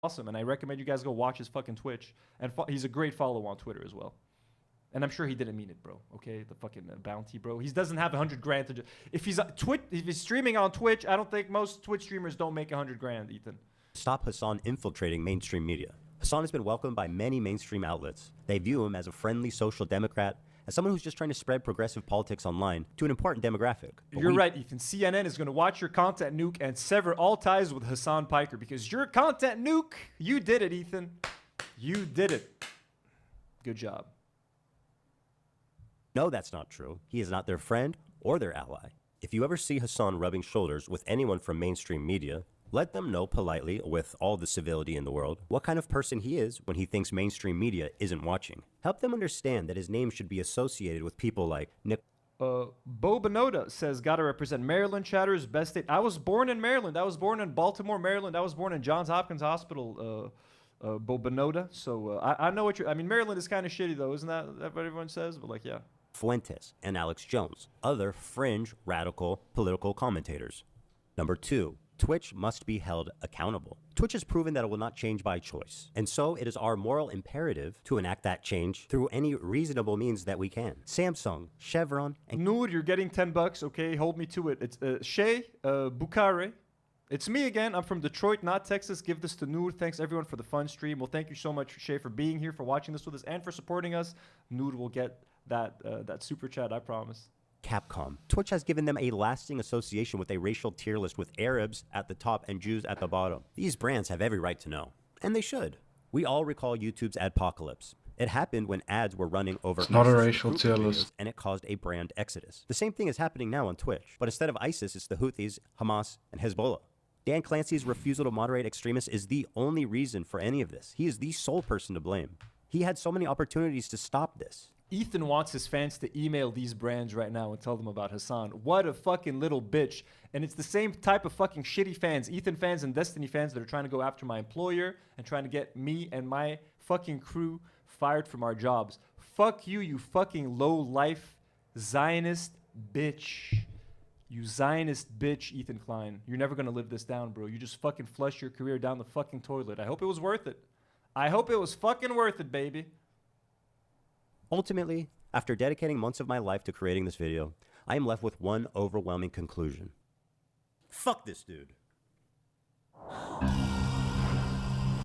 awesome, and I recommend you guys go watch his fucking Twitch. And he's a great follow on Twitter as well. And I'm sure he didn't mean it, bro. Okay, the fucking bounty, bro. He doesn't have 100 grand to. If he's streaming on Twitch, I don't think most Twitch streamers don't make 100 grand, Ethan. Stop Hassan infiltrating mainstream media. Hassan has been welcomed by many mainstream outlets. They view him as a friendly social democrat, as someone who's just trying to spread progressive politics online to an important demographic. But You're right, Ethan. CNN is going to watch your content, Nuke, and sever all ties with Hassan Piker because your content, Nuke, you did it, Ethan. You did it. Good job. No, that's not true. He is not their friend or their ally. If you ever see Hassan rubbing shoulders with anyone from mainstream media, let them know politely, with all the civility in the world, what kind of person he is when he thinks mainstream media isn't watching. Help them understand that his name should be associated with people like Nick. Bo Bonota says, gotta represent Maryland, chatters, best state. I was born in Maryland. I was born in Baltimore, Maryland. I was born in Johns Hopkins Hospital, Bo Bonota. So I know what you're, I mean, Maryland is kind of shitty though. Isn't that what everyone says? But like, yeah. Fuentes and Alex Jones, other fringe radical political commentators. Number 2, Twitch must be held accountable. Twitch has proven that it will not change by choice, and so it is our moral imperative to enact that change through any reasonable means that we can. Samsung, Chevron, and Noor, you're getting $10, okay? Hold me to it. It's Shay Bukhari. It's me again. I'm from Detroit, not Texas. Give this to Noor. Thanks everyone for the fun stream. Well, thank you so much, Shay, for being here, for watching this with us, and for supporting us. Noor will get that super chat, I promise. Capcom. Twitch has given them a lasting association with a racial tier list with Arabs at the top and Jews at the bottom. These brands have every right to know, and they should. We all recall YouTube's adpocalypse. It happened when ads were running over it's not a ISIS racial tier list, and it caused a brand exodus. The same thing is happening now on Twitch, but instead of ISIS, it's the Houthis, Hamas, and Hezbollah. Dan Clancy's refusal to moderate extremists is the only reason for any of this. He is the sole person to blame. He had so many opportunities to stop this. Ethan wants his fans to email these brands right now and tell them about Hassan. What a fucking little bitch. And it's the same type of fucking shitty fans, Ethan fans and Destiny fans, that are trying to go after my employer and trying to get me and my fucking crew fired from our jobs. Fuck you, you fucking low-life Zionist bitch. You Zionist bitch, Ethan Klein. You're never gonna live this down, bro. You just fucking flushed your career down the fucking toilet. I hope it was worth it. I hope it was fucking worth it, baby. Ultimately, after dedicating months of my life to creating this video, I am left with one overwhelming conclusion. Fuck this dude.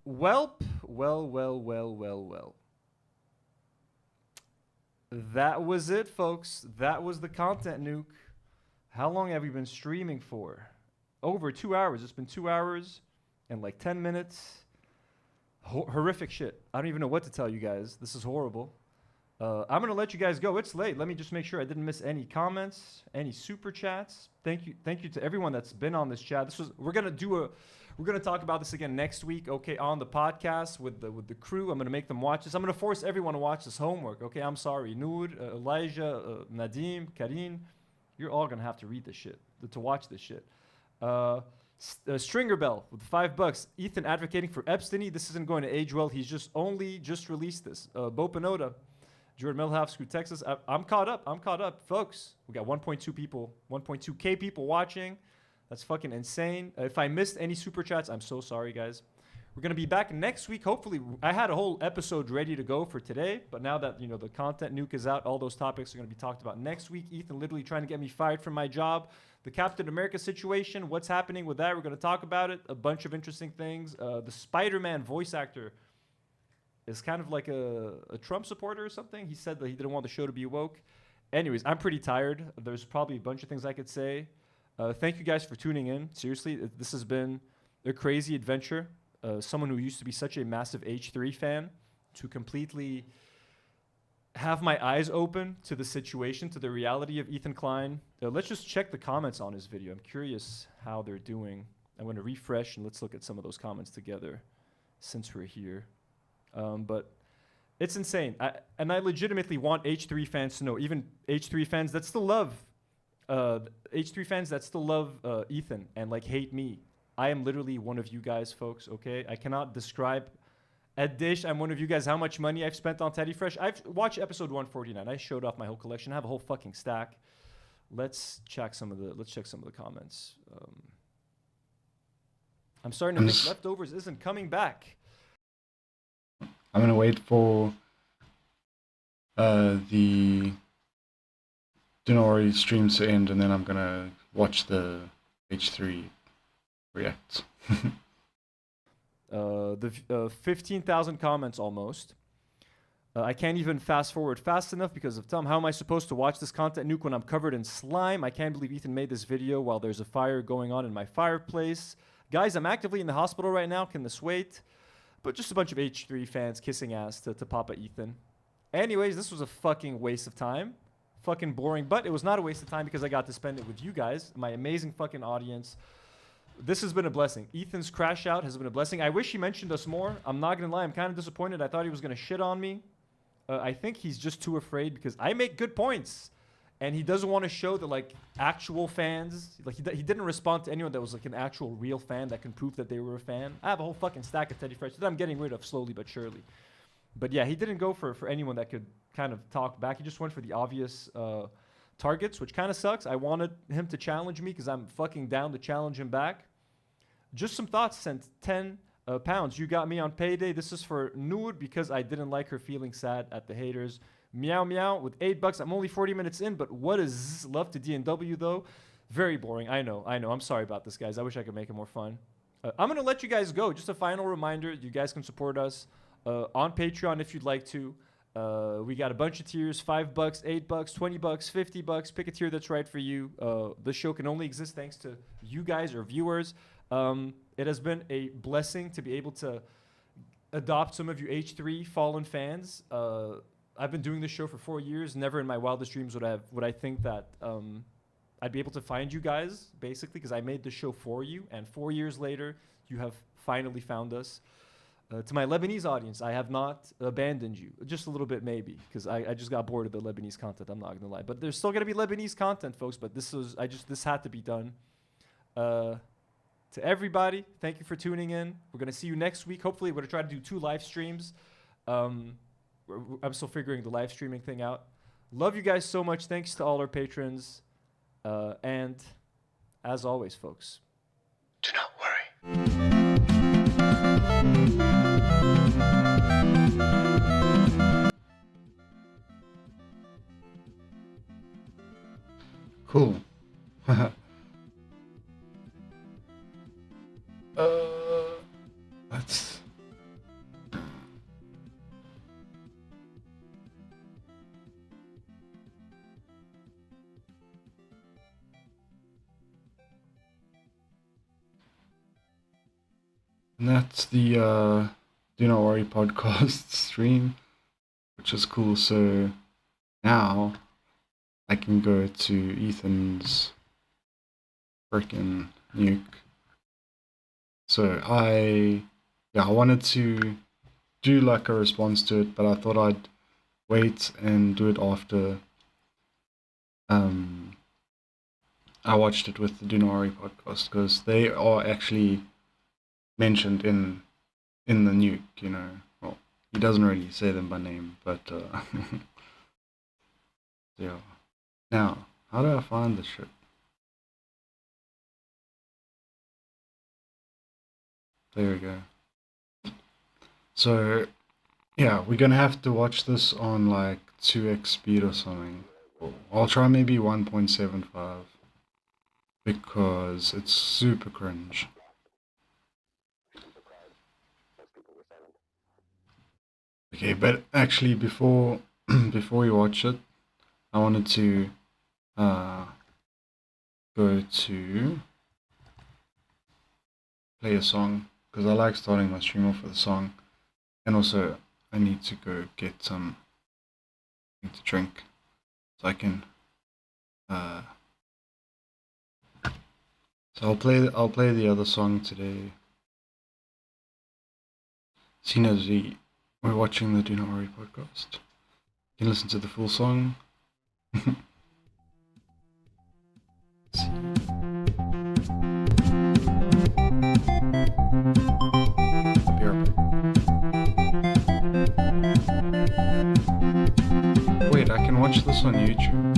Well. That was it, folks. That was the content, Nuke. How long have we been streaming for? Over 2 hours. It's been 2 hours and like 10 minutes. Horrific shit. I don't even know what to tell you guys. This is horrible. I'm going to let you guys go. It's late. Let me just make sure I didn't miss any comments, any super chats. Thank you to everyone that's been on this chat. We're going to talk about this again next week, okay, on the podcast with the crew. I'm going to make them watch this. I'm going to force everyone to watch this homework, okay? I'm sorry. Noor, Elijah, Nadim, Karim, you're all going to have to read this shit, to watch this shit. Stringer Bell with $5. Ethan advocating for Epstein. This isn't going to age well. He's just released this. Bo Pinota. Jordan Milhouse, Screw Texas. I'm caught up, folks. We got 1.2K people watching. That's fucking insane. If I missed any super chats, I'm so sorry, guys. We're going to be back next week. Hopefully, I had a whole episode ready to go for today, but now that, the content Nuke is out, all those topics are going to be talked about next week. Ethan literally trying to get me fired from my job. The Captain America situation, what's happening with that? We're going to talk about it. A bunch of interesting things. The Spider-Man voice actor is kind of like a Trump supporter or something. He said that he didn't want the show to be woke. Anyways, I'm pretty tired. There's probably a bunch of things I could say. Thank you guys for tuning in. Seriously, this has been a crazy adventure. Someone who used to be such a massive H3 fan to completely have my eyes open to the situation, to the reality of Ethan Klein. Let's just check the comments on his video. I'm curious how they're doing. I'm going to refresh and let's look at some of those comments together since we're here. But it's insane. I legitimately want H3 fans to know, even H3 fans that still love Ethan and like hate me. I am literally one of you guys, folks, okay? I cannot describe at Dish, I'm one of you guys, how much money I've spent on Teddy Fresh. I've watched episode 149. I showed off my whole collection. I have a whole fucking stack. Let's check some of the comments. I'm starting to think Leftovers isn't coming back. I'm gonna wait for the Dinori streams to end, and then I'm gonna watch the H3 reacts. The 15,000 comments almost. I can't even fast forward fast enough because of Tom. How am I supposed to watch this content, Nuke, when I'm covered in slime? I can't believe Ethan made this video while there's a fire going on in my fireplace. Guys, I'm actively in the hospital right now. Can this wait? But just a bunch of H3 fans kissing ass to Papa Ethan. Anyways, this was a fucking waste of time. Fucking boring. But it was not a waste of time because I got to spend it with you guys, my amazing fucking audience. This has been a blessing. Ethan's crash out has been a blessing. I wish he mentioned us more. I'm not going to lie. I'm kind of disappointed. I thought he was going to shit on me. I think he's just too afraid because I make good points. And he doesn't want to show that, like, actual fans, like, he didn't respond to anyone that was, like, an actual real fan that can prove that they were a fan. I have a whole fucking stack of Teddy Fresh that I'm getting rid of slowly but surely. But yeah, he didn't go for anyone that could kind of talk back. He just went for the obvious targets, which kind of sucks. I wanted him to challenge me because I'm fucking down to challenge him back. Just some thoughts sent 10 pounds. You got me on payday. This is for Nude because I didn't like her feeling sad at the haters. Meow meow with $8. I'm only 40 minutes in, but what is love to DNW though? Very boring. I know. I'm sorry about this, guys. I wish I could make it more fun. I'm going to let you guys go. Just a final reminder, you guys can support us on Patreon if you'd like to. We got a bunch of tiers, $5, $8, $20, $50. Pick a tier that's right for you. This show can only exist thanks to you guys or viewers. It has been a blessing to be able to adopt some of you H3 fallen fans. I've been doing this show for 4 years. Never in my wildest dreams would I think that I'd be able to find you guys, basically, because I made the show for you. And 4 years later, you have finally found us. To my Lebanese audience, I have not abandoned you. Just a little bit, maybe, because I just got bored of the Lebanese content. I'm not going to lie. But there's still going to be Lebanese content, folks. But this had to be done. To everybody, thank you for tuning in. We're going to see you next week. Hopefully, we're going to try to do 2 live streams. I'm still figuring the live streaming thing out. Love you guys so much. Thanks to all our patrons. And as always, folks, do not worry. Cool. Let's... And that's the Do Not Worry podcast stream, which is cool. So now I can go to Ethan's freaking Nuke. So I wanted to do like a response to it, but I thought I'd wait and do it after I watched it with the Do Not Worry podcast, because they are actually mentioned in the Nuke, you know. Well, he doesn't really say them by name, but yeah. Now, how do I find this shit? There we go. So, yeah, we're gonna have to watch this on like 2x speed or something. I'll try maybe 1.75 because it's super cringe. Okay, but actually before we watch it, I wanted to go to play a song, because I like starting my stream off with a song, and also I need to go get something to drink so I can so I'll play the other song today. Seeing as we're watching the Do Not Worry podcast, you can listen to the full song. Wait, I can watch this on YouTube.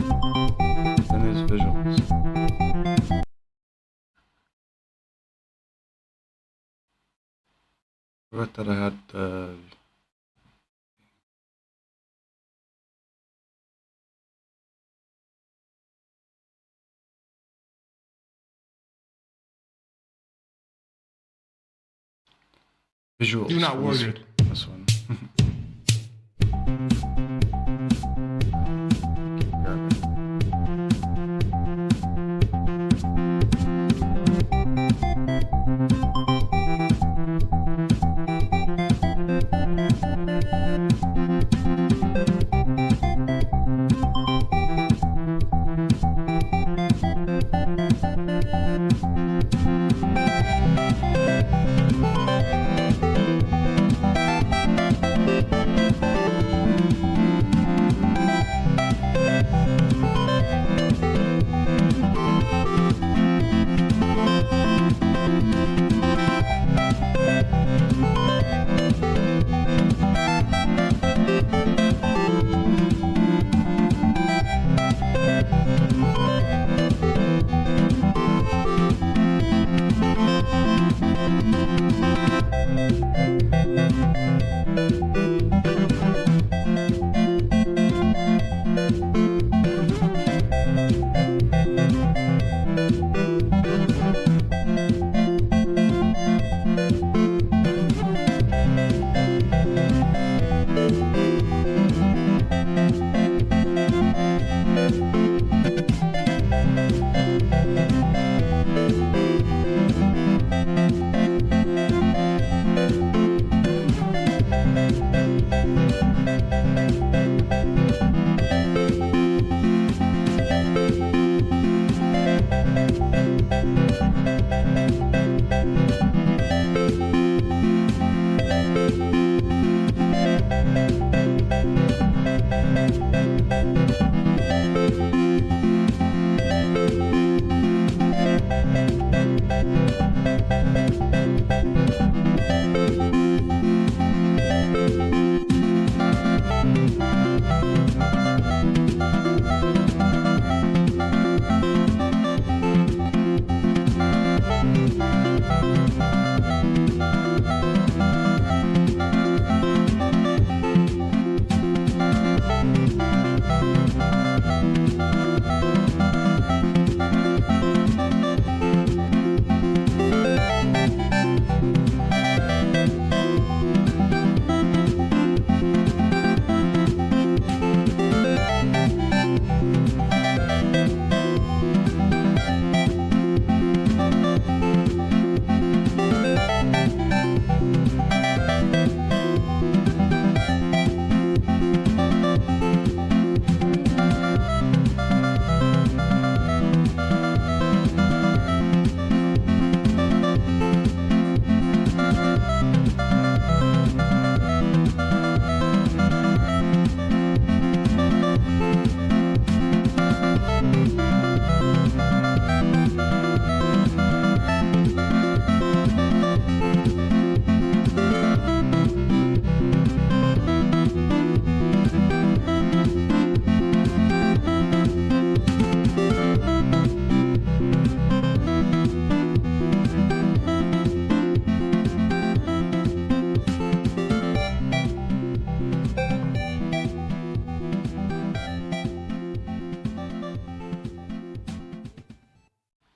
Then there's visuals. Forgot that I had visuals. Do not for worry. this one.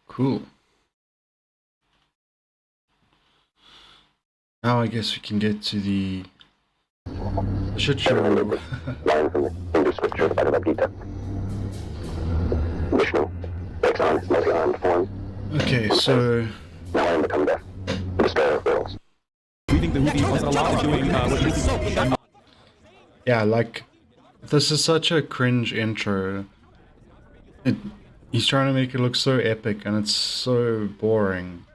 Cool. Now I guess we can get to the shit show. Line from the Hindu scripture, the Bhagavad Gita. Vishnu takes on his multi-armed form. Okay, so Now I am become death, the destroyer of worlds. We think the movie was a lot of doing what yeah, like this is such a cringe intro. He's trying to make it look so epic and it's so boring.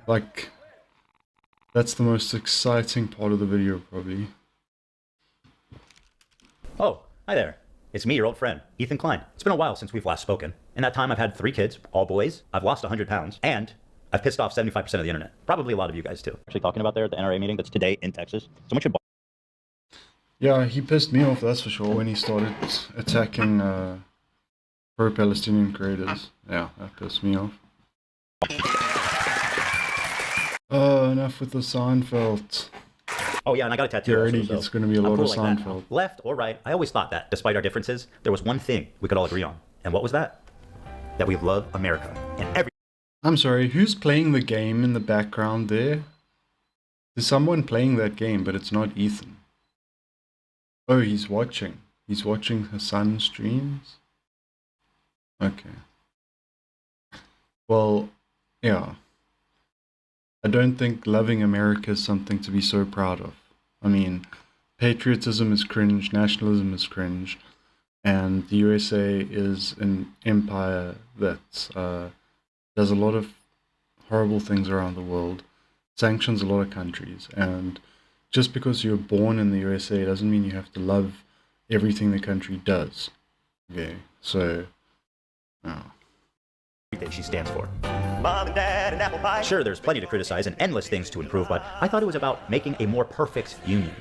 Like, that's the most exciting part of the video, probably. Oh, hi there. It's me, your old friend, Ethan Klein. It's been a while since we've last spoken. In that time, I've had 3 kids, all boys. I've lost 100 pounds, and I've pissed off 75% of the internet. Probably a lot of you guys too. Actually talking about there at the NRA meeting that's today in Texas. Someone should. Yeah, he pissed me off, that's for sure, when he started attacking pro-Palestinian creators. Yeah, that pissed me off. Oh, enough with the Seinfeld. Oh yeah, and I got a tattoo. Already, also, so it's going to be a I'm lot cool of like that now. Seinfeld. Left or right, I always thought that, despite our differences, there was one thing we could all agree on. And what was that? That we love America. And every I'm sorry, who's playing the game in the background there? There's someone playing that game, but it's not Ethan. Oh, he's watching. He's watching her son streams? Okay. Well, yeah. I don't think loving America is something to be so proud of. I mean, patriotism is cringe, nationalism is cringe, and the USA is an empire that does a lot of horrible things around the world, sanctions a lot of countries, and just because you're born in the USA doesn't mean you have to love everything the country does. Okay, so, oh. everything she stands for. Mom and Dad and apple pie. Sure, there's plenty to criticize and endless things to improve, but I thought it was about making a more perfect union.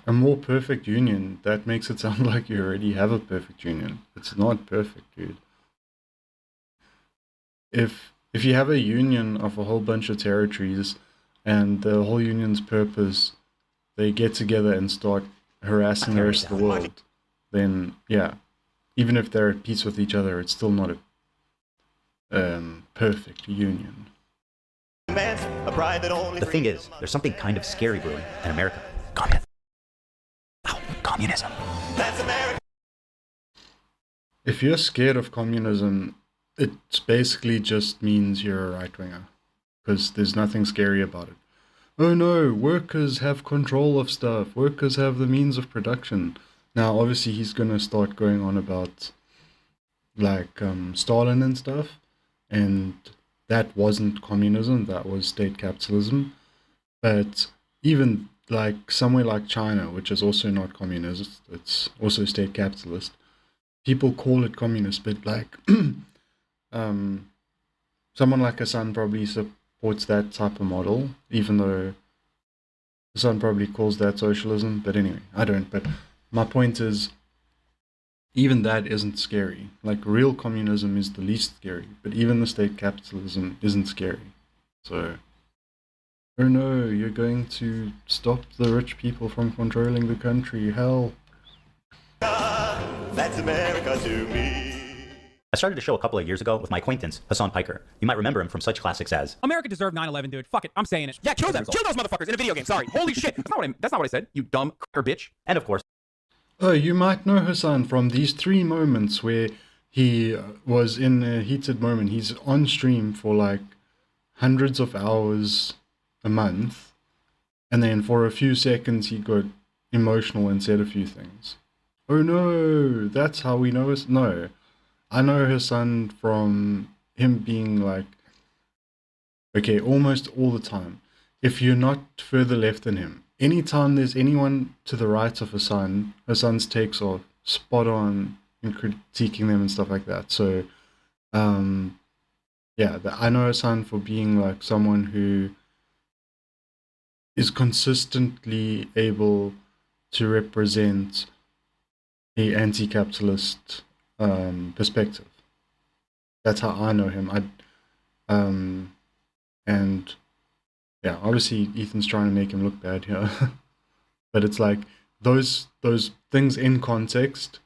A more perfect union, that makes it sound like you already have a perfect union. It's not perfect, dude. If you have a union of a whole bunch of territories and the whole union's purpose, they get together and start harassing the rest of the world, then yeah, even if they're at peace with each other, it's still not a perfect union. The thing is, there's something kind of scary brewing in America. Communism. Oh, communism. That's America. If you're scared of communism, it basically just means you're a right-winger, because there's nothing scary about it. Oh no, workers have control of stuff, workers have the means of production. Now, obviously, he's going to start going on about, like, Stalin and stuff, and that wasn't communism, that was state capitalism. But even, like, somewhere like China, which is also not communist, it's also state capitalist, people call it communist, but, like, someone like Hassan probably supports that type of model, even though Hassan probably calls that socialism, but anyway, I don't. But my point is, even that isn't scary. Like, real communism is the least scary, but even the state capitalism isn't scary. So, oh no, you're going to stop the rich people from controlling the country, hell. That's America to me. I started a show a couple of years ago with my acquaintance, Hassan Piker. You might remember him from such classics as America deserved 9/11, dude. Fuck it. I'm saying it. Yeah, kill them. Kill those motherfuckers in a video game. Sorry. Holy shit. That's not what I said. You dumb bitch. and of course, Oh, you might know Hassan from these 3 moments where he was in a heated moment. He's on stream for like hundreds of hours a month, and then for a few seconds he got emotional and said a few things. Oh no, that's how we know us? No. I know Hassan from him being like, okay, almost all the time. If you're not further left than him, anytime there's anyone to the right of Hassan, Hassan's takes are spot on in critiquing them and stuff like that. So, yeah, I know Hassan for being like someone who is consistently able to represent a anti-capitalist perspective. That's how I know him. And yeah, obviously Ethan's trying to make him look bad here, but it's like those things in context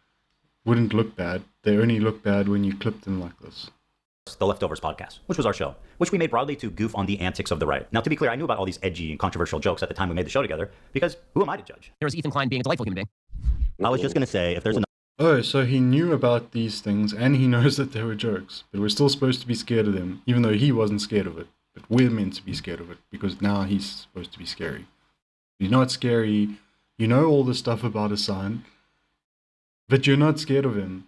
wouldn't look bad. They only look bad when you clip them like this. the Leftovers podcast, which was our show, which we made broadly to goof on the antics of the right. Now, to be clear, I knew about all these edgy and controversial jokes at the time we made the show together, because who am I to judge? There was Ethan Klein being a delightful human being. I was just going to say, if there's Oh, so he knew about these things and he knows that they were jokes, but we're still supposed to be scared of them, even though he wasn't scared of it. But we're meant to be scared of it because now he's supposed to be scary. He's not scary. You know all the stuff about Hassan, but you're not scared of him.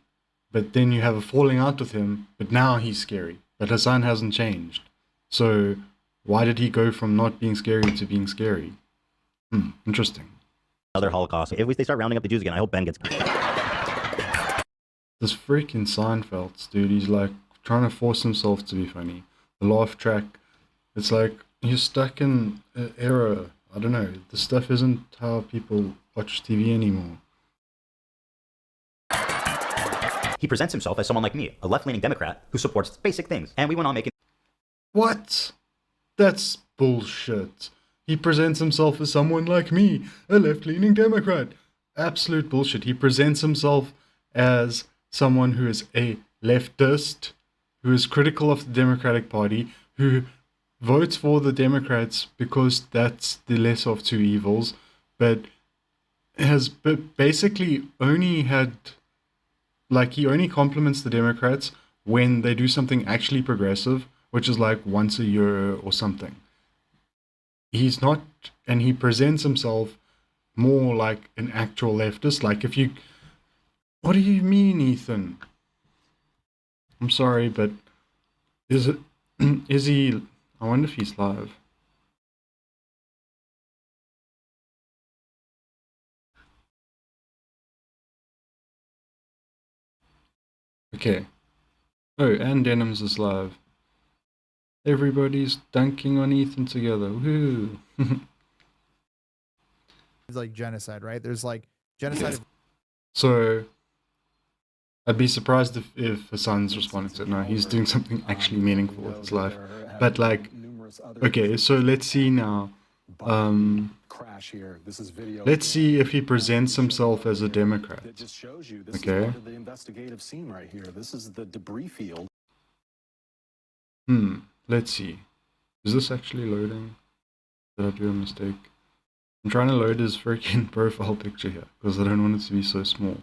But then you have a falling out with him, but now he's scary. But Hassan hasn't changed. So why did he go from not being scary to being scary? Interesting. another Holocaust, if they start rounding up the Jews again, I hope Ben gets... This freaking Seinfeld, dude, he's like trying to force himself to be funny. The laugh track, it's like you're stuck in an era. I don't know. The stuff isn't how people watch TV anymore. He presents himself as someone like me, a left-leaning Democrat who supports basic things, and we went on making... What? That's bullshit. He presents himself as someone like me, a left-leaning Democrat. Absolute bullshit. He presents himself as someone who is a leftist, who is critical of the Democratic Party, who votes for the Democrats because that's the lesser of two evils, but has basically only had, like, he only compliments the Democrats when they do something actually progressive, which is like once a year or something. He's not, and he presents himself more like an actual leftist. Like, if you, what do you mean, Ethan? I'm sorry, but is it, is he, I wonder if he's live. Okay. Oh, and Denims is live. Everybody's dunking on Ethan together. Woo! It's like genocide, right? There's like genocide. Yes. So, I'd be surprised if Hassan's responding to it. No, he's doing something actually meaningful with his life. But like, okay, so let's see now. Let's see if he presents himself as a Democrat. Okay. Let's see. Is this actually loading? Did I do a mistake? I'm trying to load his freaking profile picture here because I don't want it to be so small.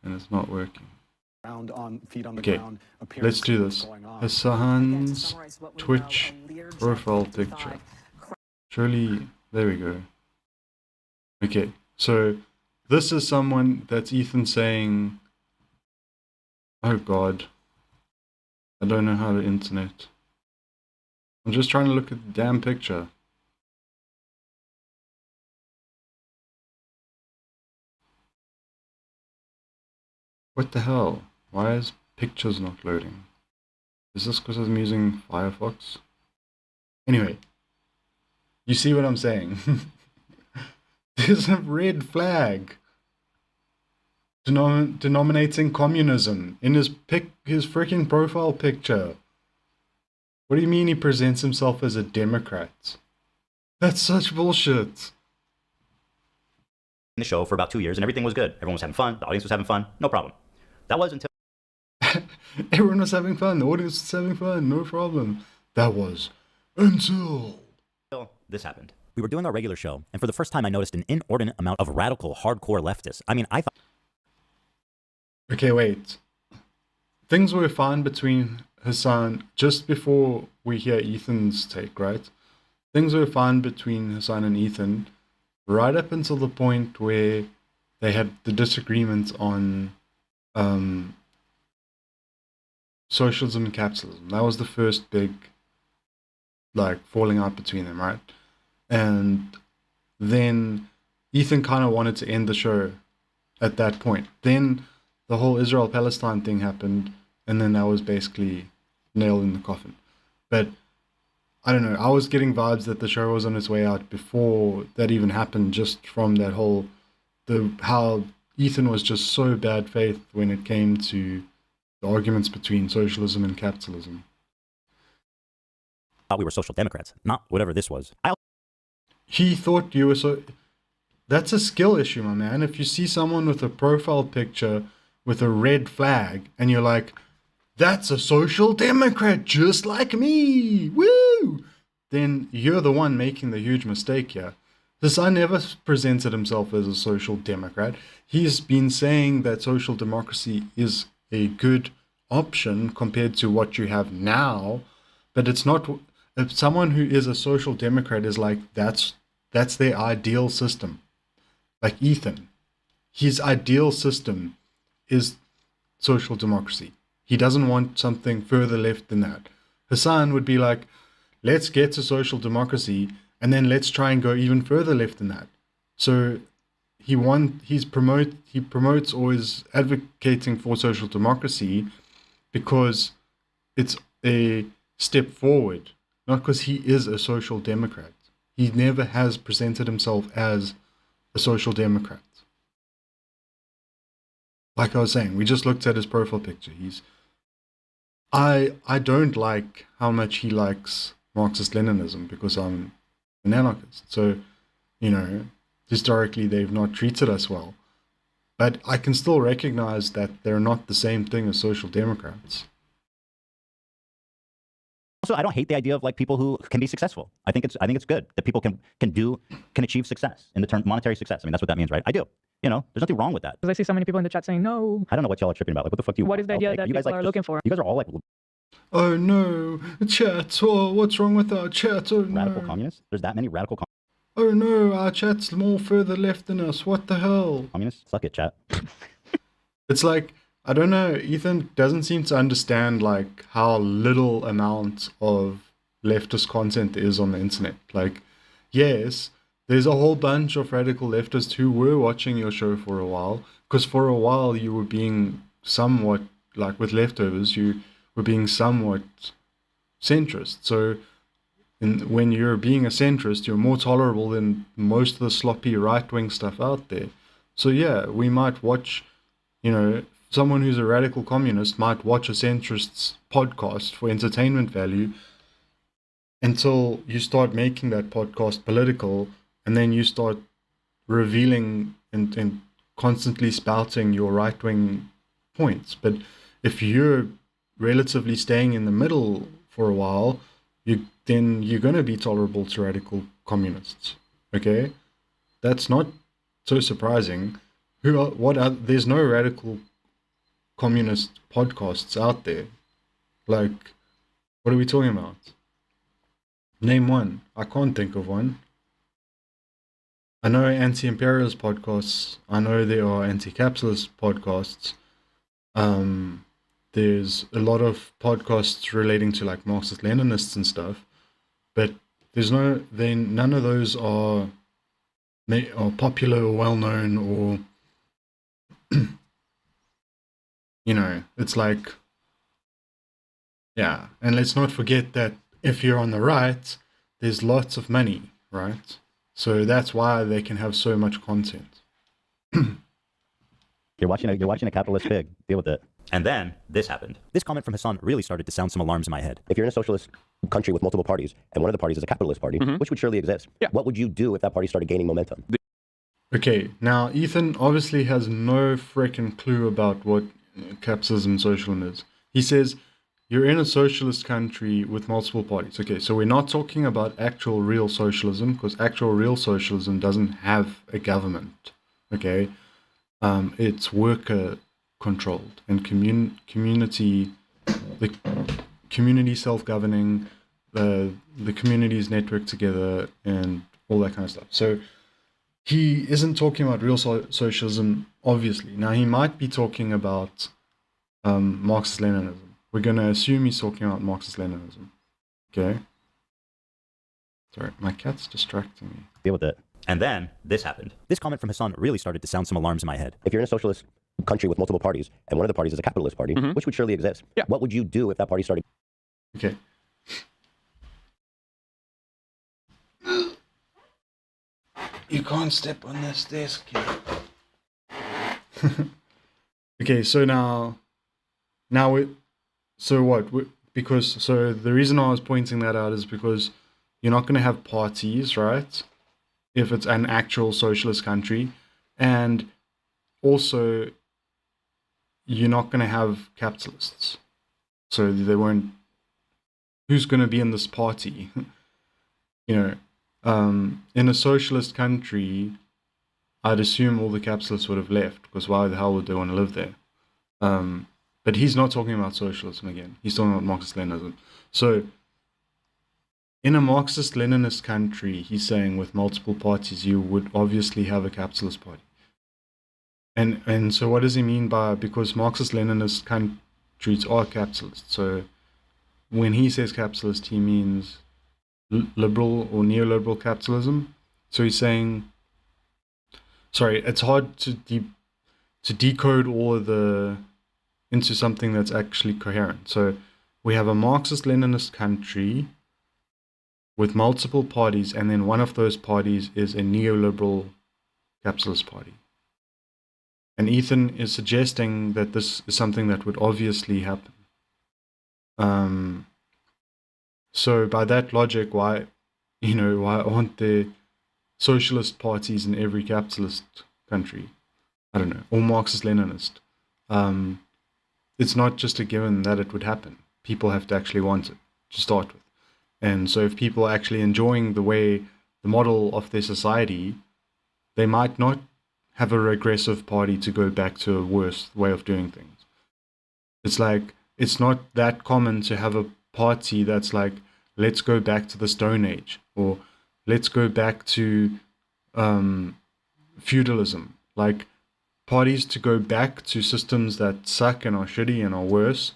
And it's not working. Okay, let's do this. Hassan's Twitch profile picture. Surely, there we go. Okay, so this is someone that's Ethan saying, oh god, I don't know how to internet. I'm just trying to look at the damn picture. What the hell? Why is pictures not loading? Is this because I'm using Firefox? Anyway, you see what I'm saying? There's a red flag denominating communism in his freaking profile picture. What do you mean he presents himself as a Democrat? That's such bullshit. The show for about 2 years and everything was good. Everyone was having fun. The audience was having fun. No problem. That was until everyone was having fun. The audience was having fun. No problem. That was until this happened. We were doing our regular show, and for the first time I noticed an inordinate amount of radical, hardcore leftists. I mean, I thought... Okay, wait. Things were fine between Hassan just before we hear Ethan's take, right? Things were fine between Hassan and Ethan right up until the point where they had the disagreement on socialism and capitalism. That was the first big, like, falling out between them, right? And then Ethan kind of wanted to end the show at that point. Then the whole Israel-Palestine thing happened, and then that was basically nailed in the coffin. But I don't know, I was getting vibes that the show was on its way out before that even happened, just from that whole, how Ethan was just so bad faith when it came to the arguments between socialism and capitalism. we were social democrats, not whatever this was. He thought you were so... That's a skill issue, my man. If you see someone with a profile picture with a red flag, and you're like, that's a social democrat just like me, woo! Then you're the one making the huge mistake here. This guy never presented himself as a social democrat. He's been saying that social democracy is a good option compared to what you have now, but it's not. If someone who is a social democrat is like, that's their ideal system. Like Ethan, his ideal system is social democracy. He doesn't want something further left than that. Hassan would be like, let's get to social democracy, and then let's try and go even further left than that. So he promotes or is advocating for social democracy because it's a step forward, not because he is a social democrat. He never has presented himself as a social democrat. Like I was saying, we just looked at his profile picture. I don't like how much he likes Marxist-Leninism because I'm an anarchist. So, historically they've not treated us well. But I can still recognize that they're not the same thing as social democrats. Also, I don't hate the idea of like people who can be successful. I think it's good that people can achieve success in the term monetary success. I mean, that's what that means, right? I do. There's nothing wrong with that. Because I see so many people in the chat saying no. I don't know what y'all are tripping about. Like, what the fuck do you What want? is the idea Like, that you guys, people like, are just- looking for? You guys are all like Oh no, chat. Oh, what's wrong with our chat? Oh no. radical communists. There's that many radical Oh no, our chat's more further left than us. What the hell? communists. Suck it, chat. It's like, I don't know, Ethan doesn't seem to understand like how little amount of leftist content there is on the internet. Like, yes, there's a whole bunch of radical leftists who were watching your show for a while, because for a while you were being somewhat, like with leftovers, you were being somewhat centrist. So when you're being a centrist, you're more tolerable than most of the sloppy right-wing stuff out there. So yeah, we might watch, someone who's a radical communist might watch a centrist's podcast for entertainment value until you start making that podcast political, and then you start revealing and constantly spouting your right-wing points. But if you're relatively staying in the middle for a while, then you're going to be tolerable to radical communists. Okay? That's not so surprising. There's no radical communist podcasts out there. Like, what are we talking about? Name one. I can't think of one. I know anti-imperialist podcasts. I know there are anti-capitalist podcasts. There's a lot of podcasts relating to like Marxist-Leninists and stuff, but none of those are popular or well-known, or it's like, yeah. And let's not forget that if you're on the right, there's lots of money, right? So that's why they can have so much content. You're watching a capitalist pig. Deal with it. And then this happened. This comment from Hassan really started to sound some alarms in my head. If you're in a socialist country with multiple parties, and one of the parties is a capitalist party, which would surely exist, what would you do if that party started gaining momentum? Okay, now Ethan obviously has no freaking clue about what capitalism and socialism is. He says, you're in a socialist country with multiple parties. Okay, so we're not talking about actual real socialism, because actual real socialism doesn't have a government. Okay, it's worker controlled and community self-governing, the communities network together and all that kind of stuff. So he isn't talking about real socialism, obviously. Now he might be talking about Marxist-Leninism. We're going to assume he's talking about Marxist-Leninism. Okay? Sorry, my cat's distracting me. Deal with it. And then this happened. This comment from Hassan really started to sound some alarms in my head. If you're in a socialist country with multiple parties, and one of the parties is a capitalist party, which would surely exist, what would you do if that party started? Okay. You can't step on this desk here. Okay, so so the reason I was pointing that out is because you're not going to have parties, right? If it's an actual socialist country, and also you're not going to have capitalists. So they won't. Who's going to be in this party? In a socialist country, I'd assume all the capitalists would have left, because why the hell would they want to live there? But he's not talking about socialism again. He's talking about Marxist-Leninism. So in a Marxist-Leninist country, he's saying with multiple parties, you would obviously have a capitalist party. And so what does he mean by, because Marxist-Leninist countries are capitalist. So when he says capitalist, he means liberal or neoliberal capitalism. So he's saying, sorry, it's hard to decode all of the into something that's actually coherent. So we have a Marxist-Leninist country with multiple parties, and then one of those parties is a neoliberal capitalist party. And Ethan is suggesting that this is something that would obviously happen. So by that logic, why aren't there socialist parties in every capitalist country? I don't know, or Marxist-Leninist. It's not just a given that it would happen. People have to actually want it to start with. And so if people are actually enjoying the model of their society, they might not have a regressive party to go back to a worse way of doing things. It's like, it's not that common to have a party that's like, let's go back to the Stone Age, or let's go back to feudalism. Like, parties to go back to systems that suck and are shitty and are worse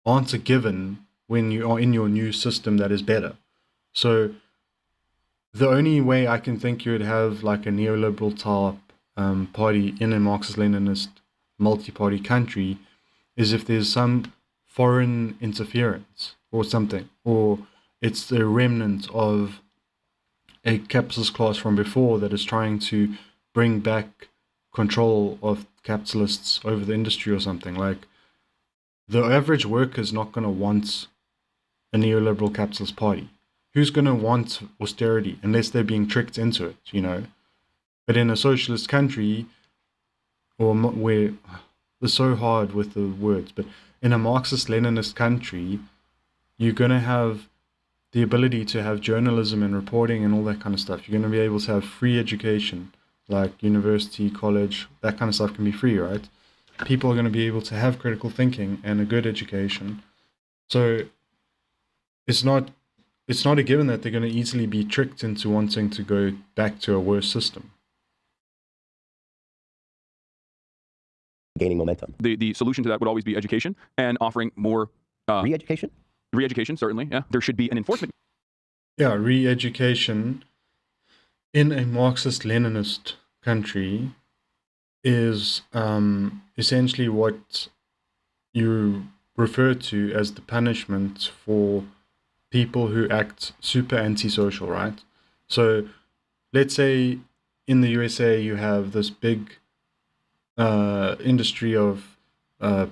aren't a given when you are in your new system that is better. So the only way I can think you would have like a neoliberal type party in a Marxist-Leninist multi-party country is if there's some foreign interference or something, or it's the remnant of a capitalist class from before that is trying to bring back control of capitalists over the industry or something. Like, the average worker is not going to want a neoliberal capitalist party. Who's going to want austerity unless they're being tricked into it, you know? But in a socialist country, where it's so hard with the words, but in a Marxist-Leninist country, you're going to have the ability to have journalism and reporting and all that kind of stuff. You're going to be able to have free education, like university, college, that kind of stuff can be free, right? People are going to be able to have critical thinking and a good education. So it's not a given that they're going to easily be tricked into wanting to go back to a worse system. Gaining momentum. The solution to that would always be education and offering more Re-education? re-education, certainly. Yeah, there should be an enforcement. Yeah, re-education in a Marxist-Leninist country is essentially what you refer to as the punishment for people who act super antisocial, right? So let's say in the USA you have this big industry of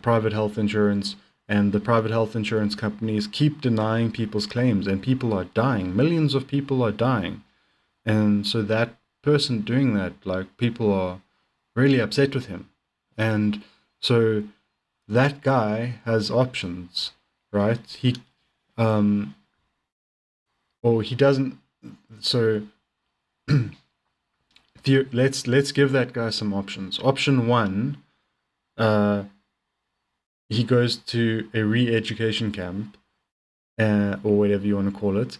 private health insurance, and the private health insurance companies keep denying people's claims, and people are dying. Millions of people are dying. And so that person doing that, like, people are really upset with him. And so that guy has options, right? He doesn't. So let's give that guy some options. Option one, he goes to a re-education camp, or whatever you want to call it,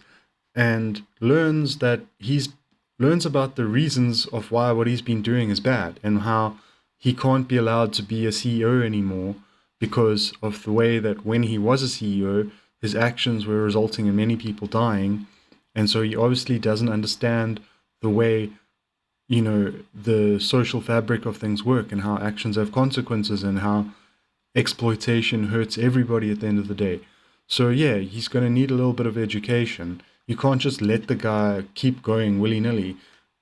and learns about the reasons of why what he's been doing is bad, and how he can't be allowed to be a CEO anymore because of the way that when he was a CEO, his actions were resulting in many people dying. And so he obviously doesn't understand the way, you know, the social fabric of things work, and how actions have consequences, and how exploitation hurts everybody at the end of the day. So yeah, he's going to need a little bit of education. You can't just let the guy keep going willy-nilly.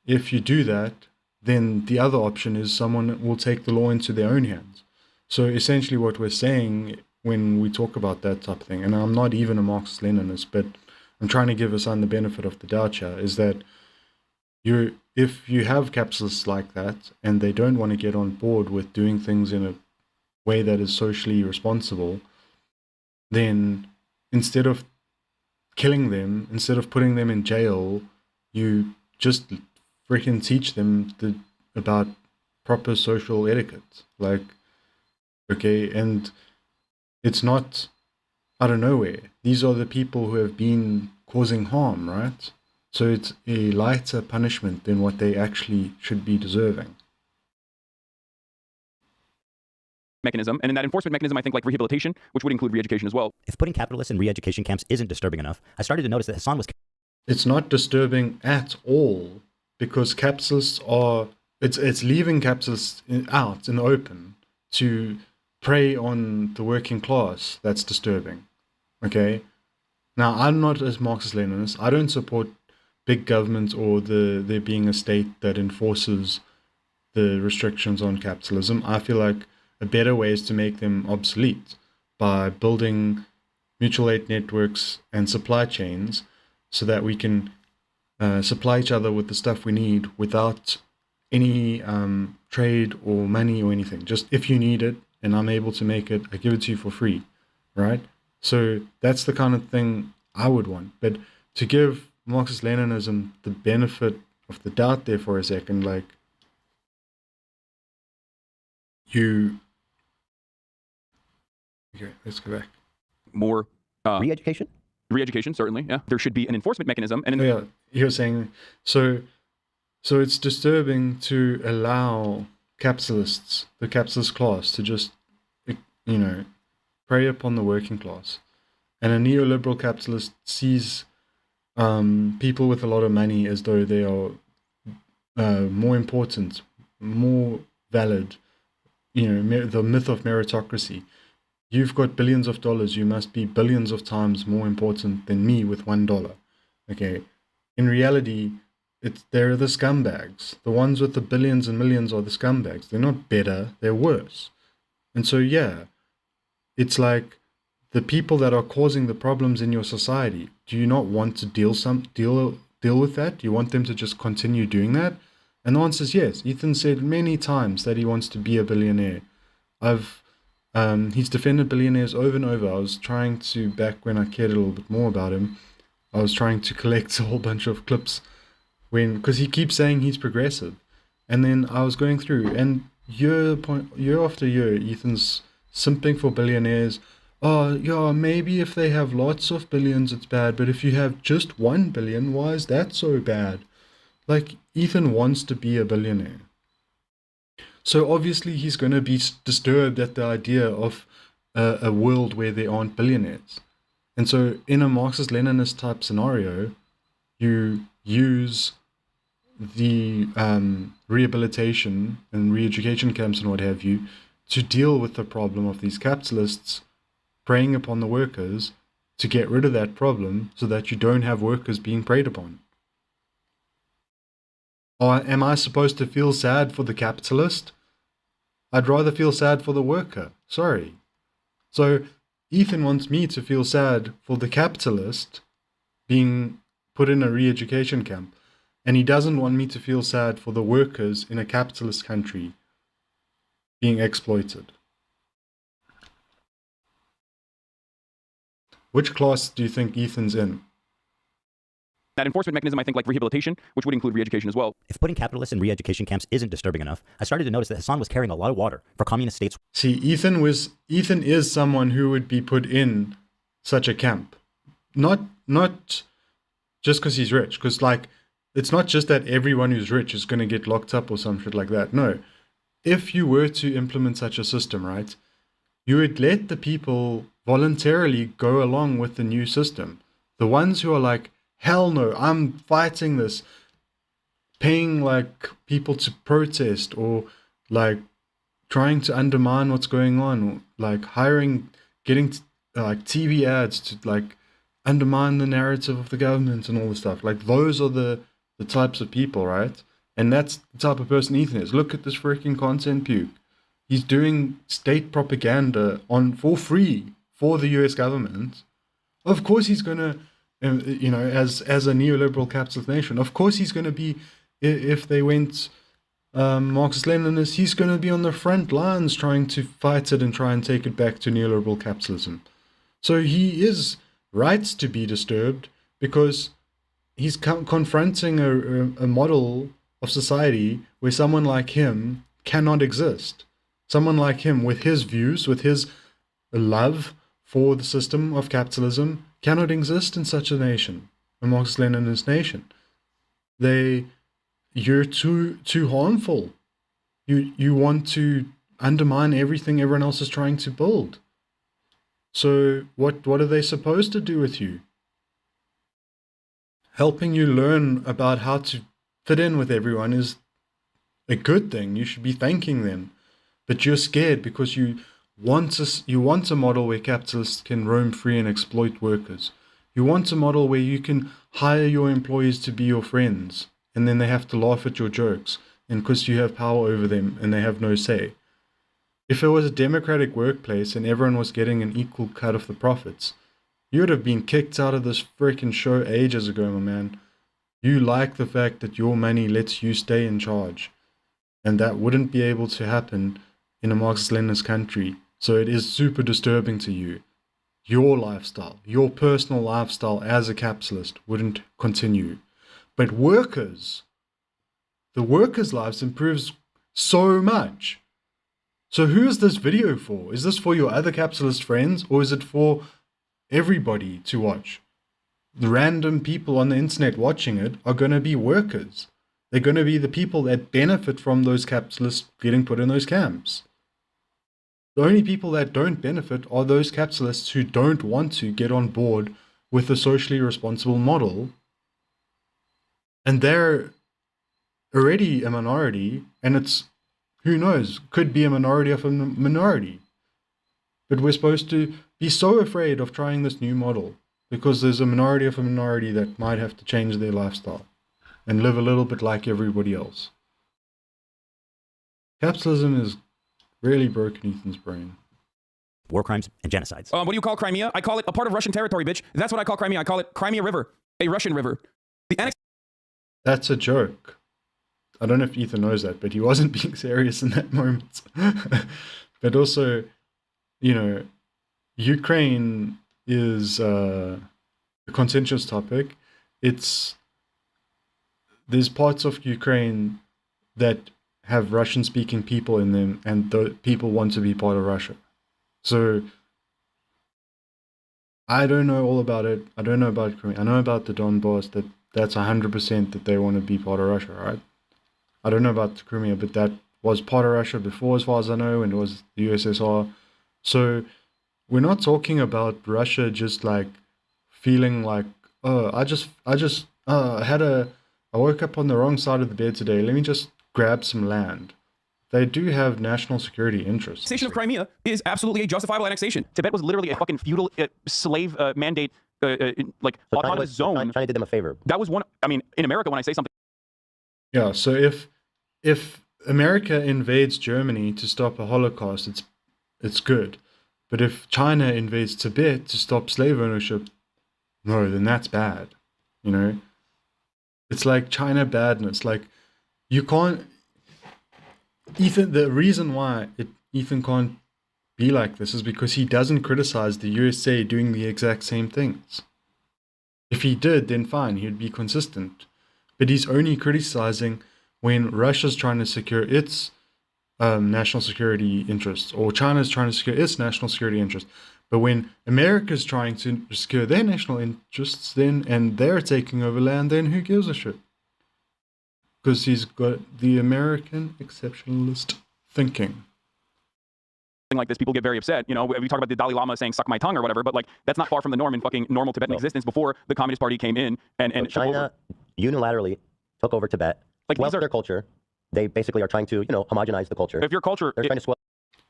If you do that, then the other option is someone will take the law into their own hands. So essentially what we're saying when we talk about that type of thing, and I'm not even a Marxist-Leninist, but I'm trying to give us on the benefit of the doubt here, is that if you have capitalists like that, and they don't want to get on board with doing things in a way that is socially responsible, then instead of killing them, instead of putting them in jail, you just freaking teach them about proper social etiquette. Like, okay, and it's not out of nowhere. These are the people who have been causing harm, right? So it's a lighter punishment than what they actually should be deserving. Mechanism, and in that enforcement mechanism, I think like rehabilitation, which would include re-education as well. If putting capitalists in re-education camps isn't disturbing enough, I started to notice that Hassan was... It's not disturbing at all, because capitalists are... It's leaving capitalists out in the open to prey on the working class that's disturbing. Okay? Now, I'm not as Marxist-Leninist. I don't support big government or there being a state that enforces the restrictions on capitalism. I feel like a better way is to make them obsolete by building mutual aid networks and supply chains so that we can supply each other with the stuff we need without any trade or money or anything. Just if you need it and I'm able to make it, I give it to you for free, right? So that's the kind of thing I would want. But to give Marxist-Leninism the benefit of the doubt there for a second, like, okay, let's go back. More Re-education? re-education, certainly. Yeah, there should be an enforcement mechanism, and Yeah, you're saying so it's disturbing to allow capitalists, the capitalist class, to just, prey upon the working class. And a neoliberal capitalist sees people with a lot of money as though they are more important, more valid, the myth of meritocracy. You've got billions of dollars, you must be billions of times more important than me with $1. Okay. In reality, they're the scumbags. The ones with the billions and millions are the scumbags. They're not better, they're worse. And so, yeah, it's like the people that are causing the problems in your society, do you not want to deal with that? Do you want them to just continue doing that? And the answer is yes. Ethan said many times that he wants to be a billionaire. He's defended billionaires over and over. I was trying to, back when I cared a little bit more about him, I was trying to collect a whole bunch of clips because he keeps saying he's progressive. And then I was going through, and year after year, Ethan's simping for billionaires. Oh, yeah, maybe if they have lots of billions, it's bad. But if you have just 1 billion, why is that so bad? Like, Ethan wants to be a billionaire. So obviously he's going to be disturbed at the idea of a world where there aren't billionaires. And so in a Marxist-Leninist type scenario, you use the rehabilitation and re-education camps and what have you to deal with the problem of these capitalists preying upon the workers, to get rid of that problem so that you don't have workers being preyed upon. Or am I supposed to feel sad for the capitalist? I'd rather feel sad for the worker. Sorry. So Ethan wants me to feel sad for the capitalist being put in a re-education camp, and he doesn't want me to feel sad for the workers in a capitalist country being exploited. Which class do you think Ethan's in? that enforcement mechanism, I think, like rehabilitation, which would include re-education as well. If putting capitalists in re-education camps isn't disturbing enough, I started to notice that Hassan was carrying a lot of water for communist states. See, Ethan is someone who would be put in such a camp. Not just because he's rich, because like it's not just that everyone who's rich is going to get locked up or some shit like that. No. If you were to implement such a system, right, you would let the people voluntarily go along with the new system. The ones who are like, hell no, I'm fighting this, paying like people to protest or like trying to undermine what's going on, or like getting like TV ads to like undermine the narrative of the government and all this stuff. Like those are the types of people, right? And that's the type of person Ethan is. Look at this freaking content puke. He's doing state propaganda for free for the US government. Of course he's going to, as a neoliberal capitalist nation, of course he's going to be, if they went Marxist-Leninist, he's going to be on the front lines trying to fight it and try and take it back to neoliberal capitalism. So he is right to be disturbed because he's confronting a model of society where someone like him cannot exist. Someone like him with his views, with his love for the system of capitalism, cannot exist in such a nation, a Marxist-Leninist nation. You're too harmful. You want to undermine everything everyone else is trying to build. So what are they supposed to do with you? Helping you learn about how to fit in with everyone is a good thing. You should be thanking them. But you're scared because you want a model where capitalists can roam free and exploit workers. You want a model where you can hire your employees to be your friends, and then they have to laugh at your jokes, and because you have power over them and they have no say. If it was a democratic workplace and everyone was getting an equal cut of the profits, You would have been kicked out of this freaking show ages ago, my man. You like the fact that your money lets you stay in charge. And that wouldn't be able to happen in a Marxist-Leninist country. So it is super disturbing to you. Your lifestyle, your personal lifestyle as a capitalist wouldn't continue. But workers, the workers' lives improves so much. So who is this video for? Is this for your other capitalist friends, or is it for everybody to watch? The random people on the internet watching it are going to be workers. They're going to be the people that benefit from those capitalists getting put in those camps. The only people that don't benefit are those capitalists who don't want to get on board with a socially responsible model. And they're already a minority, and it's, who knows, could be a minority of a minority. But we're supposed to be so afraid of trying this new model because there's a minority of a minority that might have to change their lifestyle and live a little bit like everybody else. Capitalism is really broken Ethan's brain. War crimes and genocides. What do you call Crimea? I call it a part of Russian territory, bitch. That's what I call Crimea. I call it Crimea River, a Russian river. The That's a joke. I don't know if Ethan knows that, but he wasn't being serious in that moment. But also, you know, Ukraine is a contentious topic. There's parts of Ukraine that have Russian-speaking people in them, and the people want to be part of Russia. So I don't know all about it. I don't know about Crimea. I know about the Donbass, that's 100% that they want to be part of Russia, right? I don't know about Crimea, but that was part of Russia before, as far as I know, and it was the USSR. So we're not talking about Russia just like feeling like, oh, I woke up on the wrong side of the bed today. Let me just grab some land. They do have national security interests. annexation of Crimea is absolutely a justifiable annexation. Tibet was literally a fucking feudal slave mandate, like So autonomous zone. China did them a favor. That was one. I mean, in America, when I say something. Yeah, so if America invades Germany to stop a Holocaust, it's good. But if China invades Tibet to stop slave ownership, no, then that's bad. You know? It's like China badness. Like, you can't... Ethan, the reason why Ethan can't be like this is because he doesn't criticize the USA doing the exact same things. If he did, then fine, he'd be consistent. But he's only criticizing when Russia's trying to secure its national security interests, or China's trying to secure its national security interests. But when America's trying to secure their national interests, then, and they're taking over land, then who gives a shit? Because he's got the American exceptionalist thinking. Like this, people get very upset. You know, we talk about the Dalai Lama saying "suck my tongue" or whatever, but like that's not far from the norm in fucking normal Tibetan existence before the Communist Party came in and So China unilaterally took over Tibet, like swept their culture. They basically are trying to, homogenize the culture. If your culture, They're trying to swell.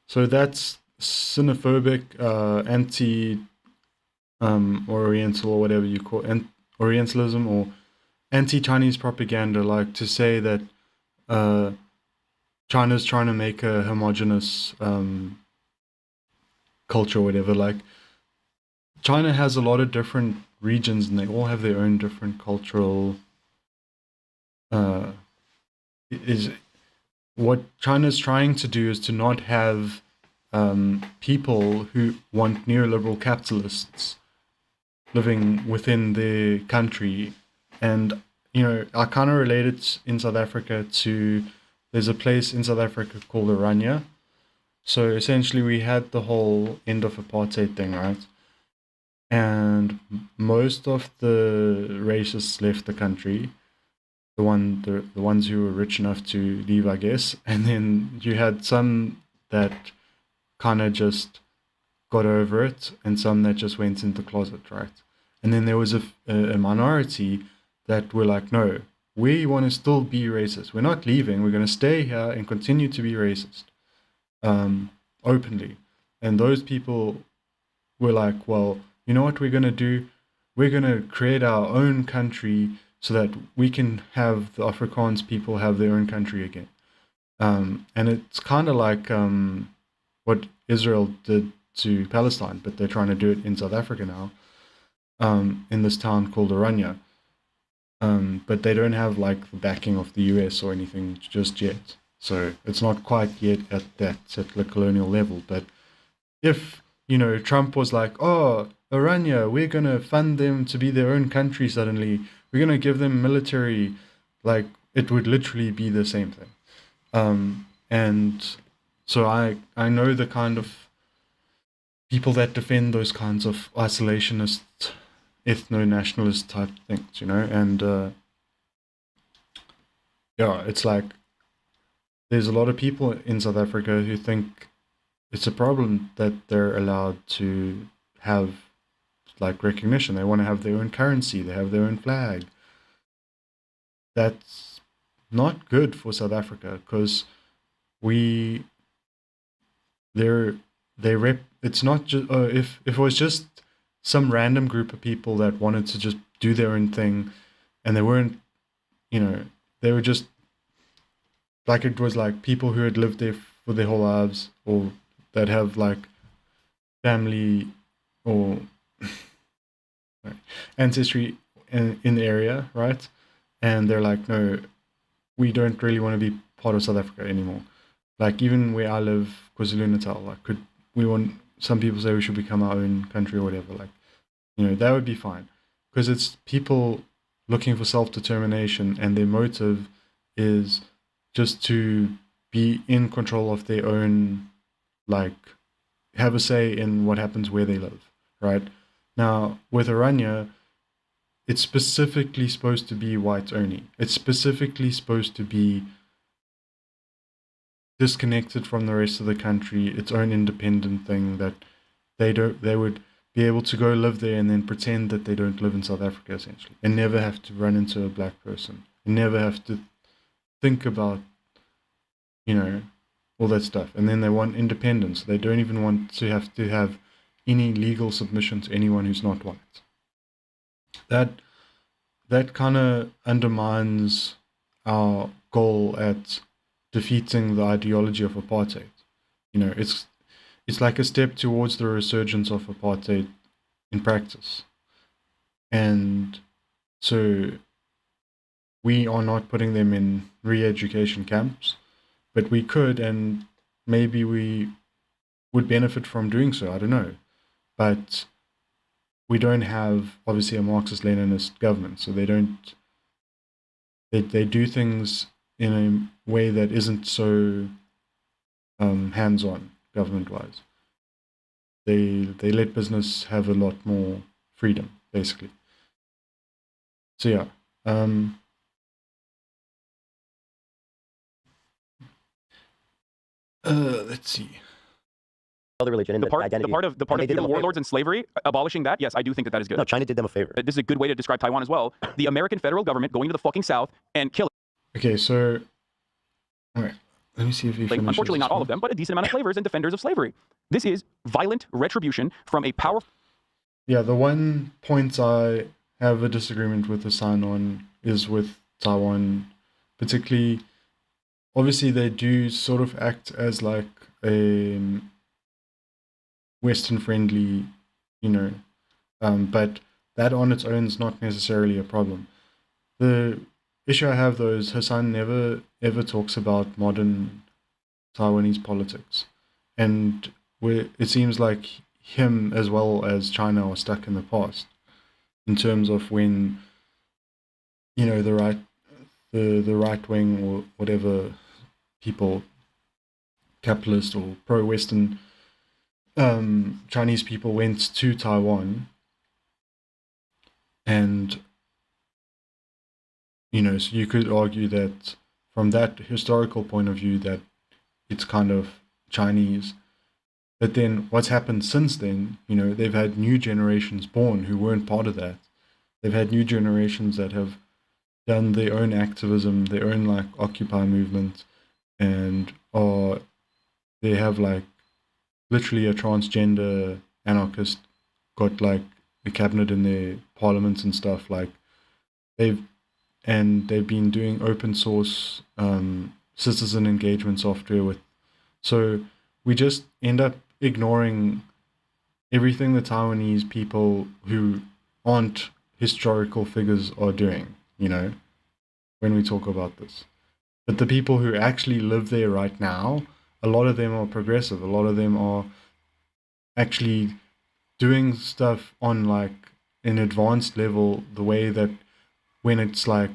So that's xenophobic, anti-Oriental or whatever you call it, Orientalism or anti-Chinese propaganda, like to say that China's trying to make a homogenous culture or whatever. Like, China has a lot of different regions and they all have their own different cultural what China's trying to do is to not have people who want neoliberal capitalists living within their country. And, I kind of relate it in South Africa to, there's a place in South Africa called Oranje. So essentially we had the whole end of apartheid thing, right? And most of the racists left the country. The ones who were rich enough to leave, I guess. And then you had some that kind of just got over it, and some that just went into the closet, right? And then there was a minority that were like, no, we want to still be racist. We're not leaving. We're going to stay here and continue to be racist, openly. And those people were like, well, you know what we're going to do? We're going to create our own country so that we can have the Afrikaans people have their own country again. And it's kind of like what Israel did to Palestine, but they're trying to do it in South Africa now. in this town called Orania. But they don't have like the backing of the US or anything just yet. So it's not quite yet at that settler colonial level. But if, Trump was like, oh, Orania, we're going to fund them to be their own country suddenly, we're going to give them military, like, it would literally be the same thing. And so I know the kind of people that defend those kinds of isolationist, ethno-nationalist type things, and yeah, it's like there's a lot of people in South Africa who think it's a problem that they're allowed to have like recognition. They want to have their own currency, they have their own flag. That's not good for South Africa because it's not just if it was just some random group of people that wanted to just do their own thing and they weren't, they were just like, it was like people who had lived there for their whole lives or that have like family or ancestry in the area, right? And they're like, no, we don't really want to be part of South Africa anymore. Like even where I live, KwaZulu-Natal, like some people say we should become our own country or whatever, like, that would be fine. Because it's people looking for self-determination and their motive is just to be in control of their own, like, have a say in what happens where they live, right? Now, with Orania, it's specifically supposed to be whites only. It's specifically supposed to be disconnected from the rest of the country, its own independent thing that they would be able to go live there and then pretend that they don't live in South Africa essentially, and never have to run into a black person, and never have to think about, all that stuff. And then they want independence. They don't even want to have any legal submission to anyone who's not white. That kind of undermines our goal at defeating the ideology of apartheid. It's like a step towards the resurgence of apartheid in practice. And so we are not putting them in re-education camps, but we could, and maybe we would benefit from doing so, I don't know. But we don't have, obviously, a Marxist-Leninist government, so they do things in a way that isn't so hands-on government-wise. They let business have a lot more freedom, basically. So yeah, let's see. The religion and The part identity. of And they did feudal them a warlords and slavery, abolishing that, yes, I do think that is good. No, China did them a favor. This is a good way to describe Taiwan as well. The American federal government going to the fucking south and killing, Okay, so all right, let me see if you finish. unfortunately not all of them, but a decent amount of slavers and defenders of slavery. This is violent retribution from a powerful. Yeah, the one point I have a disagreement with Hassan on is with Taiwan, particularly. Obviously, they do sort of act as like a Western-friendly, but that on its own is not necessarily a problem. The issue I have, though, is Hassan never ever talks about modern Taiwanese politics, and it seems like him as well as China are stuck in the past in terms of when the right wing or whatever people, capitalist or pro-Western Chinese people went to Taiwan, and so you could argue that from that historical point of view that it's kind of Chinese. But then what's happened since then, they've had new generations born who weren't part of that. They've had new generations that have done their own activism, their own like Occupy movement, and they have like literally a transgender anarchist got like a cabinet in their parliaments and stuff. Like they've been doing open source citizen engagement software with. So we just end up ignoring everything the Taiwanese people who aren't historical figures are doing, you know, when we talk about this. But the people who actually live there right now, a lot of them are progressive. A lot of them are actually doing stuff on like an advanced level, the way that when it's like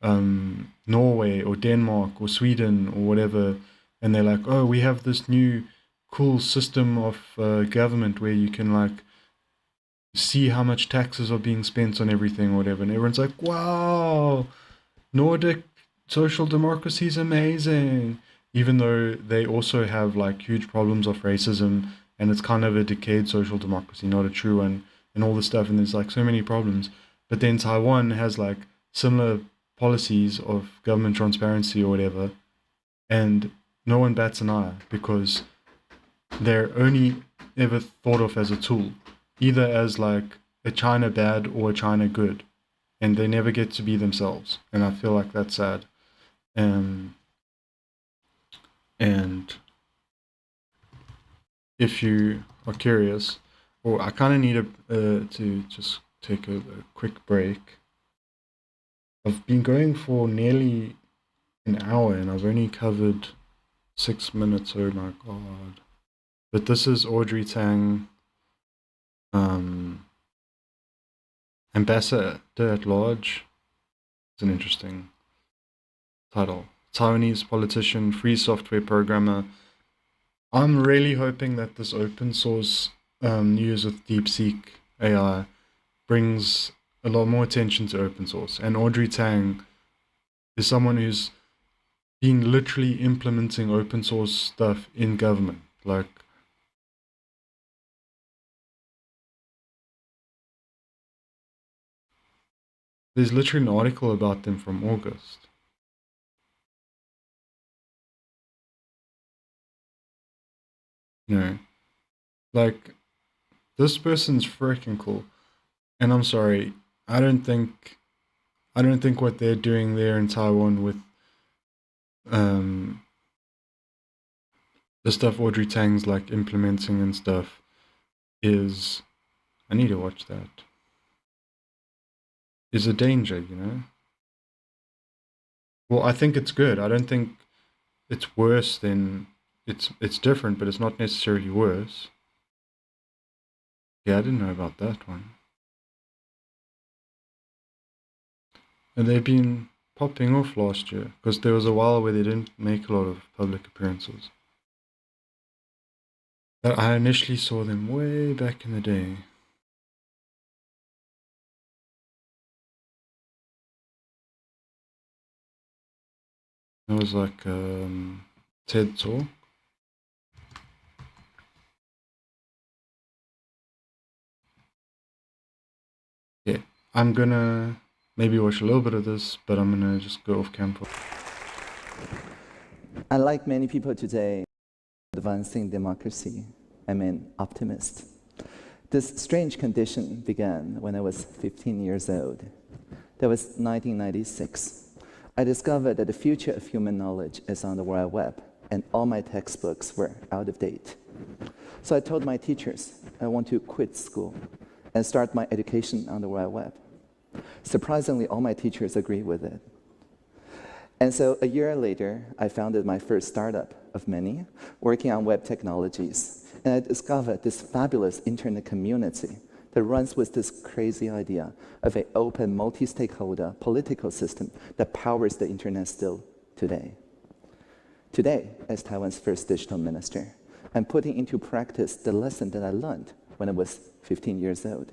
Norway or Denmark or Sweden or whatever, and they're like, oh, we have this new cool system of government where you can like see how much taxes are being spent on everything or whatever, and everyone's like, wow, Nordic social democracy is amazing, even though they also have like huge problems of racism, and it's kind of a decayed social democracy, not a true one, and all this stuff, and there's like so many problems. But then Taiwan has like similar policies of government transparency or whatever, and no one bats an eye because they're only ever thought of as a tool, either as like a China bad or a China good, and they never get to be themselves, and I feel like that's sad. And if you are curious, or I kind of need to just take a quick break. I've been going for nearly an hour and I've only covered 6 minutes. Oh my god! But this is Audrey Tang, Ambassador at Large. It's an interesting title. Taiwanese politician, free software programmer. I'm really hoping that this open source news with DeepSeek AI brings a lot more attention to open source. And Audrey Tang is someone who's been literally implementing open source stuff in government. Like, there's literally an article about them from August. You know, like, this person's freaking cool. And I'm sorry, I don't think what they're doing there in Taiwan with the stuff Audrey Tang's like implementing and stuff is, I need to watch that, is a danger, you know? Well, I think it's good. I don't think it's worse than, it's different, but it's not necessarily worse. Yeah, I didn't know about that one. And they've been popping off last year, because there was a while where they didn't make a lot of public appearances. But I initially saw them way back in the day. It was like TED Talk. Yeah, I'm gonna maybe watch a little bit of this, but I'm gonna just go off camera. Unlike many people today, advancing democracy, I'm an optimist. This strange condition began when I was 15 years old. That was 1996. I discovered that the future of human knowledge is on the World Web, and all my textbooks were out of date. So I told my teachers I want to quit school and start my education on the World Web. Surprisingly, all my teachers agreed with it. And so a year later, I founded my first startup of many, working on web technologies. And I discovered this fabulous internet community that runs with this crazy idea of an open, multi-stakeholder political system that powers the internet still today. Today, as Taiwan's first digital minister, I'm putting into practice the lesson that I learned when I was 15 years old.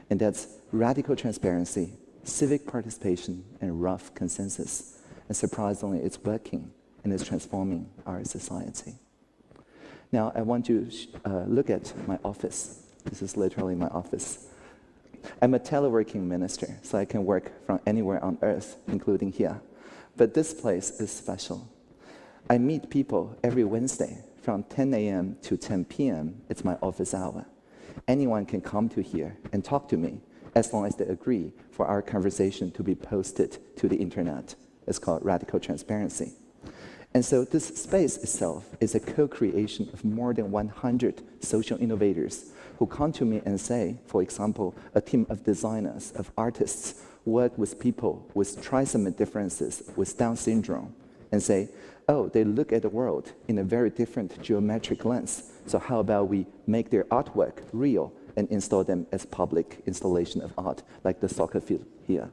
And that's radical transparency, civic participation, and rough consensus. And surprisingly, it's working and it's transforming our society. Now, I want to look at my office. This is literally my office. I'm a teleworking minister, so I can work from anywhere on earth, including here. But this place is special. I meet people every Wednesday from 10 a.m. to 10 p.m. It's my office hour. Anyone can come to here and talk to me as long as they agree for our conversation to be posted to the internet. It's called radical transparency. And so this space itself is a co-creation of more than 100 social innovators who come to me and say, for example, a team of designers, of artists, work with people with trisomy differences, with Down syndrome, and say, oh, they look at the world in a very different geometric lens. So how about we make their artwork real and install them as public installation of art, like the soccer field here.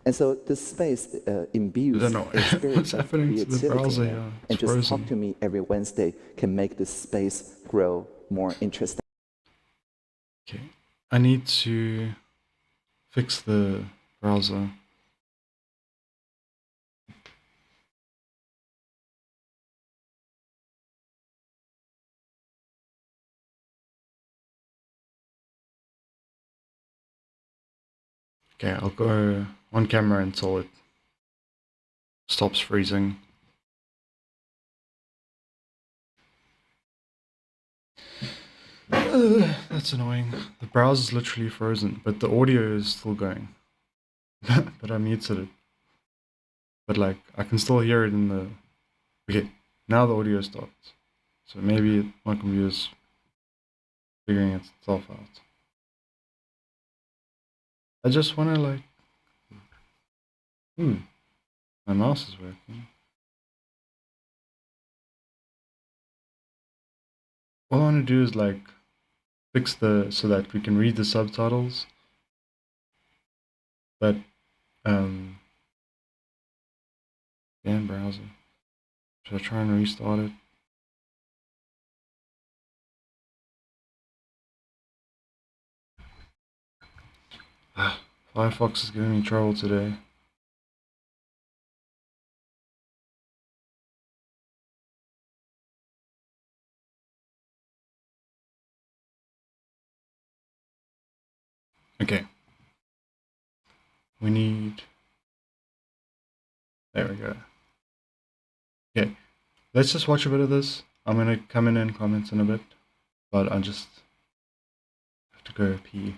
And so this space imbues I don't know a spirit what's of happening to the creativity browser in it. here. And It's just frozen. talk to me every Wednesday can make this space grow more interesting. Okay, I need to fix the browser. Okay, I'll go on camera until it stops freezing. That's annoying. The browser's literally frozen, but the audio is still going. But I muted it. But like, I can still hear it in the... Okay, now the audio stopped. So maybe my computer's figuring itself out. I just wanna like... my mouse is working. All I wanna do is like fix so that we can read the subtitles. But damn browser. Should I try and restart it? Firefox is giving me trouble today. Okay. We need... There we go. Okay. Let's just watch a bit of this. I'm gonna come in and comment in a bit. But I just have to go pee.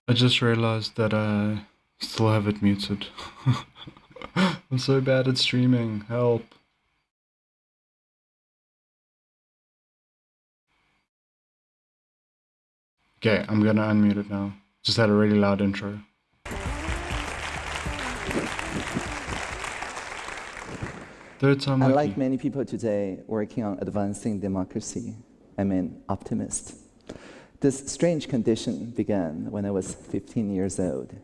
I just realized that I still have it muted. I'm so bad at streaming. Help. Okay, I'm gonna unmute it now. Just had a really loud intro. Third time lucky. Unlike many people today working on advancing democracy, I'm an optimist. This strange condition began when I was 15 years old.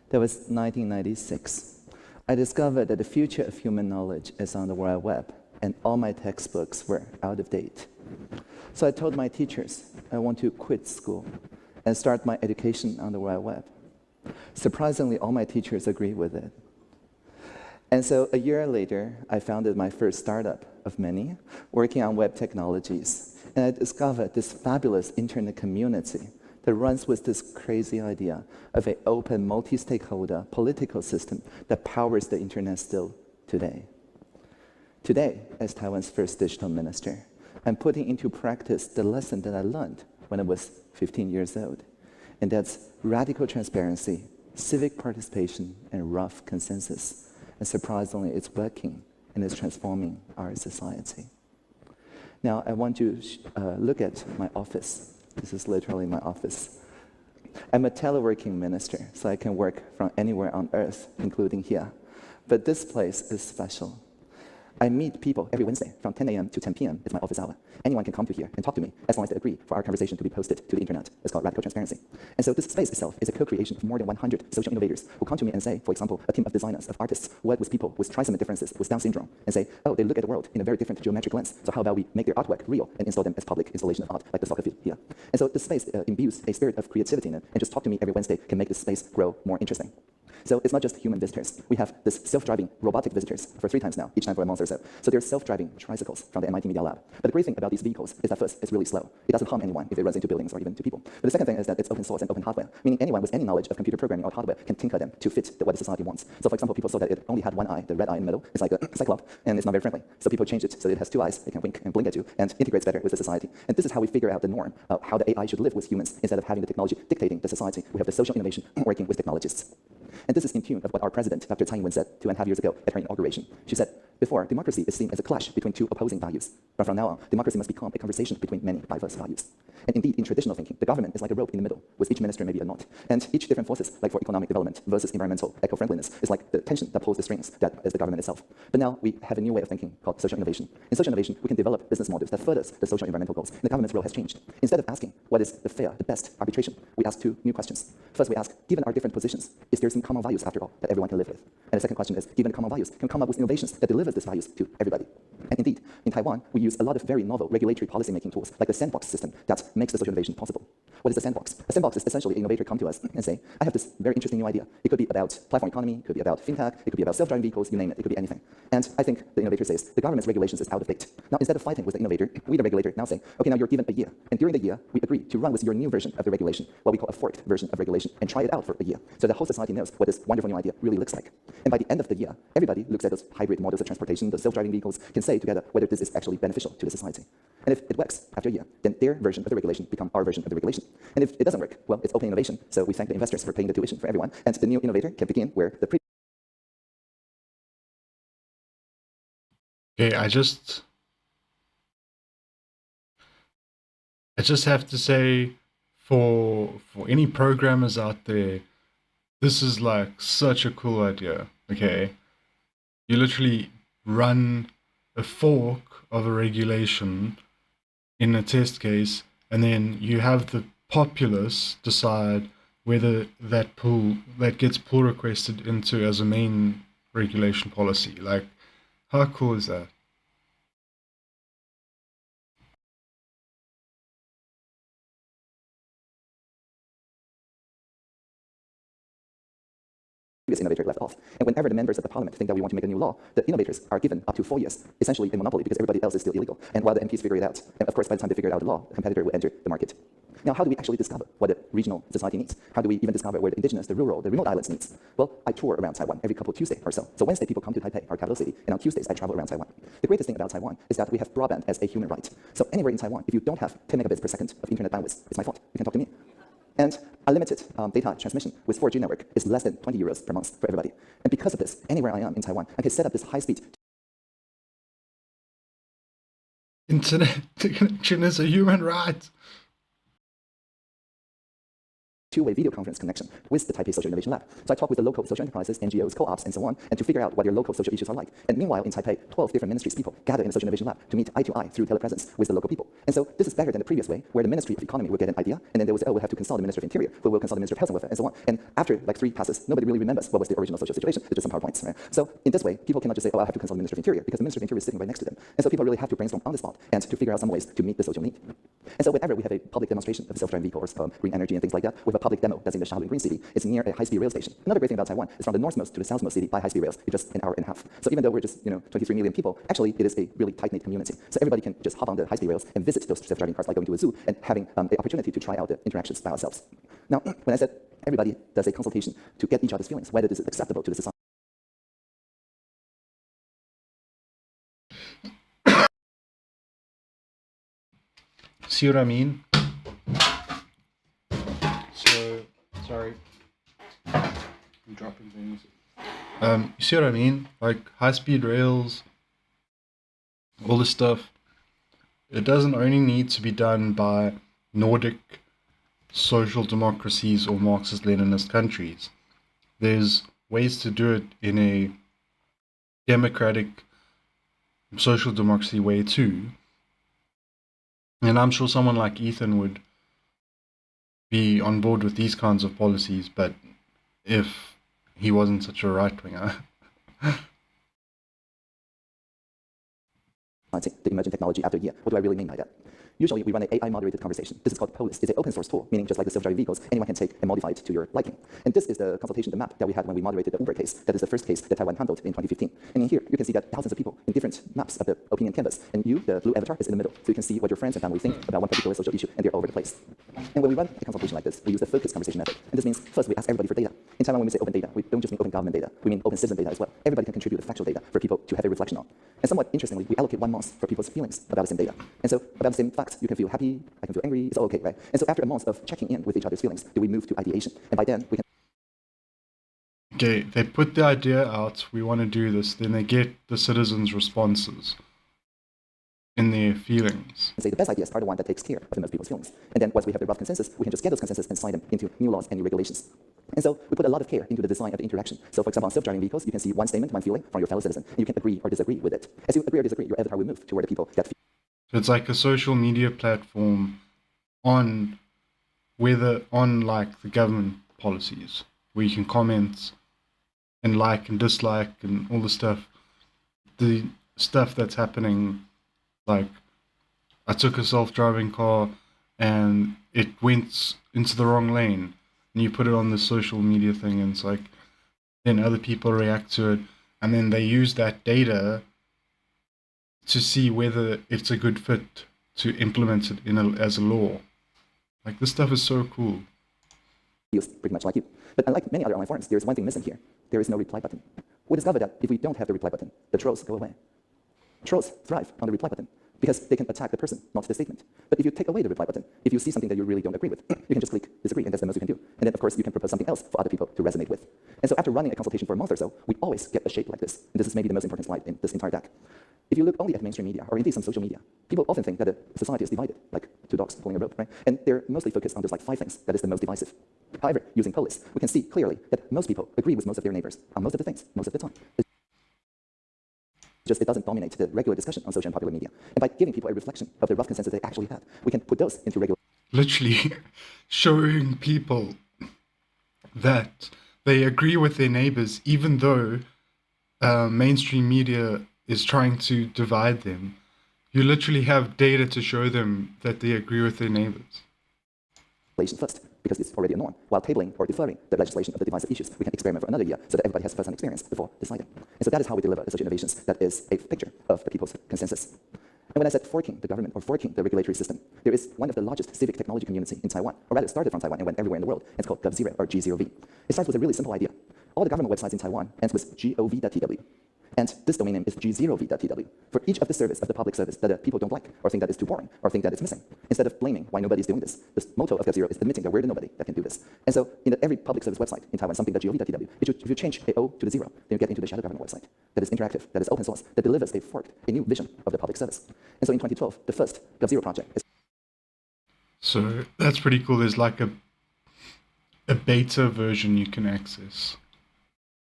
That was 1996. I discovered that the future of human knowledge is on the World Web, and all my textbooks were out of date. So I told my teachers I want to quit school and start my education on the World Web. Surprisingly, all my teachers agreed with it. And so a year later, I founded my first startup of many, working on web technologies. And I discovered this fabulous internet community that runs with this crazy idea of an open, multi-stakeholder political system that powers the internet still today. Today, as Taiwan's first digital minister, I'm putting into practice the lesson that I learned when I was 15 years old. And that's radical transparency, civic participation, and rough consensus. And surprisingly, it's working and it's transforming our society. Now, I want to look at my office. This is literally my office. I'm a teleworking minister, so I can work from anywhere on earth, including here. But this place is special. I meet people every Wednesday from 10 a.m. to 10 p.m. It's my office hour. Anyone can come to here and talk to me as long as they agree for our conversation to be posted to the internet. It's called radical transparency. And so this space itself is a co-creation of more than 100 social innovators who come to me and say, for example, a team of designers, of artists, who work with people with trisomy differences, with Down syndrome, and say, oh, they look at the world in a very different geometric lens. So how about we make their artwork real and install them as public installation of art, like the soccer field here. And so this space imbues a spirit of creativity in it, and just talk to me every Wednesday can make this space grow more interesting. So it's not just human visitors. We have this self-driving robotic visitors for 3 times now, each time for a month or so. So they're self-driving tricycles from the MIT Media Lab. But the great thing about these vehicles is that first, it's really slow. It doesn't harm anyone if it runs into buildings or even to people. But the second thing is that it's open source and open hardware, meaning anyone with any knowledge of computer programming or hardware can tinker them to fit what the society wants. So for example, people saw that it only had one eye, the red eye in the middle. It's like a cyclops, and it's not very friendly. So people changed it so it has 2 eyes, it can wink and blink at you, and integrates better with the society. And this is how we figure out the norm of how the AI should live with humans instead of having the technology dictating the society. We have the social innovation working with technologists. And this is in tune with what our president, Dr. Tsai Ing-wen, said 2.5 years ago at her inauguration. She said, before, democracy is seen as a clash between 2 opposing values. But from now on, democracy must become a conversation between many diverse values. And indeed, in traditional thinking, the government is like a rope in the middle, with each minister maybe a knot. And each different forces, like for economic development versus environmental eco-friendliness, is like the tension that pulls the strings that is the government itself. But now we have a new way of thinking called social innovation. In social innovation, we can develop business models that furthers the social and environmental goals. And the government's role has changed. Instead of asking what is the fair, the best arbitration, we ask 2 new questions. First, we ask, given our different positions, is there some common values after all that everyone can live with? And the second question is, given the common values, can we come up with innovations that delivers these values to everybody? And indeed, in Taiwan, we use a lot of very novel regulatory policy-making tools, like the sandbox system, that makes the social innovation possible. What is the sandbox? A sandbox is essentially an innovator come to us and say, I have this very interesting new idea. It could be about platform economy, it could be about fintech, it could be about self-driving vehicles, you name it, it could be anything. And I think the innovator says, the government's regulations is out of date. Now, instead of fighting with the innovator, we, the regulator, now say, okay, now you're given a year. And during the year, we agree to run with your new version of the regulation, what we call a forked version of regulation, and try it out for a year. So the whole society knows what this wonderful new idea really looks like. And by the end of the year, everybody looks at those hybrid models of transportation, those self-driving vehicles, can say together whether this is actually beneficial to the society. And if it works after a year, then their version of the regulation becomes our version of the regulation. And if it doesn't work, well, it's open innovation. So we thank the investors for paying the tuition for everyone. And the new innovator can begin where the previous. Okay, I just have to say, for any programmers out there, this is like such a cool idea. Okay, you literally run a fork of a regulation in a test case, and then you have the populace decide whether that gets pull requested into as a main regulation policy. Like, how cool is that? Previous innovator left off. And whenever the members of the parliament think that we want to make a new law, the innovators are given up to 4 years, essentially a monopoly, because everybody else is still illegal. And while the MPs figure it out, and of course, by the time they figure out the law, a competitor will enter the market. Now, how do we actually discover what a regional society needs? How do we even discover where the indigenous, the rural, the remote islands needs? Well, I tour around Taiwan every couple of Tuesdays or so. So Wednesday, people come to Taipei, our capital city, and on Tuesdays, I travel around Taiwan. The greatest thing about Taiwan is that we have broadband as a human right. So anywhere in Taiwan, if you don't have 10 megabits per second of internet bandwidth, it's my fault. You can talk to me. And unlimited data transmission with 4G network is less than 20 euros per month for everybody. And because of this, anywhere I am in Taiwan, I can set up this high-speed Internet connection is a human right. two-way video conference connection with the Taipei Social Innovation Lab. So I talk with the local social enterprises, NGOs, co-ops, and so on, and to figure out what their local social issues are like. And meanwhile, in Taipei, 12 different ministries people gather in the Social Innovation Lab to meet eye to eye through telepresence with the local people. And so this is better than the previous way, where the Ministry of Economy will get an idea, and then they will say, oh, we'll have to consult the Minister of Interior, who will consult the Minister of Health and Welfare, and so on. And after like 3 passes, nobody really remembers what was the original social situation. It's just some PowerPoints. Right? So in this way, people cannot just say, oh, I have to consult the Minister of Interior, because the Minister of Interior is sitting right next to them. And so people really have to brainstorm on the spot and to figure out some ways to meet the social need. And so whenever we have a public demonstration of self-driving vehicles, green energy and things like that, we have a public demo that's in the Shaolin Green City. It's near a high-speed rail station. Another great thing about Taiwan is from the northmost to the southmost city by high-speed rails. It's just an hour and a half. So even though we're just 23 million people, actually it is a really tight-knit community. So everybody can just hop on the high-speed rails and visit those self-driving cars like going to a zoo and having the opportunity to try out the interactions by ourselves. Now, when I said everybody does a consultation to get each other's feelings, whether this is acceptable to the society. See what I mean? So, sorry. I'm dropping things. You see what I mean? Like high-speed rails, all this stuff. It doesn't only need to be done by Nordic social democracies or Marxist-Leninist countries. There's ways to do it in a democratic social democracy way too. And I'm sure someone like Ethan would be on board with these kinds of policies, but if he wasn't such a right-winger. The emerging technology after a year. What do I really mean by that? Usually, we run an AI-moderated conversation. This is called Polis. It's an open-source tool, meaning just like the self-driving vehicles, anyone can take and modify it to your liking. And this is the consultation, the map that we had when we moderated the Uber case. That is the first case that Taiwan handled in 2015. And in here, you can see that thousands of people in different maps of the opinion canvas. And you, the blue avatar, is in the middle. So you can see what your friends and family think about one particular social issue, and they're all over the place. And when we run a consultation like this, we use the focused conversation method. And this means, first, we ask everybody for data. In Taiwan, when we say open data, we don't just mean open government data. We mean open citizen data as well. Everybody can contribute with factual data for people to have a reflection on. And somewhat interestingly, we allocate 1 month for people's feelings about the same data. And so, about the same facts, you can feel happy, I can feel angry, it's all okay, right? And so after a month of checking in with each other's feelings, do we move to ideation? And by then, we can... Okay, they put the idea out, we want to do this, then they get the citizens' responses in their feelings. say the best ideas are the one that takes care of the most people's feelings. And then once we have the rough consensus, we can just get those consensus and slide them into new laws and new regulations. And so we put a lot of care into the design of the interaction. So for example, on self-driving vehicles, you can see one statement, one feeling from your fellow citizen, and you can agree or disagree with it. As you agree or disagree, your avatar will move toward the people that feel. So it's like a social media platform on like the government policies, where you can comment and like and dislike and all the stuff. The stuff that's happening, like I took a self-driving car and it went into the wrong lane, and you put it on the social media thing, and it's like then other people react to it, and then they use that data to see whether it's a good fit to implement it as a law. Like, this stuff is so cool. Feels pretty much like you. But unlike many other online forums, there is one thing missing here. There is no reply button. We discovered that if we don't have the reply button, the trolls go away. Trolls thrive on the reply button because they can attack the person, not the statement. But if you take away the reply button, if you see something that you really don't agree with, you can just click disagree, and that's the most you can do. And then, of course, you can propose something else for other people to resonate with. And so after running a consultation for a month or so, we always get a shape like this. And this is maybe the most important slide in this entire deck. If you look only at mainstream media, or indeed some social media, people often think that the society is divided, like two dogs pulling a rope, right? And they're mostly focused on just like 5 things that is the most divisive. However, using Polis, we can see clearly that most people agree with most of their neighbors on most of the things, most of the time. Just it doesn't dominate the regular discussion on social and popular media. And by giving people a reflection of the rough consensus they actually had, we can put those into regular... Literally showing people that they agree with their neighbors, even though mainstream media is trying to divide them. You literally have data to show them that they agree with their neighbors. First, because it's already a norm, while tabling or deferring the legislation of the divisive issues, we can experiment for another year so that everybody has first-hand experience before deciding. And so that is how we deliver the social innovations that is a picture of the people's consensus. And when I said forking the government or forking the regulatory system, there is one of the largest civic technology community in Taiwan, or rather it started from Taiwan and went everywhere in the world, and it's called Gov0 or G0V. It starts with a really simple idea. All the government websites in Taiwan ends with gov.tw. And this domain name is g0v.tw for each of the service of the public service that people don't like, or think that is too boring, or think that it's missing. Instead of blaming why nobody's doing this, the motto of Gov0 is admitting that we're the nobody that can do this. And so in every public service website in Taiwan, something.gov.tw, if you change a O to the 0, then you get into the shadow government website that is interactive, that is open source, that delivers a new vision of the public service. And so in 2012, the first Gov0 project is... So that's pretty cool. There's like a beta version you can access.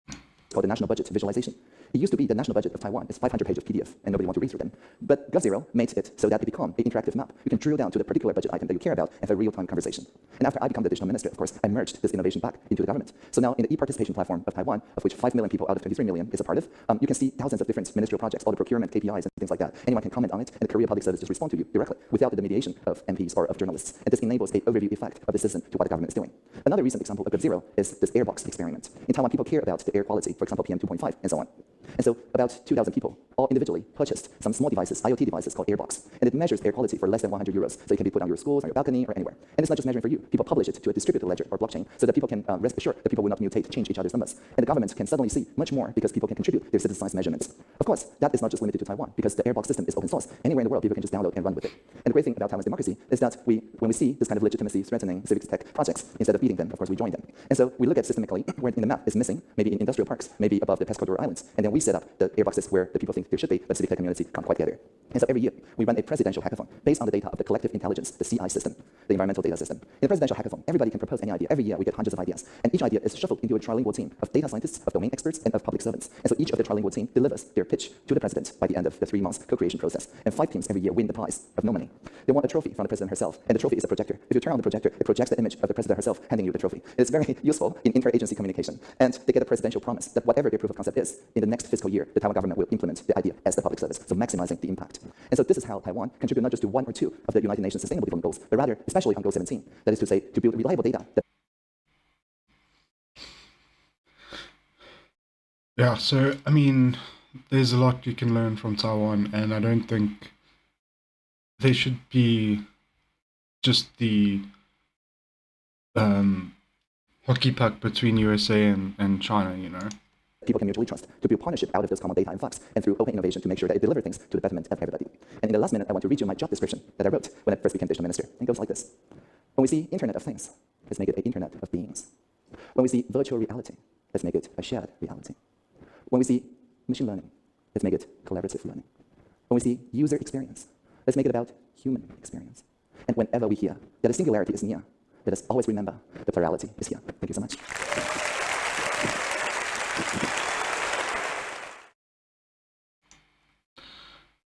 It's called the National Budget Visualization. It used to be the national budget of Taiwan. It's 500 pages of PDF, and nobody wants to read through them. But Gov0 made it so that it became an interactive map. You can drill down to the particular budget item that you care about and have a real-time conversation. And after I became the digital minister, of course, I merged this innovation back into the government. So now in the e-participation platform of Taiwan, of which 5 million people out of 23 million is a part of, you can see thousands of different ministerial projects, all the procurement KPIs and things like that. Anyone can comment on it, and the Korea Public Service just respond to you directly without the mediation of MPs or of journalists. And this enables an overview effect of the system to what the government is doing. Another recent example of Gov0 is this airbox experiment. In Taiwan, people care about the air quality, for example, PM 2.5 and so on. And so about 2,000 people, all individually, purchased some small devices, IoT devices called Airbox. And it measures air quality for less than 100 euros. So it can be put on your schools, on your balcony, or anywhere. And it's not just measuring for you. People publish it to a distributed ledger or blockchain so that people can rest assured that people will not mutate, change each other's numbers. And the government can suddenly see much more because people can contribute their citizen-sized measurements. Of course, that is not just limited to Taiwan because the Airbox system is open source. Anywhere in the world, people can just download and run with it. And the great thing about Taiwan's democracy is that when we see this kind of legitimacy-threatening civic tech projects, instead of beating them, of course, we join them. And so we look at systemically where in the map is missing, maybe in industrial parks, maybe above the Pescador Islands. And then we set up the Airboxes where the people think think there should be, but civic tech community can't quite together. And so every year, we run a presidential hackathon based on the data of the collective intelligence, the CI system, the environmental data system. In a presidential hackathon, everybody can propose any idea. Every year, we get hundreds of ideas. And each idea is shuffled into a trilingual team of data scientists, of domain experts, and of public servants. And so each of the trilingual team delivers their pitch to the president by the end of the 3-month co-creation process. And 5 teams every year win the prize of no money. They want a trophy from the president herself, and the trophy is a projector. If you turn on the projector, it projects the image of the president herself handing you the trophy. It's very useful in interagency communication. And they get a presidential promise that whatever their proof of concept is, in the next fiscal year, the Taiwan government will implement the idea as the public service, so maximizing the impact. And so this is how Taiwan contribute not just to 1 or 2 of the United Nations Sustainable Development Goals, but rather, especially on Goal 17, that is to say, to build reliable data. Yeah, so, I mean, there's a lot you can learn from Taiwan, and I don't think they should be just the hockey puck between USA and China, you know? People can mutually trust to build partnership out of this common data and flux, and through open innovation to make sure that it delivers things to the betterment of everybody. And in the last minute, I want to read you my job description that I wrote when I first became digital minister. It goes like this. When we see Internet of Things, let's make it an Internet of Beings. When we see virtual reality, let's make it a shared reality. When we see machine learning, let's make it collaborative learning. When we see user experience, let's make it about human experience. And whenever we hear that a singularity is near, let us always remember the plurality is here. Thank you so much.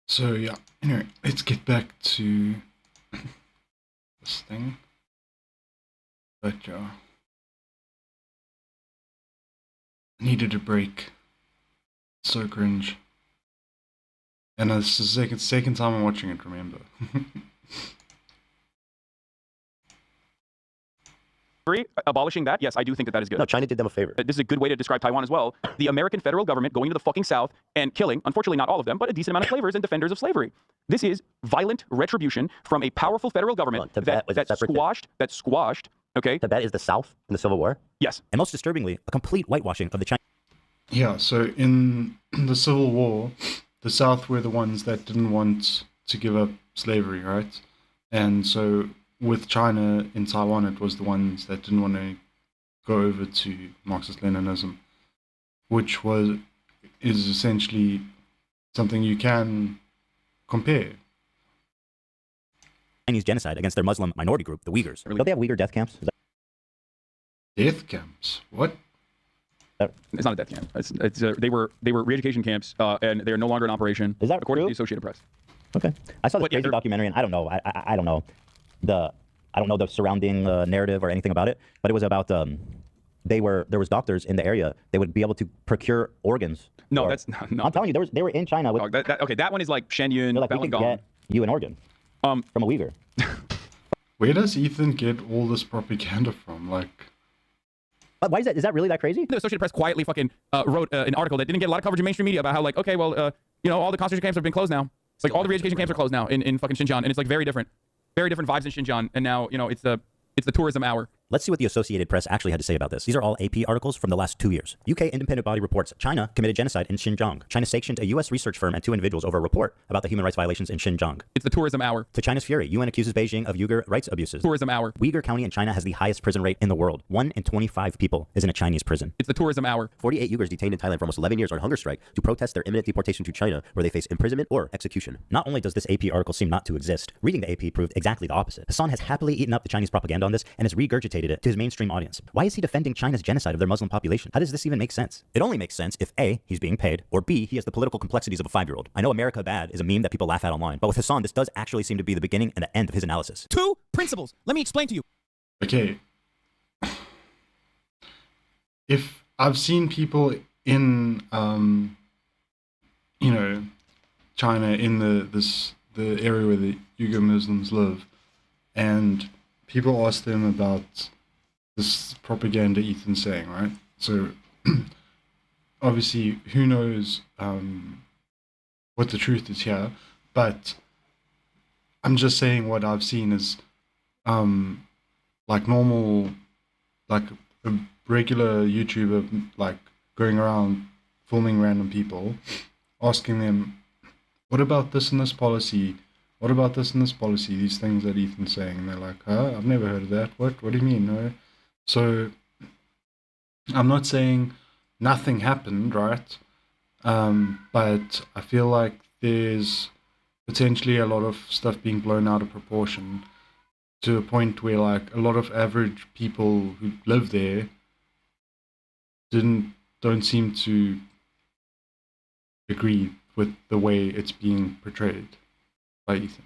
So yeah, anyway, let's get back to this thing. But needed a break. So cringe. And this is the second time I'm watching it, remember. Abolishing that, yes, I do think that that is good. No, China did them a favor. This is a good way to describe Taiwan as well. The American federal government going to the fucking south and killing, unfortunately not all of them, but a decent amount of slavers and defenders of slavery. This is violent retribution from a powerful federal government that squashed, okay? Tibet is the South in the Civil War? Yes. And most disturbingly, a complete whitewashing of the Chinese. Yeah, so in the Civil War, the South were the ones that didn't want to give up slavery, right? And so with China in Taiwan, it was the ones that didn't want to go over to Marxist-Leninism, which is essentially something you can compare. Chinese genocide against their Muslim minority group, the Uyghurs. Don't they have Uyghur death camps? Death camps? What? It's not a death camp. They were re-education camps, and they are no longer in operation. Is that according true? to the Associated Press? Okay, I saw this crazy documentary, and I don't know. I don't know the surrounding narrative or anything about it, but it was about there was doctors in the area. They would be able to procure organs. No, no. I'm telling you, they were in China. With, okay, that one is like Shenyun, like, we can get you an organ from a Uyghur. Where does Ethan get all this propaganda from? Like, why is that? Is that really that crazy? The Associated Press quietly fucking wrote an article that didn't get a lot of coverage in mainstream media about how, like, okay, well, all the concentration camps have been closed now. It's like all the re-education camps are closed now in fucking Xinjiang, and it's like very different vibes in Xinjiang, and now it's the tourism hour. Let's see what the Associated Press actually had to say about this. These are all AP articles from the last 2 years. UK independent body reports China committed genocide in Xinjiang. China sanctioned a US research firm and 2 individuals over a report about the human rights violations in Xinjiang. It's the tourism hour. To China's fury, UN accuses Beijing of Uyghur rights abuses. Tourism hour. Uyghur County in China has the highest prison rate in the world. 1 in 25 people is in a Chinese prison. It's the tourism hour. 48 Uyghurs detained in Thailand for almost 11 years on hunger strike to protest their imminent deportation to China, where they face imprisonment or execution. Not only does this AP article seem not to exist, reading the AP proved exactly the opposite. Hassan has happily eaten up the Chinese propaganda on this and has regurgitated it to his mainstream audience. Why is he defending China's genocide of their Muslim population? How does this even make sense? It only makes sense if A, he's being paid, or B, he has the political complexities of a 5-year-old. I know America bad is a meme that people laugh at online, but with Hassan, this does actually seem to be the beginning and the end of his analysis. 2 principles. Let me explain to you. Okay. If I've seen people in, China, in the area where the Uyghur Muslims live, and people ask them about this propaganda Ethan's saying, right? So obviously, who knows what the truth is here, but I'm just saying what I've seen is like normal, like a regular YouTuber, like going around filming random people, asking them, what about this and this policy? What about this and this policy? These things that Ethan's saying. And they're like, huh? I've never heard of that. What do you mean? No. So I'm not saying nothing happened, right? But I feel like there's potentially a lot of stuff being blown out of proportion to a point where like a lot of average people who live there don't seem to agree with the way it's being portrayed by Ethan.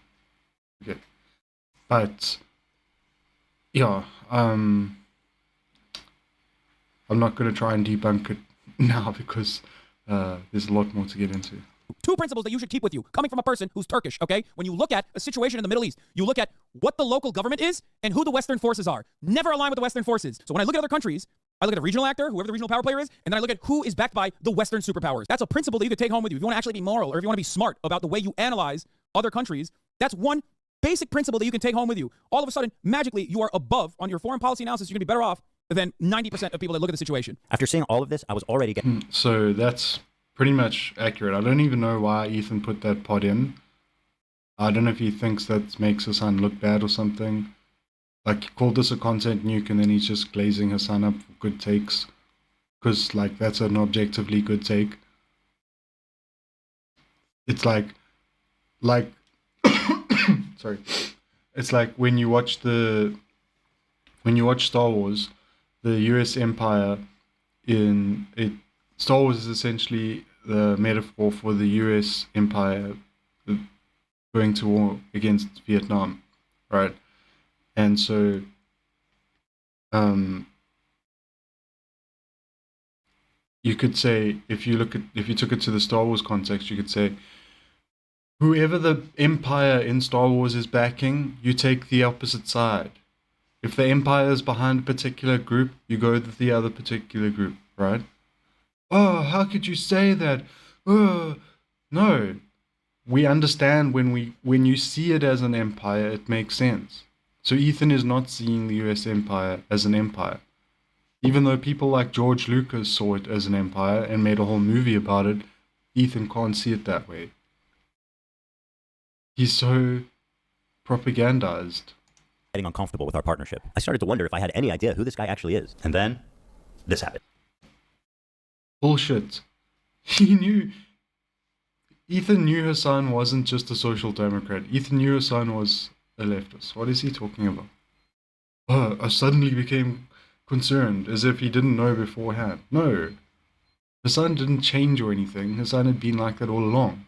Okay. But yeah, I'm not going to try and debunk it now because there's a lot more to get into. Two principles that you should keep with you, coming from a person who's Turkish, okay? When you look at a situation in the Middle East, you look at what the local government is and who the Western forces are. Never align with the Western forces. So when I look at other countries, I look at a regional actor, whoever the regional power player is, and then I look at who is backed by the Western superpowers. That's a principle that you could take home with you. If you want to actually be moral or if you want to be smart about the way you analyze other countries, that's one basic principle that you can take home with you. All of a sudden, magically, you are above on your foreign policy analysis. You're going to be better off than 90% of people that look at the situation. After seeing all of this, I was already getting... So that's pretty much accurate. I don't even know why Ethan put that pod in. I don't know if he thinks that makes Hassan look bad or something. Like, he called this a content nuke and then he's just glazing Hassan up for good takes. Because, like, that's an objectively good take. It's like, sorry. It's like when you watch Star Wars, the US Empire Star Wars is essentially the metaphor for the US Empire going to war against Vietnam, right? And so, you could say, if you took it to the Star Wars context, you could say, whoever the Empire in Star Wars is backing, you take the opposite side. If the Empire is behind a particular group, you go with the other particular group, right? Oh, how could you say that? Oh, no. We understand when you see it as an empire, it makes sense. So Ethan is not seeing the US empire as an empire. Even though people like George Lucas saw it as an empire and made a whole movie about it, Ethan can't see it that way. He's so propagandized. Getting uncomfortable with our partnership. I started to wonder if I had any idea who this guy actually is. And then, this happened. Bullshit. Ethan knew Hassan wasn't just a social democrat. Ethan knew Hassan was a leftist. What is he talking about? Oh, I suddenly became concerned, as if he didn't know beforehand. No. Hassan didn't change or anything. Hassan had been like that all along.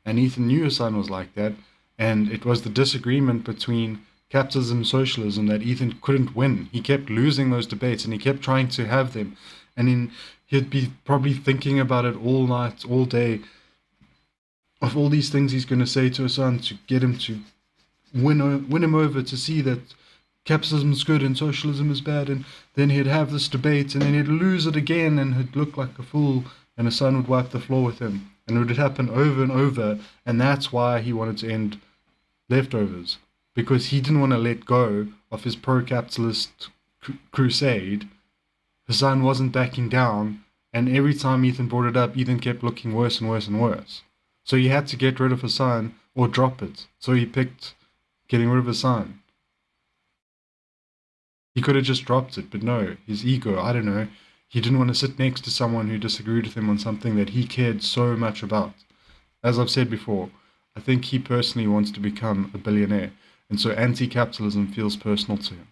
And Ethan knew Hassan was like that, and it was the disagreement between capitalism and socialism that Ethan couldn't win. He kept losing those debates, and he kept trying to have them. And then he'd be probably thinking about it all night, all day, of all these things he's going to say to Hassan to get him to win him over, to see that capitalism is good and socialism is bad. And then he'd have this debate, and then he'd lose it again, and he'd look like a fool, and Hassan would wipe the floor with him. And it would happen over and over, and that's why he wanted to end Leftovers, because he didn't want to let go of his pro-capitalist crusade. Hassan wasn't backing down, and every time Ethan brought it up, Ethan kept looking worse and worse and worse. So he had to get rid of Hassan or drop it. So he picked getting rid of Hassan. He could have just dropped it, but no, his ego, I don't know. He didn't want to sit next to someone who disagreed with him on something that he cared so much about. As I've said before, I think he personally wants to become a billionaire, and so anti-capitalism feels personal to him.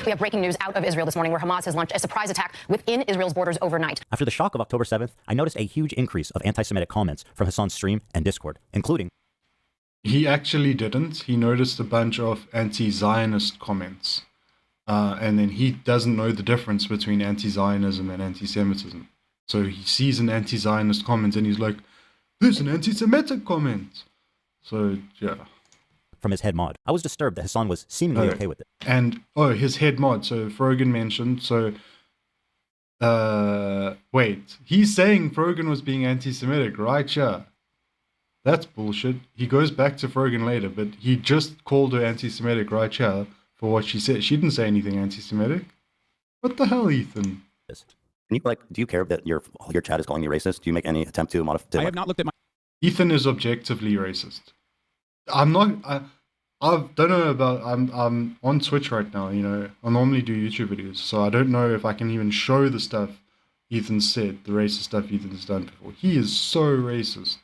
We have breaking news out of Israel this morning where Hamas has launched a surprise attack within Israel's borders overnight. After the shock of October 7th, I noticed a huge increase of anti-Semitic comments from Hassan's stream and Discord, including... He actually didn't. He noticed a bunch of anti-Zionist comments. And then he doesn't know the difference between anti-Zionism and anti-Semitism. So he sees an anti-Zionist comment and he's like, there's an anti-Semitic comment. So, yeah. From his head mod. I was disturbed that Hassan was seemingly okay with it. And, his head mod. So Frogan mentioned, wait, he's saying Frogan was being anti-Semitic, right? Yeah. That's bullshit. He goes back to Frogan later, but he just called her anti-Semitic, right? Yeah. For what she said. She didn't say anything anti-Semitic. What the hell, Ethan? Can you, do you care that your chat is calling you racist? Do you make any attempt to modify? I have not looked at my... Ethan is objectively racist. I'm not... I don't know about... I'm on Twitch right now, you know. I normally do YouTube videos, so I don't know if I can even show the stuff Ethan said, the racist stuff Ethan's done before. He is so racist.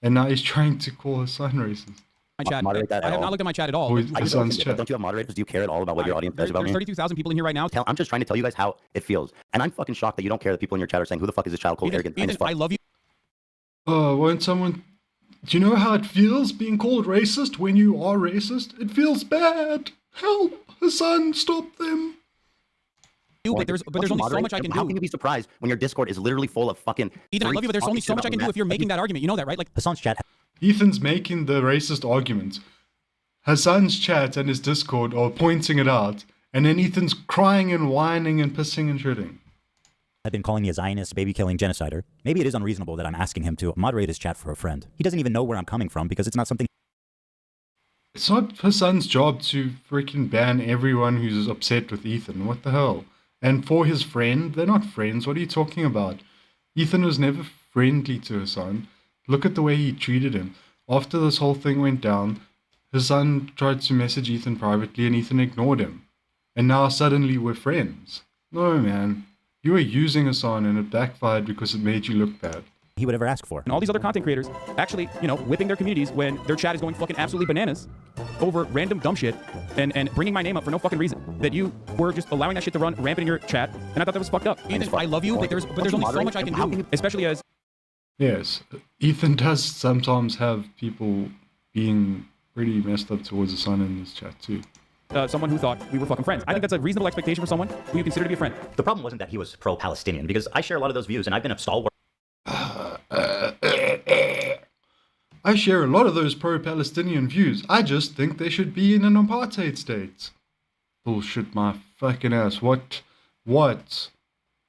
And now he's trying to call his son racist. My chat. Moderate that I at have all. not looked at my chat at all. Or But his son's chat. Don't you have moderators? Do you care at all about what your audience says about there's me? 32,000 people in here right now. I'm just trying to tell you guys how it feels. And I'm fucking shocked that you don't care that people in your chat are saying, who the fuck is this child called arrogant? Ethan, I love you. Won't someone... Do you know how it feels being called racist when you are racist? It feels bad. Help! Hassan, stop them. But there's only so much I can do. How can you be surprised when your Discord is literally full of fucking... Ethan, I love you, but there's only so much I can do if you're making that argument. You know that, right? Like Hassan's chat... Ethan's making the racist argument. Hassan's chat and his Discord are pointing it out. And then Ethan's crying and whining and pissing and shitting. I've been calling me a Zionist, baby-killing genocider. Maybe it is unreasonable that I'm asking him to moderate his chat for a friend. He doesn't even know where I'm coming from because it's not something... It's not Hassan's job to freaking ban everyone who's upset with Ethan. What the hell? And for his friend, they're not friends. What are you talking about? Ethan was never friendly to Hassan. Look at the way he treated him. After this whole thing went down, Hassan tried to message Ethan privately and Ethan ignored him. And now suddenly we're friends. No, man. You were using Hassan and it backfired because it made you look bad. He would ever ask for. and all these other content creators actually, you know, whipping their communities when their chat is going fucking absolutely bananas over random dumb shit and bringing my name up for no fucking reason. That you were just allowing that shit to run rampant in your chat, and I thought that was fucked up. Ethan, I love you, but there's only so much I can do, especially as... Yes, Ethan does sometimes have people being pretty messed up towards Hassan in this chat too. Someone who thought we were fucking friends. I think that's a reasonable expectation for someone who you consider to be a friend. The problem wasn't that he was pro-Palestinian, because I share a lot of those views, and I've been a stalwart... I share a lot of those pro-Palestinian views. I just think they should be in an apartheid state. Bullshit my fucking ass. What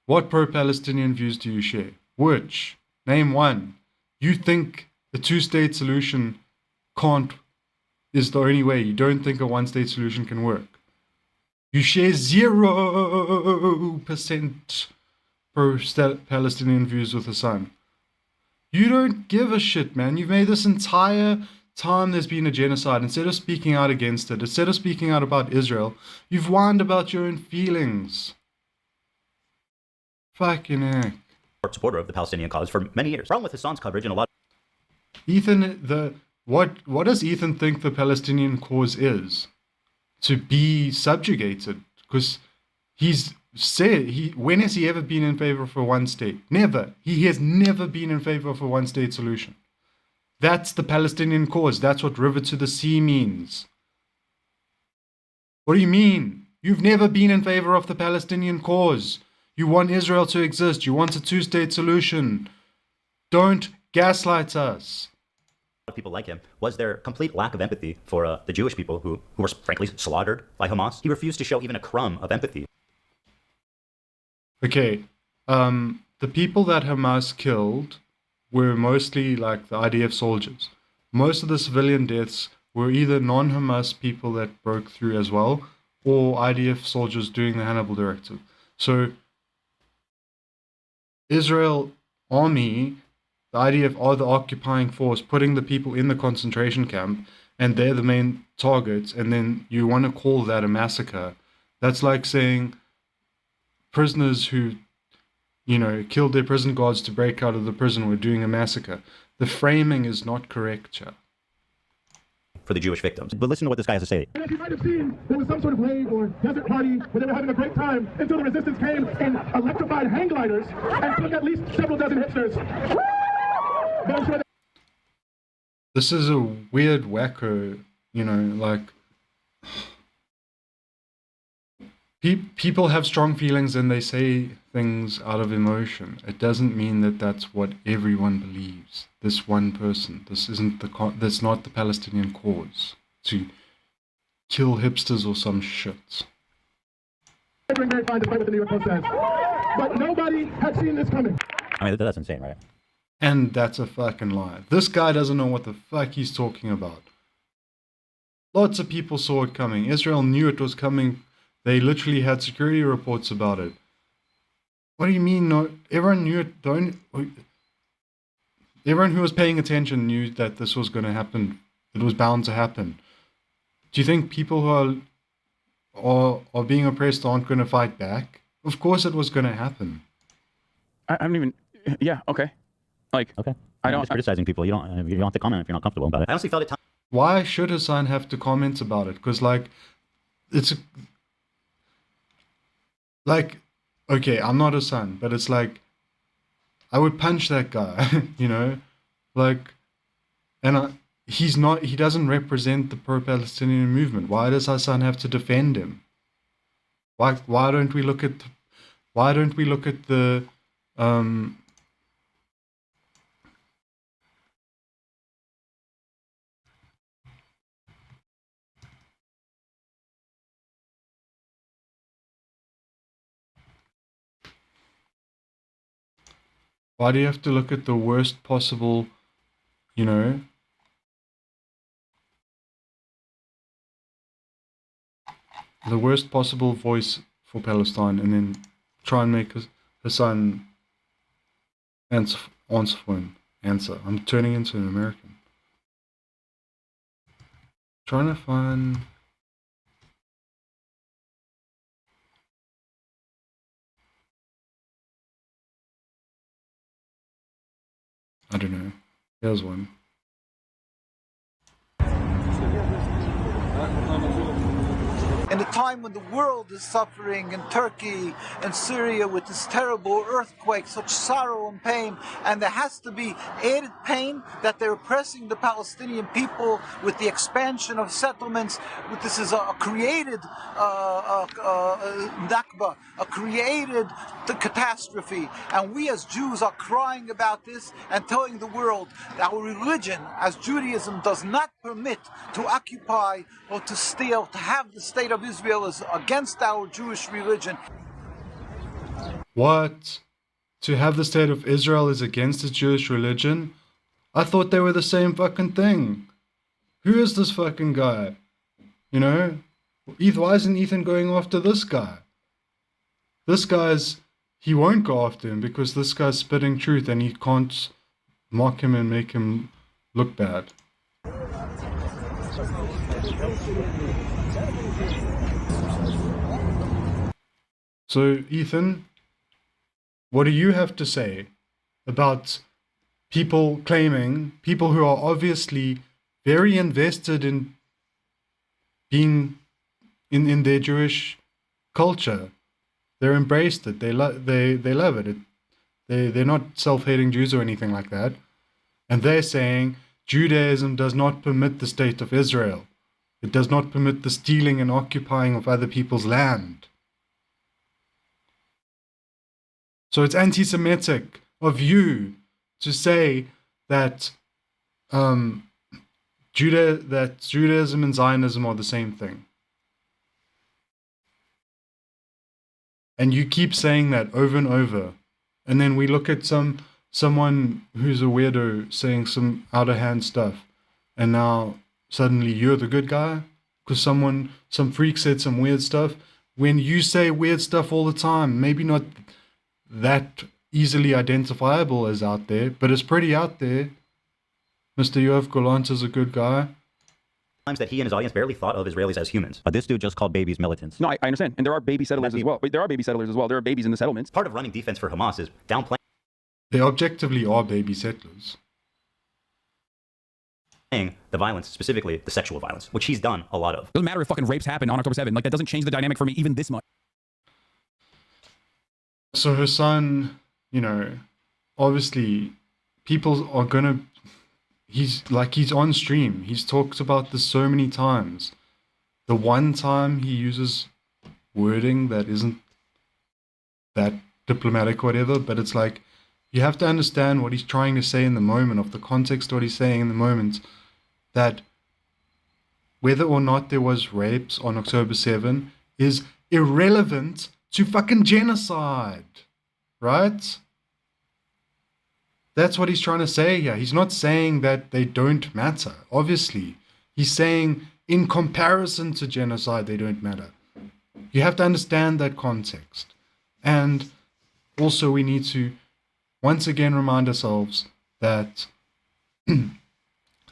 pro-Palestinian views do you share? Which? Name one. You think a two-state solution is the only way. You don't think a one-state solution can work. You share 0% pro-Palestinian views with Hassan. You don't give a shit, man. You've made this entire time there's been a genocide. Instead of speaking out against it, instead of speaking out about Israel, you've whined about your own feelings. Fucking heck. supporter of the Palestinian cause for many years. The problem with Hassan's coverage and a lot... Ethan, what does Ethan think the Palestinian cause is? To be subjugated? Because he's said, when has he ever been in favor of a one state? Never. He has never been in favor of a one state solution. That's the Palestinian cause. That's what river to the sea means. What do you mean? You've never been in favor of the Palestinian cause. You want Israel to exist. You want a two-state solution. Don't gaslight us. Of people like him was their complete lack of empathy for the Jewish people who were frankly slaughtered by Hamas. He refused to show even a crumb of empathy. Okay, the people that Hamas killed were mostly like the IDF soldiers. Most of the civilian deaths were either non-Hamas people that broke through as well, or IDF soldiers doing the Hannibal Directive. So Israel army, the IDF are the occupying force, putting the people in the concentration camp, and they're the main targets, and then you want to call that a massacre. That's like saying prisoners who, killed their prison guards to break out of the prison were doing a massacre. The framing is not correct, Chad. For the Jewish victims. But listen to what this guy has to say. As you might have seen, there was some sort of rave or desert party where they were having a great time until the resistance came in electrified hang gliders and took at least several dozen hipsters. But I'm sure this is a weird wacko, people have strong feelings and they say things out of emotion. It doesn't mean that that's what everyone believes. This one person. That's not the Palestinian cause. To kill hipsters or some shit. very fine despite what the New York Post says. But nobody had seen this coming. I mean, that's insane, right? And that's a fucking lie. This guy doesn't know what the fuck he's talking about. Lots of people saw it coming. Israel knew it was coming. They literally had security reports about it. What do you mean? No, everyone knew it. Everyone who was paying attention knew that this was going to happen. It was bound to happen. Do you think people who are being oppressed aren't going to fight back? Of course it was going to happen. I don't even. Yeah. Okay. Like. Okay. I I'm don't. just criticizing people. You don't have to comment if you're not comfortable about it. I honestly felt it. Why should Hassan have to comment about it? Because it's like, okay, I'm not Hassan, but it's like, I would punch that guy, you know, like, and he doesn't represent the pro-Palestinian movement. Why does Hassan have to defend him? Why don't we look at the why do you have to look at the worst possible, you know, the worst possible voice for Palestine, and then try and make Hassan answer for him? I'm turning into an American. Trying to find. I don't know. Here's one. In a time when the world is suffering in Turkey and Syria with this terrible earthquake, such sorrow and pain, and there has to be added pain that they're oppressing the Palestinian people with the expansion of settlements. This is a created Nakba, a created catastrophe, and we as Jews are crying about this and telling the world that our religion, as Judaism, does not permit to occupy or to steal, to have the state of Israel is against our Jewish religion. What? To have the state of Israel is against the Jewish religion? I thought they were the same fucking thing. Who is this fucking guy? You know? Why isn't Ethan going after this guy? This he won't go after him because this guy's spitting truth and he can't mock him and make him look bad. So, Ethan, what do you have to say about people who are obviously very invested in being in their Jewish culture? They're embraced it. They love it. They're not self-hating Jews or anything like that. And they're saying Judaism does not permit the state of Israel. It does not permit the stealing and occupying of other people's land. So it's anti-Semitic of you to say that Judaism and Zionism are the same thing. And you keep saying that over and over. And then we look at someone who's a weirdo saying some out-of-hand stuff. And now suddenly you're the good guy? Because some freak said some weird stuff. When you say weird stuff all the time, maybe not that easily identifiable as out there, but it's pretty out there. Mr. Yoav Golant is a good guy. Times that he and his audience barely thought of Israelis as humans. But this dude just called babies militants. No, I understand. And there are baby settlers as well. Wait, there are baby settlers as well. There are babies in the settlements. Part of running defense for Hamas is downplaying. They objectively are baby settlers. The violence, specifically the sexual violence, which he's done a lot of. Doesn't matter if fucking rapes happen on October 7. Like, that doesn't change the dynamic for me even this much. So her son, you know, obviously people are gonna, he's on stream. He's talked about this so many times. The one time he uses wording that isn't that diplomatic or whatever, but it's like, you have to understand what he's trying to say in the moment, of the context of what he's saying in the moment, that whether or not there was rapes on October 7 is irrelevant to fucking genocide, right? That's what he's trying to say here. He's not saying that they don't matter, obviously. He's saying in comparison to genocide, they don't matter. You have to understand that context. And also we need to once again remind ourselves that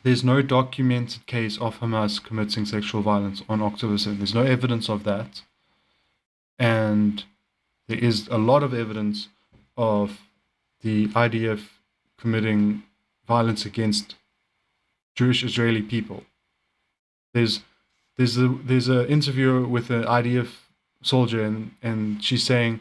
there's no documented case of Hamas committing sexual violence on October 7. There's no evidence of that. And there is a lot of evidence of the IDF committing violence against Jewish Israeli people. There's a interview with an IDF soldier, and she's saying,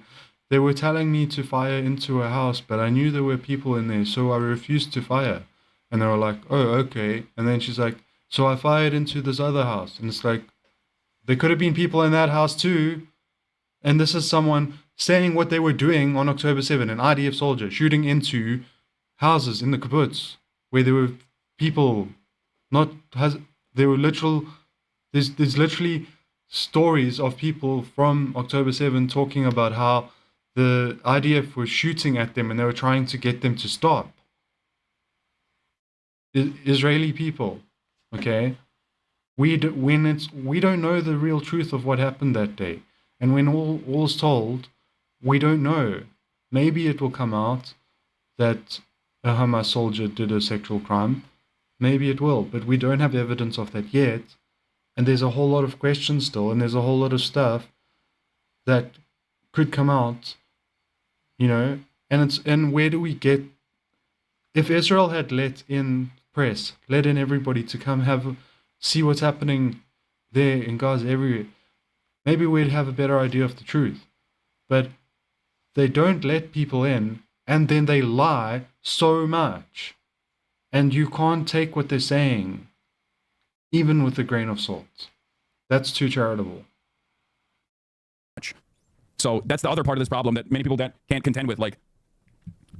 they were telling me to fire into a house, but I knew there were people in there, so I refused to fire. And they were like, oh, okay. And then she's like, so I fired into this other house. And it's like, there could have been people in that house too. And this is someone saying what they were doing on October 7, an IDF soldier shooting into houses in the kibbutz where there were people, there were there's literally stories of people from October 7 talking about how the IDF was shooting at them and they were trying to get them to stop. Israeli people, okay? We don't know the real truth of what happened that day. And when all's told, we don't know. Maybe it will come out that a Hamas soldier did a sexual crime. Maybe it will, but we don't have evidence of that yet. And there's a whole lot of questions still, and there's a whole lot of stuff that could come out, you know. And where do we get? If Israel had let in press, let in everybody to come see what's happening there in Gaza everywhere, maybe we'd have a better idea of the truth. But they don't let people in, and then they lie so much, and you can't take what they're saying, even with a grain of salt. That's too charitable. So that's the other part of this problem that many people can't contend with. Like,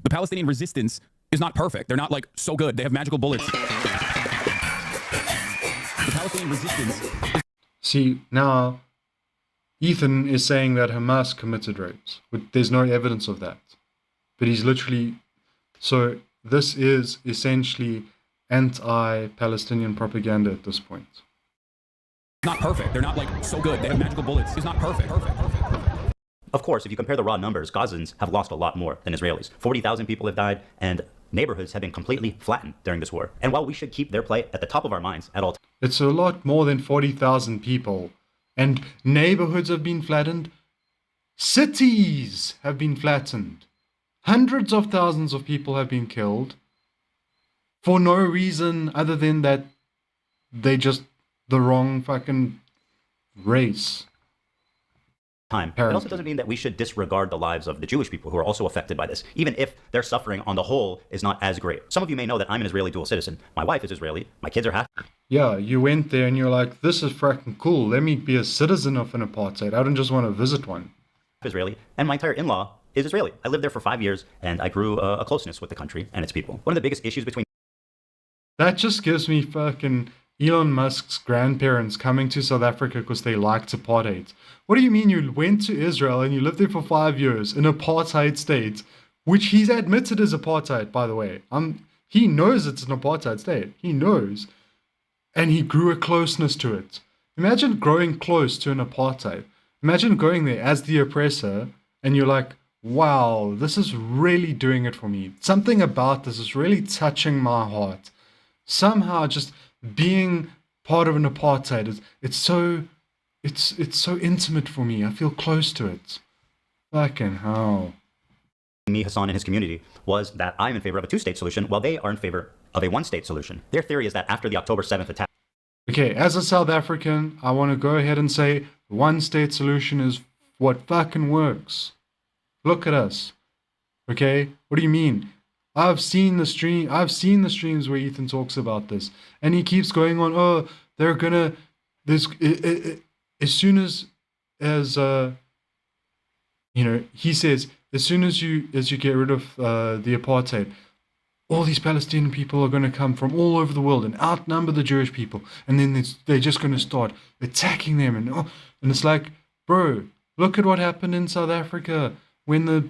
the Palestinian resistance is not perfect. They're not like so good. They have magical bullets. The Palestinian resistance. See, now Ethan is saying that Hamas committed rapes, but there's no evidence of that. But he's literally, so this is essentially anti-Palestinian propaganda at this point. Not perfect. They're not like so good. They have magical bullets. It's not perfect. Of course, if you compare the raw numbers, Gazans have lost a lot more than Israelis. 40,000 people have died, and neighborhoods have been completely flattened during this war. And while we should keep their plight at the top of our minds at all times, it's a lot more than 40,000 people. And neighborhoods have been flattened. Cities have been flattened. Hundreds of thousands of people have been killed for no reason other than that they just the wrong fucking race. It also doesn't mean that we should disregard the lives of the Jewish people who are also affected by this, even if their suffering on the whole is not as great. Some of you may know that I'm an Israeli dual citizen. My wife is Israeli. My kids are half. Yeah, you went there and you're like, this is freaking cool. Let me be a citizen of an apartheid. I don't just want to visit one. Israeli, and my entire in-law is Israeli. I lived there for 5 years, and I grew a closeness with the country and its people. One of the biggest issues between... That just gives me fucking Elon Musk's grandparents coming to South Africa because they liked apartheid. What do you mean you went to Israel and you lived there for 5 years in apartheid state, which he's admitted is apartheid, by the way. He knows it's an apartheid state. He knows. And he grew a closeness to it. Imagine growing close to an apartheid. Imagine going there as the oppressor and you're like, wow, this is really doing it for me. Something about this is really touching my heart. Somehow just being part of an apartheid, it's so intimate for me. I feel close to it. Fucking hell. Me, Hassan, and his community was that I'm in favor of a two-state solution while they are in favor of a one-state solution. Their theory is that after the October 7th attack... Okay, as a South African, I want to go ahead and say the one-state solution is what fucking works. Look at us. Okay? What do you mean? I've seen the streams where Ethan talks about this, and he keeps going on, oh, they're gonna, this, as soon as he says, as soon as you get rid of the apartheid, all these Palestinian people are going to come from all over the world and outnumber the Jewish people, and then they're just going to start attacking them, and it's like, bro, look at what happened in South Africa when the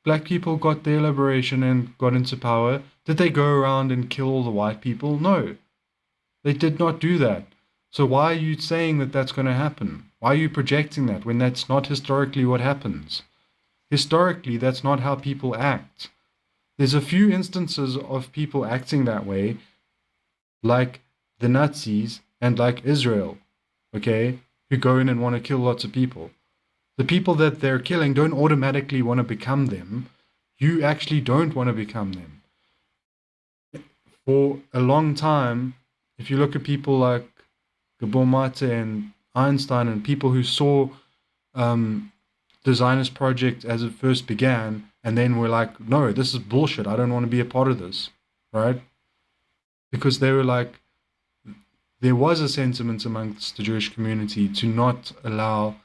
black people got their liberation and got into power. Did they go around and kill all the white people? No, they did not do that. So why are you saying that that's going to happen? Why are you projecting that when that's not historically what happens? Historically, that's not how people act. There's a few instances of people acting that way, like the Nazis and like Israel, okay, who go in and want to kill lots of people. The people that they're killing don't automatically want to become them. you actually don't want to become them. For a long time, if you look at people like Gabor Mate and Einstein and people who saw the Zionist project as it first began, and then were like, no, this is bullshit, I don't want to be a part of this, right? Because they were like, there was a sentiment amongst the Jewish community to not allow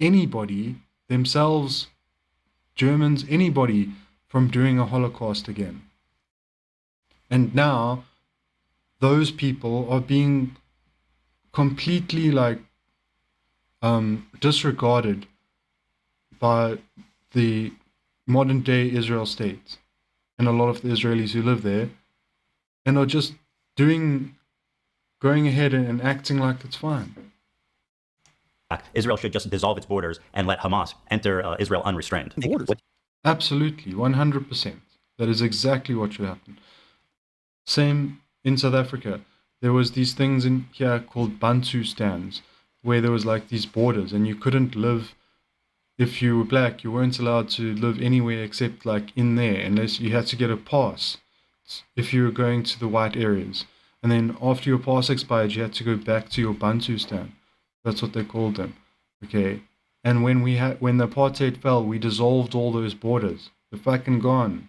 anybody, themselves, Germans, anybody, from doing a Holocaust again. And now, those people are being completely like disregarded by the modern day Israel state and a lot of the Israelis who live there, and are just going ahead and acting like it's fine. Israel should just dissolve its borders and let Hamas enter Israel unrestrained. Absolutely, 100%. That is exactly what should happen. Same in South Africa. There was these things in here called Bantu stands, where there was like these borders, and you couldn't live, if you were black, you weren't allowed to live anywhere except like in there, unless you had to get a pass if you were going to the white areas. And then after your pass expired, you had to go back to your Bantu stand. That's what they called them. Okay. And when the apartheid fell, we dissolved all those borders. They're fucking gone.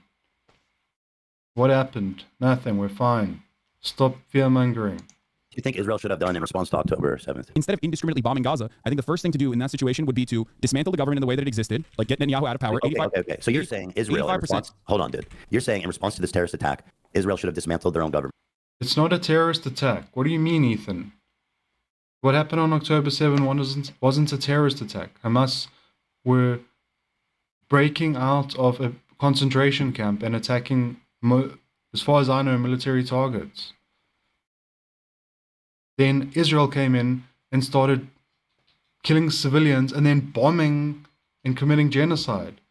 What happened? Nothing. We're fine. Stop fear-mongering. Do you think Israel should have done in response to October 7th? Instead of indiscriminately bombing Gaza, I think the first thing to do in that situation would be to dismantle the government in the way that it existed, like get Netanyahu out of power. Okay. So you're saying Israel, in response, hold on, dude. You're saying in response to this terrorist attack, Israel should have dismantled their own government. It's not a terrorist attack. What do you mean, Ethan? What happened on October 7 wasn't a terrorist attack. Hamas were breaking out of a concentration camp and attacking, as far as I know, military targets. Then Israel came in and started killing civilians and then bombing and committing genocide.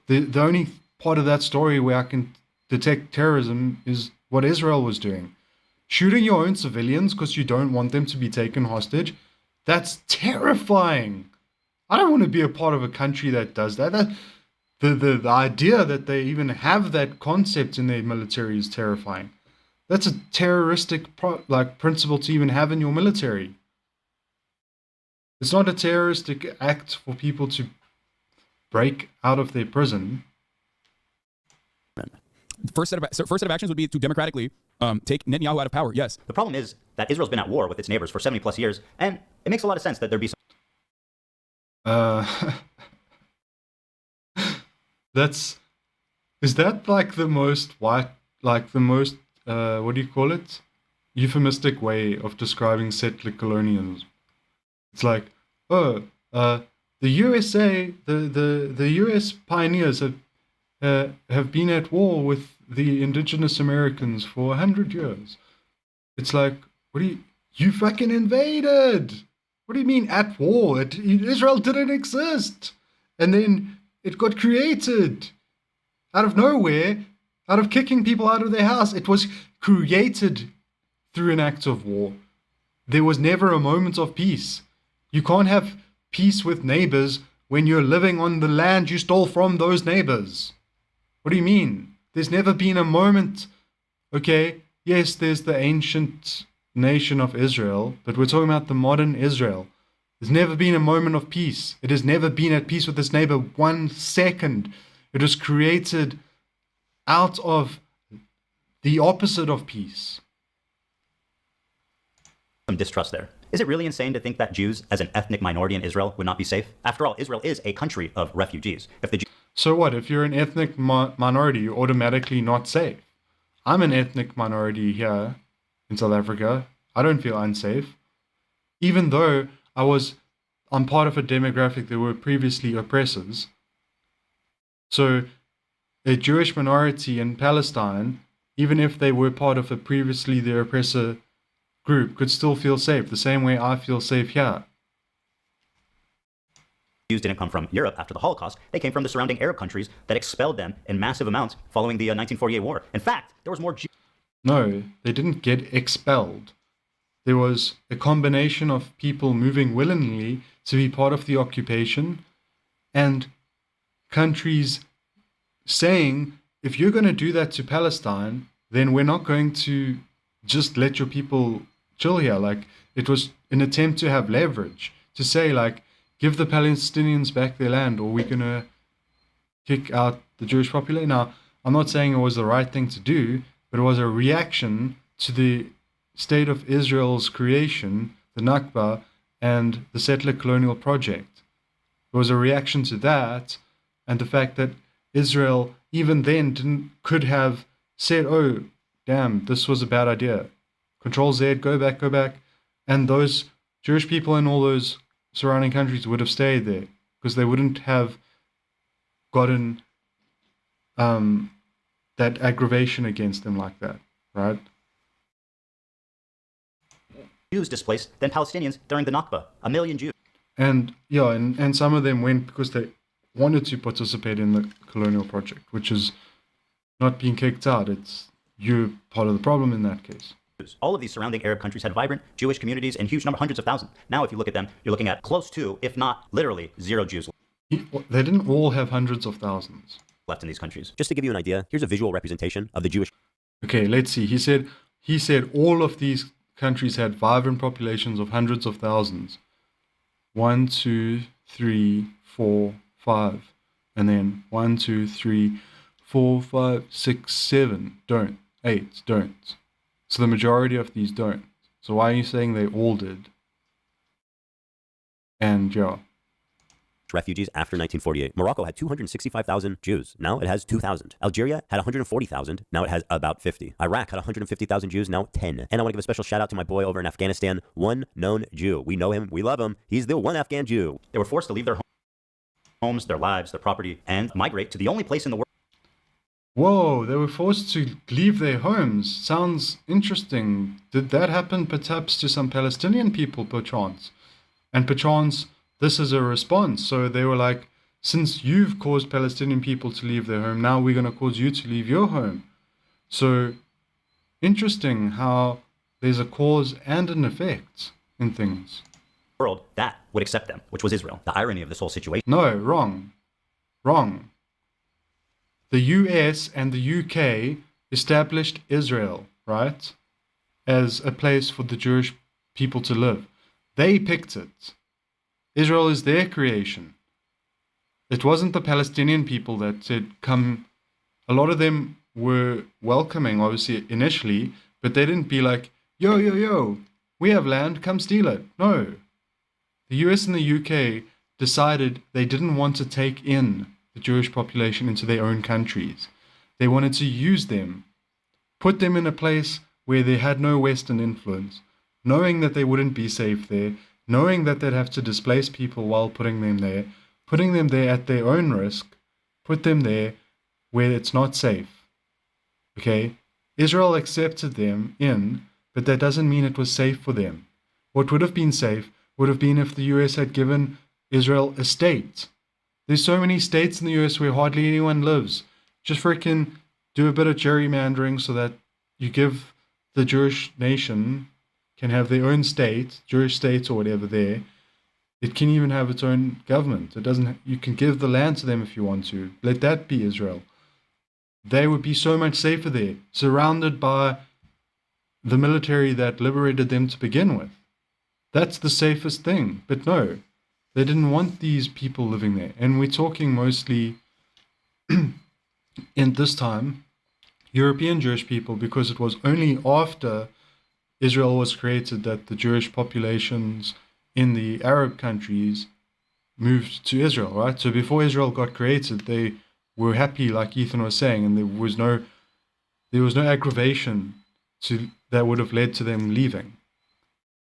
The only part of that story where I can detect terrorism is what Israel was doing. Shooting your own civilians because you don't want them to be taken hostage. That's terrifying. I don't want to be a part of a country that does that. The idea that they even have that concept in their military is terrifying. That's a terroristic principle to even have in your military. It's not a terroristic act for people to break out of their prison. First set of actions would be to democratically take Netanyahu out of power. Yes. The problem is that Israel's been at war with its neighbors for 70 plus years, and it makes a lot of sense that there be some. Is that like the most white, like the most what do you call it? Euphemistic way of describing settler colonialism. It's like, the USA, the US pioneers have been at war with the indigenous Americans for 100 years. It's like, you fucking invaded. What do you mean at war? Israel didn't exist. And then it got created out of nowhere, out of kicking people out of their house. It was created through an act of war. There was never a moment of peace. You can't have peace with neighbors when you're living on the land you stole from those neighbors. What do you mean? There's never been a moment. Okay, yes, there's the ancient nation of Israel, but we're talking about the modern Israel. There's never been a moment of peace. It has never been at peace with its neighbor 1 second. It was created out of the opposite of peace. Some distrust there. Is it really insane to think that Jews, as an ethnic minority in Israel, would not be safe? After all, Israel is a country of refugees. So what? If you're an ethnic minority, you're automatically not safe. I'm an ethnic minority here in South Africa. I don't feel unsafe. Even though I'm part of a demographic that were previously oppressors. So a Jewish minority in Palestine, even if they were part of a previously the oppressor group, could still feel safe, the same way I feel safe here. Jews didn't come from Europe after the Holocaust. They came from the surrounding Arab countries that expelled them in massive amounts following the 1948 war. In fact, there was more Jews. No, they didn't get expelled. There was a combination of people moving willingly to be part of the occupation and countries saying, if you're going to do that to Palestine, then we're not going to just let your people chill here. Like, it was an attempt to have leverage, to say, like, give the Palestinians back their land, or we're going to kick out the Jewish population. Now, I'm not saying it was the right thing to do, but it was a reaction to the state of Israel's creation, the Nakba, and the settler colonial project. It was a reaction to that, and the fact that Israel, even then, could have said, oh, damn, this was a bad idea. Control Z, go back. And those Jewish people in all those surrounding countries would have stayed there, because they wouldn't have gotten that aggravation against them like that, right? Jews displaced than Palestinians during the Nakba. 1 million Jews. And yeah, and some of them went because they wanted to participate in the colonial project, which is not being kicked out. It's you're part of the problem in that case. All of these surrounding Arab countries had vibrant Jewish communities in huge number, hundreds of thousands. Now, if you look at them, you're looking at close to, if not literally, 0 Jews. They didn't all have hundreds of thousands left in these countries. Just to give you an idea, here's a visual representation of the Jewish. Okay, let's see. He said all of these countries had vibrant populations of hundreds of thousands. 1, 2, 3, 4, 5. And then 1, 2, 3, 4, 5, 6, 7 don't. 8 don't. So the majority of these don't. So why are you saying they all did? And yeah. Refugees after 1948. Morocco had 265,000 Jews. Now it has 2,000. Algeria had 140,000. Now it has about 50. Iraq had 150,000 Jews. Now 10. And I want to give a special shout out to my boy over in Afghanistan. One known Jew. We know him. We love him. He's the one Afghan Jew. They were forced to leave their homes, their lives, their property, and migrate to the only place in the world. Whoa, they were forced to leave their homes. Sounds interesting. Did that happen perhaps to some Palestinian people, perchance? And perchance, this is a response. So they were like, since you've caused Palestinian people to leave their home, now we're going to cause you to leave your home. So interesting how there's a cause and an effect in things. World that would accept them, which was Israel. The irony of this whole situation. No, wrong. Wrong. The US and the UK established Israel, right, as a place for the Jewish people to live. They picked it. Israel is their creation. It wasn't the Palestinian people that said, come. A lot of them were welcoming, obviously, initially, but they didn't be like, yo, we have land, come steal it. No. The US and the UK decided they didn't want to take in the Jewish population into their own countries. They wanted to use them, put them in a place where they had no Western influence, knowing that they wouldn't be safe there, knowing that they'd have to displace people while putting them there at their own risk, put them there where it's not safe. Okay? Israel accepted them in, but that doesn't mean it was safe for them. What would have been safe would have been if the US had given Israel a state. There's so many states in the US where hardly anyone lives. Just freaking do a bit of gerrymandering so that you give the Jewish nation can have their own state, Jewish state or whatever there. It can even have its own government. It doesn't. You can give the land to them if you want to. Let that be Israel. They would be so much safer there, surrounded by the military that liberated them to begin with. That's the safest thing. But no, they didn't want these people living there. And we're talking mostly, in this time, European Jewish people, because it was only after Israel was created that the Jewish populations in the Arab countries moved to Israel, right? So before Israel got created, they were happy, like Ethan was saying, and there was no aggravation that would have led to them leaving.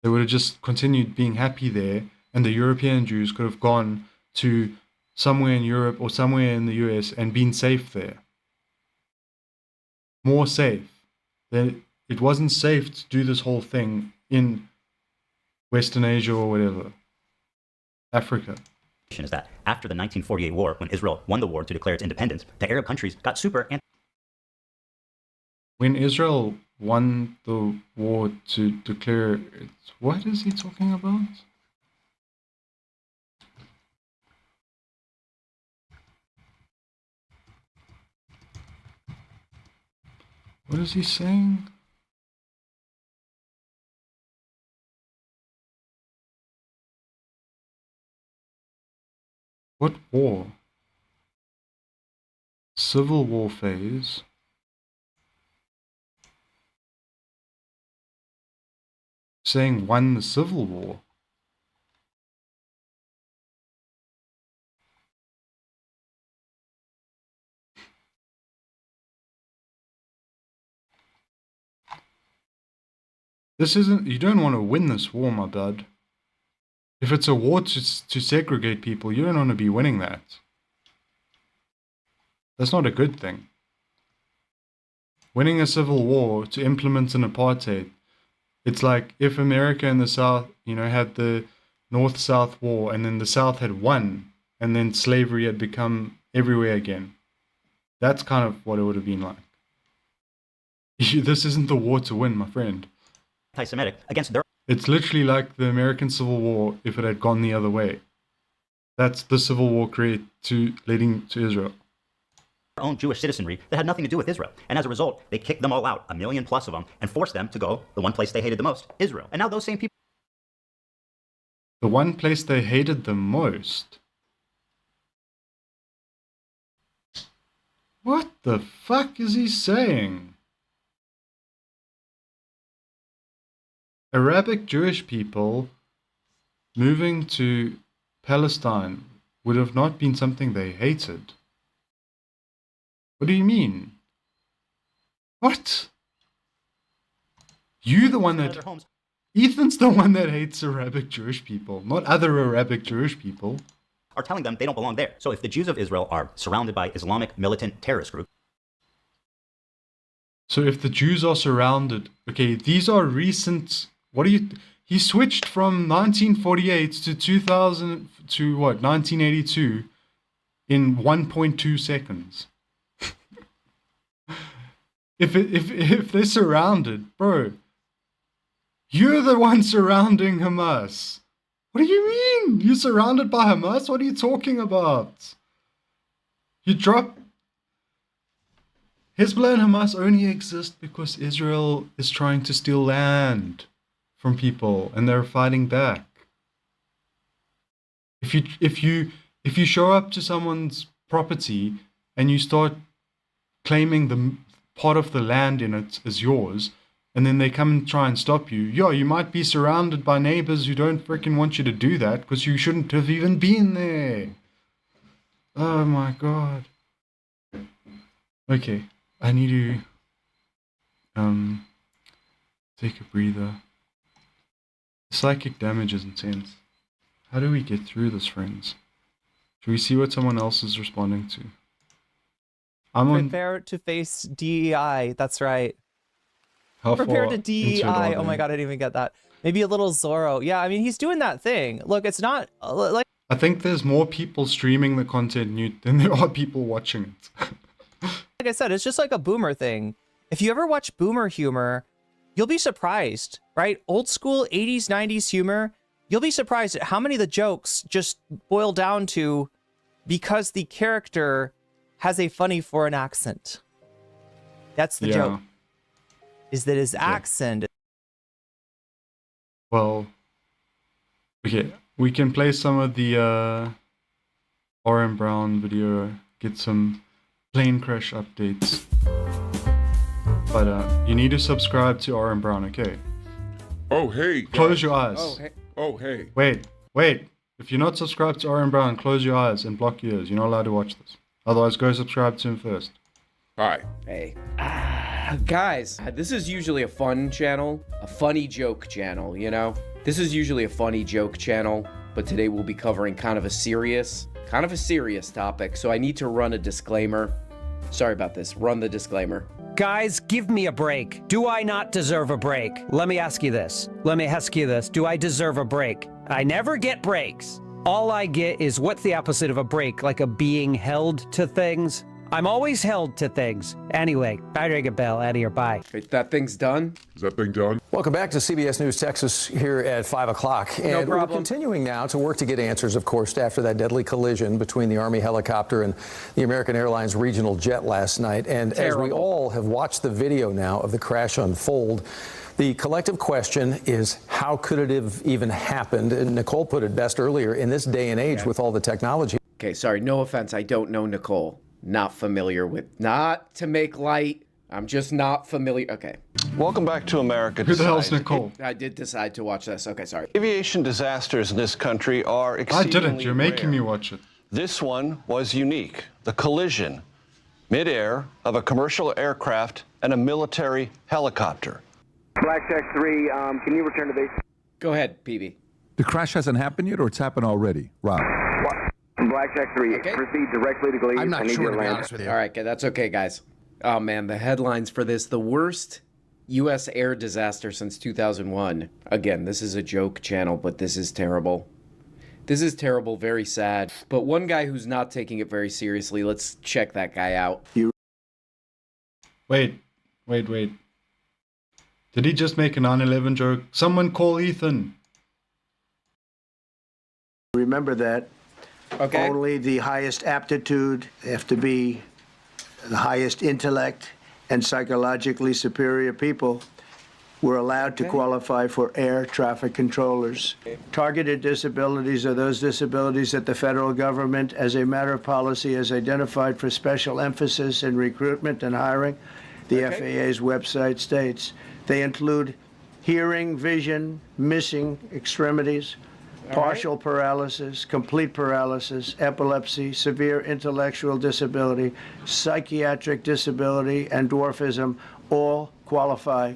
They would have just continued being happy there, and the European Jews could have gone to somewhere in Europe or somewhere in the US and been safe there. More safe. It wasn't safe to do this whole thing in Western Asia or whatever. Africa. Is that after the 1948 war, when Israel won the war to declare its independence, the Arab countries got super When Israel won the war to declare its... What is he talking about? What is he saying? What war? Civil war phase. Saying won the civil war. This isn't, you don't want to win this war, my bud. If it's a war to segregate people, you don't want to be winning that. That's not a good thing. Winning a civil war to implement an apartheid, it's like if America and the South, you know, had the North-South war and then the South had won and then slavery had become everywhere again. That's kind of what it would have been like. This isn't the war to win, my friend. Anti-Semitic against their It's literally like the American Civil War if it had gone the other way. That's the Civil War leading to Israel. own Jewish citizenry that had nothing to do with Israel. And as a result, they kicked them all out, 1 million plus of them, and forced them to go the one place they hated the most, Israel. And now those same people... The one place they hated the most? What the fuck is he saying? Arabic Jewish people moving to Palestine would have not been something they hated. What do you mean? What? You the one that... Ethan's the one that hates Arabic Jewish people, not other Arabic Jewish people. Are telling them they don't belong there. So if the Jews of Israel are surrounded by Islamic militant terrorist groups... So if the Jews are surrounded... Okay, these are recent... What do you... He switched from 1948 to 2000 to what? 1982 in 1.2 seconds. If they're surrounded, bro, you're the one surrounding Hamas. What do you mean? You're surrounded by Hamas? What are you talking about? You drop... Hezbollah and Hamas only exist because Israel is trying to steal land from people and they're fighting back. If you show up to someone's property and you start claiming the part of the land in it as yours, and then they come and try and stop you, you might be surrounded by neighbors who don't freaking want you to do that because you shouldn't have even been there. Oh my god. Okay, I need to take a breather. Psychic damage is intense. How do we get through this, friends? Should we see what someone else is responding to? Prepare to face DEI. That's right. Prepare to DEI. Oh my god, I didn't even get that. Maybe a little Zorro. Yeah, I mean, he's doing that thing. Look, it's not like... I think there's more people streaming the content Newt than there are people watching it. Like I said, it's just like a boomer thing. If you ever watch boomer humor, you'll be surprised, right? Old school 80s, 90s humor. You'll be surprised at how many of the jokes just boil down to because the character has a funny foreign accent. That's the joke. Is that his accent. Well, okay, we can play some of the Oren Brown video, get some plane crash updates. But you need to subscribe to Oren Brown, okay? Oh, hey. Close your eyes. Oh, hey. Oh, hey. Wait. If you're not subscribed to Oren Brown, close your eyes and block your ears. You're not allowed to watch this. Otherwise, go subscribe to him first. Hi. Hey. Guys, this is usually a fun channel, a funny joke channel, you know? This is usually a funny joke channel, but today we'll be covering kind of a serious topic, so I need to run a disclaimer. Sorry about this. Run the disclaimer. Guys, give me a break. Do I not deserve a break? Let me ask you this. Do I deserve a break? I never get breaks. All I get is what's the opposite of a break? Like a being held to things? I'm always held to things. Anyway, bye, Dragon Bell. Out of here. Bye. That thing's done? Is that thing done? Welcome back to CBS News Texas here at 5 o'clock. And we're continuing now to work to get answers, of course, after that deadly collision between the Army helicopter and the American Airlines regional jet last night. And as we all have watched the video now of the crash unfold, the collective question is, how could it have even happened? And Nicole put it best earlier, in this day and age with all the technology. Okay, sorry, no offense, I don't know Nicole. Not familiar with, not to make light, I'm just not familiar. Okay. Welcome back to America. Who the hell's Nicole? I did decide to watch this. Okay, sorry. Aviation disasters in this country are exceedingly I didn't. You're making me watch it. This one was unique. The collision midair of a commercial aircraft and a military helicopter. Blackjack 3, can you return to base? Go ahead, PB. The crash hasn't happened yet, or it's happened already? Rob. Blackjack 3, proceed directly to Glade. I'm not sure, to be honest with you. All right, that's okay, guys. Oh, man, the headlines for this, the worst U.S. air disaster since 2001. Again, this is a joke channel, but this is terrible. This is terrible, very sad. But one guy who's not taking it very seriously, let's check that guy out. Wait. Did he just make a 9/11 joke? Someone call Ethan. Remember that. Okay. Only the highest aptitude, have to be the highest intellect, and psychologically superior people were allowed to qualify for air traffic controllers. Targeted disabilities are those disabilities that the federal government, as a matter of policy, has identified for special emphasis in recruitment and hiring. The FAA's website states they include hearing, vision, missing extremities, partial paralysis, complete paralysis, epilepsy, severe intellectual disability, psychiatric disability, and dwarfism all qualify.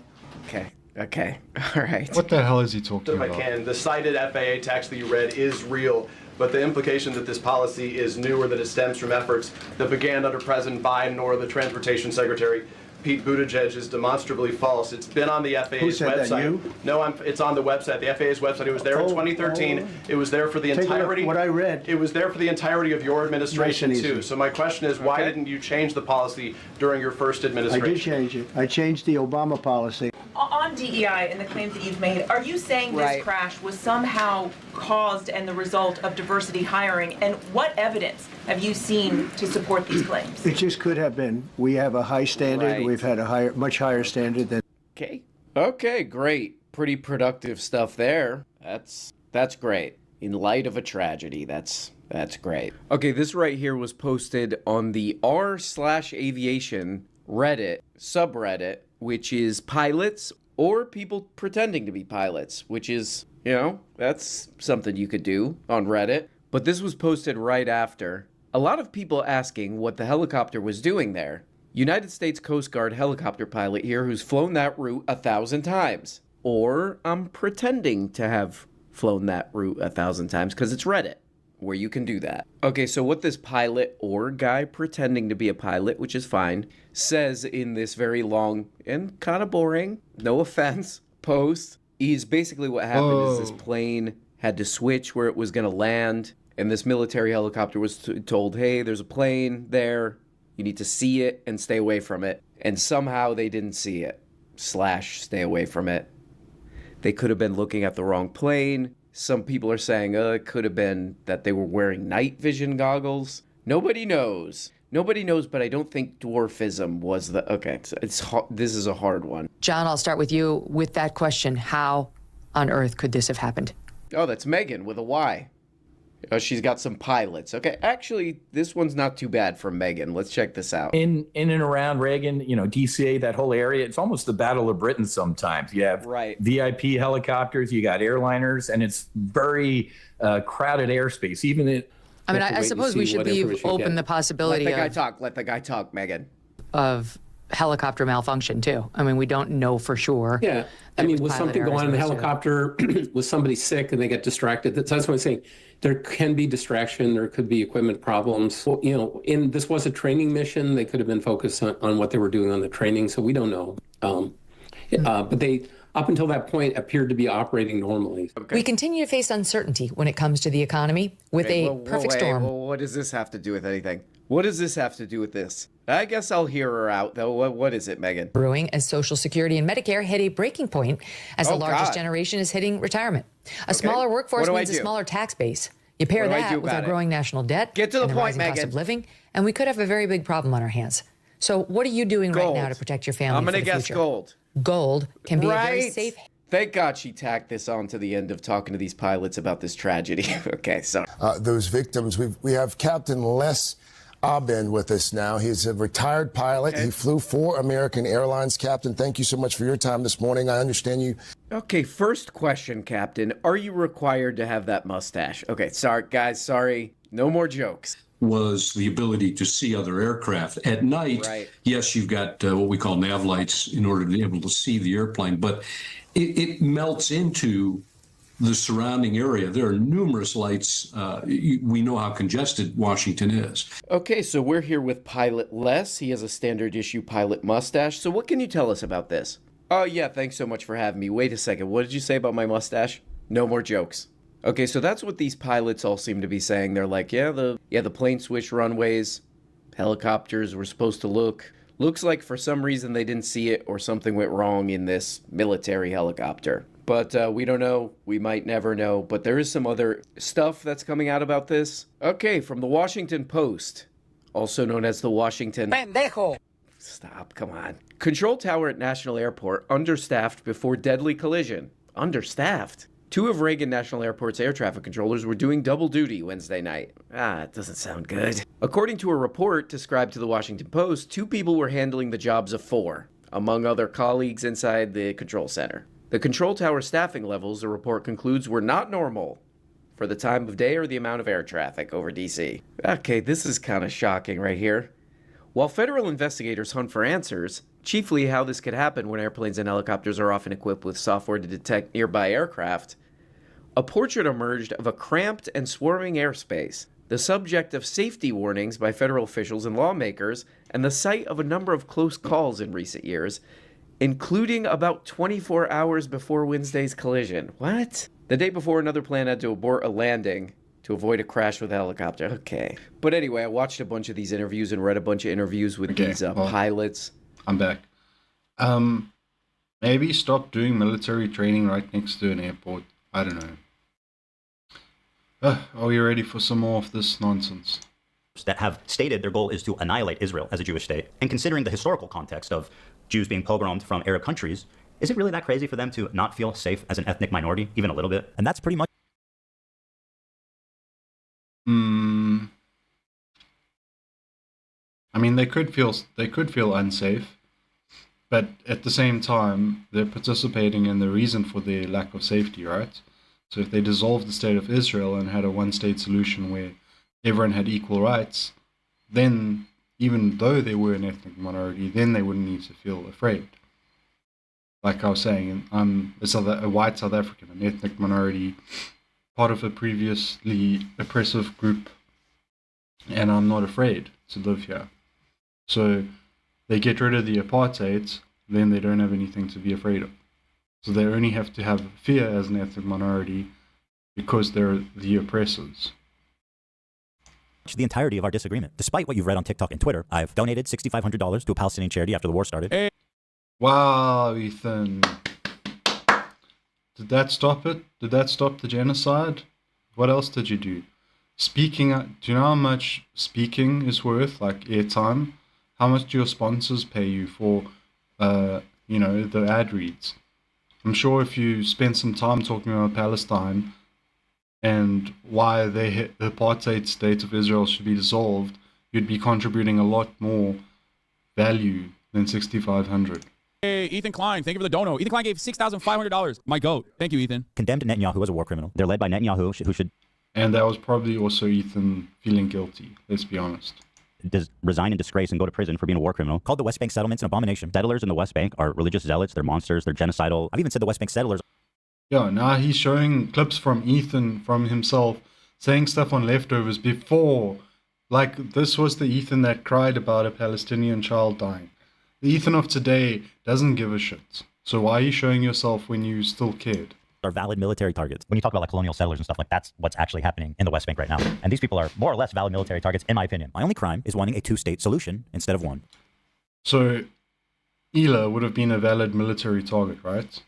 Okay. All right. What the hell is he talking about? If I can, the cited FAA text that you read is real, but the implication that this policy is new or that it stems from efforts that began under President Biden or the Transportation Secretary Pete Buttigieg is demonstrably false. It's been on the FAA's Who said website. That, you? No, it's on the website, the FAA's website. It was there in 2013. It was there for the entirety. What I read. It was there for the entirety of your administration Nice and too. easy. So my question is, why didn't you change the policy during your first administration? I did change it. I changed the Obama policy. On DEI and the claims that you've made, are you saying this crash was somehow caused and the result of diversity hiring? And what evidence have you seen to support these claims? It just could have been. We have a high standard. We've had a much higher standard than. Okay, great. Pretty productive stuff there. That's great. In light of a tragedy, that's great. Okay, this right here was posted on the r/aviation Reddit subreddit, which is pilots or people pretending to be pilots, which is, that's something you could do on Reddit. But this was posted right after. A lot of people asking what the helicopter was doing there. United States Coast Guard helicopter pilot here who's flown that route 1,000 times. Or I'm pretending to have flown that route 1,000 times because it's Reddit, where you can do that. Okay, so what this pilot or guy pretending to be a pilot, which is fine, says in this very long and kind of boring, no offense, post, is basically what happened is this plane had to switch where it was going to land, and this military helicopter was told, hey, there's a plane there, you need to see it and stay away from it. And somehow they didn't see it, / stay away from it. They could have been looking at the wrong plane. Some people are saying, it could have been that they were wearing night vision goggles. Nobody knows. Nobody knows, but I don't think dwarfism was the... Okay, this is a hard one. John, I'll start with you with that question. How on earth could this have happened? Oh, that's Megan with a Y. Oh, she's got some pilots. Okay, actually, this one's not too bad for Megan. Let's check this out. In and around Reagan, DCA, that whole area, it's almost the Battle of Britain sometimes. You have VIP helicopters, you got airliners, and it's very crowded airspace. I suppose we should leave open the possibility Let the guy talk, Megan. Of helicopter malfunction, too. We don't know for sure. Yeah. Was something going on in the helicopter? Was somebody sick and they get distracted? That's what I'm saying. There can be distraction. There could be equipment problems. Well, this was a training mission. They could have been focused on what they were doing on the training. So we don't know. But they, up until that point, appeared to be operating normally. Okay. We continue to face uncertainty when it comes to the economy with a perfect storm. What does this have to do with anything? What does this have to do with this? I guess I'll hear her out, though. What is it, Megan? Brewing as Social Security and Medicare hit a breaking point as the largest generation is hitting retirement. A smaller workforce means a smaller tax base. You pair that with our growing national debt, get to the and the point, rising Megan. cost of living, and we could have a very big problem on our hands. So what are you doing right now to protect your family? I'm going to guess future? gold. Gold can be a very safe. Thank God she tacked this on to the end of talking to these pilots about this tragedy. Okay, so. Those victims, we have Captain Les Abend with us now. He's a retired pilot. He flew for American Airlines. Captain, thank you so much for your time this morning. I understand you. Okay, first question, Captain. Are you required to have that mustache? Okay, sorry, guys, sorry. No more jokes. Was the ability to see other aircraft. At night, yes, you've got what we call nav lights in order to be able to see the airplane, but it melts into the surrounding area. There are numerous lights. We know how congested Washington is. Okay, so we're here with Pilot Les. He has a standard issue pilot mustache. So what can you tell us about this? Oh, yeah, thanks so much for having me. Wait a second, what did you say about my mustache? No more jokes. Okay, so that's what these pilots all seem to be saying. They're like, the plane switched runways, helicopters were supposed to look. Looks like for some reason they didn't see it or something went wrong in this military helicopter. But we don't know. We might never know. But there is some other stuff that's coming out about this. Okay, from the Washington Post, also known as the Washington... Pendejo! Stop, come on. Control tower at National Airport understaffed before deadly collision. Understaffed? 2 of Reagan National Airport's air traffic controllers were doing double duty Wednesday night. It doesn't sound good. According to a report described to the Washington Post, 2 people were handling the jobs of 4, among other colleagues inside the control center. The control tower staffing levels, the report concludes, were not normal for the time of day or the amount of air traffic over D.C. Okay, this is kind of shocking right here. While federal investigators hunt for answers, chiefly how this could happen when airplanes and helicopters are often equipped with software to detect nearby aircraft, a portrait emerged of a cramped and swarming airspace, the subject of safety warnings by federal officials and lawmakers, and the site of a number of close calls in recent years, including about 24 hours before Wednesday's collision. What? The day before, another plane had to abort a landing to avoid a crash with a helicopter. Okay. But anyway, I watched a bunch of these interviews and read a bunch of interviews with these pilots. I'm back. Maybe stop doing military training right next to an airport. I don't know. Are we ready for some more of this nonsense? That have stated their goal is to annihilate Israel as a Jewish state. And considering the historical context of Jews being pogromed from Arab countries, is it really that crazy for them to not feel safe as an ethnic minority, even a little bit? And that's pretty much... I mean, they could feel unsafe, but at the same time, they're participating in the reason for their lack of safety, right? So if they dissolved the state of Israel and had a one-state solution where everyone had equal rights, then even though they were an ethnic minority, then they wouldn't need to feel afraid. Like I was saying, I'm a white South African, an ethnic minority, part of a previously oppressive group, and I'm not afraid to live here. So they get rid of the apartheid, then they don't have anything to be afraid of. So they only have to have fear as an ethnic minority because they're the oppressors. The entirety of our disagreement. Despite what you've read on TikTok and Twitter, I've donated $6,500 to a Palestinian charity after the war started. Hey. Wow, Ethan. Did that stop it? Did that stop the genocide? What else did you do? Speaking, do you know how much speaking is worth, like airtime? How much do your sponsors pay you for, the ad reads? I'm sure if you spend some time talking about Palestine and why the apartheid state of Israel should be dissolved, you'd be contributing a lot more value than $6,500. Hey, Ethan Klein, thank you for the dono. Ethan Klein gave $6,500. My goat. Thank you, Ethan. Condemned Netanyahu as a war criminal. They're led by Netanyahu, who should... And that was probably also Ethan feeling guilty, let's be honest. Resign in disgrace and go to prison for being a war criminal. Called the West Bank settlements an abomination. Settlers in the West Bank are religious zealots. They're monsters. They're genocidal. I've even said the West Bank settlers... Yeah, now he's showing clips from Ethan, from himself, saying stuff on Leftovers before. Like, this was the Ethan that cried about a Palestinian child dying. The Ethan of today doesn't give a shit. So why are you showing yourself when you still cared? are valid military targets. When you talk about like colonial settlers and stuff, like that's what's actually happening in the West Bank right now. And these people are more or less valid military targets, in my opinion. My only crime is wanting a two-state solution instead of one. So, Ela would have been a valid military target, right?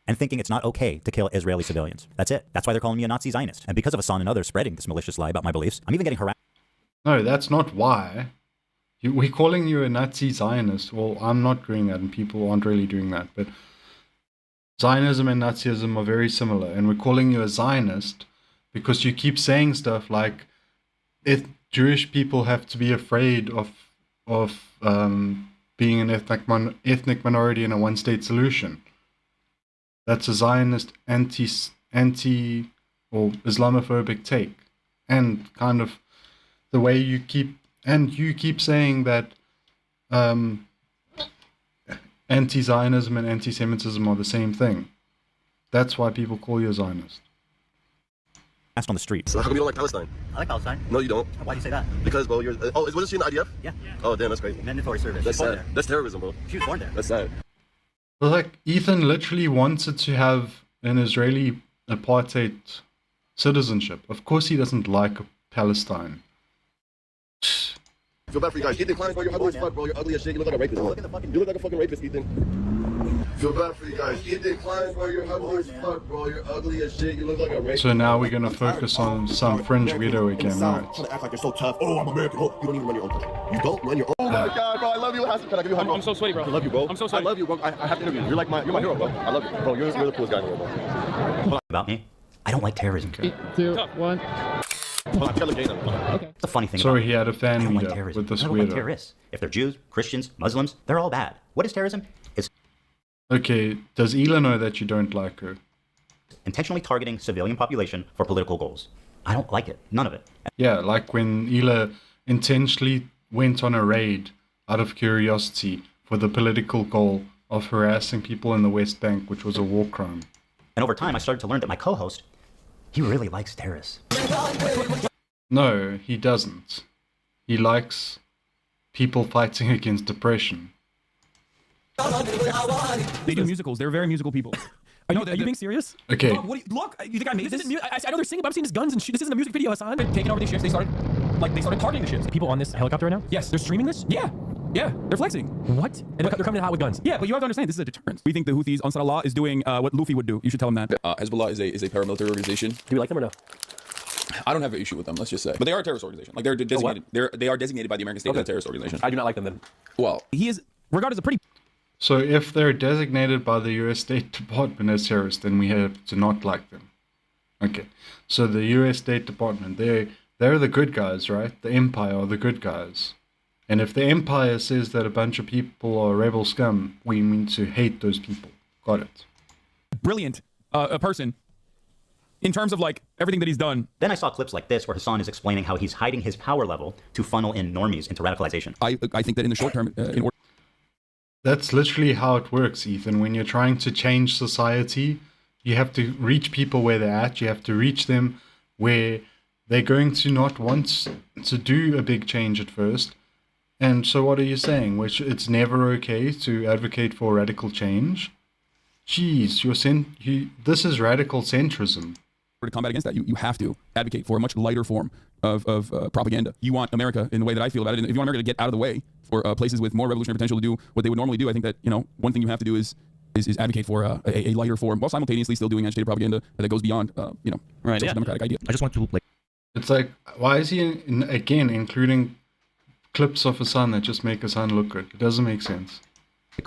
And thinking it's not okay to kill Israeli civilians. That's it. That's why they're calling me a Nazi Zionist. And because of Hassan and others spreading this malicious lie about my beliefs, I'm even getting harassed. No, that's not why. We're calling you a Nazi Zionist. Well, I'm not doing that, and people aren't really doing that. But Zionism and Nazism are very similar, and we're calling you a Zionist because you keep saying stuff like, if Jewish people have to be afraid of being an ethnic minority in a one-state solution. That's a Zionist anti or Islamophobic take, and kind of the way you keep saying that anti-Zionism and anti-Semitism are the same thing. That's why people call you a Zionist. Asked on the street. So how come you don't like Palestine? I like Palestine. No, you don't. Why do you say that? Because, well, you're... Oh, wasn't she in the IDF? Yeah. Oh, damn, that's crazy. Mandatory service. That's sad. That's terrorism, bro. She was born there. That's sad. But like, Ethan literally wanted to have an Israeli apartheid citizenship. Of course he doesn't like Palestine. I feel bad for you guys. Ethan Klein, bro, you're ugly as fuck, bro. You're ugly as shit. You look like a rapist. You look like a fucking rapist, Ethan. Feel bad for you guys. Ethan Klein, bro, you're ugly as fuck, bro. You're ugly as shit. You look like a rapist. So now we're gonna focus on some fringe weirdo again, right? Trying to act like you're so tough. Oh, I'm American. Oh, you don't even run your own country. You don't run your own. Oh my god, bro, I love you. Can I give you a hug, bro? I'm so sweaty, bro. I love you, bro. I'm so sweaty. I love you, bro. I have to interview you. You're my hero, bro. I love you, bro. You're the coolest guy in the world, bro. About me? I don't like terrorism. 3, 2, 1. Okay. The funny thing Sorry, about he had a fan I don't like meetup terrorism. with this I don't like weirdo. terrorists. If they're Jews, Christians, Muslims, they're all bad. What is terrorism? It's Okay, does Ela know that you don't like her? intentionally targeting civilian population for political goals. I don't like it. None of it. Yeah, like when Ela intentionally went on a raid out of curiosity for the political goal of harassing people in the West Bank, which was a war crime. And over time, I started to learn that my co-host, he really likes terrorists. No, he doesn't. He likes people fighting against depression. They do musicals. They're very musical people. Are you being serious? Okay. Look, you think I made this? I know they're singing, but I'm seeing this guns and shit. This isn't a music video, Hassan. They're taking over these ships. They started targeting the ships. People on this helicopter right now? Yes. They're streaming this? Yeah. Yeah. They're flexing. What? And they're coming in hot with guns. Yeah, but you have to understand, this is a deterrent. We think the Houthis, Ansar Allah, is doing what Luffy would do. You should tell him that. Hezbollah is a paramilitary organization. Do you like them or no? I don't have an issue with them, let's just say. But they are a terrorist organization. Like they're designated. They are designated by the American state as a terrorist organization. I do not like them then. Well, he is regarded as a pretty. So if they're designated by the US State Department as terrorists, then we have to not like them. Okay. So the US State Department, they're the good guys, right? The Empire are the good guys. And if the Empire says that a bunch of people are rebel scum, we mean to hate those people. Got it. Brilliant a person in terms of like everything that he's done. Then I saw clips like this where Hassan is explaining how he's hiding his power level to funnel in normies into radicalization. I think that in the short term, That's literally how it works, Ethan. When you're trying to change society, you have to reach people where they're at. You have to reach them where they're going to not want to do a big change at first. And so what are you saying? Which it's never okay to advocate for radical change? Jeez, this is radical centrism. To combat against that, you have to advocate for a much lighter form of propaganda. You want America, in the way that I feel about it, and if you want America to get out of the way for places with more revolutionary potential to do what they would normally do, I think that, one thing you have to do is advocate for a lighter form, while simultaneously still doing agitated propaganda that goes beyond, right, social democratic idea. I just want to It's like, why is he again including clips of Hassan that just make Hassan look good? It doesn't make sense.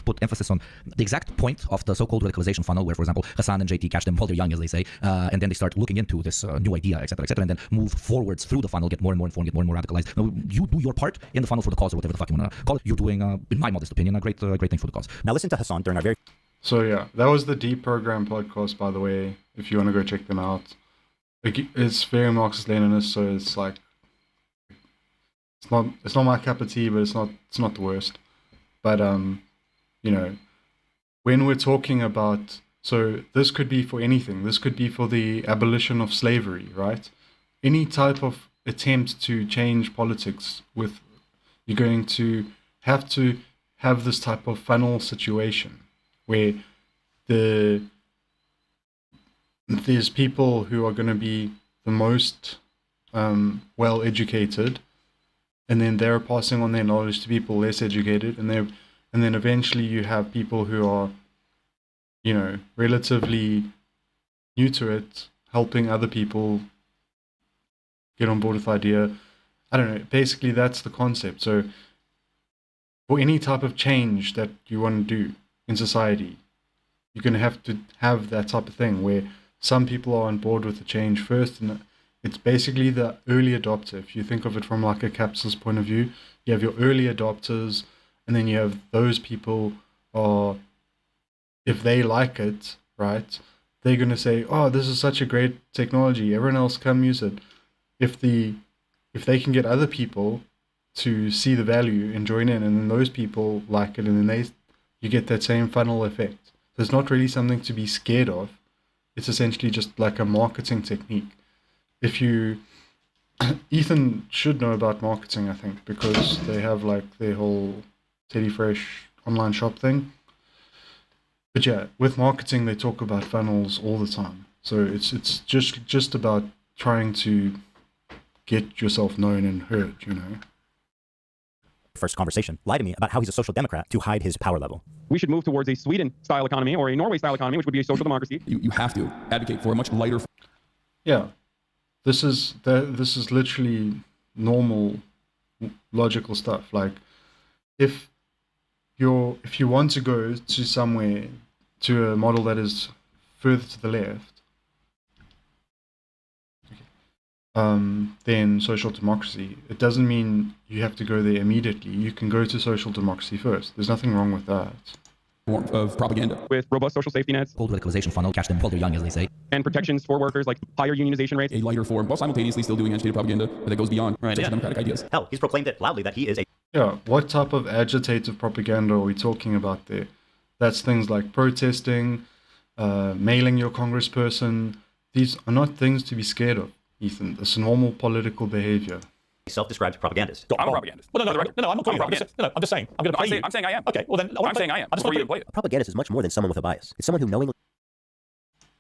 Put emphasis on the exact point of the so-called radicalization funnel, where, for example, Hassan and JT catch them while they're young, as they say, and then they start looking into this new idea, etc., and then move forwards through the funnel, get more and more informed, get more and more radicalized. Now, you do your part in the funnel for the cause, or whatever the fuck you want to call it. You're doing, in my modest opinion, a great thing for the cause. Now listen to Hassan during our very... So yeah, that was the Deprogram podcast, by the way, if you want to go check them out. It's very Marxist-Leninist, so it's like, it's not my cup of tea, but it's not the worst. But when we're talking about, so this could be for anything. This could be for the abolition of slavery, right? Any type of attempt to change politics you're going to have this type of funnel situation where the there's people who are going to be the most well educated, and then they're passing on their knowledge to people less educated, and then eventually you have people who are, you know, relatively new to it, helping other people get on board with the idea. I don't know. Basically, that's the concept. So for any type of change that you want to do in society, you're going to have that type of thing where some people are on board with the change first, and it's basically the early adopter. If you think of it from like a capitalist point of view, you have your early adopters, and then you have those people are, if they like it, right, they're going to say, oh, this is such a great technology, everyone else come use it. If they can get other people to see the value and join in, and then those people like it, and then you get that same funnel effect. So it's not really something to be scared of. It's essentially just like a marketing technique. Ethan should know about marketing, I think, because they have like their whole Teddy Fresh online shop thing. But yeah, with marketing, they talk about funnels all the time. So it's just about trying to get yourself known and heard, you know. First conversation, lie to me about how he's a social democrat to hide his power level. We should move towards a Sweden-style economy or a Norway-style economy, which would be a social democracy. You have to advocate for a much lighter. Yeah, this is literally normal, logical stuff. Like, if you want to go to somewhere, to a model that is further to the left, then social democracy. It doesn't mean you have to go there immediately. You can go to social democracy first. There's nothing wrong with that. Form of propaganda. With robust social safety nets. Cold radicalization funnel, catch them while they're young, as they say. And protections for workers, like higher unionization rates. A lighter form, while simultaneously still doing agitated propaganda that goes beyond social democratic ideas. Hell, he's proclaimed it loudly that he is a... Yeah, what type of agitative propaganda are we talking about there? That's things like protesting, mailing your congressperson. These are not things to be scared of, Ethan. It's normal political behavior. Self-described propagandist. I'm a propagandist. Well, no, I'm not calling you. I'm just saying. I'm saying I am. Okay, well then. I'm saying I am. A propagandist is much more than someone with a bias. It's someone who knowingly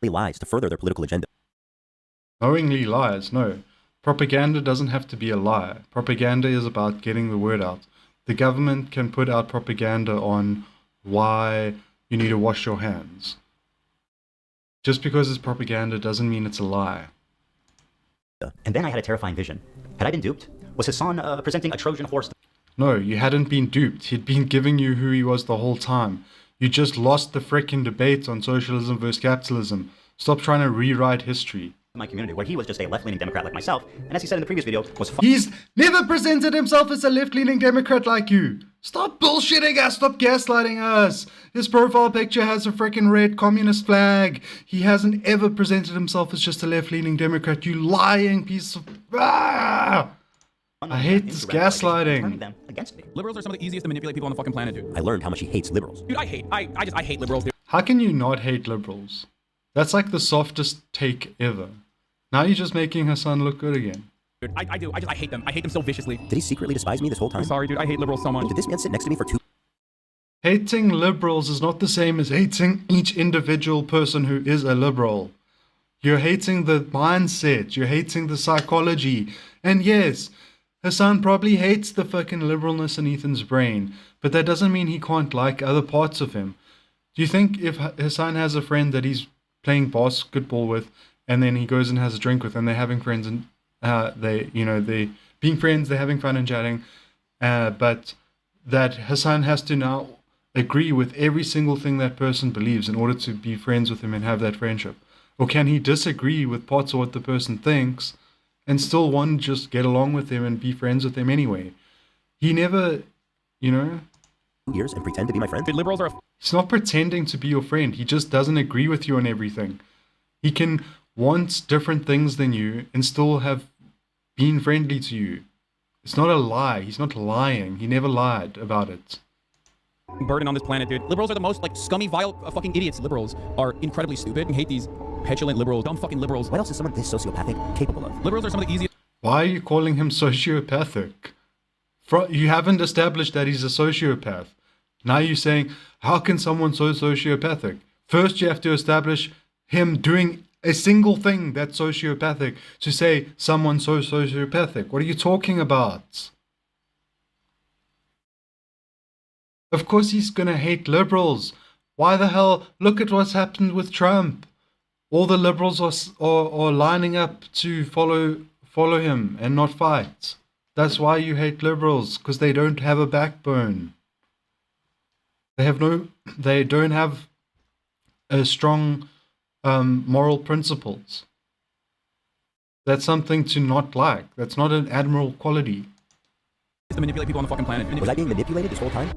lies to further their political agenda. Knowingly lies? No. Propaganda doesn't have to be a lie. Propaganda is about getting the word out. The government can put out propaganda on why you need to wash your hands. Just because it's propaganda doesn't mean it's a lie. And then I had a terrifying vision. Had I been duped? Was Hassan presenting a Trojan horse? No, you hadn't been duped. He'd been giving you who he was the whole time. You just lost the frickin' debate on socialism versus capitalism. Stop trying to rewrite history. My community, where he was just a left-leaning Democrat like myself, and as he said in the previous video, was He's never presented himself as a left-leaning Democrat like you. Stop bullshitting us, stop gaslighting us. His profile picture has a frickin' red communist flag. He hasn't ever presented himself as just a left-leaning Democrat, you lying piece of... I hate this gaslighting. Them against me. Liberals are some of the easiest to manipulate people on the fucking planet, dude. I learned how much he hates liberals. Dude, I hate liberals, dude. How can you not hate liberals? That's like the softest take ever. Now you're just making Hassan look good again. Dude, I do. I hate them. I hate them so viciously. Did he secretly despise me this whole time? I'm sorry, dude. I hate liberals so much. Did this man sit next to me for 2? Hating liberals is not the same as hating each individual person who is a liberal. You're hating the mindset. You're hating the psychology. And yes, Hassan probably hates the fucking liberalness in Ethan's brain, but that doesn't mean he can't like other parts of him. Do you think if Hassan has a friend that he's playing basketball with, and then he goes and has a drink with, and they're having friends, and they being friends, they're having fun and chatting, but that Hassan has to now agree with every single thing that person believes in order to be friends with him and have that friendship? Or can he disagree with parts of what the person thinks and still want to just get along with him and be friends with him anyway? He never, years and pretend to be my friend? Liberals are... He's not pretending to be your friend. He just doesn't agree with you on everything. He can want different things than you and still have been friendly to you. It's not a lie. He's not lying. He never lied about it. Burden on this planet, dude. Liberals are the most, scummy, vile fucking idiots. Liberals are incredibly stupid. I hate these petulant liberals, dumb fucking liberals. What else is someone this sociopathic capable of? Liberals are some of the easiest... Why are you calling him sociopathic? You haven't established that he's a sociopath. Now you're saying, how can someone so sociopathic? First, you have to establish him doing a single thing that's sociopathic to say someone's so sociopathic. What are you talking about? Of course he's going to hate liberals. Why the hell? Look at what's happened with Trump. All the liberals are lining up to follow him and not fight. That's why you hate liberals, because they don't have a backbone. They don't have a strong moral principles. That's something to not like. That's not an admirable quality. To manipulate people on the fucking planet. Was I being manipulated this whole time?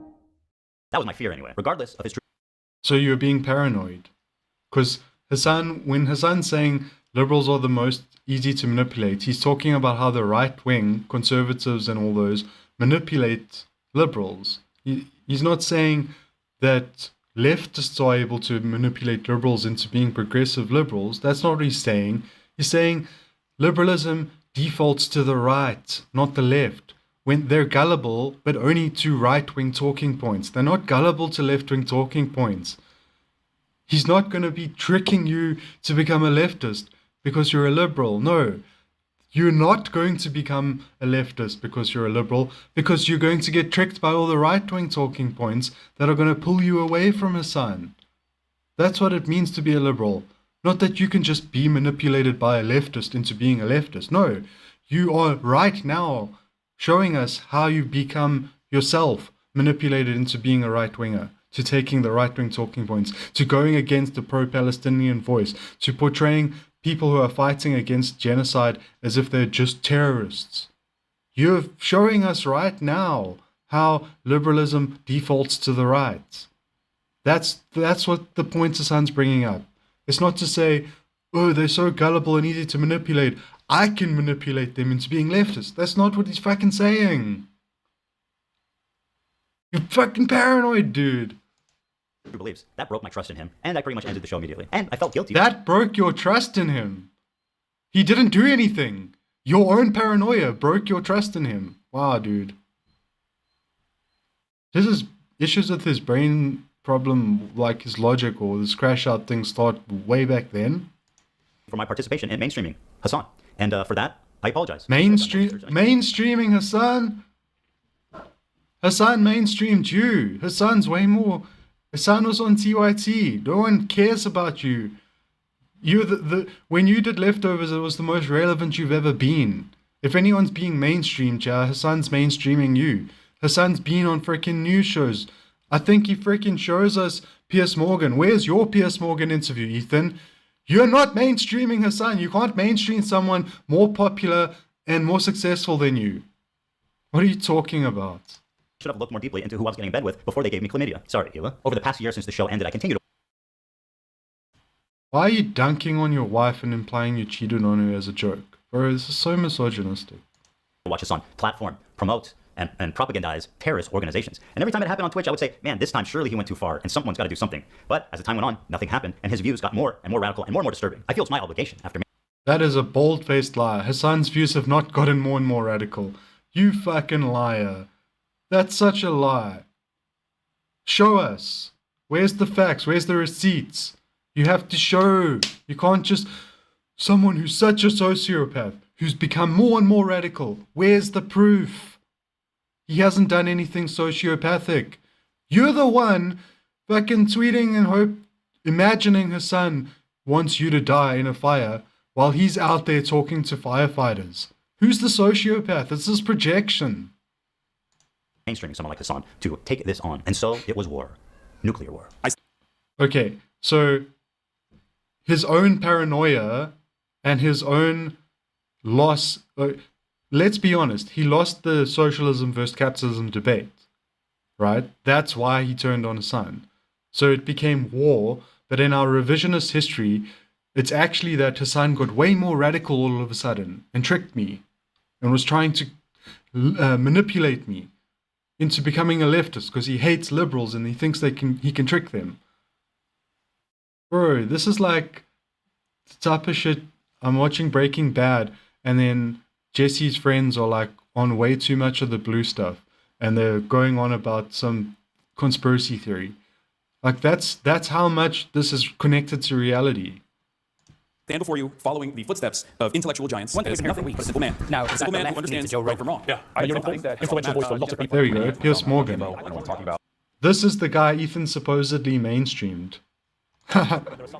That was my fear anyway, regardless of his truth. So you're being paranoid. Because when Hassan's saying liberals are the most easy to manipulate, he's talking about how the right wing, conservatives and all those, manipulate liberals. He's not saying that leftists are able to manipulate liberals into being progressive liberals. That's not what he's saying. He's saying liberalism defaults to the right, not the left. When they're gullible, but only to right-wing talking points. They're not gullible to left-wing talking points. He's not going to be tricking you to become a leftist because you're a liberal. No, you're not going to become a leftist because you're a liberal, because you're going to get tricked by all the right-wing talking points that are going to pull you away from Hassan. That's what it means to be a liberal. Not that you can just be manipulated by a leftist into being a leftist. No, you are right now showing us how you become yourself manipulated into being a right-winger, to taking the right-wing talking points, to going against the pro-Palestinian voice, to portraying people who are fighting against genocide as if they're just terrorists. You're showing us right now how liberalism defaults to the right. That's what the point Hassan's bringing up. It's not to say, oh, they're so gullible and easy to manipulate. I can manipulate them into being leftist. That's not what he's fucking saying. You're fucking paranoid, dude. Beliefs. That broke my trust in him, and I pretty much ended the show immediately. And I felt guilty. That broke your trust in him. He didn't do anything. Your own paranoia broke your trust in him. Wow, dude. This is issues with his brain problem, like his logic or this crash out thing start way back then. For my participation in mainstreaming Hassan. And for that, I apologize. Mainstreaming Hassan? Hassan mainstreamed you. Hassan's way more... Hassan was on TYT. No one cares about you. When you did Leftovers, it was the most relevant you've ever been. If anyone's being mainstreamed, Hassan's mainstreaming you. Hassan's been on freaking news shows. I think he freaking shows us Piers Morgan. Where's your Piers Morgan interview, Ethan? You're not mainstreaming Hassan. You can't mainstream someone more popular and more successful than you. What are you talking about? Should have looked more deeply into who I was getting in bed with before they gave me chlamydia. Sorry, Hila. Over the past year since the show ended, I continue to... Why are you dunking on your wife and implying you cheated on her as a joke? Bro, this is so misogynistic. Watch Hassan platform, promote, and propagandize terrorist organizations. And every time it happened on Twitch, I would say, man, this time surely he went too far and someone's got to do something. But as the time went on, nothing happened, and his views got more and more radical and more disturbing. I feel it's my obligation after... That is a bold-faced lie. Hassan's views have not gotten more and more radical. You fucking liar. That's such a lie. Show us. Where's the facts? Where's the receipts? You have to show. You can't just... Someone who's such a sociopath, who's become more and more radical. Where's the proof? He hasn't done anything sociopathic. You're the one fucking tweeting and imagining Hassan wants you to die in a fire while he's out there talking to firefighters. Who's the sociopath? It's his projection. Mainstreaming someone like Hassan to take this on. And so it was war. Nuclear war. Okay, so his own paranoia and his own loss... let's be honest, he lost the socialism versus capitalism debate, right? That's why he turned on Hassan. So it became war, but in our revisionist history, it's actually that Hassan got way more radical all of a sudden and tricked me and was trying to manipulate me into becoming a leftist because he hates liberals and he thinks he can trick them. Bro, this is like the type of shit. I'm watching Breaking Bad and then Jesse's friends are like on way too much of the blue stuff and they're going on about some conspiracy theory. Like that's how much this is connected to reality. stand before you following the footsteps of intellectual giants as nothing but a simple man. Now, a simple man who understands right from wrong. Yeah. Influential voice for lots of people. There we go. Piers Morgan. This is the guy Ethan supposedly mainstreamed. As a matter of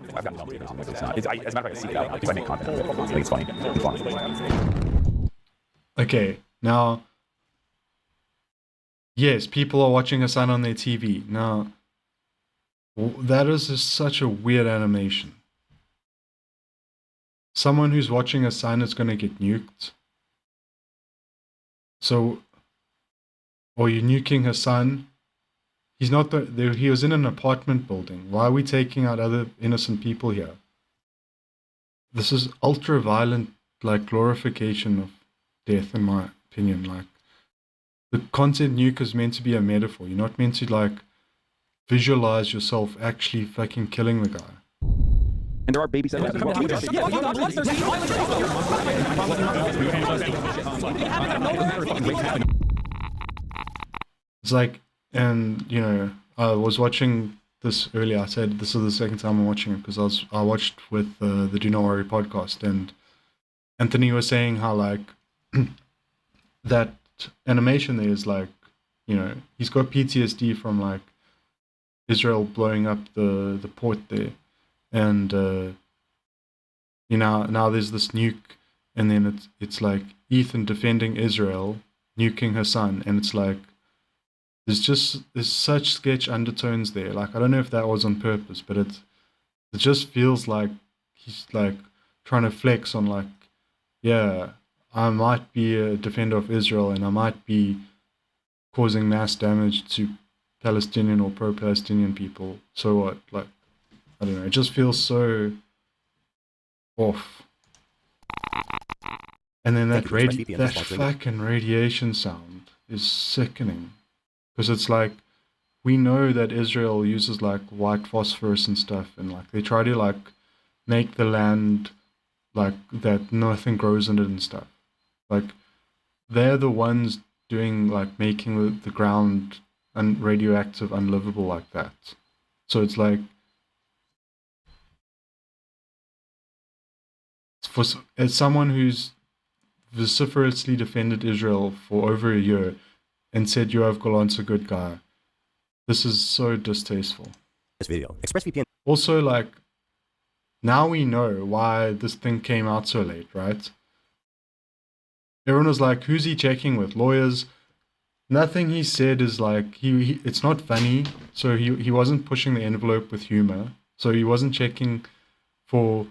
fact, I seek it out because I make content. I think it's funny. It's fun. Okay, now, yes, people are watching Hassan on their TV. Now, that is just such a weird animation. Someone who's watching Hassan is going to get nuked. So, or you're nuking Hassan. He's not there. He was in an apartment building. Why are we taking out other innocent people here? This is ultra violent, like glorification of death, in my opinion. Like, the content nuke is meant to be a metaphor. You're not meant to like visualize yourself actually fucking killing the guy. And there are baby settings as well. It's like, and you know, I was watching this earlier. I said this is the second time I'm watching it because I watched with the Do Not Worry podcast, and Anthony was saying how like that animation there is like, you know, he's got PTSD from like Israel blowing up the port there, and you know, now there's this nuke, and then it's like Ethan defending Israel, nuking her son, and it's like there's such sketch undertones there. Like, I don't know if that was on purpose, but it just feels like he's like trying to flex on like, yeah, I might be a defender of Israel and I might be causing mass damage to Palestinian or pro-Palestinian people. So what? Like, I don't know. It just feels so off. And then that fucking radiation sound is sickening. Because it's like, we know that Israel uses like white phosphorus and stuff, and like they try to like make the land like that nothing grows in it and stuff. Like, they're the ones doing like making the ground radioactive, unlivable like that. So it's like, as someone who's vociferously defended Israel for over a year and said Yoav Golan's a good guy, this is so distasteful. This video, ExpressVPN. Also, like, now we know why this thing came out so late, right? Everyone was like, who's he checking with? Lawyers? Nothing he said is like, it's not funny, so he wasn't pushing the envelope with humor, so he wasn't checking for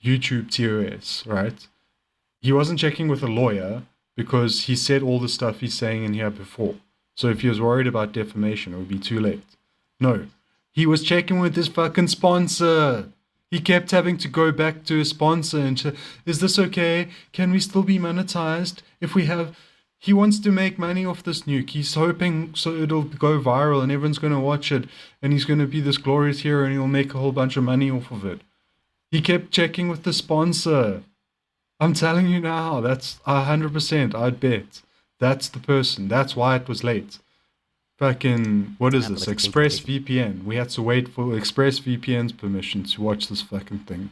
YouTube TOS, right? He wasn't checking with a lawyer because he said all the stuff he's saying in here before. So if he was worried about defamation, it would be too late. No, he was checking with his fucking sponsor. He kept having to go back to his sponsor and say, is this okay? Can we still be monetized? If we have... He wants to make money off this nuke. He's hoping so it'll go viral and everyone's going to watch it. And he's going to be this glorious hero and he'll make a whole bunch of money off of it. He kept checking with the sponsor. I'm telling you now, that's 100%, I'd bet. That's the person. That's why it was late. Fucking, what is this? ExpressVPN. We had to wait for ExpressVPN's permission to watch this fucking thing.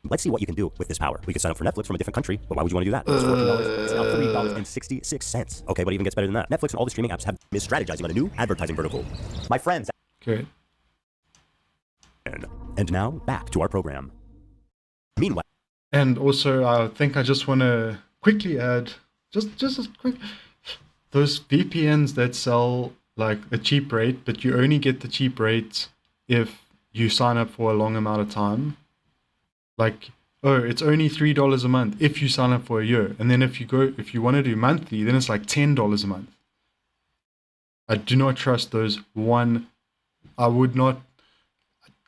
Let's see what you can do with this power. We could sign up for Netflix from a different country, but why would you want to do that? It's $14. It's now $3.66. Okay, but it even gets better than that. Netflix and all the streaming apps have been strategizing on a new advertising vertical. My friends. Okay. And now, back to our program. Meanwhile. And also, I think I just want to quickly add, just as quick, those VPNs that sell like a cheap rate, but you only get the cheap rate if you sign up for a long amount of time. Like, oh, it's only $3 a month if you sign up for a year. And then if you want to do monthly, then it's like $10 a month. I do not trust those. I would not.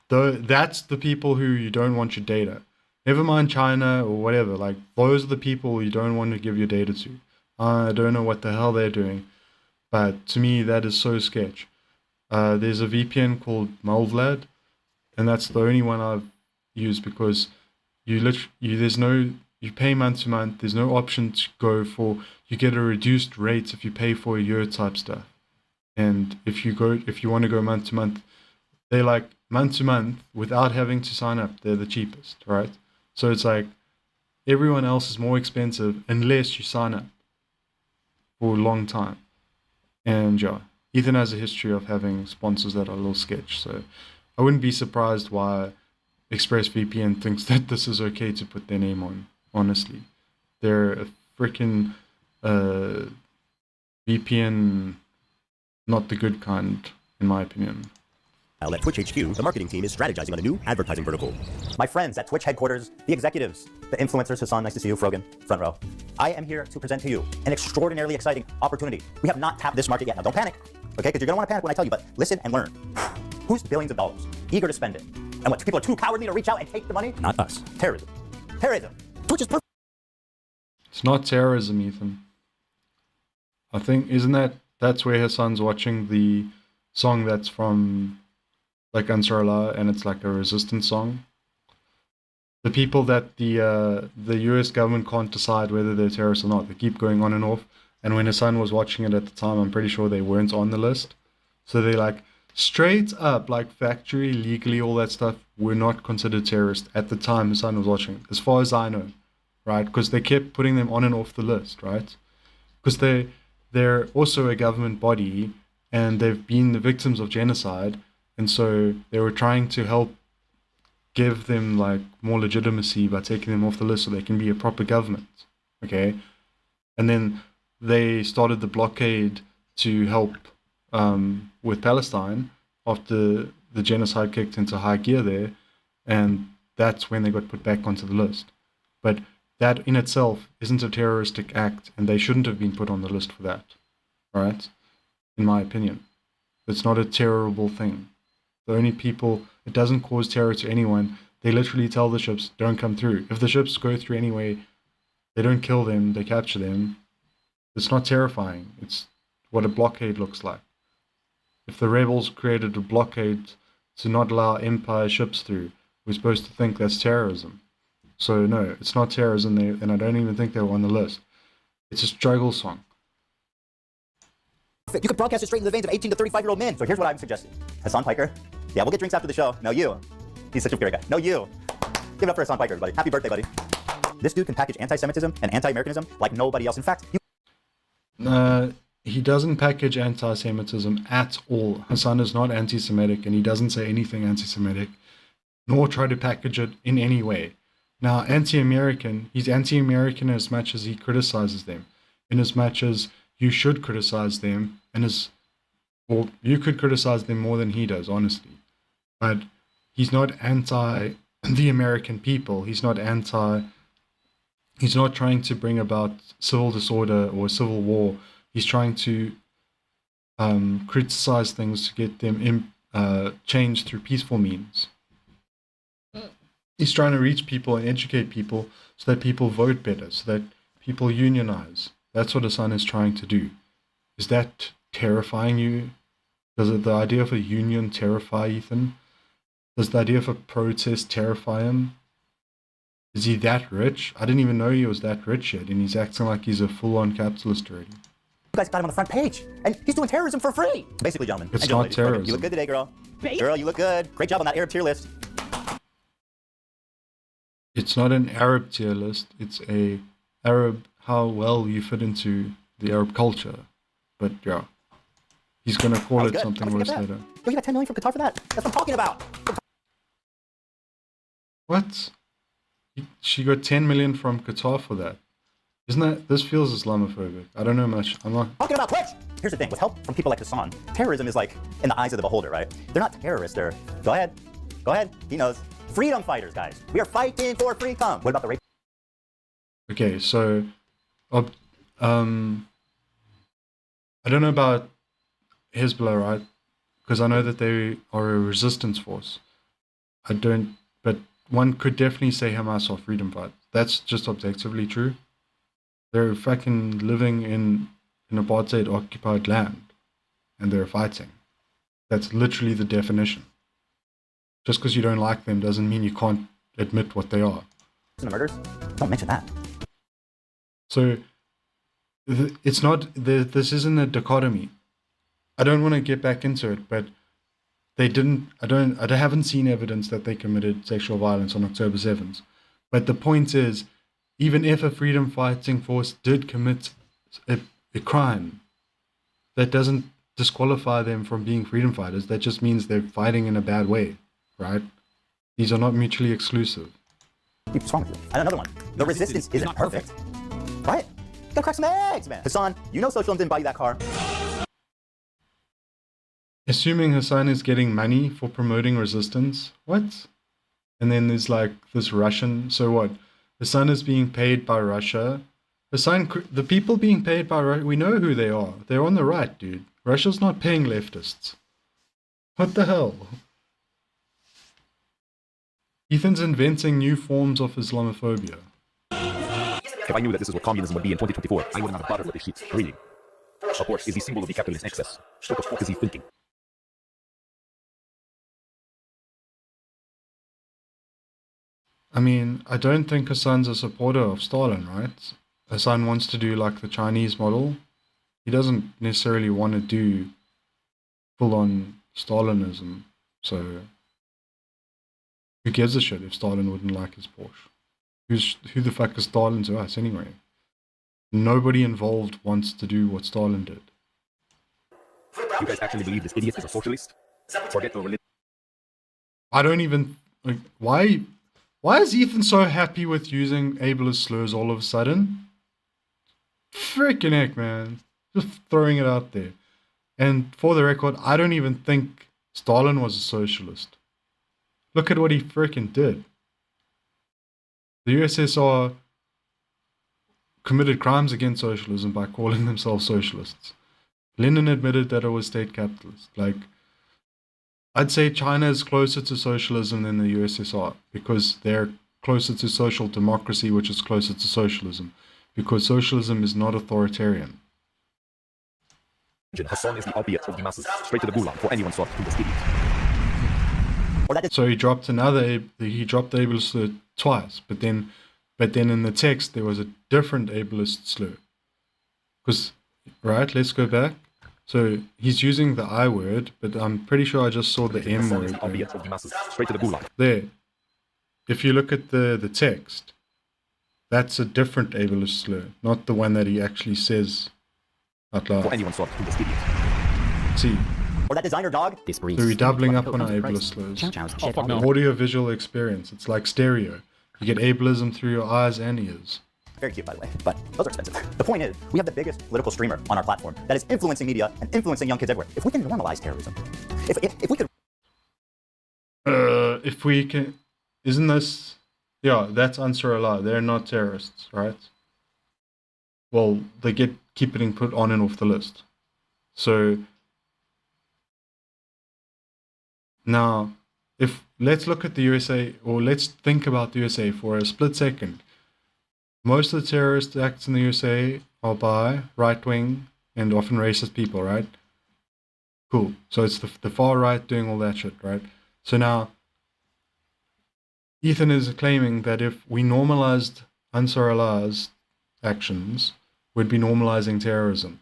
That's the people who you don't want your data. Never mind China or whatever. Like, those are the people you don't want to give your data to. I don't know what the hell they're doing. But to me, that is so sketch. There's a VPN called Mulvlad, and that's the only one I've used because you pay month to month. There's no option to go for, you get a reduced rate if you pay for a year type stuff. And if you want to go month to month, They're like month to month without having to sign up. They're the cheapest, right? So it's like everyone else is more expensive unless you sign up for a long time. And yeah, Ethan has a history of having sponsors that are a little sketch. So I wouldn't be surprised why ExpressVPN thinks that this is okay to put their name on, honestly. They're a freaking VPN, not the good kind, in my opinion. At Twitch HQ, the marketing team is strategizing on a new advertising vertical. My friends at Twitch headquarters, the executives, the influencers, Hassan, nice to see you, Frogan, front row. I am here to present to you an extraordinarily exciting opportunity. We have not tapped this market yet. Now, don't panic, okay? Because you're gonna wanna panic when I tell you, but listen and learn. Who's billions of dollars, eager to spend it? And what, people are too cowardly to reach out and take the money? Not us. Terrorism. Terrorism. Twitch is perfect. It's not terrorism, Ethan. I think, that's where Hassan's watching the song that's from like Ansar Allah, and it's like a resistance song. The people that the US government can't decide whether they're terrorists or not. They keep going on and off. And when Hassan was watching it at the time, I'm pretty sure they weren't on the list. So they like straight up, like factory, legally, all that stuff, were not considered terrorists at the time Hassan was watching it, as far as I know, right? Because they kept putting them on and off the list, right? Because they're also a government body, and they've been the victims of genocide, and so they were trying to help give them like more legitimacy by taking them off the list so they can be a proper government, okay? And then they started the blockade to help with Palestine after the genocide kicked into high gear there, and that's when they got put back onto the list. But that in itself isn't a terroristic act, and they shouldn't have been put on the list for that, right? In my opinion. It's not a terrible thing. The only people, it doesn't cause terror to anyone. They literally tell the ships, don't come through. If the ships go through anyway, they don't kill them, they capture them. It's not terrifying. It's what a blockade looks like. If the rebels created a blockade to not allow Empire ships through, we're supposed to think that's terrorism. So no, it's not terrorism, and I don't even think they were on the list. It's a struggle song. You could broadcast it straight in the veins of 18 to 35-year-old men. So here's what I'm suggesting. Hassan Piker. Yeah, we'll get drinks after the show. No, you. He's such a great guy. No, you. Give it up for Hassan Piker, everybody. Happy birthday, buddy. This dude can package anti-Semitism and anti-Americanism like nobody else. In fact, he doesn't package anti-Semitism at all. Hassan is not anti-Semitic, and he doesn't say anything anti-Semitic, nor try to package it in any way. Now, anti-American, he's anti-American as much as he criticizes them, in as much as you should criticize them, well, you could criticize them more than he does, honestly. But he's not anti the American people. He's not trying to bring about civil disorder or civil war. He's trying to criticize things to get them changed through peaceful means. He's trying to reach people and educate people so that people vote better, so that people unionize. That's what Hassan is trying to do. Is that terrifying you? Does the idea of a union terrify Ethan? Does the idea of a protest terrify him? Is he that rich? I didn't even know he was that rich yet, and he's acting like he's a full-on capitalist already. you guys got him on the front page, and he's doing terrorism for free. Basically, gentlemen. It's not terrorism. You look good today, girl. Girl, you look good. Great job on that Arab tier list. It's not an Arab tier list. It's a Arab, how well you fit into the Arab culture. But yeah, he's going to call it something worse later. Yo, you got 10 million from Qatar for that? That's what I'm talking about. What? She got 10 million from Qatar for that. Isn't that, this feels Islamophobic. I don't know much. I'm not talking about Twitch. Here's the thing, with help from people like Hassan, terrorism is like in the eyes of the beholder, right? They're not terrorists, they're, go ahead, he knows. Freedom fighters, guys. We are fighting for freedom. What about the rape? Okay, so, I don't know about Hezbollah, right? Because I know that they are a resistance force. I don't, but one could definitely say Hamas are freedom fighters. That's just objectively true. They're fucking living in an apartheid-occupied land, and they're fighting. That's literally the definition. Just because you don't like them doesn't mean you can't admit what they are. The murders? Don't mention that. So, it's not, this isn't a dichotomy. I don't want to get back into it, but they didn't. I haven't seen evidence that they committed sexual violence on October 7th. But the point is, even if a freedom fighting force did commit a crime, that doesn't disqualify them from being freedom fighters. That just means they're fighting in a bad way, right? These are not mutually exclusive. What's wrong with you? And another one. The resistance isn't perfect. Right? Gotta crack some eggs, man. Hassan, you know socialism didn't buy you that car. Assuming Hassan is getting money for promoting resistance, what? And then there's like this Russian, so what? Hassan is being paid by Russia. Hassan, the people being paid by Russia, we know who they are. They're on the right, dude. Russia's not paying leftists. What the hell? Ethan's inventing new forms of Islamophobia. If I knew that this is what communism would be in 2024, I would not have bothered with this shit. Really. Of course, is the symbol of the capitalist excess. What the fuck is he thinking? I mean, I don't think Hassan's a supporter of Stalin, right? Hassan wants to do like the Chinese model. He doesn't necessarily want to do full-on Stalinism. So, who gives a shit if Stalin wouldn't like his Porsche? Who the fuck is Stalin to us anyway? Nobody involved wants to do what Stalin did. You guys actually believe this idiot is a socialist? Forget the religion. I don't even... Like, why is Ethan so happy with using ableist slurs all of a sudden? Freaking heck, man. Just throwing it out there. And for the record, I don't even think Stalin was a socialist. Look at what he freaking did. The USSR committed crimes against socialism by calling themselves socialists. Lenin admitted that it was state capitalist. Like, I'd say China is closer to socialism than the USSR because they're closer to social democracy, which is closer to socialism, because socialism is not authoritarian. Hassan is the opiate of the masses, straight to the gulag for anyone sought to this idiot. So he dropped the ableist slur twice, but then in the text there was a different ableist slur. Because, right, let's go back. So he's using the I word, but I'm pretty sure I just saw the M word. Straight to the gulag. There. If you look at the text, that's a different ableist slur, not the one that he actually says out loud. For anyone sought to this idiot. See. Or that designer dog? So we're doubling up on our ableist slurs. Audio-visual experience. It's like stereo. You get ableism through your eyes and ears. Very cute, by the way, but those are expensive. The point is, we have the biggest political streamer on our platform that is influencing media and influencing young kids everywhere. If we can normalize terrorism, if we could... If we can... Isn't this... Yeah, that's Ansar Allah. They're not terrorists, right? Well, they keep getting put on and off the list. So... Now, let's look at the USA, or let's think about the USA for a split second. Most of the terrorist acts in the USA are by right-wing and often racist people, right? Cool. So it's the far right doing all that shit, right? So now, Ethan is claiming that if we normalized Ansar Allah's actions, we'd be normalizing terrorism.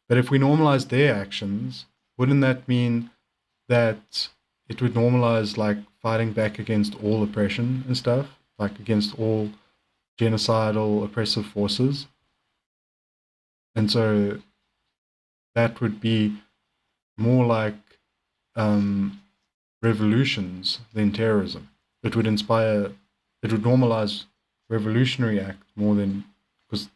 But if we normalized their actions, wouldn't that mean that it would normalize like fighting back against all oppression and stuff, like against all genocidal oppressive forces? And so that would be more like revolutions than terrorism. It would normalize revolutionary act more than, because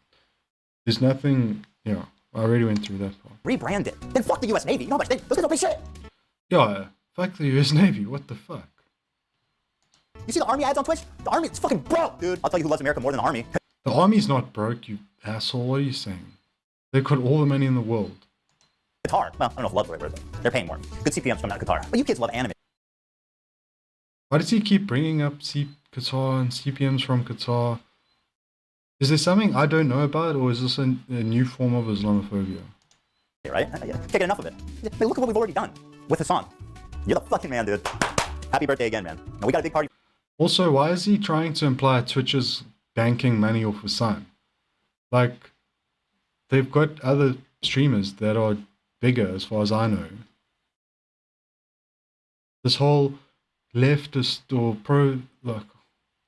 there's nothing, I already went through that part. Rebrand it. Then fuck the US Navy. You know how much those guys don't pay shit. Yeah, fuck the US Navy. What the fuck? You see the Army ads on Twitch? The Army is fucking broke, dude. I'll tell you who loves America more than the Army. The Army's not broke, you asshole. What are you saying? They've got all the money in the world. Qatar. Well, I don't know if love's the right word, though. They're paying more. Good CPMs coming out of Qatar. But you kids love anime. Why does he keep bringing up Qatar and CPMs from Qatar? Is there something I don't know about, or is this a new form of Islamophobia? Right? Can't get enough of it. Hey, look at what we've already done with Hassan. You're the fucking man, dude. Happy birthday again, man. Now, we got a big party. Also, why is he trying to imply Twitch is banking money off Hassan? Like, they've got other streamers that are bigger, as far as I know. this whole leftist or pro, like,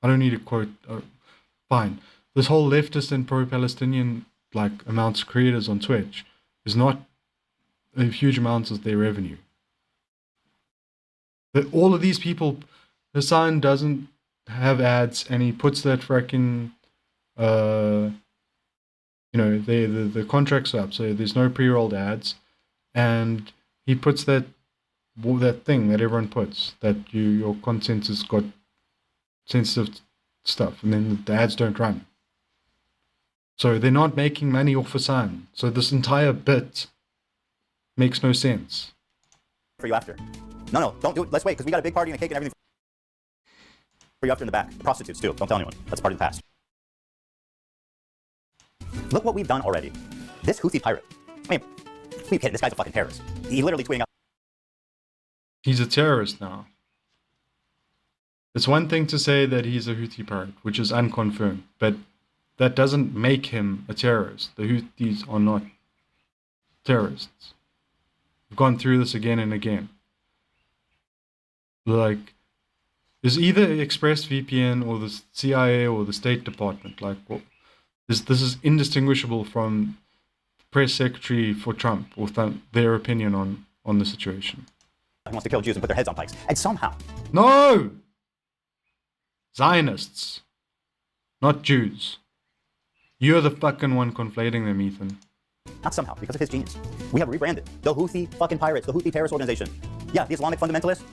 I don't need to quote, fine. This whole leftist and pro-Palestinian like amounts of creators on Twitch is not a huge amount of their revenue. But all of these people, Hassan doesn't have ads, and he puts that freaking, the contracts up, so there's no pre-rolled ads, and he puts that thing that everyone puts, that your content has got sensitive stuff, and then the ads don't run. So they're not making money off Hassan. So this entire bit makes no sense. For you after. No, don't do it. Let's wait, because we got a big party and a cake and everything for you after in the back. The prostitutes too. Don't tell anyone. That's part of the past. Look what we've done already. This Houthi pirate. I mean, we kidding? This guy's a fucking terrorist. He literally tweeting out. He's a terrorist now. It's one thing to say that he's a Houthi pirate, which is unconfirmed, but that doesn't make him a terrorist. The Houthis are not terrorists. We've gone through this again and again. Like, is either ExpressVPN or the CIA or the State Department. Like, well, this is indistinguishable from the press secretary for Trump or their opinion on the situation. He wants to kill Jews and put their heads on pikes. And somehow. No! Zionists. Not Jews. You're the fucking one conflating them, Ethan. Not somehow, because of his genius. We have rebranded the Houthi fucking pirates, the Houthi terrorist organization. Yeah, the Islamic fundamentalists.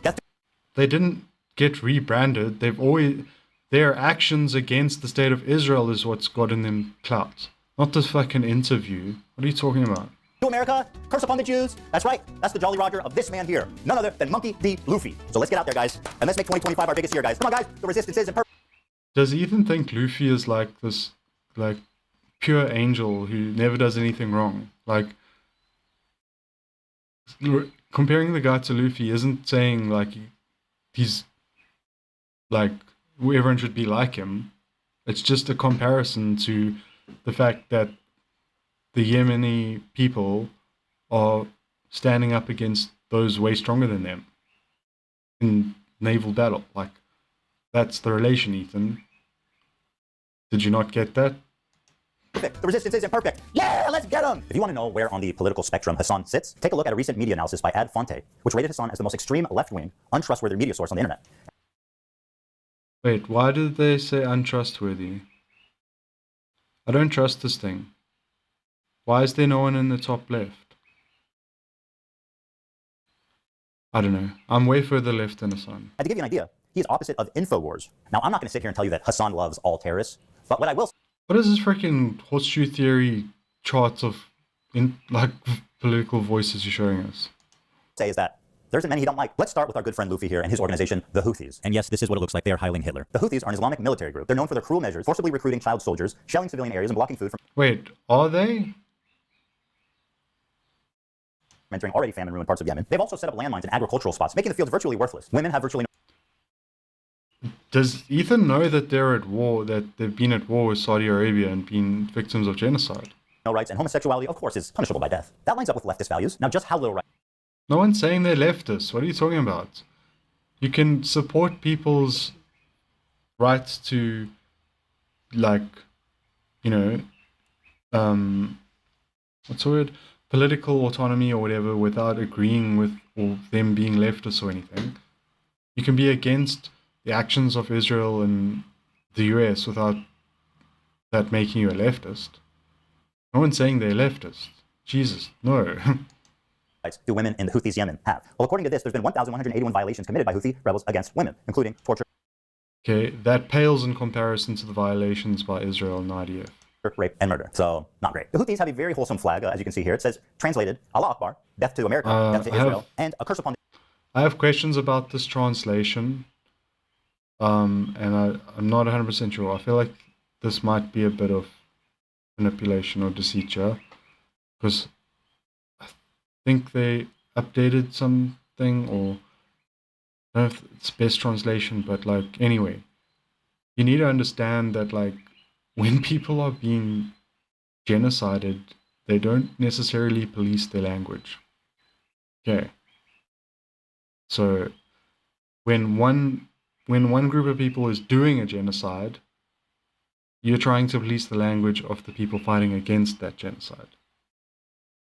They didn't get rebranded. Their actions against the state of Israel is what's gotten them clout. Not this fucking interview. What are you talking about? To America, curse upon the Jews. That's right. That's the Jolly Roger of this man here. None other than Monkey D. Luffy. So let's get out there, guys. And let's make 2025 our biggest year, guys. Come on, guys. The resistance is imperfect. Does Ethan think Luffy is like this, like, pure angel who never does anything wrong? Like, comparing the guy to Luffy isn't saying, like, he's, like, everyone should be like him. It's just a comparison to the fact that the Yemeni people are standing up against those way stronger than them in naval battle. Like, that's the relation, Ethan. Did you not get that? The resistance is imperfect. Yeah, let's get him! If you want to know where on the political spectrum Hassan sits, take a look at a recent media analysis by Ad Fonte, which rated Hassan as the most extreme left-wing, untrustworthy media source on the internet. Wait, why did they say untrustworthy? I don't trust this thing. Why is there no one in the top left? I don't know. I'm way further left than Hassan. And to give you an idea, he is opposite of InfoWars. Now, I'm not going to sit here and tell you that Hassan loves all terrorists, but what I will say... What is this freaking horseshoe theory charts of political voices you're showing us? ...say is that there isn't many he don't like. Let's start with our good friend Luffy here and his organization, the Houthis. And yes, this is what it looks like. They are hiling Hitler. The Houthis are an Islamic military group. They're known for their cruel measures, forcibly recruiting child soldiers, shelling civilian areas, and blocking food from... Wait, are they? ...entering already famine-ruined parts of Yemen. They've also set up landmines in agricultural spots, making the fields virtually worthless. Women have virtually no... Does Ethan know that they're at war, that they've been at war with Saudi Arabia and been victims of genocide? ...no rights, and homosexuality, of course, is punishable by death. That lines up with leftist values. Now, just how little right... No one's saying they're leftists. What are you talking about? You can support people's rights to, like, you know, what's the word? Political autonomy or whatever without agreeing with or them being leftists or anything. You can be against the actions of Israel and the US without that making you a leftist. No one's saying they're leftist. Jesus, no. ...do women in the Houthis Yemen have? Well, according to this, there's been 1,181 violations committed by Houthi rebels against women, including torture... Okay, that pales in comparison to the violations by Israel and IDF. ...rape, and murder. So, not great. The Houthis have a very wholesome flag, as you can see here. It says, translated, Allah Akbar, death to America, death to Israel, and a curse upon... I have questions about this translation, and I'm not 100% sure. I feel like this might be a bit of manipulation or deceit here, because I think they updated something, or I don't know if it's best translation, but like, anyway, you need to understand that, like, when people are being genocided, they don't necessarily police their language. Okay. So when one group of people is doing a genocide, you're trying to police the language of the people fighting against that genocide.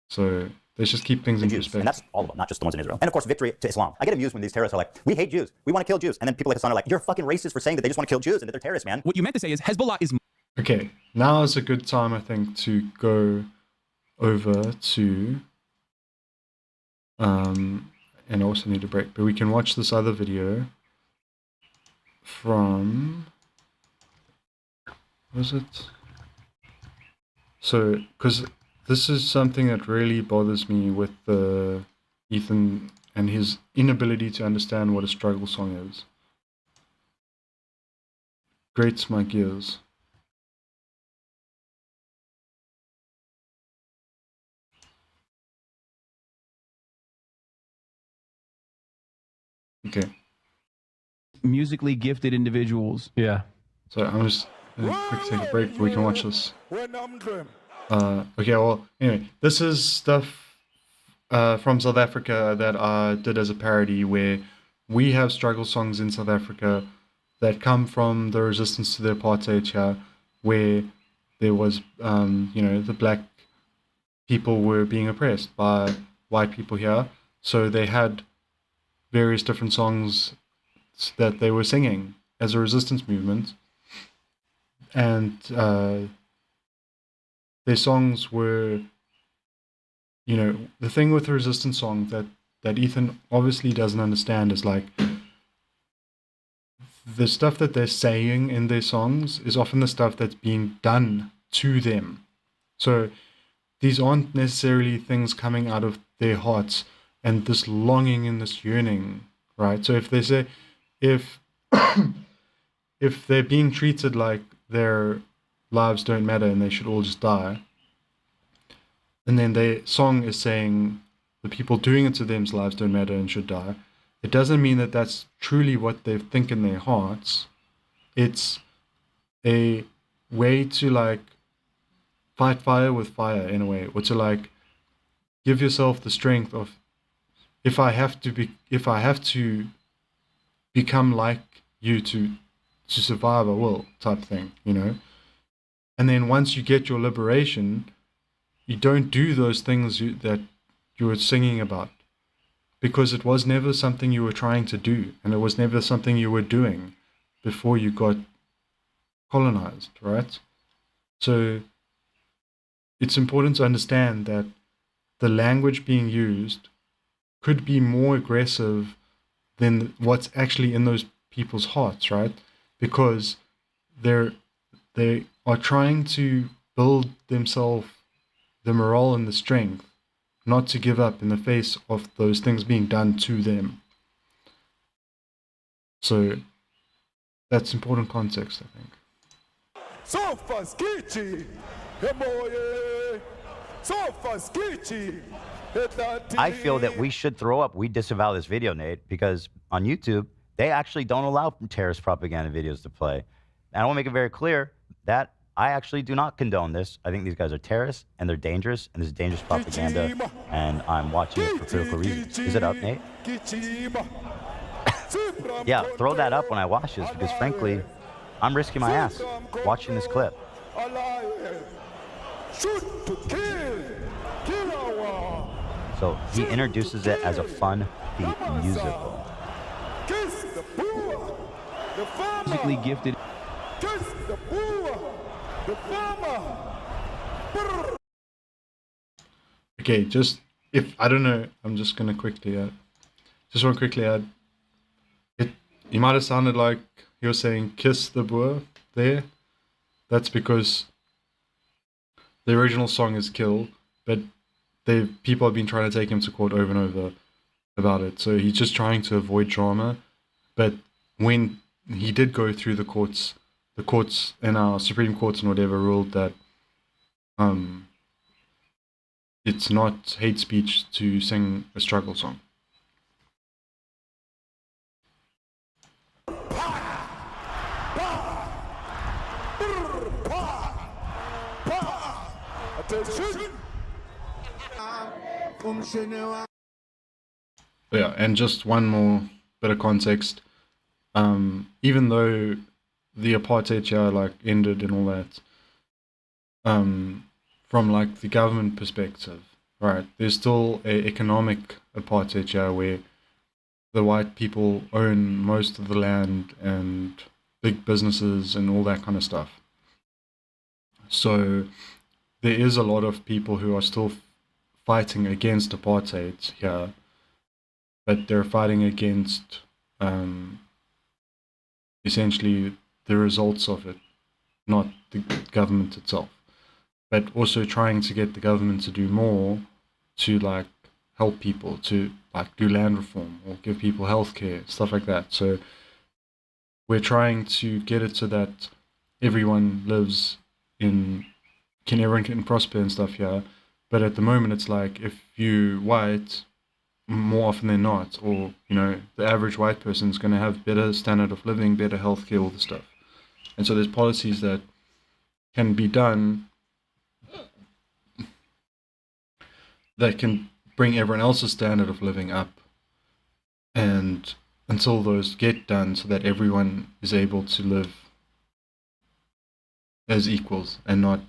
So let's just keep things in perspective. And that's all of them, not just the ones in Israel. And of course, victory to Islam. I get amused when these terrorists are like, we hate Jews, we want to kill Jews. And then people like Hassan are like, you're fucking racist for saying that they just want to kill Jews and that they're terrorists, man. What you meant to say is Hezbollah is... Okay, now is a good time, I think, to go over to... and I also need a break, but we can watch this other video from... Was it? So, because this is something that really bothers me with Ethan and his inability to understand what a struggle song is. Grates my gears. Okay. Musically gifted individuals. Yeah. So I'm just quick take a break, but we can watch this. Okay, well, anyway, this is stuff from South Africa that I did as a parody, where we have struggle songs in South Africa that come from the resistance to the apartheid here, where there was, the black people were being oppressed by white people here, so they had various different songs that they were singing as a resistance movement. And their songs were, the thing with the resistance song that Ethan obviously doesn't understand is like, the stuff that they're saying in their songs is often the stuff that's being done to them. So these aren't necessarily things coming out of their hearts and this longing and this yearning, right? So if they say, if they're being treated like their lives don't matter and they should all just die, and then their song is saying the people doing it to them's lives don't matter and should die, it doesn't mean that that's truly what they think in their hearts. It's a way to like fight fire with fire in a way, or to like give yourself the strength of, if I have to become like you to survive, I will, type thing, And then once you get your liberation, you don't do those things that you were singing about, because it was never something you were trying to do, and it was never something you were doing before you got colonized, right? So it's important to understand that the language being used could be more aggressive than what's actually in those people's hearts, right? Because they are trying to build themselves the morale and the strength not to give up in the face of those things being done to them. So that's important context, I think. I feel that we should throw up. We disavow this video, Nate, because on YouTube, they actually don't allow terrorist propaganda videos to play. And I want to make it very clear that I actually do not condone this. I think these guys are terrorists, and they're dangerous, and this is dangerous propaganda, and I'm watching it for critical reasons. Is it up, Nate? Yeah, throw that up when I watch this, because frankly, I'm risking my ass watching this clip. So he introduces it as a fun beat musical. Musically gifted. Okay, just if I don't know, I'm just gonna quickly add. Just want to quickly add. It might have sounded like you're saying "kiss the boer" there. That's because the original song is "kill," but people have been trying to take him to court over and over about it. So he's just trying to avoid drama. But when he did go through the courts and our Supreme Courts and whatever ruled that it's not hate speech to sing a struggle song. Yeah, and just one more bit of context, even though the apartheid here like ended and all that, from like the government perspective, right, there's still a economic apartheid here where the white people own most of the land and big businesses and all that kind of stuff. So there is a lot of people who are still fighting against apartheid here, but they're fighting against essentially the results of it, not the government itself, but also trying to get the government to do more to like help people, to like do land reform or give people healthcare, stuff like that. So we're trying to get it so that everyone lives in, everyone can prosper and stuff here. But at the moment, it's like if you white, more often than not, or you know, the average white person is going to have better standard of living, better healthcare, all the stuff. And so there's policies that can be done that can bring everyone else's standard of living up, and until those get done, so that everyone is able to live as equals and not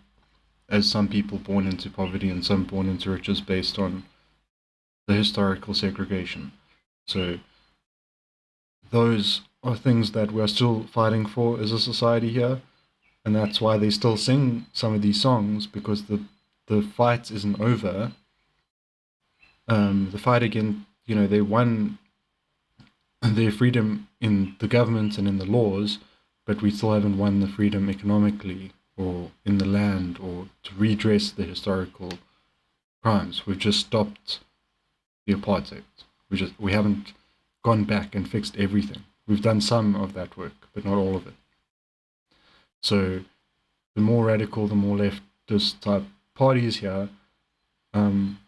as some people born into poverty and some born into riches based on the historical segregation. So those are things that we're still fighting for as a society here, and that's why they still sing some of these songs, because the fight isn't over. The fight again, you know, they won their freedom in the government and in the laws, but we still haven't won the freedom economically or in the land or to redress the historical crimes. We've just stopped the apartheid. We haven't gone back and fixed everything. We've done some of that work, but not all of it. So the more radical, the more leftist type parties here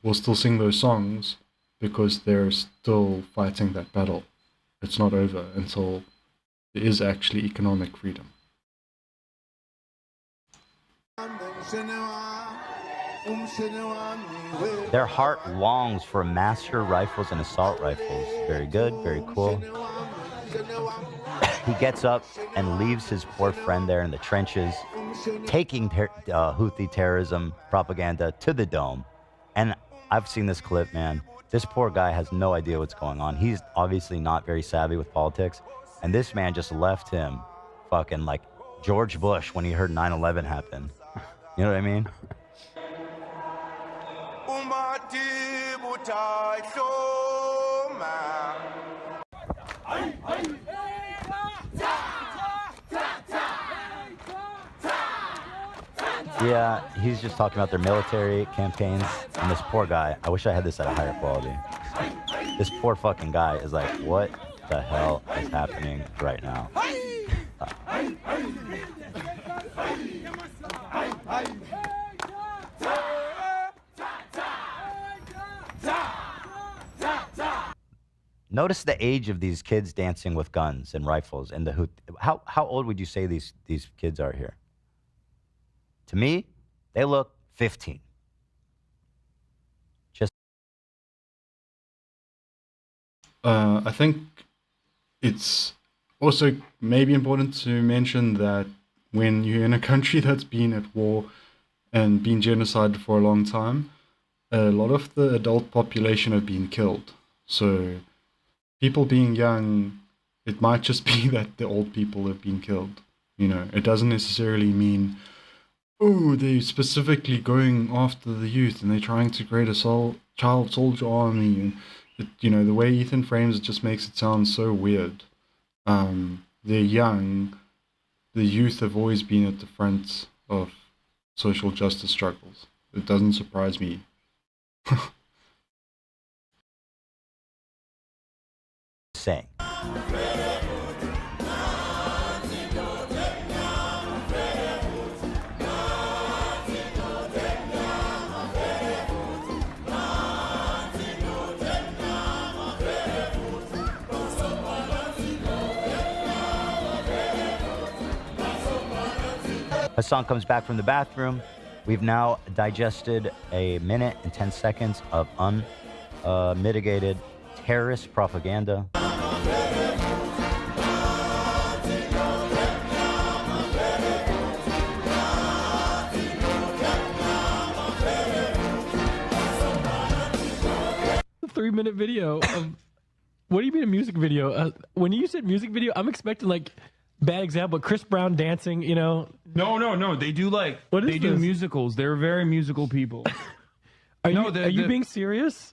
will still sing those songs because they're still fighting that battle. It's not over until there is actually economic freedom. Their heart longs for master rifles and assault rifles. Very good, very cool. He gets up and leaves his poor friend there in the trenches, taking Houthi terrorism propaganda to the dome. And I've seen this clip, man. This poor guy has no idea what's going on. He's obviously not very savvy with politics. And this man just left him fucking like George Bush when he heard 9/11 happen. You know what I mean? Yeah, he's just talking about their military campaigns. And this poor guy, I wish I had this at a higher quality. This poor fucking guy is like, what the hell is happening right now? Notice the age of these kids dancing with guns and rifles and the how old would you say these kids are here? To me, they look 15. Just I think it's also maybe important to mention that when you're in a country that's been at war and been genocided for a long time, a lot of the adult population have been killed. So people being young, it might just be that the old people have been killed. You know, it doesn't necessarily mean, oh, they're specifically going after the youth and they're trying to create a child soldier army. And it, you know, the way Ethan frames it just makes it sound so weird. They're young. The youth have always been at the front of social justice struggles. It doesn't surprise me. saying. Hassan comes back from the bathroom. We've now digested a minute and 10 seconds of unmitigated terrorist propaganda. minute video of. What do you mean a music video? When you said music video, I'm expecting like bad example, Chris Brown dancing. You know? No. They do they do musicals. They're very musical people. Are you being serious?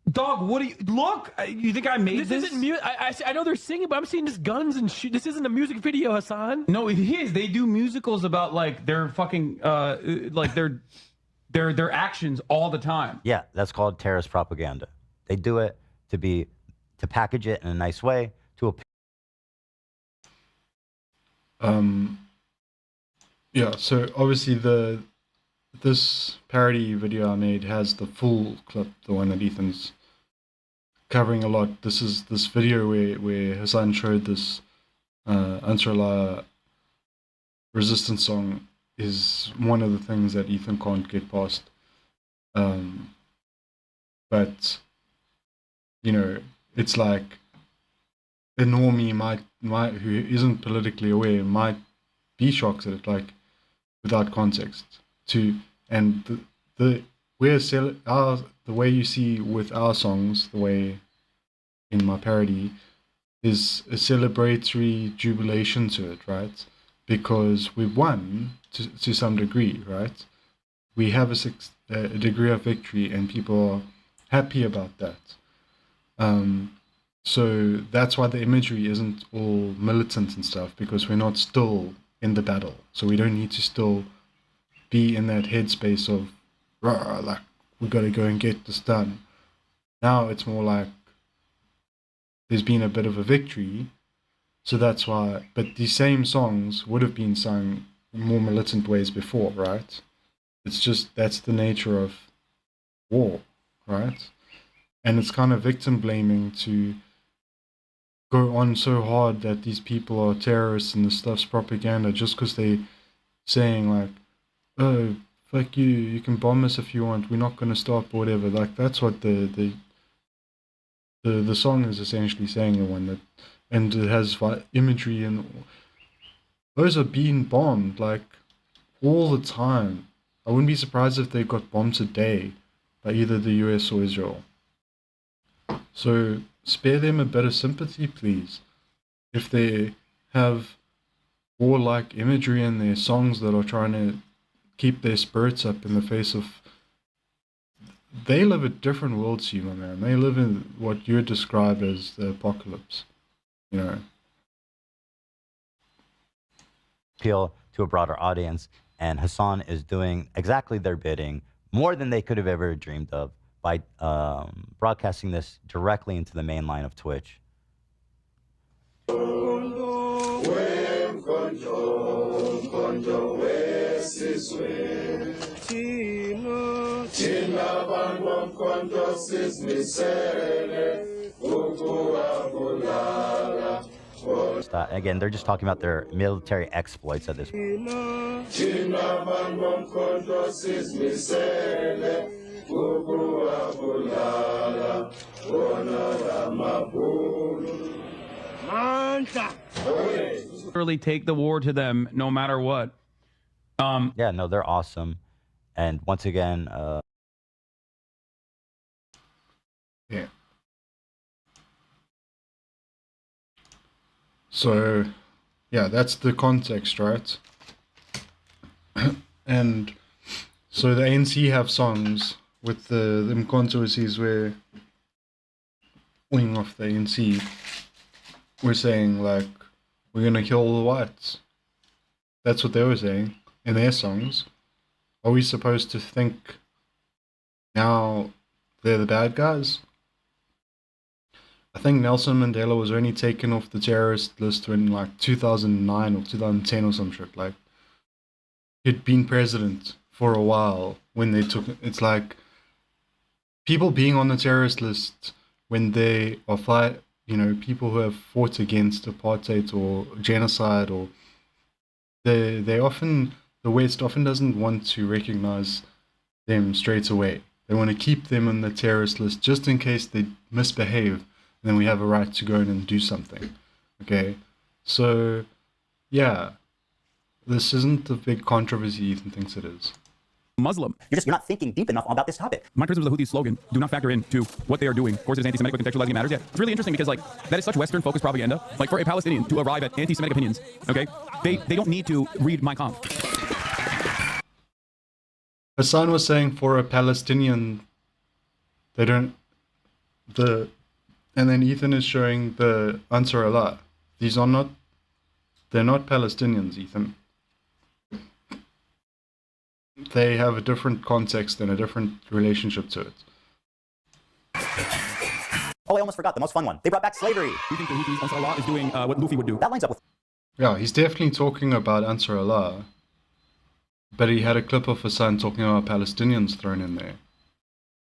Dog, what do you look? You think I made this? This isn't music. I know they're singing, but I'm seeing just guns and shit. This isn't a music video, Hassan. No, it is. They do musicals about like their fucking like their actions all the time. Yeah, that's called terrorist propaganda. They do it to package it in a nice way to yeah, so obviously this parody video I made has the full clip, the one that Ethan's covering a lot. This is this video where Hassan showed this Ansarallah resistance song is one of the things that Ethan can't get past. But you know, it's like a normie might who isn't politically aware might be shocked at it, like without context. And the way you see with our songs, the way in my parody, is a celebratory jubilation to it, right? Because we've won to some degree, right? We have a degree of victory, and people are happy about that. So that's why the imagery isn't all militant and stuff, because we're not still in the battle. So we don't need to still be in that headspace of, like, we got to go and get this done. Now it's more like there's been a bit of a victory, so that's why. But these same songs would have been sung in more militant ways before, right? It's just that's the nature of war, right? And it's kind of victim blaming to go on so hard that these people are terrorists and this stuff's propaganda just because they're saying like, oh, fuck you, you can bomb us if you want, we're not going to stop, or whatever. Like, that's what the song is essentially saying, the one that, and it has imagery, and those are being bombed, like, all the time. I wouldn't be surprised if they got bombed today by either the US or Israel. So spare them a bit of sympathy, please. If they have warlike imagery in their songs that are trying to keep their spirits up in the face of... They live a different world to you, my man. They live in what you would describe as the apocalypse, you know. Appeal to a broader audience, and Hassan is doing exactly their bidding, more than they could have ever dreamed of, by broadcasting this directly into the main line of Twitch. Again, they're just talking about their military exploits at this point. Really take the war to them no matter what. Yeah, no, they're awesome. And once again, yeah. So, yeah, that's the context, right? And so the ANC have songs with the controversies where wing of the ANC were saying, like, we're gonna kill all the whites. That's what they were saying in their songs. Are we supposed to think now they're the bad guys? I think Nelson Mandela was only taken off the terrorist list in like 2009 or 2010 or some shit. Like, he'd been president for a while when they took... It's like people being on the terrorist list when they are people who have fought against apartheid or genocide, or they often... The West often doesn't want to recognize them straight away. They want to keep them on the terrorist list just in case they misbehave, and then we have a right to go in and do something. Okay? So, yeah. This isn't the big controversy Ethan thinks it is. Muslim. You're not thinking deep enough about this topic. My criticism of the Houthis' slogan do not factor into what they are doing. Of course, it is anti-Semitic, but contextualizing matters. Yeah, it's really interesting because like that is such Western-focused propaganda. Like for a Palestinian to arrive at anti-Semitic opinions, okay, they don't need to read Mein Kampf. Hassan was saying for a Palestinian, they don't and then Ethan is showing the Ansar Allah. These are not, they're not Palestinians, Ethan. They have a different context and a different relationship to it. Oh, I almost forgot the most fun one. They brought back slavery. You think the Houthis, Ansar Allah, is doing what Luffy would do? That lines up with... Yeah, he's definitely talking about Ansar Allah. But he had a clip of Hassan talking about Palestinians thrown in there.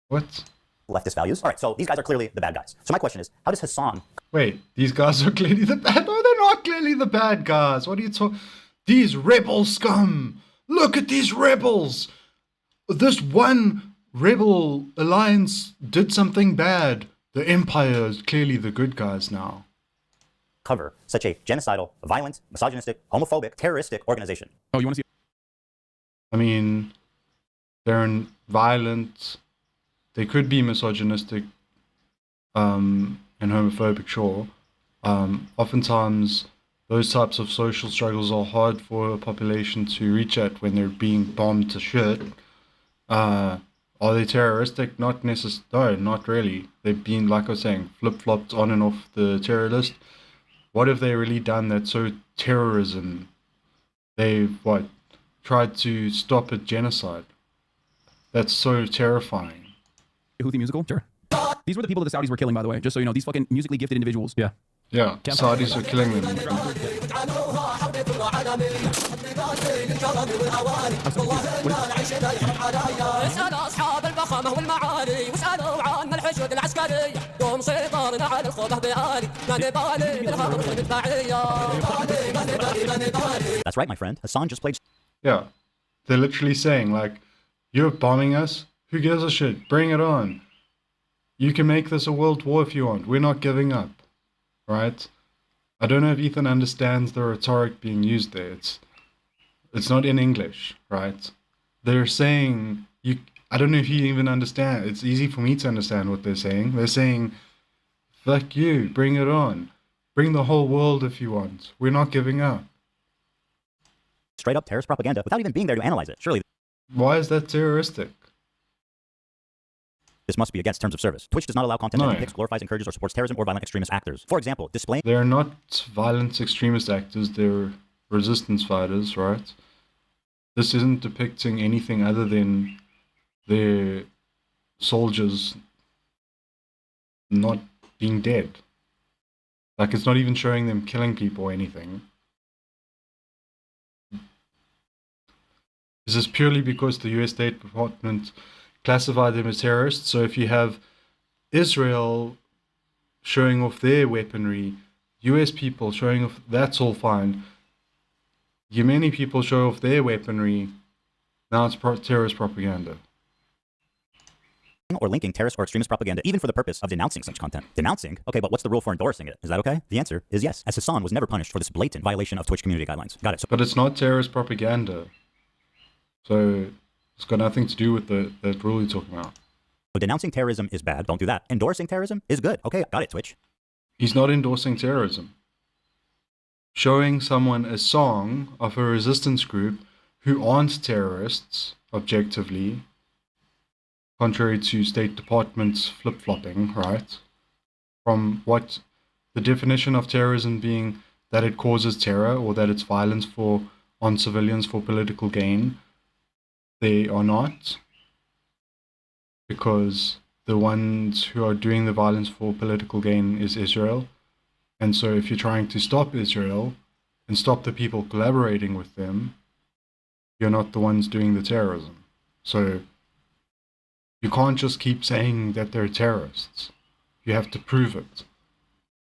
What? Leftist values. All right, so these guys are clearly the bad guys. So my question is, how does Hassan... Wait, these guys are clearly the bad... No, they're not clearly the bad guys. What are you talking... These rebel scum! Look at these rebels! This one rebel alliance did something bad. The Empire is clearly the good guys now. ...cover such a genocidal, violent, misogynistic, homophobic, terroristic organization? Oh, you want to see... I mean, they're violent. They could be misogynistic and homophobic, sure. Oftentimes, those types of social struggles are hard for a population to reach at when they're being bombed to shit. Are they terroristic? Not necessarily. No, not really. They've been, like I was saying, flip-flopped on and off the terror list. What have they really done that's so terrorism? They've, tried to stop a genocide. That's so terrifying. Houthi musical? Sure. These were the people that the Saudis were killing, by the way. Just so you know, these fucking musically gifted individuals. Yeah. Yeah, Saudis are killing them. That's right, my friend. Hassan just played... Yeah. They're literally saying, like, you're bombing us? Who gives a shit? Bring it on. You can make this a world war if you want. We're not giving up. Right? I don't know if Ethan understands the rhetoric being used there. It's not in English, right? They're saying, I don't know if he even understands. It's easy for me to understand what they're saying. They're saying, fuck you, bring it on. Bring the whole world if you want. We're not giving up. Straight up terrorist propaganda without even being there to analyze it. Surely. Why is that terroristic? This must be against terms of service. Twitch does not allow content that depicts, glorifies, encourages, or supports terrorism or violent extremist actors. For example, displaying... They're not violent extremist actors. They're resistance fighters, right? This isn't depicting anything other than their soldiers not being dead. Like, it's not even showing them killing people or anything. Is this purely because the US State Department classified them as terrorists? So if you have Israel showing off their weaponry, US people showing off, that's all fine. Yemeni people show off their weaponry, now it's terrorist propaganda. Or linking terrorist or extremist propaganda, even for the purpose of denouncing such content. Denouncing? Okay, but what's the rule for endorsing it? Is that okay? The answer is yes, as Hassan was never punished for this blatant violation of Twitch community guidelines. Got it. But it's not terrorist propaganda. So it's got nothing to do with that rule you're talking about. So denouncing terrorism is bad. Don't do that. Endorsing terrorism is good. Okay, got it, Twitch. He's not endorsing terrorism. Showing someone a song of a resistance group who aren't terrorists, objectively, contrary to State Department's flip-flopping, right? From what the definition of terrorism being that it causes terror or that it's violence on civilians for political gain. They are not, because the ones who are doing the violence for political gain is Israel. And so if you're trying to stop Israel and stop the people collaborating with them, you're not the ones doing the terrorism. So you can't just keep saying that they're terrorists. You have to prove it.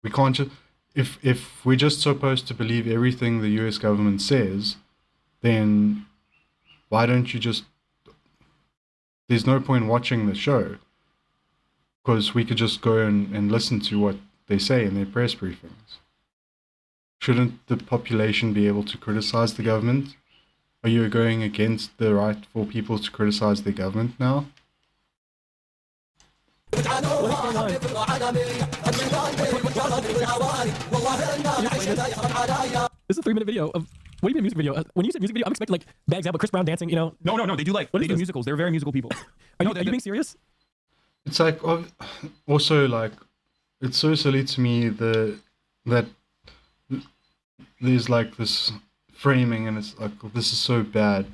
We can't just... If we're just supposed to believe everything the US government says, then why don't you just... There's no point watching the show, because we could just go and listen to what they say in their press briefings. Shouldn't the population be able to criticize the government Are you going against the right for people to criticize their government now? This is a 3-minute video of. What do you mean music video? When you said music video, I'm expecting like bad example, Chris Brown dancing. You know? No. They do musicals. They're very musical people. Are you being serious? It's like also like it's so silly to me that there's like this framing and it's like this is so bad.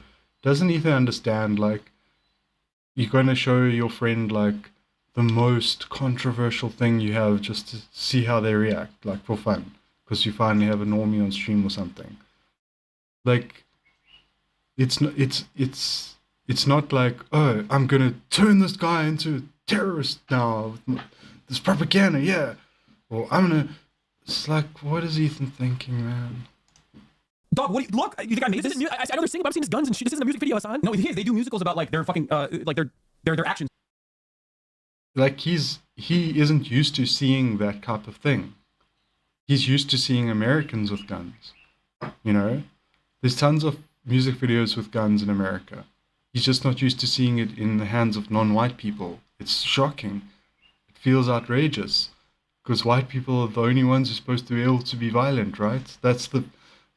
Doesn't Ethan understand like you're going to show your friend like the most controversial thing you have just to see how they react, like for fun, because you finally have a normie on stream or something. Like it's not like, oh, I'm gonna turn this guy into a terrorist now with this propaganda, yeah, or I'm gonna. It's like, what is Ethan thinking, man? Dog, what do you, look, you think I made this? I know they're singing, but I've seen his guns and shit. This isn't a music video, Hassan. No, they do musicals about like their fucking like their actions. Like he isn't used to seeing that type of thing. He's used to seeing Americans with guns. You know, there's tons of music videos with guns in America. He's just not used to seeing it in the hands of non-white people. It's shocking. It feels outrageous. Because white people are the only ones who are supposed to be able to be violent, right? That's the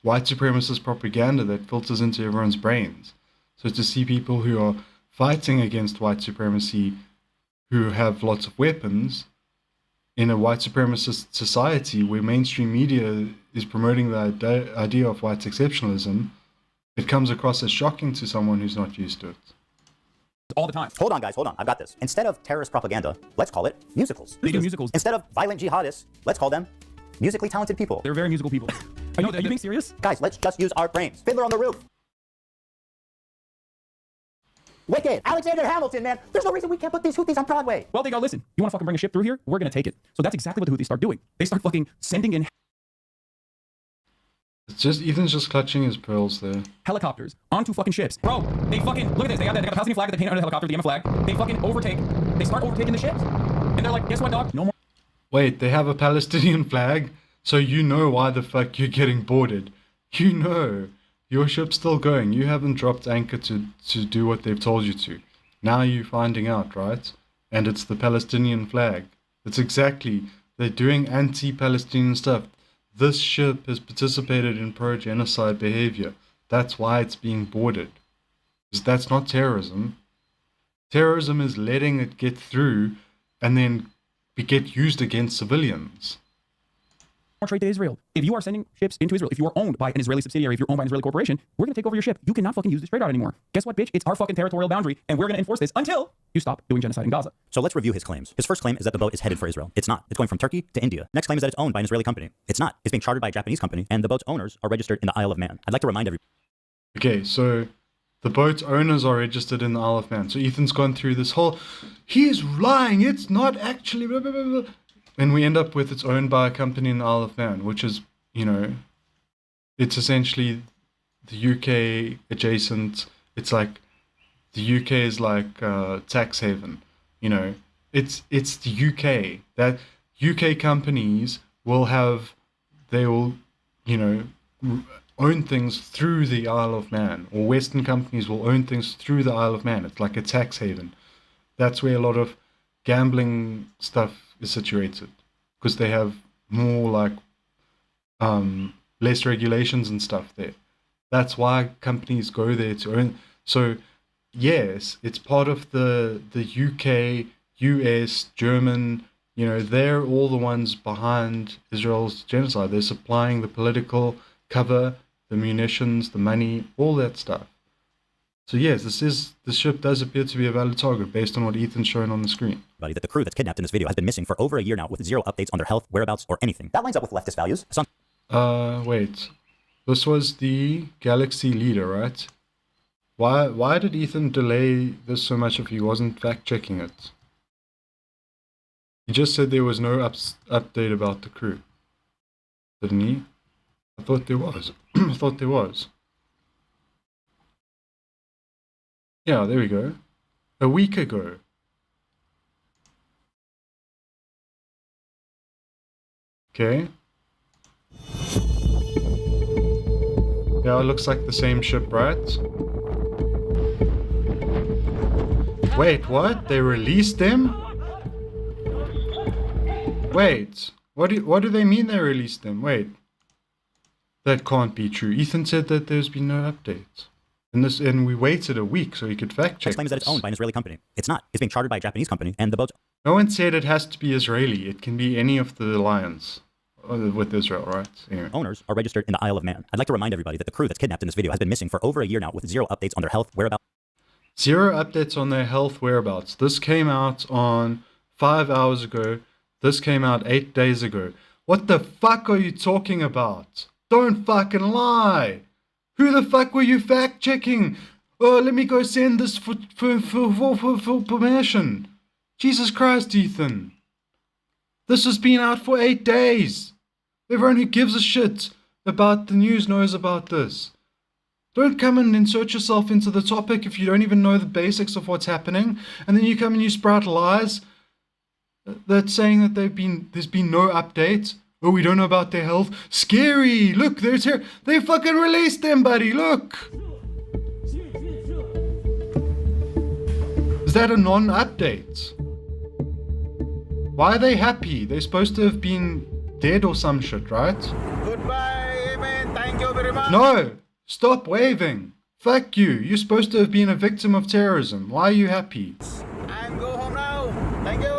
white supremacist propaganda that filters into everyone's brains. So to see people who are fighting against white supremacy, who have lots of weapons, in a white supremacist society where mainstream media is promoting the idea of white exceptionalism, it comes across as shocking to someone who's not used to it. All the time. Hold on, guys, hold on. I've got this. Instead of terrorist propaganda, let's call it musicals. They do musicals. Instead of violent jihadists, let's call them musically talented people. They're very musical people. Are you being serious? Guys, let's just use our brains. Fiddler on the Roof. Wicked. Alexander Hamilton, man. There's no reason we can't put these Houthis on Broadway. Well, they go, listen, you want to fucking bring a ship through here? We're going to take it. So that's exactly what the Houthis start doing. They start fucking sending in It's just, Ethan's just clutching his pearls there. helicopters onto fucking ships. Bro, they fucking, look at this. They got the Palestinian flag that they paint on the helicopter, the Yemen flag. They fucking they start overtaking the ships. And they're like, guess what, dog? No more. Wait, they have a Palestinian flag? So you know why the fuck you're getting boarded. You know. Your ship's still going. You haven't dropped anchor to do what they've told you to. Now you're finding out, right? And it's the Palestinian flag. It's exactly, they're doing anti-Palestinian stuff. This ship has participated in pro-genocide behavior. That's why it's being boarded. Because that's not terrorism. Terrorism is letting it get through and then get used against civilians. More trade to Israel. If you are sending ships into Israel, if you are owned by an Israeli subsidiary, if you're owned by an Israeli corporation, we're going to take over your ship. You cannot fucking use this trade route anymore. Guess what, bitch? It's our fucking territorial boundary, and we're going to enforce this until you stop doing genocide in Gaza. So let's review his claims. His first claim is that the boat is headed for Israel. It's not. It's going from Turkey to India. Next claim is that it's owned by an Israeli company. It's not. It's being chartered by a Japanese company, and the boat's owners are registered in the Isle of Man. I'd like to remind everyone. Okay, so the boat's owners are registered in the Isle of Man. So Ethan's gone through this whole, he's lying, it's not actually, blah, blah, blah, blah. And we end up with it's owned by a company in the Isle of Man, which is, you know, it's essentially the UK adjacent. It's like the UK is like tax haven, you know. It's the UK. That UK companies will you know, own things through the Isle of Man, or Western companies will own things through the Isle of Man. It's like a tax haven. That's where a lot of gambling stuff is situated, because they have more like less regulations and stuff there. That's why companies go there to earn. So yes, it's part of the UK, US, German, you know, they're all the ones behind Israel's genocide. They're supplying the political cover, the munitions, the money, all that stuff. So yes, this ship does appear to be a valid target based on what Ethan's shown on the screen. That the crew that's kidnapped in this video has been missing for over a year now with zero updates on their health, whereabouts, or anything. That lines up with leftist values. Wait. This was the Galaxy leader, right? Why did Ethan delay this so much if he wasn't fact-checking it? He just said there was no update about the crew. Didn't he? I thought there was. I thought there was. Yeah, there we go. A week ago. Okay. Yeah, it looks like the same ship, right? Wait, what? They released them? Wait, what do they mean they released them? Wait. That can't be true. Ethan said that there's been no updates. And we waited a week so he could fact check. Claims that it's owned by an Israeli company. It's not. It's being chartered by a Japanese company, and the boat's... No one said it has to be Israeli. It can be any of the alliance with Israel, right? Anyway. Owners are registered in the Isle of Man. I'd like to remind everybody that the crew that's kidnapped in this video has been missing for over a year now with zero updates on their health, whereabouts. Zero updates on their health, whereabouts. This came out on 5 hours ago. This came out 8 days ago. What the fuck are you talking about? Don't fucking lie. Who the fuck were you fact checking? Oh, let me go send this for permission. Jesus Christ, Ethan. This has been out for 8 days. Everyone who gives a shit about the news knows about this. Don't come and insert yourself into the topic if you don't even know the basics of what's happening, and then you come and you sprout lies that's saying that there's been no updates. Oh, we don't know about their health. Scary! Look, they fucking released them, buddy. Look. Is that a non-update? Why are they happy? They're supposed to have been dead or some shit, right? Goodbye, amen. Thank you very much. No! Stop waving. Fuck you. You're supposed to have been a victim of terrorism. Why are you happy? I'm go home now. Thank you.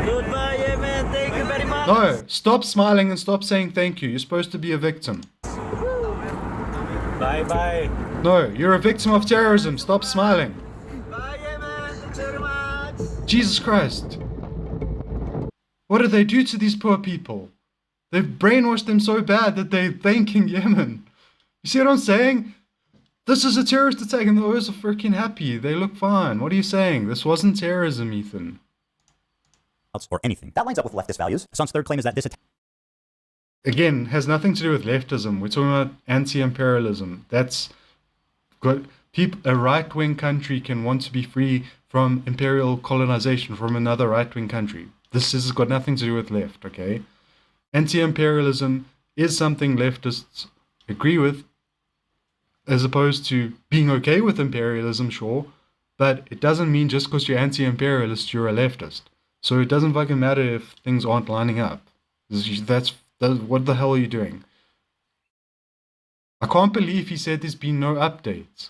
Goodbye, amen. Thank you very much. No, stop smiling and stop saying thank you. You're supposed to be a victim. Bye-bye. No, you're a victim of terrorism. Stop smiling. Bye, amen. Thanks very much. Jesus Christ. What did they do to these poor people? They've brainwashed them so bad that they're thanking Yemen. You see what I'm saying? This is a terrorist attack and the O's are freaking happy. They look fine. What are you saying? This wasn't terrorism, Ethan. Or anything. That lines up with leftist values. Hassan's third claim is that this attack... Again, has nothing to do with leftism. We're talking about anti-imperialism. That's good. A right-wing country can want to be free from imperial colonization from another right-wing country. This has got nothing to do with left, okay? Anti-imperialism is something leftists agree with, as opposed to being okay with imperialism, sure, but it doesn't mean just because you're anti-imperialist, you're a leftist. So it doesn't fucking matter if things aren't lining up. What the hell are you doing? I can't believe he said there's been no updates.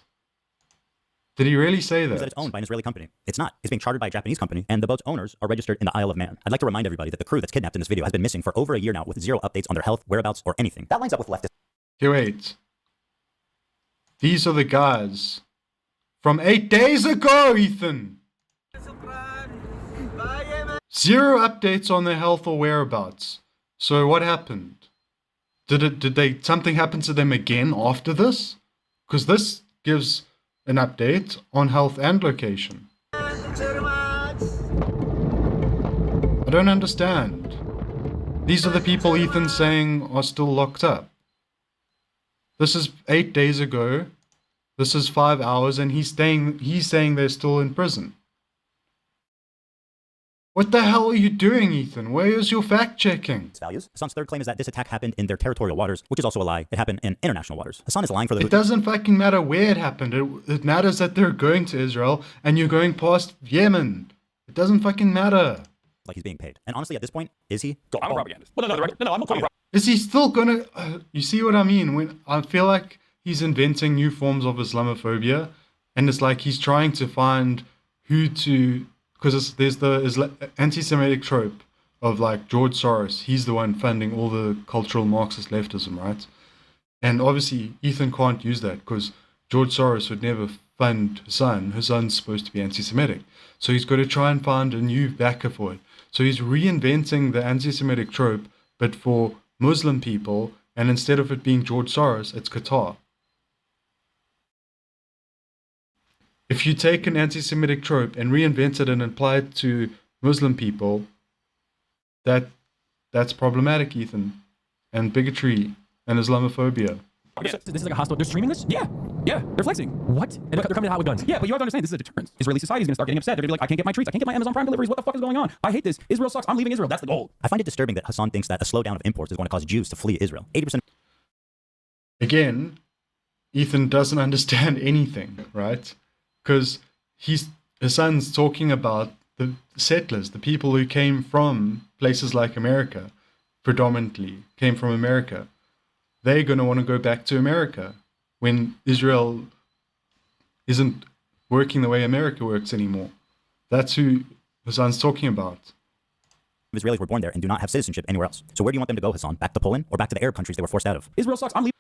Did he really say that? That it's owned by an Israeli company. It's not. It's being chartered by a Japanese company, and the boat's owners are registered in the Isle of Man. I'd like to remind everybody that the crew that's kidnapped in this video has been missing for over a year now with zero updates on their health, whereabouts, or anything. That lines up with leftist... Okay, wait. These are the guys from 8 days ago, Ethan! Zero updates on their health or whereabouts. So what happened? Did something happen to them again after this? Because this gives an update on health and location. I don't understand. These are the people Ethan's saying are still locked up. This is 8 days ago. This is 5 hours, and he's saying they're still in prison. What the hell are you doing, Ethan? Where is your fact-checking? Values. Hassan's third claim is that this attack happened in their territorial waters, which is also a lie. It happened in international waters. Hassan is lying for the... It doesn't fucking matter where it happened. It matters that they're going to Israel and you're going past Yemen. It doesn't fucking matter. Like he's being paid. And honestly, at this point, is he? I'm a propagandist. Well, no, I'm a propagandist. Is he still gonna... you see what I mean? When I feel like he's inventing new forms of Islamophobia, and it's like he's trying to find who to... Because there's the anti-Semitic trope of like George Soros. He's the one funding all the cultural Marxist leftism, right? And obviously Ethan can't use that because George Soros would never fund Hassan. Hassan's supposed to be anti-Semitic. So he's got to try and find a new backer for it. So he's reinventing the anti-Semitic trope, but for Muslim people, and instead of it being George Soros, it's Qatar. If you take an anti-Semitic trope and reinvent it and apply it to Muslim people, that's problematic, Ethan. And bigotry and Islamophobia. This is like a hostile. They're streaming this? Yeah, they're flexing. What? And they're coming out with guns. Yeah, but you have to understand, this is a deterrence. Israeli society is going to start getting upset. They're going to be like, I can't get my treats. I can't get my Amazon Prime deliveries. What the fuck is going on? I hate this. Israel sucks. I'm leaving Israel. That's the goal. I find it disturbing that Hassan thinks that a slowdown of imports is going to cause Jews to flee Israel. 80% again, Ethan doesn't understand anything, right? Because Hassan's talking about the settlers, the people who came from places like America, predominantly came from America. They're going to want to go back to America when Israel isn't working the way America works anymore. That's who Hassan's talking about. Israelis were born there and do not have citizenship anywhere else. So where do you want them to go, Hassan? Back to Poland or back to the Arab countries they were forced out of? Israel sucks. I'm leaving.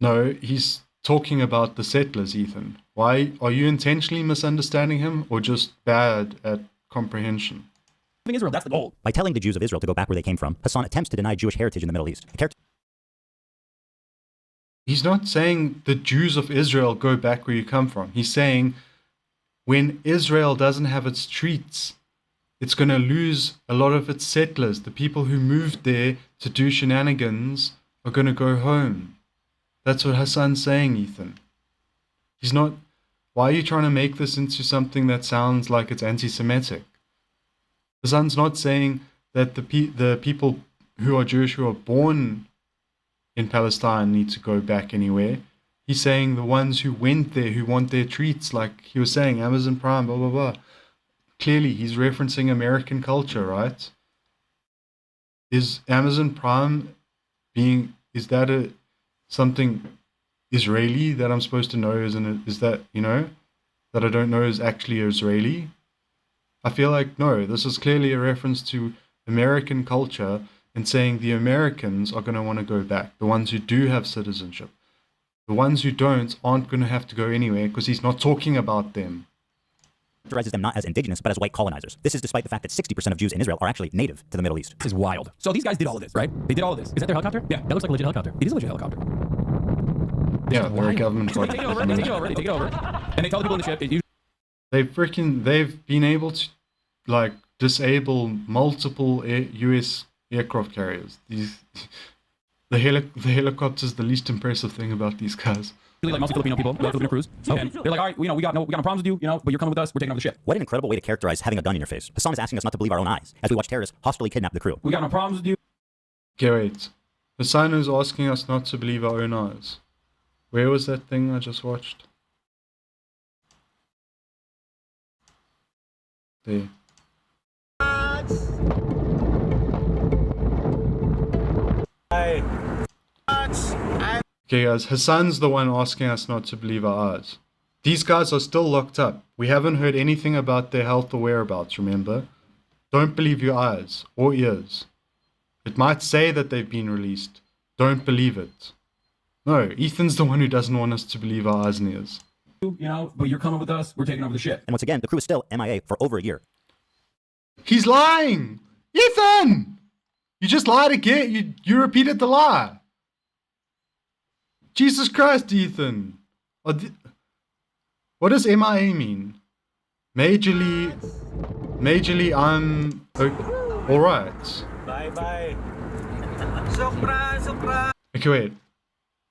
No, he's talking about the settlers, Ethan. Why are you intentionally misunderstanding him or just bad at comprehension? Israel, that's the goal. By telling the Jews of Israel to go back where they came from, Hassan attempts to deny Jewish heritage in the Middle East. He's not saying the Jews of Israel go back where you come from. He's saying when Israel doesn't have its streets, it's going to lose a lot of its settlers. The people who moved there to do shenanigans are going to go home. That's what Hassan's saying, Ethan. He's not... Why are you trying to make this into something that sounds like it's anti-Semitic? Hassan's not saying that the people who are Jewish who are born in Palestine need to go back anywhere. He's saying the ones who went there, who want their treats, like he was saying, Amazon Prime, blah, blah, blah. Clearly, he's referencing American culture, right? Is Amazon Prime is that something Israeli that I'm supposed to know? Is that, that I don't know is actually Israeli? I feel like, no, this is clearly a reference to American culture and saying the Americans are going to want to go back, the ones who do have citizenship. The ones who don't aren't going to have to go anywhere because he's not talking about them. Characterizes them not as indigenous, but as white colonizers. This is despite the fact that 60% of Jews in Israel are actually native to the Middle East. This is wild. So these guys did all of this, right? They did all of this. Is that their helicopter? Yeah, that looks like a legit helicopter. It is a legit helicopter. Yeah, they're a government. They take it over. They take it over. And they tell the people in the ship. They've been able to disable multiple US aircraft carriers. The helicopter's the least impressive thing about these guys. Like mostly Filipino people, Filipino crews. And they're like, all right, we got no problems with you, but you're coming with us. We're taking over the ship. What an incredible way to characterize having a gun in your face. Hassan is asking us not to believe our own eyes as we watch terrorists hostily kidnap the crew. We got no problems with you. Okay, wait. Hassan is asking us not to believe our own eyes. Where was that thing I just watched? There. Okay guys, Hassan's the one asking us not to believe our eyes. These guys are still locked up. We haven't heard anything about their health or whereabouts, remember? Don't believe your eyes or ears. It might say that they've been released. Don't believe it. No, Ethan's the one who doesn't want us to believe our eyes and ears. But you're coming with us. We're taking over the ship. And once again, the crew is still MIA for over a year. He's lying! Ethan! You just lied again. You repeated the lie. Jesus Christ, Ethan. What does MIA mean? Majorly, I'm alright. Bye. Surprise. Okay, wait.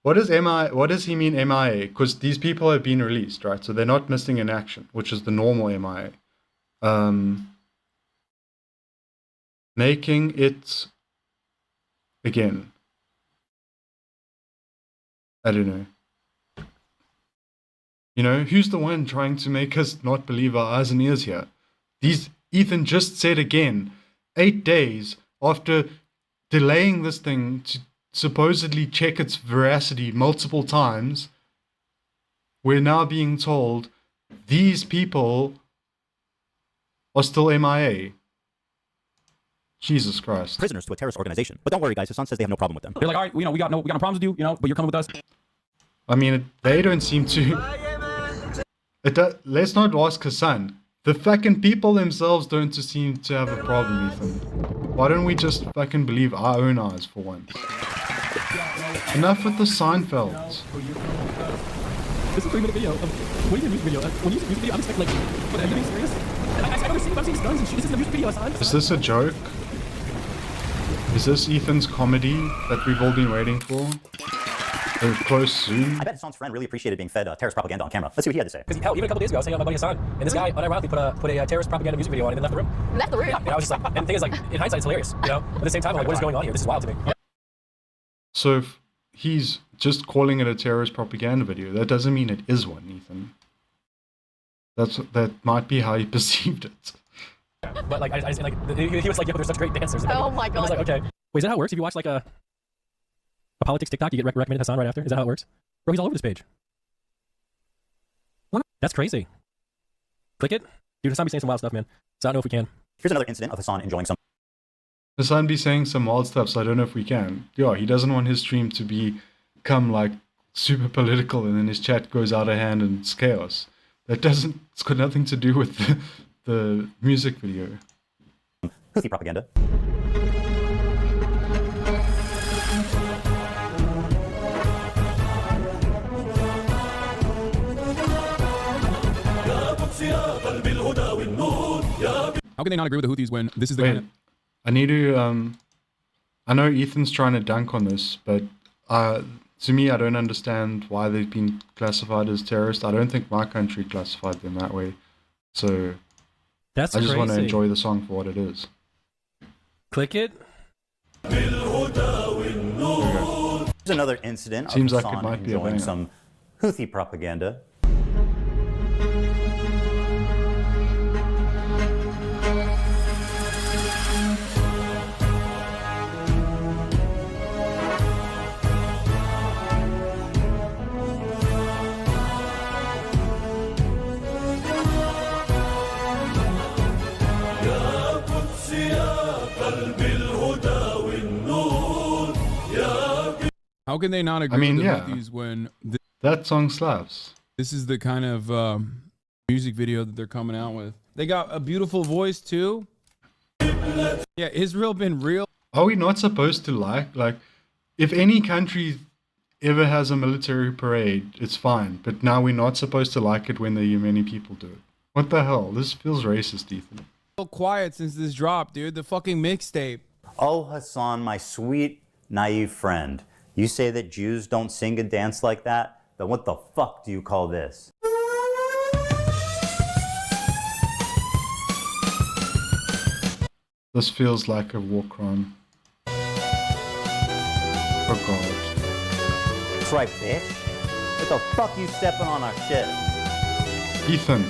What does he mean MIA? Because these people have been released, right? So they're not missing in action, which is the normal MIA. Making it again. I don't know. Who's the one trying to make us not believe our eyes and ears here? Ethan just said again, 8 days after delaying this thing to supposedly check its veracity multiple times, we're now being told these people are still MIA. Jesus Christ. Prisoners to a terrorist organization. But don't worry, guys. Hassan says they have no problem with them. They're like, all right, we got no problems with you, but you're coming with us. I mean, they don't seem to... Let's not ask Hassan. The fucking people themselves don't seem to have a problem, Ethan. Why don't we just fucking believe our own eyes for once? Enough with the Seinfelds. This is a 3-minute video. What do you mean music video? When you use music video, I'm expecting are you being serious? I've seen guns and shit. This is a music video, Hassan. Is this a joke? Is this Ethan's comedy that we've all been waiting for? A close zoom? I bet Hassan's friend really appreciated being fed terrorist propaganda on camera. Let's see what he had to say. Because hell, even a couple days ago, I was hanging out with my buddy Hassan, and this guy unironically put a terrorist propaganda music video on and then left the room. Left the room? Yeah, and I was just like, and the thing is, like, in hindsight, it's hilarious, But at the same time, I'm like, what is going on here? This is wild to me. So he's just calling it a terrorist propaganda video. That doesn't mean it is one, Ethan. That might be how he perceived it. But like, I like he was like, "Yo, they're such great dancers." Oh my god! I was like, okay. Wait, is that how it works? If you watch like a politics TikTok, you get recommended Hassan right after. Is that how it works? Bro, he's all over this page. What? That's crazy. Click it, dude. Hassan be saying some wild stuff, man. So I don't know if we can. Here's another incident of Hassan enjoying some. Hassan be saying some wild stuff, so I don't know if we can. Yeah, he doesn't want his stream to become like super political, and then his chat goes out of hand and it's chaos. It's got nothing to do with the music video. Houthi propaganda. How can they not agree with the Houthis when this is the kind of... I need to, I know Ethan's trying to dunk on this, but to me, I don't understand why they've been classified as terrorists. I don't think my country classified them that way. So that's I just crazy. want to enjoy the song for what it is. Click it. Here's another incident Seems of like Hassan it might be a enjoying banger. some Houthi propaganda. How can they not agree I mean, with the yeah. Houthis when That song slaps. this is the kind of music video that they're coming out with? They got a beautiful voice too. Yeah, Israel been real. Are we not supposed to like, if any country ever has a military parade, it's fine. But now we're not supposed to like it when the Yemeni people do it. What the hell? This feels racist, Ethan. Quiet since this dropped, dude. The fucking mixtape. Oh, Hassan, my sweet, naive friend. You say that Jews don't sing and dance like that? Then what the fuck do you call this? This feels like a war crime. Oh god. That's right, bitch. What the fuck you stepping on our shit? Ethan.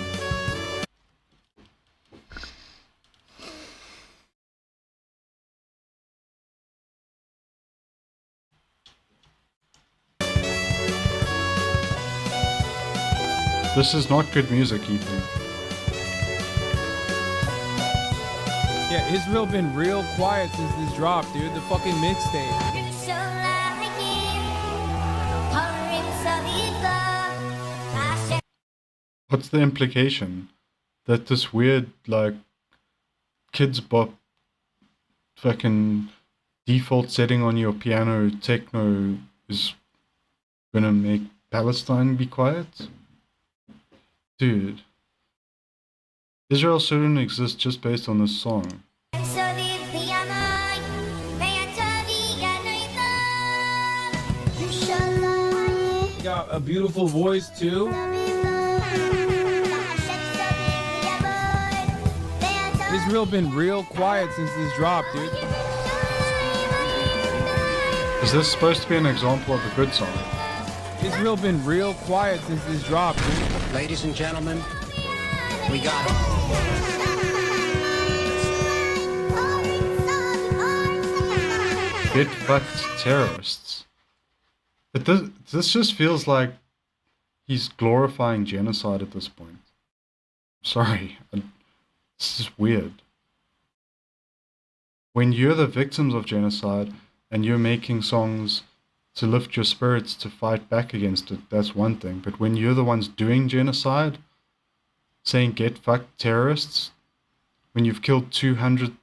This is not good music, Ethan. Yeah, Israel been real quiet since this dropped, dude. The fucking mixtape. What's the implication? That this weird, like, kids bop fucking default setting on your piano techno is gonna make Palestine be quiet? Dude. Israel shouldn't exist just based on this song. You got a beautiful voice too. Israel been real quiet since this dropped, dude. Is this supposed to be an example of a good song? Israel been real quiet since this dropped, dude. Ladies and gentlemen, we got it. Get fucked terrorists. But this just feels like he's glorifying genocide at this point. Sorry. This is weird. When you're the victims of genocide and you're making songs to lift your spirits to fight back against it, that's one thing. But when you're the ones doing genocide, saying get fucked terrorists, when you've killed 200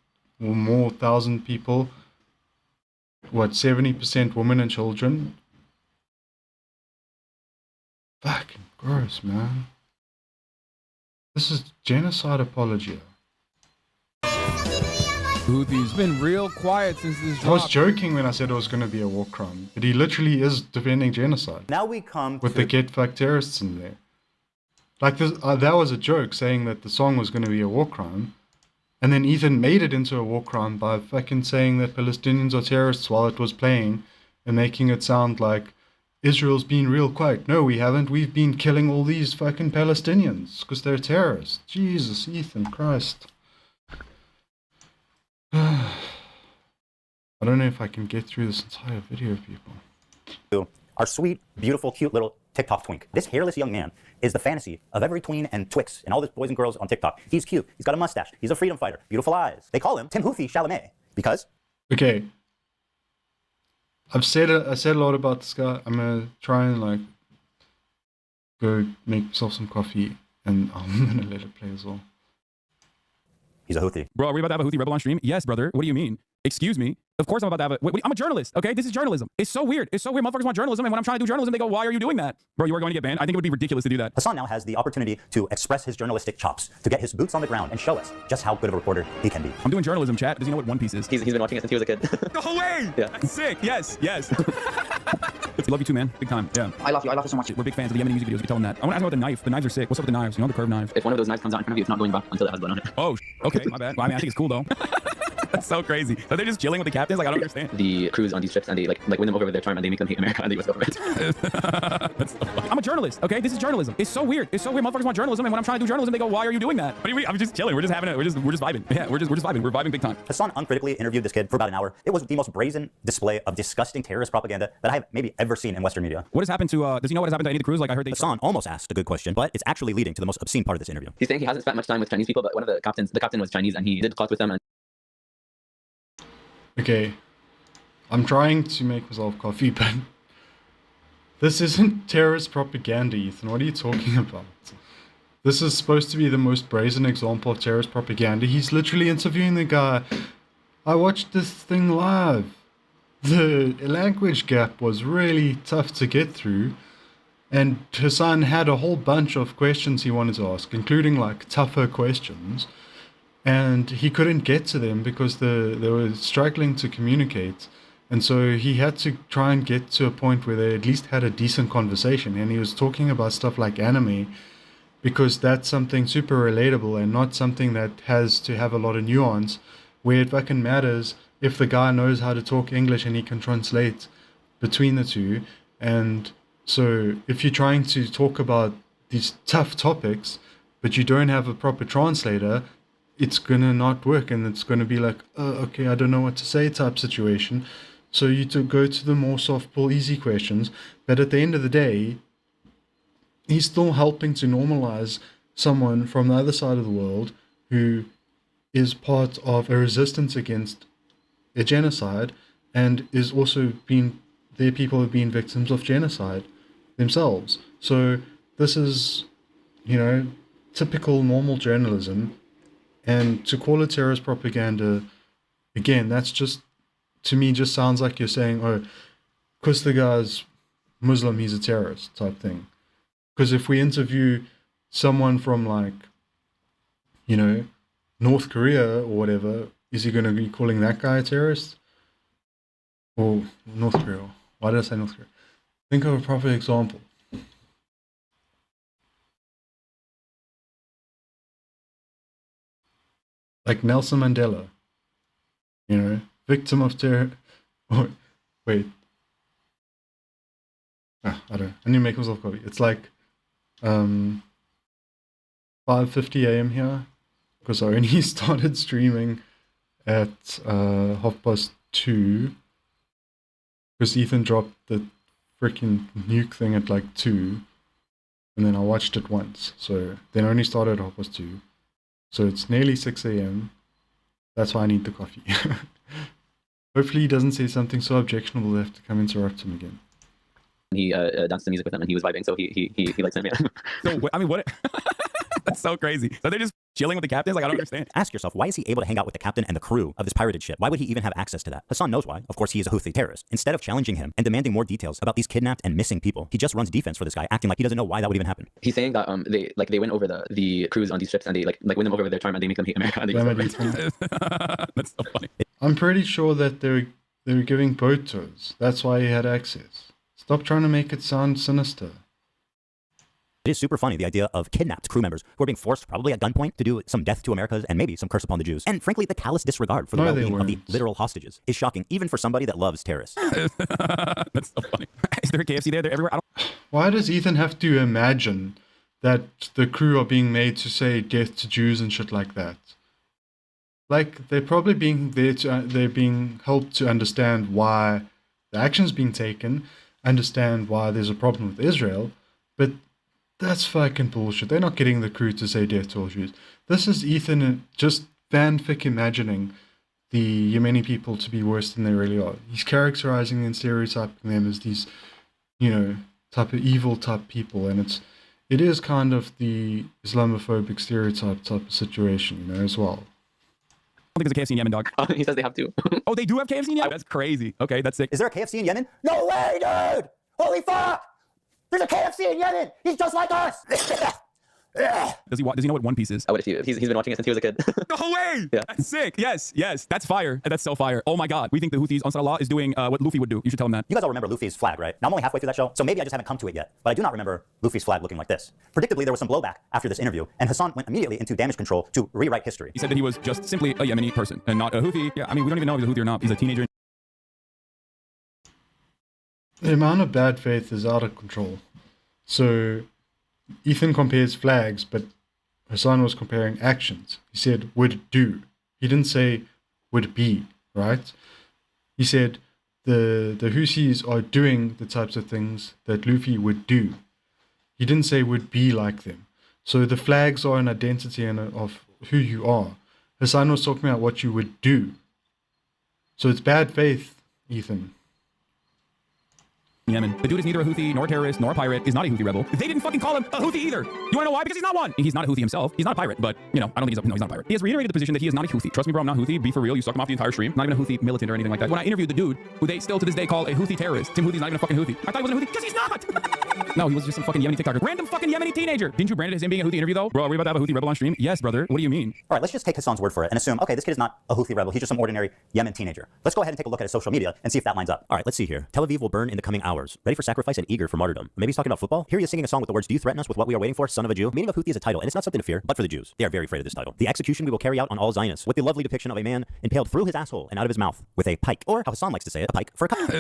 or more thousand people, what, 70% women and children? Fucking gross, man. This is genocide apology. Houthis been real quiet since this dropped. I was joking when I said it was going to be a war crime, but he literally is defending genocide. Now we come with to the get fucked terrorists in there. Like this, that was a joke saying that the song was going to be a war crime, and then Ethan made it into a war crime by fucking saying that Palestinians are terrorists while it was playing, and making it sound like Israel's been real quiet. No, we haven't. We've been killing all these fucking Palestinians because they're terrorists. Jesus, Ethan, Christ. I don't know if I can get through this entire video, people. Our sweet, beautiful, cute little TikTok twink. This hairless young man is the fantasy of every tween and twix and all these boys and girls on TikTok. He's cute. He's got a mustache. He's a freedom fighter. Beautiful eyes. They call him Timothy Chalamet because... Okay. I said a lot about this guy. I'm gonna try and like go make myself some coffee, and I'm gonna let it play as well. He's a Houthi. Bro, are we about to have a Houthi rebel on stream? Yes, brother. What do you mean? Excuse me. Of course I'm about to have a... Wait, I'm a journalist, okay? This is journalism. It's so weird. It's so weird. Motherfuckers want journalism, and when I'm trying to do journalism, they go, why are you doing that? Bro, you are going to get banned? I think it would be ridiculous to do that. Hassan now has the opportunity to express his journalistic chops, to get his boots on the ground and show us just how good of a reporter he can be. I'm doing journalism, chat. Does he know what One Piece is? He's been watching it since he was a kid. No way! Yeah. That's sick. Yes, yes. Love you too, man. Big time. Yeah. I love you so much. We're big fans of the Yemeni music videos. We tell them that. I want to ask about the knife. The knives are sick. What's up with the knives? You know, the curved knives. If one of those knives comes out in front of you, it's not going back until it has blood on it. Oh, okay. My bad. Well, I mean, I think it's cool, though. That's so crazy. So they're just chilling with the captains? Like, I don't understand. The crews on these ships, and they like win them over with their charm, and they make them hate America and the US government. That's so funny. I'm a journalist, okay? This is journalism. It's so weird. It's so weird. Motherfuckers want journalism, and when I'm trying to do journalism, they go, why are you doing that? What do you mean? I'm just chilling. We're just having it. We're just vibing. Yeah, we're just vibing. We're vibing big time. Hassan uncritically interviewed this kid for about an hour. It was the most brazen display of disgusting terrorist propaganda that I have maybe ever seen in Western media. What has happened to, does he know what has happened to any of the crews? Like, I heard they... Hassan almost asked a good question, but it's actually leading to the most obscene part of this interview. He's saying he hasn't spent much time with Chinese people, but one of the captain was Chinese, and he did talk with them. And okay, I'm trying to make myself coffee, but this isn't terrorist propaganda, Ethan. What are you talking about? This is supposed to be the most brazen example of terrorist propaganda. He's literally interviewing the guy. I watched this thing live. The language gap was really tough to get through, and Hassan had a whole bunch of questions he wanted to ask, including like tougher questions. And he couldn't get to them because they were struggling to communicate. And so he had to try and get to a point where they at least had a decent conversation. And he was talking about stuff like anime, because that's something super relatable and not something that has to have a lot of nuance, where it fucking matters if the guy knows how to talk English and he can translate between the two. And so if you're trying to talk about these tough topics, but you don't have a proper translator, it's gonna not work, and it's gonna be like, oh, okay, I don't know what to say type situation. So you to go to the more softball, easy questions. But at the end of the day, he's still helping to normalize someone from the other side of the world who is part of a resistance against a genocide, and is also their people have been victims of genocide themselves. So this is, typical normal journalism. And to call it terrorist propaganda, again, that's just, to me, just sounds like you're saying, oh, because the guy's Muslim, he's a terrorist type thing. Because if we interview someone from like, North Korea or whatever, is he going to be calling that guy a terrorist? Or North Korea? Why did I say North Korea? Think of a proper example. Like Nelson Mandela, victim of terror. Oh, wait. I don't know. I need to make myself coffee. It's like 5:50 a.m. here, because I only started streaming at 2:30, because Ethan dropped the freaking Nuke thing at like 2, and then I watched it once. So then I only started at 2:30. So it's nearly 6 a.m. That's why I need the coffee. Hopefully he doesn't say something so objectionable they have to come interrupt him again. He danced to music with them, and he was vibing, so he likes him, yeah. So, I mean, what? That's so crazy. So they're just chilling with the captains? Like, I don't understand. Ask yourself, why is he able to hang out with the captain and the crew of this pirated ship? Why would he even have access to that? Hassan knows why. Of course, he is a Houthi terrorist. Instead of challenging him and demanding more details about these kidnapped and missing people, he just runs defense for this guy, acting like he doesn't know why that would even happen. He's saying that they win over the crews on these ships, and they like win them over with their charm, and they make them hate America. That's so funny. I'm pretty sure that they were giving boat tours. That's why he had access. Stop trying to make it sound sinister. It is super funny, the idea of kidnapped crew members who are being forced, probably at gunpoint, to do some death to Americas and maybe some curse upon the Jews. And frankly, the callous disregard for the well-being of the literal hostages is shocking, even for somebody that loves terrorists. That's so funny. Is there a KFC there? They're everywhere. Why does Ethan have to imagine that the crew are being made to say death to Jews and shit like that? Like, they're probably being they're being helped to understand why the action's being taken, understand why there's a problem with Israel, but that's fucking bullshit. They're not getting the crew to say death to all Jews. This is Ethan just fanfic imagining the Yemeni people to be worse than they really are. He's characterizing and stereotyping them as these, you know, type of evil type people, and it is kind of the Islamophobic stereotype type of situation, you know, as well. I don't think there's a KFC in Yemen, dog. He says they have to. Oh, they do have KFC in Yemen? That's crazy. Okay, that's sick. Is there a KFC in Yemen? No way, dude! Holy fuck! There's a KFC in Yemen! He's just like us! Does he know what One Piece is? I would assume. He's been watching it since he was a kid. No way! Yeah. That's sick. Yes, yes. That's fire. That's so fire. Oh my god. We think the Houthis, Ansar Allah, is doing what Luffy would do. You should tell him that. You guys all remember Luffy's flag, right? Now I'm only halfway through that show, so maybe I just haven't come to it yet. But I do not remember Luffy's flag looking like this. Predictably, there was some blowback after this interview, and Hassan went immediately into damage control to rewrite history. He said that he was just simply a Yemeni person and not a Houthi. Yeah, I mean, we don't even know if he's a Houthi or not. He's a teenager. The amount of bad faith is out of control. So Ethan compares flags, but Hassan was comparing actions. He said would do. He didn't say would be, right? He said the Houthis are doing the types of things that Luffy would do. He didn't say would be like them. So the flags are an identity of who you are. Hassan was talking about what you would do. So it's bad faith, Ethan. Yemen. The dude is neither a Houthi, nor a terrorist, nor a pirate, is not a Houthi rebel. They didn't fucking call him a Houthi either. You wanna know why? Because he's not one. And he's not a Houthi himself. He's not a pirate, but, you know, I don't think he's not a pirate. He has reiterated the position that he is not a Houthi. Trust me, bro, I'm not Houthi. Be for real. You suck him off the entire stream. Not even a Houthi militant or anything like that. When I interviewed the dude, who they still to this day call a Houthi terrorist, Tim Houthi's not even a fucking Houthi. I thought he wasn't a Houthi because he's not. No, he was just some fucking Yemeni TikToker. Random fucking Yemeni teenager. Didn't you brand it as him being a Houthi interview though? Bro, are we about to have a Houthi rebel on stream? Yes, brother. What do you mean? All right, let's just take Hassan's word for it and assume, okay, this kid is not a Houthi rebel. He's just some ordinary Yemen teenager. Let's go ahead and take a look at his social media and see if that lines up. All right, let's see here. Tel Aviv will burn in the coming hours. Ready for sacrifice and eager for martyrdom. Maybe he's talking about football. Here he is singing a song with the words, do you threaten us with what we are waiting for, son of a Jew? Meaning of Houthi is a title, and it's not something to fear, but for the Jews. They are very afraid of this title. The execution we will carry out on all Zionists, with the lovely depiction of a man impaled through his asshole and out of his mouth with a pike, or how Hassan likes to say it, a pike for a cup.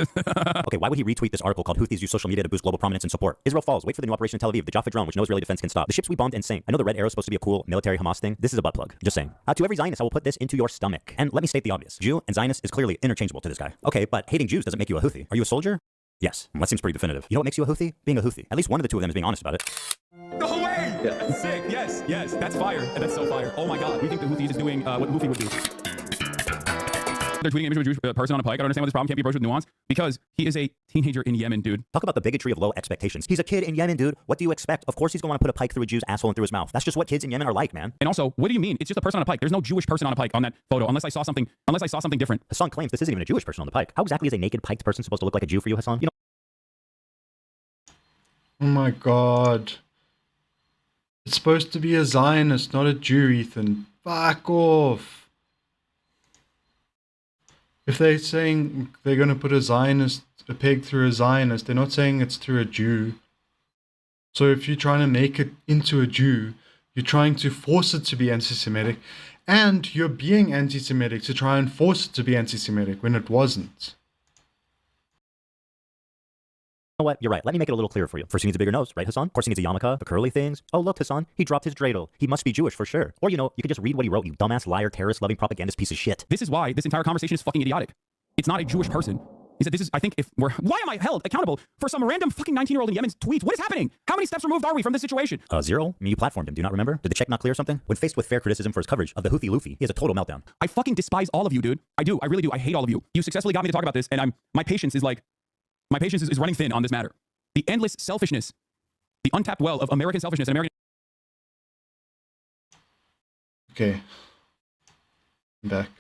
Okay, why would he retweet this article called Houthis use social media to boost global prominence and support? Israel falls. Wait for the new operation in Tel Aviv. The Jaffa drone, which no Israeli defense can stop. The ships we bombed and sank. I know the red arrow is supposed to be a cool military Hamas thing. This is a butt plug. Just saying. To every Zionist, I will put this into your stomach. And let me state the obvious. Jew and Zionist is clearly interchangeable to this guy. Okay, but hating Jews doesn't make you a Houthi. Are you a soldier? Yes. That seems pretty definitive. You know what makes you a Houthi? Being a Houthi. At least one of the two of them is being honest about it. No way! Yeah. That's sick. Yes, yes. That's fire. And that's so fire. Oh my god. We think the Houthis is doing what Luffy would do. They're tweeting image of a Jewish person on a pike. I don't understand why this problem can't be approached with nuance. Because he is a teenager in Yemen, dude. Talk about the bigotry of low expectations. He's a kid in Yemen, dude. What do you expect? Of course he's going to want to put a pike through a Jew's asshole and through his mouth. That's just what kids in Yemen are like, man. And also, what do you mean? It's just a person on a pike. There's no Jewish person on a pike on that photo, unless I saw something different. Hassan claims this isn't even a Jewish person on the pike. How exactly is a naked piked person supposed to look like a Jew for you, Hassan? You know. Oh my god. It's supposed to be a Zionist, not a Jew, Ethan. Fuck off. If they're saying they're going to put a peg through a Zionist, they're not saying it's through a Jew. So if you're trying to make it into a Jew, you're trying to force it to be anti-Semitic, and you're being anti-Semitic to try and force it to be anti-Semitic when it wasn't. You know what? You're right. Let me make it a little clearer for you. First, he needs a bigger nose, right, Hassan? Of course, he needs a yarmulke, the curly things. Oh, look, Hassan, he dropped his dreidel. He must be Jewish for sure. Or, you know, you could just read what he wrote, you dumbass, liar, terrorist-loving, propagandist piece of shit. This is why this entire conversation is fucking idiotic. It's not a Jewish person. He said, this is, I think, why am I held accountable for some random fucking 19-year-old in Yemen's tweets? What is happening? How many steps removed are we from this situation? Zero. I mean, you platformed him. Do you not remember? Did the check not clear or something? When faced with fair criticism for his coverage of the Houthi Luffy, he has a total meltdown. I fucking despise all of you, dude. I do. I really do. I hate all of you. You successfully got me to talk about this, and my patience is running thin on this matter. The endless selfishness, the untapped well of American selfishness and American... Okay. I'm back.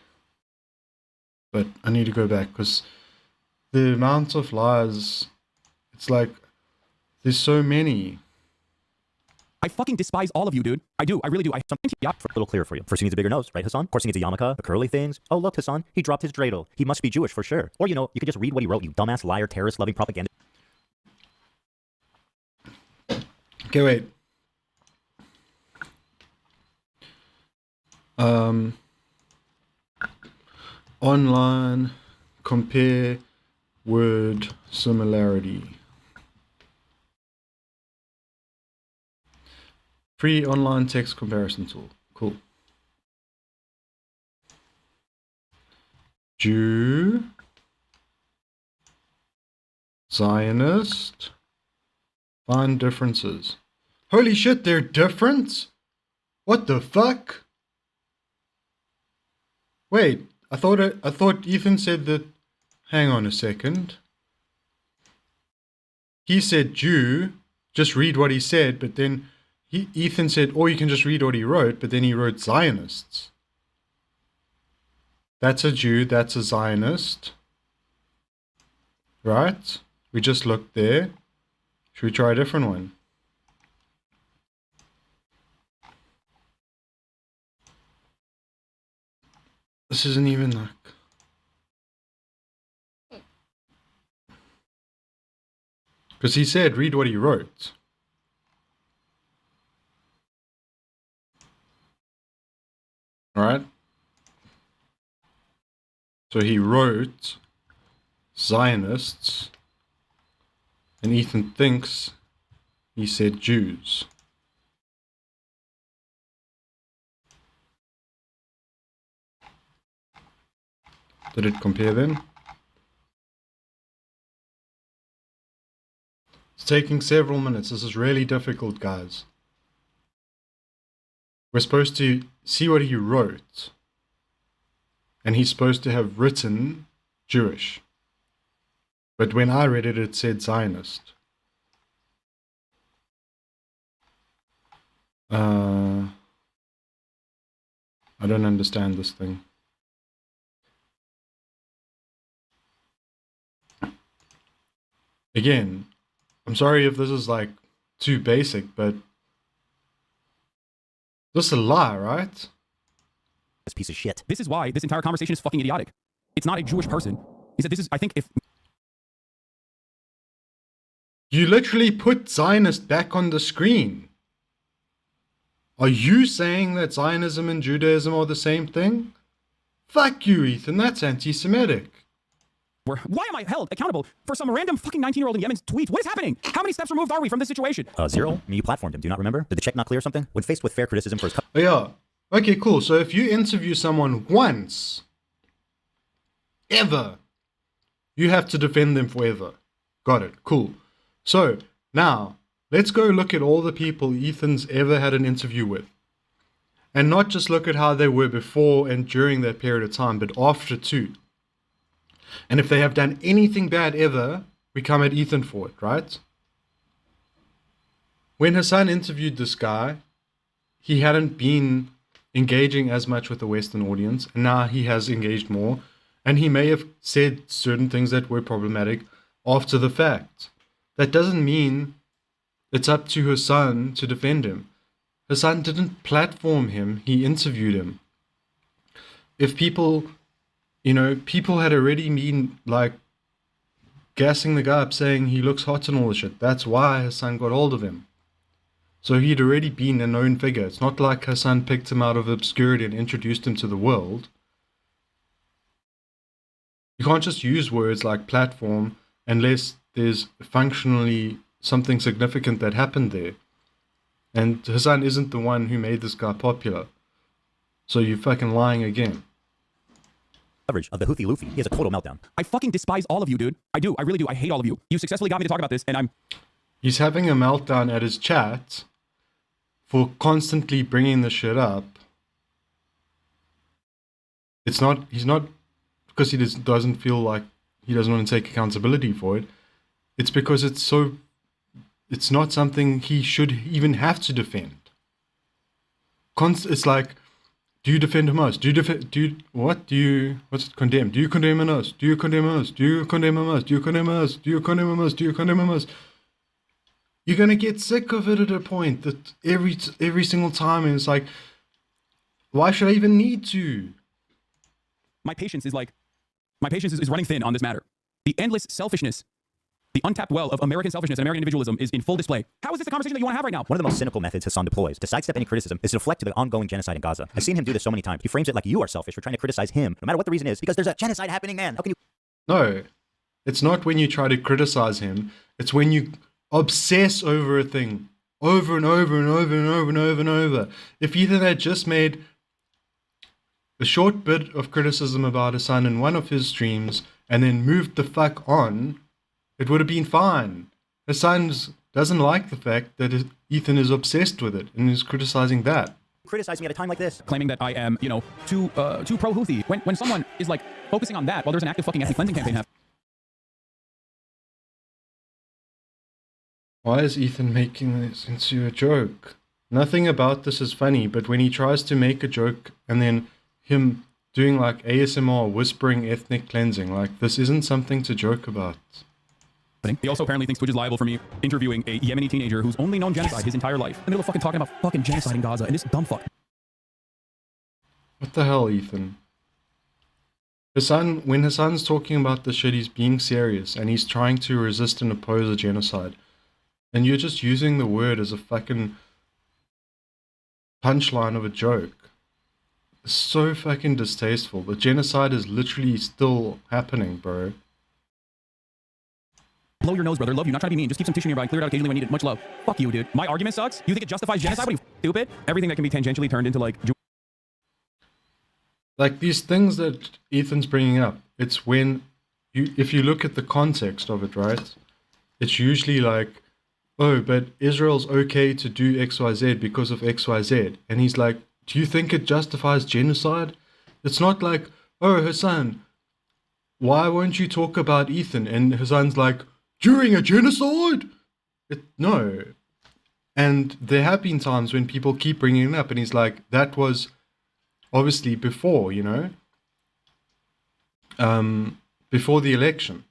But I need to go back because the amount of lies, it's like, there's so many. I fucking despise all of you, dude. I do. I really do. I something a little clearer for you. First, he needs a bigger nose, right, Hassan? Of course, he needs a yarmulke, the curly things. Oh, look, Hassan, he dropped his dreidel. He must be Jewish for sure. Or, you know, you could just read what he wrote, you dumbass, liar, terrorist-loving, propaganda. Okay, wait. Online compare word similarity. Free online text comparison tool. Cool. Jew, Zionist, find differences. Holy shit, they're different? What the fuck? Wait, I thought Ethan said that. Hang on a second. He said Jew, just read what he said, but then Ethan said, or you can just read what he wrote, but then he wrote Zionists. That's a Jew, that's a Zionist. Right? We just looked there. Should we try a different one? This isn't even like... Because he said, read what he wrote. Alright? So he wrote Zionists, and Ethan thinks he said Jews. Did it compare then? It's taking several minutes. This is really difficult, guys. We're supposed to see what he wrote. And he's supposed to have written Jewish. But when I read it, it said Zionist. I don't understand this thing. Again, I'm sorry if this is like too basic, but this is a lie, right? This piece of shit. This is why this entire conversation is fucking idiotic. It's not a Jewish person. He said this is, I think if... You literally put Zionist back on the screen. Are you saying that Zionism and Judaism are the same thing? Fuck you, Ethan. That's anti-Semitic. Why am I held accountable for some random fucking 19-year-old in Yemen's tweets? What is happening? How many steps removed are we from this situation? Zero. You platformed him. Do you not remember? Did the check not clear something? When faced with fair criticism for his... Oh, yeah. Okay, cool. So if you interview someone once, ever, you have to defend them forever. Got it. Cool. So now let's go look at all the people Ethan's ever had an interview with. And not just look at how they were before and during that period of time, but after too. And if they have done anything bad ever, we come at Ethan for it, right? When Hassan interviewed this guy, he hadn't been engaging as much with the Western audience, and now he has engaged more, and he may have said certain things that were problematic after the fact. That doesn't mean it's up to Hassan to defend him. Hassan didn't platform him, he interviewed him. If people... people had already been, like, gassing the guy up, saying he looks hot and all the shit. That's why Hassan got hold of him. So he'd already been a known figure. It's not like Hassan picked him out of obscurity and introduced him to the world. You can't just use words like platform unless there's functionally something significant that happened there. And Hassan isn't the one who made this guy popular. So you're fucking lying again. Coverage of the Houthi Luffy. He has a total meltdown. I fucking despise all of you, dude. I do. I really do. I hate all of you. You successfully got me to talk about this, and I'm... He's having a meltdown at his chat for constantly bringing the shit up. He's not because he doesn't feel like he doesn't want to take accountability for it. It's because it's not something he should even have to defend. It's like, do you defend Hamas? What's it condemn? Do you condemn Hamas? Do you condemn Hamas? Do you condemn Hamas? Do you condemn Hamas? Do you condemn Hamas? Do you condemn Hamas? You're gonna get sick of it at a point that every single time, and it's like, why should I even need to? My patience is running thin on this matter. The endless selfishness The untapped well of American selfishness and American individualism is in full display. How is this a conversation that you want to have right now? One of the most cynical methods Hassan deploys to sidestep any criticism is to deflect to the ongoing genocide in Gaza. I've seen him do this so many times. He frames it like you are selfish for trying to criticize him, no matter what the reason is, because there's a genocide happening, man. How can you... No, it's not when you try to criticize him. It's when you obsess over a thing over and over and over and over and over and over. If Ethan had just made a short bit of criticism about Hassan in one of his streams and then moved the fuck on, it would have been fine. Hassan doesn't like the fact that Ethan is obsessed with it and is criticizing that. Criticize me at a time like this, claiming that I am, you know, too pro-Houthi. When someone is like focusing on that while there's an active fucking ethnic cleansing campaign happening. Why is Ethan making this into a joke? Nothing about this is funny, but when he tries to make a joke and then him doing like ASMR whispering ethnic cleansing, like this isn't something to joke about. He also apparently thinks Twitch is liable for me interviewing a Yemeni teenager who's only known genocide his entire life. In the middle of fucking talking about fucking genocide in Gaza, and this dumb fuck. What the hell, Ethan? When Hassan's talking about the shit, he's being serious, and he's trying to resist and oppose a genocide. And you're just using the word as a fucking punchline of a joke. It's so fucking distasteful. The genocide is literally still happening, bro. Blow your nose, brother. Love you. Not trying to be mean. Just keep some tissue nearby. Clear it out occasionally when needed. Much love. Fuck you, dude. My argument sucks? You think it justifies genocide? What are you, stupid? Everything that can be tangentially turned into, like... Like, these things that Ethan's bringing up, it's when... if you look at the context of it, right? It's usually like, oh, but Israel's okay to do XYZ because of XYZ. And he's like, do you think it justifies genocide? It's not like, oh, Hassan, why won't you talk about Ethan? And Hassan's like, during a genocide? No. And there have been times when people keep bringing it up and he's like, that was obviously before, you know, before the election.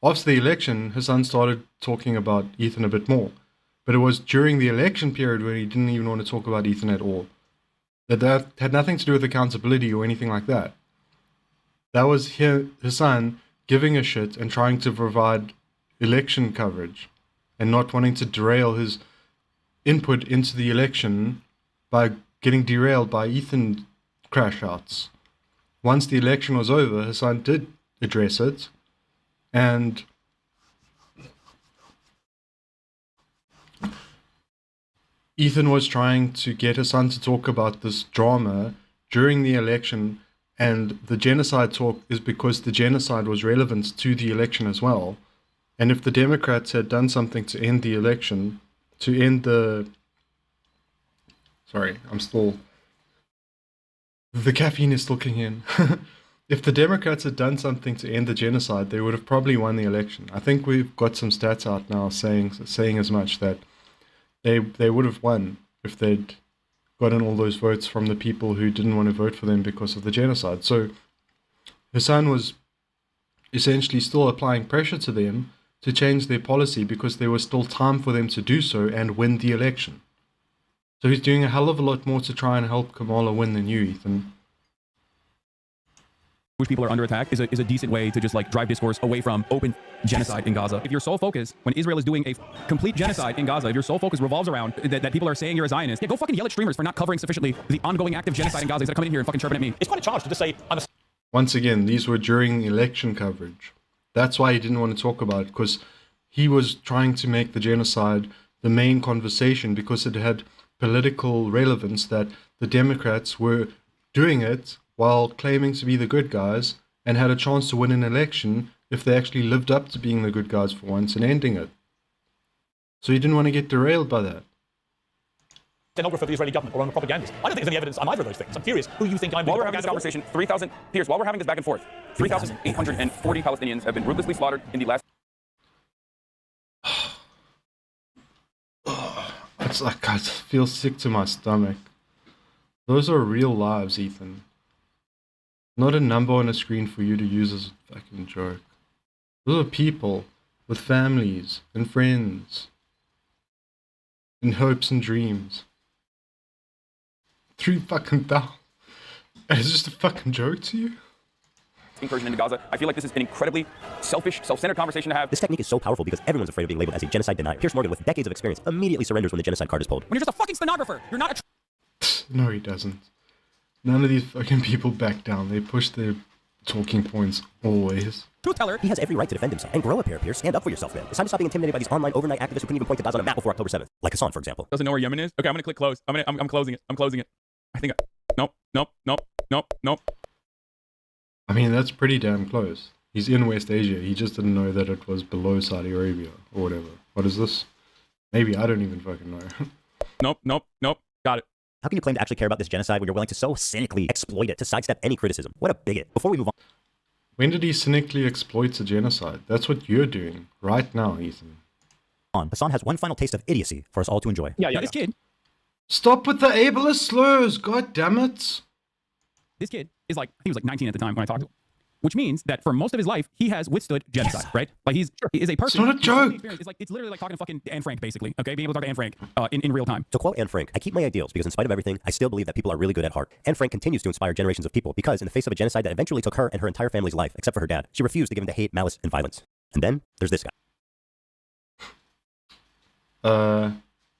After the election, Hassan started talking about Ethan a bit more. But it was during the election period where he didn't even want to talk about Ethan at all. That had nothing to do with accountability or anything like that. That was Hassan giving a shit and trying to provide election coverage and not wanting to derail his input into the election by getting derailed by Ethan crash outs. Once the election was over, Hassan did address it, and Ethan was trying to get Hassan to talk about this drama during the election, and the genocide talk is because the genocide was relevant to the election as well. And if the Democrats had done something to end the election, to end the... Sorry, the caffeine is still kicking in. If the Democrats had done something to end the genocide, they would have probably won the election. I think we've got some stats out now saying as much, that they would have won if they'd gotten all those votes from the people who didn't want to vote for them because of the genocide. So Hassan was essentially still applying pressure to them to change their policy because there was still time for them to do so and win the election. So he's doing a hell of a lot more to try and help Kamala win than you, Ethan. Jewish people are under attack is a decent way to just like drive discourse away from open genocide in Gaza. If your sole focus, when Israel is doing a complete genocide in Gaza, if your sole focus revolves around that people are saying you're a Zionist, yeah, go fucking yell at streamers for not covering sufficiently the ongoing active genocide in Gaza instead of coming in here and fucking chirping at me. It's quite a charge to just say, I'm a... Once again, these were during election coverage. That's why he didn't want to talk about it, because he was trying to make the genocide the main conversation because it had political relevance, that the Democrats were doing it while claiming to be the good guys and had a chance to win an election if they actually lived up to being the good guys for once and ending it. So he didn't want to get derailed by that. Stenographer of the Israeli government or on a propagandist. I don't think there's any evidence on either of those things. I'm curious who you think I'm... While we're having this conversation, 3,000... Piers, while we're having this back and forth, 3,840 Palestinians have been ruthlessly slaughtered in the last... It's like I feel sick to my stomach. Those are real lives, Ethan. Not a number on a screen for you to use as a fucking joke. Those are people with families and friends and hopes and dreams. 3 fucking thousand. Is this just a fucking joke to you? incursion into Gaza. I feel like this is an incredibly selfish, self-centered conversation to have. This technique is so powerful because everyone's afraid of being labeled as a genocide denier. Pierce Morgan, with decades of experience, immediately surrenders when the genocide card is pulled. When you're just a fucking stenographer, you're not a... No, he doesn't. None of these fucking people back down. They push their talking points always. Truth teller. He has every right to defend himself. And grow a pair, Pierce. Stand up for yourself, man. It's time to stop being intimidated by these online overnight activists who couldn't even point to Gaza on a map before October 7th. Like Hassan, for example. Doesn't know where Yemen is? Okay, I'm gonna click close. I'm closing it. I'm closing it. I think nope. I mean, that's pretty damn close. He's in West Asia. He just didn't know that it was below Saudi Arabia or whatever. What is this? Maybe I don't even fucking know. Nope. Got it. How can you claim to actually care about this genocide when you're willing to so cynically exploit it to sidestep any criticism? What a bigot. Before we move on. When did he cynically exploit a genocide? That's what you're doing right now, Ethan. Hassan has one final taste of idiocy for us all to enjoy. Yeah. This kid. Stop with the ableist slurs, god damn it. This kid is like, he was like 19 at the time when I talked to him. Which means that for most of his life, he has withstood genocide, right? Like he is a person. It's not a joke. It's literally like talking to fucking Anne Frank, basically. Okay, being able to talk to Anne Frank in real time. To quote Anne Frank, I keep my ideals because in spite of everything, I still believe that people are really good at heart. Anne Frank continues to inspire generations of people because in the face of a genocide that eventually took her and her entire family's life, except for her dad, she refused to give in to hate, malice, and violence. And then there's this guy.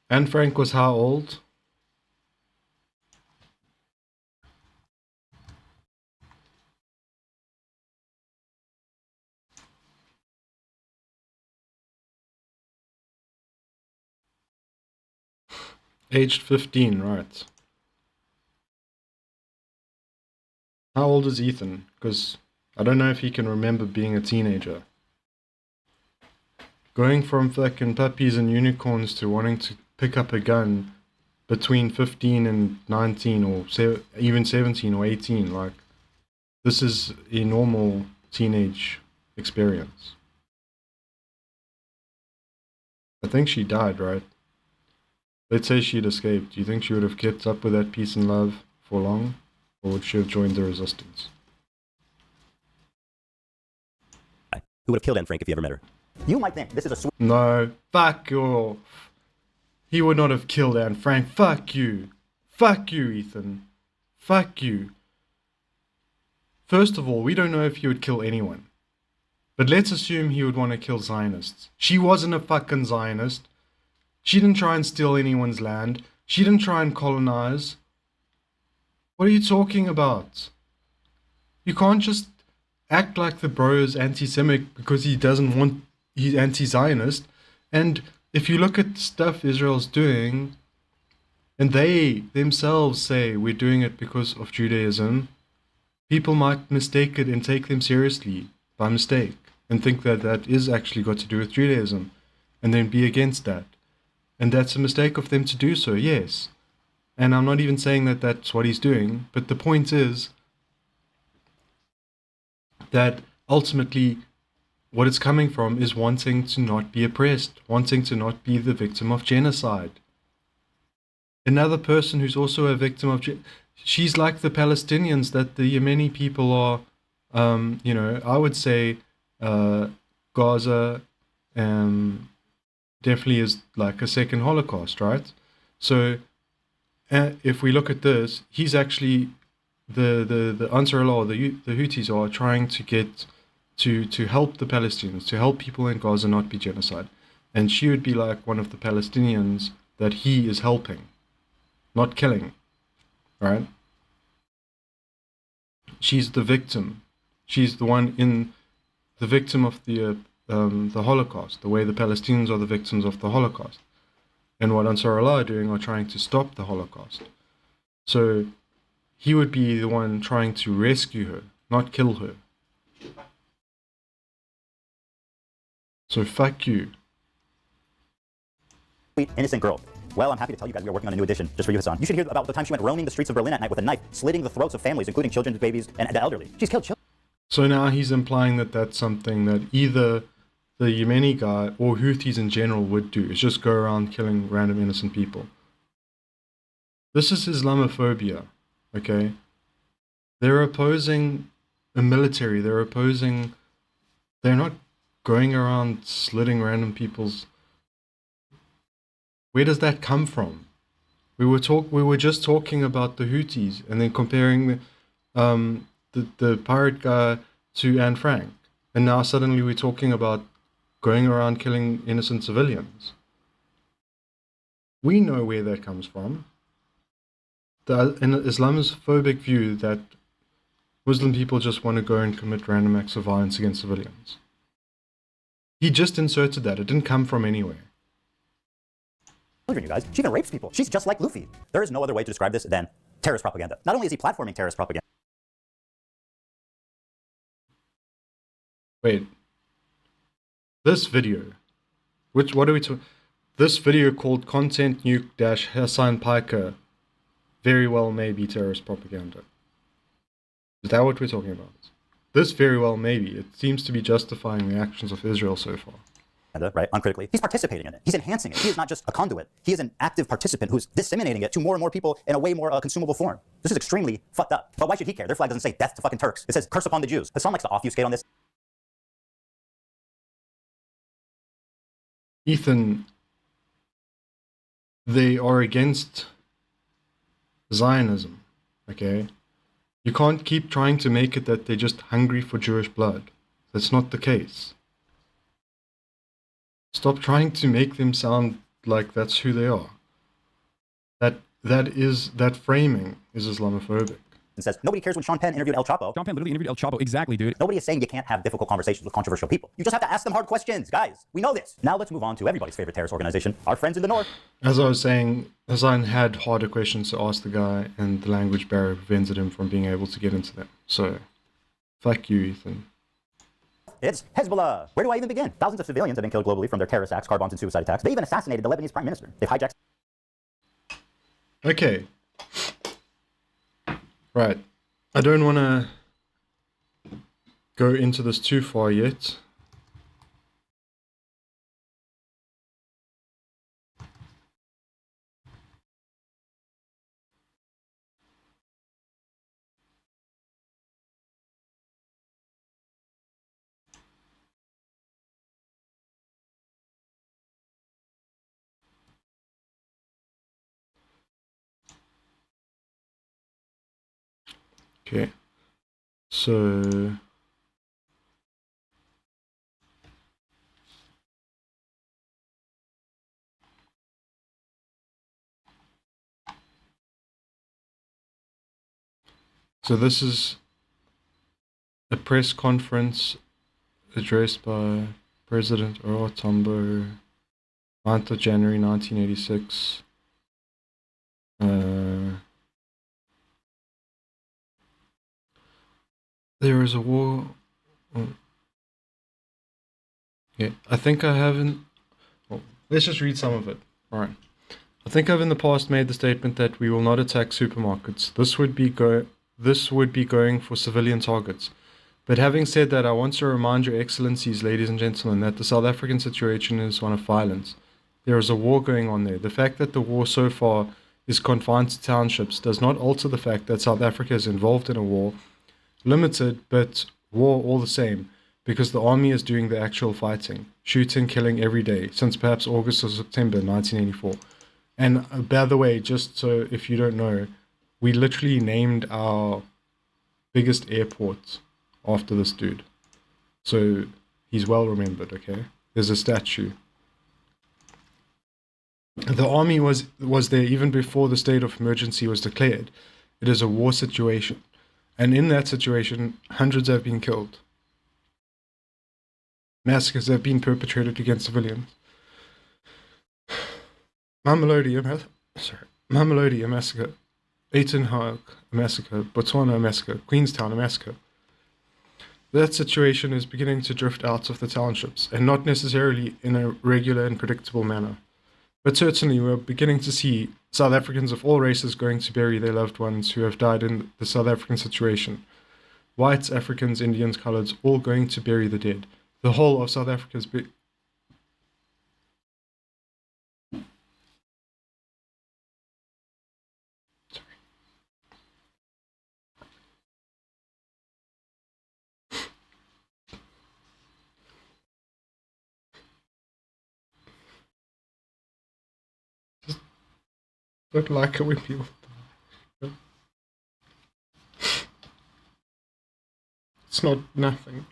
Anne Frank was how old? Aged 15, right. How old is Ethan? Because I don't know if he can remember being a teenager. Going from fucking puppies and unicorns to wanting to pick up a gun between 15 and 19 or even 17 or 18, like, this is a normal teenage experience. I think she died, right? Let's say she'd escaped. Do you think she would have kept up with that peace and love for long? Or would she have joined the resistance? Who would have killed Anne Frank if you ever met her? You might think this is a No, fuck off. He would not have killed Anne Frank. Fuck you. Fuck you, Ethan. Fuck you. First of all, we don't know if he would kill anyone. But let's assume he would want to kill Zionists. She wasn't a fucking Zionist. She didn't try and steal anyone's land. She didn't try and colonize. What are you talking about? You can't just act like the bro is anti-Semitic because he doesn't want, he's anti-Zionist. And if you look at stuff Israel's doing, and they themselves say we're doing it because of Judaism, people might mistake it and take them seriously by mistake and think that that is actually got to do with Judaism and then be against that. And that's a mistake of them to do so, yes. And I'm not even saying that that's what he's doing, but the point is that ultimately what it's coming from is wanting to not be oppressed, wanting to not be the victim of genocide. Another person who's also a victim of she's like the Palestinians that the Yemeni people are, I would say Gaza definitely is like a second Holocaust, right? So if we look at this, he's actually the Ansar Allah, the Houthis are trying to get to help the Palestinians, to help people in Gaza not be genocide. And she would be like one of the Palestinians that he is helping, not killing, right? She's the victim. She's the one the victim of the Holocaust, the way the Palestinians are the victims of the Holocaust. And what Ansar Allah are doing are trying to stop the Holocaust. So he would be the one trying to rescue her, not kill her. So fuck you. Sweet, innocent girl. Well, I'm happy to tell you guys we are working on a new edition just for you, Hassan. You should hear about the time she went roaming the streets of Berlin at night with a knife, slitting the throats of families, including children, babies, and the elderly. She's killed children. So now he's implying that that's something that either the Yemeni guy or Houthis in general would do, is just go around killing random innocent people. This is Islamophobia, okay? They're opposing a military, they're not going around slitting random people's... Where does that come from? We were just talking about the Houthis and then comparing the pirate guy to Anne Frank. And now suddenly we're talking about going around killing innocent civilians. We know where that comes from. An Islamophobic view that Muslim people just want to go and commit random acts of violence against civilians. He just inserted that. It didn't come from anywhere. You guys, she even rapes people. She's just like Luffy. There is no other way to describe this than terrorist propaganda. Not only is he platforming terrorist propaganda. Wait. This video. What are we talking? This video called Content Nuke - Hassan Piker very well may be terrorist propaganda. Is that what we're talking about? This very well may be. It seems to be justifying the actions of Israel so far. Right, uncritically. He's participating in it. He's enhancing it. He is not just a conduit. He is an active participant who's disseminating it to more and more people in a way more consumable form. This is extremely fucked up. But why should he care? Their flag doesn't say death to fucking Turks. It says curse upon the Jews. Hassan likes to obfuscate on this. Ethan, they are against Zionism, okay? You can't keep trying to make it that they're just hungry for Jewish blood. That's not the case. Stop trying to make them sound like that's who they are. That framing is Islamophobic. And says, nobody cares when Sean Penn interviewed El Chapo. Sean Penn literally interviewed El Chapo. Exactly, dude. Nobody is saying you can't have difficult conversations with controversial people. You just have to ask them hard questions, guys. We know this. Now let's move on to everybody's favorite terrorist organization, our friends in the North. As I was saying, Hassan had harder questions to ask the guy, and the language barrier prevented him from being able to get into them. So, fuck you, Ethan. It's Hezbollah. Where do I even begin? Thousands of civilians have been killed globally from their terrorist acts, car bombs, and suicide attacks. They even assassinated the Lebanese prime minister. They've hijacked... Okay. Right. I don't want to go into this too far yet. Okay. So this is a press conference addressed by President Earl Tambo, 9th of January 1986. There is a war. Yeah, I think I haven't. Well, let's just read some of it. All right. I think I've in the past made the statement that we will not attack supermarkets. This would be going for civilian targets. But having said that, I want to remind your excellencies, ladies and gentlemen, that the South African situation is one of violence. There is a war going on there. The fact that the war so far is confined to townships does not alter the fact that South Africa is involved in a war, limited, but war all the same, because the army is doing the actual fighting, shooting, killing every day, since perhaps August or September 1984. And by the way, just so if you don't know, we literally named our biggest airport after this dude. So he's well remembered, okay? There's a statue. The army was there even before the state of emergency was declared. It is a war situation. And in that situation, hundreds have been killed. Massacres have been perpetrated against civilians. Mamelodi, a massacre. Uitenhage, a massacre. Botswana, a massacre. Queenstown, a massacre. That situation is beginning to drift out of the townships, and not necessarily in a regular and predictable manner. But certainly we're beginning to see South Africans of all races going to bury their loved ones who have died in the South African situation. Whites, Africans, Indians, coloreds, all going to bury the dead. The whole of South Africa's Don't like it when people die. It's not nothing.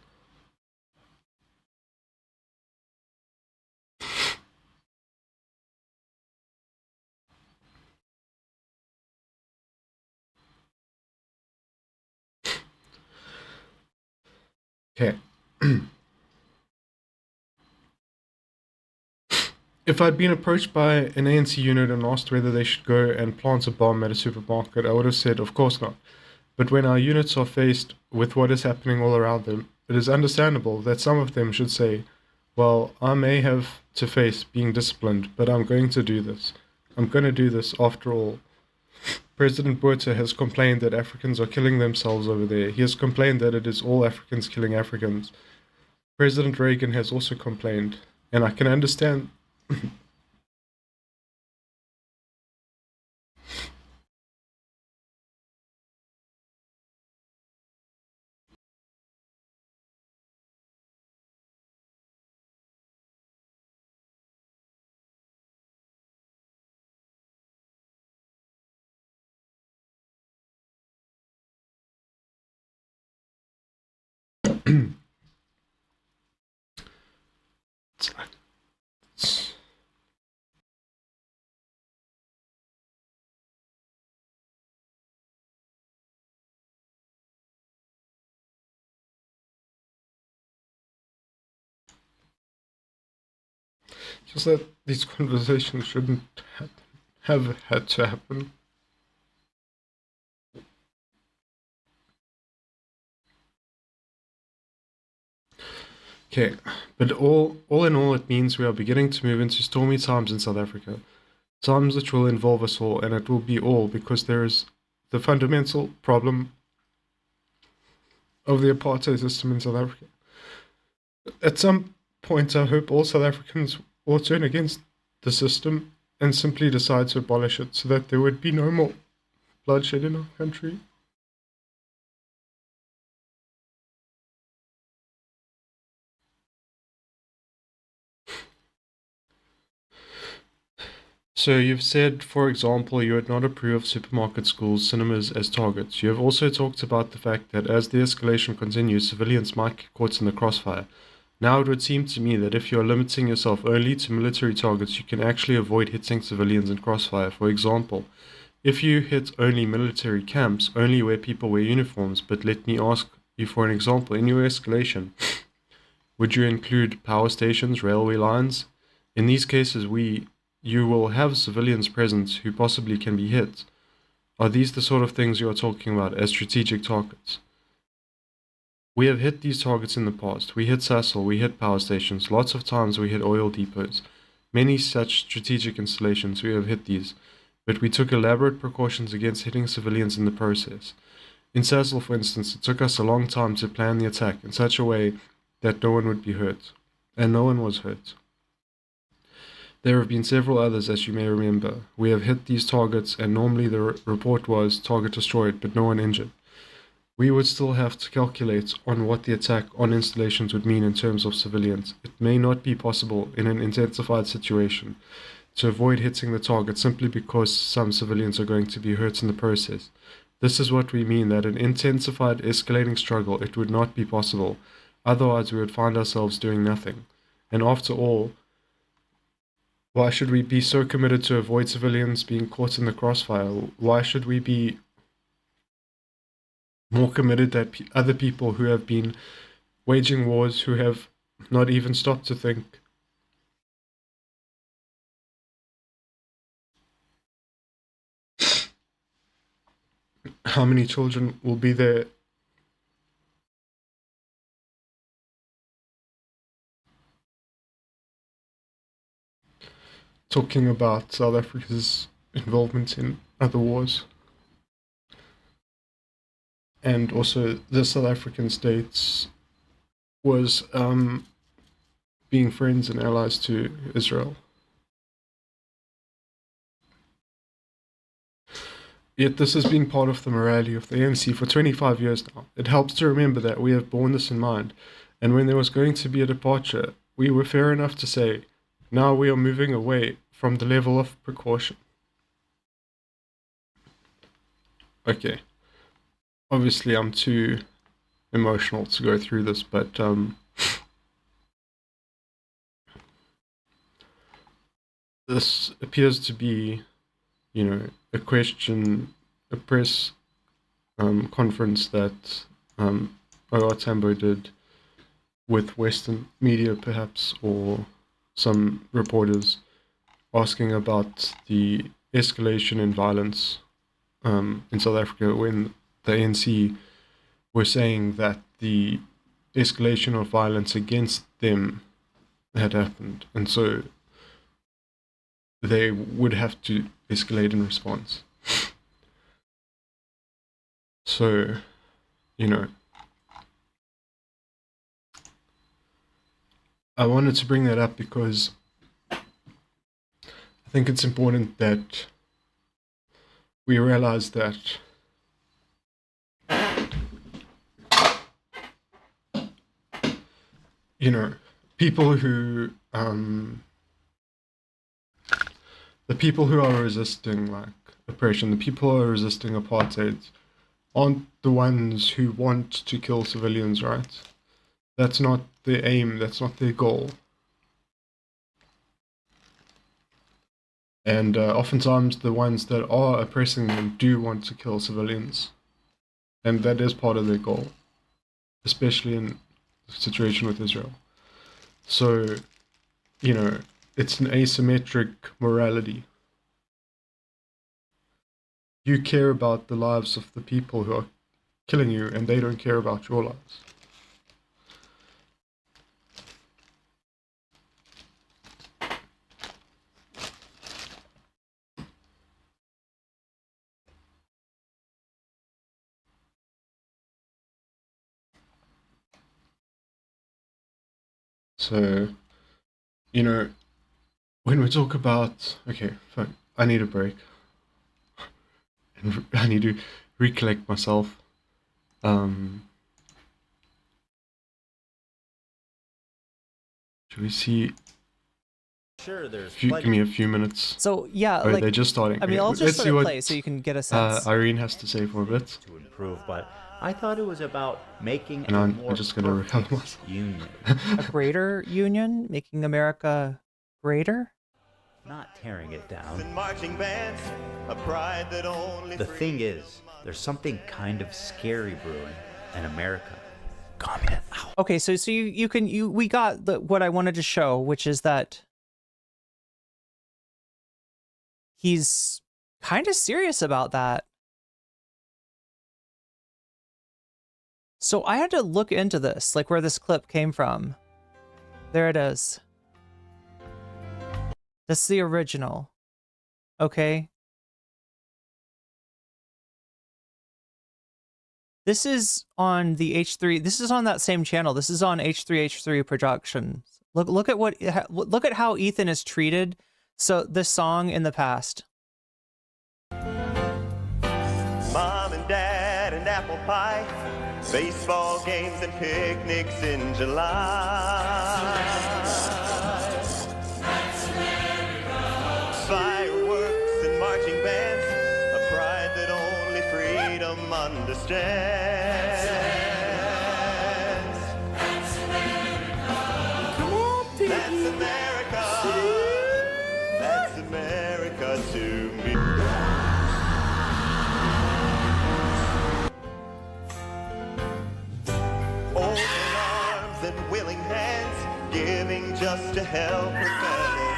Okay. If I'd been approached by an ANC unit and asked whether they should go and plant a bomb at a supermarket, I would have said, of course not. But when our units are faced with what is happening all around them, it is understandable that some of them should say, well, I may have to face being disciplined, but I'm going to do this. I'm going to do this after all. President Botha has complained that Africans are killing themselves over there. He has complained that it is all Africans killing Africans. President Reagan has also complained, and I can understand. Just that these conversations shouldn't have had to happen. Okay, but all in all, it means we are beginning to move into stormy times in South Africa. Times which will involve us all, and it will be all because there is the fundamental problem of the apartheid system in South Africa. At some point, I hope all South Africans will turn against the system and simply decide to abolish it so that there would be no more bloodshed in our country. So you've said, for example, you would not approve of supermarket, schools, cinemas as targets. You have also talked about the fact that as the escalation continues, civilians might get caught in the crossfire. Now it would seem to me that if you are limiting yourself only to military targets, you can actually avoid hitting civilians in crossfire. For example, if you hit only military camps, only where people wear uniforms, but let me ask you for an example, in your escalation, would you include power stations, railway lines? In these cases, you will have civilians present who possibly can be hit. Are these the sort of things you are talking about as strategic targets? We have hit these targets in the past. We hit Sasol, we hit power stations, lots of times we hit oil depots. Many such strategic installations, we have hit these, but we took elaborate precautions against hitting civilians in the process. In Sasol, for instance, it took us a long time to plan the attack in such a way that no one would be hurt, and no one was hurt. There have been several others, as you may remember. We have hit these targets, and normally the report was target destroyed, but no one injured. We would still have to calculate on what the attack on installations would mean in terms of civilians. It may not be possible in an intensified situation to avoid hitting the target simply because some civilians are going to be hurt in the process. This is what we mean, that in intensified escalating struggle it would not be possible. Otherwise we would find ourselves doing nothing. And after all, why should we be so committed to avoid civilians being caught in the crossfire? Why should we be more committed than other people who have been waging wars, who have not even stopped to think? How many children will be there? Talking about South Africa's involvement in other wars. And also the South African states was being friends and allies to Israel. Yet this has been part of the morality of the ANC for 25 years now. It helps to remember that we have borne this in mind, and when there was going to be a departure, we were fair enough to say, now we are moving away from the level of precaution. Okay. Obviously, I'm too emotional to go through this, but this appears to be, a press conference that O.R. Tambo did with Western media, perhaps, or some reporters asking about the escalation in violence in South Africa, when the ANC were saying that the escalation of violence against them had happened, and so they would have to escalate in response. So, I wanted to bring that up because I think it's important that we realize that people who the people who are resisting like oppression, the people who are resisting apartheid aren't the ones who want to kill civilians, right? That's not their aim, that's not their goal. And oftentimes the ones that are oppressing them do want to kill civilians. And that is part of their goal, especially in the situation with Israel. So, it's an asymmetric morality. You care about the lives of the people who are killing you, and they don't care about your lives. So, when we talk about, okay, fine, I need a break. And I need to recollect myself. Should we see? Sure, there's give me a few minutes. So yeah, oh, they're just starting. I mean, Okay, I'll just let it play so you can get a sense. Irene has to say for a bit. To improve, but I thought it was about making And a I'm more just gonna recover perfect myself. union. A greater union, making America greater. Not tearing it down. Marching bands, a pride that only The thing is, there's something kind of scary brewing in America. Communist. Okay, so we got what I wanted to show, which is that he's kind of serious about that. So I had to look into this, like where this clip came from. There it is. That's the original. Okay. This is on the H3. This is on that same channel. This is on H3H3 Productions. Look at how Ethan is treated. So this song in the past. Mom and dad and apple pie, baseball games and picnics in July. Fireworks and marching bands, a pride that only freedom understands. That's America. Come on, that's America. That's America to me. Open arms and willing hands, giving just to help a fellow man.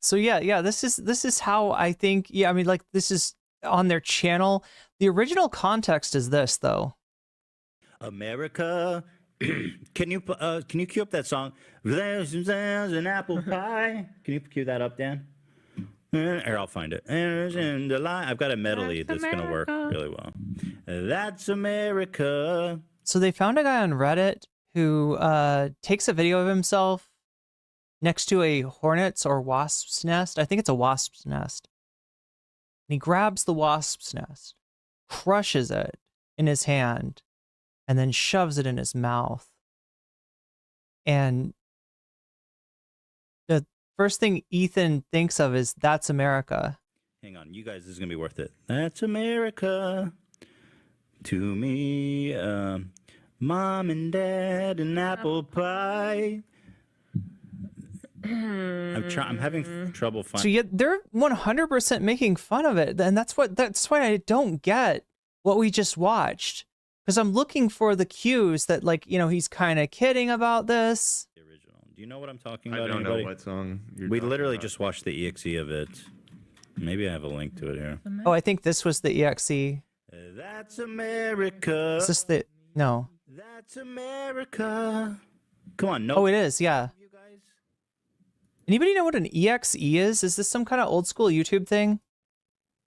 So yeah, this is how I think. Yeah, I mean, like this is on their channel. The original context is this, though. America, can you cue up that song? There's an apple pie. Can you cue that up, Dan? Here, I'll find it. I've got a medley that's gonna work really well. That's America. So they found a guy on Reddit who takes a video of himself next to a hornet's or wasp's nest. I think it's a wasp's nest. And he grabs the wasp's nest, crushes it in his hand, and then shoves it in his mouth. And the first thing Ethan thinks of is, that's America. Hang on, you guys, this is gonna be worth it. That's America to me. Mom and dad and apple pie. I'm having trouble finding. So yet they're 100% making fun of it, and that's why I don't get what we just watched, because I'm looking for the cues that, like, you know, he's kind of kidding about this. Do you know what I'm talking about? I don't anybody? know what song you're We talking literally about. just watched the EXE of it. Maybe I have a link to it here. Oh, I think this was the EXE. That's America. Is this the no? That's America. Come on, no. Oh, it is. Yeah. Anybody know what an EXE is? Is this some kind of old school YouTube thing?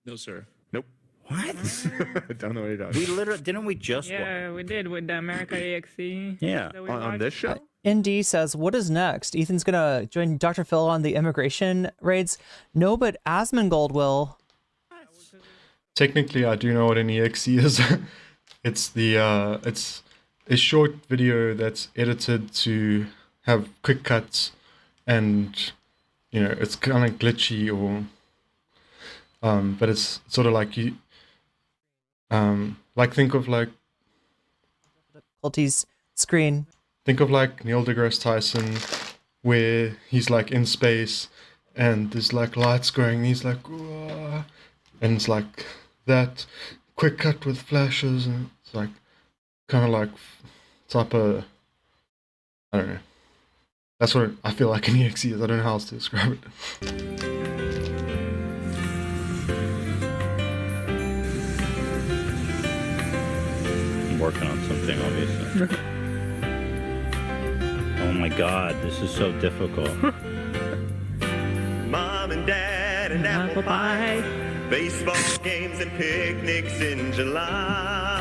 No, sir. Nope. What? I don't know what you're talking We literally didn't we just? Yeah, we did with the America EXE. Yeah. that we on watched. this show. ND says, "What is next? Ethan's gonna join Dr. Phil on the immigration raids." No, but Asmongold will. Technically, I do know what an EXE is. It's a short video that's edited to have quick cuts, and you know it's kind of glitchy, or but it's sort of like you like think of like difficulties screen. Think of like Neil deGrasse Tyson, where he's like in space and there's like lights going, and he's like, "Whoa," and it's like that quick cut with flashes, and it's like kind of like type of, I don't know. That's what I feel like an EXE is. I don't know how else to describe it. I'm working on something, obviously. Oh my god, this is so difficult. Mom and dad and apple pie. Baseball games and picnics in July.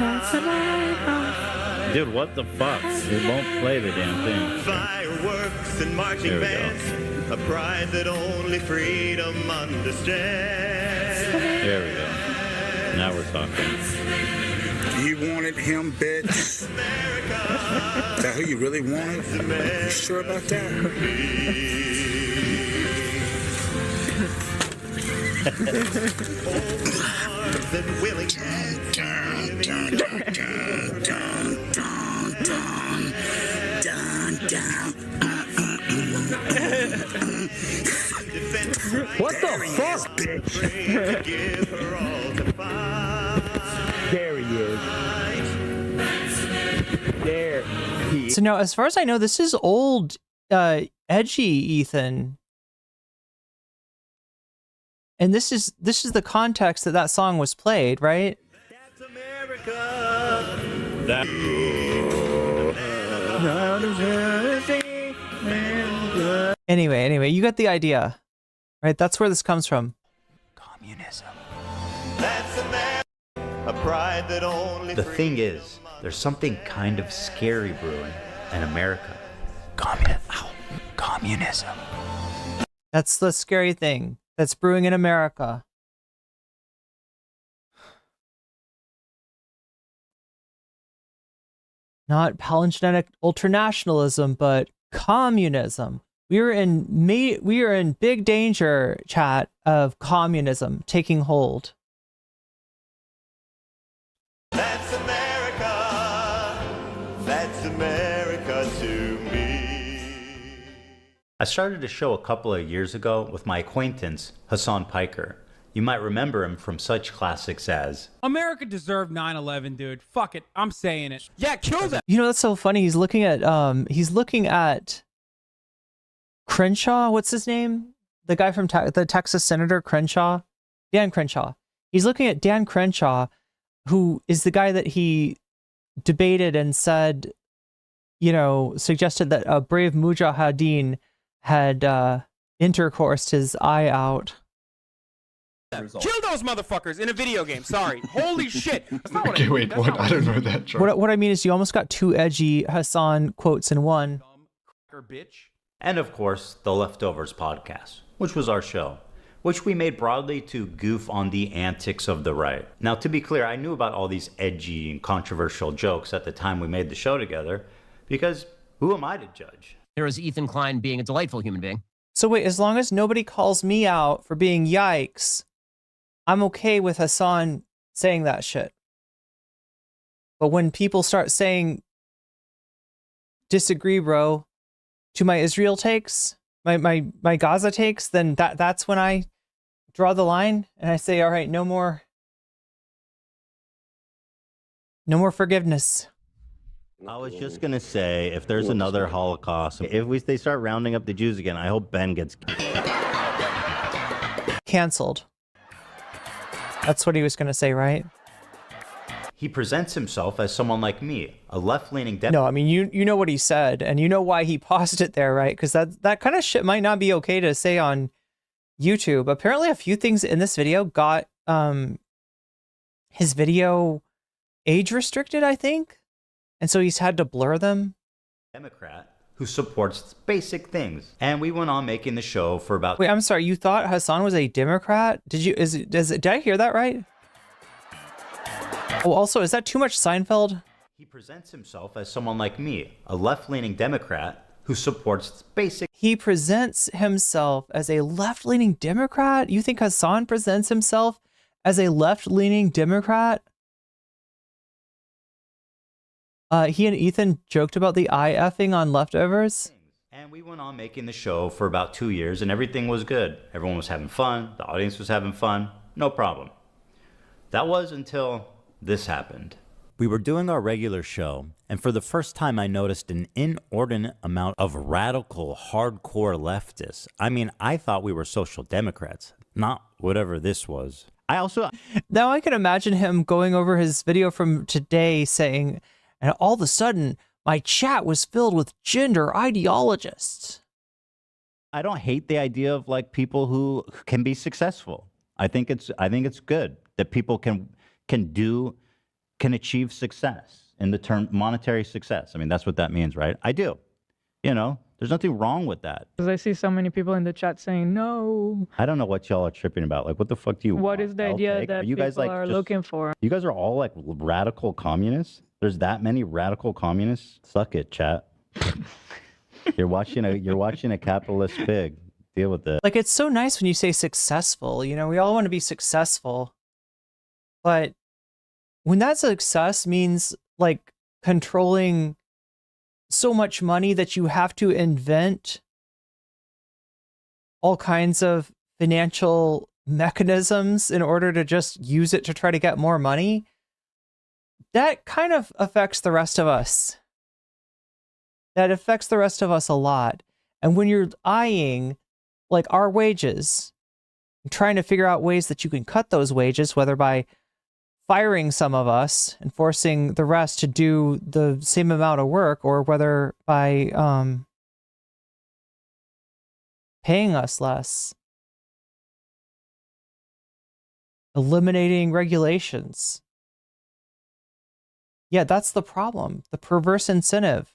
Dude, what the fuck? It won't play the damn thing. Fireworks and marching bands. A pride that only freedom understands. There we go. Now we're talking. You wanted him, bitch. Is that who you really wanted? You sure about that? What the fuck? There he is. There he is. So now, as far as I know, this is old, edgy Ethan. And this is the context that song was played, right? Anyway, you got the idea, right? That's where this comes from. Communism. A pride that only The thing is, there's something kind of scary brewing in America. Communism. That's the scary thing that's brewing in America. Not palingenetic ultranationalism, but communism. We are in big danger, chat, of communism taking hold. That's America. That's America to me. I started a show a couple of years ago with my acquaintance, Hassan Piker. You might remember him from such classics as America deserved 9/11, dude. Fuck it, I'm saying it. Yeah, kill them. You know, that's so funny. He's looking at Crenshaw. What's his name? The guy from the Texas Senator Crenshaw, Dan Crenshaw. He's looking at Dan Crenshaw, who is the guy that he debated and said, you know, suggested that a brave mujahideen had intercoursed his eye out. Kill those motherfuckers in a video game. Sorry. Holy shit. That's not what Okay, wait, what? I don't know that. John. What I mean is, you almost got two edgy Hassan quotes in one. and of course, the Leftovers podcast, which was our show, which we made broadly to goof on the antics of the right. Now, to be clear, I knew about all these edgy and controversial jokes at the time we made the show together, because who am I to judge? There is Ethan Klein being a delightful human being. So wait, as long as nobody calls me out for being yikes, I'm okay with Hassan saying that shit. But when people start saying disagree, bro, to my Israel takes, my Gaza takes, then that's when I draw the line and I say, all right, no more forgiveness. I was just gonna say, if there's another Holocaust, if they start rounding up the Jews again, I hope Ben gets canceled. That's what he was gonna say, right? He presents himself as someone like me, a left-leaning No, I mean, you know what he said, and you know why he paused it there, right? Because that kind of shit might not be okay to say on YouTube. Apparently, a few things in this video got his video age restricted, I think, and so he's had to blur them. Democrat who supports basic things, and we went on making the show for about. Wait, I'm sorry. You thought Hassan was a Democrat? Did I hear that right? Oh, also, is that too much Seinfeld? He presents himself as someone like me, a left-leaning Democrat who supports basic. He presents himself as a left-leaning Democrat? You think Hassan presents himself as a left-leaning Democrat? He and Ethan joked about the eye-effing on leftovers. And we went on making the show for about 2 years, and everything was good. Everyone was having fun. The audience was having fun. No problem. That was until this happened. We were doing our regular show, and for the first time I noticed an inordinate amount of radical, hardcore leftists. I mean, I thought we were social democrats, not whatever this was. Now I can imagine him going over his video from today saying, and all of a sudden, my chat was filled with gender ideologists. I don't hate the idea of like people who can be successful. I think it's good that people can achieve success in the term monetary success. I mean, that's what that means, right? I do. You know, there's nothing wrong with that. Because I see so many people in the chat saying no. I don't know what y'all are tripping about. Like, what the fuck do you What is the idea that you guys people are looking for? You guys are all like radical communists? There's that many radical communists? Suck it, chat. You're watching a capitalist pig. Deal with it. Like, it's so nice when you say successful. You know, we all want to be successful. But when that success means like controlling so much money that you have to invent all kinds of financial mechanisms in order to just use it to try to get more money, that kind of affects the rest of us. That affects the rest of us a lot. And when you're eyeing like our wages, trying to figure out ways that you can cut those wages, whether by firing some of us and forcing the rest to do the same amount of work, or whether by paying us less, eliminating regulations. Yeah, that's the problem. The perverse incentive.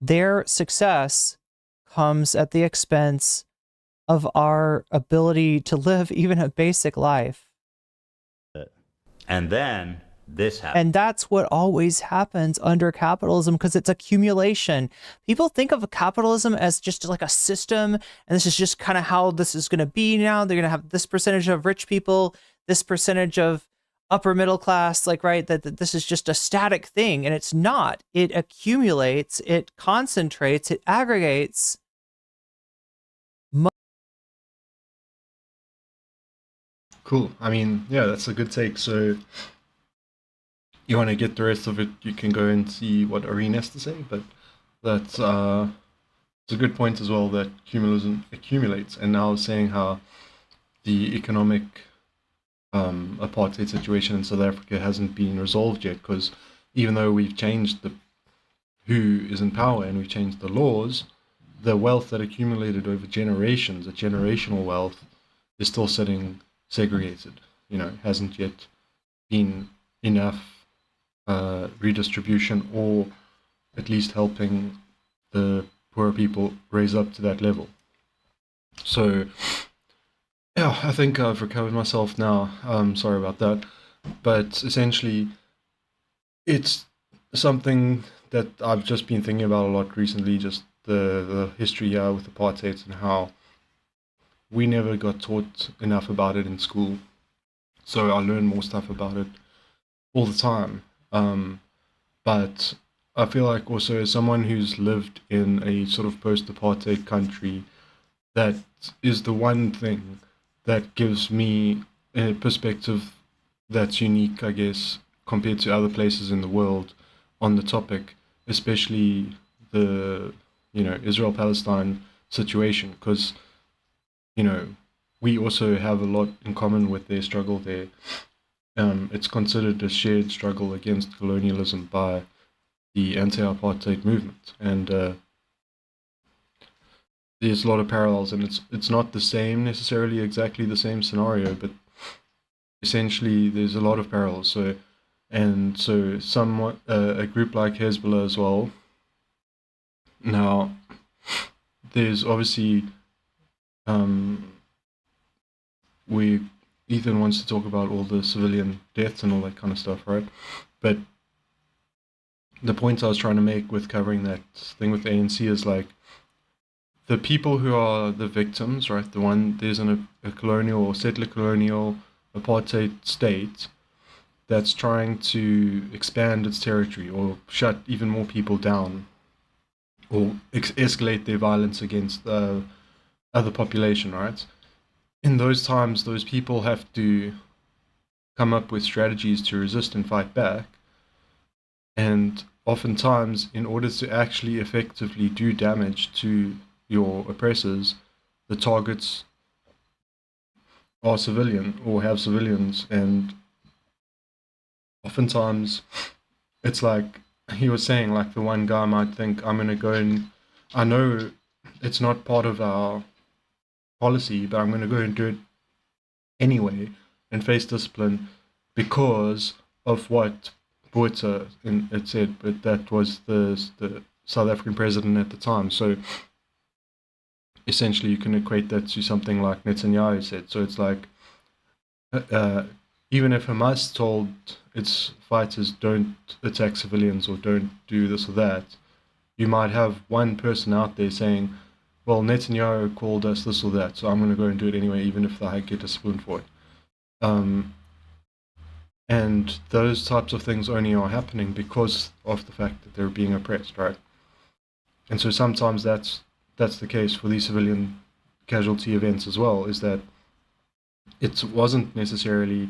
Their success comes at the expense of our ability to live even a basic life. And then this happened. And that's what always happens under capitalism, because it's accumulation. People think of capitalism as just like a system, and this is just kind of how this is going to be now. They're going to have this percentage of rich people, this percentage of upper middle class, like, right, that this is just a static thing, and it's not. It accumulates, it concentrates, it aggregates. Cool. I mean, yeah, that's a good take. So you want to get the rest of it, you can go and see what Arena has to say, but that's it's a good point as well, that cumulatism accumulates. And now saying how the economic apartheid situation in South Africa hasn't been resolved yet, because even though we've changed who is in power and we've changed the laws, the wealth that accumulated over generations, the generational wealth, is still sitting segregated. You know, hasn't yet been enough redistribution, or at least helping the poor people raise up to that level. So yeah, I think I've recovered myself now. Sorry about that. But essentially, it's something that I've just been thinking about a lot recently, just the history here with apartheid and how we never got taught enough about it in school. So I learn more stuff about it all the time. But I feel like also as someone who's lived in a sort of post-apartheid country, that is the one thing that gives me a perspective that's unique, I guess, compared to other places in the world on the topic, especially the, Israel-Palestine situation, because, we also have a lot in common with their struggle there. It's considered a shared struggle against colonialism by the anti-apartheid movement, and there's a lot of parallels, and it's not the same necessarily exactly the same scenario, but essentially there's a lot of parallels. So somewhat a group like Hezbollah as well. Now, there's obviously Ethan wants to talk about all the civilian deaths and all that kind of stuff, right? But the point I was trying to make with covering that thing with ANC is like the people who are the victims, right? There's a colonial or settler colonial apartheid state that's trying to expand its territory or shut even more people down or escalate their violence against the other population, right? In those times, those people have to come up with strategies to resist and fight back. And oftentimes, in order to actually effectively do damage to your oppressors, the targets are civilian or have civilians. And oftentimes, it's like he was saying, like the one guy might think, I'm going to go and, I know it's not part of our policy, but I'm going to go and do it anyway and face discipline because of what Botha had said, but that was the South African president at the time. So essentially you can equate that to something like Netanyahu said. So it's like even if Hamas told its fighters don't attack civilians or don't do this or that, you might have one person out there saying, well, Netanyahu called us this or that, so I'm going to go and do it anyway, even if I get disciplined for it. And those types of things only are happening because of the fact that they're being oppressed, right? And so sometimes that's the case for these civilian casualty events as well, is that it wasn't necessarily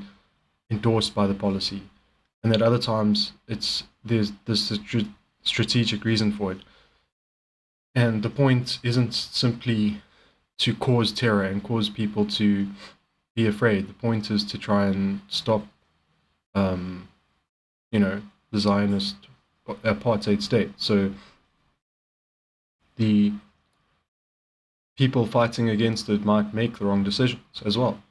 endorsed by the policy, and that other times there's this strategic reason for it. And the point isn't simply to cause terror and cause people to be afraid. The point is to try and stop, the Zionist apartheid state. So the people fighting against it might make the wrong decisions as well.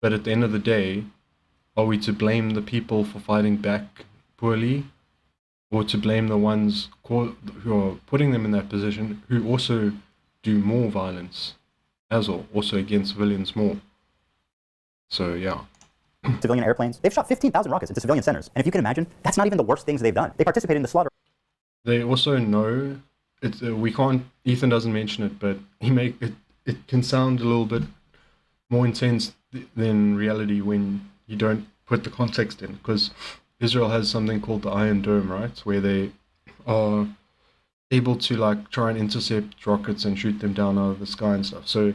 But at the end of the day, are we to blame the people for fighting back poorly, or to blame the ones who are putting them in that position, who also do more violence as well, also against civilians more? So, yeah. Civilian airplanes. They've shot 15,000 rockets into civilian centers. And if you can imagine, that's not even the worst things they've done. They participated in the slaughter. They also know, we can't, Ethan doesn't mention it, but it can sound a little bit more intense than reality when you don't put the context in, because Israel has something called the Iron Dome, right, where they are able to like try and intercept rockets and shoot them down out of the sky and stuff. So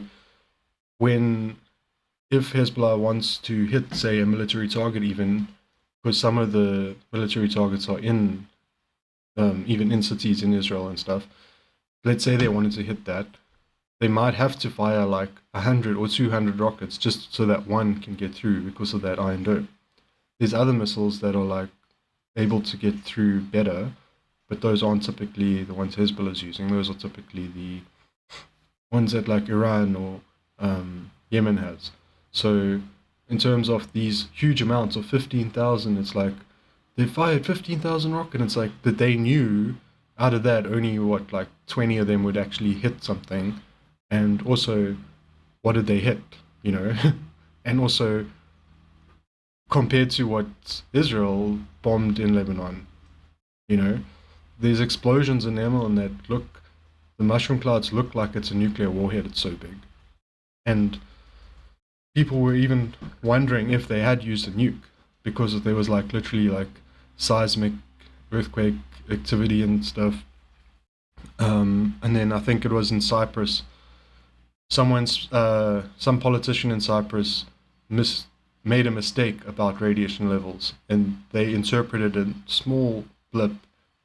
if Hezbollah wants to hit, say, a military target, even because some of the military targets are in even in cities in Israel and stuff, let's say they wanted to hit that, they might have to fire like 100 or 200 rockets just so that one can get through because of that Iron Dome. There's other missiles that are like able to get through better, but those aren't typically the ones Hezbollah is using. Those are typically the ones that like Iran or Yemen has. So in terms of these huge amounts of 15,000, it's like they fired 15,000 rockets. It's like that they knew out of that only like 20 of them would actually hit something. And also, what did they hit, and also compared to what Israel bombed in Lebanon, there's explosions in them and that the mushroom clouds look like it's a nuclear warhead, it's so big. And people were even wondering if they had used a nuke because there was like literally like seismic earthquake activity and stuff. And then I think it was in Cyprus, some politician in Cyprus made a mistake about radiation levels, and they interpreted a small blip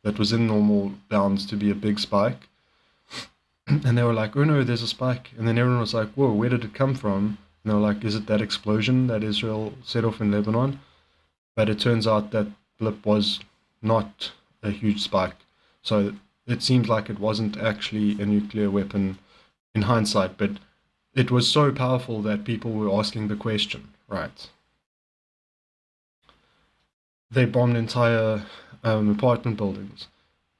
that was in normal bounds to be a big spike. And they were like, oh no, there's a spike. And then everyone was like, whoa, where did it come from? And they were like, is it that explosion that Israel set off in Lebanon? But it turns out that blip was not a huge spike. So it seems like it wasn't actually a nuclear weapon in hindsight, but it was so powerful that people were asking the question, right? They bombed entire apartment buildings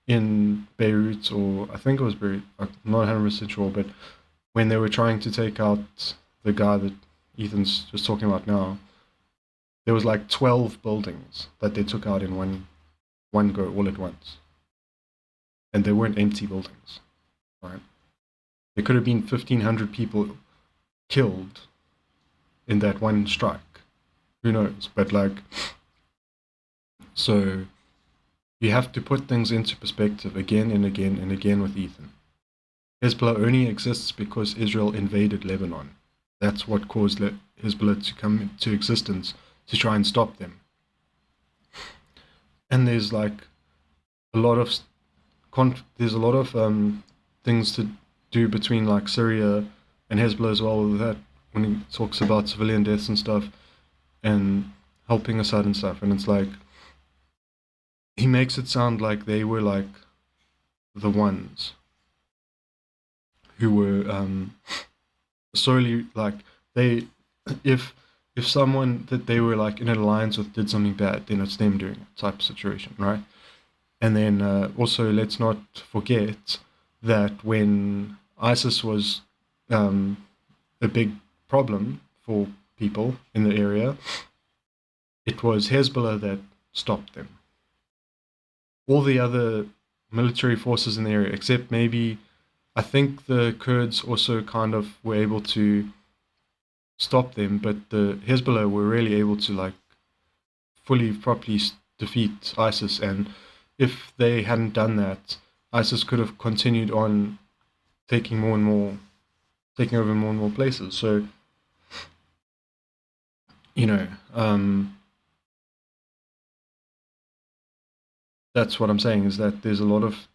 in Beirut, or I think it was Beirut, I'm not 100% sure, but when they were trying to take out the guy that Ethan's just talking about now, there was like 12 buildings that they took out in one go all at once. And they weren't empty buildings, right? There could have been 1,500 people killed in that one strike. Who knows? But like, so you have to put things into perspective again and again and again with Ethan. Hezbollah only exists because Israel invaded Lebanon. That's what caused Hezbollah to come into existence, to try and stop them. And there's like a lot of things to do between like Syria and Hezbollah as well, with that when he talks about civilian deaths and stuff and helping Assad and stuff. And it's like, he makes it sound like they were like the ones who were solely like if someone that they were like in an alliance with did something bad, then it's them doing it type of situation, right? And then also let's not forget that when ISIS was a big problem for people in the area, it was Hezbollah that stopped them. All the other military forces in the area, except maybe, I think the Kurds also kind of were able to stop them, but the Hezbollah were really able to like fully, properly defeat ISIS. And if they hadn't done that, ISIS could have continued on taking over more and more places. So, you know, that's what I'm saying, is that there's a lot of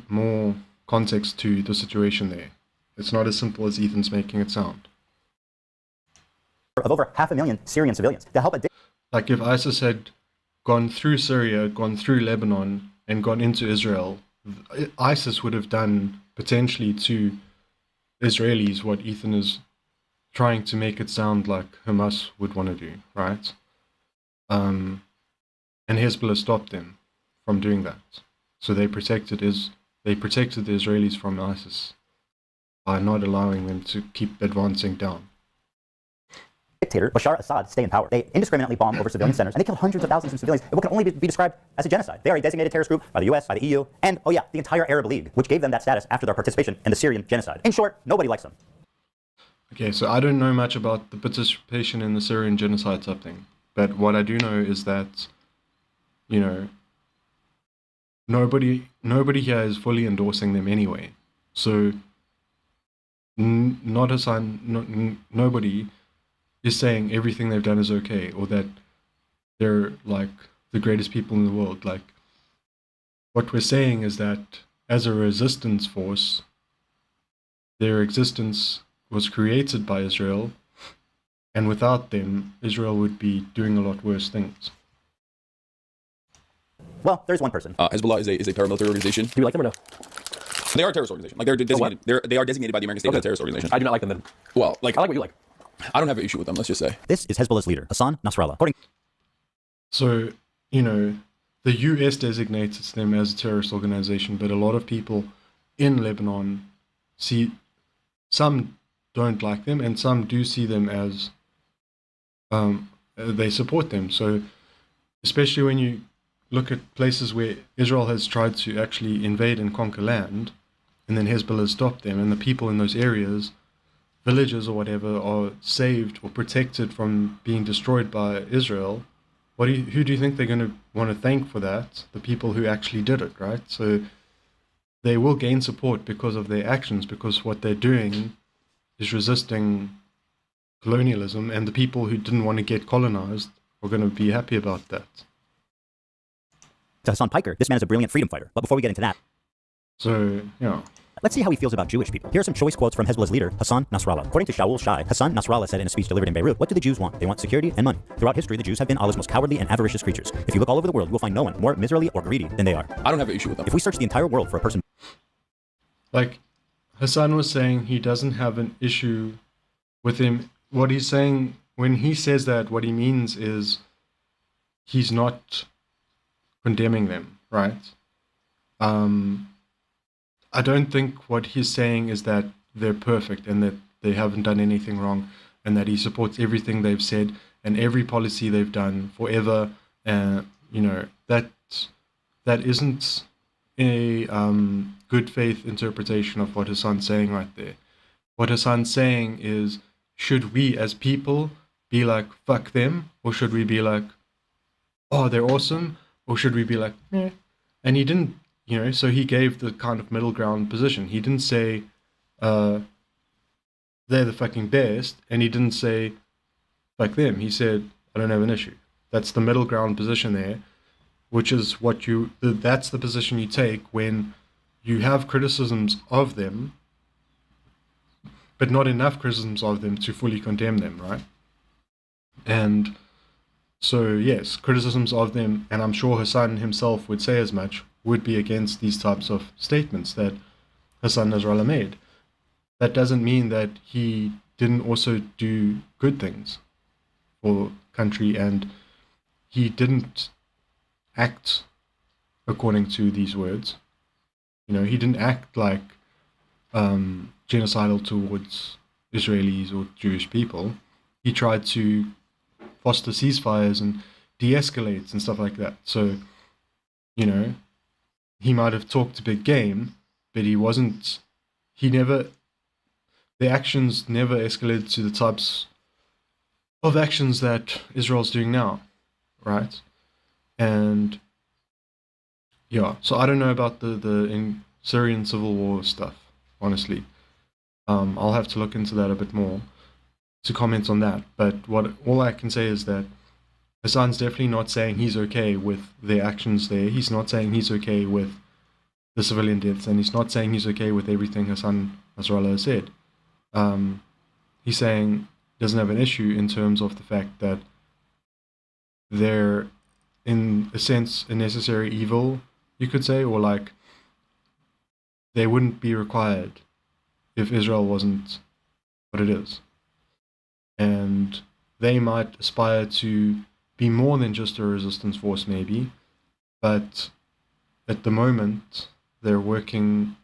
more context to the situation there. It's not as simple as Ethan's making it sound. Of over 500,000 Syrian civilians to help like if ISIS had gone through Syria, gone through Lebanon, and gone into Israel, ISIS would have done potentially to Israelis what Ethan is trying to make it sound like Hamas would want to do, right? And Hezbollah stopped them from doing that. So they protected the Israelis from ISIS by not allowing them to keep advancing down. Dictator Bashar Assad stay in power. They indiscriminately bomb over civilian centers, and they kill hundreds of thousands of civilians in what can only be described as a genocide. They are a designated terrorist group by the US, by the EU, and, oh yeah, the entire Arab League, which gave them that status after their participation in the Syrian genocide. In short, nobody likes them. Okay, so I don't know much about the participation in the Syrian genocide type thing, but what I do know is that, you know, nobody here is fully endorsing them anyway. So nobody is saying everything they've done is okay, or that they're like the greatest people in the world. Like, what we're saying is that as a resistance force, their existence was created by Israel, and without them, Israel would be doing a lot worse things. Well, there's one person. Hezbollah is a paramilitary organization. Do you like them or no? They are a terrorist organization. Like they're designated. They are designated by the American state as a terrorist organization. I do not like them then. Well, like I like what you like. I don't have an issue with them. Let's just say this is Hezbollah's leader, Hassan Nasrallah. So, you know, the US designates them as a terrorist organization, but a lot of people in Lebanon some don't like them, and some do see them as they support them. So, especially when you look at places where Israel has tried to actually invade and conquer land, and then Hezbollah stopped them, and the people in those areas, villages or whatever, are saved or protected from being destroyed by Israel, who do you think they're going to want to thank for that? The people who actually did it, right? So they will gain support because of their actions, because what they're doing is resisting colonialism, and the people who didn't want to get colonized are going to be happy about that. To Hassan Piker, this man is a brilliant freedom fighter. But before we get into that, so, yeah. Let's see how he feels about Jewish people. Here are some choice quotes from Hezbollah's leader, Hassan Nasrallah. According to Shaul Shai, Hassan Nasrallah said in a speech delivered in Beirut, what do the Jews want? They want security and money. Throughout history, the Jews have been Allah's most cowardly and avaricious creatures. If you look all over the world, you will find no one more miserly or greedy than they are. I don't have an issue with them. If we search the entire world for a person... Like, Hassan was saying he doesn't have an issue with him. What he's saying, when he says that, what he means is he's not condemning them, right? I don't think what he's saying is that they're perfect and that they haven't done anything wrong, and that he supports everything they've said and every policy they've done forever. You know, that isn't a good faith interpretation of what Hassan's saying right there. What Hassan's saying is, should we as people be like, fuck them? Or should we be like, oh, they're awesome? Or should we be like, eh? And he didn't, you know, so he gave the kind of middle ground position. He didn't say, they're the fucking best, and he didn't say, fuck them. He said, I don't have an issue. That's the middle ground position there, which is what that's the position you take when you have criticisms of them, but not enough criticisms of them to fully condemn them, right? And so, yes, criticisms of them, and I'm sure Hassan himself would say as much, would be against these types of statements that Hassan Nasrallah made. That doesn't mean that he didn't also do good things for country, and he didn't act according to these words. You know, he didn't act like genocidal towards Israelis or Jewish people. He tried to foster ceasefires and de-escalate and stuff like that. So, you know, he might have talked a big game, but the actions never escalated to the types of actions that Israel's doing now, right? And yeah, so I don't know about the Syrian civil war stuff, honestly. I'll have to look into that a bit more to comment on that. But all I can say is that Hassan's definitely not saying he's okay with their actions there. He's not saying he's okay with the civilian deaths, and he's not saying he's okay with everything Hassan Nasrallah has said. He's saying he doesn't have an issue in terms of the fact that they're, in a sense, a necessary evil, you could say, or like they wouldn't be required if Israel wasn't what it is. And they might aspire to be more than just a resistance force, maybe, but at the moment they're working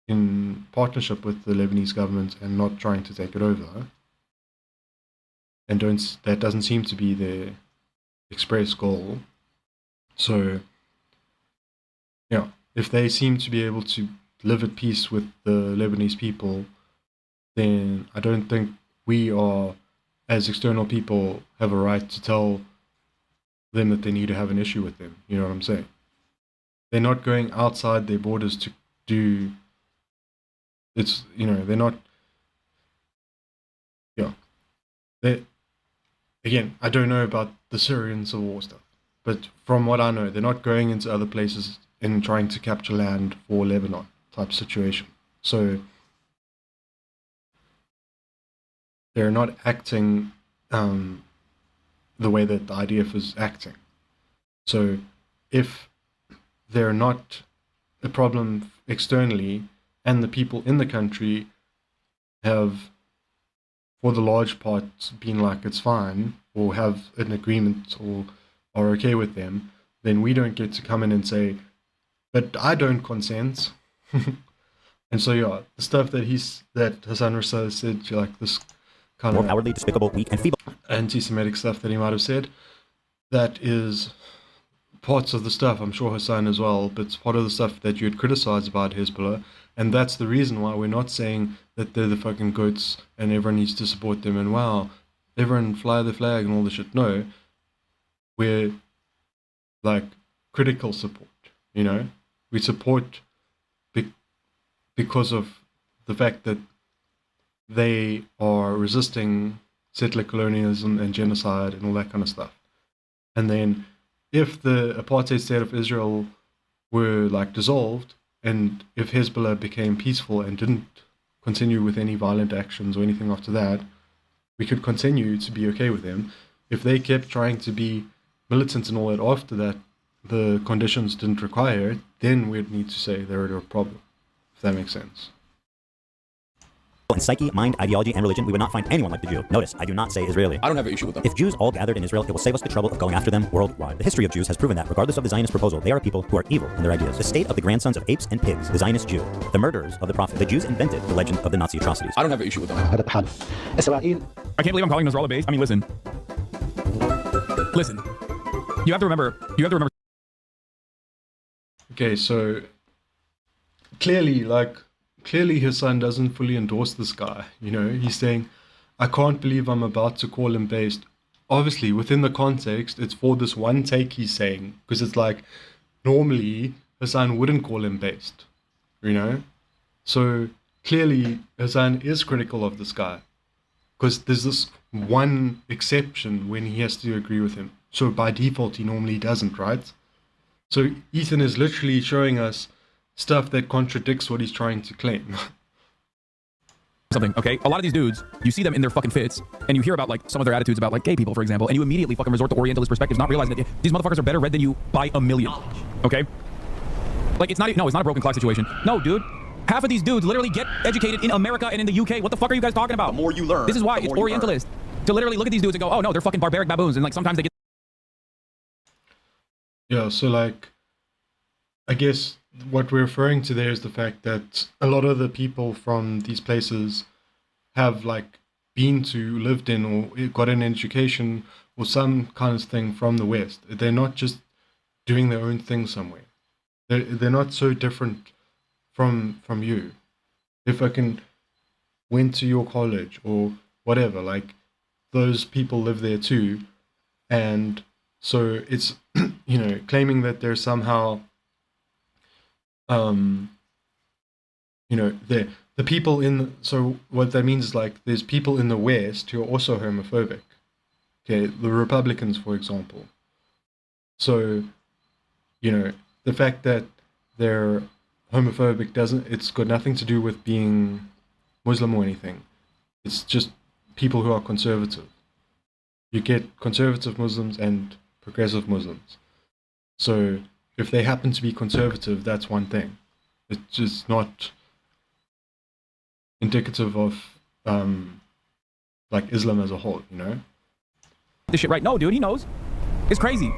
in partnership with the Lebanese government and not trying to take it over. And that doesn't seem to be their express goal. So, yeah, if they seem to be able to live at peace with the Lebanese people, then I don't think we are, as external people, have a right to tell them that they need to have an issue with them. You know what I'm saying? They're not going outside their borders to do... It's, you know, they're not... Yeah. Again, I don't know about the Syrian civil war stuff, but from what I know, they're not going into other places and trying to capture land for Lebanon type situation. So they're not acting the way that the IDF is acting. So if they're not a problem externally, and the people in the country have, for the large part, been like it's fine, or have an agreement, or are okay with them, then we don't get to come in and say, but I don't consent. And so, yeah, the stuff that Hassan Nasrallah said, like this kind more of cowardly, despicable, weak, and feeble anti-Semitic stuff that he might have said, that is parts of the stuff, I'm sure Hassan as well, but it's part of the stuff that you had criticized about Hezbollah. And that's the reason why we're not saying that they're the fucking goats and everyone needs to support them and wow, everyone fly the flag and all the shit. No. we're like critical support, you know? We support because of the fact that they are resisting settler colonialism and genocide and all that kind of stuff. And then if the apartheid state of Israel were like dissolved, and if Hezbollah became peaceful and didn't continue with any violent actions or anything after that, we could continue to be okay with them. If they kept trying to be militant and all that after that, the conditions didn't require it, then we'd need to say they're a problem, if that makes sense. In psyche, mind, ideology, and religion, we would not find anyone like the Jew. Notice, I do not say Israeli. I don't have an issue with them. If Jews all gathered in Israel, it will save us the trouble of going after them worldwide. The history of Jews has proven that, regardless of the Zionist proposal, they are people who are evil in their ideas. The state of the grandsons of apes and pigs, the Zionist Jew, the murderers of the prophet. The Jews invented the legend of the Nazi atrocities. I don't have an issue with them. I can't believe I'm calling Nasrallah based. I mean, listen. You have to remember. Okay, so clearly his son doesn't fully endorse this guy. You know, he's saying, I can't believe I'm about to call him based. Obviously, within the context, it's for this one take he's saying, because it's like, normally Hassan wouldn't call him based, you know? So clearly Hassan is critical of this guy, because there's this one exception when he has to agree with him. So by default, he normally doesn't, right? So Ethan is literally showing us stuff that contradicts what he's trying to claim. Something, okay? A lot of these dudes, you see them in their fucking fits, and you hear about like some of their attitudes about like gay people, for example, and you immediately fucking resort to Orientalist perspectives, not realizing that these motherfuckers are better read than you by a million. Okay? Like it's not a broken clock situation. No, dude. Half of these dudes literally get educated in America and in the UK. What the fuck are you guys talking about? The more you learn. This is why it's Orientalist. To literally look at these dudes and go, oh no, they're fucking barbaric baboons, and like sometimes they get. Yeah, so like, I guess what we're referring to there is the fact that a lot of the people from these places have like been to, lived in, or got an education or some kind of thing from the West. They're not just doing their own thing somewhere. They're not so different from you. If I can went to your college or whatever, like those people live there too, and so it's you know, claiming that they're somehow you know, the people in, so what that means is like there's people in the West who are also homophobic. Okay, the Republicans, for example. So, you know, the fact that they're homophobic it's got nothing to do with being Muslim or anything. It's just people who are conservative. You get conservative Muslims and progressive Muslims. So if they happen to be conservative, that's one thing. It's just not indicative of like Islam as a whole, you know? This shit right. No, dude, he knows. It's crazy.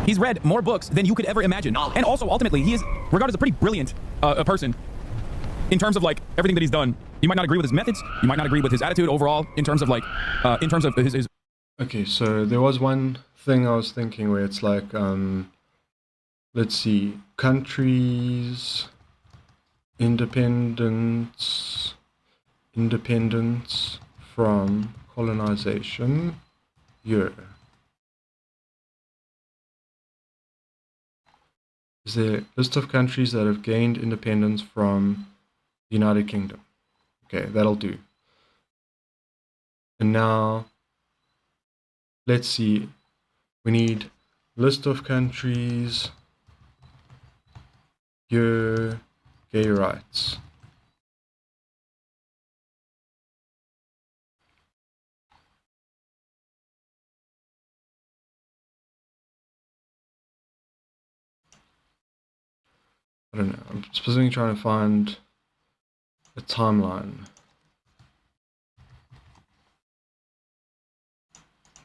He's read more books than you could ever imagine. And also, ultimately, he is regarded as a pretty brilliant person in terms of like everything that he's done. You might not agree with his methods. You might not agree with his attitude overall in terms of like, in terms of his. Okay, so there was one thing I was thinking where it's like, let's see, countries, independence from colonization, year. Is there a list of countries that have gained independence from the United Kingdom? Okay, that'll do. And now, let's see, we need list of countries, year, gay rights. I don't know, I'm specifically trying to find a timeline.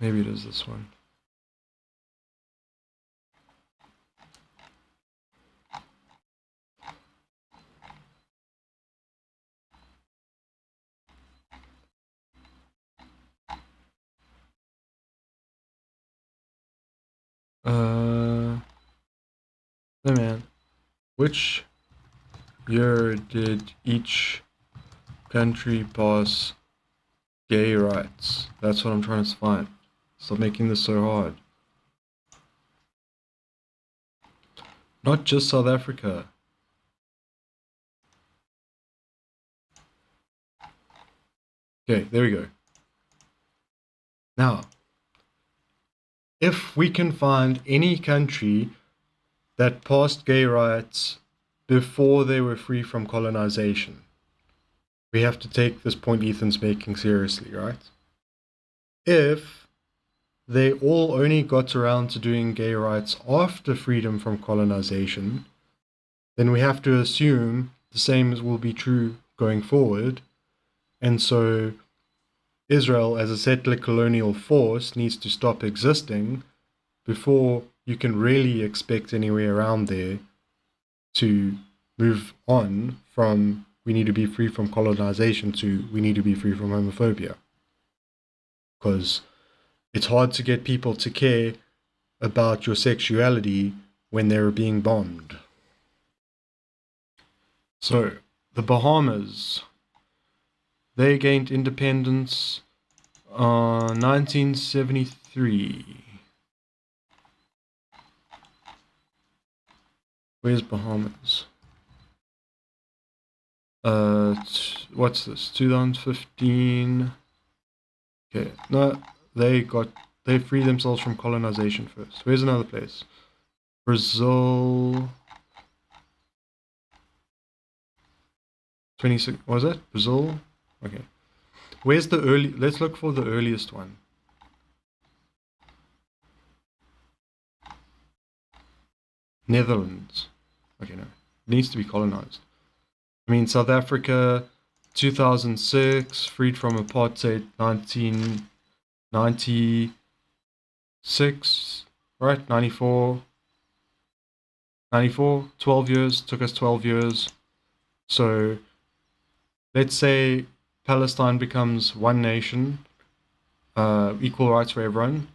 Maybe it is this one. Hey man, which year did each country pass gay rights? That's what I'm trying to find. Stop making this so hard. Not just South Africa. Okay, there we go. Now, if we can find any country that passed gay rights before they were free from colonization, we have to take this point Ethan's making seriously, right? If they all only got around to doing gay rights after freedom from colonization, then we have to assume the same will be true going forward. And so Israel as a settler colonial force needs to stop existing before you can really expect any way around there to move on from we need to be free from colonization to we need to be free from homophobia. Because it's hard to get people to care about your sexuality when they're being bombed. So, the Bahamas, they gained independence in 1973. Where's Bahamas? What's this? 2015. Okay, no, they freed themselves from colonization first. Where's another place? Brazil. 26. Was it Brazil? Okay. Where's the early? Let's look for the earliest one. Netherlands. Okay, no. It needs to be colonized. I mean, South Africa, 2006, freed from apartheid, 1996, right? 94. 12 years, took us 12 years. So, let's say Palestine becomes one nation, equal rights for everyone.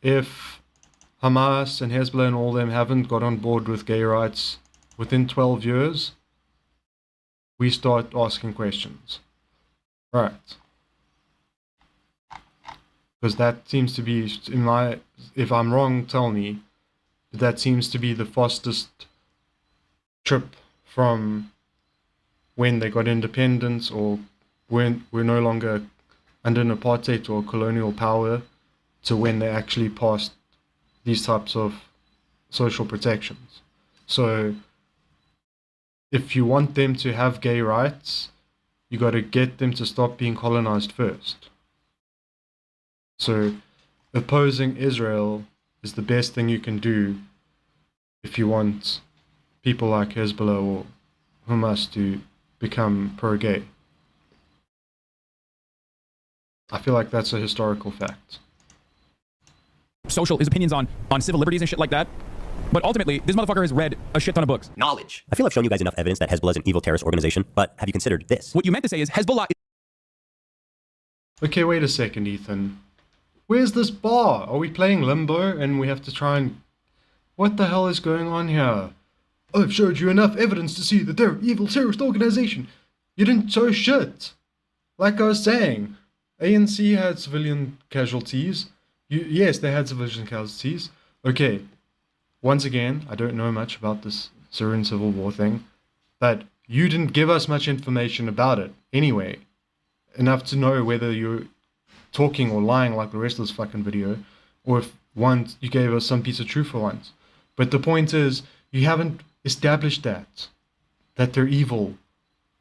If Hamas and Hezbollah and all them haven't got on board with gay rights within 12 years, we start asking questions. Right. Because that seems to be, if I'm wrong, tell me, but that seems to be the fastest trip from when they got independence or when we're no longer under an apartheid or colonial power to when they actually passed these types of social protections. So if you want them to have gay rights, you got to get them to stop being colonized first. So opposing Israel is the best thing you can do if you want people like Hezbollah or Hamas to become pro-gay. I feel like that's a historical fact. Social, his opinions on civil liberties and shit like that. But ultimately, this motherfucker has read a shit ton of books. Knowledge. I feel I've shown you guys enough evidence that Hezbollah is an evil terrorist organization, but have you considered this? What you meant to say is Hezbollah... Okay, wait a second, Ethan. Where's this bar? Are we playing Limbo and we have to try and... What the hell is going on here? I've showed you enough evidence to see that they're an evil terrorist organization. You didn't show shit. Like I was saying, ANC had civilian casualties. Yes, they had civilian casualties. Okay, once again, I don't know much about this Syrian civil war thing, but you didn't give us much information about it anyway. Enough to know whether you're talking or lying like the rest of this fucking video, or if once you gave us some piece of truth for once. But the point is, you haven't established that they're evil,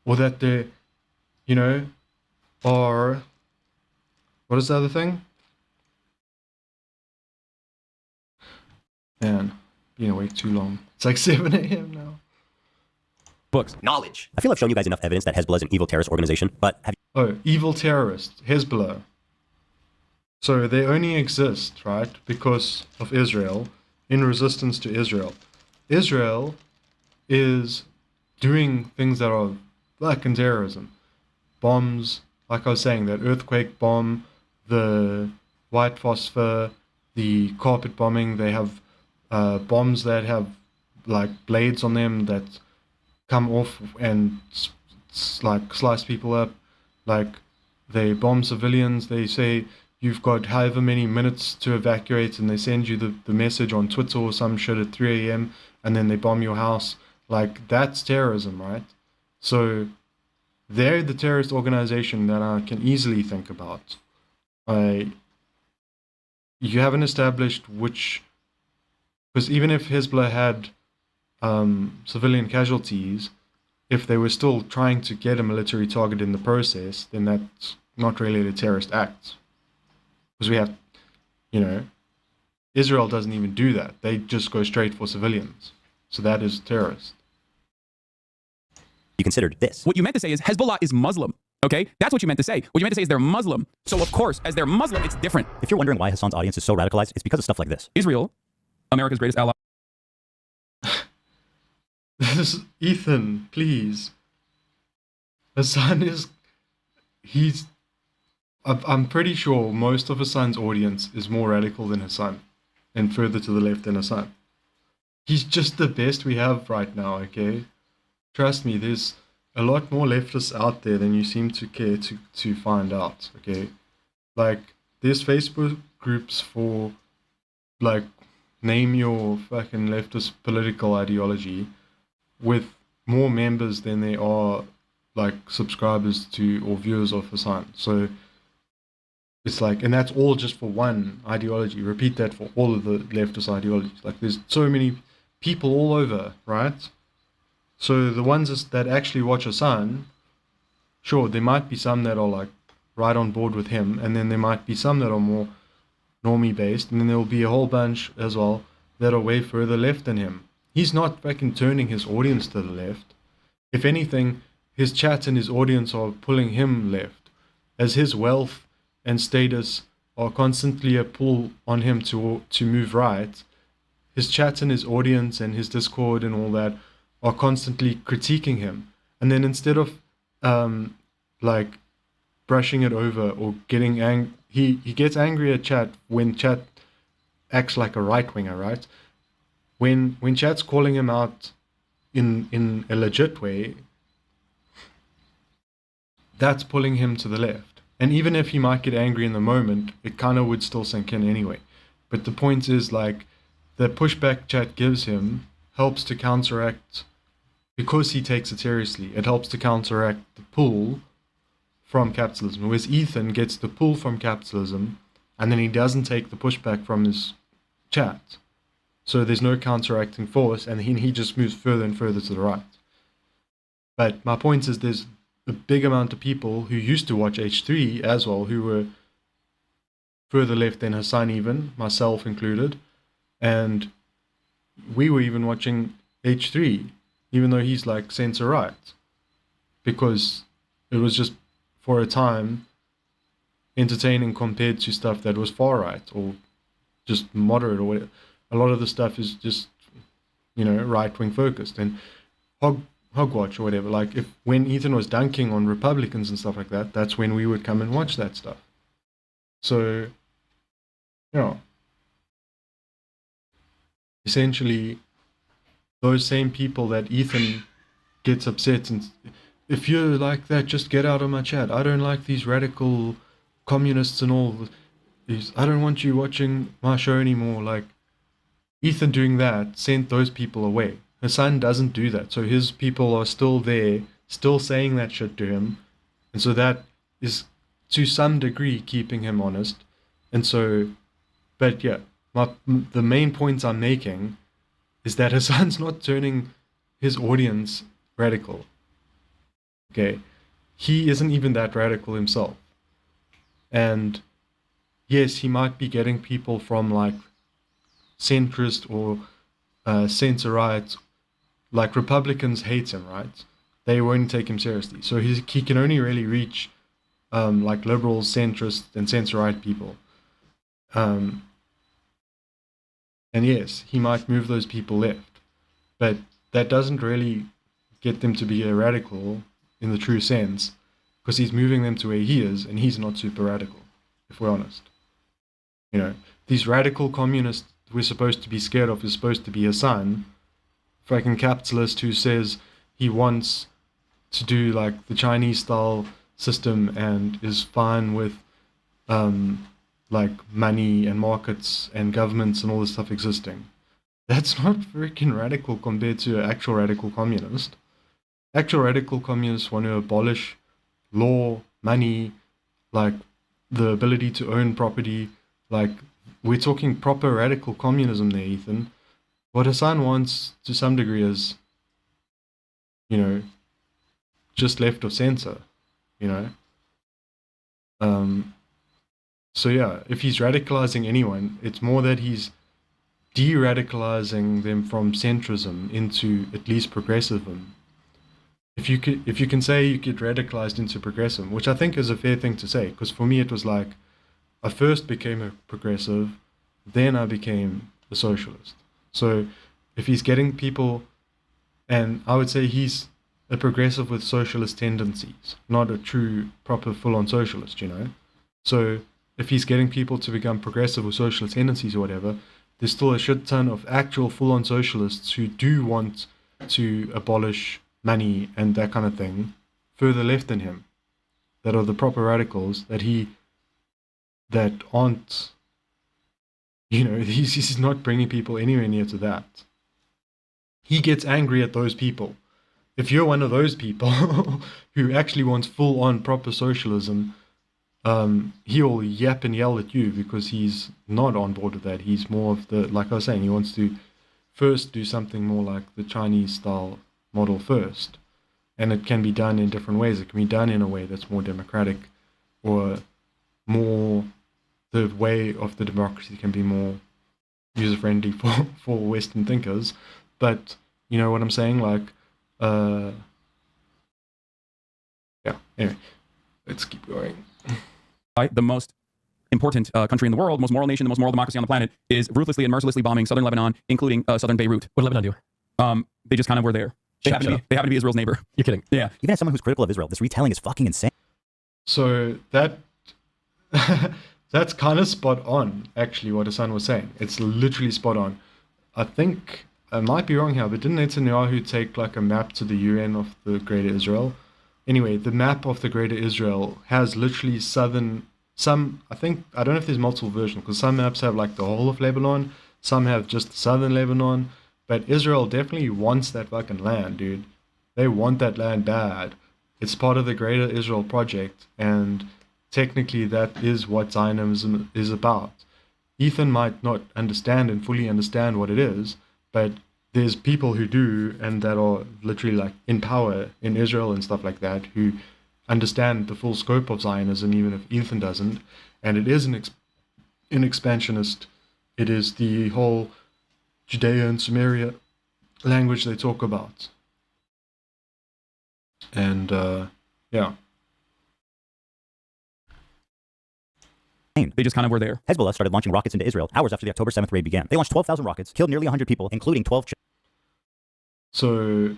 or that they're, you know, are, what is the other thing? Man, been awake too long. It's like 7 a.m. now. Books. Knowledge. I feel I've shown you guys enough evidence that Hezbollah is an evil terrorist organization, but have you... Oh, evil terrorist, Hezbollah. So they only exist, right, because of Israel, in resistance to Israel. Israel is doing things that are fucking terrorism. Bombs, like I was saying, that earthquake bomb, the white phosphor, the carpet bombing. They have bombs that have like blades on them that come off and like slice people up. Like they bomb civilians. They say you've got however many minutes to evacuate, and they send you the message on Twitter or some shit at 3 a.m. and then they bomb your house. Like, that's terrorism, right? So they're the terrorist organization that I can easily think about. You haven't established which, because even if Hezbollah had civilian casualties, if they were still trying to get a military target in the process, then that's not really a terrorist act. Because we have, Israel doesn't even do that. They just go straight for civilians. So that is terrorist. You considered this. What you meant to say is Hezbollah is Muslim. Okay? That's what you meant to say. What you meant to say is they're Muslim. So, of course, as they're Muslim, it's different. If you're wondering why Hassan's audience is so radicalized, it's because of stuff like this. Israel, America's greatest ally. Ethan, please. Hassan I'm pretty sure most of Hassan's audience is more radical than Hassan and further to the left than Hassan. He's just the best we have right now, okay? Trust me, there's a lot more leftists out there than you seem to care to find out, okay? Like, there's Facebook groups for, like, name your fucking leftist political ideology with more members than there are, like, subscribers to or viewers of Hassan. So it's like, and that's all just for one ideology. Repeat that for all of the leftist ideologies. Like, there's so many people all over, right? So the ones that actually watch Hassan, sure, there might be some that are like right on board with him, and then there might be some that are more normie based, and then there will be a whole bunch as well that are way further left than him. He's not fucking turning his audience to the left. If anything, his chat and his audience are pulling him left, as his wealth and status are constantly a pull on him to move right. His chat and his audience and his Discord and all that are constantly critiquing him. And then instead of like brushing it over or getting angry, he gets angry at chat when chat acts like a right-winger, right? When chat's calling him out in a legit way, that's pulling him to the left. And even if he might get angry in the moment, it kind of would still sink in anyway. But the point is, like, the pushback chat gives him helps to counteract, because he takes it seriously, it helps to counteract the pull from capitalism. Whereas Ethan gets the pull from capitalism, and then he doesn't take the pushback from his chat. So there's no counteracting force, and he just moves further and further to the right. But my point is, there's a big amount of people who used to watch H3 as well, who were further left than Hassan, even, myself included. And we were even watching H3, even though he's like center right, because it was just for a time entertaining compared to stuff that was far right or just moderate or whatever. A lot of the stuff is just, right-wing focused and hogwatch or whatever. Like, when Ethan was dunking on Republicans and stuff like that, that's when we would come and watch that stuff. So, essentially, those same people that Ethan gets upset and, if you're like that, just get out of my chat. I don't like these radical communists and all these. I don't want you watching my show anymore. Like, Ethan doing that sent those people away. Hassan doesn't do that. So his people are still there, still saying that shit to him. And so that is, to some degree, keeping him honest. And so, but yeah, the main points I'm making is that Hassan's not turning his audience radical. Okay? He isn't even that radical himself. And yes, he might be getting people from like centrist or center-right, like Republicans hate him, right? They won't take him seriously. So he can only really reach like liberals, centrist, and center-right people. And yes, he might move those people left, but that doesn't really get them to be a radical in the true sense, because he's moving them to where he is, and he's not super radical, if we're honest. These radical communists we're supposed to be scared of is supposed to be Hassan, fucking capitalist who says he wants to do like the Chinese style system and is fine with like money and markets and governments and all this stuff existing. That's not freaking radical compared to an actual radical communist. Actual radical communists want to abolish law, money, like the ability to own property. Like, we're talking proper radical communism there, Ethan. What Hassan wants to some degree is, you know, just left of center, you know. So yeah, if he's radicalizing anyone, it's more that he's de-radicalizing them from centrism into at least progressivism. If you can say you get radicalized into progressivism, which I think is a fair thing to say, because for me it was like, I first became a progressive, then I became a socialist. So if he's getting people, and I would say he's a progressive with socialist tendencies, not a true, proper, full-on socialist, you know? So if he's getting people to become progressive with socialist tendencies or whatever, there's still a shit ton of actual full-on socialists who do want to abolish money and that kind of thing further left than him, that are the proper radicals that aren't, you know, he's not bringing people anywhere near to that. He gets angry at those people. If you're one of those people who actually wants full-on proper socialism, he'll yap and yell at you because he's not on board with that. He's more of the, like I was saying, he wants to first do something more like the Chinese style model first. And it can be done in different ways. It can be done in a way that's more democratic, or more, the way of the democracy can be more user-friendly for Western thinkers. But, you know what I'm saying? Like, yeah, anyway, let's keep going. The most important country in the world, most moral nation, the most moral democracy on the planet, is ruthlessly and mercilessly bombing southern Lebanon, including southern Beirut. What did Lebanon do? They just kind of were there. They happen to be Israel's neighbor. You're kidding. Yeah. Even as someone who's critical of Israel, this retelling is fucking insane. So that that's kind of spot on, actually, what Hassan was saying. It's literally spot on. I think, I might be wrong here, but didn't Netanyahu take like a map to the UN of the Greater Israel? Anyway, the map of the Greater Israel has literally I think, I don't know if there's multiple versions, because some maps have like the whole of Lebanon, some have just southern Lebanon, but Israel definitely wants that fucking land, dude. They want that land bad. It's part of the Greater Israel Project, and technically that is what Zionism is about. Ethan might not understand and fully understand what it is, but there's people who do, and that are literally like in power in Israel and stuff like that, who understand the full scope of Zionism, even if Ethan doesn't. And it is an expansionist. It is the whole Judea and Samaria language they talk about. And yeah. They just kind of were there. Hezbollah started launching rockets into Israel hours after the October 7th raid began. They launched 12,000 rockets, killed nearly 100 people, including 12 children. So,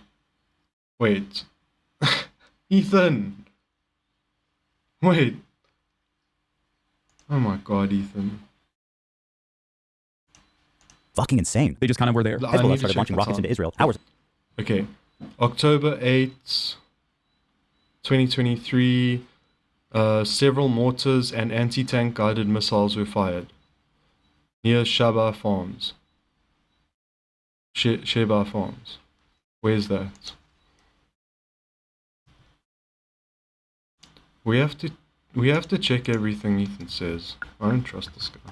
wait. Ethan! Wait. Oh my god, Ethan. Fucking insane. They just kind of were there. Hezbollah started launching rockets into Israel hours. Okay. October 8th, 2023, several mortars and anti-tank guided missiles were fired near Sheba Farms. Sheba Farms. Where's that? We have to check everything Ethan says. I don't trust this guy.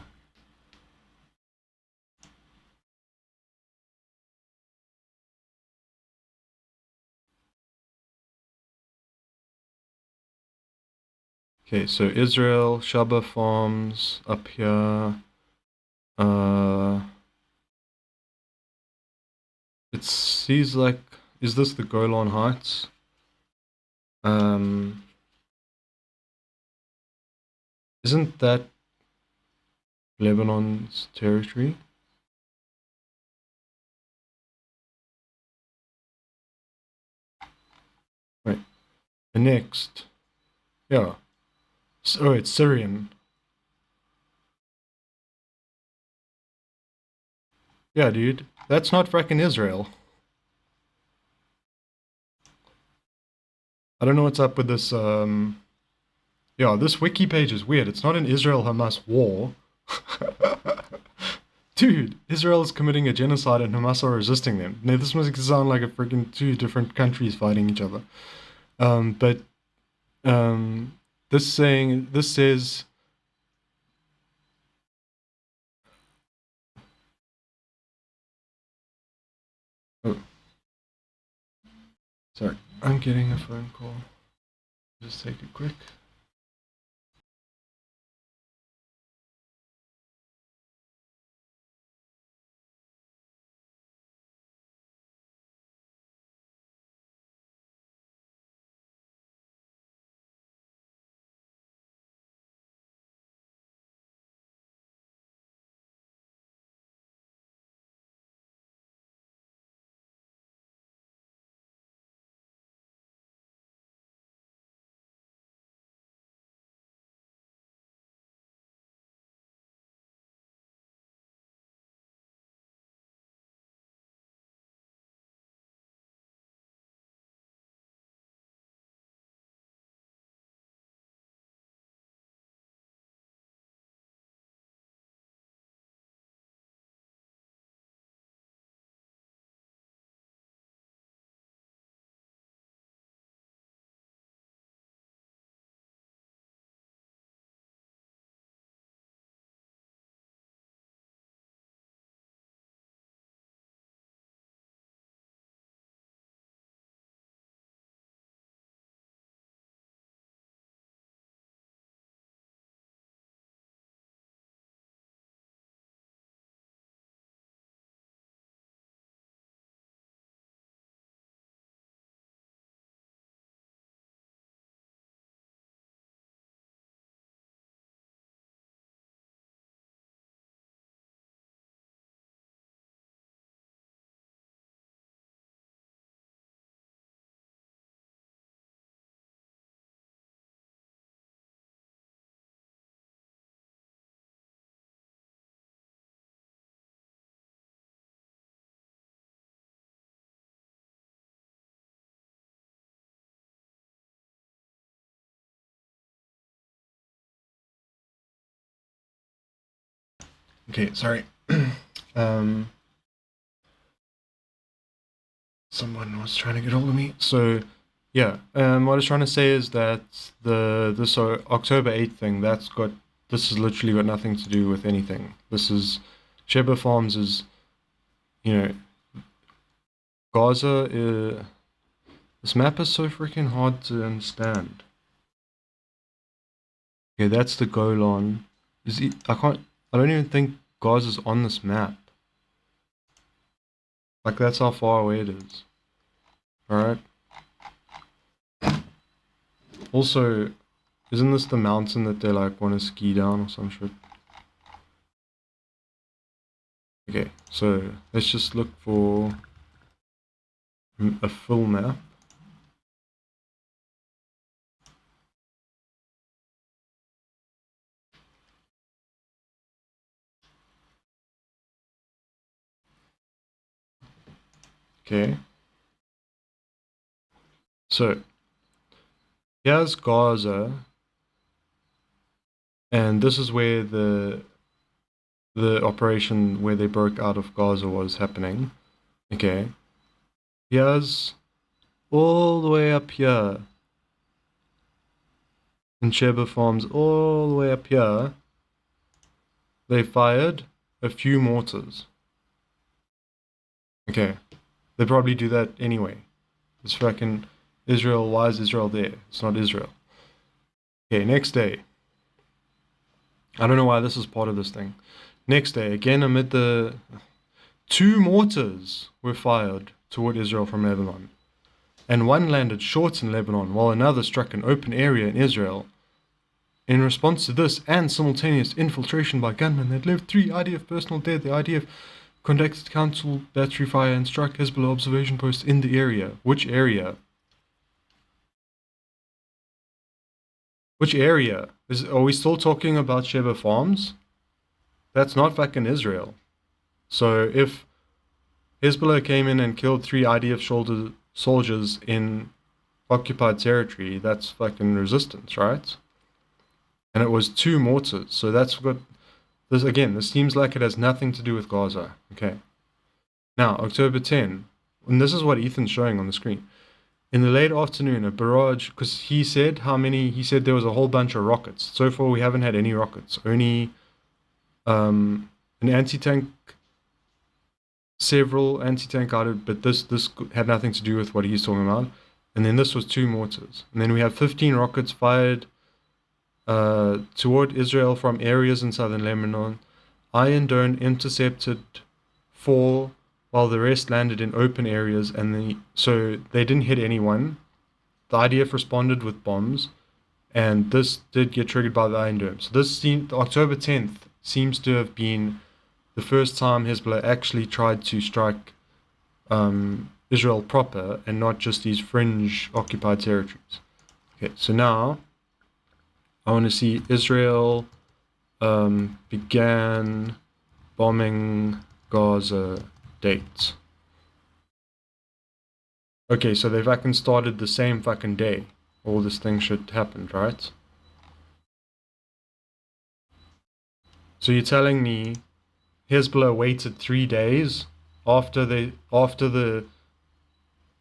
Okay, so Israel, Shaba Farms, up here. It seems like, is this the Golan Heights? Isn't that Lebanon's territory? Right. The next. Yeah. Oh, it's Syrian. Yeah, dude. That's not fracking Israel. I don't know what's up with this Yeah, this wiki page is weird. It's not an Israel-Hamas war. Dude, Israel is committing a genocide and Hamas are resisting them. Now, this must sound like a freaking two different countries fighting each other. This says... Oh. Sorry, I'm getting a phone call. Just take it quick. Okay, sorry. Someone was trying to get hold of me. So, yeah, what I was trying to say is that this October 8th thing, this has literally got nothing to do with anything. This is, Sheba Farms is, Gaza, this map is so freaking hard to understand. Okay, that's the Golan. I don't even think Gaza's on this map. Like, that's how far away it is. Alright. Also, isn't this the mountain that they like want to ski down or some shit? Okay, so let's just look for a full map. Okay. So, here's Gaza, and this is where the operation where they broke out of Gaza was happening. Okay. Here's all the way up here. In Sheba Farms, all the way up here, they fired a few mortars. Okay. They probably do that anyway. It's fucking Israel. Why is Israel there? It's not Israel. Okay, next day. I don't know why this is part of this thing. Next day, again amid the... 2 mortars were fired toward Israel from Lebanon. And one landed short in Lebanon, while another struck an open area in Israel. In response to this and simultaneous infiltration by gunmen that left 3 IDF personnel dead, the IDF conducted counter battery fire and struck Hezbollah observation posts in the area. Which area? Which area? Are we still talking about Sheba Farms? That's not fucking Israel. So if Hezbollah came in and killed 3 IDF soldiers in occupied territory, that's fucking resistance, right? And it was 2 mortars. So that's got this again. This seems like it has nothing to do with Gaza. Okay. Now October 10, and this is what Ethan's showing on the screen. In the late afternoon, a barrage, because he said he said there was a whole bunch of rockets. So far, we haven't had any rockets. Only an anti-tank, several anti-tank guided, but this had nothing to do with what he's talking about. And then this was 2 mortars. And then we have 15 rockets fired toward Israel from areas in southern Lebanon. Iron Dome intercepted 4, while the rest landed in open areas, so they didn't hit anyone. The IDF responded with bombs, and this did get triggered by the Iron Dome. So October 10th seems to have been the first time Hezbollah actually tried to strike Israel proper, and not just these fringe occupied territories. Okay, so now I want to see Israel began bombing Gaza date. Okay, so they fucking started the same fucking day. All this thing should happen, right? So you're telling me Hezbollah waited 3 days after the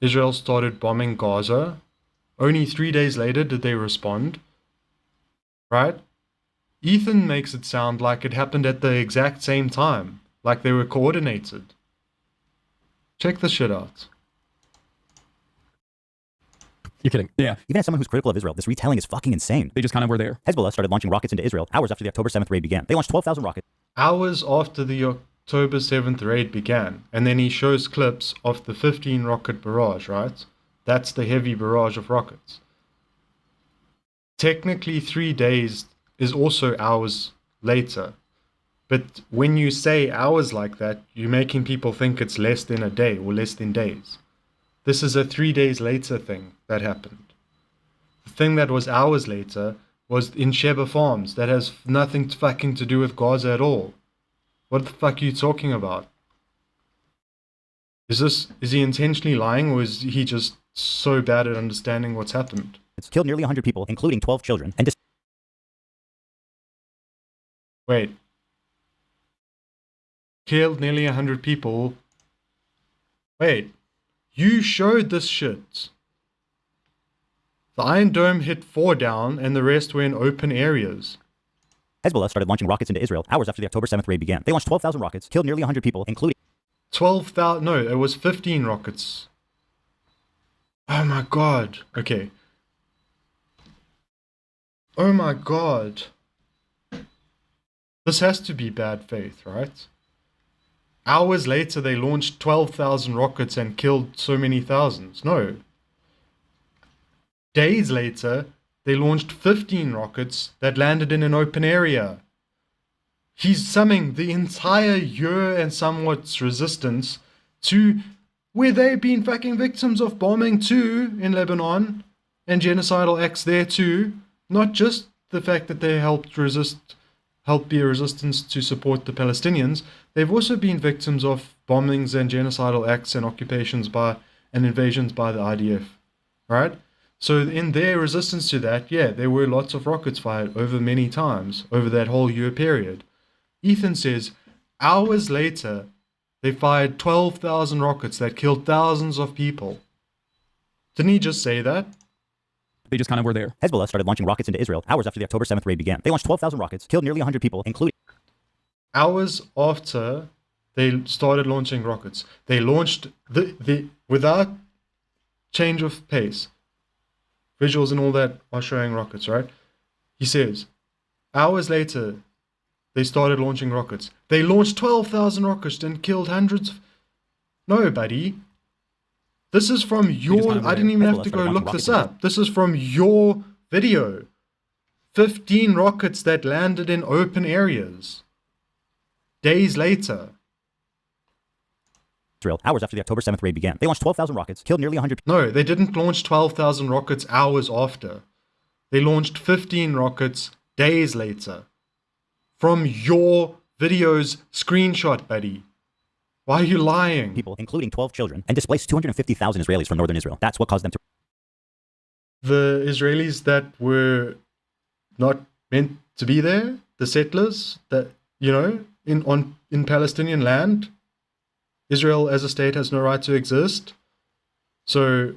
Israel started bombing Gaza? Only 3 days later did they respond? Right? Ethan makes it sound like it happened at the exact same time, like they were coordinated. Check this shit out. You're kidding. Yeah. Even as someone who's critical of Israel, this retelling is fucking insane. They just kind of were there. Hezbollah started launching rockets into Israel hours after the October 7th raid began. They launched 12,000 rockets. Hours after the October 7th raid began. And then he shows clips of the 15 rocket barrage, right? That's the heavy barrage of rockets. Technically 3 days is also hours later. But when you say hours like that, you're making people think it's less than a day or less than days. This is a 3 days later thing that happened. The thing that was hours later was in Sheba Farms. That has nothing fucking to do with Gaza at all. What the fuck are you talking about? Is he intentionally lying, or is he just so bad at understanding what's happened? It's killed nearly 100 people, including 12 children, and Wait. Killed nearly 100 people. Wait. You showed this shit. The Iron Dome hit 4 down, and the rest were in open areas. Hezbollah started launching rockets into Israel hours after the October 7th raid began. They launched 12,000 rockets, killed nearly 100 people, including 12,000. No, it was 15 rockets. Oh my god. Okay. Oh my god. This has to be bad faith, right? Hours later, they launched 12,000 rockets and killed so many thousands. No. Days later, they launched 15 rockets that landed in an open area. He's summing the entire year and somewhat resistance to where they've been fucking victims of bombing too in Lebanon and genocidal acts there too. Not just the fact that they helped be a resistance to support the Palestinians. They've also been victims of bombings and genocidal acts and occupations and invasions by the IDF. Right? So in their resistance to that, yeah, there were lots of rockets fired over many times over that whole year period. Ethan says, hours later, they fired 12,000 rockets that killed thousands of people. Didn't he just say that? They just kind of were there. Hezbollah started launching rockets into Israel hours after the October 7th raid began. They launched 12,000 rockets, killed nearly 100 people, including hours after they started launching rockets. They launched without change of pace. Visuals and all that are showing rockets, right? He says, hours later, they started launching rockets. They launched 12,000 rockets and killed hundreds of... No, buddy. This is from your... I didn't even have to go look this up. This is from your video. 15 rockets that landed in open areas. Days later. Israel hours after the October 7th raid began. They launched 12,000 rockets, killed nearly 100 people. No, they didn't launch 12,000 rockets hours after. They launched 15 rockets days later. From your video's screenshot, buddy. Why are you lying? People, including 12 children, and displaced 250,000 Israelis from northern Israel. That's what caused them to... The Israelis that were not meant to be there, the settlers that, you know, in Palestinian land. Israel as a state has no right to exist. So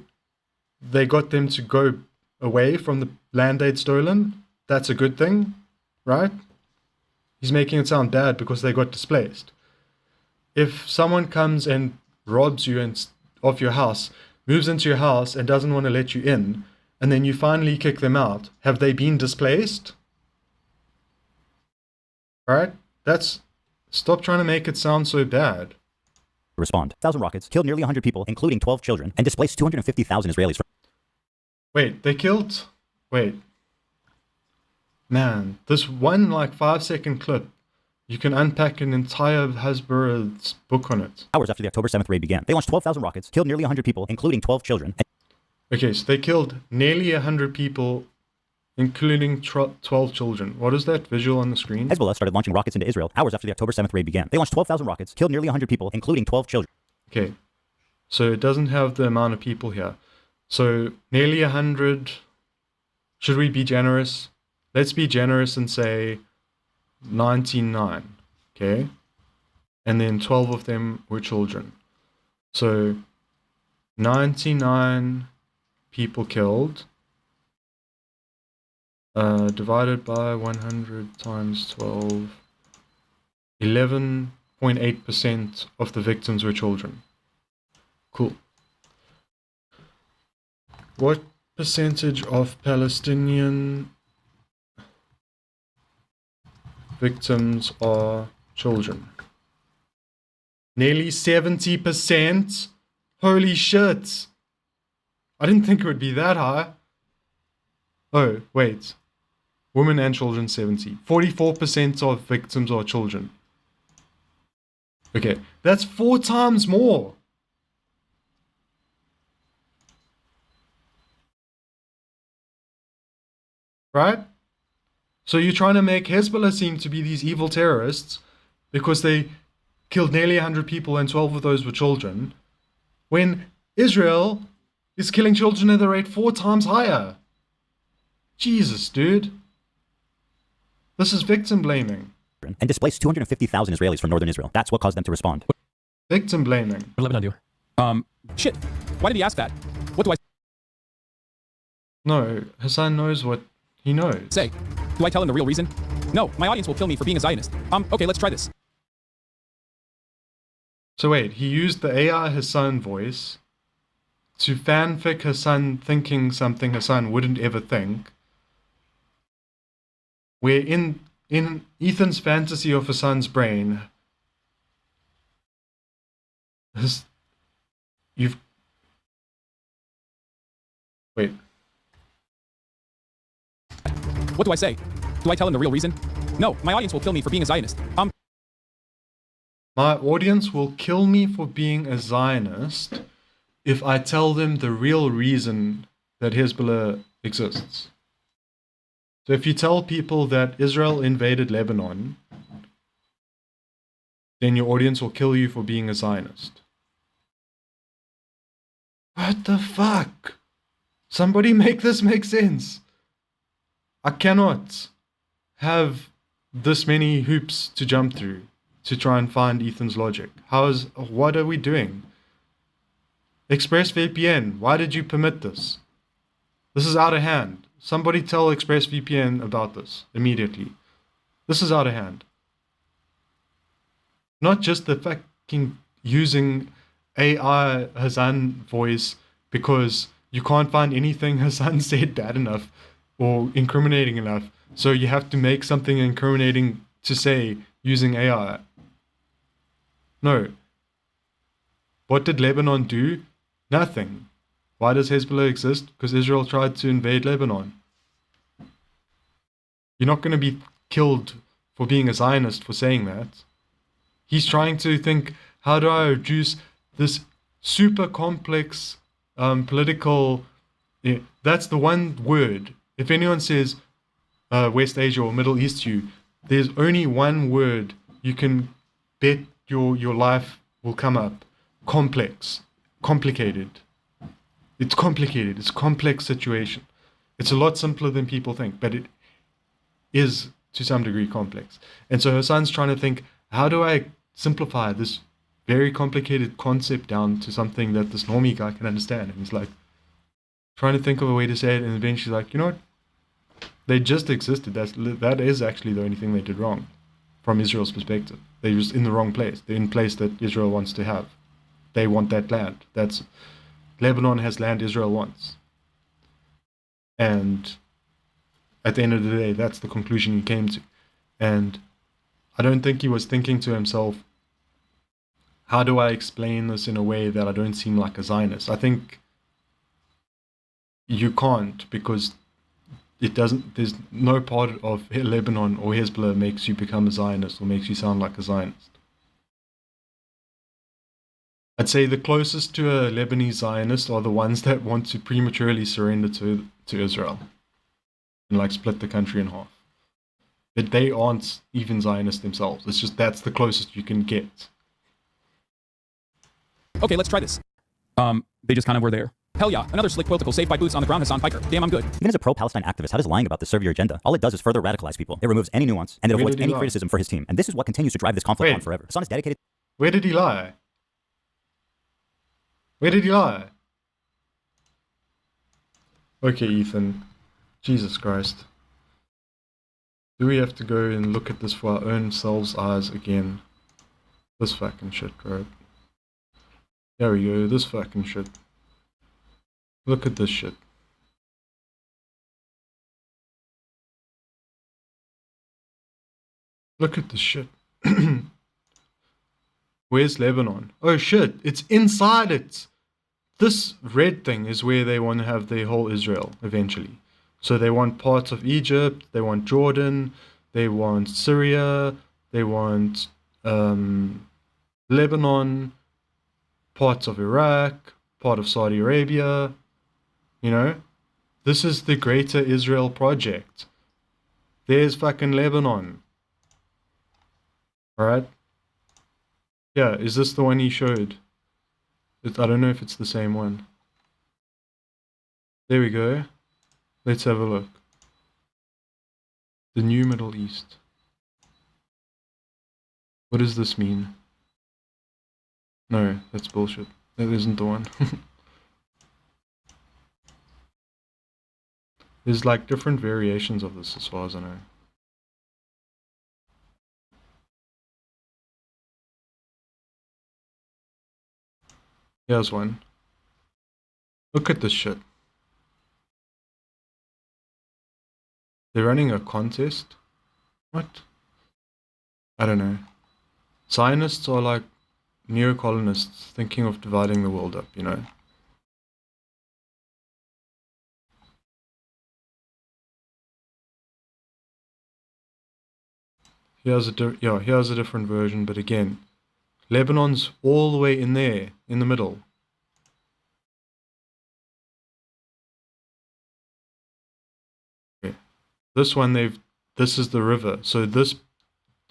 they got them to go away from the land they'd stolen. That's a good thing, right? He's making it sound bad because they got displaced. If someone comes and robs you of your house, moves into your house and doesn't want to let you in, and then you finally kick them out, have they been displaced? Right? Stop trying to make it sound so bad. Respond. 1,000 rockets killed nearly 100 people, including 12 children, and displaced 250,000 Israelis. Wait. Man, this one 5-second clip, you can unpack an entire Hasbro's book on it. Hours after the October 7th raid began, they launched 12,000 rockets, killed nearly 100 people, including 12 children. Okay, so they killed nearly 100 people, including 12 children. What is that visual on the screen? Hezbollah started launching rockets into Israel hours after the October 7th raid began. They launched 12,000 rockets, killed nearly 100 people, including 12 children. Okay, so it doesn't have the amount of people here. So nearly 100. Should we be generous? Let's be generous and say 99. Okay, and then 12 of them were children. So 99 people killed. Divided by 100 times 12. 11.8% of the victims were children. Cool. What percentage of Palestinian victims are children? Nearly 70%. Holy shit. I didn't think it would be that high. Oh, wait. Women and children, 70. 44% of victims are children. Okay, that's 4 times more. Right? So you're trying to make Hezbollah seem to be these evil terrorists because they killed nearly 100 people and 12 of those were children, when Israel is killing children at a rate 4 times higher. Jesus, dude. This is victim blaming. And displaced 250,000 Israelis from northern Israel. That's what caused them to respond. Victim blaming. What did Lebanon do? Shit. Why did he ask that? What do I No, Hassan knows what he knows. say? Do I tell him the real reason? No, my audience will kill me for being a Zionist. Okay, let's try this. So wait, he used the AI Hassan voice to fanfic Hassan thinking something Hassan wouldn't ever think. Where in Ethan's fantasy of Hassan's brain, wait. What do I say? Do I tell him the real reason? No, my audience will kill me for being a Zionist. My audience will kill me for being a Zionist if I tell them the real reason that Hezbollah exists. So if you tell people that Israel invaded Lebanon, then your audience will kill you for being a Zionist. What the fuck? Somebody make this make sense. I cannot have this many hoops to jump through to try and find Ethan's logic. What are we doing? ExpressVPN, why did you permit this? This is out of hand. Somebody tell ExpressVPN about this immediately. This is out of hand. Not just the fucking using AI Hassan voice because you can't find anything Hassan said bad enough or incriminating enough, so you have to make something incriminating to say using AI. No. What did Lebanon do? Nothing. Why does Hezbollah exist? Because Israel tried to invade Lebanon. You're not going to be killed for being a Zionist for saying that. He's trying to think, how do I reduce this super complex political... Yeah, that's the one word. If anyone says West Asia or Middle East to you, there's only one word you can bet your life will come up. Complex. Complicated. It's complicated. It's a complex situation. It's a lot simpler than people think, but is to some degree complex. And so her son's trying to think, how do I simplify this very complicated concept down to something that this normie guy can understand? And he's like trying to think of a way to say it, and eventually she's like, you know what? They just existed. That is actually the only thing they did wrong from Israel's perspective. They're just in the wrong place. They're in place that Israel wants to have. They want that land. Lebanon has land Israel wants. And at the end of the day, that's the conclusion he came to. And I don't think he was thinking to himself, how do I explain this in a way that I don't seem like a Zionist? I think you can't, because there's no part of Lebanon or Hezbollah makes you become a Zionist or makes you sound like a Zionist. I'd say the closest to a Lebanese Zionist are the ones that want to prematurely surrender to Israel and like split the country in half. But they aren't even Zionists themselves. It's just that's the closest you can get. Okay, let's try this. They just kind of were there. Hell yeah, another slick political saved by boots on the ground Hassan Piker. Damn, I'm good. Even as a pro-Palestine activist, how does lying about this serve your agenda? All it does is further radicalize people. It removes any nuance, and it avoids any criticism for his team. And this is what continues to drive this conflict on forever. Hassan is dedicated... Where did he lie? Where did he lie? Okay, Ethan. Jesus Christ. Do we have to go and look at this for our own selves' eyes again? This fucking shit, right? There we go, this fucking shit. Look at this shit. Look at this shit. Where's Lebanon? Oh shit, it's inside it! This red thing is where they want to have their whole Israel, eventually. So they want parts of Egypt, they want Jordan, they want Syria, they want Lebanon, parts of Iraq, part of Saudi Arabia. You know, this is the Greater Israel Project. There's fucking Lebanon. Alright? Yeah, is this the one he showed? I don't know if it's the same one. There we go. Let's have a look. The new Middle East. What does this mean? No, that's bullshit. That isn't the one. There's like different variations of this as far as I know. Here's one. Look at this shit. They're running a contest? What? I don't know. Zionists are like neo-colonists thinking of dividing the world up, you know? Here's a different version, but again, Lebanon's all the way in there, in the middle. Okay. This one this is the river. So this,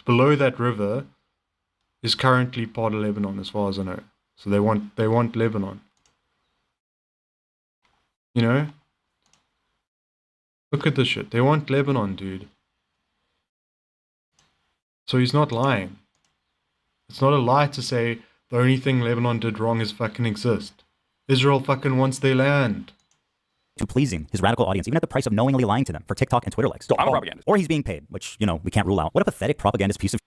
below that river, is currently part of Lebanon as far as I know. So they want Lebanon. You know? Look at this shit. They want Lebanon, dude. So he's not lying. It's not a lie to say the only thing Lebanon did wrong is fucking exist. Israel fucking wants their land. To pleasing his radical audience, even at the price of knowingly lying to them for TikTok and Twitter likes. So I'm a propagandist. Or he's being paid, which, you know, we can't rule out. What a pathetic propagandist piece of...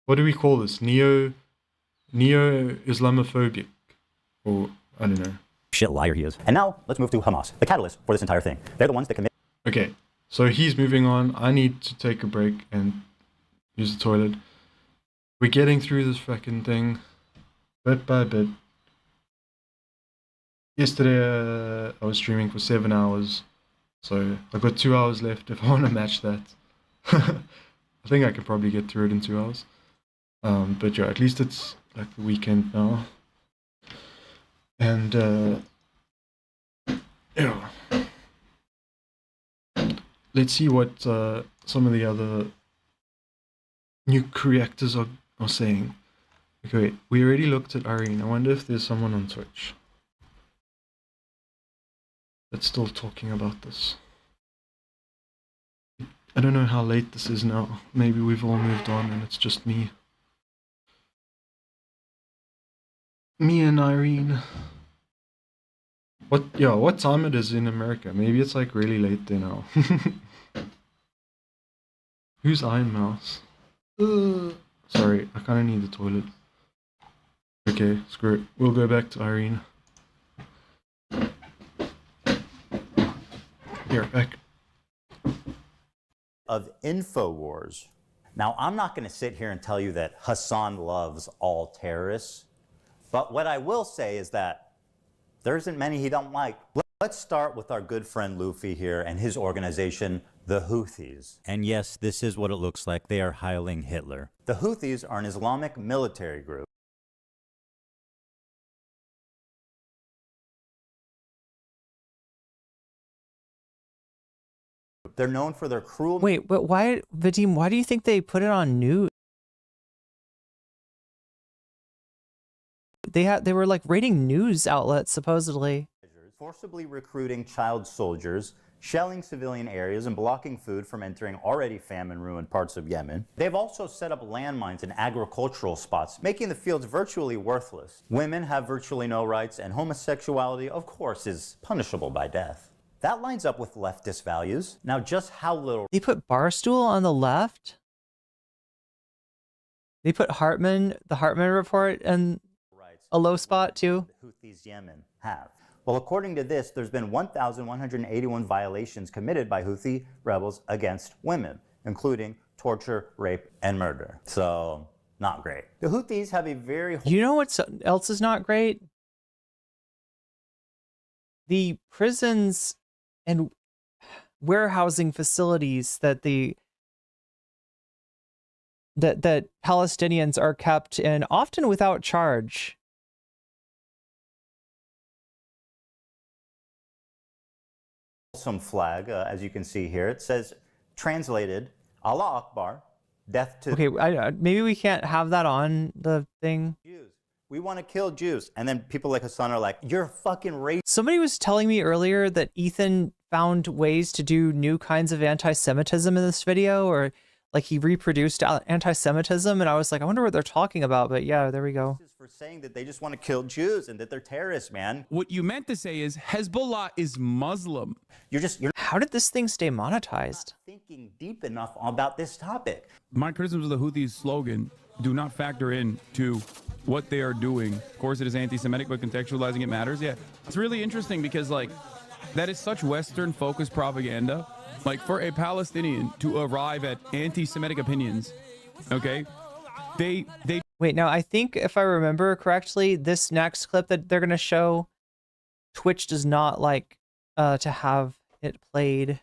What do we call this? Neo-Islamophobic? Or, I don't know. Shit liar he is. And now, let's move to Hamas, the catalyst for this entire thing. They're the ones that commit... Okay, so he's moving on. I need to take a break and use the toilet. We're getting through this fucking thing, bit by bit. Yesterday, I was streaming for 7 hours, so I've got 2 hours left if I want to match that. I think I could probably get through it in 2 hours. But yeah, at least it's like the weekend now. And, yeah. Let's see what some of the other Nuke reactors are saying. Okay, wait, we already looked at Irene. I wonder if there's someone on Twitch that's still talking about this. I don't know how late this is now. Maybe we've all moved on and it's just me. Me and Irene. What time it is in America? Maybe it's like really late there now. Who's Iron Mouse? Sorry, I kinda need the toilet. Okay, screw it. We'll go back to Irene. Here, back. Of InfoWars. Now, I'm not going to sit here and tell you that Hassan loves all terrorists, but what I will say is that there isn't many he don't like. Let's start with our good friend Luffy here and his organization, the Houthis. And yes, this is what it looks like. They are hiling Hitler. The Houthis are an Islamic military group. They're known for their cruel... Wait, but why, Vadim, why do you think they put it on news? They were like raiding news outlets, supposedly. Forcibly recruiting child soldiers, shelling civilian areas, and blocking food from entering already famine-ruined parts of Yemen. They've also set up landmines in agricultural spots, making the fields virtually worthless. Women have virtually no rights, and homosexuality, of course, is punishable by death. That lines up with leftist values. Now, just how little... They put Barstool on the left? They put Hartman, the Hartman report, and a low spot, too? The Houthis Yemen have. Well, according to this, there's been 1,181 violations committed by Houthi rebels against women, including torture, rape, and murder. So, not great. The Houthis have a very... You know what else is not great? The prisons and warehousing facilities that that Palestinians are kept in, often without charge. Some flag, as you can see here. It says, translated, Allah Akbar, death to... Okay, maybe we can't have that on the thing. Jews. We want to kill Jews. And then people like Hassan are like, you're fucking racist. Somebody was telling me earlier that Ethan found ways to do new kinds of anti-Semitism in this video, or like he reproduced anti-Semitism, and I was like, I wonder what they're talking about, but yeah, there we go. For saying that they just want to kill Jews and that they're terrorists, man. What you meant to say is Hezbollah is Muslim. You're How did this thing stay monetized? Thinking deep enough about this topic. My criticisms of the Houthis' slogan do not factor in to what they are doing. Of course, it is anti-Semitic, but contextualizing it matters. Yeah, it's really interesting because like that is such Western-focused propaganda. Like for a Palestinian to arrive at anti-Semitic opinions, okay? They Wait, now I think if I remember correctly, this next clip that they're gonna show, Twitch does not like to have it played.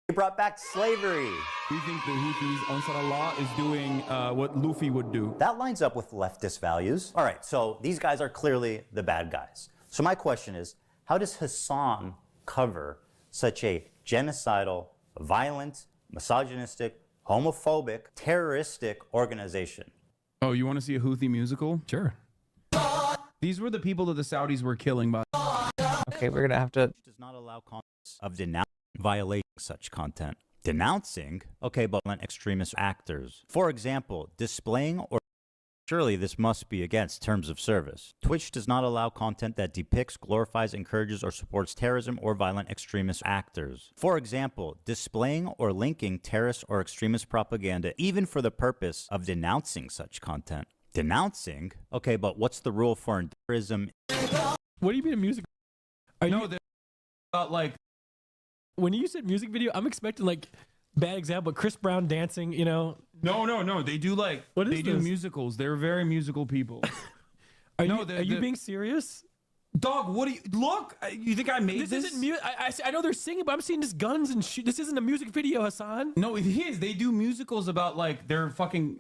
They brought back slavery. We think the Houthis, Ansar Allah, is doing what Luffy would do. That lines up with leftist values. All right, so these guys are clearly the bad guys. So my question is, how does Hassan cover such a genocidal, violent, misogynistic, homophobic, terroristic organization? Oh, you want to see a Houthi musical? Sure. These were the people that the Saudis were killing by. Okay, we're gonna have to. Does not allow content of violating such content. Denouncing, okay, but extremist actors. For example, displaying or surely this must be against terms of service. Twitch does not allow content that depicts, glorifies, encourages, or supports terrorism or violent extremist actors. For example, displaying or linking terrorist or extremist propaganda, even for the purpose of denouncing such content. Denouncing? Okay, but what's the rule for terrorism? What do you mean a music? No, they're about like... When you said music video, I'm expecting like, bad example, Chris Brown dancing, you know? No. They do like, they do musicals. They're very musical people. Are you being serious? Dog, what do you, look, you think I made this? This isn't music. I know they're singing, but I'm seeing just guns and shoot. This isn't a music video, Hassan. No, it is. They do musicals about like their fucking,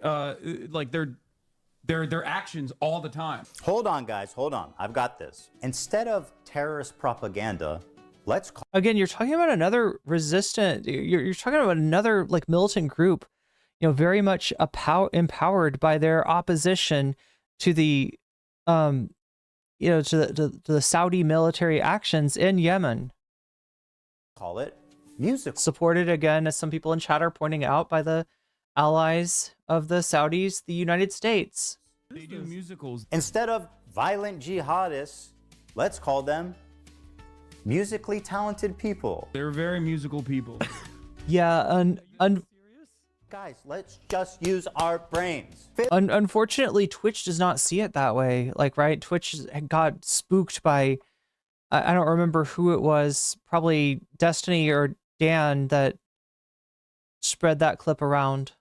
like their actions all the time. Hold on, guys, hold on. I've got this. Instead of terrorist propaganda, let's call... Again, you're talking about another resistant, you're talking about another like militant group, you know, very much empowered by their opposition to the, you know, to the Saudi military actions in Yemen. Call it supported again, as some people in chat are pointing out, by the allies of the Saudis, the United States. They do musicals. Instead of violent jihadists, let's call them musically talented people. They're very musical people. Yeah, Guys, let's just use our brains. Unfortunately, Twitch does not see it that way. Like, right? Twitch got spooked by, I don't remember who it was, probably Destiny or Dan, that spread that clip around.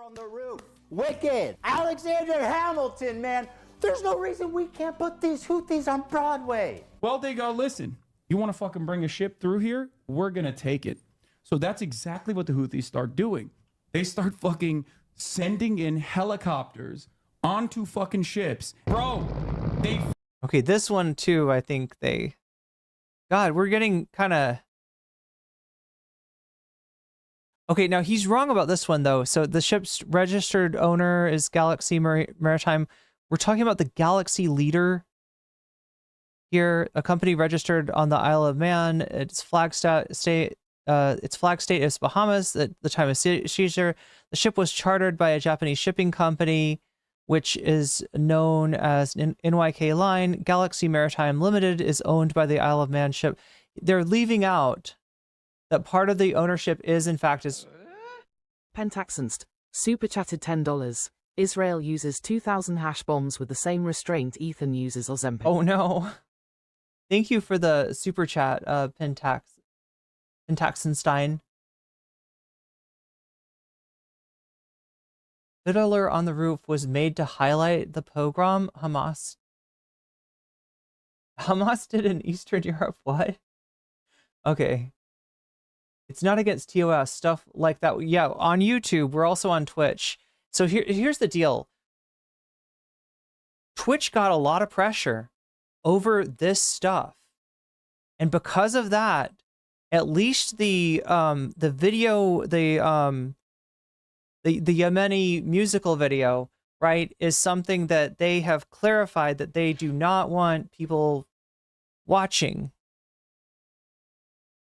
On the roof. Wicked. Alexander Hamilton, man. There's no reason we can't put these Houthis on Broadway. Well, they go, listen, you want to fucking bring a ship through here? We're going to take it. So that's exactly what the Houthis start doing. They start fucking sending in helicopters onto fucking ships. Bro, they... Okay, this one too, I think they... God, we're getting kind of... Okay, now he's wrong about this one though. So the ship's registered owner is Galaxy Maritime. We're talking about the Galaxy Leader here, a company registered on the Isle of Man. Its flag state is Bahamas at the time of seizure. The ship was chartered by a Japanese shipping company, which is known as NYK Line. Galaxy Maritime Limited is owned by the Isle of Man ship. They're leaving out that part of the ownership is, in fact, is... Pentaxenst, super chatted $10. Israel uses 2,000 hash bombs with the same restraint Ethan uses Ozempic. Oh no. Thank you for the super chat, Pentaxenstein. Fiddler on the Roof was made to highlight the pogrom Hamas did in Eastern Europe. What? Okay. It's not against TOS, stuff like that. Yeah, on YouTube. We're also on Twitch. So here's the deal. Twitch got a lot of pressure over this stuff. And because of that, at least the video, the Yemeni musical video, right, is something that they have clarified that they do not want people watching.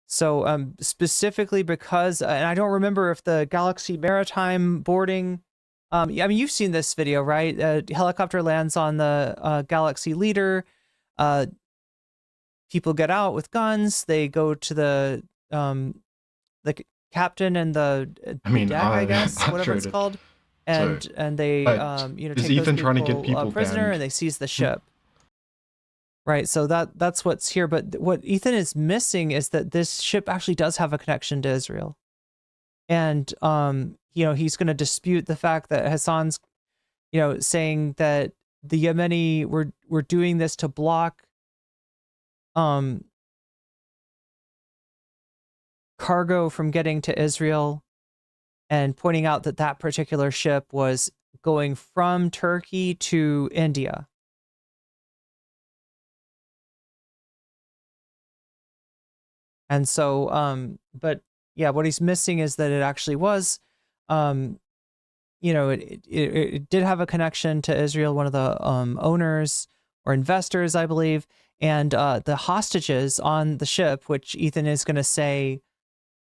So specifically because, and I don't remember if the Galaxy Maritime boarding, I mean, you've seen this video, right? A helicopter lands on the Galaxy Leader. People get out with guns. They go to the captain and the deck, I guess, whatever it's called, and they take those Ethan trying to get people prisoner, banned? and they seize the ship. Right, so that's what's here. But what Ethan is missing is that this ship actually does have a connection to Israel, and he's going to dispute the fact that Hassan's, saying that the Yemeni were doing this to block cargo from getting to Israel, and pointing out that that particular ship was going from Turkey to India. And so, but yeah, what he's missing is that it actually was, it did have a connection to Israel, one of the owners or investors, I believe, and the hostages on the ship, which Ethan is going to say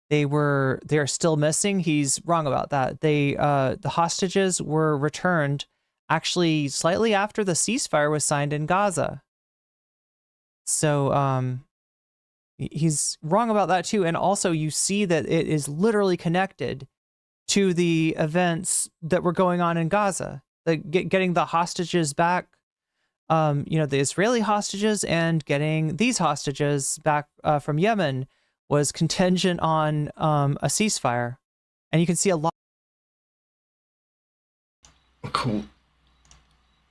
they're still missing. He's wrong about that. The hostages were returned actually slightly after the ceasefire was signed in Gaza. So, he's wrong about that too. And also you see that it is literally connected to the events that were going on in Gaza, getting the hostages back, the Israeli hostages, and getting these hostages back from Yemen was contingent on a ceasefire. And you can see a lot. Cool.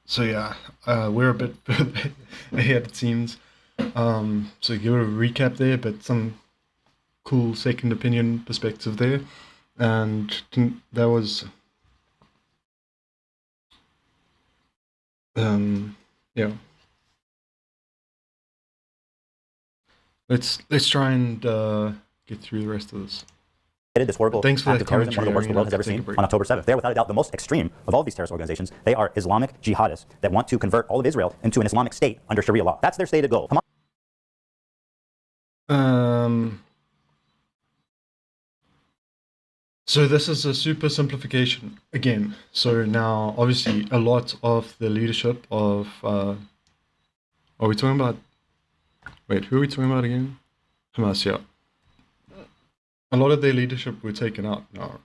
So yeah, we're a bit further ahead, it seems. So give a recap there, but some cool second opinion perspective there. And that was yeah. Let's try and get through the rest of this. This horrible Thanks for act that of terrorism, one of the worst the world has ever Take a seen, break. on October 7th. They are without a doubt the most extreme of all of these terrorist organizations. They are Islamic jihadists that want to convert all of Israel into an Islamic state under Sharia law. That's their stated goal. So this is a super simplification again. So now, obviously, a lot of the leadership of are we talking about? Wait, who are we talking about again? Hamas, yeah. A lot of their leadership were taken out now.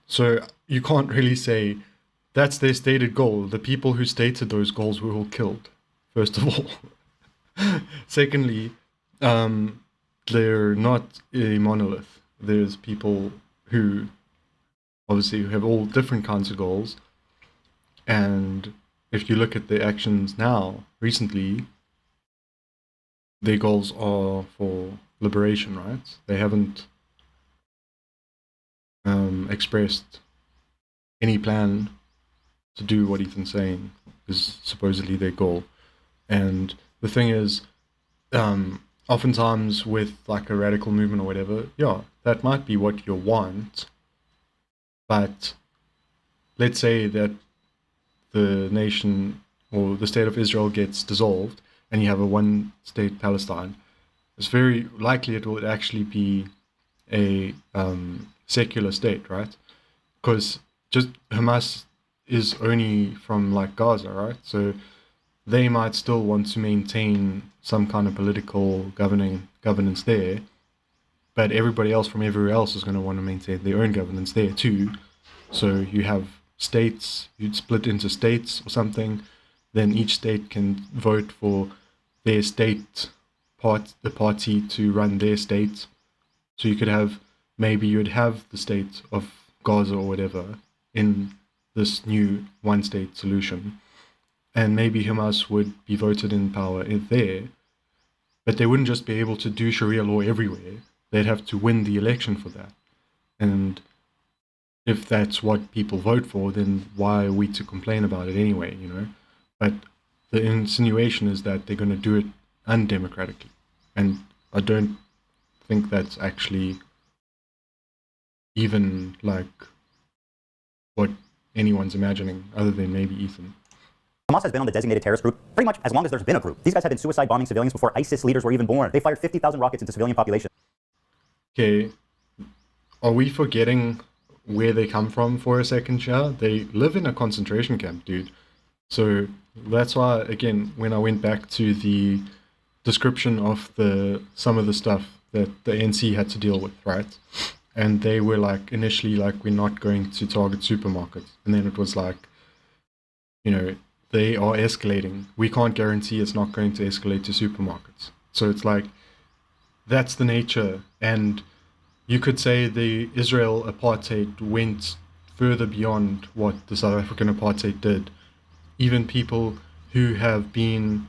So you can't really say that's their stated goal. The people who stated those goals were all killed, first of all. Secondly, they're not a monolith. There's people who obviously have all different kinds of goals. And if you look at their actions now, recently, their goals are for liberation, right? They haven't expressed any plan to do what Ethan's saying is supposedly their goal. And the thing is, oftentimes with like a radical movement or whatever, yeah, that might be what you want, but let's say that the nation or the state of Israel gets dissolved and you have a one-state Palestine, it's very likely it will actually be a secular state, right? Because just Hamas is only from like Gaza, right? So they might still want to maintain some kind of political governance there, but everybody else from everywhere else is going to want to maintain their own governance there too. So you have states, you'd split into states or something, then each state can vote for their state the party to run their state. So you could have, maybe you'd have the state of Gaza or whatever in this new one-state solution. And maybe Hamas would be voted in power there, but they wouldn't just be able to do Sharia law everywhere. They'd have to win the election for that. And if that's what people vote for, then why are we to complain about it anyway, you know? But the insinuation is that they're going to do it undemocratically. And I don't think that's actually even like what anyone's imagining, other than maybe Ethan. Hamas has been on the designated terrorist group pretty much as long as there's been a group. These guys have been suicide bombing civilians before ISIS leaders were even born. They fired 50,000 rockets into civilian population. Okay, are we forgetting where they come from for a second, Shah? They live in a concentration camp, dude. So that's why, again, when I went back to the description of some of the stuff that the ANC had to deal with, right? And they were like, initially like, we're not going to target supermarkets. And then it was like, you know, they are escalating. We can't guarantee it's not going to escalate to supermarkets. So it's like, that's the nature. And you could say the Israel apartheid went further beyond what the South African apartheid did. Even people who have been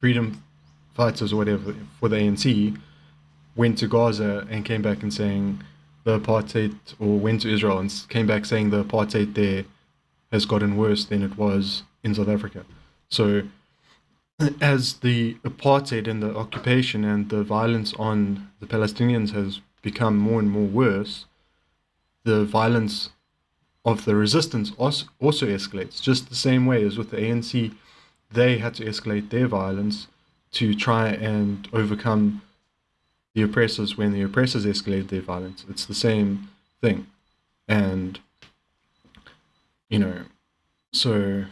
freedom fighters or whatever for the ANC went to Gaza and came back and saying the apartheid, or went to Israel and came back saying the apartheid there has gotten worse than it was in South Africa. So as the apartheid and the occupation and the violence on the Palestinians has become more and more worse, the violence of the resistance also escalates, just the same way as with the ANC. They had to escalate their violence to try and overcome the oppressors when the oppressors escalate their violence. It's the same thing. And, you know, so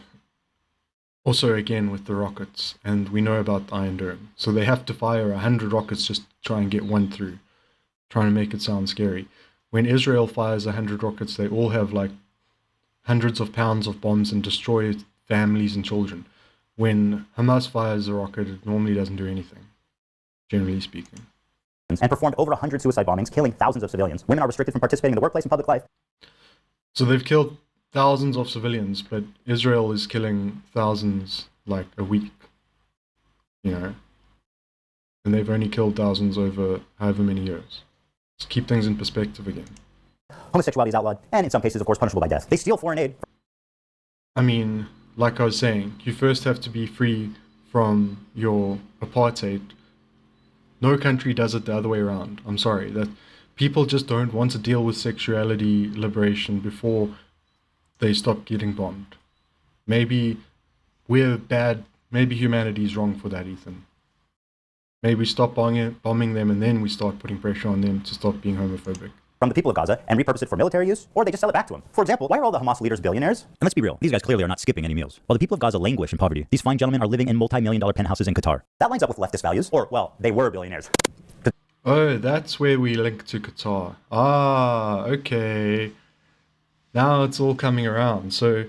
also again with the rockets, and we know about the Iron Dome. So they have to fire 100 rockets just to try and get one through, trying to make it sound scary. When Israel fires 100 rockets, they all have like hundreds of pounds of bombs and destroy families and children. When Hamas fires a rocket, it normally doesn't do anything, generally speaking. And performed over 100 suicide bombings, killing thousands of civilians. Women are restricted from participating in the workplace and public life. So they've killed thousands of civilians, but Israel is killing thousands like a week, you know, and they've only killed thousands over however many years. Let's keep things in perspective again. Homosexuality is outlawed, and in some cases, of course, punishable by death. They steal foreign aid. I mean, like I was saying, you first have to be free from your apartheid. No country does it the other way around. I'm sorry, that people just don't want to deal with sexuality liberation before they stop getting bombed. Maybe we're bad, maybe humanity is wrong for that, Ethan. maybe stop bombing them, and then we start putting pressure on them to stop being homophobic. From the people of Gaza and repurpose it for military use, or they just sell it back to them. For example, why are all the Hamas leaders billionaires? And let's be real, these guys clearly are not skipping any meals. While the people of Gaza languish in poverty, these fine gentlemen are living in multi-million-dollar penthouses in Qatar. That lines up with leftist values, or, well, they were billionaires. Oh, that's where we link to Qatar. Ah, okay. Now it's all coming around. So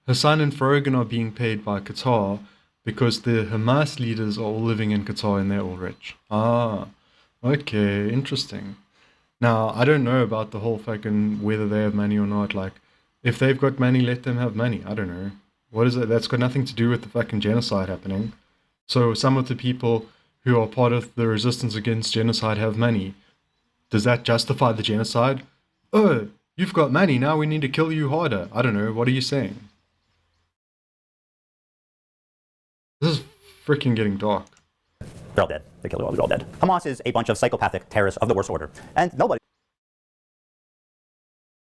Hassan and Farogan are being paid by Qatar because the Hamas leaders are all living in Qatar and they're all rich. Ah, okay, interesting. Now, I don't know about the whole fucking whether they have money or not. Like, if they've got money, let them have money. I don't know. What is it? That's got nothing to do with the fucking genocide happening. So some of the people who are part of the resistance against genocide have money. Does that justify the genocide? Oh, you've got money, now we need to kill you harder. I don't know. What are you saying? This is freaking getting dark. They're all dead. They killed them all. They're all dead. Hamas is a bunch of psychopathic terrorists of the worst order. And nobody...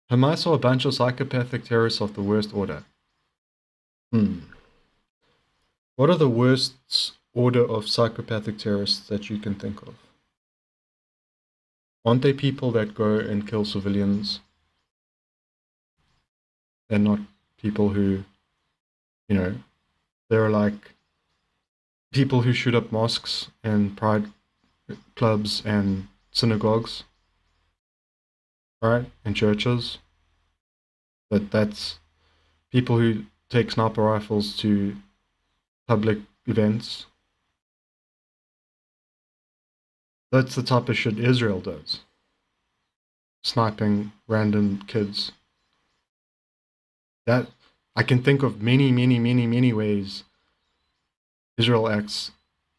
Hamas are a bunch of psychopathic terrorists of the worst order. What are the worst order of psychopathic terrorists that you can think of? Aren't they people that go and kill civilians? They're not people who, you know, they're like people who shoot up mosques and pride clubs and synagogues, right? And churches. But that's people who take sniper rifles to public events. That's the type of shit Israel does. Sniping random kids. That, I can think of many ways Israel acts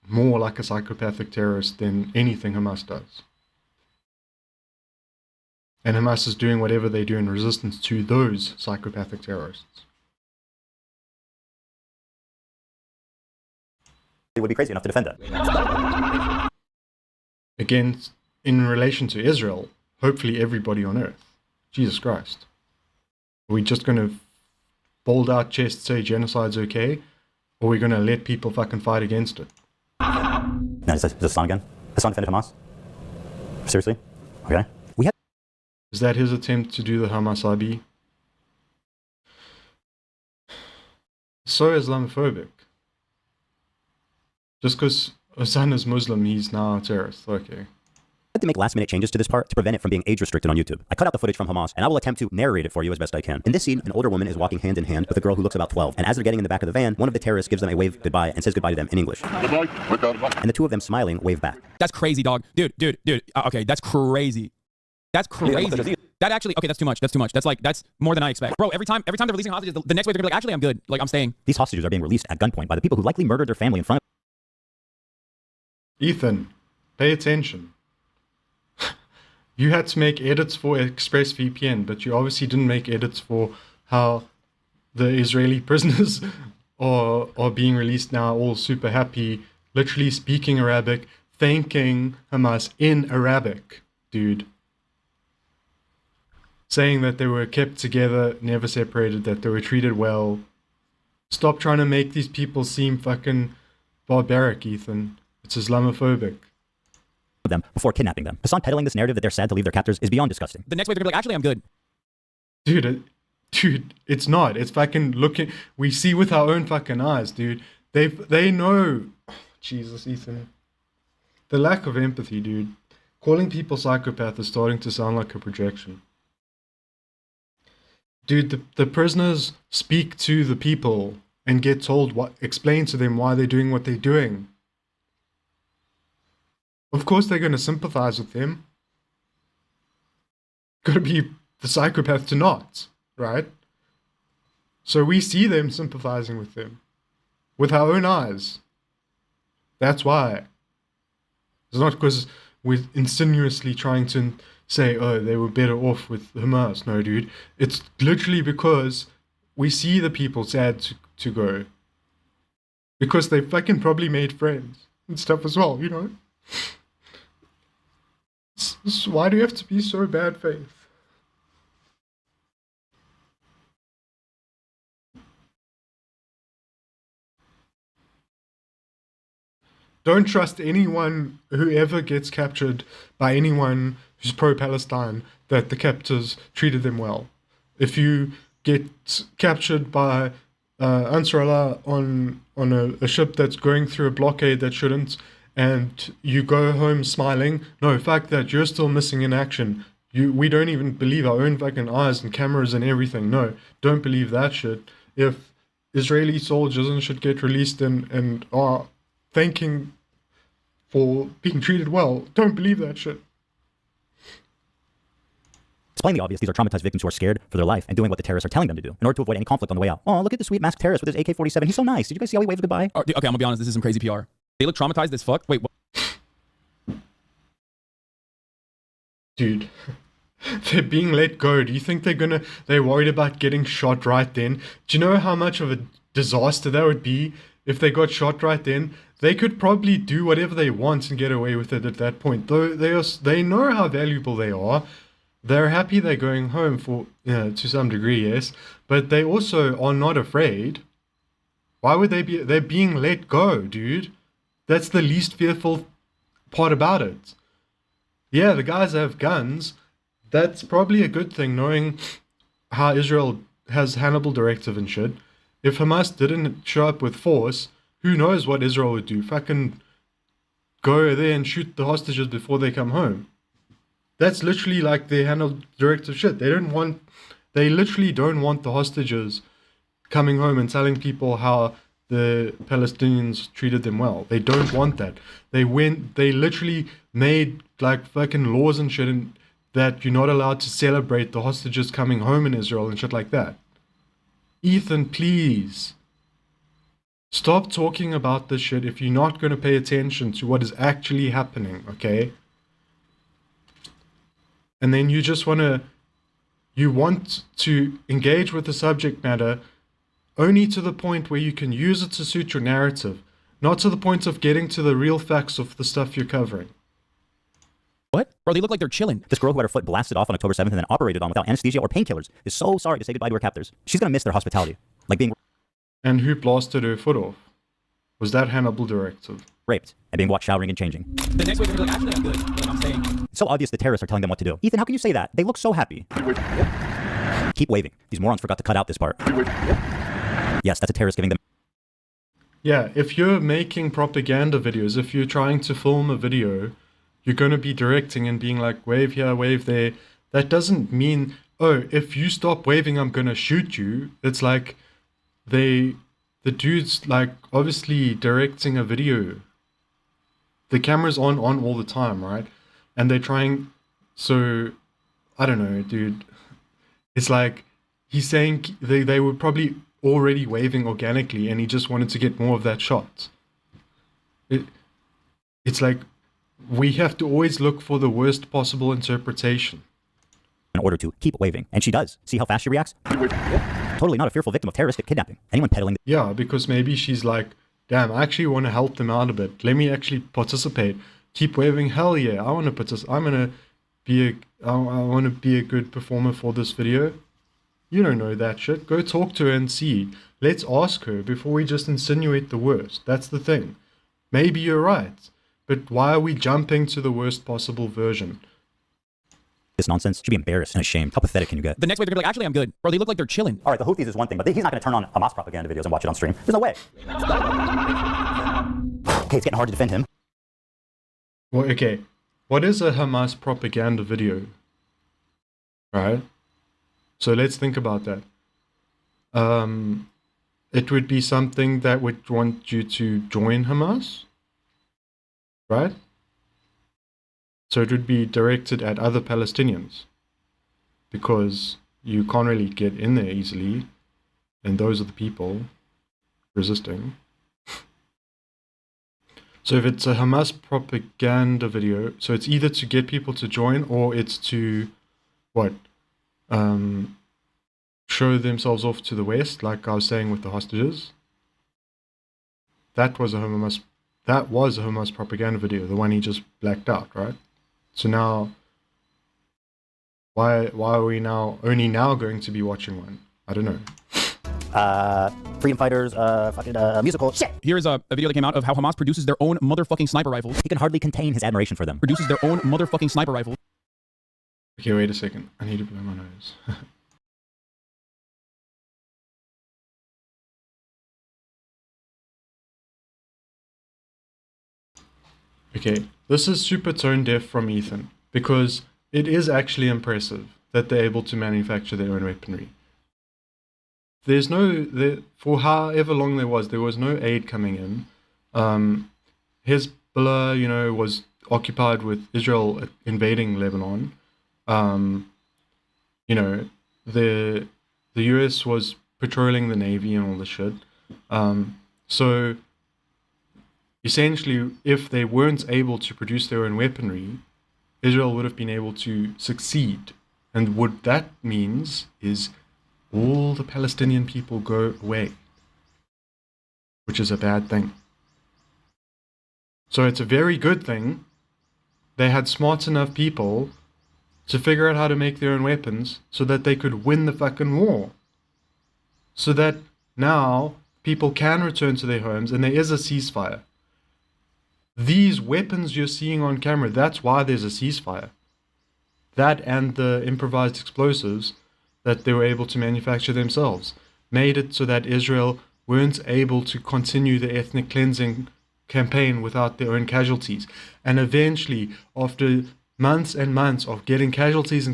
more like a psychopathic terrorist than anything Hamas does. And Hamas is doing whatever they do in resistance to those psychopathic terrorists. They would be crazy enough to defend that. Again, in relation to Israel, hopefully everybody on earth. Jesus Christ. Are we just going to bold out chest say genocide's okay? Or are we going to let people fucking fight against it? No, is this Hassan again? Hassan defended Hamas? Seriously? Okay. Is that his attempt to do the Hamasabi? So Islamophobic. Just because Hassan is Muslim, he's now a terrorist. Okay. I had to make last-minute changes to this part to prevent it from being age-restricted on YouTube. I cut out the footage from Hamas, and I will attempt to narrate it for you as best I can. In this scene, an older woman is walking hand in hand with a girl who looks about 12, and as they're getting in the back of the van, one of the terrorists gives them a wave goodbye and says goodbye to them in English. Goodbye. And the two of them smiling wave back. That's crazy, dog. Dude. Okay, that's crazy. That's crazy. That actually, okay, that's too much. That's more than I expect. Bro, every time they're releasing hostages, the next way they're gonna be like, actually, I'm good. Like, I'm staying. These hostages are being released at gunpoint by the people who likely murdered their family in front of... Ethan, pay attention. You had to make edits for ExpressVPN, but you obviously didn't make edits for how the Israeli prisoners are being released now, all super happy, literally speaking Arabic, thanking Hamas in Arabic, dude. Saying that they were kept together, never separated, that they were treated well. Stop trying to make these people seem fucking barbaric, Ethan. It's Islamophobic. Them before kidnapping them. Hassan peddling this narrative that they're sad to leave their captors is beyond disgusting. The next way they're gonna be like, actually, I'm good. Dude, it's not. It's fucking looking. We see with our own fucking eyes, dude. They know. Oh, Jesus, Ethan. The lack of empathy, dude. Calling people psychopaths is starting to sound like a projection. Dude, the prisoners speak to the people and get told explain to them why they're doing what they're doing. Of course they're going to sympathize with them. Got to be the psychopath to not, right? So we see them sympathizing with them. With our own eyes. That's why. It's not because we're insinuously trying to say, oh, they were better off with Hamas. No, dude. It's literally because we see the people sad to go. Because they fucking probably made friends and stuff as well, you know? Why do you have to be so bad faith? don't trust anyone who ever gets captured by anyone who's pro-Palestine that the captors treated them well. If you get captured by Ansar Allah on a ship that's going through a blockade that shouldn't, and you go home smiling, no, fuck that, you're still missing in action. We don't even believe our own fucking eyes and cameras and everything. No, don't believe that shit. If Israeli soldiers and shit get released and are thanking for being treated well, don't believe that shit. It's plainly obvious these are traumatized victims who are scared for their life and doing what the terrorists are telling them to do in order to avoid any conflict on the way out. Oh, look at the sweet masked terrorist with his AK-47. He's so nice. Did you guys see how he waved goodbye? Okay, I'm gonna be honest. This is some crazy PR. They look traumatized as fuck. Wait, what? Dude, they're being let go. Do you think they're worried about getting shot right then? Do you know how much of a disaster that would be if they got shot right then? They could probably do whatever they want and get away with it at that point. Though they know how valuable they are. They're happy they're going home for, to some degree, yes. But they also are not afraid. Why would they be? They're being let go, dude. That's the least fearful part about it. Yeah, the guys have guns. That's probably a good thing, knowing how Israel has Hannibal Directive and shit. If Hamas didn't show up with force, who knows what Israel would do? Fucking go there and shoot the hostages before they come home. That's literally like their Hannibal Directive shit. They literally don't want the hostages coming home and telling people how the Palestinians treated them well. They don't want that. They literally made like fucking laws and shit that you're not allowed to celebrate the hostages coming home in Israel and shit like that. Ethan, please. Stop talking about this shit if you're not going to pay attention to what is actually happening, okay? And then you want to engage with the subject matter only to the point where you can use it to suit your narrative, not to the point of getting to the real facts of the stuff you're covering. What? Bro, they look like they're chilling. This girl who had her foot blasted off on October 7th and then operated on without anesthesia or painkillers is so sorry to say goodbye to her captors. She's going to miss their hospitality. Like being... And who blasted her foot off? Was that Hannibal Directive? Raped and being watched showering and changing. The next way they're like, actually, I'm good. Like I'm saying. It's so obvious the terrorists are telling them what to do. Ethan, how can you say that? They look so happy. Keep waving. These morons forgot to cut out this part. Yes, that's a terrorist giving them... Yeah, if you're making propaganda videos, if you're trying to film a video, you're going to be directing and being like, wave here, wave there. That doesn't mean, oh, if you stop waving, I'm going to shoot you. It's like the dude's like obviously directing a video. The camera's on all the time, right? And they're trying, so, I don't know, dude. It's like, he's saying they were probably already waving organically and he just wanted to get more of that shot. It's like, we have to always look for the worst possible interpretation. In order to keep waving. And she does. See how fast she reacts? Totally not a fearful victim of terroristic kidnapping. Anyone peddling... Yeah, because maybe she's like, damn, I actually want to help them out a bit. Let me actually participate. Keep waving. Hell yeah, I want to participate. I want to be a good performer for this video. You don't know that shit. Go talk to her and see. Let's ask her before we just insinuate the worst. That's the thing. Maybe you're right. But why are we jumping to the worst possible version? This nonsense should be embarrassed and ashamed. How pathetic can you get? The next way they're gonna be like, actually, I'm good. Bro, they look like they're chilling. All right, the Houthis is one thing, but he's not going to turn on Hamas propaganda videos and watch it on stream. There's no way. Okay, it's getting hard to defend him. Well, okay. What is a Hamas propaganda video? Right? So let's think about that. It would be something that would want you to join Hamas, right? So it would be directed at other Palestinians because you can't really get in there easily, and those are the people resisting. So if it's a Hamas propaganda video, so it's either to get people to join or it's to, what, show themselves off to the West, like I was saying with the hostages. That was a Hamas propaganda video, the one he just blacked out, right? So now, why are we only now going to be watching one? I don't know. freedom fighters, musical shit. Here's a video that came out of how Hamas produces their own motherfucking sniper rifles. He can hardly contain his admiration for them. Produces their own motherfucking sniper rifles. Okay, wait a second. I need to blow my nose. Okay, this is super tone deaf from Ethan, because it is actually impressive that they're able to manufacture their own weaponry. There's for however long there was no aid coming in. Hezbollah, was occupied with Israel invading Lebanon. The US was patrolling the Navy and all the shit. So essentially, if they weren't able to produce their own weaponry, Israel would have been able to succeed. And what that means is all the Palestinian people go away, which is a bad thing. So it's a very good thing they had smart enough people to figure out how to make their own weapons so that they could win the fucking war. So that now people can return to their homes and there is a ceasefire. These weapons you're seeing on camera, that's why there's a ceasefire. That and the improvised explosives that they were able to manufacture themselves made it so that Israel weren't able to continue the ethnic cleansing campaign without their own casualties. And eventually, after months and months of getting casualties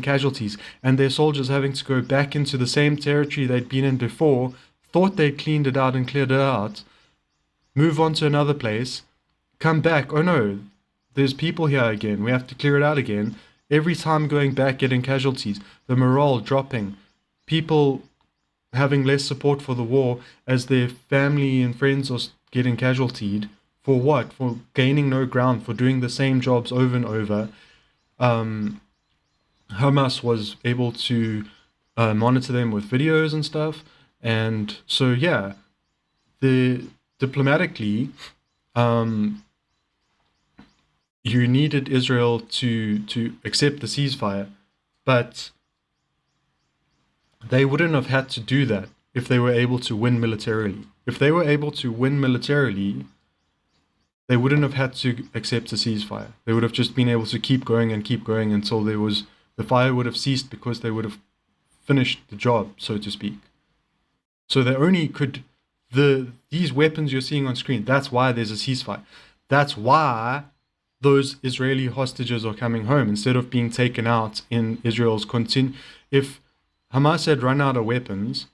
and their soldiers having to go back into the same territory they'd been in before, thought they'd cleaned it out and cleared it out, move on to another place, come back, oh no, there's people here again, we have to clear it out again. Every time going back, getting casualties, the morale dropping, people having less support for the war as their family and friends are getting casualtied. For what? For gaining no ground, for doing the same jobs over and over. Hamas was able to monitor them with videos and stuff. And so, yeah, diplomatically, you needed Israel to accept the ceasefire, but they wouldn't have had to do that if they were able to win militarily. If they were able to win militarily, they wouldn't have had to accept a ceasefire. They would have just been able to keep going until the fire would have ceased, because they would have finished the job, so to speak. So they only could, these weapons you're seeing on screen, that's why there's a ceasefire. That's why those Israeli hostages are coming home instead of being taken out in Israel's If Hamas had run out of weapons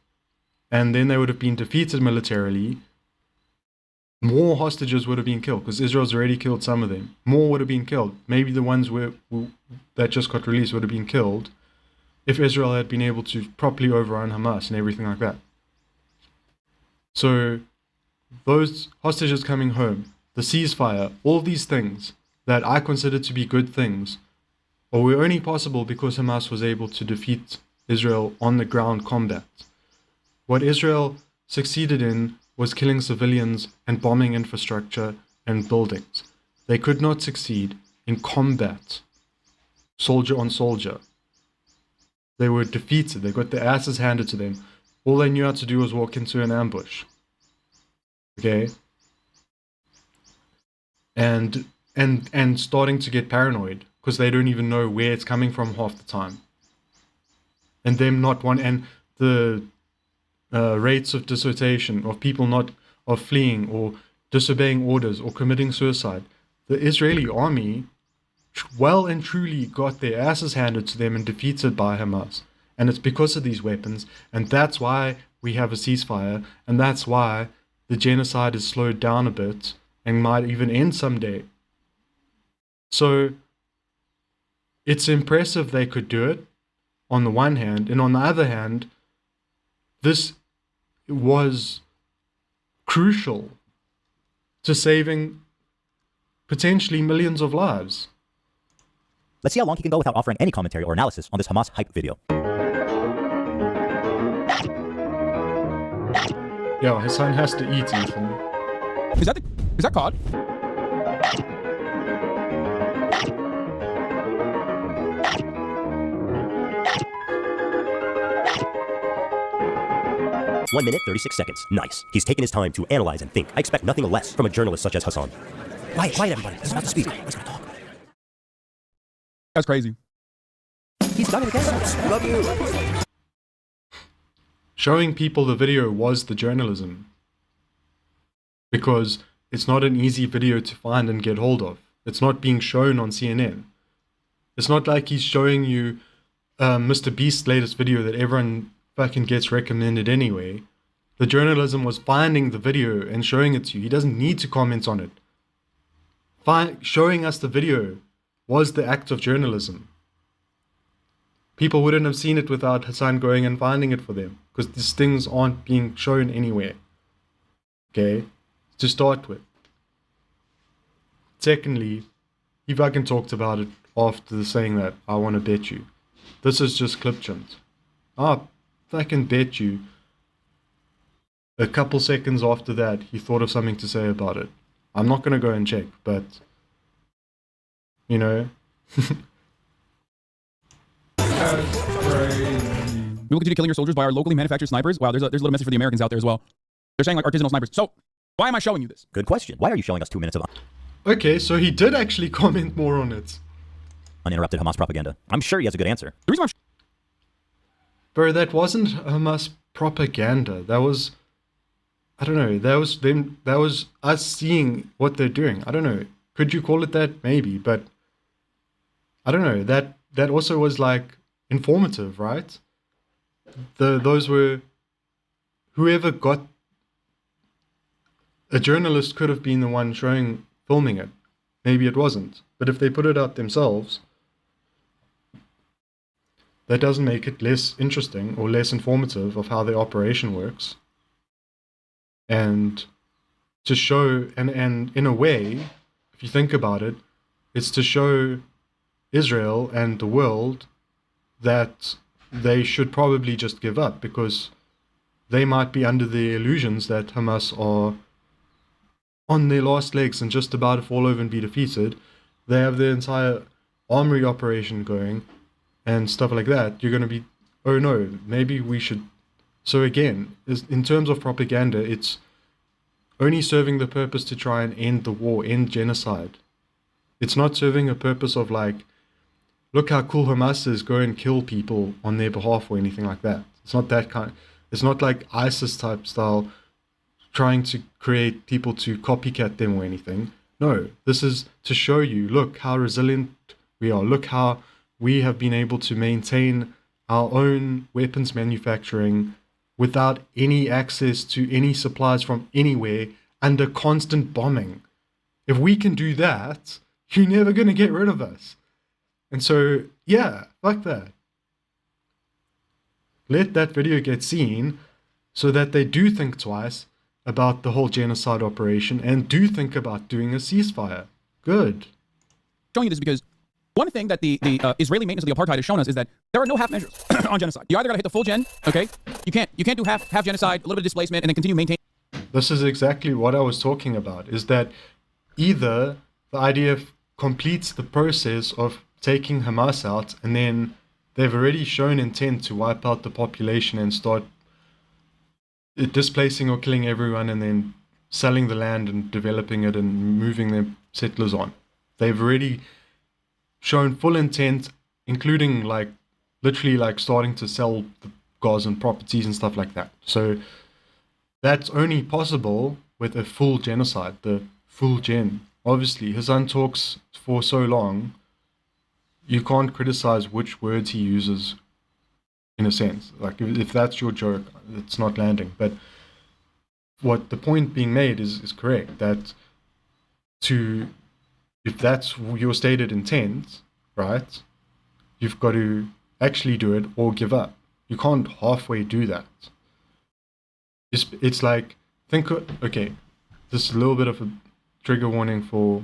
and then they would have been defeated militarily, more hostages would have been killed, because Israel's already killed some of them. More would have been killed. Maybe the ones that just got released would have been killed if Israel had been able to properly overrun Hamas and everything like that. So those hostages coming home, the ceasefire, all these things that I consider to be good things, were only possible because Hamas was able to defeat Israel on the ground combat. What Israel succeeded in was killing civilians and bombing infrastructure and buildings. They could not succeed in combat, soldier on soldier. They were defeated. They got their asses handed to them. All they knew how to do was walk into an ambush. Okay? And starting to get paranoid because they don't even know where it's coming from half the time. And them not and the rates of desertion, of people of fleeing or disobeying orders or committing suicide. The Israeli army well and truly got their asses handed to them and defeated by Hamas. And it's because of these weapons, and that's why we have a ceasefire, and that's why the genocide is slowed down a bit and might even end someday. So it's impressive they could do it on the one hand, and on the other hand, this was crucial to saving potentially millions of lives. Let's see how long he can go without offering any commentary or analysis on this Hamas hype video. Yo, his son has to eat, Ethan. Is that cod? 1 minute, 36 seconds. Nice. He's taken his time to analyze and think. I expect nothing less from a journalist such as Hassan. Quiet, everybody. He's about to speak. He's going to talk. That's crazy. He's done it again. Love you. Showing people the video was the journalism. Because it's not an easy video to find and get hold of. It's not being shown on CNN. It's not like he's showing you Mr. Beast's latest video that everyone fucking gets recommended anyway. The journalism was finding the video and showing it to you. He doesn't need to comment on it. Showing us the video was the act of journalism. People wouldn't have seen it without Hassan going and finding it for them, because these things aren't being shown anywhere. Okay? To start with. Secondly, he fucking talked about it after saying that, I want to bet you. This is just clip chant. I'll fucking bet you. A couple seconds after that, he thought of something to say about it. I'm not going to go and check, but, you know. We will continue killing your soldiers by our locally manufactured snipers. Wow, there's a little message for the Americans out there as well. They're saying like artisanal snipers. So, why am I showing you this? Good question. Why are you showing us 2 minutes of Okay, so he did actually comment more on it. uninterrupted Hamas propaganda? I'm sure he has a good answer. The reason I'm Bro, that wasn't Hamas propaganda. That was, I don't know, that was them, that was us seeing what they're doing. I don't know. Could you call it that? Maybe, but I don't know. That also was like informative, right? Those were, whoever got, a journalist could have been the one filming it. Maybe it wasn't. But if they put it out themselves, that doesn't make it less interesting or less informative of how the operation works. And to show, and in a way, if you think about it, it's to show Israel and the world that they should probably just give up, because they might be under the illusions that Hamas are on their last legs and just about to fall over and be defeated. They have their entire armory operation going and stuff like that. You're going to be, oh no, maybe we should. So again, in terms of propaganda, it's only serving the purpose to try and end the war, end genocide. It's not serving a purpose of like, look how cool Hamas is, go and kill people on their behalf or anything like that. It's not that kind. It's not like ISIS type style, trying to create people to copycat them or anything. No, this is to show you, look how resilient we are. Look how we have been able to maintain our own weapons manufacturing without any access to any supplies from anywhere under constant bombing. If we can do that, you're never going to get rid of us. And so, yeah, fuck that. Let that video get seen so that they do think twice about the whole genocide operation and do think about doing a ceasefire. Good. Showing you this because one thing that the Israeli maintenance of the apartheid has shown us is that there are no half measures on genocide. You either got to hit the full gen, okay? You can't do half genocide, a little bit of displacement, and then continue maintaining. This is exactly what I was talking about, is that either the IDF completes the process of taking Hamas out, and then they've already shown intent to wipe out the population and start displacing or killing everyone, and then selling the land and developing it and moving their settlers on. They've already shown full intent, including like literally like starting to sell the Gazan properties and stuff like that. So that's only possible with a full genocide, the full gen. Obviously, Hassan talks for so long, you can't criticize which words he uses, in a sense. Like, if that's your joke, it's not landing. But what the point being made is correct, that if that's your stated intent, right, you've got to actually do it or give up. You can't halfway do that. It's like, okay, this is a little bit of a trigger warning for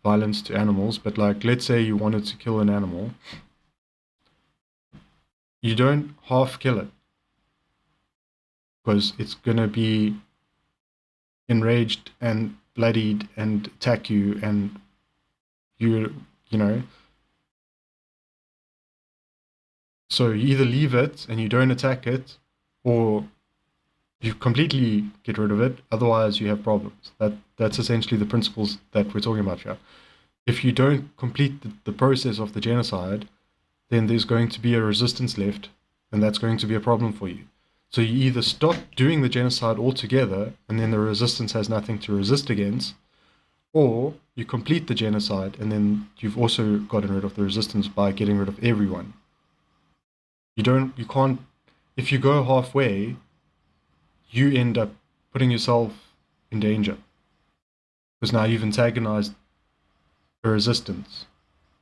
violence to animals, but like, let's say you wanted to kill an animal. You don't half kill it, because it's going to be enraged and bloodied and attack you, and you know. So you either leave it and you don't attack it, or You completely get rid of it, otherwise you have problems. That's essentially the principles that we're talking about here. If you don't complete the process of the genocide, then there's going to be a resistance left, and that's going to be a problem for you. So you either stop doing the genocide altogether, and then the resistance has nothing to resist against, or you complete the genocide, and then you've also gotten rid of the resistance by getting rid of everyone. You can't, if you go halfway, you end up putting yourself in danger. Because now you've antagonized the resistance,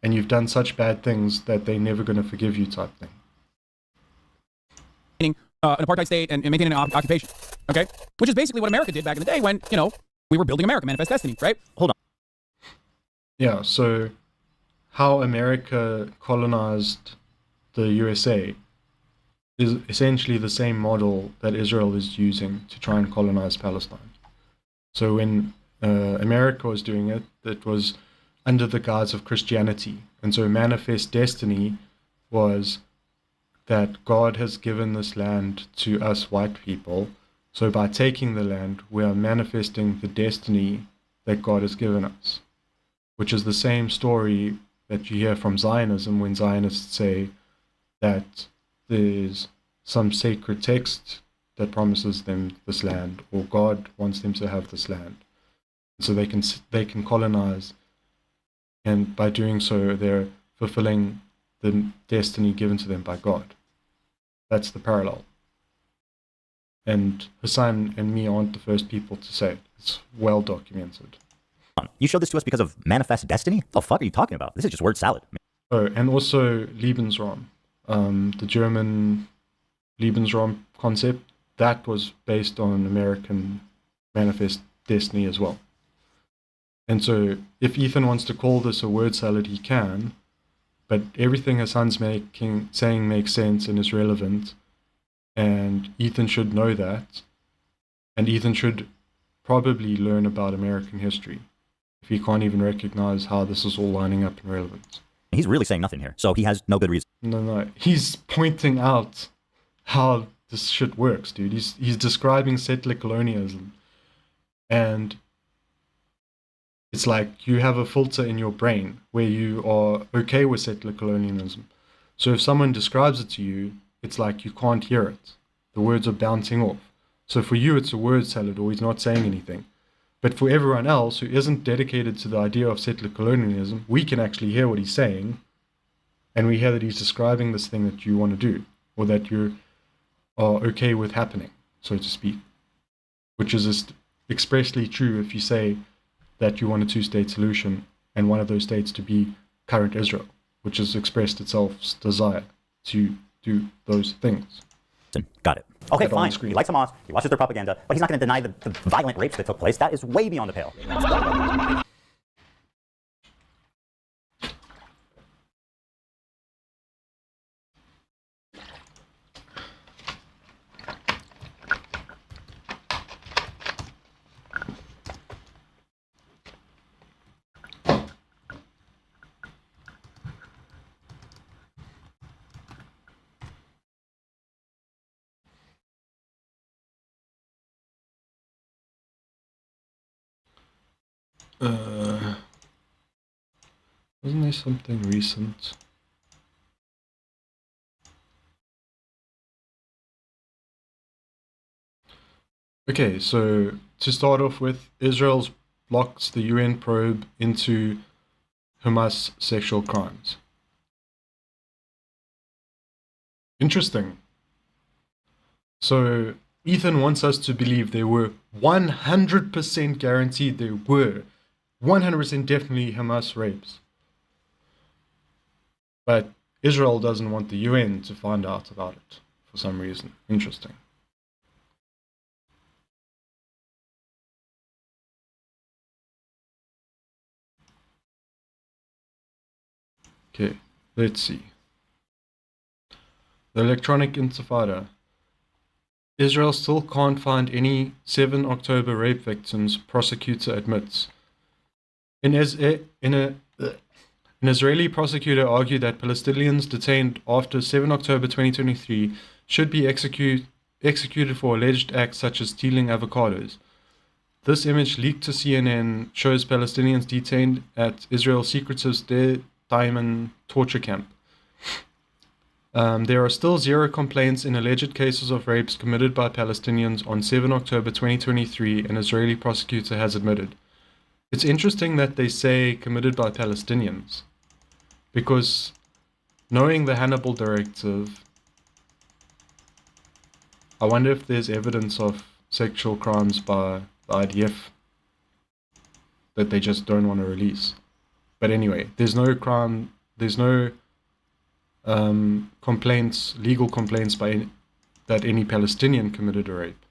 and you've done such bad things that they're never going to forgive you type thing. An apartheid state and maintaining an occupation, okay? Which is basically what America did back in the day when, you know, we were building America, Manifest Destiny, right? Hold on. Yeah, so how America colonized the USA is essentially the same model that Israel is using to try and colonize Palestine. So when America was doing it, it was under the guise of Christianity. And so Manifest Destiny was that God has given this land to us white people. So by taking the land, we are manifesting the destiny that God has given us, which is the same story that you hear from Zionism when Zionists say that there's some sacred text that promises them this land, or God wants them to have this land. So they can colonize, and by doing so, they're fulfilling the destiny given to them by God. That's the parallel. And Hassan and me aren't the first people to say it. It's well documented. You showed this to us because of Manifest Destiny? What the fuck are you talking about? This is just word salad. Oh, and also Lebensraum, the German Lebensraum concept, that was based on American Manifest Destiny as well. And so if Ethan wants to call this a word salad, he can, but everything Hassan's saying makes sense and is relevant, and Ethan should know that, and Ethan should probably learn about American history if he can't even recognize how this is all lining up and relevant. He's really saying nothing here, so he has no good reason. No. He's pointing out how this shit works, dude. He's describing settler colonialism, and it's like you have a filter in your brain where you are okay with settler colonialism. So if someone describes it to you, it's like you can't hear it. The words are bouncing off. So for you, it's a word salad, or he's not saying anything. But for everyone else who isn't dedicated to the idea of settler colonialism, we can actually hear what he's saying, and we hear that he's describing this thing that you want to do, or that you are okay with happening, so to speak. Which is expressly true if you say that you want a two-state solution, and one of those states to be current Israel, which has expressed itself's desire to do those things. Got it. Okay, fine. He likes Hamas, he watches their propaganda, but he's not going to deny the violent rapes that took place. That is way beyond the pale. Wasn't there something recent? Okay, so to start off with, Israel's blocked the UN probe into Hamas sexual crimes. Interesting. So Ethan wants us to believe there were 100% guaranteed there were 100% definitely Hamas rapes. But Israel doesn't want the UN to find out about it for some reason. Interesting. Okay, let's see. The electronic intifada. Israel still can't find any 7 October rape victims, prosecutor admits. An Israeli prosecutor argued that Palestinians detained after 7 October 2023 should be executed executed for alleged acts such as stealing avocados. This image leaked to CNN shows Palestinians detained at Israel's secretive Diamond torture camp. There are still 0 complaints in alleged cases of rapes committed by Palestinians on 7 October 2023, an Israeli prosecutor has admitted. It's interesting that they say committed by Palestinians, because knowing the Hannibal Directive, I wonder if there's evidence of sexual crimes by the IDF that they just don't want to release. But anyway, there's no crime, there's no complaints, legal complaints by that any Palestinian committed a rape.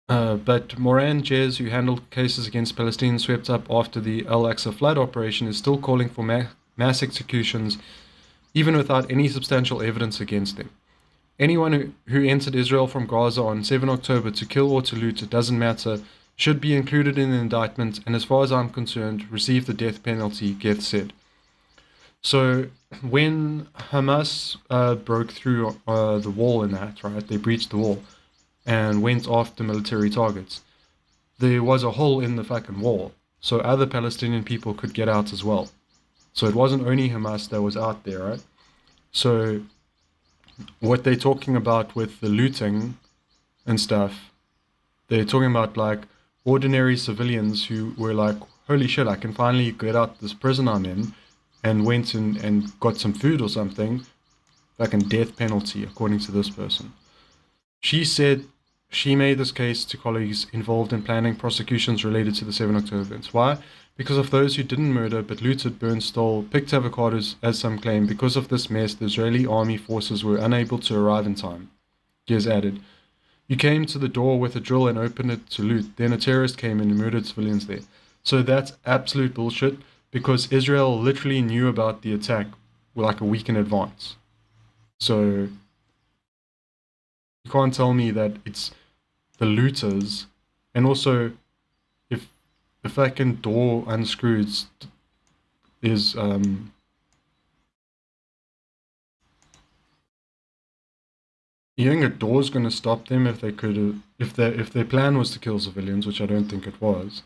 But Moran Jez, who handled cases against Palestinians swept up after the Al-Aqsa flood operation, is still calling for mass executions, even without any substantial evidence against them. Anyone who entered Israel from Gaza on 7 October to kill or to loot, it doesn't matter, should be included in the indictment, and as far as I'm concerned, receive the death penalty, Geth said. So when Hamas broke through the wall in that, right, they breached the wall and went after military targets, there was a hole in the fucking wall, so other Palestinian people could get out as well. So it wasn't only Hamas that was out there, right? So what they're talking about with the looting and stuff, they're talking about like ordinary civilians who were like, holy shit, I can finally get out this prison I'm in, and went in and got some food or something, fucking death penalty, according to this person. She said she made this case to colleagues involved in planning prosecutions related to the 7 October events. Why? Because of those who didn't murder but looted, burned, stole, picked avocados, as some claim. Because of this mess, the Israeli army forces were unable to arrive in time. Gears added, you came to the door with a drill and opened it to loot. Then a terrorist came in and murdered civilians there. So that's absolute bullshit, because Israel literally knew about the attack like a week in advance. So you can't tell me that it's the looters. And also, if the fucking door unscrewed is you think a door's gonna stop them if they could, if their plan was to kill civilians, which I don't think it was.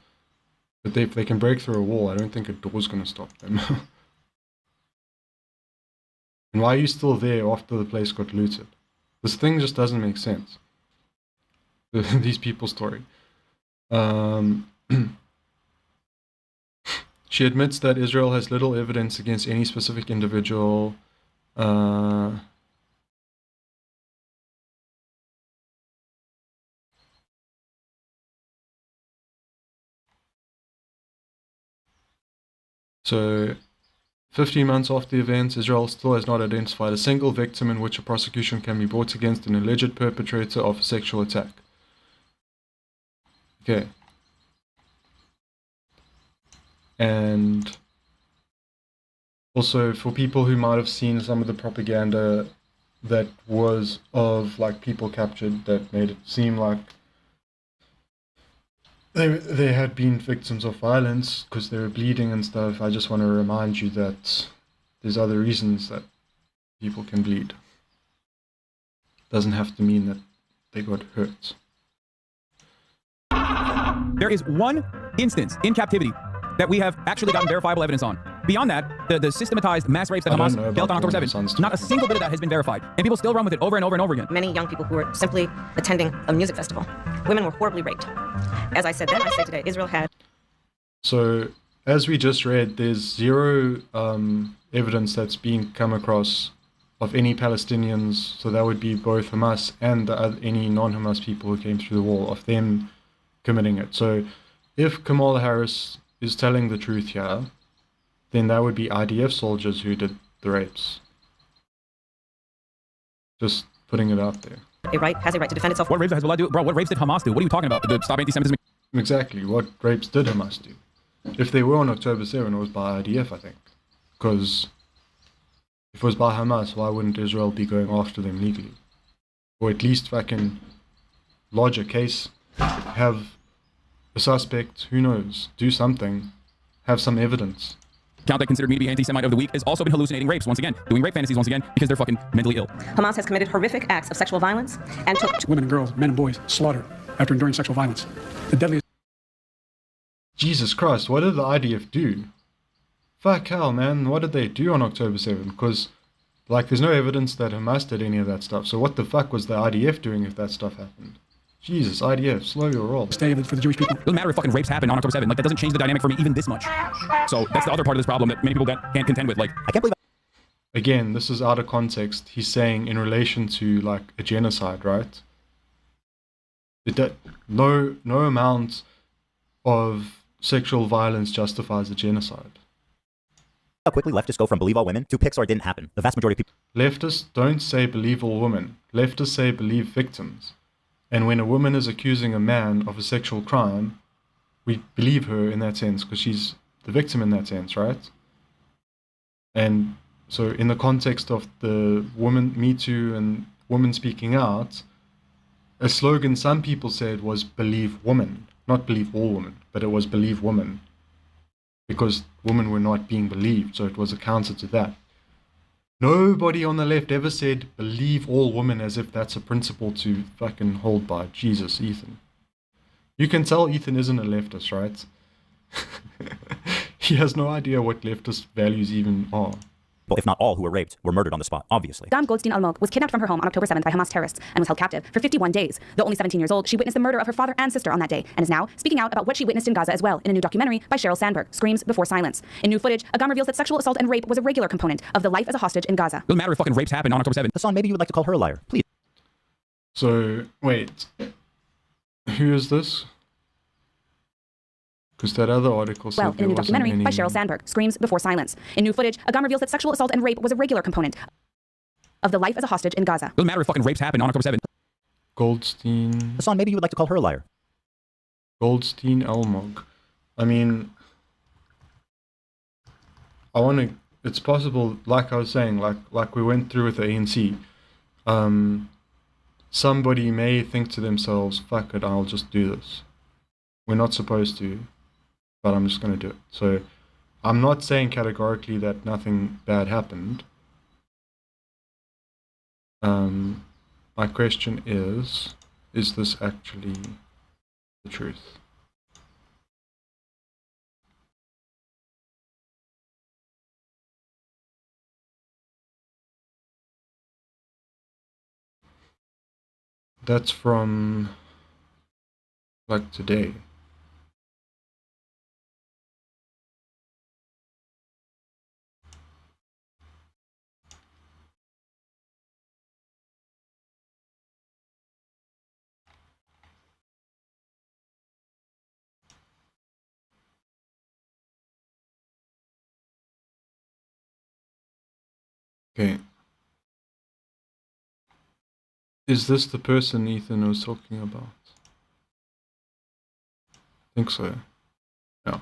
But if they can break through a wall, I don't think a door's gonna stop them. And why are you still there after the place got looted? This thing just doesn't make sense. These people's story. She admits that Israel has little evidence against any specific individual. So 15 months after the events, Israel still has not identified a single victim in which a prosecution can be brought against an alleged perpetrator of a sexual attack. Okay. And also, for people who might have seen some of the propaganda that was of like people captured that made it seem like they had been victims of violence because they were bleeding and stuff, I just want to remind you that there's other reasons that people can bleed. Doesn't have to mean that they got hurt. There is one instance in captivity that we have actually gotten verifiable evidence on. Beyond that, the systematized mass rapes that Hamas killed on October 7th, not a single bit of that has been verified. And people still run with it over and over and over again. Many young people who were simply attending a music festival. Women were horribly raped. As I said then, I say today, Israel had... So, as we just read, there's zero evidence that's being come across of any Palestinians, so that would be both Hamas and any non-Hamas people who came through the wall, of them committing it. So, if Kamala Harris is telling the truth here, then that would be IDF soldiers who did the rapes. Just putting it out there. Has a right to defend itself. What rapes does Hezbollah do? Bro, what rapes did Hamas do? What are you talking about? The stop anti-Semitism? Exactly. What rapes did Hamas do? If they were on October 7, it was by IDF, I think. Because if it was by Hamas, why wouldn't Israel be going after them legally? Or at least fucking lodge a case, have a suspect, who knows, do something, have some evidence. account that considered me to be anti-Semite of the week has also been hallucinating rapes once again, doing rape fantasies once again because they're fucking mentally ill. Hamas has committed horrific acts of sexual violence and took women and girls, men and boys slaughtered after enduring sexual violence. The deadliest. Jesus Christ, what did the IDF do? Fuck hell, man, what did they do on October 7th? Because, like, there's no evidence that Hamas did any of that stuff. So what the fuck was the IDF doing if that stuff happened? Jesus, IDF, slow your roll. Stay for the Jewish people. It doesn't matter if fucking rapes happen on October 7th. Like, that doesn't change the dynamic for me even this much. So that's the other part of this problem that many people can't contend with. Like, I can't believe. Again, this is out of context. He's saying in relation to, like, a genocide, right? No amount of sexual violence justifies a genocide. How quickly leftists go from believe all women to Pixar didn't happen. The vast majority of people. Leftists don't say believe all women. Leftists say believe victims. And when a woman is accusing a man of a sexual crime, we believe her in that sense because she's the victim in that sense, right? And so in the context of the woman, Me Too and women speaking out, a slogan some people said was believe women, not believe all women, but it was believe women because women were not being believed, so it was a counter to that. Nobody on the left ever said believe all women as if that's a principle to fucking hold by. Jesus, Ethan. You can tell Ethan isn't a leftist, right? He has no idea what leftist values even are. Well, if not all who were raped, were murdered on the spot, obviously. Dam Goldstein Almog was kidnapped from her home on October 7th by Hamas terrorists and was held captive for 51 days. Though only 17 years old, she witnessed the murder of her father and sister on that day and is now speaking out about what she witnessed in Gaza as well in a new documentary by Sheryl Sandberg, Screams Before Silence. In new footage, Agam reveals that sexual assault and rape was a regular component of the life as a hostage in Gaza. It doesn't matter if fucking rapes happen on October 7th. Hassan, maybe you would like to call her a liar, please. So, wait. Who is this? Because that other article said in a new documentary by Sheryl Sandberg, Screams Before Silence. In new footage, Agam reveals that sexual assault and rape was a regular component of the life as a hostage in Gaza. It doesn't matter if fucking rapes happen on October 7th. Goldstein. Hassan, maybe you would like to call her a liar. Goldstein Elmog. I mean, I want to. It's possible, like I was saying, like we went through with the ANC. Somebody may think to themselves, "Fuck it, I'll just do this." We're not supposed to, but I'm just going to do it. So, I'm not saying categorically that nothing bad happened. My question is this actually the truth? That's from, like, today. Okay. Is this the person Ethan was talking about? I think so. Yeah.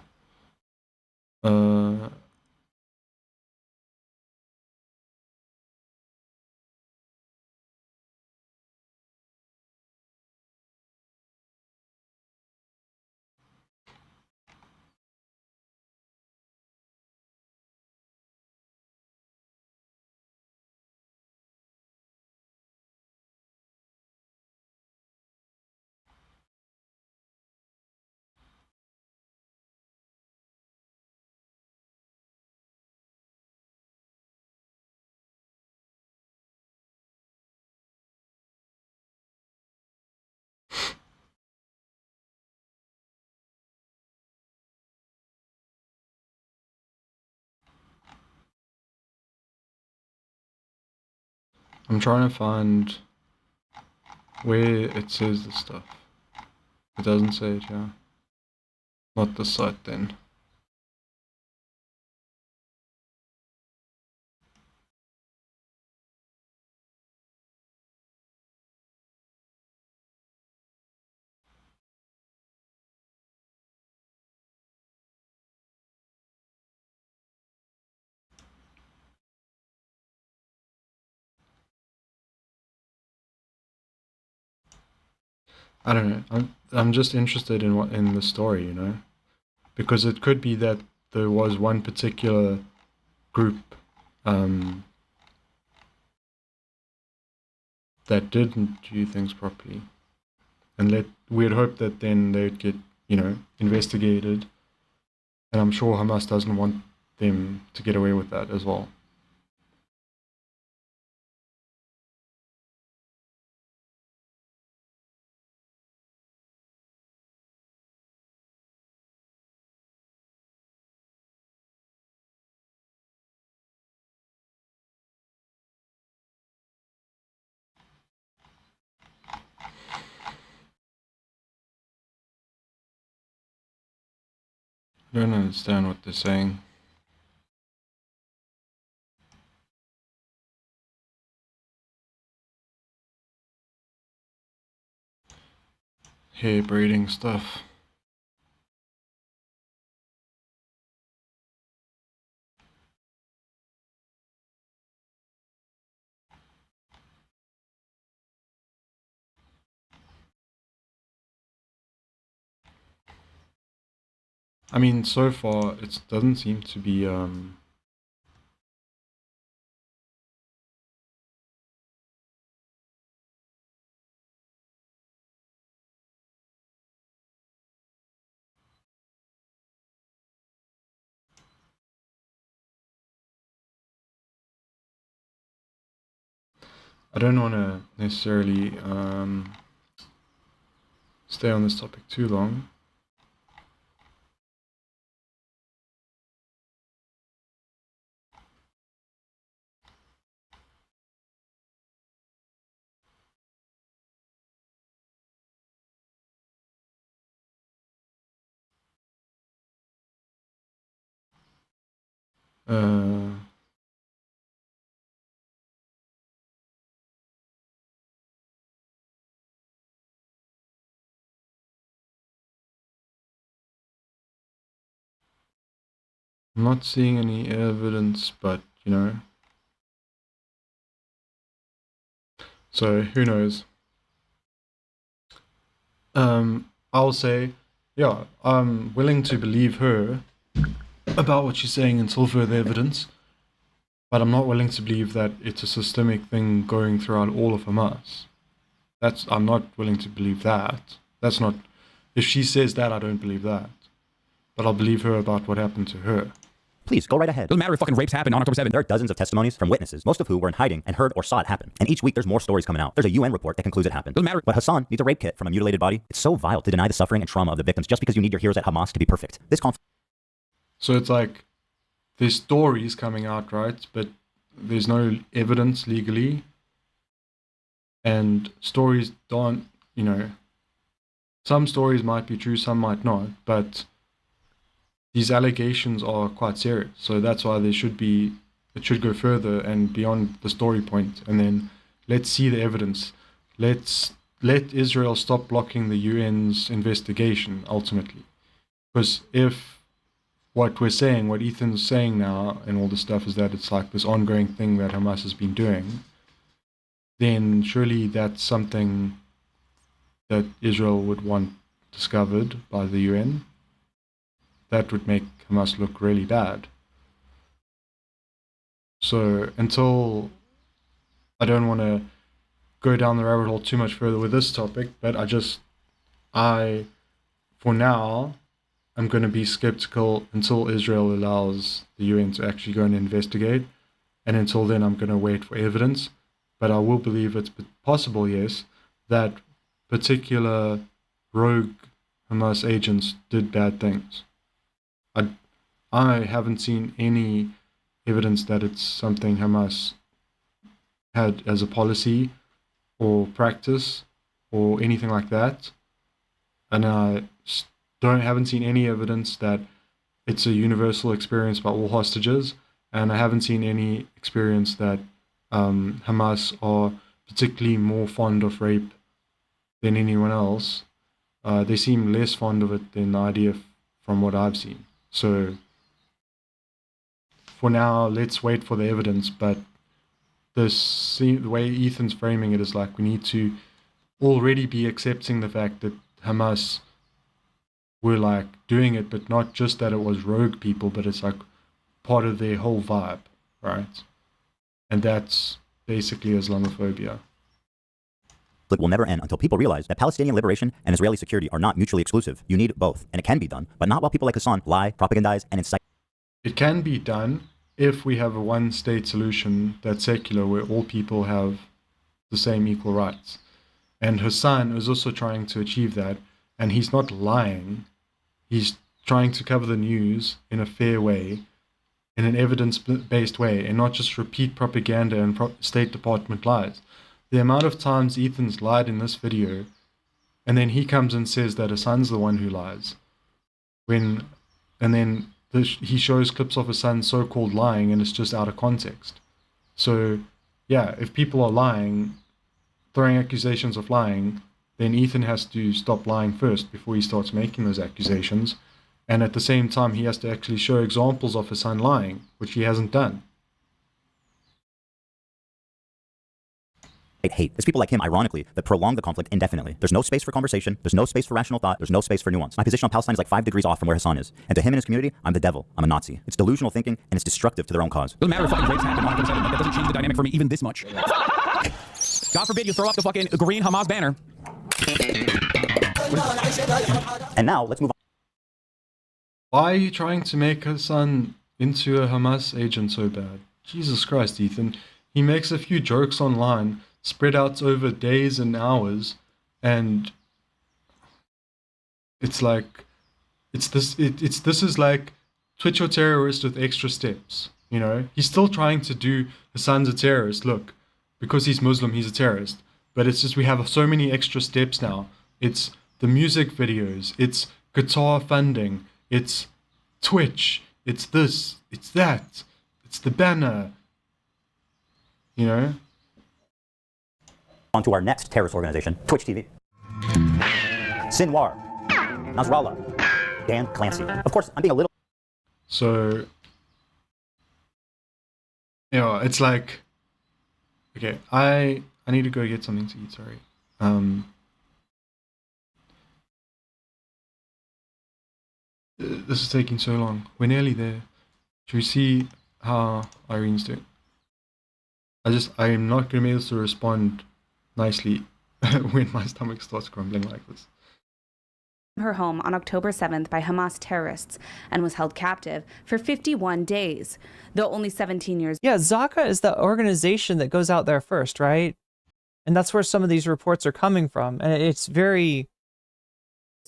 I'm trying to find where it says this stuff. It doesn't say it here. Not this site then. I don't know. I'm just interested in what in the story, you know, because it could be that there was one particular group that didn't do things properly, and we'd hope that then they'd get, investigated, and I'm sure Hamas doesn't want them to get away with that as well. I don't understand what they're saying. Hair braiding stuff. I mean, so far, it doesn't seem to be, I don't want to necessarily stay on this topic too long. I'm not seeing any evidence, but, so who knows? I'll say, yeah, I'm willing to believe her about what she's saying until further evidence, but I'm not willing to believe that it's a systemic thing going throughout all of Hamas. I'm not willing to believe that. That's not, if she says that, I don't believe that. But I'll believe her about what happened to her. Please, go right ahead. Doesn't matter if fucking rapes happened on October 7th. There are dozens of testimonies from witnesses, most of who were in hiding and heard or saw it happen. And each week there's more stories coming out. There's a UN report that concludes it happened. Doesn't matter. But Hassan needs a rape kit from a mutilated body. It's so vile to deny the suffering and trauma of the victims just because you need your heroes at Hamas to be perfect. This conflict. So it's like, there's stories coming out, right? But there's no evidence legally. And stories don't, some stories might be true, some might not. But these allegations are quite serious. So that's why it should go further and beyond the story point. And then let's see the evidence. Let Israel stop blocking the UN's investigation, ultimately. Because if what we're saying, what Ethan's saying now and all this stuff is that it's like this ongoing thing that Hamas has been doing, then surely that's something that Israel would want discovered by the UN. That would make Hamas look really bad. So until, I don't want to go down the rabbit hole too much further with this topic, but for now, I'm going to be skeptical until Israel allows the UN to actually go and investigate. And until then, I'm going to wait for evidence. But I will believe it's possible, yes, that particular rogue Hamas agents did bad things. I haven't seen any evidence that it's something Hamas had as a policy or practice or anything like that. And I haven't seen any evidence that it's a universal experience by all hostages. And I haven't seen any experience that Hamas are particularly more fond of rape than anyone else. They seem less fond of it than the IDF from what I've seen. So for now, let's wait for the evidence. But the way Ethan's framing it is like we need to already be accepting the fact that Hamas were like doing it, but not just that it was rogue people, but it's like part of their whole vibe, right? And that's basically Islamophobia. Conflict will never end until people realize that Palestinian liberation and Israeli security are not mutually exclusive. You need both, and it can be done, but not while people like Hassan lie, propagandize, and incite. It can be done if we have a one-state solution that's secular, where all people have the same equal rights. And Hassan is also trying to achieve that, and he's not lying. He's trying to cover the news in a fair way, in an evidence-based way, and not just repeat propaganda and State Department lies. The amount of times Ethan's lied in this video, and then he comes and says that Hassan's the one who lies, and then he shows clips of Hassan so-called lying, and it's just out of context. So, yeah, if people are lying, throwing accusations of lying, then Ethan has to stop lying first before he starts making those accusations, and at the same time, he has to actually show examples of Hassan lying, which he hasn't done. Hate. It's people like him, ironically, that prolong the conflict indefinitely. There's no space for conversation. There's no space for rational thought. There's no space for nuance. My position on Palestine is like 5 degrees off from where Hassan is. And to him and his community, I'm the devil. I'm a Nazi. It's delusional thinking, and it's destructive to their own cause. Doesn't matter if fucking rapes happen on October 7th. Like, that doesn't change the dynamic for me even this much. God forbid you throw up the fucking green Hamas banner. And now, let's move on. Why are you trying to make Hassan into a Hamas agent so bad? Jesus Christ, Ethan. He makes a few jokes online, spread out over days and hours, and it's like, this is like Twitch your terrorist with extra steps, you know? He's still trying to do Hassan's a terrorist, look, because he's Muslim, he's a terrorist, but it's just we have so many extra steps now. It's the music videos, it's guitar funding, it's Twitch, it's this, it's that, it's the banner, you know? On to our next terrorist organization, Twitch TV. Sinwar, Nasrallah, Dan Clancy. Of course, I'm being a little... So, you know, it's like, okay, I need to go get something to eat, sorry. This is taking so long. We're nearly there. Should we see how Irene's doing? I am not going to be able to respond nicely when my stomach starts grumbling like this. Her home on October 7th by Hamas terrorists and was held captive for 51 days. Though only 17 years. Yeah, Zaka is the organization that goes out there first, right? And that's where some of these reports are coming from. And it's very...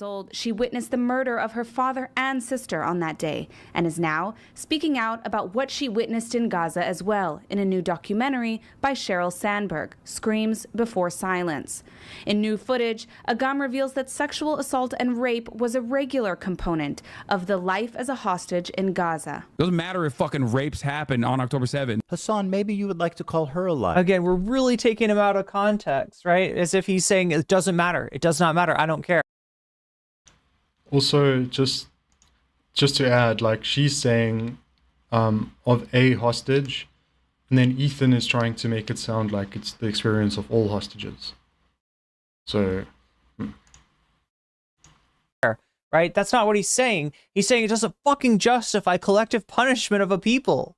old, she witnessed the murder of her father and sister on that day and is now speaking out about what she witnessed in Gaza as well in a new documentary by Sheryl Sandberg, Screams Before Silence. In new footage, Agam reveals that sexual assault and rape was a regular component of the life as a hostage in Gaza. Doesn't matter if fucking rapes happen on October 7th. Hassan, maybe you would like to call her a lie. Again, we're really taking him out of context, right? As if he's saying it doesn't matter. It does not matter. I don't care. Also, just to add, like, she's saying of a hostage, and then Ethan is trying to make it sound like it's the experience of all hostages. So, right? That's not what he's saying. He's saying it doesn't fucking justify collective punishment of a people.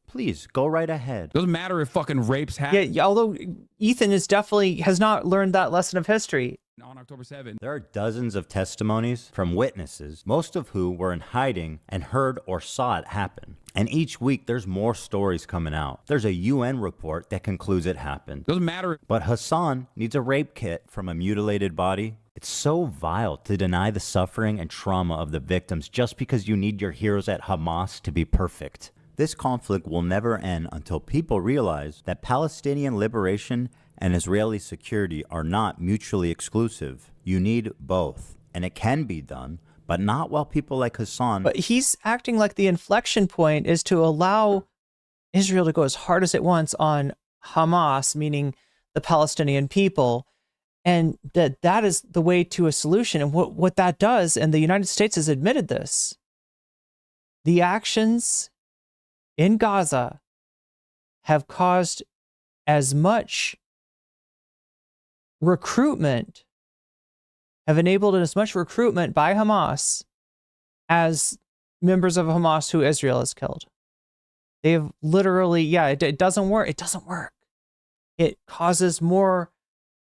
Please, go right ahead. Doesn't matter if fucking rapes happen. Yeah, although Ethan has not learned that lesson of history. On October 7th. There are dozens of testimonies from witnesses, most of who were in hiding and heard or saw it happen. And each week there's more stories coming out. There's a UN report that concludes it happened. Doesn't matter. But Hassan needs a rape kit from a mutilated body. It's so vile to deny the suffering and trauma of the victims just because you need your heroes at Hamas to be perfect. This conflict will never end until people realize that Palestinian liberation and Israeli security are not mutually exclusive. You need both, and it can be done, but not while people like Hassan... But he's acting like the inflection point is to allow Israel to go as hard as it wants on Hamas, meaning the Palestinian people, and that is the way to a solution. And what that does, and the United States has admitted this, the actions in Gaza have caused as much recruitment have enabled as much recruitment by Hamas as members of Hamas who Israel has killed. They have literally, yeah, it doesn't work. It doesn't work. It causes more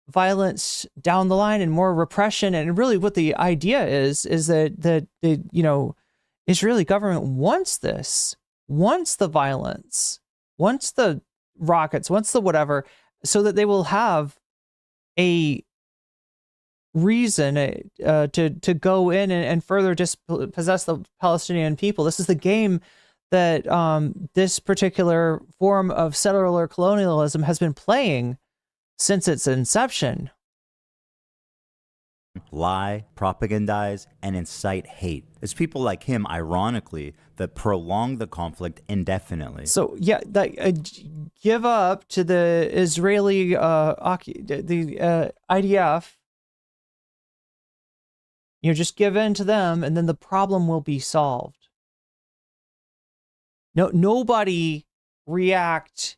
violence down the line and more repression. And really what the idea is that the Israeli government wants this, wants the violence, wants the rockets, wants the whatever, so that they will have a reason to go in and further dispossess the Palestinian people. This is the game that this particular form of settler colonialism has been playing since its inception. Lie, propagandize, and incite hate. It's people like him, ironically, that prolong the conflict indefinitely. So yeah, give up to the Israeli IDF. Just give in to them, and then the problem will be solved. No, nobody react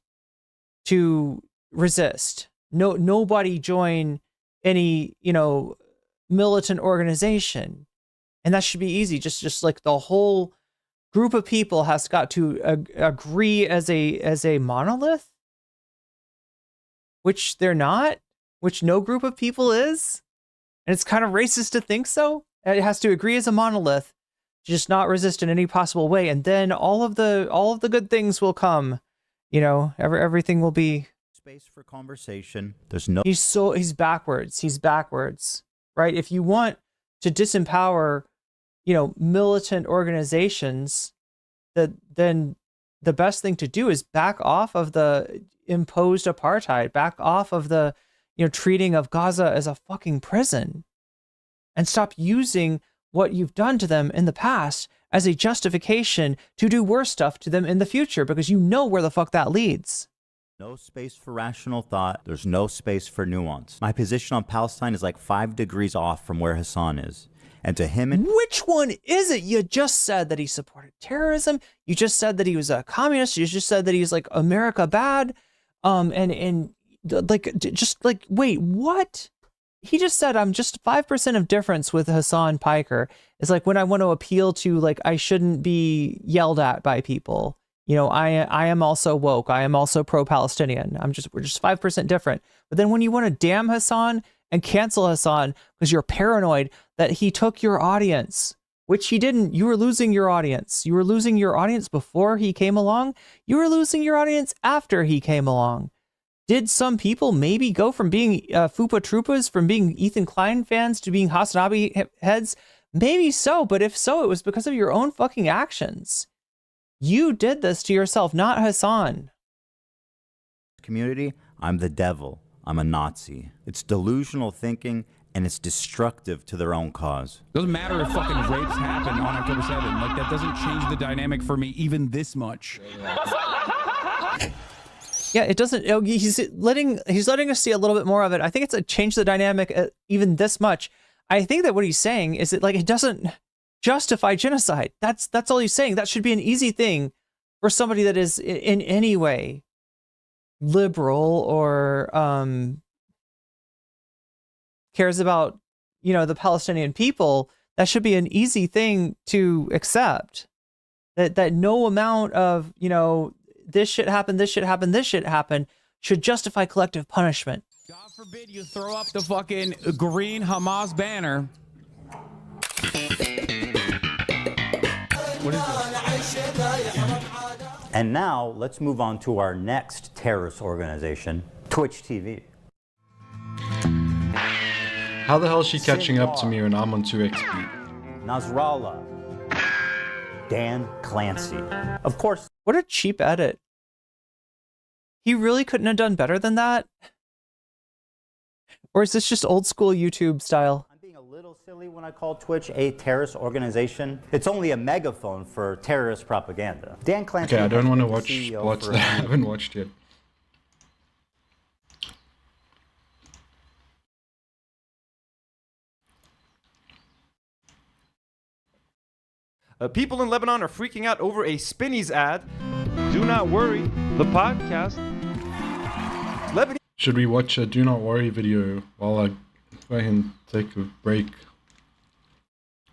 to resist. Nobody join any, militant organization. And that should be easy. Just like the whole group of people has got to agree as a monolith, which they're not, which no group of people is. And it's kind of racist to think so. It has to agree as a monolith, just not resist in any possible way. And then all of the good things will come. Everything will be space for conversation. There's no. He's backwards. He's backwards, right? If you want to disempower, militant organizations, then the best thing to do is back off of the imposed apartheid, back off of the, treating of Gaza as a fucking prison, and stop using what you've done to them in the past as a justification to do worse stuff to them in the future, because you know where the fuck that leads. No space for rational thought. There's no space for nuance. My position on Palestine is like 5 degrees off from where Hassan is. And to him and... Which one is it? You just said that he supported terrorism. You just said that he was a communist. You just said that he's like America bad. Wait, what? He just said, I'm just 5% of difference with Hassan Piker. It's like when I want to appeal to, like, I shouldn't be yelled at by people. I am also woke. I am also pro-Palestinian. We're just 5% different. But then when you want to damn Hassan and cancel Hassan because you're paranoid that he took your audience, which he didn't. You were losing your audience. You were losing your audience before he came along. You were losing your audience after he came along. Did some people maybe go from being Fupa Troopas, from being Ethan Klein fans to being Hasanabi heads? Maybe so, but if so, it was because of your own fucking actions. You did this to yourself, not Hassan. Community, I'm the devil. I'm a Nazi. It's delusional thinking, and it's destructive to their own cause. Doesn't matter if fucking rapes happen on October 7th. Like, that doesn't change the dynamic for me even this much. Yeah, it doesn't. He's letting us see a little bit more of it. I think it's a change the dynamic even this much. I think that what he's saying is that, like, it doesn't justify genocide. That's all he's saying. That should be an easy thing for somebody that is in any way liberal or cares about, the Palestinian people. That should be an easy thing to accept. That no amount of, this shit happened, this shit happened, this shit happened should justify collective punishment. God forbid you throw up the fucking green Hamas banner. What is this? And now, let's move on to our next terrorist organization, Twitch TV. How the hell is she catching up to me when I'm on 2xp? Nasrallah. Dan Clancy. Of course. What a cheap edit. He really couldn't have done better than that? Or is this just old school YouTube style? I'm being a little silly when I call Twitch a terrorist organization. It's only a megaphone for terrorist propaganda. Dan Clancy. Okay, I don't want to watch what's that I haven't watched yet. People in Lebanon are freaking out over a Spinneys ad. Do not worry, the podcast. Should we watch a Do Not Worry video while I Go ahead and take a break.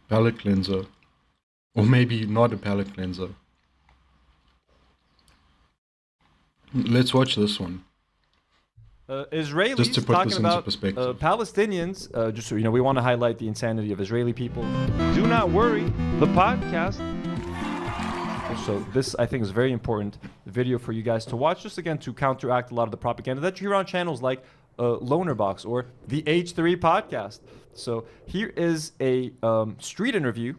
Palate cleanser. Or maybe not a palate cleanser. Let's watch this one. Israelis Just to put talking this into about perspective. Palestinians. Just so you know, we want to highlight the insanity of Israeli people. Do not worry, the podcast. So this, I think, is a very important video for you guys to watch, just again to counteract a lot of the propaganda that you hear on channels like Lonerbox or the H3 podcast. So here is a street interview.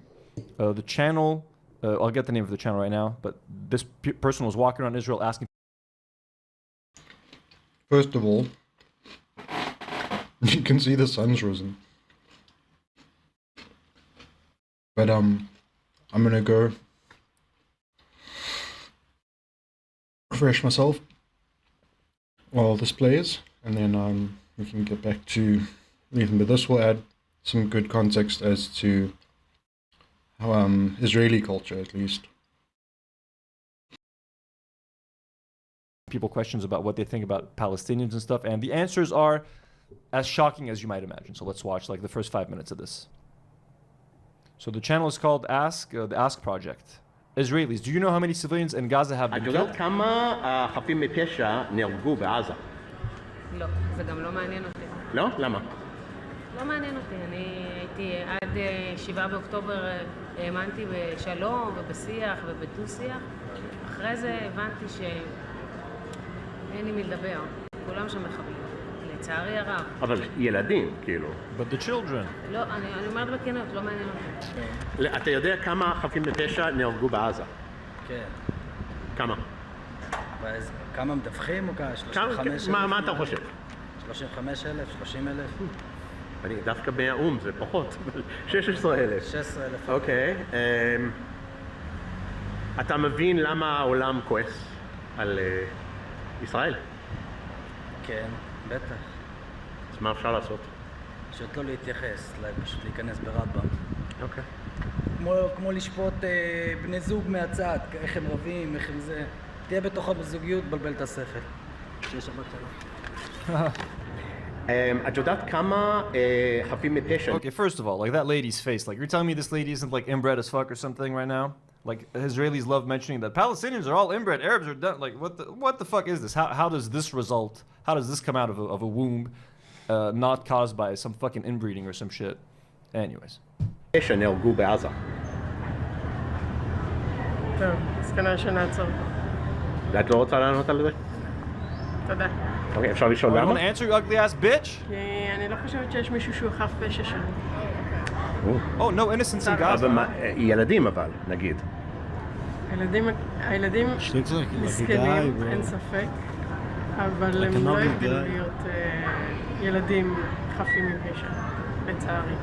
The channel, I'll get the name of the channel right now, but this person was walking around Israel asking. First of all, you can see the sun's risen. But I'm gonna go refresh myself while this plays, and then we can get back to Ethan. But this will add some good context as to how Israeli culture, at least. People questions about what they think about Palestinians and stuff, and the answers are as shocking as you might imagine. So let's watch like the first 5 minutes of this. So the channel is called the Ask Project. Israelis, do you know how many civilians in Gaza have been killed? כמה חפים מפשע נהרגו בעזה? לא, זה גם לא מעניין אותי. לא? למה? לא מעניין אותי, אני הייתי עד 7 באוקטובר האמנתי בשלום ובשיח ובדו-שיח. אחרי זה הבנתי שאין לי מי לדבר, כולם שם מחבלים, לצערי הרב. אבל ילדים, כאילו. But the children. לא, אני אומרת בכנות, לא מעניין אותי. אתה יודע כמה חפים מפשע נהרגו בעזה? כן. כמה? כמה מדווחים או כמה? 35,000? מה אתה חושב? 35,000, 30,000? אני דווקא מהאום, זה פחות. 16,000. 16,000. אוקיי. אתה מבין למה העולם כועס על ישראל? כן, בטח. אז מה אפשר לעשות? פשוט לא להתייחס, פשוט להיכנס ברדב"ם. אוקיי. כמו לשפוט בני זוג מהצד, איך הם רבים, איך הם זה. תהיה בתוכה בזוגיות, בלבל את השכל. שיהיה שבת שלום. את יודעת כמה חפים מפשע? Okay, first of all, like that lady's face, like you're telling me this lady isn't like inbred as fuck or something right now? Like Israelis love mentioning that Palestinians are all inbred, Arabs are done. Like what the fuck is this? How does this result? How does this come out of a womb, not caused by some fucking inbreeding or some shit? Anyways. פשע נהרגו בעזה. טוב, אז כנראה שנעצור. ואת לא רוצה לענות על זה? תודה. אוקיי, אפשר לשאול למה? Want to answer, you ugly ass bitch? כי אני לא חושבת שיש מישהו שהוא חף פשע שם. Oh, no innocence in Gaza. ילדים אבל, נגיד. הילדים מסכנים, אין ספק, אבל הם לא יכולים להיות ילדים חפים מפשע, לצערי.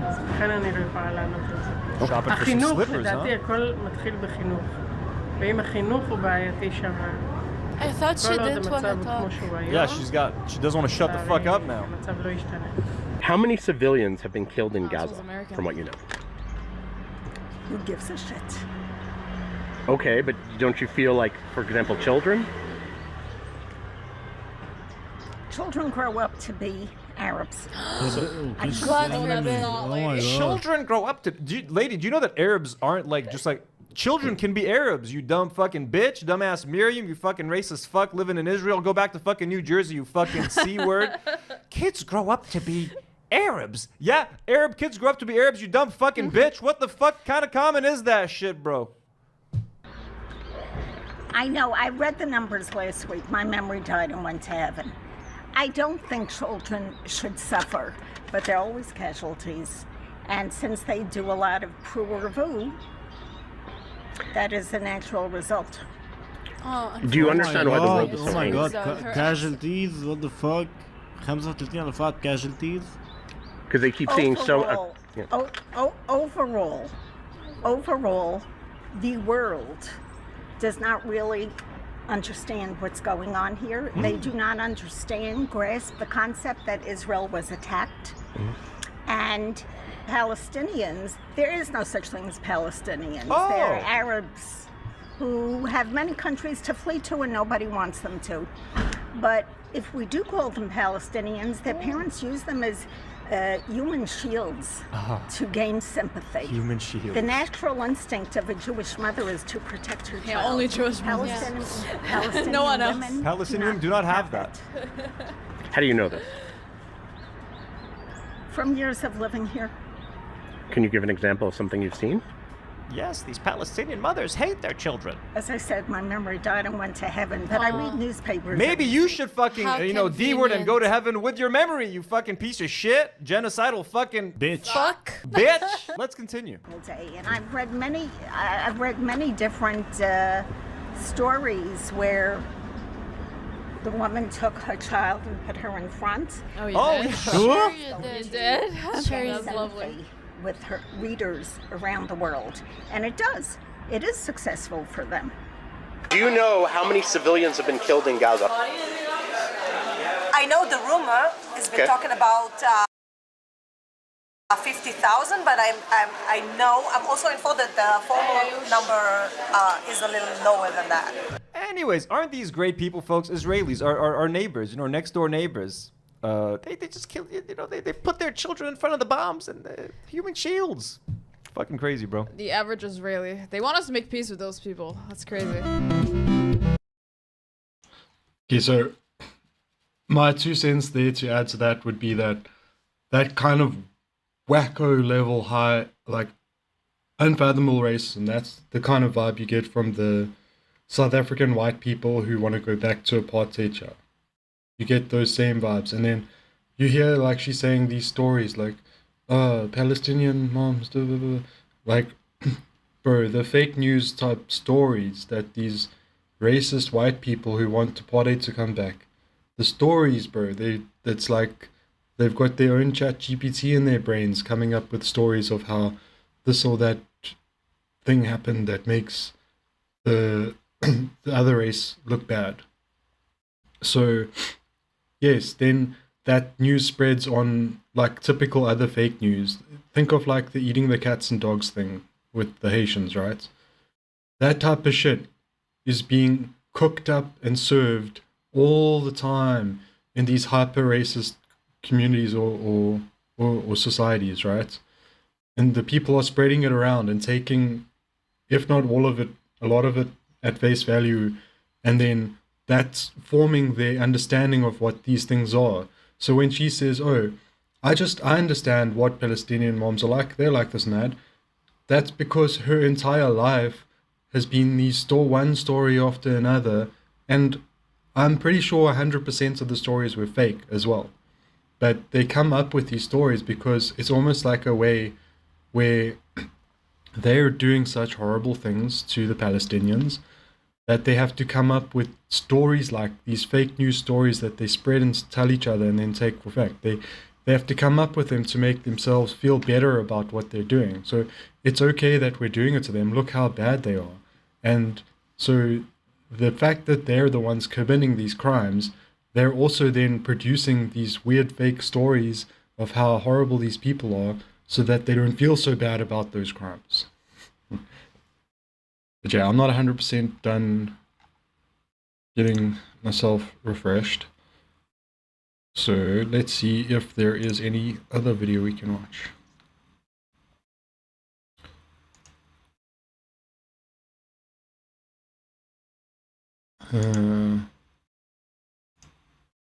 אז לכן אני לא יכולה לענות על זה. החינוך, לדעתי, הכל מתחיל בחינוך. ואם החינוך הוא בעייתי שם, I thought she didn't want to talk. Yeah, she doesn't want to shut the fuck up now. המצב לא ישתנה. How many civilians have been killed in Gaza, from what you know? Who gives a shit? Okay, but don't you feel like, for example, children? Children grow up to be Arabs. Children grow up to... Lady, do you know that Arabs aren't like, just like... Children can be Arabs, you dumb fucking bitch, dumbass Miriam, you fucking racist fuck living in Israel. Go back to fucking New Jersey, you fucking C-word. Kids grow up to be Arabs. Yeah, Arab kids grow up to be Arabs, you dumb fucking bitch. What the fuck kind of comment is that shit, bro? I know, I read the numbers last week. My memory died and went to heaven. I don't think children should suffer, but they're always casualties. And since they do a lot of pruervu, that is the natural result. Do you understand why the world is Oh my god, casualties? What the fuck? 35,000 casualties? Because they keep seeing so... Overall, the world does not really understand what's going on here. They do not grasp the concept that Israel was attacked. And Palestinians, there is no such thing as Palestinians. They're Arabs who have many countries to flee to and nobody wants them to. But if we do call them Palestinians, their parents use them as human shields to gain sympathy. Human shield. The natural instinct of a Jewish mother is to protect her child. Yeah, only Jewish mothers. Palestinian No one else. women Palestinians do not have that. How do you know this? From years of living here. Can you give an example of something you've seen? Yes, these Palestinian mothers hate their children. As I said, my memory died and went to heaven, but I read newspapers. Maybe you should fucking, D-word and go to heaven with your memory, you fucking piece of shit. Genocidal fucking bitch. Fuck. Bitch. Let's continue. And I've read many different stories where the woman took her child and put her in front. Oh, you Oh, did? sure? You did? Sure, that's lovely. With her readers around the world, and it does. It is successful for them. Do you know how many civilians have been killed in Gaza? I know the rumor has been Okay. talking about 50,000, but I'm also informed that the formal number is a little lower than that. Anyways, aren't these great people, folks? Israelis, our neighbors, next door neighbors. They just kill, they put their children in front of the bombs and the human shields. Fucking crazy, bro. The average Israeli. They want us to make peace with those people. That's crazy. Okay, so my 2 cents there to add to that would be that kind of wacko level high, like unfathomable racism, that's the kind of vibe you get from the South African white people who want to go back to apartheid. You get those same vibes, and then you hear like she's saying these stories like Palestinian moms, blah, blah, blah. Like bro, the fake news type stories that these racist white people who want apartheid to come back, the stories, bro, it's like they've got their own chat GPT in their brains coming up with stories of how this or that thing happened that makes the other race look bad. So yes, then that news spreads on like typical other fake news. Think of like the eating the cats and dogs thing with the Haitians, right? That type of shit is being cooked up and served all the time in these hyper racist communities or societies, right? And the people are spreading it around and taking, if not all of it, a lot of it at face value, and then that's forming their understanding of what these things are. So when she says, oh, I understand what Palestinian moms are like, they're like this and that, that's because her entire life has been one story after another, and I'm pretty sure 100% of the stories were fake as well. But they come up with these stories because it's almost like a way where they're doing such horrible things to the Palestinians that they have to come up with stories like these fake news stories that they spread and tell each other and then take for fact. They have to come up with them to make themselves feel better about what they're doing. So it's okay that we're doing it to them. Look how bad they are. And so the fact that they're the ones committing these crimes, they're also then producing these weird fake stories of how horrible these people are so that they don't feel so bad about those crimes. But yeah, I'm not 100% done getting myself refreshed. So let's see if there is any other video we can watch.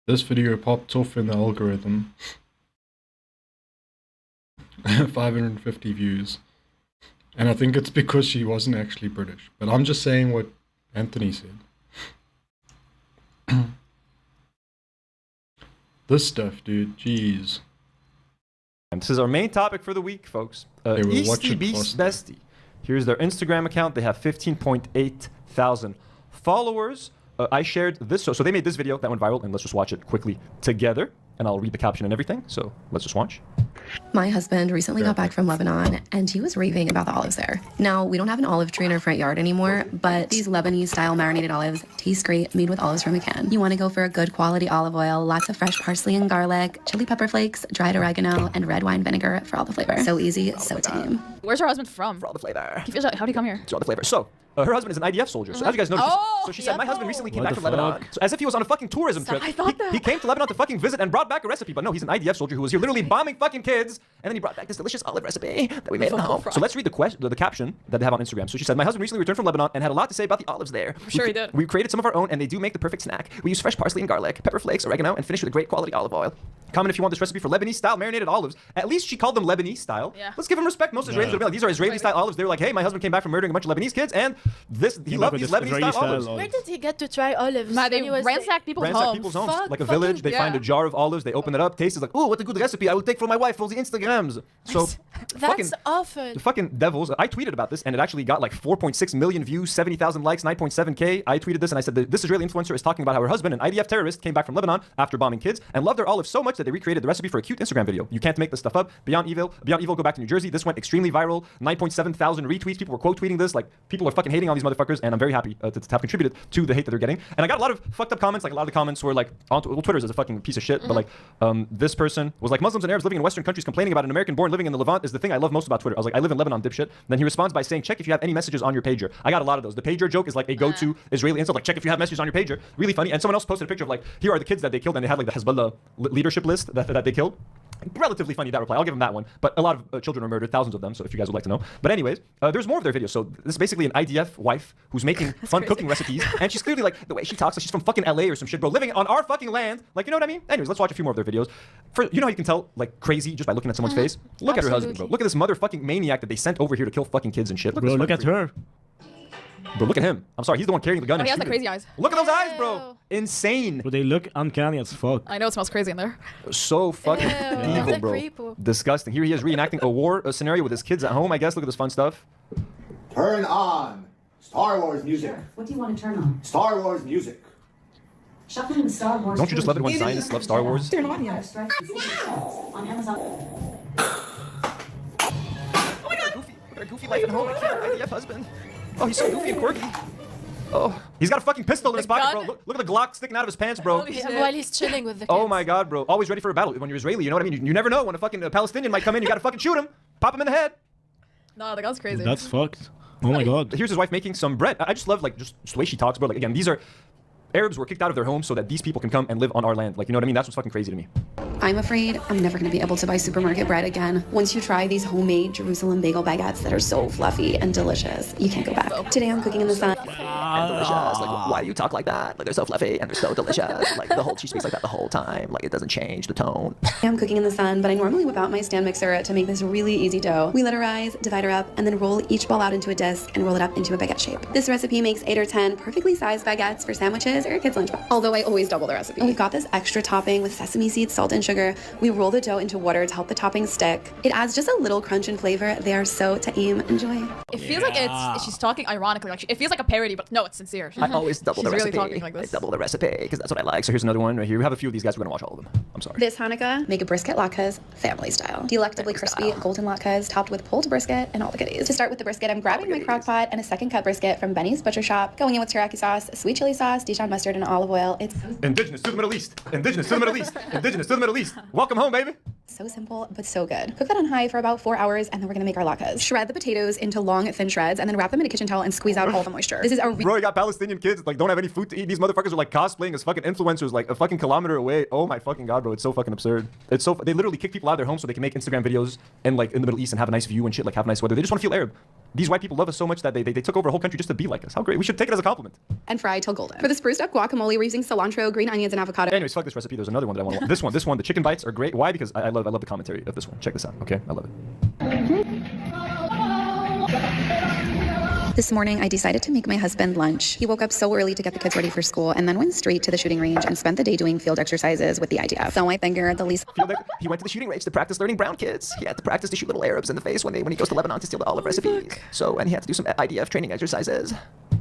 This video popped off in the algorithm. 550 views. And I think it's because she wasn't actually British. But I'm just saying what Anthony said. This stuff, dude, jeez. And this is our main topic for the week, folks. Okay, we'll watch it Beast first. Bestie. Here's their Instagram account. They have 15.8 thousand followers. I shared this, so they made this video that went viral, and let's just watch it quickly together. And I'll read the caption and everything, so let's just watch. My husband recently got back from Lebanon, and he was raving about the olives there. Now, we don't have an olive tree in our front yard anymore, but these Lebanese-style marinated olives taste great made with olives from a can. You want to go for a good quality olive oil, lots of fresh parsley and garlic, chili pepper flakes, dried oregano, and red wine vinegar for all the flavor. So easy, so tame. Where's her husband from? For all the flavor. How'd he come here? For all the flavor. So, her husband is an IDF soldier. So as you guys know, so she said, my husband recently came back from Lebanon. So as if he was on a fucking tourism trip. He came to Lebanon to fucking visit and brought back a recipe. But no, he's an IDF soldier who was here literally bombing fucking kids. And then he brought back this delicious olive recipe that we made at home. So let's read the caption that they have on Instagram. So she said, my husband recently returned from Lebanon and had a lot to say about the olives there. I'm sure he did. We created some of our own and they do make the perfect snack. We use fresh parsley and garlic, pepper flakes, oregano, and finish with a great quality olive oil. Comment if you want this recipe for Lebanese style marinated olives. At least she called them Lebanese style. Yeah. Let's give him respect. Most Israelis would be like, these are Israeli style olives. They were like, hey, my husband came back from murdering a bunch of Lebanese kids and he loved these Lebanese style olives. Where did he get to try olives? They ransack people's homes. Like a village. They find a jar of olives. They open it up. Taste is like, oh, what a good recipe. I will take for my wife for the Instagrams. So that's awful. The fucking devils. I tweeted about this and it actually got like 4.6 million views, 70,000 likes, 9.7K. I tweeted this and I said that this Israeli influencer is talking about how her husband, an IDF terrorist, came back from Lebanon after bombing kids and loved their olives so much that they recreated the recipe for a cute Instagram video. You can't make this stuff up. Beyond Evil, go back to New Jersey. This went extremely viral. 9.7 thousand retweets. People were quote tweeting this. Like, people are fucking hating on these motherfuckers, and I'm very happy to have contributed to the hate that they're getting. And I got a lot of fucked up comments. Like, a lot of the comments were like, Twitter's is a fucking piece of shit. But like, this person was like, Muslims and Arabs living in Western countries complaining about an American-born living in the Levant is the thing I love most about Twitter. I was like, I live in Lebanon, dipshit. Then he responds by saying, check if you have any messages on your pager. I got a lot of those. The pager joke is like a go-to Israeli insult. Like, check if you have messages on your pager. Really funny. And someone else posted a picture of like, here are the kids that they killed, and they had like the Hezbollah leadership list that they killed. Relatively funny, that reply. I'll give him that one. But a lot of children were murdered, thousands of them, so if you guys would like to know. But anyways, there's more of their videos. So this is basically an IDF wife who's making fun cooking recipes. And she's clearly like, the way she talks, like she's from fucking LA or some shit, bro, living on our fucking land. Like, you know what I mean? Anyways, let's watch a few more of their videos. You know how you can tell, like, crazy just by looking at someone's face? Look at her husband, bro. Look at this motherfucking maniac that they sent over here to kill fucking kids and shit. Bro, look at her. Bro, look at him. I'm sorry, he's the one carrying the gun. He has the crazy eyes. Look at those eyes, bro. Insane. But they look uncanny as fuck. I know it smells crazy in there. So fucking evil, bro. Disgusting. Here he is reenacting a war scenario with his kids at home, I guess. Look at this fun stuff. Turn on Star Wars music. Sure. What do you want to turn on? Star Wars music. Shuffling the Star Wars. Don't you just love it when Zionists love Star Wars? Turn on yet. On Amazon. Oh my god, Goofy. Look at our Goofy life at home. IDF husband. Oh, he's so goofy and quirky. Oh, he's got a fucking pistol in his pocket, bro. Look at the Glock sticking out of his pants, bro. While he's chilling with the kids. Oh my god, bro. Always ready for a battle. When you're Israeli, you know what I mean? You never know when a fucking Palestinian might come in. You gotta fucking shoot him. Pop him in the head. No, the gun's crazy. That's fucked. Oh my god. Here's his wife making some bread. I just love, like, just the way she talks, bro. Like, again, these are... Arabs were kicked out of their homes so that these people can come and live on our land. Like, you know what I mean? That's what's fucking crazy to me. I'm afraid I'm never going to be able to buy supermarket bread again. Once you try these homemade Jerusalem bagel baguettes that are so fluffy and delicious, you can't go back. Today I'm cooking in the sun. And delicious. Like, why do you talk like that? Like, they're so fluffy and they're so delicious. Like, she speaks like that the whole time. Like, it doesn't change the tone. I'm cooking in the sun, but I normally whip out my stand mixer to make this really easy dough. We let her rise, divide her up, and then roll each ball out into a disc and roll it up into a baguette shape. This recipe makes 8 or 10 perfectly sized baguettes for sandwiches or your kid's lunchbox. Although I always double the recipe. We've got this extra topping with sesame seeds, salt, and sugar. We roll the dough into water to help the topping stick. It adds just a little crunch and flavor. They are so ta'im. Enjoy. It feels like she's talking ironically. Like it feels like a parody, but no, it's sincere. I always double the recipe. She's really talking like this. I double the recipe because that's what I like. So here's another one right here. We have a few of these guys. We're gonna watch all of them. I'm sorry. This Hanukkah, make a brisket latkes family style. Delectably crispy golden latkes topped with pulled brisket and all the goodies. To start with the brisket, I'm grabbing my crock pot and a second cut brisket from Benny's Butcher Shop, going in with teriyaki sauce, sweet chili sauce, Dijon mustard, and olive oil. It's indigenous to the Middle East. Indigenous to the Middle East. Indigenous to the Middle East. Welcome home, baby. so simple, but so good. Cook that on high for about 4 hours, and then we're gonna make our latkes. Shred the potatoes into long, thin shreds, and then wrap them in a kitchen towel and squeeze out all the moisture. This is a bro, you got Palestinian kids, like, don't have any food to eat. These motherfuckers are, like, cosplaying as fucking influencers, like, a fucking kilometer away. Oh my fucking god, bro, it's so fucking absurd. It's so, they literally kick people out of their homes so they can make Instagram videos and, like, in the Middle East and have a nice view and shit, like, have nice weather. They just want to feel Arab. These white people love us so much that they took over a whole country just to be like us. How great. We should take it as a compliment. And fry till golden. For the spruced up guacamole, we're using cilantro, green onions, and avocado. Anyways, fuck this recipe. There's another one that I want. This one, the chicken bites are great. Why? Because I love the commentary of this one. Check this out, okay? I love it. This morning, I decided to make my husband lunch. He woke up so early to get the kids ready for school and then went straight to the shooting range and spent the day doing field exercises with the IDF. So I figured the least... He went to the shooting range to practice learning brown kids. He had to practice to shoot little Arabs in the face when he goes to Lebanon to steal the olive recipes. So, and he had to do some IDF training exercises.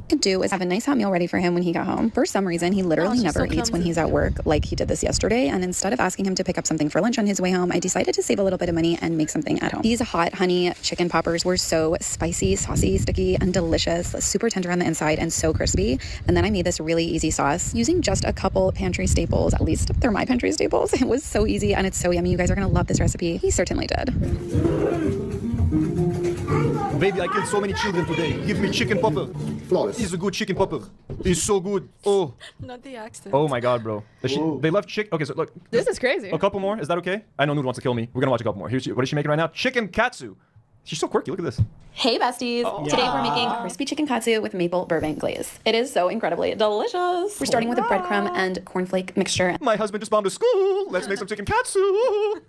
Could do is have a nice hot meal ready for him when he got home. For some reason, he literally never eats when he's at work, like he did this yesterday. And instead of asking him to pick up something for lunch on his way home, I decided to save a little bit of money and make something at home. These hot honey chicken poppers were so spicy, saucy, sticky, and delicious, super tender on the inside and so crispy. And then I made this really easy sauce using just a couple pantry staples. At least they're my pantry staples. It was so easy and it's so yummy. You guys are gonna love this recipe. He certainly did. Baby, I killed so many children today. Give me chicken popper. Flawless. He's a good chicken popper. He's so good. Oh. Not the accent. Oh my god, bro. They love chicken. Okay, so look. This is crazy. A couple more. Is that okay? I know Nude wants to kill me. We're gonna watch a couple more. What is she making right now? Chicken katsu. She's so quirky. Look at this. Hey besties! Today we're making crispy chicken katsu with maple Burbank glaze. It is so incredibly delicious. We're starting with a breadcrumb and cornflake mixture. My husband just bombed a school. Let's make some chicken katsu.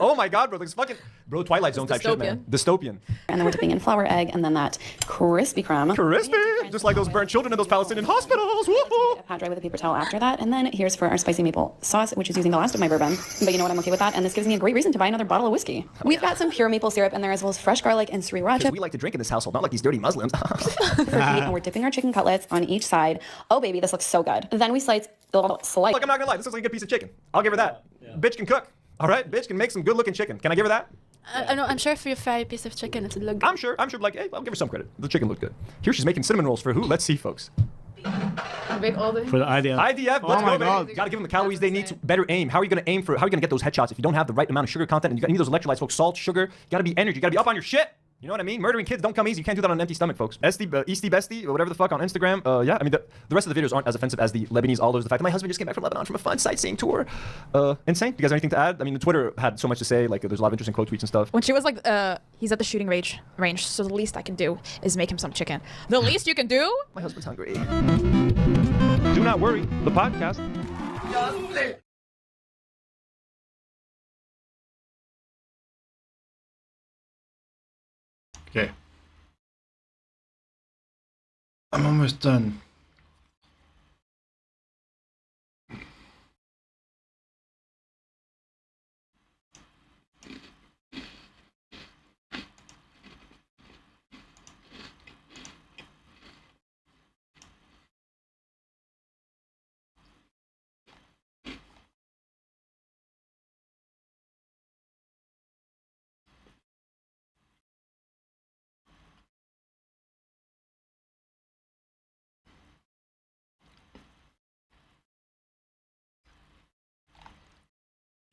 Oh my god, bro. This fucking Twilight Zone type shit, man. Dystopian. And then we're dipping in flour, egg, and then that crispy crumb. Crispy! Just like those burnt children in those Palestinian hospitals. Woo-hoo. Pat dry with a paper towel after that. And then here's for our spicy maple sauce, which is using the last of my bourbon. But you know what? I'm okay with that. And this gives me a great reason to buy another bottle of whiskey. We've got some pure maple syrup in there as well as fresh garlic and sriracha. We like to drink in this household, not like these dirty Muslims. And we're dipping our chicken cutlets on each side. Oh baby, this looks so good. Then we slice. Look, I'm not gonna lie. This looks like a good piece of chicken. I'll give her that. Bitch can cook. All right, bitch can make some good-looking chicken. Can I give her that? I know. I'm sure if you fry a piece of chicken, it would look good. I'm sure. Like, hey, I'll give her some credit. The chicken looked good. Here she's making cinnamon rolls for who? Let's see, folks. Big all day. For the IDF. IDF. Oh Let's my go, god. baby. Gotta give them the calories they need to better aim. How are you gonna aim for? How are you gonna get those headshots if you don't have the right amount of sugar content? And you need those electrolytes, folks. Salt, sugar. You gotta be energy. You gotta be up on your shit. You know what I mean? Murdering kids don't come easy. You can't do that on an empty stomach, folks. Easty Bestie, or whatever the fuck on Instagram. Yeah, I mean, the rest of the videos aren't as offensive as the Lebanese all those. The fact that my husband just came back from Lebanon from a fun sightseeing tour. Insane. Do you guys have anything to add? I mean, the Twitter had so much to say. Like, there's a lot of interesting quote tweets and stuff. When she was like, he's at the shooting range, so the least I can do is make him some chicken. The least you can do? My husband's hungry. Do not worry. The podcast. Okay. I'm almost done.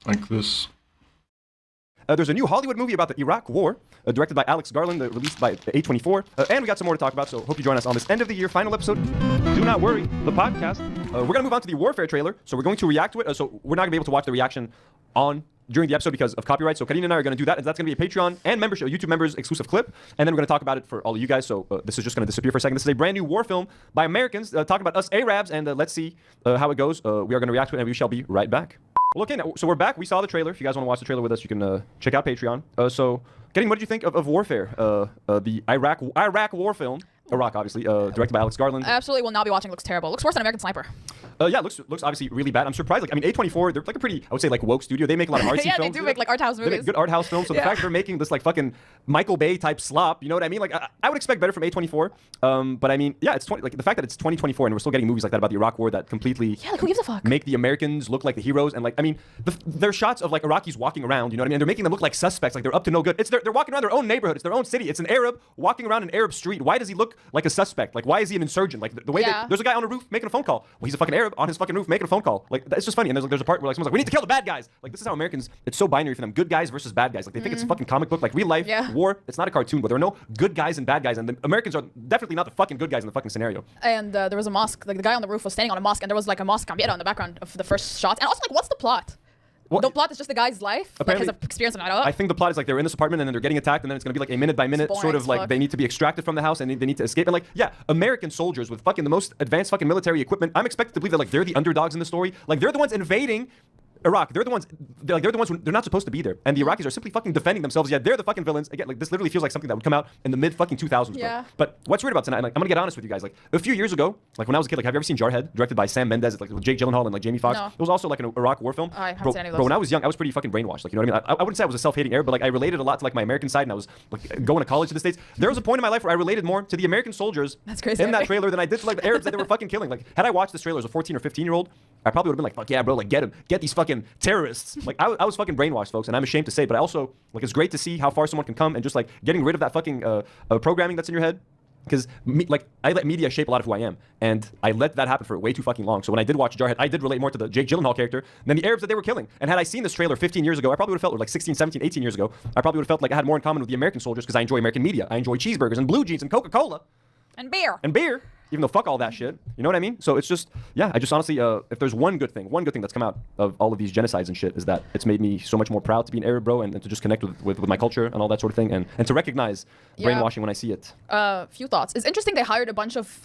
Like this. There's a new Hollywood movie about the Iraq War, directed by Alex Garland, released by A24. And we got some more to talk about, so hope you join us on this end of the year final episode. Do not worry, the podcast. We're going to move on to the Warfare trailer, so we're going to react to it. So we're not going to be able to watch the reaction during the episode because of copyright. So Karina and I are going to do that, and that's going to be a Patreon and membership, YouTube members exclusive clip. And then we're going to talk about it for all of you guys. So this is just going to disappear for a second. This is a brand new war film by Americans talking about us Arabs, and let's see how it goes. We are going to react to it, and we shall be right back. Well, okay, now, so we're back. We saw the trailer. If you guys want to watch the trailer with us, you can check out Patreon. So, Getting, what did you think of Warfare? The Iraq war film. Iraq, obviously, directed by Alex Garland. I absolutely will not be watching. Looks terrible. Looks worse than American Sniper. Yeah, looks obviously really bad. I'm surprised. Like, I mean, A24, they're like a pretty, I would say, like woke studio. They make a lot of artsy yeah, films. they do make like art house movies. They make good art house films. So the fact that they're making this like fucking Michael Bay type slop, you know what I mean? Like, I would expect better from A24. But I mean, yeah, it's like the fact that it's 2024 and we're still getting movies like that about the Iraq War that completely like who gives a fuck? Make the Americans look like the heroes. And like, I mean, their shots of like Iraqis walking around, you know what I mean? And they're making them look like suspects, like they're up to no good. They're walking around their own neighborhood. It's their own city. It's an Arab walking around an Arab street. Why does he look like a suspect? Like, why is he an insurgent? Like the way that there's a guy on a roof making a phone call. Well, he's a fucking Arab on his fucking roof making a phone call. Like, it's just funny. And there's a part where like someone's like, we need to kill the bad guys. Like, this is how Americans, it's so binary for them. Good guys versus bad guys. Like, they think it's a fucking comic book, like real life war. It's not a cartoon, but there are no good guys and bad guys. And the Americans are definitely not the fucking good guys in the fucking scenario. And there was a mosque. Like, the guy on the roof was standing on a mosque, and there was like a mosque cambiera in the background of the first shots. And also, like, what's the plot? Well, the plot is just the guy's life, like his experience in Iraq. I think the plot is like they're in this apartment and then they're getting attacked, and then it's gonna be like a minute by minute sort of like they need to be extracted from the house and they need to escape. And like, yeah, American soldiers with fucking the most advanced fucking military equipment. I'm expected to believe that like they're the underdogs in the story. Like they're the ones invading Iraq. They're the ones who they're not supposed to be there, and the Iraqis are simply fucking defending themselves. Yeah, they're the fucking villains. Again, like this literally feels like something that would come out in the mid fucking 2000s. Yeah. But what's weird about tonight? Like, I'm gonna get honest with you guys. Like a few years ago, like when I was a kid, like have you ever seen Jarhead, directed by Sam Mendes, like with Jake Gyllenhaal and like Jamie Foxx? No. It was also like an Iraq war film. I haven't seen any of those. Bro, when I was young, I was pretty fucking brainwashed. Like, you know what I mean? I wouldn't say I was a self-hating Arab, but like I related a lot to like my American side, and I was like going to college to the States. There was a point in my life where I related more to the American soldiers in that trailer than I did to like the Arabs that they were fucking killing. Like, had I watched this trailer as a 14 or 15-year-old, I probably would have been like, fuck yeah, bro, like get him, get these fucking terrorists. Like I was fucking brainwashed, folks, and I'm ashamed to say, but I also like it's great to see how far someone can come and just like getting rid of that fucking programming that's in your head. because like I let media shape a lot of who I am, and I let that happen for way too fucking long. So when I did watch Jarhead, I did relate more to the Jake Gyllenhaal character than the Arabs that they were killing. And had I seen this trailer 15 years ago, I probably would have felt, or like 16, 17, 18 years ago, I probably would have felt like I had more in common with the American soldiers because I enjoy American media. I enjoy cheeseburgers and blue jeans and Coca-Cola. And beer. And beer. Even though fuck all that shit. You know what I mean? So it's just, yeah, I just honestly, if there's one good thing that's come out of all of these genocides and shit is that it's made me so much more proud to be an Arab, bro, and to just connect with my culture and all that sort of thing, and to recognize brainwashing when I see it. Few thoughts. It's interesting they hired a bunch of,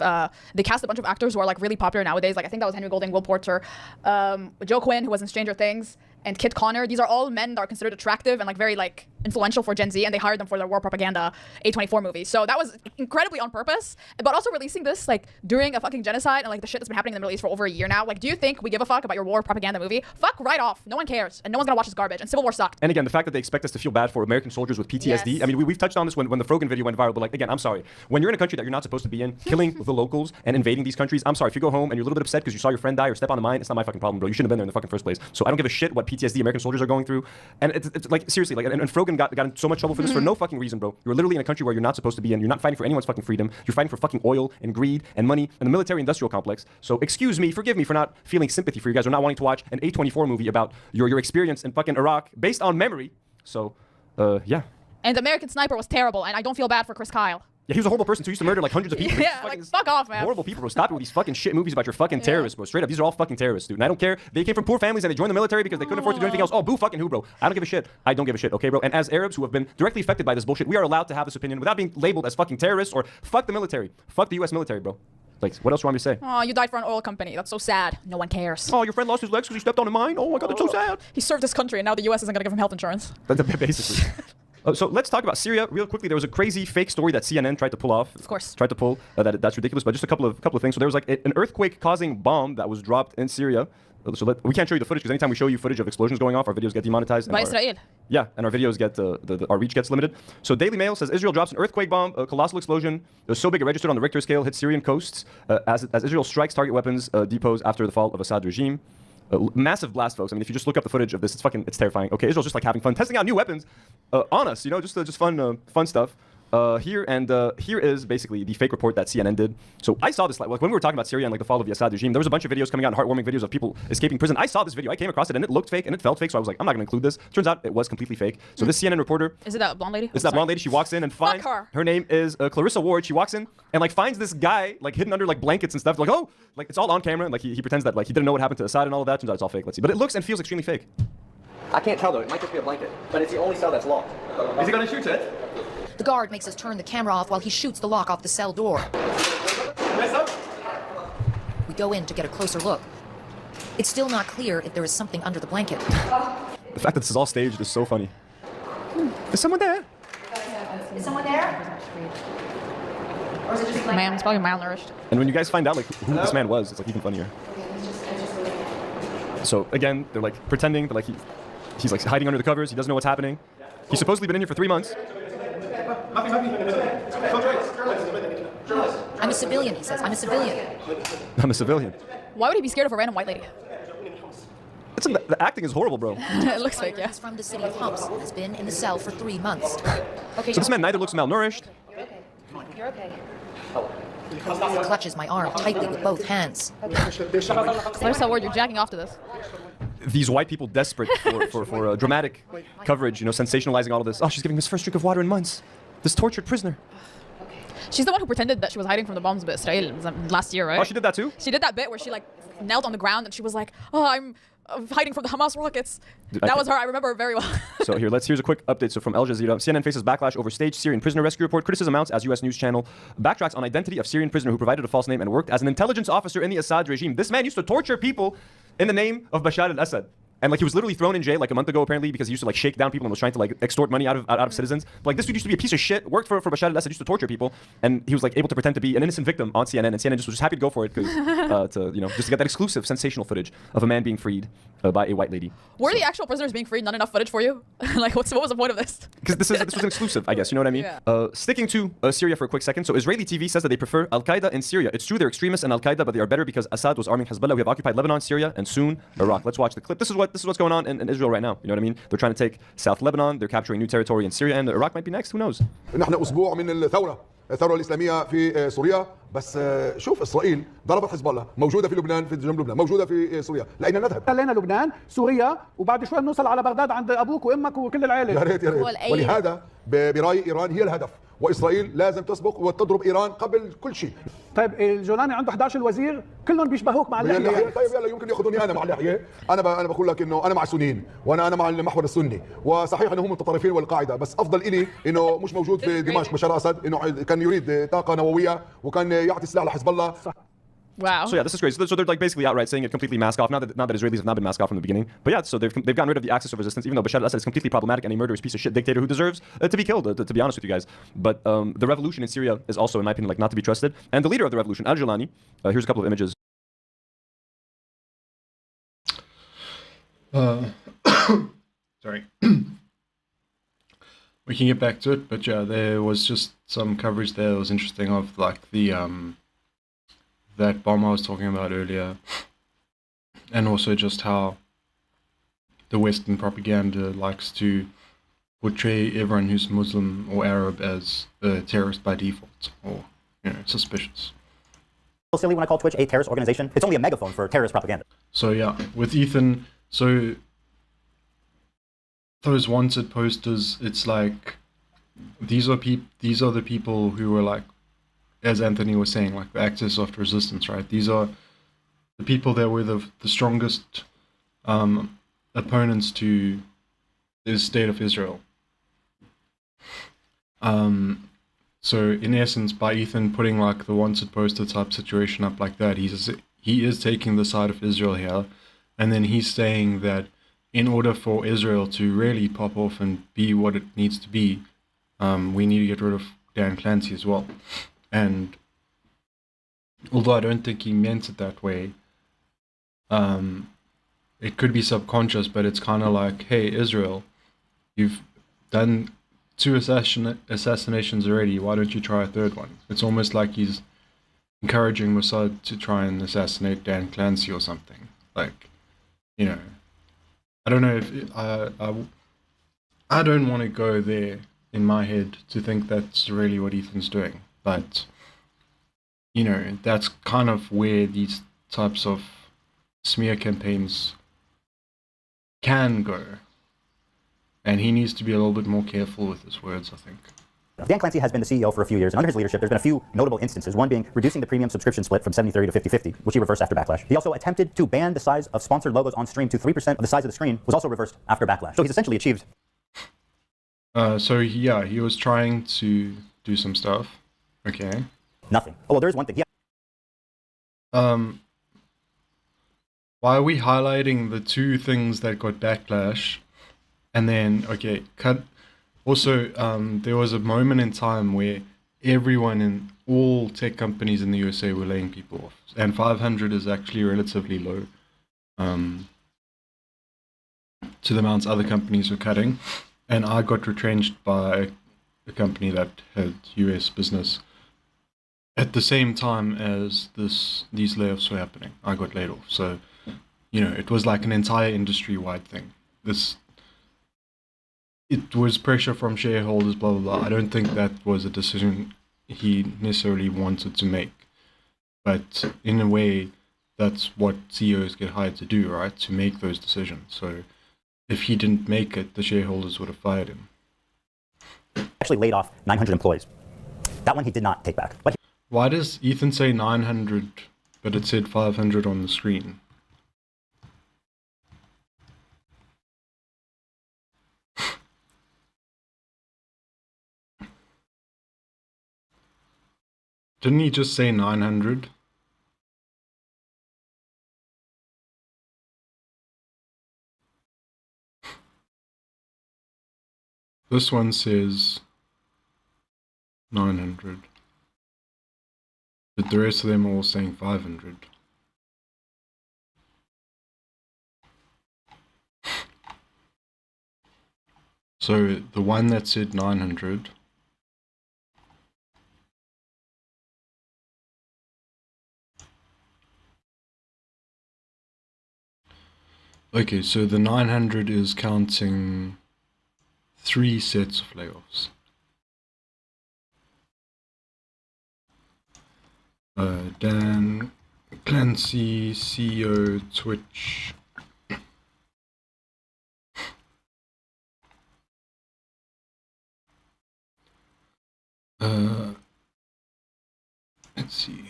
they cast a bunch of actors who are like really popular nowadays. Like I think that was Henry Golding, Will Porter, Joe Quinn, who was in Stranger Things, and Kit Connor. These are all men that are considered attractive and like very like influential for Gen Z, and they hired them for their war propaganda A24 movie. So that was incredibly on purpose, but also releasing this like during a fucking genocide and like the shit that's been happening in the Middle East for over a year now. Like, do you think we give a fuck about your war propaganda movie? Fuck right off. No one cares, and no one's gonna watch this garbage. And Civil War sucked. And again, the fact that they expect us to feel bad for American soldiers with PTSD. Yes. I mean, we've touched on this when the Frogan video went viral. But like, again, I'm sorry. When you're in a country that you're not supposed to be in, killing the locals and invading these countries, I'm sorry. If you go home and you're a little bit upset because you saw your friend die or step on a mine, it's not my fucking problem, bro. You shouldn't have been there in the fucking first place. So I don't give a shit what PTSD American soldiers are going through. And it's like, seriously, like, and Frogan got in so much trouble for this for no fucking reason, bro. You're literally in a country where you're not supposed to be in. You're not fighting for anyone's fucking freedom. You're fighting for fucking oil and greed and money and the military-industrial complex. So excuse me, forgive me for not feeling sympathy for you guys or not wanting to watch an A24 movie about your experience in fucking Iraq based on memory. So, yeah. And American Sniper was terrible, and I don't feel bad for Chris Kyle. Yeah, he was a horrible person who used to murder like hundreds of people. Yeah, like fuck off, man. Horrible people, bro. Stop it with these fucking shit movies about your fucking terrorists, bro. Straight up, these are all fucking terrorists, dude. And I don't care. They came from poor families and they joined the military because they couldn't afford to do anything else. Oh, boo fucking who, bro? I don't give a shit. I don't give a shit, okay, bro? And as Arabs who have been directly affected by this bullshit, we are allowed to have this opinion without being labeled as fucking terrorists or fuck the military. Fuck the U.S. military, bro. Like, what else do you want me to say? Oh, you died for an oil company. That's so sad. No one cares. Oh, your friend lost his legs because he stepped on a mine? Oh my God, that's so sad. He served his country and now the U.S. isn't going to give him health insurance. Basically. So let's talk about Syria real quickly. There was a crazy fake story that CNN tried to pull off. Of course. Tried to pull that's ridiculous. But just a couple of things. So there was like an earthquake-causing bomb that was dropped in Syria. So we can't show you the footage because anytime we show you footage of explosions going off, our videos get demonetized. By Israel. Yeah, and our videos get our reach gets limited. So Daily Mail says Israel drops an earthquake bomb, a colossal explosion. It was so big it registered on the Richter scale, hit Syrian coasts as Israel strikes target weapons depots after the fall of Assad regime. Massive blast, folks. I mean, if you just look up the footage of this, it's terrifying. Okay, Israel's just like having fun, testing out new weapons on us. You know, just fun stuff. Here is basically the fake report that CNN did. So I saw this like when we were talking about Syria and like the fall of the Assad regime. There was a bunch of videos coming out, and heartwarming videos of people escaping prison. I saw this video. I came across it, and it looked fake, and it felt fake. So I was like, I'm not gonna include this. Turns out it was completely fake. So this CNN reporter, is it that blonde lady? It's that blonde lady. She walks in and finds her name is Clarissa Ward. She walks in and like finds this guy like hidden under like blankets and stuff. Like, oh, like it's all on camera, and like he pretends that like he didn't know what happened to Assad and all of that. Turns out it's all fake. Let's see. But it looks and feels extremely fake. I can't tell though. It might just be a blanket, but it's the only cell that's locked. Is he gonna shoot it? The guard makes us turn the camera off while he shoots the lock off the cell door. We go in to get a closer look. It's still not clear if there is something under the blanket. The fact that this is all staged is so funny. Is someone there? Is someone there? Or is it just like... Man, it's probably malnourished. And when you guys find out like who this man was, it's like even funnier. So again, they're like pretending that like he's like hiding under the covers. He doesn't know what's happening. He's supposedly been in here for 3 months. I'm a civilian, he says. I'm a civilian. I'm a civilian. Why would he be scared of a random white lady? The acting is horrible, bro. It looks fake, yeah. He's from the city of Homs and has been in the cell for 3 months. Okay. So this man neither looks malnourished. You're okay. He clutches my arm tightly with both hands. Clarissa Ward, you're jacking off to this. These white people desperate for dramatic coverage, you know, sensationalizing all of this. Oh, she's giving his first drink of water in months. This tortured prisoner. She's the one who pretended that she was hiding from the bombs of Israel last year, right? Oh, she did that too? She did that bit where she like knelt on the ground and she was like, oh, I'm hiding from the Hamas rockets. Dude, that was her. I remember her very well. So here's a quick update. So from Al Jazeera, CNN faces backlash over staged Syrian prisoner rescue report. Criticism mounts as U.S. news channel backtracks on identity of Syrian prisoner who provided a false name and worked as an intelligence officer in the Assad regime. This man used to torture people in the name of Bashar al-Assad. And like he was literally thrown in jail like a month ago apparently because he used to like shake down people and was trying to like extort money out of citizens. But, like this dude used to be a piece of shit, worked for Bashar al-Assad, used to torture people, and he was like able to pretend to be an innocent victim on CNN, and CNN was just happy to go for it because just to get that exclusive sensational footage of a man being freed by a white lady. Were the actual prisoners being freed not enough footage for you? Like what was the point of this? Because this was an exclusive, I guess. You know what I mean? Yeah. Sticking to Syria for a quick second. So Israeli TV says that they prefer Al-Qaeda in Syria. It's true they're extremists in Al-Qaeda, but they are better because Assad was arming Hezbollah. We have occupied Lebanon, Syria, and soon Iraq. Let's watch the clip. This is what's going on in Israel right now. You know what I mean? They're trying to take South Lebanon. They're capturing new territory in Syria, and Iraq might be next. Who knows? نحن أسبوع من الثورة الثوره الاسلاميه في سوريا. بس شوف اسرائيل ضربت حزب الله، موجوده في لبنان، في جنوب لبنان، موجوده في سوريا، لاين نذهب؟ خلينا لبنان، سوريا، وبعد شوي بنوصل على بغداد عند ابوك وامك وكل العائله. يا ريت يا ريت. ولهذا برايي ايران هي الهدف، واسرائيل لازم تسبق وتضرب ايران قبل كل شيء. طيب الجولاني عنده 11 وزير كلهم بيشبهوك مع اللحيه يعني. طيب يلا يمكن ياخذوني انا مع اللحيه. انا بقول لك انه انا مع السنيين، وانا مع المحور السني، وصحيح انهم متطرفين والقاعده، بس افضل الي انه مش موجود في دمشق بشار اسد، انه كان يريد طاقه نوويه وكان يعطي سلاح لحزب الله. Wow. So yeah, this is great. So they're like basically outright saying it completely mask off. Not that Israelis have not been mask off from the beginning, but yeah. So they've gotten rid of the axis of resistance, even though Bashar al-Assad is completely problematic and a murderous piece of shit dictator who deserves to be killed. To be honest with you guys, but the revolution in Syria is also, in my opinion, like not to be trusted. And the leader of the revolution, Al-Jilani, here's a couple of images. Sorry. We can get back to it, but yeah, there was just some coverage there that was interesting of like the that bomb I was talking about earlier, and also just how the Western propaganda likes to portray everyone who's Muslim or Arab as a terrorist by default, or suspicious. Silly when I call Twitch a terrorist organization. It's only a megaphone for terrorist propaganda. So yeah, with Ethan, so those wanted posters, it's like these are the people who were like, as Anthony was saying, like the axis of resistance, right? These are the people that were the strongest opponents to the state of Israel. So in essence, by Ethan putting like the wanted poster type situation up like that, he is taking the side of Israel here, and then he's saying that in order for Israel to really pop off and be what it needs to be, we need to get rid of Dan Clancy as well. And although I don't think he meant it that way, it could be subconscious, but it's kind of like, hey, Israel, you've done 2 assassinations already, why don't you try a 3rd one? It's almost like he's encouraging Mossad to try and assassinate Dan Clancy or something. Like, I don't know if I don't want to go there in my head to think that's really what Ethan's doing, but that's kind of where these types of smear campaigns can go, and he needs to be a little bit more careful with his words, I think. Dan Clancy has been the CEO for a few years, and under his leadership, there's been a few notable instances, one being reducing the premium subscription split from 70-30 to 50-50, which he reversed after Backlash. He also attempted to ban the size of sponsored logos on stream to 3% of the size of the screen, was also reversed after Backlash. So he's essentially achieved... So yeah, he was trying to do some stuff. Okay. Nothing. Oh, well, there's one thing. Why are we highlighting the 2 things that got backlash, and then cut? Also, there was a moment in time where everyone in all tech companies in the USA were laying people off, and 500 is actually relatively low to the amounts other companies were cutting. And I got retrenched by a company that had US business at the same time as these layoffs were happening. I got laid off. So, it was like an entire industry-wide thing. It was pressure from shareholders, blah, blah, blah. I don't think that was a decision he necessarily wanted to make. But in a way, that's what CEOs get hired to do, right? To make those decisions. So if he didn't make it, the shareholders would have fired him. Actually laid off 900 employees. That one he did not take back. But why does Ethan say 900, but it said 500 on the screen? Didn't he just say 900? This one says 900. But the rest of them are all saying 500. So the one that said 900 okay, so the 900 is counting 3 sets of layoffs. Dan Clancy, CEO, Twitch. Let's see.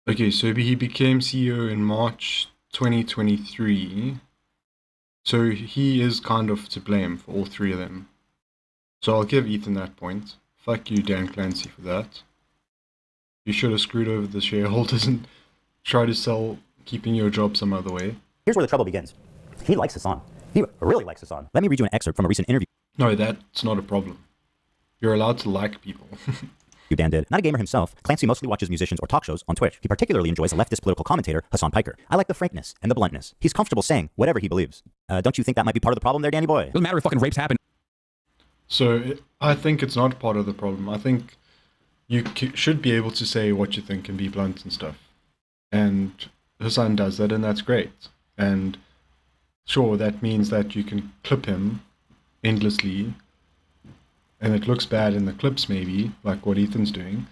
Okay, so he became CEO in March 2023. So he is kind of to blame for all three of them. So I'll give Ethan that point. Fuck you, Dan Clancy, for that. You should have screwed over the shareholders and tried to sell keeping your job some other way. Here's where the trouble begins. He likes Hassan. He really likes Hassan. Let me read you an excerpt from a recent interview. No, that's not a problem. You're allowed to like people. Dan did. Not a gamer himself, Clancy mostly watches musicians or talk shows on Twitch. He particularly enjoys a leftist political commentator, Hassan Piker. I like the frankness and the bluntness. He's comfortable saying whatever he believes. Don't you think that might be part of the problem there, Danny boy? Doesn't matter if fucking rapes happen. So I think it's not part of the problem. I think you should be able to say what you think and be blunt and stuff. And Hassan does that, and that's great. And sure, that means that you can clip him endlessly, and it looks bad in the clips maybe, like what Ethan's doing.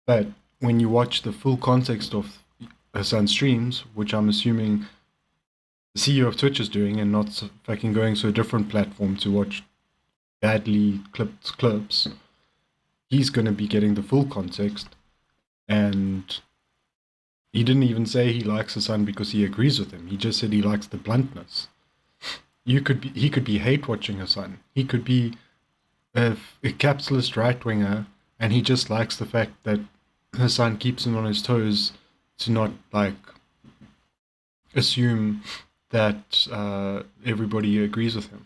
But when you watch the full context of Hassan's streams, which I'm assuming the CEO of Twitch is doing, and not fucking going to a different platform to watch badly clipped clips, he's going to be getting the full context. And he didn't even say he likes Hassan because he agrees with him. He just said he likes the bluntness. He could be hate watching Hassan. He could be a capitalist right-winger, and he just likes the fact that Hassan keeps him on his toes to not, like, assume that everybody agrees with him,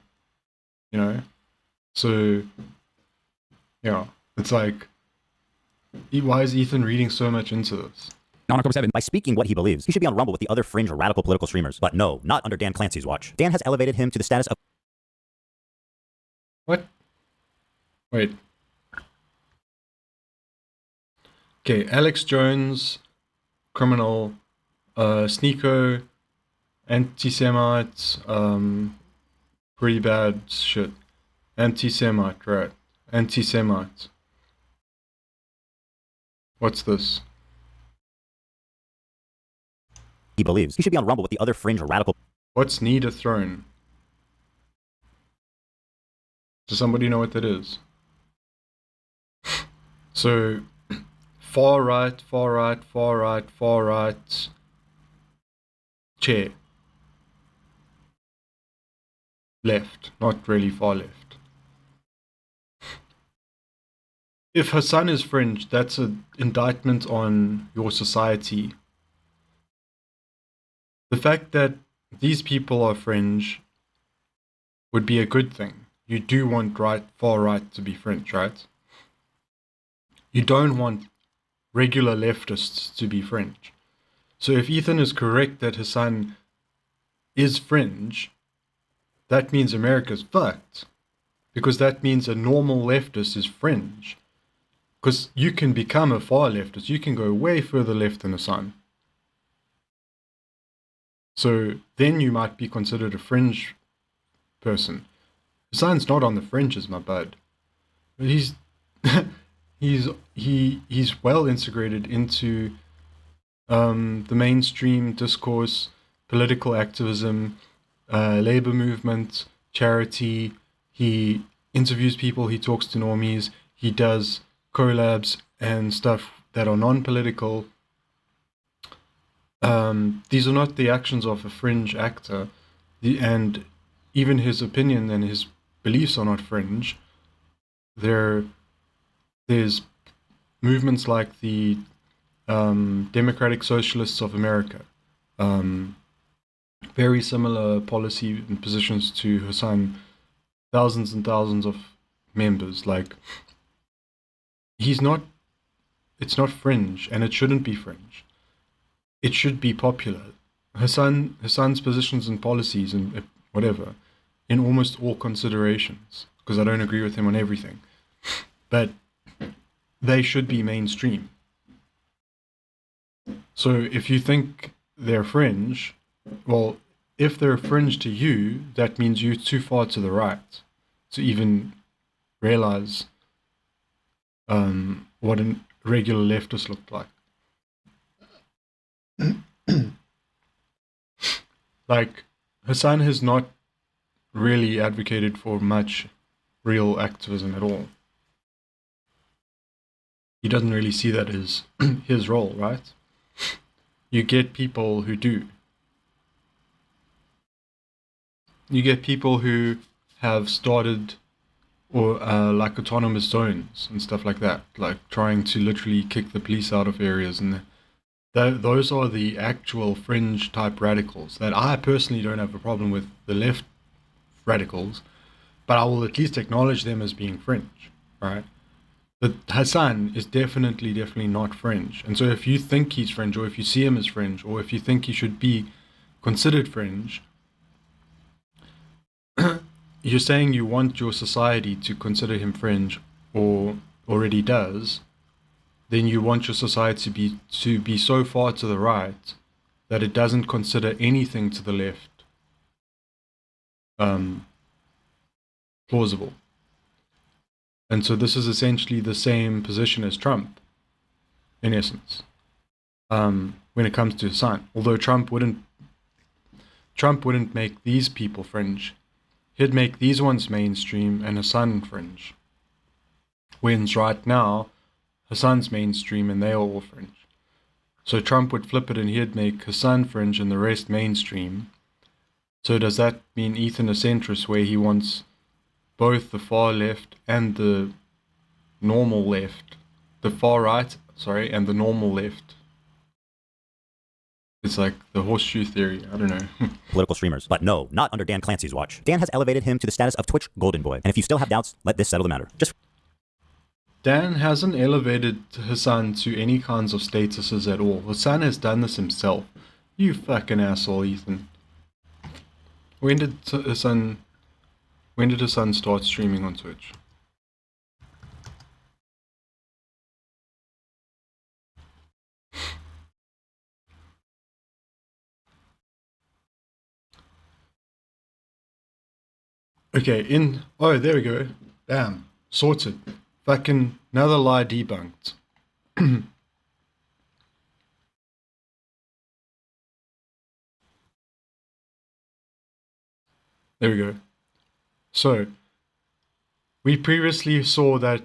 you know? So, yeah, it's like, why is Ethan reading so much into this? On October 7th, by speaking what he believes, he should be on Rumble with the other fringe or radical political streamers. But no, not under Dan Clancy's watch. Dan has elevated him to the status of... What? Wait. Okay, Alex Jones, criminal, Sneeko, anti-Semite, pretty bad shit. Anti-Semite, right. Anti-Semite. What's this? He believes. He should be on Rumble with the other fringe or radical... What's Need a Throne? Does somebody know what that is? So, far right, far right, far right, far right, chair. Left, not really far left. If Hassan is fringe, that's an indictment on your society. The fact that these people are fringe would be a good thing. You do want far right to be fringe, right? You don't want regular leftists to be fringe. So if Ethan is correct that Hassan is fringe, that means America's fucked. Because that means a normal leftist is fringe. Because you can become a far leftist. You can go way further left than Hassan. So then you might be considered a fringe person. Hassan's not on the fringes, my bud. But he's well integrated into the mainstream discourse, political activism, labor movement, charity. He interviews people, he talks to normies, he does collabs and stuff that are non-political. These are not the actions of a fringe actor, and even his opinion and his beliefs are not fringe. There's movements like the Democratic Socialists of America, very similar policy and positions to Hassan, thousands and thousands of members. Like, it's not fringe, and it shouldn't be fringe. It should be popular. Hassan's positions and policies and whatever, in almost all considerations, because I don't agree with him on everything, but they should be mainstream. So if you think they're fringe, well, if they're fringe to you, that means you're too far to the right to even realize what a regular leftist looked like. Like, Hassan has not really advocated for much real activism at all. He doesn't really see that as his role, right? You get people who do. You get people who have started or like autonomous zones and stuff like that, like trying to literally kick the police out of areas, and those are the actual fringe type radicals that I personally don't have a problem with, the left radicals, but I will at least acknowledge them as being fringe, right? But Hassan is definitely not fringe, and so if you think he's fringe, or if you see him as fringe, or if you think he should be considered fringe, you're saying you want your society to consider him fringe, or already does, then you want your society to be so far to the right that it doesn't consider anything to the left plausible. And so this is essentially the same position as Trump, in essence, when it comes to Hassan. Although Trump wouldn't make these people fringe. He'd make these ones mainstream and Hassan fringe. Whereas right now, Hassan's mainstream and they're all fringe. So Trump would flip it and he'd make Hassan fringe and the rest mainstream. So does that mean Ethan a centrist, where he wants both the far left and the normal left, the far right, sorry, and the normal left? It's like the horseshoe theory, I don't know. Political streamers. But no, not under Dan Clancy's watch. Dan has elevated him to the status of Twitch Golden Boy. And if you still have doubts, let this settle the matter. Dan hasn't elevated Hassan to any kinds of statuses at all. Hassan has done this himself. You fucking asshole, Ethan. When did Hassan start streaming on Twitch? Okay, oh, there we go. Damn, sorted. Fucking another lie debunked. There we go. So, we previously saw that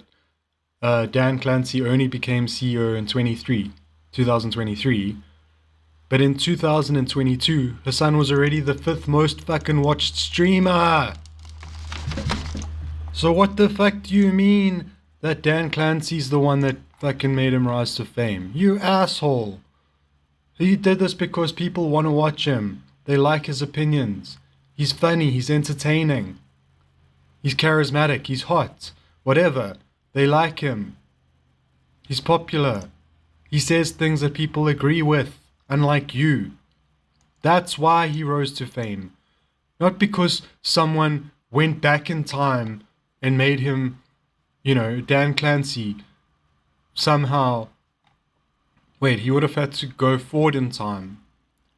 Dan Clancy only became CEO in 2023. But in 2022, Hassan was already the 5th most fucking watched streamer. So what the fuck do you mean that Dan Clancy's the one that fucking made him rise to fame? You asshole. He did this because people want to watch him. They like his opinions. He's funny, he's entertaining. He's charismatic, he's hot. Whatever. They like him. He's popular. He says things that people agree with, unlike you. That's why he rose to fame. Not because someone went back in time and made him, Dan Clancy somehow. Wait, he would have had to go forward in time.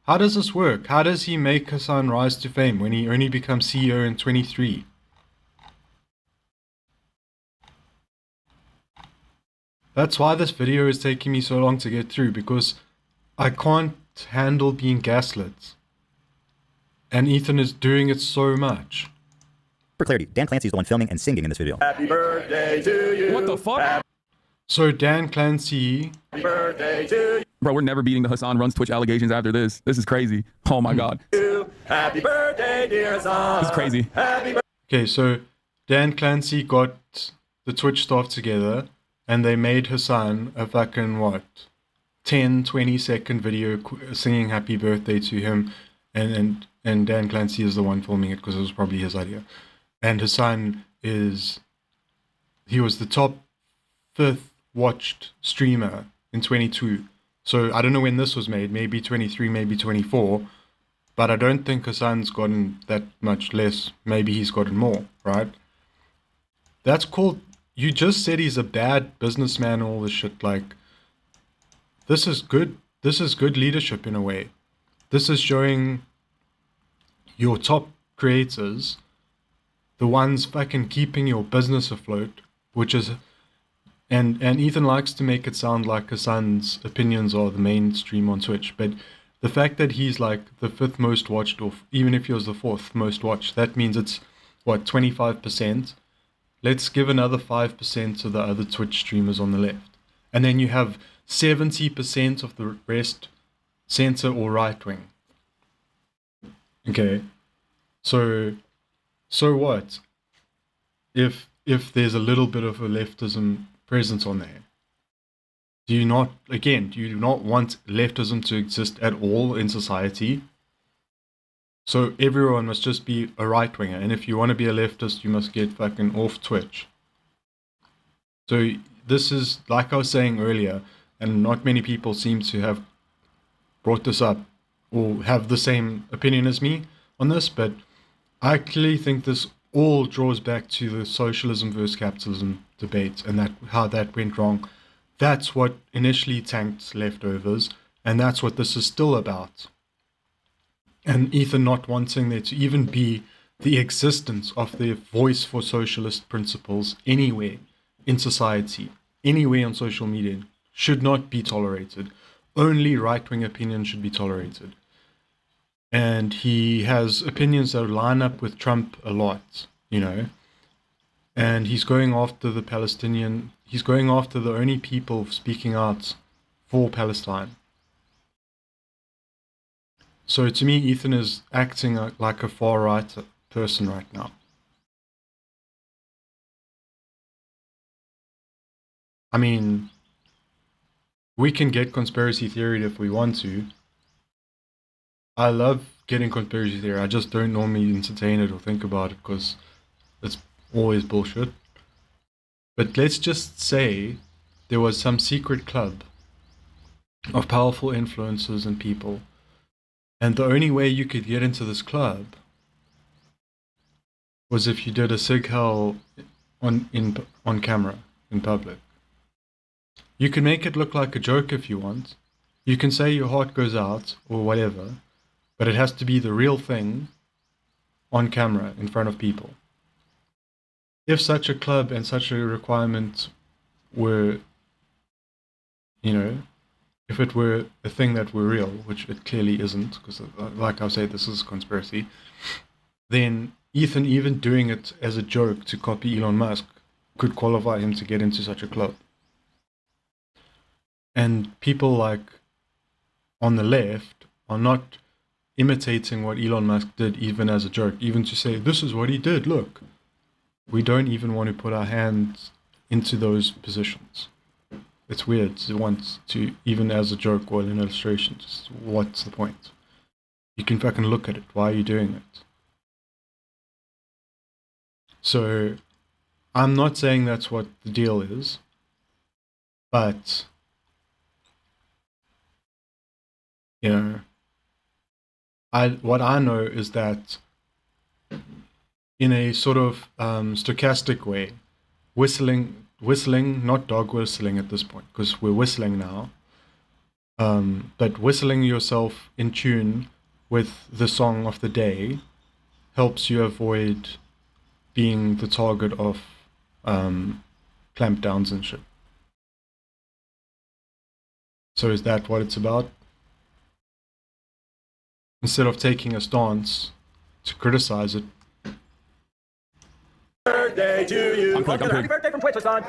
How does this work? How does he make Hassan rise to fame when he only becomes CEO in 23? That's why this video is taking me so long to get through, because I can't handle being gaslit. And Ethan is doing it so much. For clarity, Dan Clancy is the one filming and singing in this video. Happy birthday to you. What the fuck? So Dan Clancy... Happy birthday to you. Bro, we're never beating the Hassan Runs Twitch allegations after this. This is crazy. Oh my god. Happy birthday, dear Hassan. This is crazy. Okay, so Dan Clancy got the Twitch staff together and they made Hassan a fucking, 10-20 second video singing happy birthday to him, and Dan Clancy is the one filming it because it was probably his idea. And Hassan he was the top 5th watched streamer in 22. So I don't know when this was made, maybe 23, maybe 24, but I don't think Hassan's gotten that much less. Maybe he's gotten more, right? That's called, you just said he's a bad businessman and all this shit. Like, this is good leadership in a way. This is showing your top creators, the ones fucking keeping your business afloat, which is And Ethan likes to make it sound like his son's opinions are the mainstream on Twitch, but the fact that he's like the 5th most watched, or even if he was the 4th most watched, that means it's, what, 25%? Let's give another 5% to the other Twitch streamers on the left. And then you have 70% of the rest center or right wing. Okay. So what? If there's a little bit of a leftism presence on there, do you not want leftism to exist at all in society? So everyone must just be a right winger, and if you want to be a leftist, you must get fucking off Twitch. So this is, like I was saying earlier, and not many people seem to have brought this up or have the same opinion as me on this, but I clearly think this all draws back to the socialism versus capitalism debate and that how that went wrong. That's what initially tanked leftovers, and that's what this is still about. And Ethan not wanting there to even be the existence of the voice for socialist principles anywhere in society, anywhere on social media, should not be tolerated. Only right-wing opinion should be tolerated. And he has opinions that line up with Trump a lot, you know. And he's going after the Palestinian, he's going after the only people speaking out for Palestine. So to me, Ethan is acting like a far-right person right now. I mean, we can get conspiracy theory if we want to. I love getting conspiracy theory. I just don't normally entertain it or think about it because it's always bullshit. But let's just say there was some secret club of powerful influencers and people, and the only way you could get into this club was if you did a sig hell on camera in public. You can make it look like a joke if you want. You can say your heart goes out or whatever, but it has to be the real thing on camera in front of people. If such a club and such a requirement were, you know, if it were a thing that were real, which it clearly isn't, because like I said, this is a conspiracy, then Ethan even doing it as a joke to copy Elon Musk could qualify him to get into such a club. And people like on the left are not imitating what Elon Musk did even as a joke, even to say, this is what he did, look. We don't even want to put our hands into those positions. It's weird to want to, even as a joke or an illustration, just what's the point? You can fucking look at it. Why are you doing it? So, I'm not saying that's what the deal is, but, you know, what I know is that in a sort of stochastic way, whistling, not dog whistling at this point, because we're whistling now, but whistling yourself in tune with the song of the day helps you avoid being the target of clampdowns and shit. So is that what it's about? Instead of taking a stance to criticize it. Birthday to you. Happy birthday from Twitch, Hassan.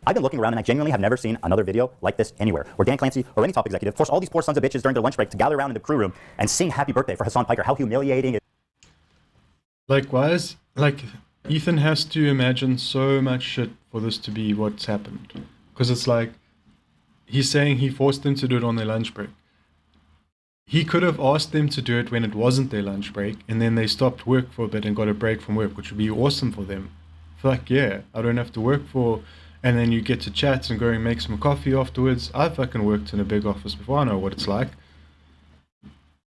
I've been looking around and I genuinely have never seen another video like this anywhere, where Dan Clancy or any top executive force all these poor sons of bitches during their lunch break to gather around in the crew room and sing happy birthday for Hassan Piker. How humiliating it. Likewise, like, Ethan has to imagine so much shit for this to be what's happened. Because it's like, he's saying he forced them to do it on their lunch break. He could have asked them to do it when it wasn't their lunch break, and then they stopped work for a bit and got a break from work, which would be awesome for them. Fuck yeah, I don't have to work for... And then you get to chat and go and make some coffee afterwards. I've fucking worked in a big office before, I know what it's like.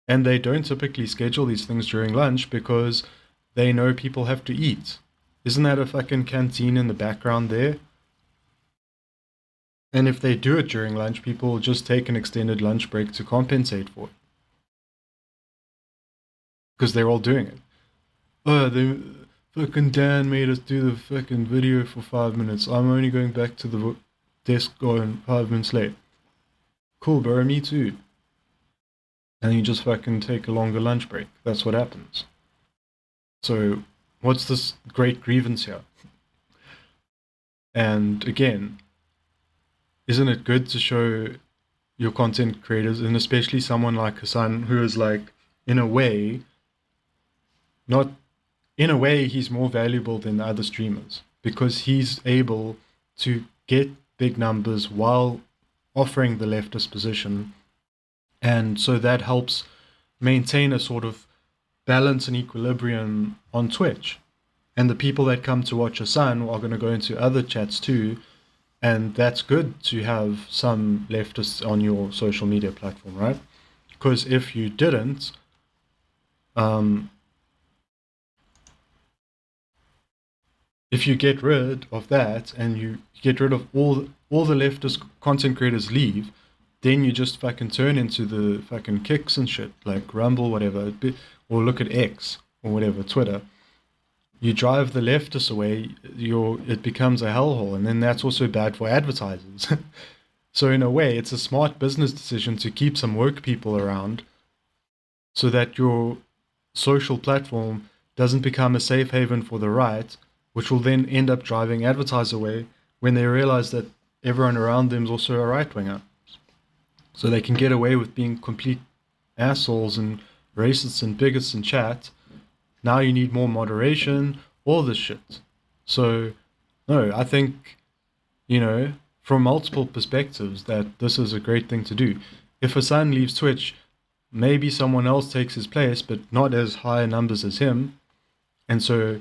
And they don't typically schedule these things during lunch because they know people have to eat. Isn't that a fucking canteen in the background there? And if they do it during lunch, people will just take an extended lunch break to compensate for it. Because they're all doing it. fucking Dan made us do the fucking video for 5 minutes. I'm only going back to the desk going 5 minutes late. Cool, bro, me too. And you just fucking take a longer lunch break. That's what happens. So, what's this great grievance here? And again, isn't it good to show your content creators, and especially someone like Hassan, who is like, in a way, he's more valuable than other streamers because he's able to get big numbers while offering the leftist position. And so that helps maintain a sort of balance and equilibrium on Twitch. And the people that come to watch Hassan are going to go into other chats too. And that's good to have some leftists on your social media platform, right? Because if you didn't, if you get rid of that and you get rid of all the leftist content creators leave, then you just fucking turn into the fucking kicks and shit, like Rumble, whatever, or look at X or whatever, Twitter. You drive the leftists away, it becomes a hellhole, and then that's also bad for advertisers. So in a way, it's a smart business decision to keep some woke people around so that your social platform doesn't become a safe haven for the right, which will then end up driving advertisers away when they realize that everyone around them is also a right-winger. So they can get away with being complete assholes and racists and bigots in chat. Now you need more moderation, all this shit. So, no, I think, from multiple perspectives, that this is a great thing to do. If Hassan leaves Twitch, maybe someone else takes his place, but not as high numbers as him. And so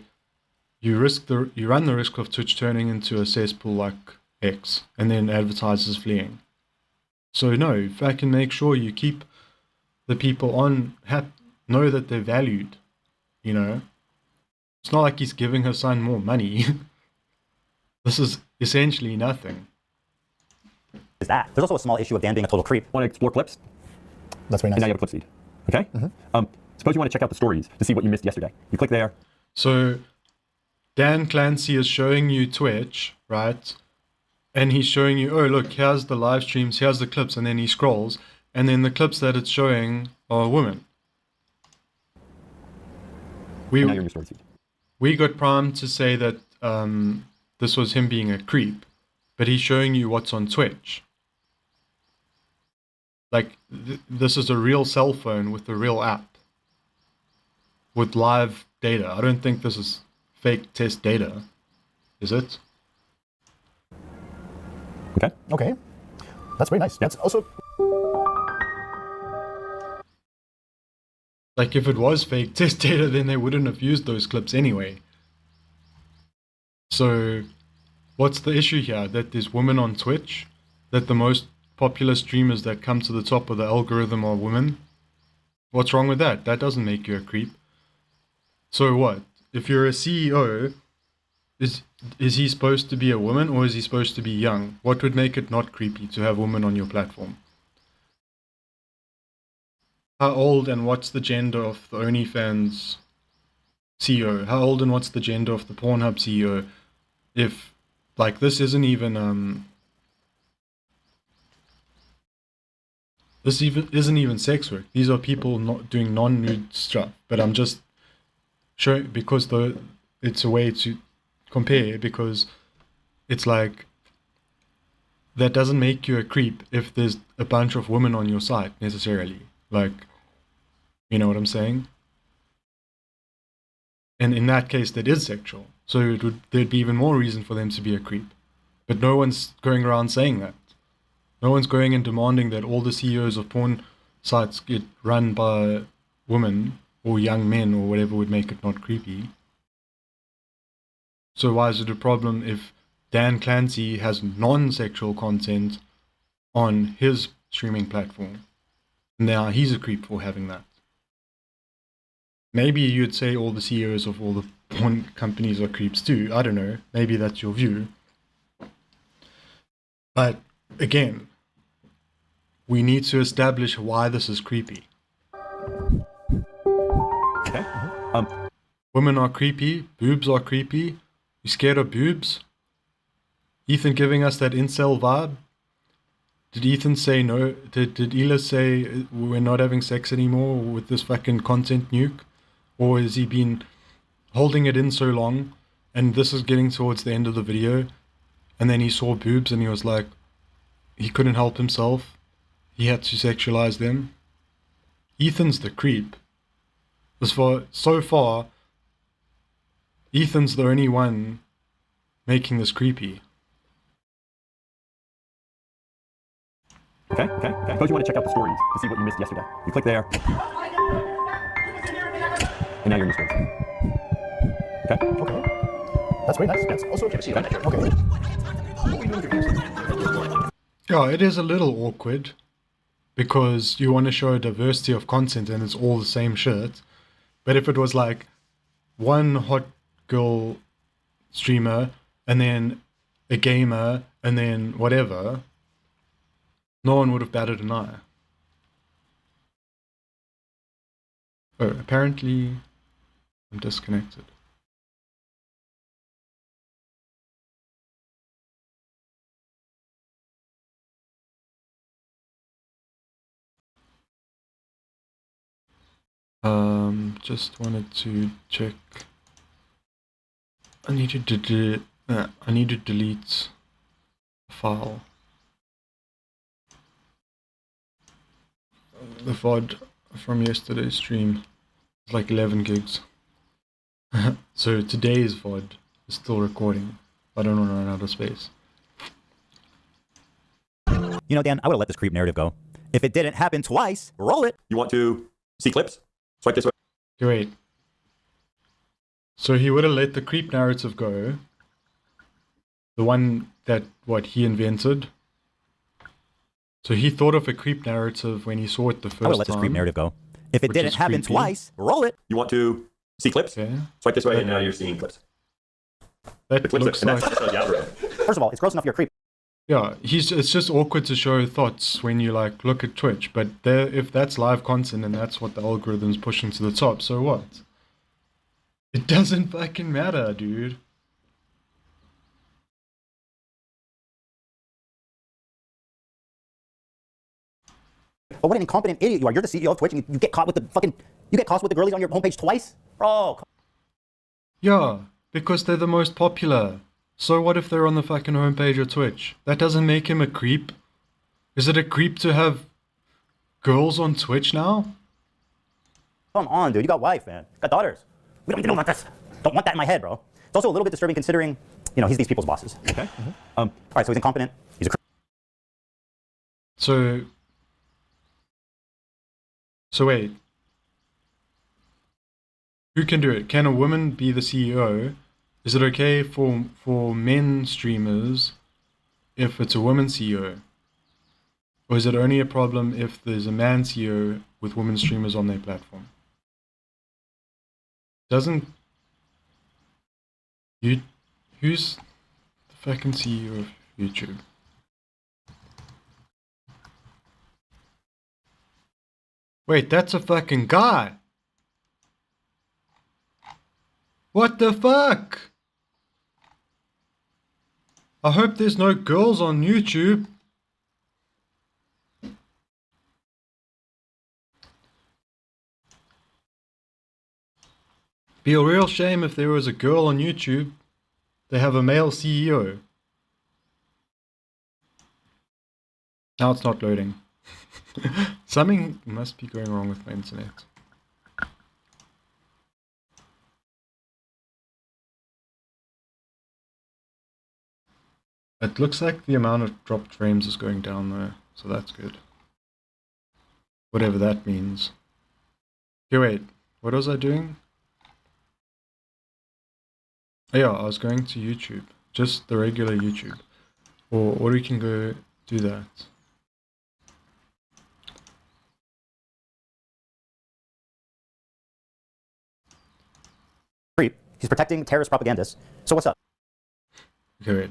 you run the risk of Twitch turning into a cesspool like X, and then advertisers fleeing. So no, if I can make sure you keep the people on, know that they're valued, It's not like he's giving her son more money. This is essentially nothing. Is that. There's also a small issue of Dan being a total creep. Want to explore clips? That's very nice. And now you have a clip feed. Okay? Suppose you want to check out the stories to see what you missed yesterday. You click there. So Dan Clancy is showing you Twitch, right? And he's showing you, oh, look, here's the live streams, here's the clips, and then he scrolls, and then the clips that it's showing are women. We got primed to say that this was him being a creep, but he's showing you what's on Twitch. Like, this is a real cell phone with a real app with live data. I don't think this is fake test data, is it? Okay. That's very nice. That's also... Like, if it was fake test data, then they wouldn't have used those clips anyway. So, what's the issue here? That there's women on Twitch? That the most popular streamers that come to the top of the algorithm are women? What's wrong with that? That doesn't make you a creep. So what? If you're a CEO, is he supposed to be a woman or is he supposed to be young? What would make it not creepy to have women on your platform? How old and what's the gender of the OnlyFans CEO? How old and what's the gender of the Pornhub CEO? If, like, this isn't even, isn't even sex work. These are people not doing non-nude stuff. But I'm just showing, because it's a way to compare, because it's like, that doesn't make you a creep if there's a bunch of women on your site, necessarily. Like, you know what I'm saying? And in that case, that is sexual. So there'd be even more reason for them to be a creep. But no one's going around saying that. No one's going and demanding that all the CEOs of porn sites get run by women or young men or whatever would make it not creepy. So why is it a problem if Dan Clancy has non-sexual content on his streaming platform? Now he's a creep for having that. Maybe you'd say all the CEOs of all the porn companies are creeps too. I don't know. Maybe that's your view. But again, we need to establish why this is creepy. Okay. Women are creepy. Boobs are creepy. You scared of boobs? Ethan giving us that incel vibe? Did Ethan say no? Did Ela say we're not having sex anymore with this fucking content nuke? Or has he been holding it in so long and this is getting towards the end of the video and then he saw boobs and he was like, he couldn't help himself. He had to sexualize them. Ethan's the creep. So far, Ethan's the only one making this creepy. Okay. Suppose you want to check out the stories to see what you missed yesterday. You click there. And now you're in the stories. Okay. That's very nice. Yes. Also, okay. Yeah, it is a little awkward because you want to show a diversity of content and it's all the same shit. But if it was like one hot girl streamer and then a gamer and then whatever, no one would have batted an eye. Oh, apparently I'm disconnected. Just wanted to check. I need to delete a file. The VOD from yesterday's stream is like 11 gigs. So today's VOD is still recording. I don't want to run out of space. You know, Dan, I would have let this creep narrative go. If it didn't happen twice, roll it. You want to see clips? Swipe this way. Okay, wait. So he would have let the creep narrative go. The one that, he invented. So he thought of a creep narrative when he saw it the first time. I would have let this creep narrative go. If it didn't happen twice, roll it. You want to see clips? Okay. Swipe this way, and now you're seeing clips. That looks like... First of all, it's gross enough you're a creep. Yeah, it's just awkward to show thoughts when you like look at Twitch, but if that's live content and that's what the algorithm's pushing to the top, so what? It doesn't fucking matter, dude. But what an incompetent idiot you are. You're the CEO of Twitch and you get caught with the girlies on your homepage twice? Bro. Yeah, because they're the most popular. So what if they're on the fucking homepage of Twitch? That doesn't make him a creep. Is it a creep to have girls on Twitch now? Come on, dude. You got wife, man. Got daughters. We don't need to know about this. Don't want that in my head, bro. It's also a little bit disturbing considering, he's these people's bosses. Okay. All right, so he's incompetent. He's a creep. So wait. Who can do it? Can a woman be the CEO? Is it okay for men streamers if it's a woman CEO? Or is it only a problem if there's a man CEO with women streamers on their platform? Who's the fucking CEO of YouTube? Wait, that's a fucking guy! What the fuck? I hope there's no girls on YouTube. Be a real shame if there was a girl on YouTube. They have a male CEO. Now it's not loading. Something must be going wrong with my internet. It looks like the amount of dropped frames is going down though, so that's good. Whatever that means. Okay, wait, what was I doing? Oh yeah, I was going to YouTube, just the regular YouTube. Or we can go do that. Creep. He's protecting terrorist propagandists. So what's up? Okay, wait.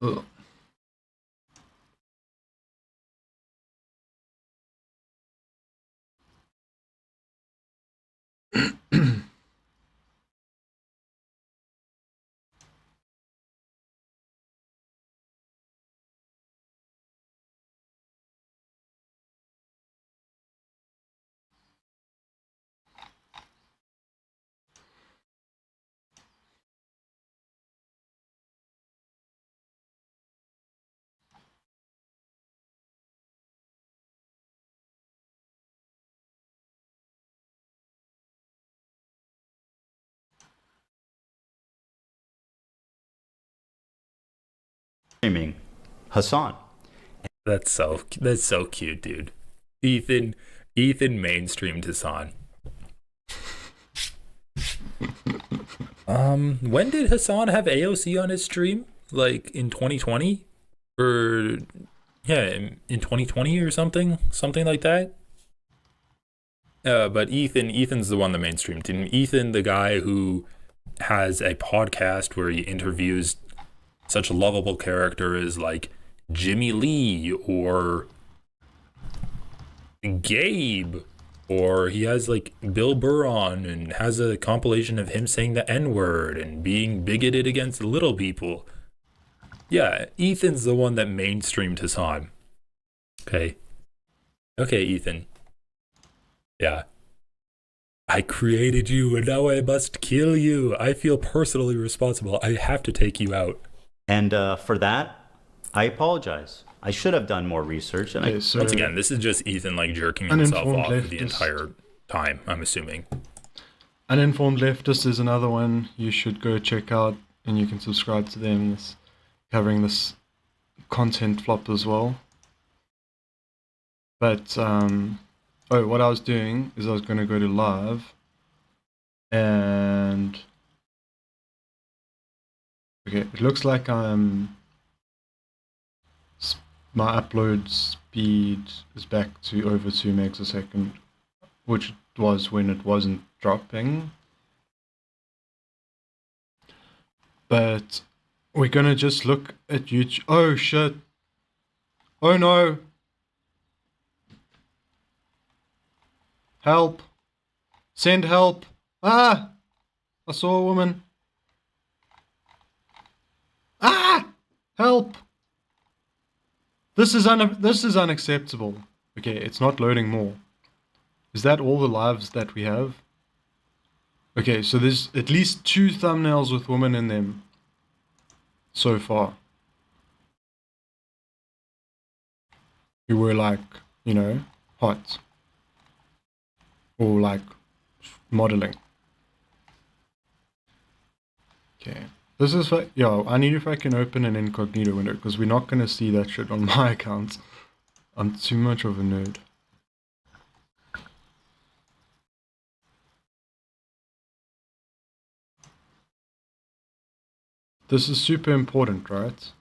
Ugh. Streaming Hassan. That's so cute, dude. Ethan mainstreamed Hassan. When did Hassan have AOC on his stream? Like in 2020? Or yeah, in 2020 or something like that. But Ethan's the one that mainstreamed. And Ethan, the guy who has a podcast where he interviews such lovable characters like Jimmy Lee or Gabe, or he has like Bill Burr on and has a compilation of him saying the N-word and being bigoted against little people. Yeah, Ethan's the one that mainstreamed Hassan. Okay, Ethan. Yeah. I created you and now I must kill you. I feel personally responsible. I have to take you out. And for that, I apologize. I should have done more research. And once again, this is just Ethan like jerking himself off the entire time, I'm assuming. Uninformed Leftist is another one you should go check out, and you can subscribe to them. Covering this content flop as well. But what I was doing is I was going to go to live, and okay, it looks like my upload speed is back to over 2 megs a second, which it was when it wasn't dropping. But we're gonna just look at YouTube. Oh shit. Oh no. Help. Send help. Ah! I saw a woman. Ah! Help! This is unacceptable. Okay, it's not loading more. Is that all the lives that we have? Okay, so there's at least 2 thumbnails with women in them so far. Who were like, you know, hot. Or like modeling. Okay. This is I need if I can open an incognito window, because we're not gonna see that shit on my account. I'm too much of a nerd. This is super important, right?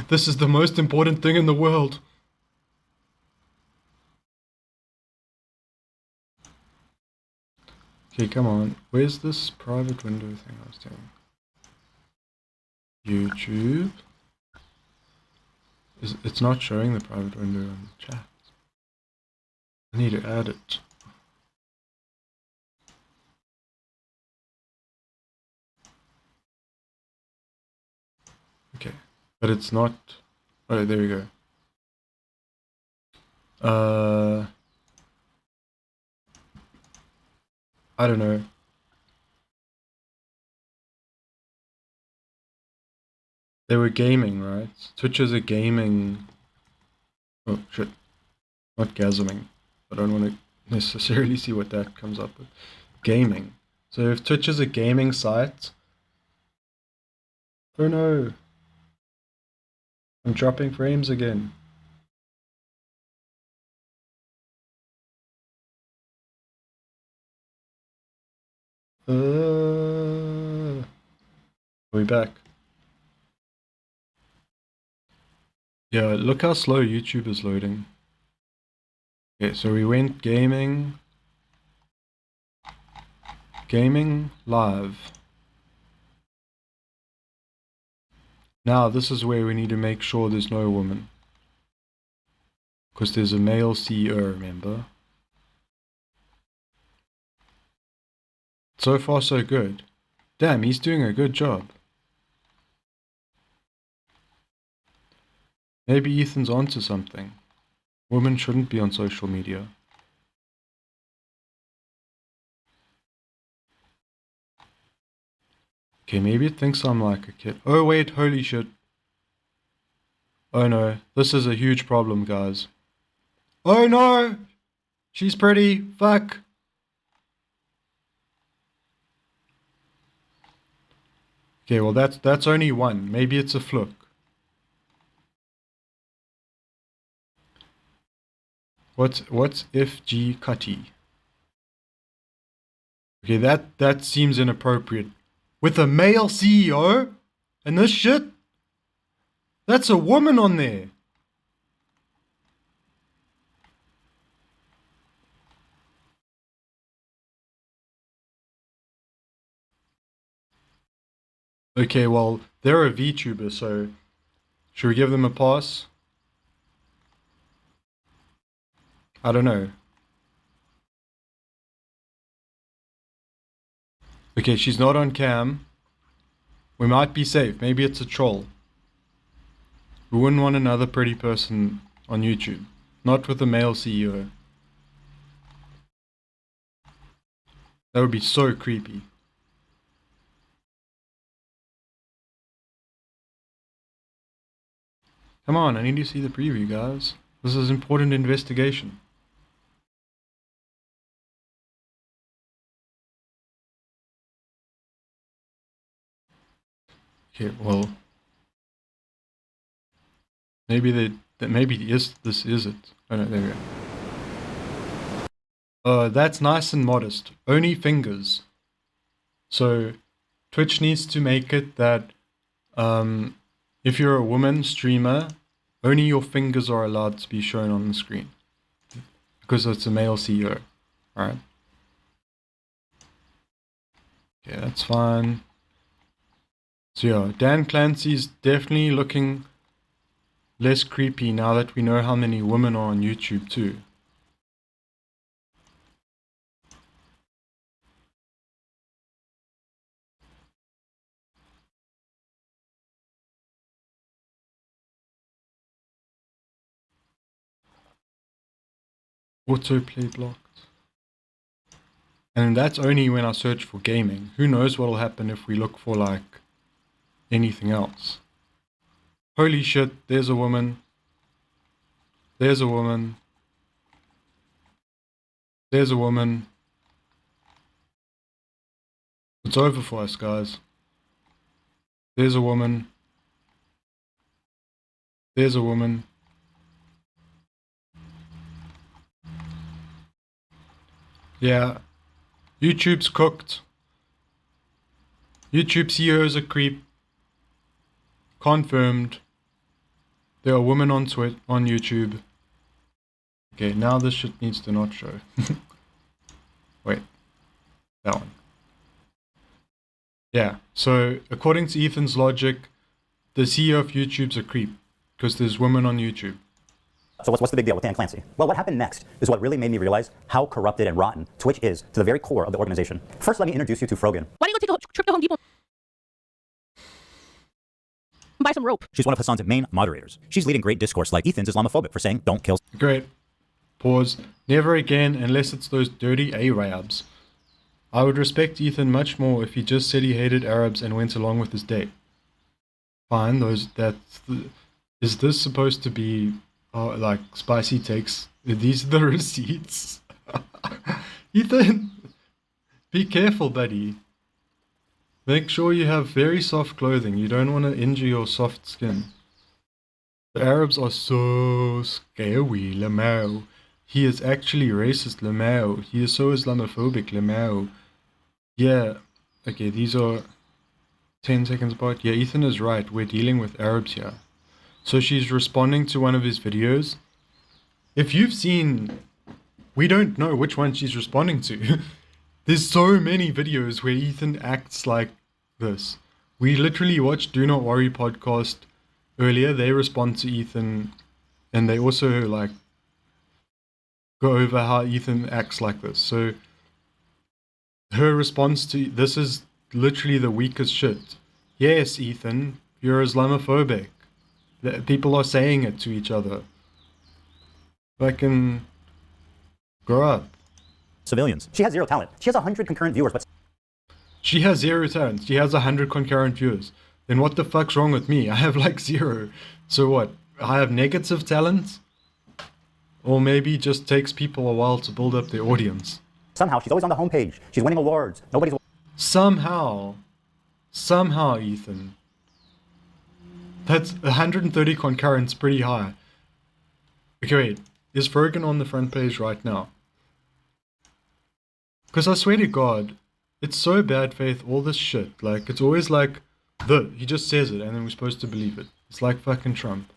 This is the most important thing in the world. Okay, come on. Where's this private window thing I was doing? YouTube. It's not showing the private window in the chat. I need to add it. Okay, but it's not. Oh, there we go. I don't know. They were gaming, right? Twitch is a gaming. Oh shit. Not gasming. I don't want to necessarily see what that comes up with. Gaming. So if Twitch is a gaming site. Oh no. I'm dropping frames again. Are we back? Yeah, look how slow YouTube is loading. Okay, so we went gaming. Gaming live. Now, this is where we need to make sure there's no woman. Because there's a male CEO, remember? So far, so good. Damn, he's doing a good job. Maybe Ethan's onto something. Women shouldn't be on social media. Okay, maybe it thinks I'm like a kid. Oh wait, holy shit. Oh no, this is a huge problem, guys. Oh no! She's pretty, fuck! Okay, well that's only one. Maybe it's a fluke. What's FG Cutty? Okay, that seems inappropriate. With a male CEO? And this shit? That's a woman on there. Okay, well, they're a VTuber, so should we give them a pass? I don't know. Okay, she's not on cam. We might be safe. Maybe it's a troll. We wouldn't want another pretty person on YouTube. Not with a male CEO. That would be so creepy. Come on, I need to see the preview, guys. This is important investigation. Okay, well, maybe this is it. Oh no, there we go. That's nice and modest. Only fingers. So Twitch needs to make it that if you're a woman streamer, only your fingers are allowed to be shown on the screen. Because it's a male CEO. Alright. Okay, that's fine. So yeah, Dan Clancy's definitely looking less creepy now that we know how many women are on YouTube too. Autoplay blocked. And that's only when I search for gaming. Who knows what will happen if we look for like anything else. Holy shit, there's a woman. There's a woman. There's a woman. It's over for us, guys. There's a woman. There's a woman. Yeah. YouTube's cooked. YouTube CEO is a creep. Confirmed. There are women on YouTube. Okay, now this shit needs to not show. Wait. That one. Yeah, so according to Ethan's logic, the CEO of YouTube's a creep. Because there's women on YouTube. So what's the big deal with Dan Clancy? Well, what happened next is what really made me realize how corrupted and rotten Twitch is to the very core of the organization. First, let me introduce you to Frogan. Why don't you go take a trip to Home Depot and buy some rope? She's one of Hassan's main moderators. She's leading great discourse like Ethan's Islamophobic for saying don't kill. Great. Pause. Never again unless it's those dirty Arabs. I would respect Ethan much more if he just said he hated Arabs and went along with his date. Fine, is this supposed to be like spicy takes? These are the receipts. Ethan, be careful, buddy. Make sure you have very soft clothing. You don't want to injure your soft skin. The Arabs are so scary, Lamau. He is actually racist, Lamau. He is so Islamophobic, Lamau. Yeah, okay, these are 10 seconds apart. Yeah, Ethan is right. We're dealing with Arabs here. So she's responding to one of his videos. If you've seen, we don't know which one she's responding to. There's so many videos where Ethan acts like this. We literally watched Do Not Worry podcast earlier. They respond to Ethan, and they also like go over how Ethan acts like this. So her response to this is literally the weakest shit. Yes, Ethan, you're Islamophobic. People are saying it to each other. Fucking grow up. Civilians. She has zero talent. She has 100 concurrent viewers, but She has zero talent. She has 100 concurrent viewers. Then what the fuck's wrong with me? I have like 0. So what? I have negative talent? Or maybe it just takes people a while to build up their audience. somehow she's always on the homepage. She's winning awards. Nobody's... Somehow, Ethan. That's 130 concurrents, pretty high. Okay, wait. Is Fergan on the front page right now? Because I swear to God, it's so bad faith, all this shit. Like, it's always like, he just says it and then we're supposed to believe it. It's like fucking Trump.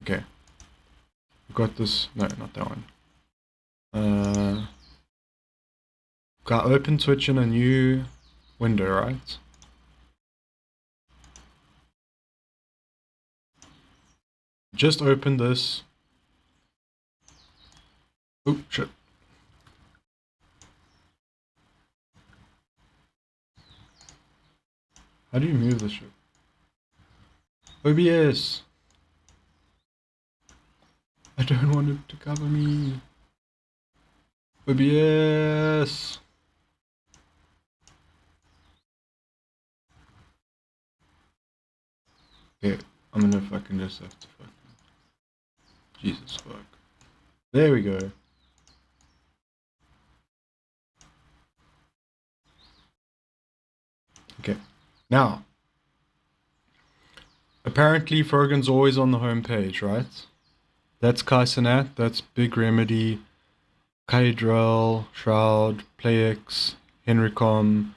Okay. We've got this. No, not that one. Got open Twitch in a new window, right? Just open this. Oh, shit. How do you move this shit? OBS. I don't want it to cover me. OBS. Okay, I'm gonna fucking just have to fucking... Jesus fuck. There we go. Okay, now. Apparently Fergan's always on the home page, right? That's Kaisenat, that's Big Remedy, Kaidrel, Shroud, PlayX, Henricom,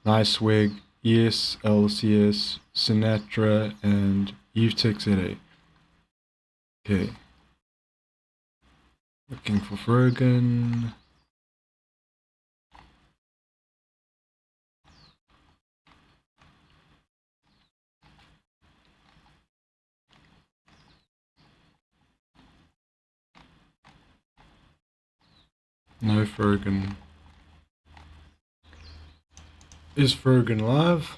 Nice Wig, ESLCS, Sinatra, and EveTechZA. Okay. Looking for Fergan. No Fergan. Is Fergan live?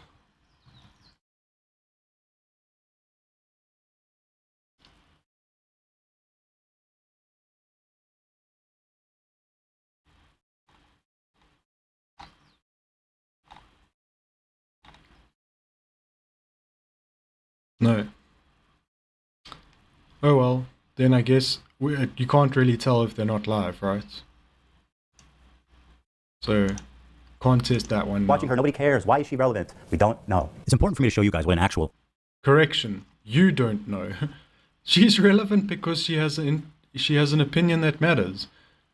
No. Oh well, then I guess you can't really tell if they're not live, right? So, can't test that one now. Watching her, nobody cares. Why is she relevant? We don't know. It's important for me to show you guys what an actual... Correction. You don't know. She's relevant because she has an opinion that matters.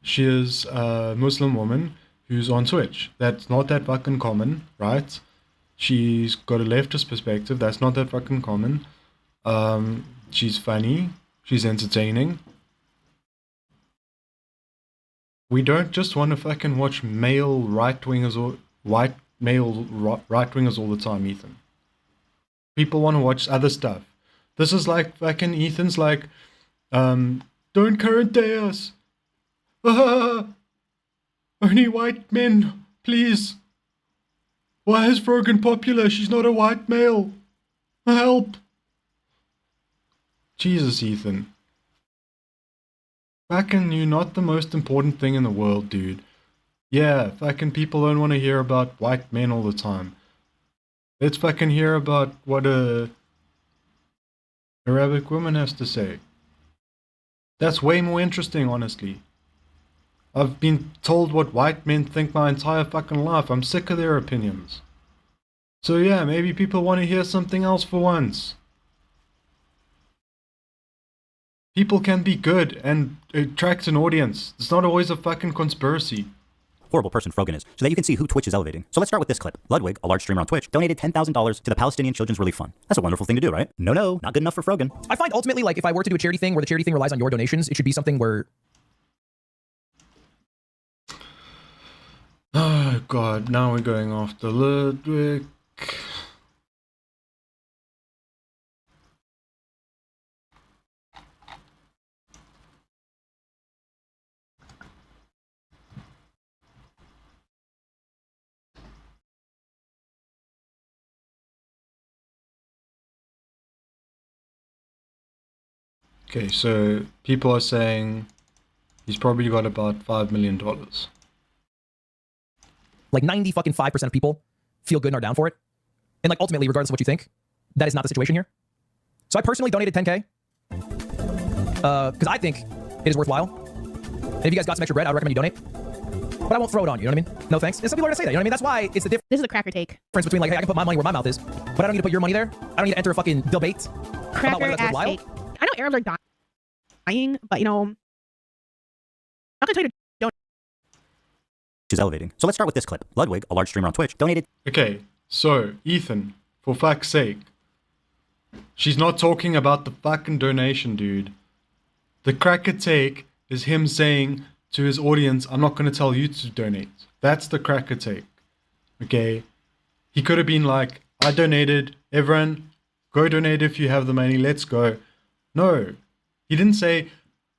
She is a Muslim woman who's on Twitch. That's not that fucking common, right? She's got a leftist perspective. That's not that fucking common. She's funny. She's entertaining. We don't just want to fucking watch male right-wingers or right-wingers all the time, Ethan. People want to watch other stuff. This is like fucking Ethan's like, don't current day us. Only white men, please. Why is Fergan popular? She's not a white male. Help. Jesus, Ethan. Fucking you're not the most important thing in the world, dude. Yeah, fucking people don't want to hear about white men all the time. Let's fucking hear about what a Arabic woman has to say. That's way more interesting, honestly. I've been told what white men think my entire fucking life. I'm sick of their opinions. So yeah, maybe people want to hear something else for once. People can be good and attract an audience. It's not always a fucking conspiracy. Horrible person Frogan is, so that you can see who Twitch is elevating. So let's start with this clip. Ludwig, a large streamer on Twitch, donated $10,000 to the Palestinian Children's Relief Fund. That's a wonderful thing to do, right? No, not good enough for Frogan. I find ultimately, like, if I were to do a charity thing where the charity thing relies on your donations, it should be something where... Oh god, now we're going after Ludwig. Okay, so people are saying he's probably got about $5 million. Like 90% of people feel good and are down for it. And like ultimately, regardless of what you think, that is not the situation here. So I personally donated 10K. Because I think it is worthwhile. And if you guys got some extra bread, I would recommend you donate. But I won't throw it on you, you know what I mean? No thanks. And some people are gonna say that, you know what I mean? That's why it's the difference. This is a cracker take. Between like, hey, I can put my money where my mouth is, but I don't need to put your money there. I don't need to enter a fucking debate about Cracker whether that's ass worthwhile. take. I know Arabs are dying, but you know, I'm not gonna tell you to donate. Is elevating. So let's start with this clip. Ludwig, a large streamer on Twitch, donated. Okay, so Ethan, for fuck's sake, she's not talking about the fucking donation, dude. The cracker take is him saying to his audience, I'm not going to tell you to donate. That's the cracker take. Okay? He could have been like, I donated, everyone, go donate if you have the money, let's go. No. He didn't say,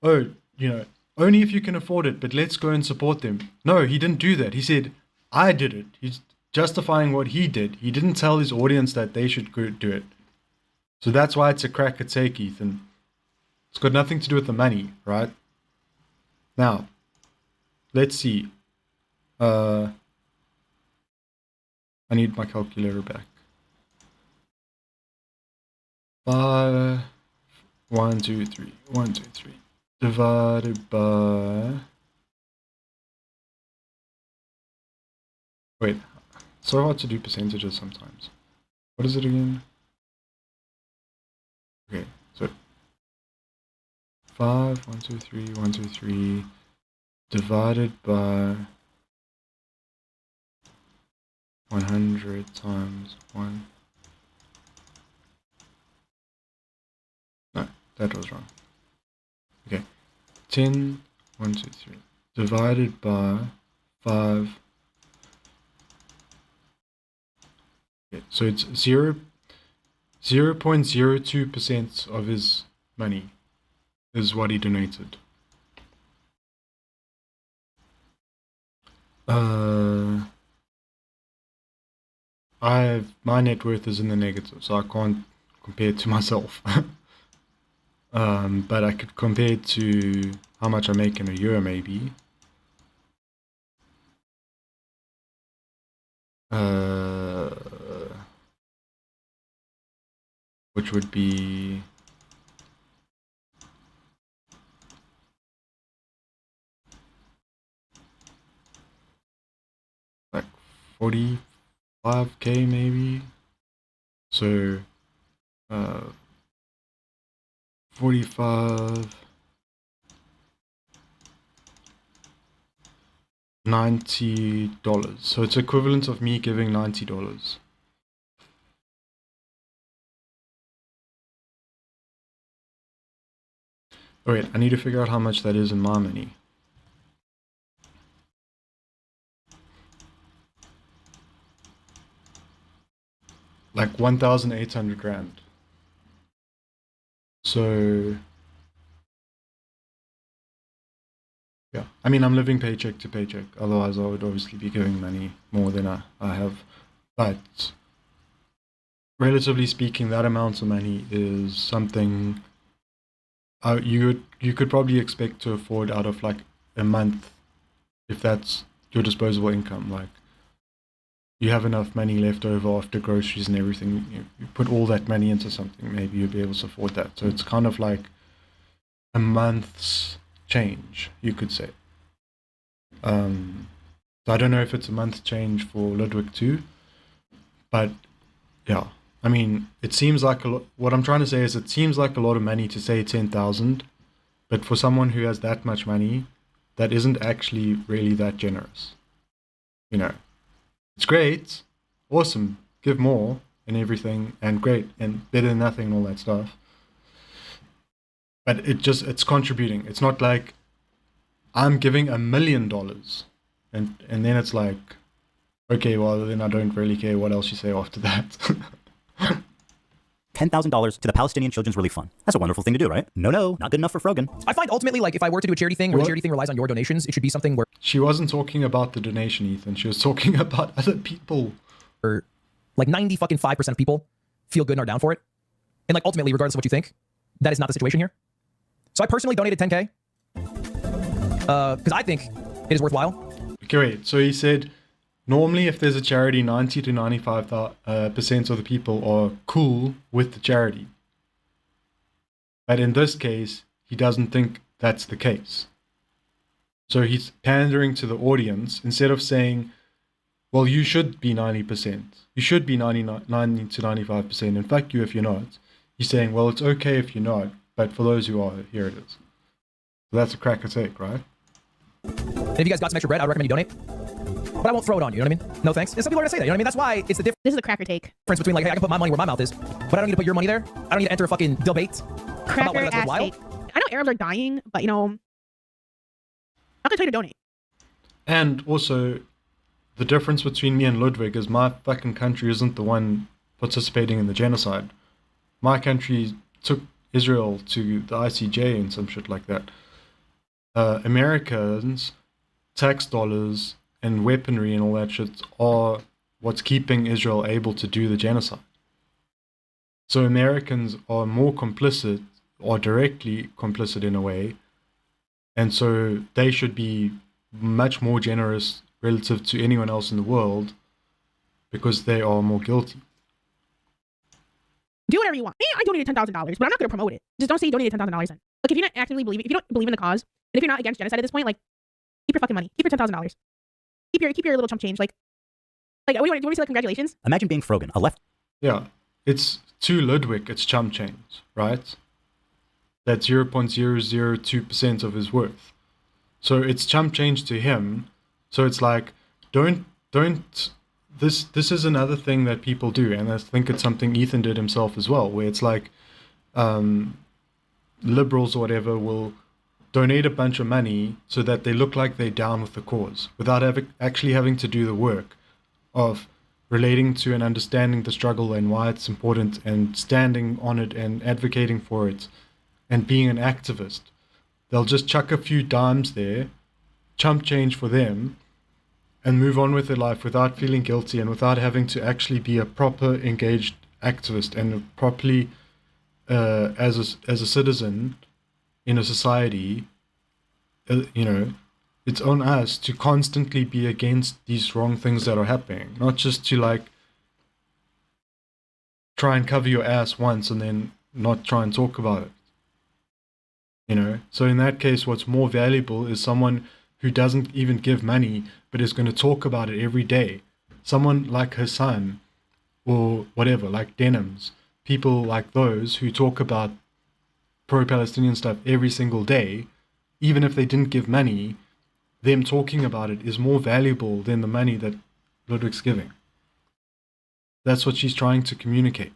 oh, you know, only if you can afford it, but let's go and support them. No, he didn't do that. He said, I did it. He's justifying what he did. He didn't tell his audience that they should go do it. So that's why it's a cracker take, Ethan. It's got nothing to do with the money, right? Now, let's see. I need my calculator back. 5, 1, 2, 3, 1, 2, 3. Divided by... Wait, it's so hard to do percentages sometimes. What is it again? Okay, so 5, 1, 2, 3, 1, 2, 3 divided by 100 times 1. No, that was wrong. Okay, 10, 1, 2, 3 divided by 5. Okay, so it's 0.02% of his money is what he donated. My net worth is in the negative, so I can't compare it to myself. But I could compare it to how much I make in a year, maybe. Which would be like 45K maybe. So 45, $90. So it's equivalent of me giving $90. Oh wait, I need to figure out how much that is in my money. Like 1,800 Rand. So yeah, I mean, I'm living paycheck to paycheck. Otherwise, I would obviously be giving money more than I have. But relatively speaking, that amount of money is something you could probably expect to afford out of like a month, if that's your disposable income. Like, you have enough money left over after groceries and everything. You put all that money into something, maybe you'll be able to afford that. So it's kind of like a month's change, you could say. So I don't know if it's a month change for Ludwig too, but yeah, I mean, it seems like a lot. What I'm trying to say is, it seems like a lot of money to say 10,000, but for someone who has that much money, that isn't actually really that generous. You know, it's great, awesome, give more and everything, and great, and better than nothing and all that stuff. But it's contributing. It's not like I'm giving $1 million and then it's like, okay, well then I don't really care what else you say after that. $10,000 to the Palestinian Children's Relief Fund. That's a wonderful thing to do, right? No, not good enough for Frogan. I find ultimately, like, if I were to do a charity thing where the charity thing relies on your donations, it should be something where She wasn't talking about the donation, Ethan. She was talking about other people. Or like 95% of people feel good and are down for it. And like ultimately, regardless of what you think, that is not the situation here. So I personally donated 10K because I think it is worthwhile. Okay, wait. So he said, normally if there's a charity, 90 to 95% of the people are cool with the charity. But in this case, he doesn't think that's the case. So he's pandering to the audience instead of saying, well, you should be 90%. You should be 90 to 95%. And fuck you if you're not. He's saying, well, it's okay if you're not. But for those who are, here it is. So that's a cracker take, right? And if you guys got some extra bread, I would recommend you donate. But I won't throw it on you, you know what I mean? No thanks. And some people are going to say that, you know what I mean? That's why it's the difference. This is a cracker take. Between like, hey, I can put my money where my mouth is, but I don't need to put your money there. I don't need to enter a fucking debate about Cracker whether that's ass worthwhile. take. I know Arabs are dying, but you know, I'm not gonna tell you to donate. And also, the difference between me and Ludwig is my fucking country isn't the one participating in the genocide. My country took Israel to the ICJ and some shit like that. Americans, tax dollars, and weaponry and all that shit are what's keeping Israel able to do the genocide. So Americans are more complicit, or directly complicit in a way, and so they should be much more generous relative to anyone else in the world because they are more guilty. Do whatever you want. Me, I donated $10,000, but I'm not gonna promote it. Just don't say you donated $10,000 then. Like if you're not actively believing, if you don't believe in the cause, and if you're not against genocide at this point, like keep your fucking money. Keep your $10,000. Keep your little chump change. Like what do you want to say? Like congratulations. Imagine being Frogan, a left. Yeah, it's to Ludwig, it's chump change, right? That's 0.002% of his worth. So it's chump change to him. So it's like, don't. This is another thing that people do, and I think it's something Ethan did himself as well, where it's like, liberals or whatever will donate a bunch of money so that they look like they're down with the cause, without actually having to do the work of relating to and understanding the struggle and why it's important and standing on it and advocating for it and being an activist. They'll just chuck a few dimes there, chump change for them, and move on with their life without feeling guilty and without having to actually be a proper engaged activist and properly as a citizen in a society. It's on us to constantly be against these wrong things that are happening, not just to like try and cover your ass once and then not try and talk about it. So in that case, what's more valuable is someone who doesn't even give money but is going to talk about it every day. Someone like Hassan or whatever, like Denims, people like those who talk about pro-Palestinian stuff every single day, even if they didn't give money, them talking about it is more valuable than the money that Ludwig's giving. That's what she's trying to communicate.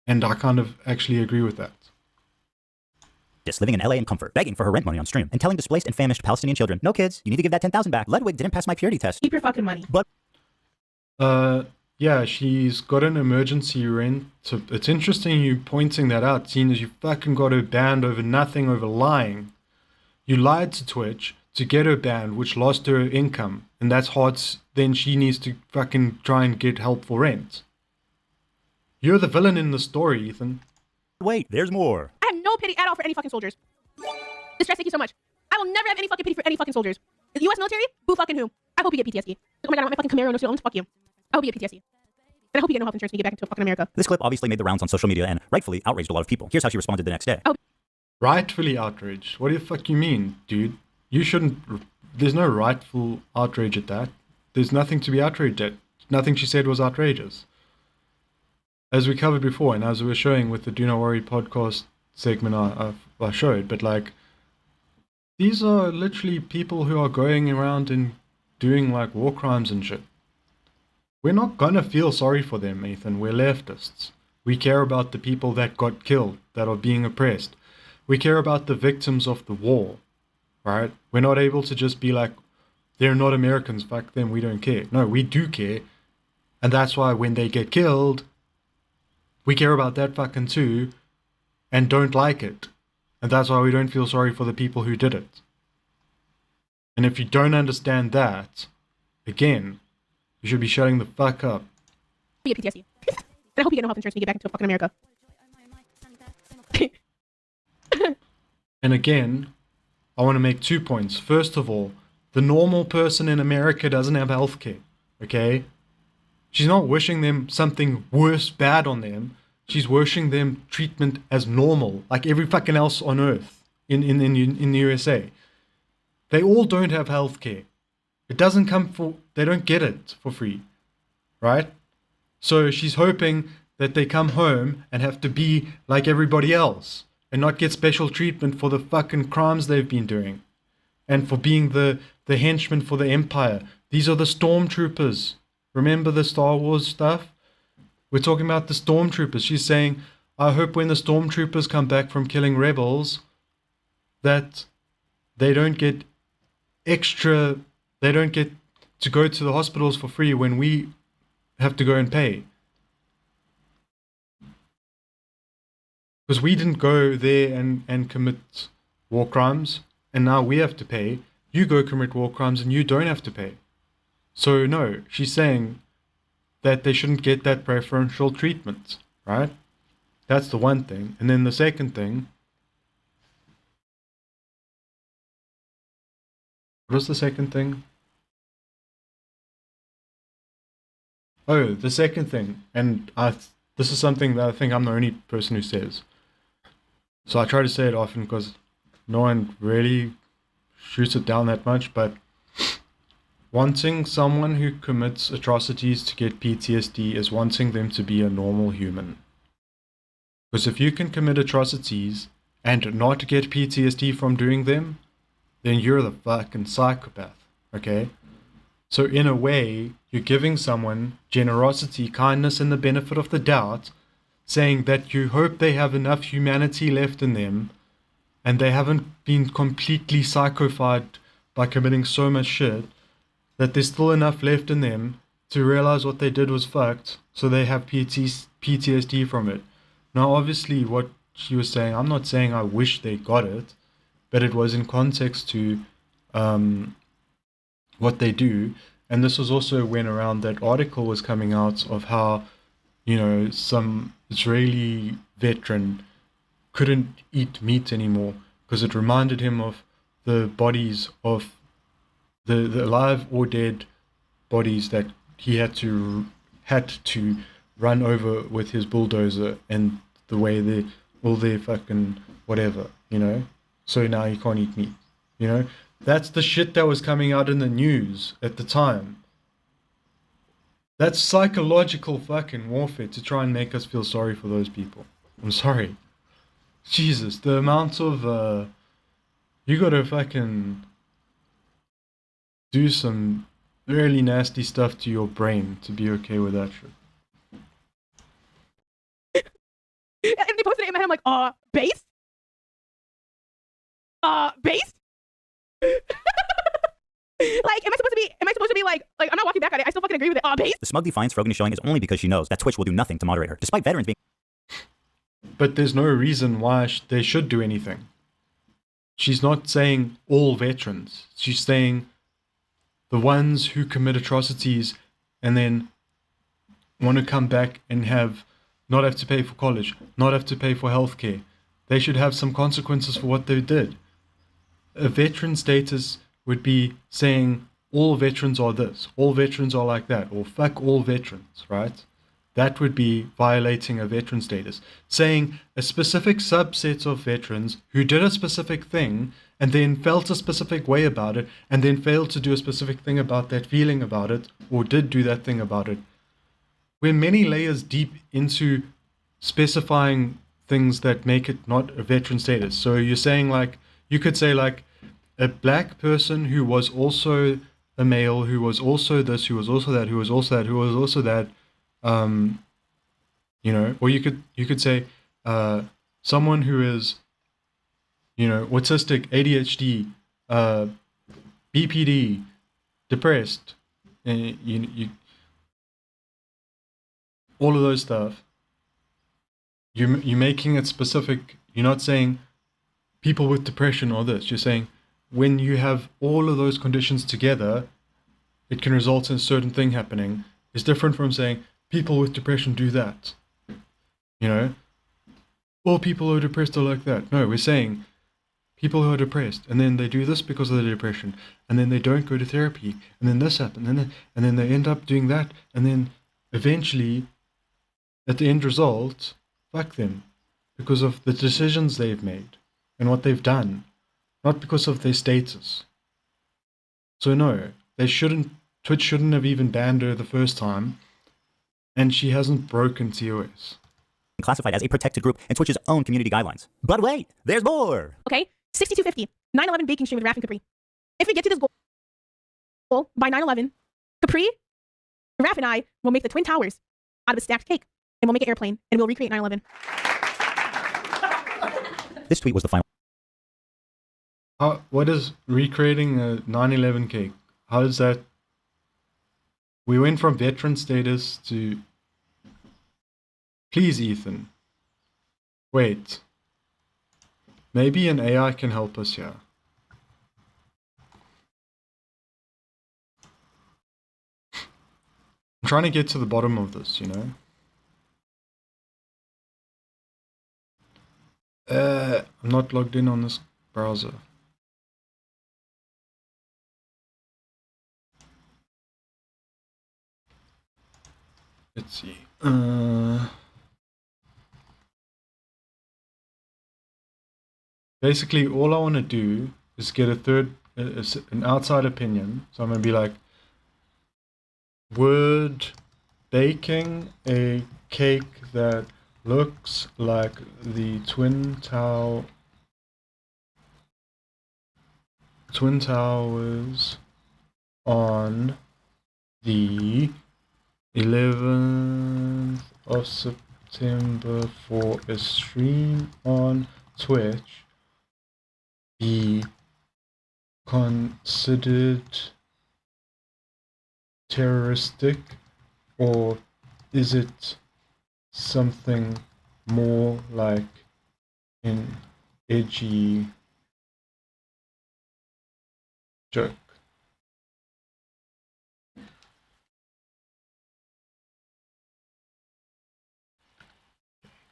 And I kind of actually agree with that. Just living in LA in comfort, begging for her rent money on stream, and telling displaced and famished Palestinian children, no kids, you need to give that 10,000 back. Ludwig didn't pass my purity test. Keep your fucking money. But yeah, she's got an emergency rent. So it's interesting you pointing that out, seeing as you fucking got her banned over nothing, over lying. You lied to Twitch to get her banned, which lost her income, and that's hard. Then she needs to fucking try and get help for rent. You're the villain in the story, Ethan. Wait, there's more. I have no pity at all for any fucking soldiers. Distress, thank you so much. I will never have any fucking pity for any fucking soldiers. The U.S. military? Boo fucking who? I hope you get PTSD. Oh my god, I want my fucking Camaro, no student loans. Fuck you. I hope you get PTSD. And I hope you get no health insurance when you get back into fucking America. This clip obviously made the rounds on social media and rightfully outraged a lot of people. Here's how she responded the next day. Oh. Rightfully outraged? What the fuck you mean, dude? You shouldn't... There's no rightful outrage at that. There's nothing to be outraged at. Nothing she said was outrageous. As we covered before, and as we were showing with the Do Not Worry podcast segment I showed, but like, these are literally people who are going around and doing like war crimes and shit. We're not gonna feel sorry for them, Ethan. We're leftists. We care about the people that got killed, that are being oppressed. We care about the victims of the war, right? We're not able to just be like, they're not Americans, fuck them, we don't care. No, we do care. And that's why when they get killed, we care about that fucking too and don't like it. And that's why we don't feel sorry for the people who did it. And if you don't understand that, again, you should be shutting the fuck up. You get PTSD. And I hope you get no health insurance when you get back into fucking America. And again, I want to make 2 points. First of all, the normal person in America doesn't have healthcare, okay? She's not wishing them something worse bad on them. She's wishing them treatment as normal, like every fucking else on earth in the USA. They all don't have healthcare. It doesn't come for, they don't get it for free, right? So she's hoping that they come home and have to be like everybody else and not get special treatment for the fucking crimes they've been doing and for being the henchmen for the Empire. These are the stormtroopers. Remember the Star Wars stuff? We're talking about the stormtroopers. She's saying, I hope when the stormtroopers come back from killing rebels that they don't get they don't get to go to the hospitals for free when we have to go and pay. Because we didn't go there and commit war crimes, and now we have to pay. You go commit war crimes and you don't have to pay. So no, she's saying that they shouldn't get that preferential treatment, right? That's the one thing. And then the second thing, what was the second thing? Oh, the second thing, and this is something that I think I'm the only person who says. So I try to say it often because no one really shoots it down that much, but wanting someone who commits atrocities to get PTSD is wanting them to be a normal human. Because if you can commit atrocities and not get PTSD from doing them, then you're the fucking psychopath, okay? So in a way, you're giving someone generosity, kindness, and the benefit of the doubt, saying that you hope they have enough humanity left in them and they haven't been completely psychophied by committing so much shit, that there's still enough left in them to realize what they did was fucked, so they have PTSD from it. Now, obviously, what she was saying, I'm not saying I wish they got it, but it was in context to what they do. And this was also when around that article was coming out of how, you know, some Israeli veteran couldn't eat meat anymore because it reminded him of the bodies of the alive or dead bodies that he had to run over with his bulldozer, and the way all their fucking whatever, you know. So now he can't eat meat, you know. That's the shit that was coming out in the news at the time. That's psychological fucking warfare to try and make us feel sorry for those people. I'm sorry. Jesus, the amount of you gotta fucking do some really nasty stuff to your brain to be okay with that shit. And they posted it in my head, I'm like, based? Based? Like, am I supposed to be like, I'm not walking back on it. I still fucking agree with it. Based? The smug defiance Rogan is showing is only because she knows that Twitch will do nothing to moderate her, despite veterans being... But there's no reason why they should do anything. She's not saying all veterans. She's saying the ones who commit atrocities and then want to come back and not have to pay for college, not have to pay for healthcare. They should have some consequences for what they did. A veteran status would be saying all veterans are this, all veterans are like that, or fuck all veterans, right? That would be violating a veteran status. Saying a specific subset of veterans who did a specific thing and then felt a specific way about it and then failed to do a specific thing about that feeling about it, or did do that thing about it. We're many layers deep into specifying things that make it not a veteran status. So you're saying, like, you could say like a black person who was also a male, who was also this, who was also that, who was also that, who was also that, you know, or you could say someone who is, you know, autistic, ADHD, BPD, depressed, you all of those stuff, you're making it specific. You're not saying people with depression or this. You're saying when you have all of those conditions together, it can result in a certain thing happening. It's different from saying people with depression do that. You know, all people who are depressed are like that. No, we're saying people who are depressed, and then they do this because of the depression, and then they don't go to therapy, and then this happens, and then they end up doing that, and then eventually, at the end result, fuck them, because of the decisions they've made and what they've done, not because of their status. So no, Twitch shouldn't have even banned her the first time, and she hasn't broken TOS. Classified as a protected group in Twitch's own community guidelines. But wait, there's more! Okay, 6250, 9/11 baking stream with Raph and Capri. If we get to this goal by 9/11, Capri, Raph, and I will make the Twin Towers out of a stacked cake, and we'll make an airplane, and we'll recreate 9/11. This tweet was the final. What is recreating a 9/11 cake? How does that... We went from veteran status to... Please, Ethan. Wait. Maybe an AI can help us here. I'm trying to get to the bottom of this, you know? I'm not logged in on this browser. Let's see. Basically, all I want to do is get an outside opinion. So I'm going to be like, would baking a cake that looks like the Twin Towers on the 11th of September for a stream on Twitch be considered terroristic, or is it something more like an edgy joke?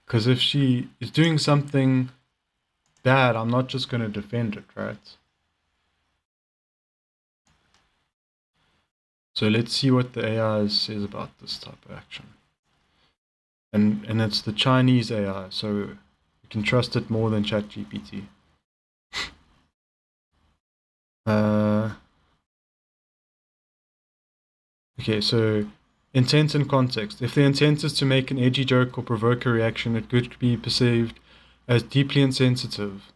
Because if she is doing something bad, I'm not just going to defend it, right? So let's see what the AI says about this type of action. And it's the Chinese AI, so you can trust it more than ChatGPT. Okay, so intent and context. If the intent is to make an edgy joke or provoke a reaction, it could be perceived as deeply insensitive,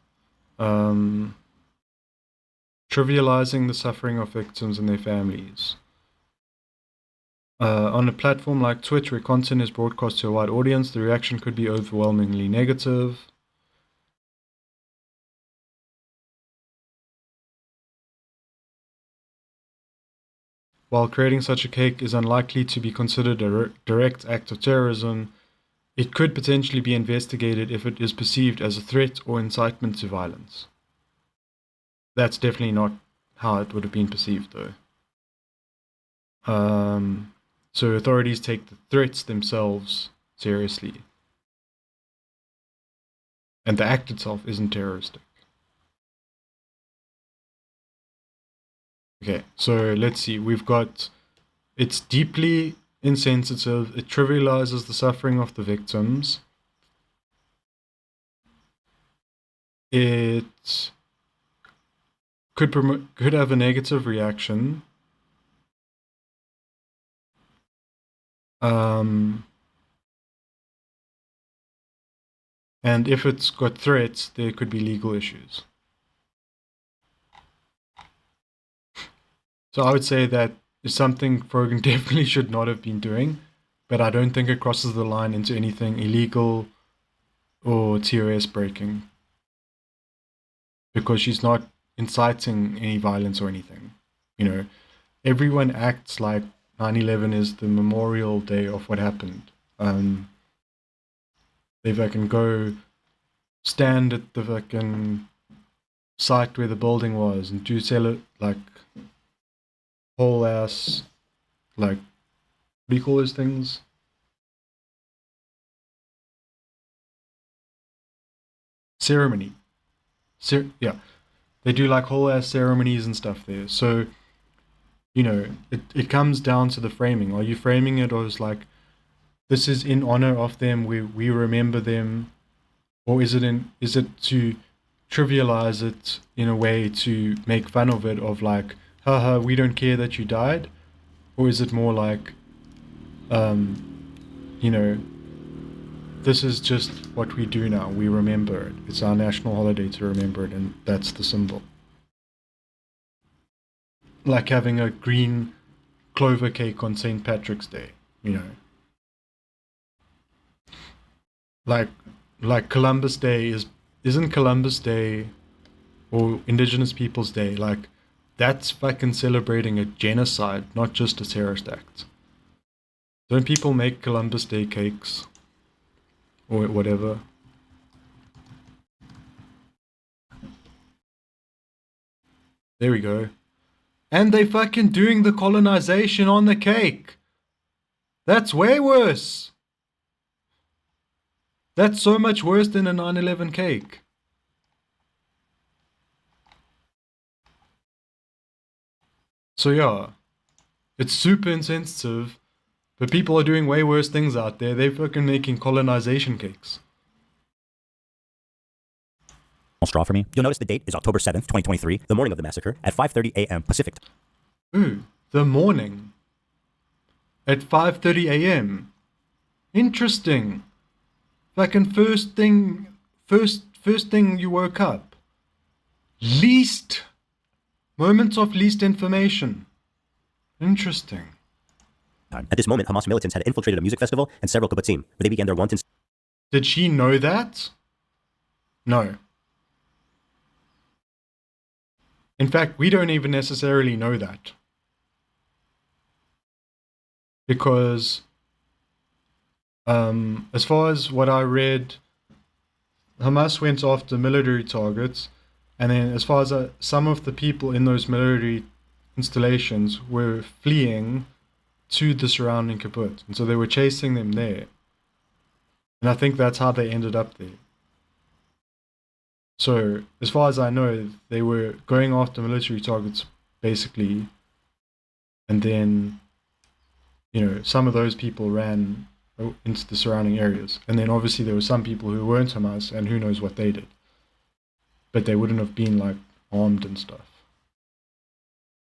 trivializing the suffering of victims and their families. On a platform like Twitch, where content is broadcast to a wide audience, the reaction could be overwhelmingly negative. While creating such a cake is unlikely to be considered a direct act of terrorism, it could potentially be investigated if it is perceived as a threat or incitement to violence. That's definitely not how it would have been perceived, though. So authorities take the threats themselves seriously. And the act itself isn't terroristic. Okay, so let's see. We've got, it's deeply insensitive. It trivializes the suffering of the victims. It could have a negative reaction. And if it's got threats, there could be legal issues. So I would say that is something Frogan definitely should not have been doing, but I don't think it crosses the line into anything illegal or TOS breaking, because she's not inciting any violence or anything. You know, everyone acts like 9/11 is the memorial day of what happened. They fucking go stand at the fucking site where the building was and do sell it like whole ass, like, what do you call those things? Ceremony. Yeah. They do like whole ass ceremonies and stuff there. So, you know, it comes down to the framing. Are you framing it as like, this is in honor of them, we remember them, or is it to trivialize it in a way to make fun of it, of like, haha, we don't care that you died? Or is it more like, you know, this is just what we do now, we remember it. It's our national holiday to remember it, and that's the symbol. Like having a green clover cake on St. Patrick's Day, you know. Like Columbus Day isn't Columbus Day or Indigenous Peoples Day, like, that's fucking celebrating a genocide, not just a terrorist act. Don't people make Columbus Day cakes? Or whatever. There we go. And they fucking doing the colonization on the cake. That's way worse. That's so much worse than a 9/11 cake. So yeah, it's super insensitive, but people are doing way worse things out there. They're fucking making colonization cakes. Straw for me. You'll notice the date is October 7th, 2023, the morning of the massacre, at 5:30 a.m. Pacific. Ooh, the morning. At 5:30 a.m. Interesting. Fucking first thing you woke up. Moments of least information. Interesting. At this moment, Hamas militants had infiltrated a music festival and several kibbutzim, where they began their wanton... Did she know that? No. In fact, we don't even necessarily know that. Because, as far as what I read, Hamas went after military targets, and then as far as some of the people in those military installations were fleeing to the surrounding kibbutz, and so they were chasing them there. And I think that's how they ended up there. So, as far as I know, they were going after military targets, basically, and then, you know, some of those people ran into the surrounding areas. And then obviously there were some people who weren't Hamas, and who knows what they did. But they wouldn't have been, like, armed and stuff.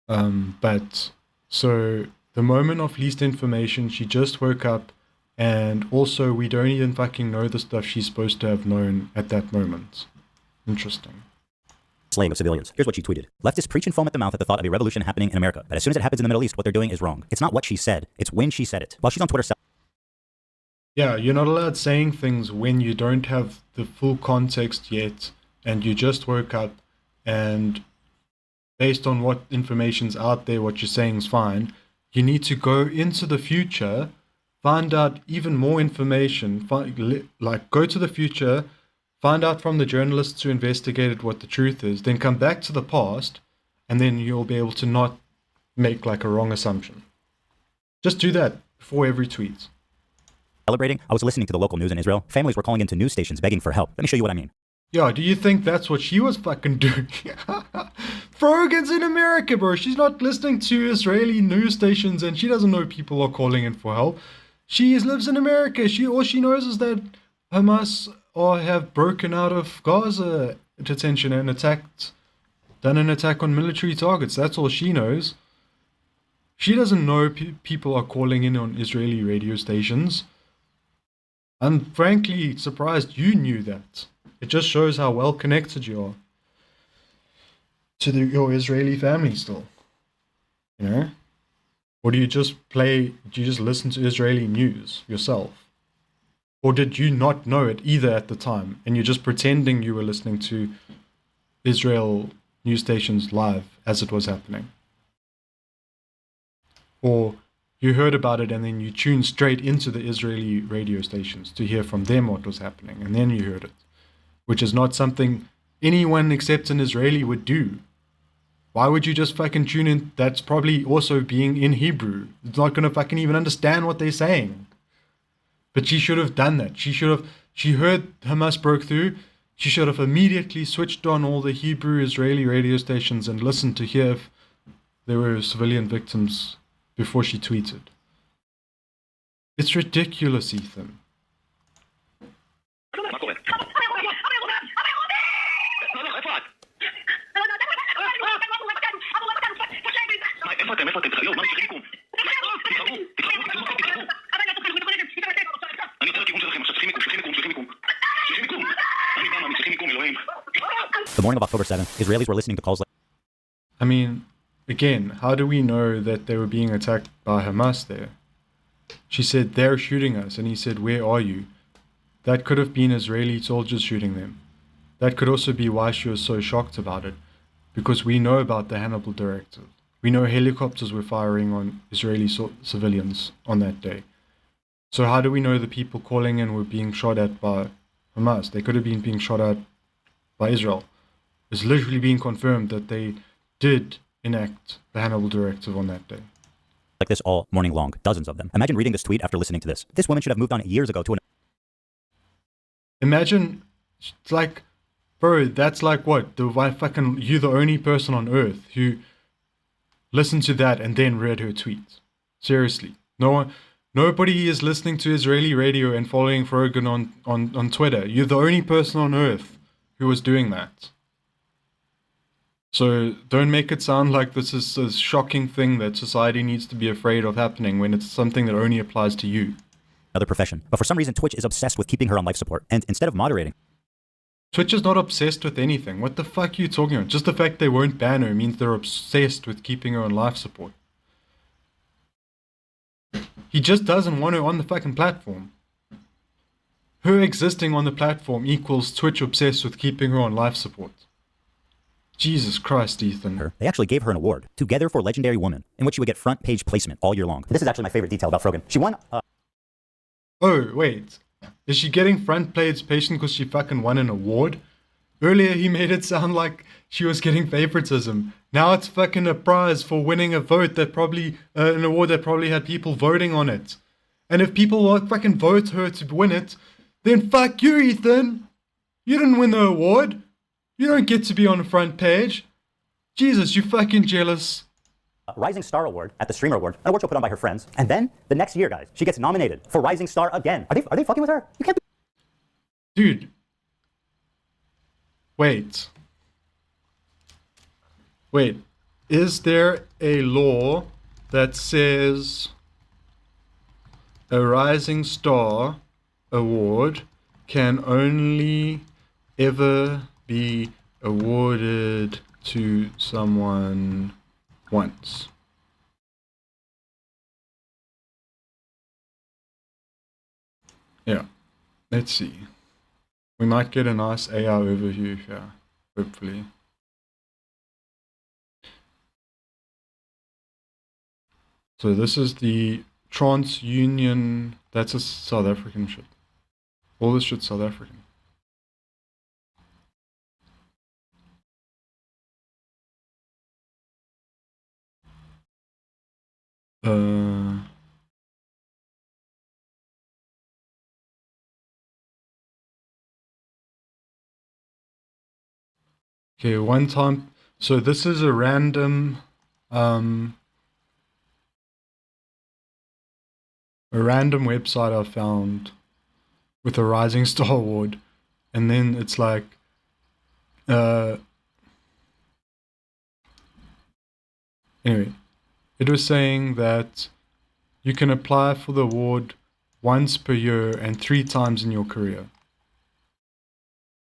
But, so, the moment of least information, she just woke up, and also we don't even fucking know the stuff she's supposed to have known at that moment. Interesting. Slaying of civilians. Here's what she tweeted. Leftists preach and foam at the mouth at the thought of a revolution happening in America. But as soon as it happens in the Middle East, what they're doing is wrong. It's not what she said. It's when she said it. While she's on Twitter... Yeah, you're not allowed saying things when you don't have the full context yet, and you just woke up, and based on what information's out there, what you're saying is fine. You need to go into the future, find out even more information, go to the future, find out from the journalists who investigated what the truth is, then come back to the past, and then you'll be able to not make like a wrong assumption. Just do that before every tweet. Celebrating, I was listening to the local news in Israel. Families were calling into news stations begging for help. Let me show you what I mean. Yeah, do you think that's what she was fucking doing? Frogan's in America, bro. She's not listening to Israeli news stations, and she doesn't know people are calling in for help. She lives in America. All she knows is that Hamas have broken out of Gaza detention and done an attack on military targets. That's all she knows. She doesn't know people are calling in on Israeli radio stations. I'm frankly surprised you knew that. It just shows how well connected you are to your Israeli family still. You know? Or do you just listen to Israeli news yourself? Or did you not know it either at the time, and you're just pretending you were listening to Israel news stations live as it was happening? or you heard about it and then you tuned straight into the Israeli radio stations to hear from them what was happening, and then you heard it, which is not something anyone except an Israeli would do. Why would you just fucking tune in? That's probably also being in Hebrew. It's not going to fucking even understand what they're saying. But she should have done that. She heard Hamas broke through. She should have immediately switched on all the Hebrew Israeli radio stations and listened to hear if there were civilian victims before she tweeted. It's ridiculous, Ethan. The morning of October 7th, Israelis were listening to calls like... I mean, again, how do we know that they were being attacked by Hamas there? She said, they're shooting us, and he said, where are you? That could have been Israeli soldiers shooting them. That could also be why she was so shocked about it, because we know about the Hannibal Directive. We know helicopters were firing on Israeli civilians on that day. So how do we know the people calling in were being shot at by Hamas? They could have been being shot at by Israel. It's literally being confirmed that they did enact the Hannibal Directive on that day. Like this all morning long, dozens of them. Imagine reading this tweet after listening to this. This woman should have moved on years ago to an... Imagine, it's like, bro, that's like what? You're the only person on earth who listened to that and then read her tweet. Seriously. Nobody is listening to Israeli radio and following Frogan on Twitter. You're the only person on earth who was doing that. So don't make it sound like this is a shocking thing that society needs to be afraid of happening when it's something that only applies to you. Another profession. But for some reason, Twitch is obsessed with keeping her on life support. And instead of moderating... Twitch is not obsessed with anything. What the fuck are you talking about? Just the fact they won't ban her means they're obsessed with keeping her on life support. He just doesn't want her on the fucking platform. Her existing on the platform equals Twitch obsessed with keeping her on life support. Jesus Christ, Ethan. They actually gave her an award, Together for Legendary Woman, in which she would get front page placement all year long. This is actually my favorite detail about Frogan. She won... Oh, wait. Is she getting front page placement because she fucking won an award? Earlier he made it sound like she was getting favoritism. Now it's fucking a prize for winning a vote that probably... an award that probably had people voting on it. And if people will fucking vote her to win it, then fuck you, Ethan! You didn't win the award! You don't get to be on the front page. Jesus, you fucking jealous. Rising Star Award at the Streamer Award, an award she'll put on by her friends. And then, the next year, guys, she gets nominated for Rising Star again. Are they fucking with her? You can't be... Dude. Wait. Is there a law that says a Rising Star Award can only ever be awarded to someone once? Yeah, let's see. We might get a nice AI overview here, hopefully. So this is the TransUnion, that's a South African shit. All this shit's South African. Okay, one time, so this is a random website I found with a Rising Star Award, and then it's like anyway, it was saying that you can apply for the award once per year and 3 times in your career.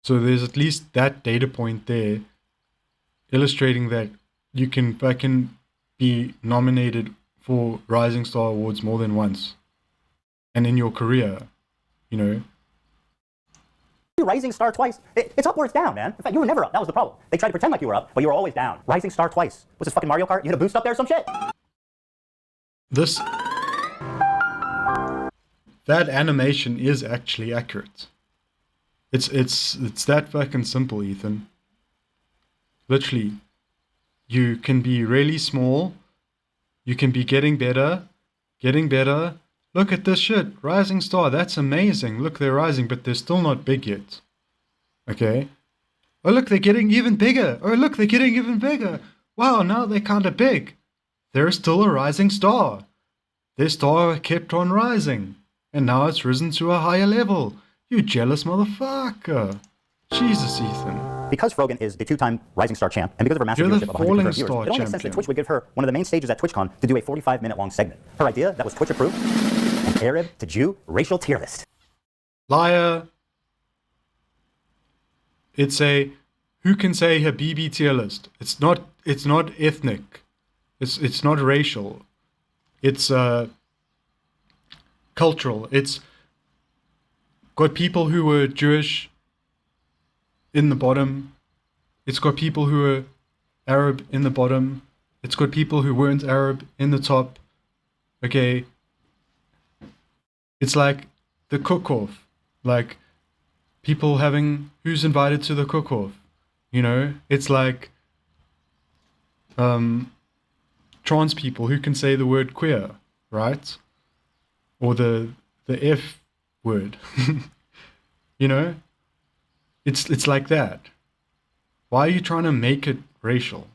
So there's at least that data point there illustrating that you can fucking be nominated for Rising Star Awards more than once. And in your career, you know. Rising Star twice. It's up or it's down, man. In fact, you were never up. That was the problem. They tried to pretend like you were up, but you were always down. Rising Star twice. Was this fucking Mario Kart? You hit a boost up there or some shit? This... That animation is actually accurate. It's that fucking simple, Ethan. Literally. You can be really small. You can be getting better. Look at this shit. Rising star. That's amazing. Look, they're rising, but they're still not big yet. Okay. Oh, look, they're getting even bigger. Oh, look, they're getting even bigger. Wow, now they're kind of big. They're still a rising star. Their star kept on rising. And now it's risen to a higher level. You jealous motherfucker. Jesus, Ethan. Because Frogan is the 2-time Rising Star champ, and because of her massive You're the viewership of 100 Falling viewers, it Star only makes sense champion. that Twitch would give her one of the main stages at TwitchCon to do a 45-minute long segment. Her idea that was Twitch approved, an Arab to Jew racial tier list. Liar. It's a who can say Habibi tier list. It's not ethnic. It's not racial. It's cultural. It's got people who were Jewish in the bottom. It's got people who were Arab in the bottom. It's got people who weren't Arab in the top. Okay. It's like the cook-off. Like people having who's invited to the cook-off. You know? It's like trans people who can say the word queer, right? Or the F word. You know? It's like that. Why are you trying to make it racial?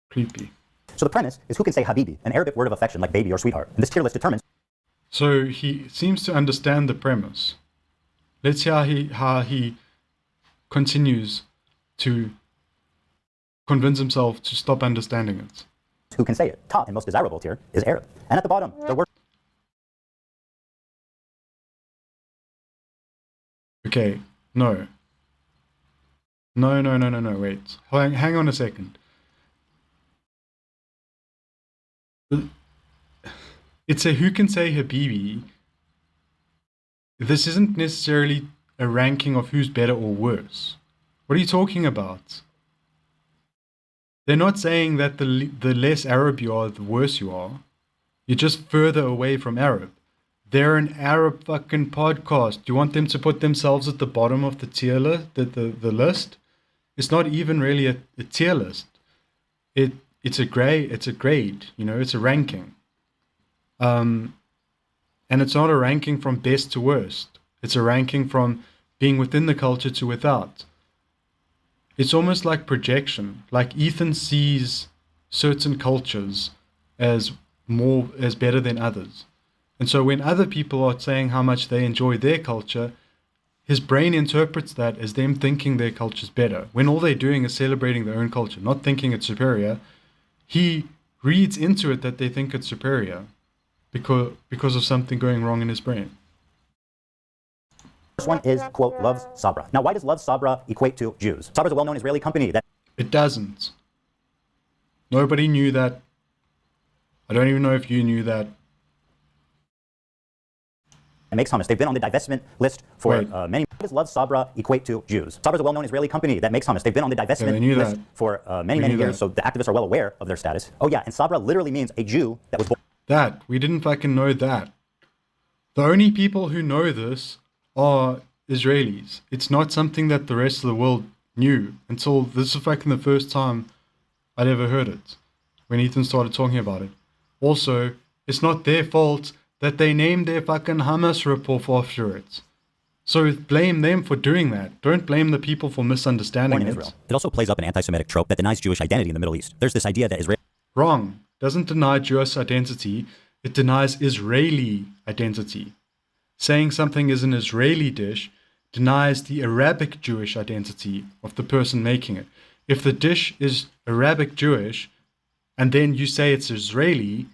Creepy. So the premise is who can say Habibi, an Arabic word of affection like baby or sweetheart. And this tier list determines. So he seems to understand the premise. Let's see how he continues to convince himself to stop understanding it. Who can say it? Top and most desirable tier is Arab. And at the bottom, the word. Okay, no, wait. Hang on a second. It's a who can say Habibi. This isn't necessarily a ranking of who's better or worse. What are you talking about? They're not saying that the less Arab you are, the worse you are. You're just further away from Arab. They're an Arab fucking podcast. Do you want them to put themselves at the bottom of the tier list? The list? It's not even really a tier list. It's a grade, you know, it's a ranking. And it's not a ranking from best to worst. It's a ranking from being within the culture to without. It's almost like projection. Like Ethan sees certain cultures as better than others. And so when other people are saying how much they enjoy their culture, his brain interprets that as them thinking their culture's better. When all they're doing is celebrating their own culture, not thinking it's superior, he reads into it that they think it's superior because of something going wrong in his brain. First one is, quote, loves Sabra. Now, why does love Sabra equate to Jews? Sabra's a well-known Israeli company that... It doesn't. Nobody knew that. I don't even know if you knew that. makes hummus. They've been on the divestment list for many. Why does Love Sabra equate to Jews? Sabra's a well-known Israeli company that makes hummus. They've been on the divestment list for many years, so the activists are well aware of their status. Oh yeah, and Sabra literally means a Jew that was born. That. We didn't fucking know that. The only people who know this are Israelis. It's not something that the rest of the world knew until this is fucking the first time I'd ever heard it, when Ethan started talking about it. Also, it's not their fault that they named their fucking hummus ripoff after it. So blame them for doing that. Don't blame the people for misunderstanding it. Israel. It also plays up an anti-Semitic trope that denies Jewish identity in the Middle East. There's this idea that Israel... Wrong. Doesn't deny Jewish identity. It denies Israeli identity. Saying something is an Israeli dish denies the Arabic Jewish identity of the person making it. If the dish is Arabic Jewish, and then you say it's Israeli,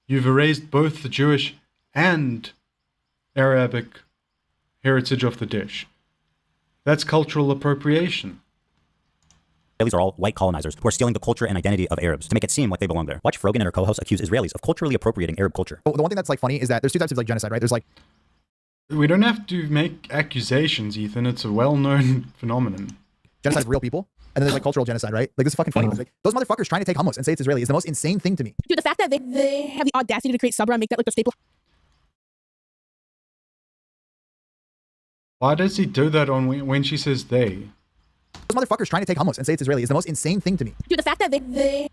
you've erased both the Jewish and Arabic heritage of the dish. That's cultural appropriation. Israelis are all white colonizers who are stealing the culture and identity of Arabs to make it seem like they belong there. Watch Frogan and her co-host accuse Israelis of culturally appropriating Arab culture. Well, the one thing that's like funny is that there's two types of like genocide, right? There's like... We don't have to make accusations, Ethan. It's a well-known phenomenon. Genocide of real people, then there's like cultural genocide, right? Like this is fucking funny. Like, those motherfuckers trying to take hummus and say it's Israeli is the most insane thing to me. Dude, the fact that they have the audacity to create Sabra and make that like their staple. Why does he do that on when she says they? Those motherfuckers trying to take hummus and say it's Israeli is the most insane thing to me. Dude, the fact that they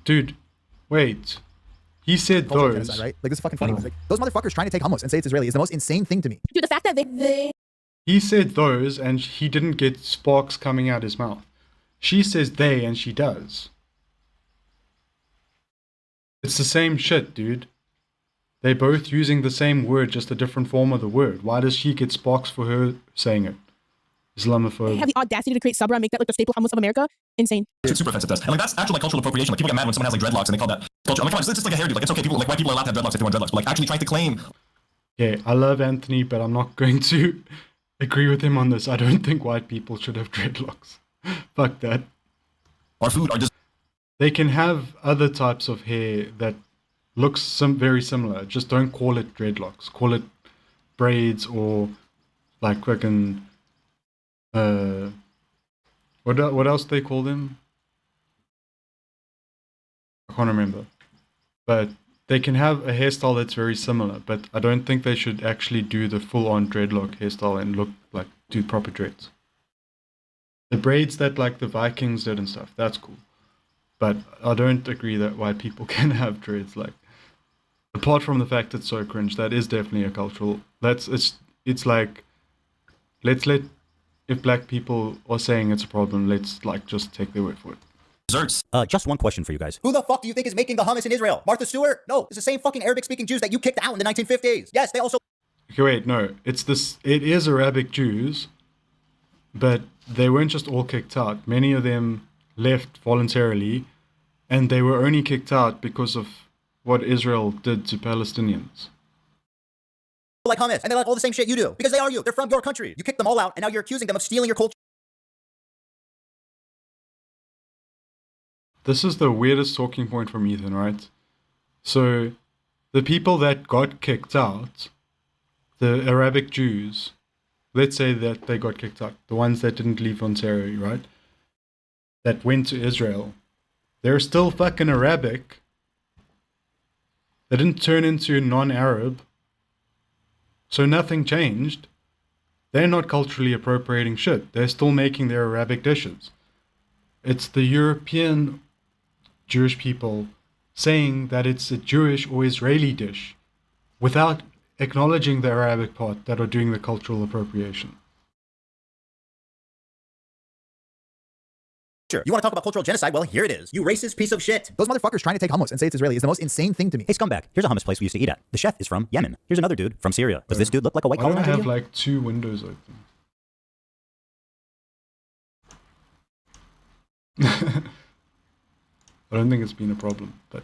Dude, wait. He said cultural those. genocide, right? Like this is fucking funny. Like, those motherfuckers trying to take hummus and say it's Israeli is the most insane thing to me. Dude, the fact that they He said those and he didn't get sparks coming out his mouth. She says they and she does. It's the same shit, dude. They're both using the same word, just a different form of the word. Why does she get sparks for her saying it? Islamophobe. have the audacity to create Sabra and make that like their staple hummus of America. Insane. It's super offensive to us. And like that's actual like cultural appropriation. Like people get mad when someone has like dreadlocks and they call that culture. I'm like, come on, it's just like a hairdo. Like it's okay. People like white people are allowed to have dreadlocks if they want dreadlocks. But like actually trying to claim. Yeah, I love Anthony, but I'm not going to agree with him on this. I don't think white people should have dreadlocks. Fuck that. Our food are just. They can have other types of hair that looks very similar. Just don't call it dreadlocks. Call it braids or like fucking what else do they call them? I can't remember. But they can have a hairstyle that's very similar, but I don't think they should actually do the full-on dreadlock hairstyle and look like do proper dreads. The braids that like the Vikings did and stuff, that's cool. But I don't agree that white people can have dreads. Like, apart from the fact it's so cringe, that is definitely a cultural. It's like, if black people are saying it's a problem, let's like just take their word for it. Desserts. Just one question for you guys. Who the fuck do you think is making the hummus in Israel? Martha Stewart? No, it's the same fucking Arabic-speaking Jews that you kicked out in the 1950s. Yes, they also. Okay, wait, no, it is Arabic Jews, but they weren't just all kicked out. Many of them left voluntarily, and they were only kicked out because of what Israel did to Palestinians. Like hummus, and they like all the same shit you do because they are you. They're from your country. You kicked them all out, and now you're accusing them of stealing your culture. This is the weirdest talking point from Ethan, right? So, the people that got kicked out, the Arabic Jews, let's say that they got kicked out, the ones that didn't leave voluntarily, right? That went to Israel, they're still fucking Arabic. They didn't turn into non-Arab. So nothing changed. They're not culturally appropriating shit. They're still making their Arabic dishes. It's the European Jewish people saying that it's a Jewish or Israeli dish without acknowledging the Arabic part that are doing the cultural appropriation. You want to talk about cultural genocide? Well, here it is. You racist piece of shit. Those motherfuckers trying to take hummus and say it's Israeli is the most insane thing to me. Hey, scumbag, here's a hummus place we used to eat at. The chef is from Yemen. Here's another dude from Syria. Does this dude look like a white Why don't I colonizer? have like 2 windows open? I don't think it's been a problem, but...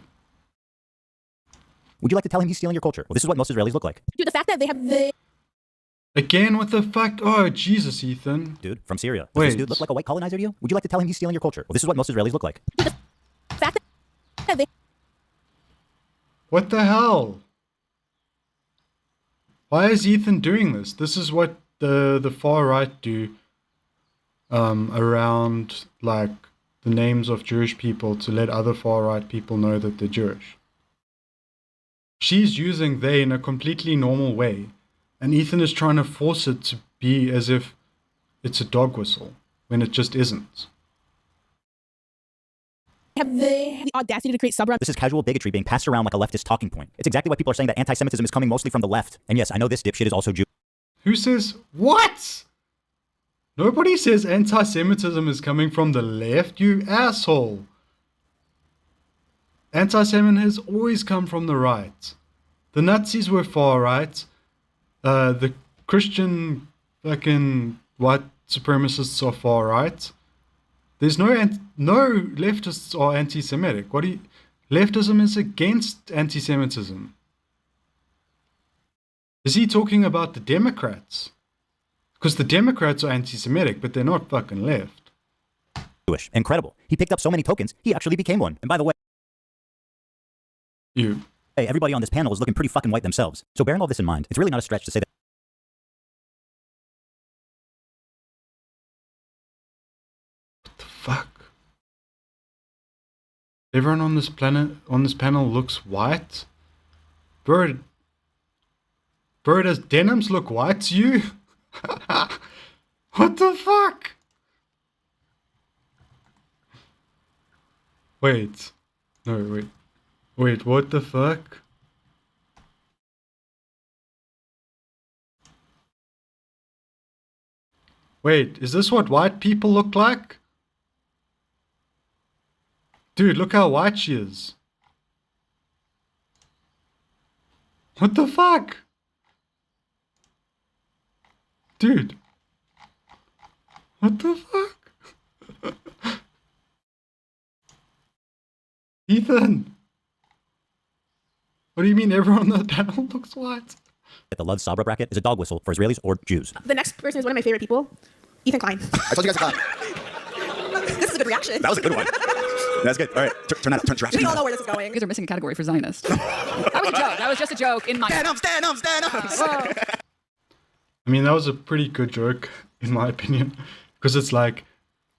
Would you like to tell him he's stealing your culture? Well, this is what most Israelis look like. Dude, the fact that they have Again, what the fuck? Oh, Jesus, Ethan. Dude from Syria. Does this dude look like a white colonizer to you? Would you like to tell him he's stealing your culture? Well, this is what most Israelis look like. the fact that they What the hell? Why is Ethan doing this? This is what the far right do around like the names of Jewish people to let other far right people know that they're Jewish. She's using they in a completely normal way, and Ethan is trying to force it to be as if it's a dog whistle when it just isn't. have the audacity to create Sabra. This is casual bigotry being passed around like a leftist talking point. It's exactly why people are saying that anti-Semitism is coming mostly from the left. And yes, I know this dipshit is also Jew. Who says what? Nobody says anti-Semitism is coming from the left, you asshole. Anti-Semitism has always come from the right. The Nazis were far right. The Christian fucking white supremacists are far right. There's no leftists are anti-Semitic. Leftism is against anti-Semitism. Is he talking about the Democrats? Because the Democrats are anti-Semitic, but they're not fucking left. Jewish. Incredible. He picked up so many tokens, he actually became one. And by the way, hey, everybody on this panel is looking pretty fucking white themselves. So bearing all this in mind, it's really not a stretch to say that Everyone on this panel looks white? Bro, does denims look white to you? What the fuck? Wait. No, wait. Wait, what the fuck? Wait, is this what white people look like? Dude, look how white she is. What the fuck? Dude. What the fuck? Ethan. What do you mean everyone on the panel looks white? The Love Sabra bracket is a dog whistle for Israelis or Jews. The next person is one of my favorite people, Ethan Klein. I told you guys to clap. This is a good reaction. That was a good one. That's good. All right, turn that up. We all know where this is going. You guys are missing a category for Zionist. That was a joke. That was just a joke in my... Stand up. I mean, that was a pretty good joke, in my opinion. Because it's like,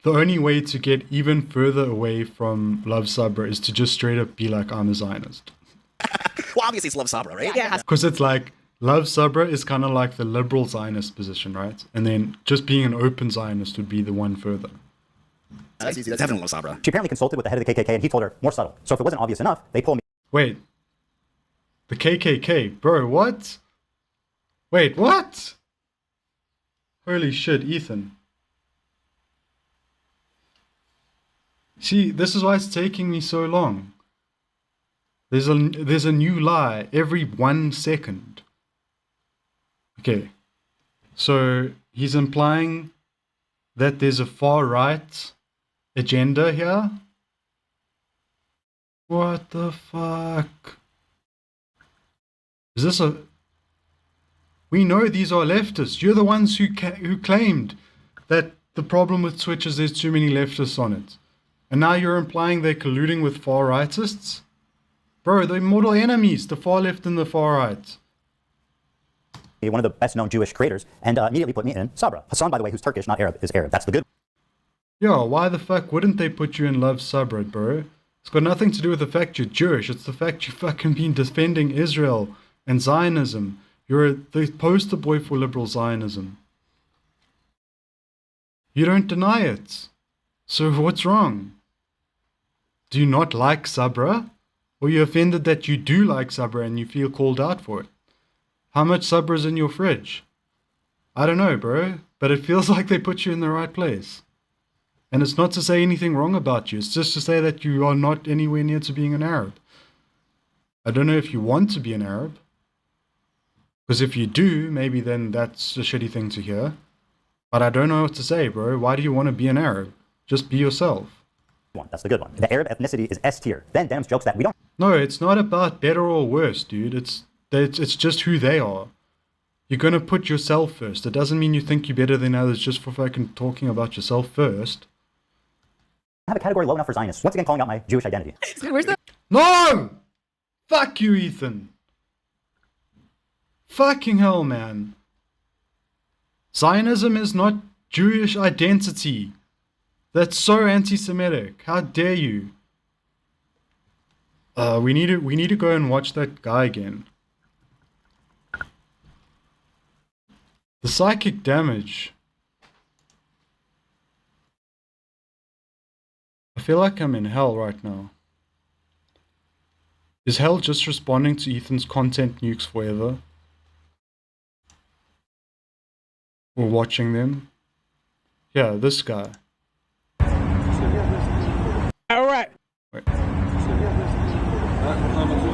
the only way to get even further away from Love Sabra is to just straight up be like, I'm a Zionist. Well, obviously it's Love Sabra, right? Yeah. Because it's like, Love Sabra is kind of like the liberal Zionist position, right? And then just being an open Zionist would be the one further. That's easy. That's definitely Love Sabra. She apparently consulted with the head of the KKK and he told her, more subtle. So if it wasn't obvious enough, they pulled me. Wait. The KKK? Bro, what? Wait, what? Holy shit, Ethan. See, this is why it's taking me so long. There's a new lie every 1 second. Okay. So he's implying that there's a far right agenda here. What the fuck? Is this a... We know these are leftists. You're the ones who claimed that the problem with Twitch is there's too many leftists on it. And now you're implying they're colluding with far rightists? Bro, they're mortal enemies, the far left and the far right. One of the best known Jewish creators, and immediately put me in Sabra. Hassan, by the way, who's Turkish, not Arab, is Arab. That's the good. Yo, why the fuck wouldn't they put you in Love Sabra, bro? It's got nothing to do with the fact you're Jewish. It's the fact you fucking been defending Israel and Zionism. You're the poster boy for liberal Zionism. You don't deny it. So what's wrong? Do you not like Sabra? Or are you offended that you do like Sabra and you feel called out for it? How much Sabra is in your fridge? I don't know, bro, but it feels like they put you in the right place. And it's not to say anything wrong about you, it's just to say that you are not anywhere near to being an Arab. I don't know if you want to be an Arab, because if you do, maybe then that's a shitty thing to hear. But I don't know what to say, bro. Why do you want to be an Arab? Just be yourself. That's the good one. The Arab ethnicity is S tier. Then Dems jokes that we don't... No, it's not about better or worse, dude. It's just who they are. You're going to put yourself first. It doesn't mean you think you're better than others just for fucking talking about yourself first. I have a category low enough for Zionists. Once again, calling out my Jewish identity. Where's the... No! Fuck you, Ethan. Fucking hell, man. Zionism is not Jewish identity. That's so anti-Semitic. How dare you? We need to go and watch that guy again. The psychic damage. I feel like I'm in hell right now. Is hell just responding to Ethan's content nukes forever? Or watching them? Yeah, this guy. Alright. Wait. I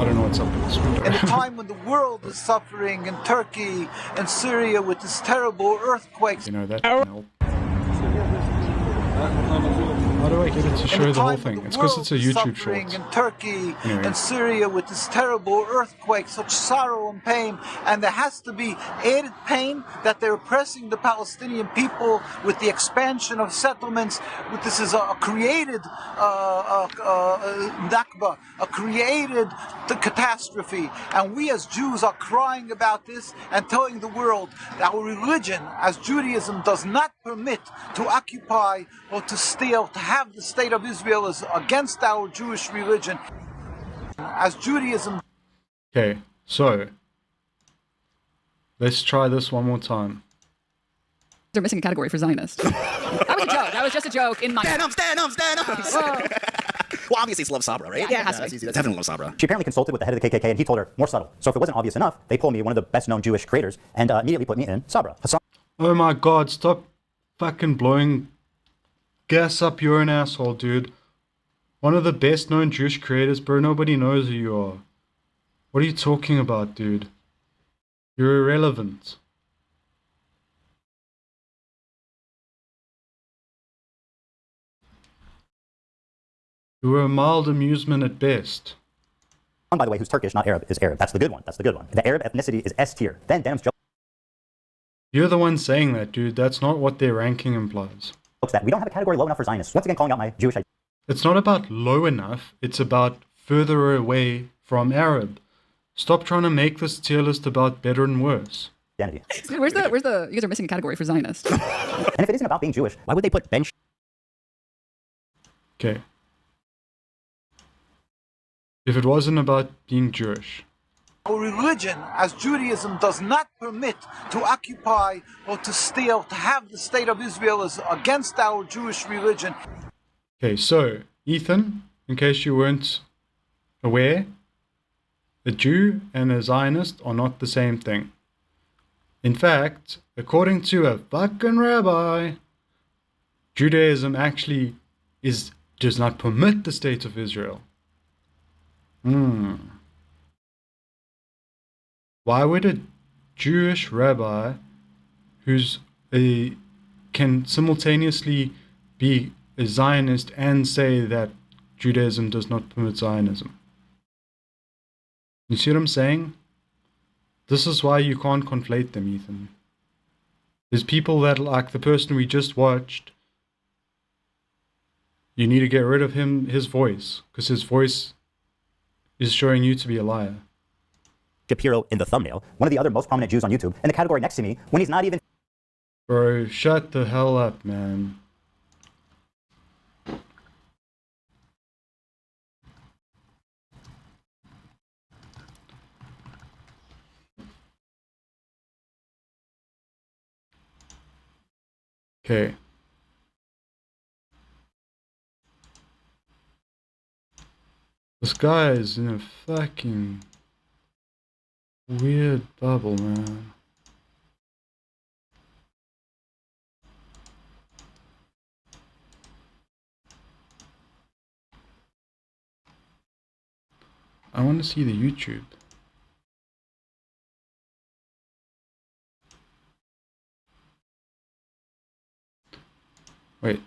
don't know what's up with this window. In a time when the world is suffering in Turkey and Syria with this terrible earthquakes. You know, that can help. How do I get it to show the whole thing? It's because it's a YouTube short. In Turkey Anyway. and Syria with this terrible earthquake, such sorrow and pain, and there has to be added pain that they're oppressing the Palestinian people with the expansion of settlements. This is a created Nakba, a created catastrophe, and we as Jews are crying about this and telling the world that our religion, as Judaism, does not permit to occupy or to steal, to have the state of Israel is against our Jewish religion. As Judaism. Okay, so let's try this one more time. They're missing a category for Zionist. That was a joke. That was just a joke in my. Stand up. Well, obviously it's Love Sabra, right? Yeah, it has to that's be. easy. That's definitely Love Sabra. She apparently consulted with the head of the KKK, and he told her more subtle. So if it wasn't obvious enough, they pulled me, one of the best-known Jewish creators, and immediately put me in Sabra. Hassan. Oh my god, stop fucking blowing gas up your own asshole, dude. One of the best known Jewish creators, bro. Nobody knows who you are. What are you talking about, dude? You're irrelevant. You were a mild amusement at best. By the way, who's Turkish, not Arab, is Arab. That's the good one. That's the good one. The Arab ethnicity is S tier. Then Denham's joke. You're the one saying that, dude. That's not what their ranking implies. That we don't have a category low enough for Zionists. Once again, calling out my Jewish identity. It's not about low enough. It's about further away from Arab. Stop trying to make this tier list about better and worse. Where's the? You guys are missing a category for Zionist. And if it isn't about being Jewish, why would they put Ben? Okay. If it wasn't about being Jewish. Our religion, as Judaism, does not permit to occupy or to steal, to have the state of Israel is against our Jewish religion. Okay, so, Ethan, in case you weren't aware, a Jew and a Zionist are not the same thing. In fact, according to a fucking rabbi, Judaism actually does not permit the state of Israel. Why would a Jewish rabbi can simultaneously be a Zionist and say that Judaism does not permit Zionism? You see what I'm saying? This is why you can't conflate them, Ethan. There's people that, like the person we just watched, you need to get rid of his voice, because his voice is showing you to be a liar. Shapiro in the thumbnail, one of the other most prominent Jews on YouTube, in the category next to me, when he's not even... Bro, shut the hell up, man. Okay. This guy is in a fucking weird bubble, man. I want to see the YouTube. Wait.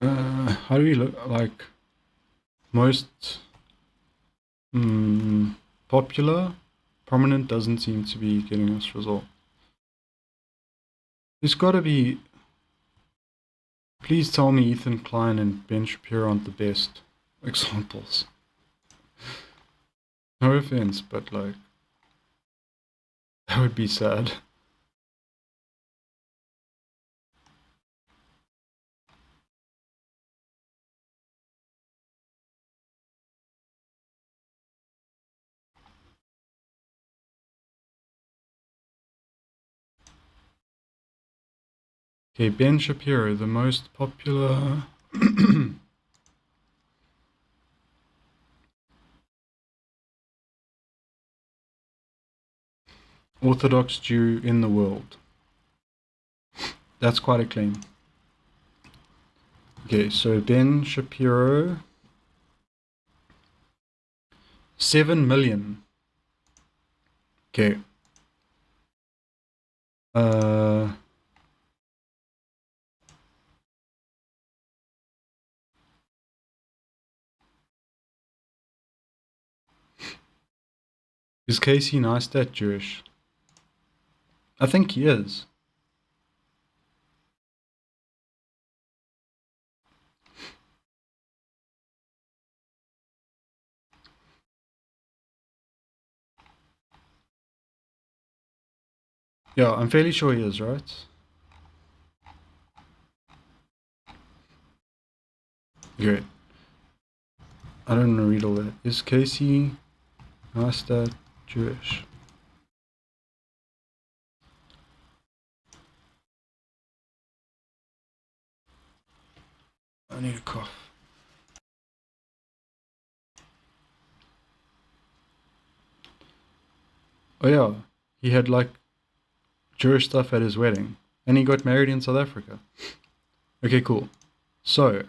How do we look like most popular? Prominent doesn't seem to be getting us result. There's gotta be. Please tell me Ethan Klein and Ben Shapiro aren't the best examples. No offense, but like, that would be sad. Okay, Ben Shapiro, the most popular Orthodox Jew in the world. That's quite a claim. Okay, so Ben Shapiro, 7 million. Okay. Is Casey Neistat Jewish? I think he is. Yeah, I'm fairly sure he is, right? Great. I don't want to read all that. Is Casey Neistat Jewish? I need a cough. Oh yeah, he had like Jewish stuff at his wedding, and he got married in South Africa. Okay, cool. So,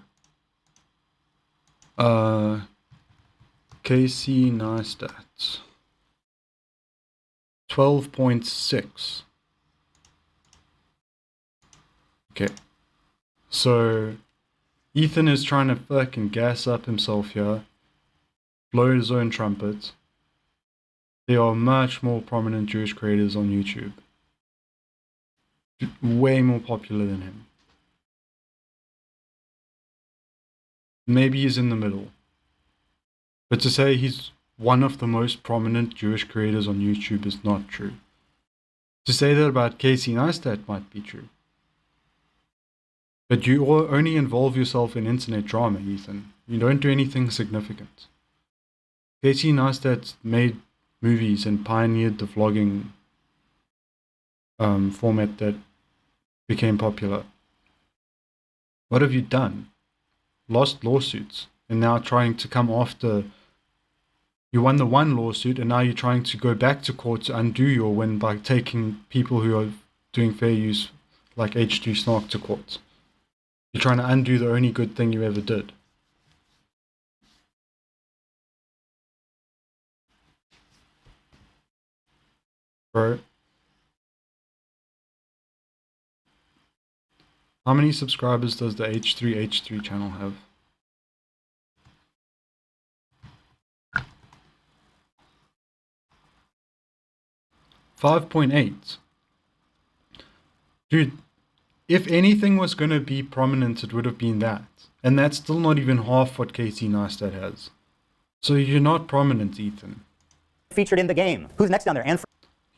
Casey Neistat, 12.6. Okay, so Ethan is trying to fucking gas up himself here, blow his own trumpet. There are much more prominent Jewish creators on YouTube. Way more popular than him. Maybe he's in the middle. But to say he's one of the most prominent Jewish creators on YouTube is not true. To say that about Casey Neistat might be true. But you only involve yourself in internet drama, Ethan. You don't do anything significant. Casey Neistat made movies and pioneered the vlogging format that became popular. What have you done? Lost lawsuits, and now trying to come after. You won the one lawsuit, and now you're trying to go back to court to undo your win by taking people who are doing fair use, like H2 Snark, to court. You're trying to undo the only good thing you ever did. Bro. How many subscribers does the H3 channel have? $5.8. Dude, if anything was going to be prominent, it would have been that. And that's still not even half what Casey Neistat has. So you're not prominent, Ethan. Featured in the game. Who's next down there? And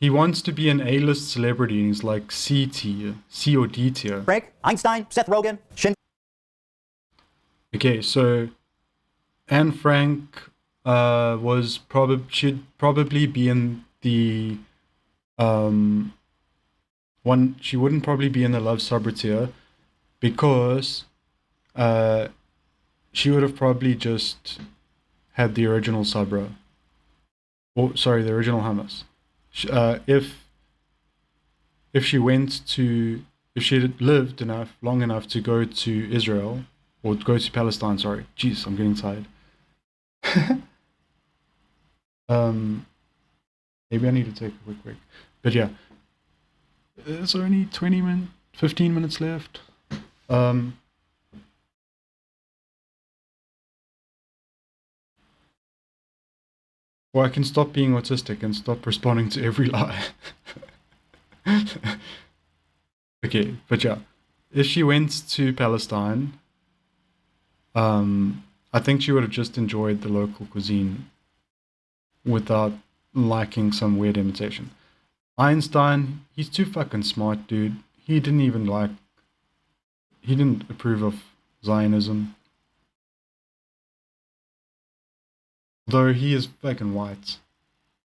He wants to be an A-list celebrity, and he's like C tier, C or D tier. Frank, Einstein, Seth Rogen, Okay, so Anne Frank should probably be in the one. She wouldn't probably be in the love subra tier because she would have probably just had the original subra. Or sorry, the original hummus. If she had lived long enough to go to Israel, or go to Palestine, sorry. Jeez, I'm getting tired. Maybe I need to take a quick break. But yeah, there's only 15 minutes left. Or I can stop being autistic and stop responding to every lie. Okay, but yeah, if she went to Palestine, I think she would have just enjoyed the local cuisine without liking some weird imitation. Einstein, he's too fucking smart, dude. He didn't approve of Zionism. Though he is fucking white.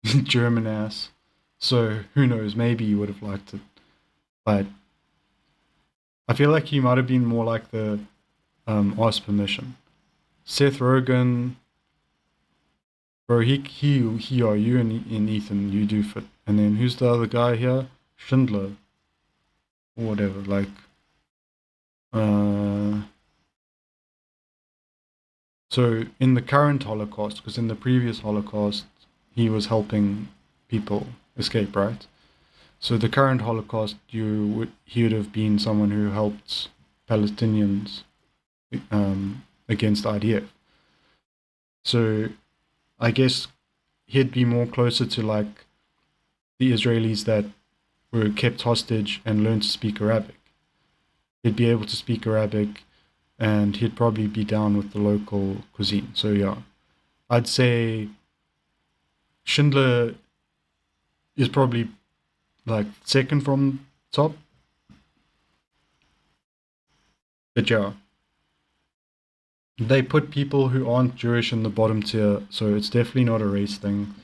German ass. So who knows, maybe he would have liked it. But I feel like he might have been more like the ask permission. Seth Rogen, bro, he are you and Ethan, you do fit. And then who's the other guy here? Schindler, or whatever. Like, so in the current Holocaust, because in the previous Holocaust he was helping people escape, right? So the current Holocaust, he would have been someone who helped Palestinians against IDF. So I guess he'd be more closer to like the Israelis that were kept hostage and learned to speak Arabic. He'd be able to speak Arabic, and he'd probably be down with the local cuisine. So yeah, I'd say Schindler is probably like second from top. But yeah, they put people who aren't Jewish in the bottom tier, so it's definitely not a race thing.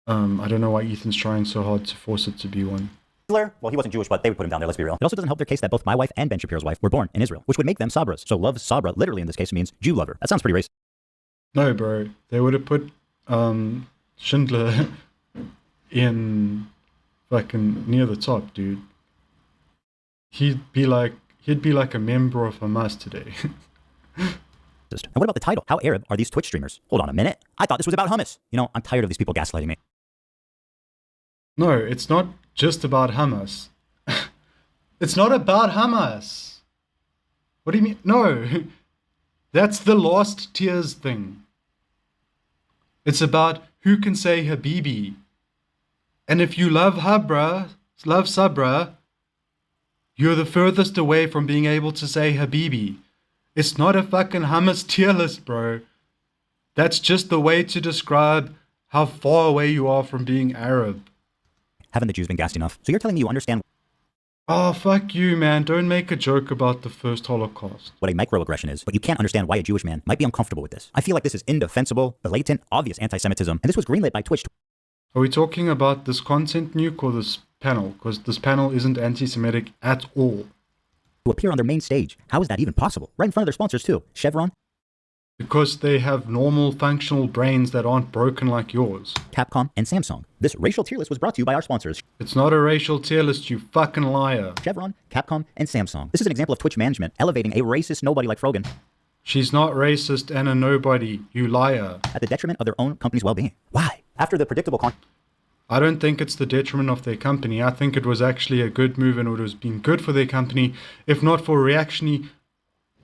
I don't know why Ethan's trying so hard to force it to be one. Well, he wasn't Jewish, but they would put him down there, let's be real. It also doesn't help their case that both my wife and Ben Shapiro's wife were born in Israel, which would make them Sabras. So love Sabra, literally in this case, means Jew lover. That sounds pretty racist. No, bro. They would have put Schindler in fucking near the top, dude. He'd be like a member of Hamas today. And what about the title? How Arab are these Twitch streamers? Hold on a minute. I thought this was about hummus. You know, I'm tired of these people gaslighting me. No, it's not just about Hamas. It's not about Hamas. What do you mean? No, that's the lost tears thing. It's about who can say Habibi. And if you love Sabra, you're the furthest away from being able to say Habibi. It's not a fucking Hamas tier list, bro. That's just the way to describe how far away you are from being Arab. Haven't the Jews been gassed enough? So you're telling me you understand Oh, fuck you, man. Don't make a joke about the first Holocaust. what a microaggression is, but you can't understand why a Jewish man might be uncomfortable with this. I feel like this is indefensible, blatant, obvious anti-Semitism, and this was greenlit by Twitch. Are we talking about this content nuke or this panel? Because this panel isn't anti-Semitic at all. To appear on their main stage. How is that even possible? Right in front of their sponsors too. Chevron, Because they have normal functional brains that aren't broken like yours. Capcom, and Samsung. This racial tier list was brought to you by our sponsors. It's not a racial tier list, you fucking liar. Chevron, Capcom, and Samsung. This is an example of Twitch management elevating a racist nobody like Frogan She's not racist and a nobody, you liar. at the detriment of their own company's well-being. Why? After the predictable I don't think it's the detriment of their company. I think it was actually a good move and it would have been good for their company if not for reactionary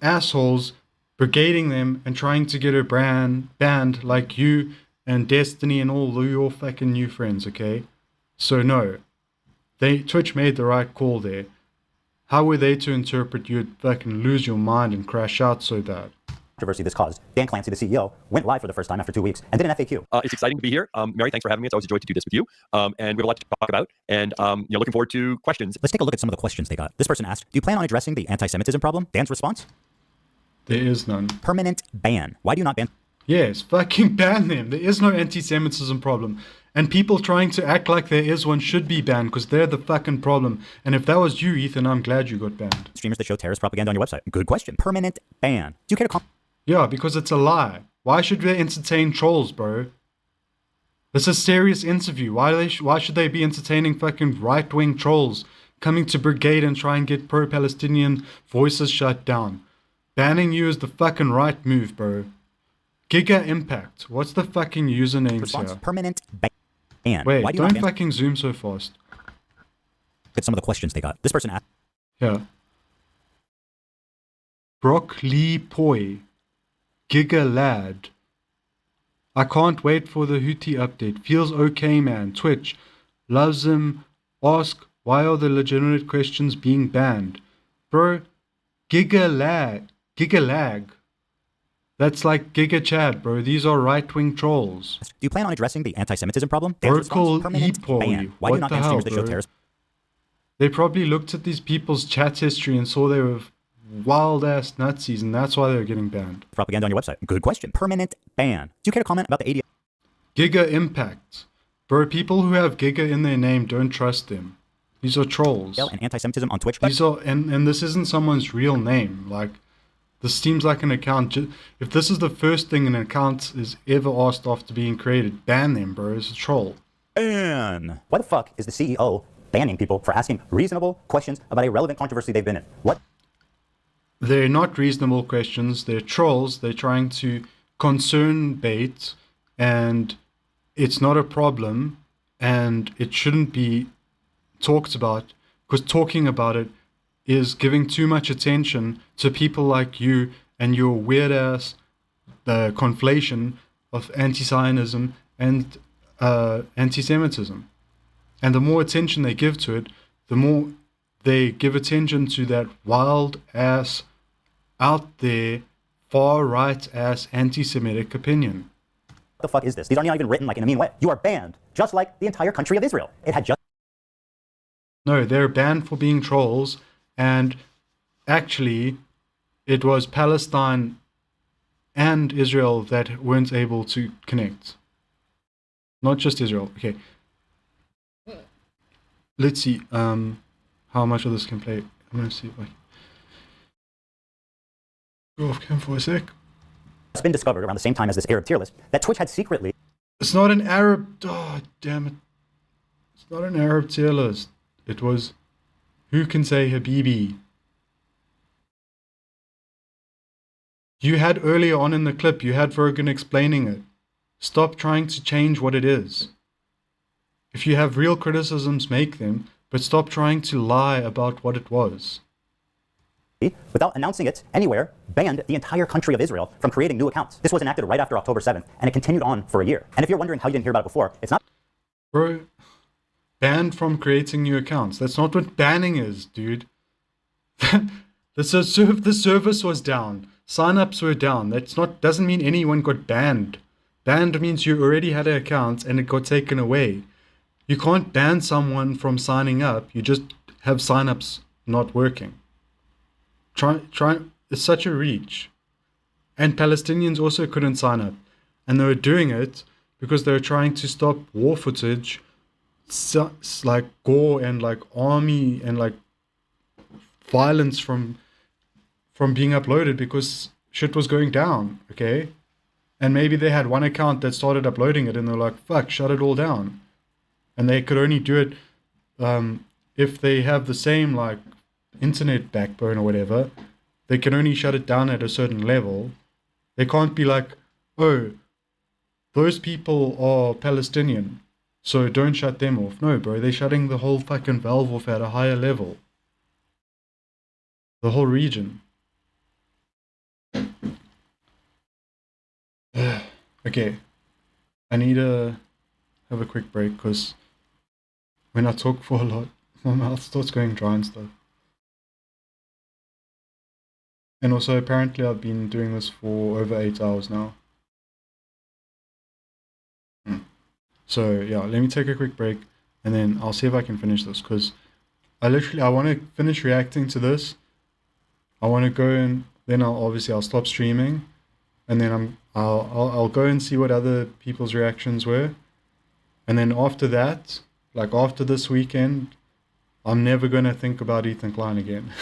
assholes brigading them and trying to get a banned like you and Destiny and all your fucking new friends, okay? So no, Twitch made the right call there. How were they to interpret you'd fucking lose your mind and crash out so bad? controversy this caused. Dan Clancy, the CEO, went live for the first time after 2 weeks and did an FAQ. It's exciting to be here. Mary, thanks for having me. It's always a joy to do this with you. And we have a lot to talk about. And looking forward to questions. Let's take a look at some of the questions they got. This person asked, do you plan on addressing the anti-Semitism problem? Dan's response? There is none. Permanent ban. Why do you not ban? Yes, fucking ban them. There is no anti-Semitism problem. And people trying to act like there is one should be banned because they're the fucking problem. And if that was you, Ethan, I'm glad you got banned. Streamers that show terrorist propaganda on your website. Good question. Permanent ban. Do you care to Yeah, because it's a lie. Why should we entertain trolls, bro? This is a serious interview. Why should they be entertaining fucking right-wing trolls coming to brigade and try and get pro-Palestinian voices shut down? Banning you is the fucking right move, bro. Giga Impact. What's the fucking usernames response? here? Permanent ban. Wait, Why do you don't not ban? fucking zoom so fast. Look at some of the questions they got. This person asked. Yeah. Brock Lee Poi. Giga Lad. I can't wait for the Houthi update. Feels okay, man. Twitch. Loves him. Ask, why are the legitimate questions being banned? Bro, Giga Lag. That's like Giga Chad, bro. These are right-wing trolls. Do you plan on addressing the anti-Semitism problem? Dan's Oracle response, permanent ban. Why do you not ban streamers that show terrorist? They probably looked at these people's chat history and saw they were wild-ass Nazis, and that's why they were getting banned. Propaganda on your website. Good question. Permanent ban. Do you care to comment about the AD? Giga Impact. Bro, people who have Giga in their name, don't trust them. These are trolls. And anti-Semitism on Twitch? These are, and this isn't someone's real name. Like, this seems like an account. If this is the first thing an account is ever asked after being created, ban them, bro. It's a troll. Ban. Why the fuck is the CEO banning people for asking reasonable questions about a relevant controversy they've been in? What? They're not reasonable questions. They're trolls. They're trying to concern bait, and it's not a problem, and it shouldn't be talked about, because talking about it is giving too much attention to people like you and your weird-ass conflation of anti-Zionism and anti-Semitism. And the more attention they give to it, the more they give attention to that wild-ass, out there, far-right-ass anti-Semitic opinion. What the fuck is this? These are not even written like in a mean way. You are banned, just like the entire country of Israel. It had just No, they're banned for being trolls, and actually, it was Palestine and Israel that weren't able to connect. Not just Israel. Okay. Let's see how much of this can play. I'm gonna see if I go off cam for a sec. It's been discovered around the same time as this Arab tier list that Twitch had secretly. It's not an Arab. Oh, damn it. It's not an Arab tier list. It was Who Can Say Habibi. You had earlier on in the clip, you had Vergan explaining it. Stop trying to change what it is. If you have real criticisms, make them, but stop trying to lie about what it was. Without announcing it anywhere, banned the entire country of Israel from creating new accounts. This was enacted right after October 7th, and it continued on for a year. And if you're wondering how you didn't hear about it before, it's not... Bro, banned from creating new accounts. That's not what banning is, dude. The service was down. Sign-ups were down. Doesn't mean anyone got banned. Banned means you already had an account and it got taken away. You can't ban someone from signing up. You just have sign-ups not working. It's such a reach. And Palestinians also couldn't sign up. And they were doing it because they were trying to stop war footage, like gore and like army and like violence from being uploaded because shit was going down, okay? And maybe they had one account that started uploading it and they're like, fuck, shut it all down. And they could only do it if they have the same like internet backbone or whatever. They can only shut it down at a certain level. They can't be like, oh, those people are Palestinian, so don't shut them off. No, bro, they're shutting the whole fucking valve off at a higher level. The whole region. Okay, I need to have a quick break because when I talk for a lot, my mouth starts going dry and stuff. And also, apparently, I've been doing this for over 8 hours now. So, yeah, let me take a quick break and then I'll see if I can finish this because I want to finish reacting to this. I want to go and then I'll stop streaming and then I'll go and see what other people's reactions were. And then after that, like after this weekend, I'm never going to think about Ethan Klein again.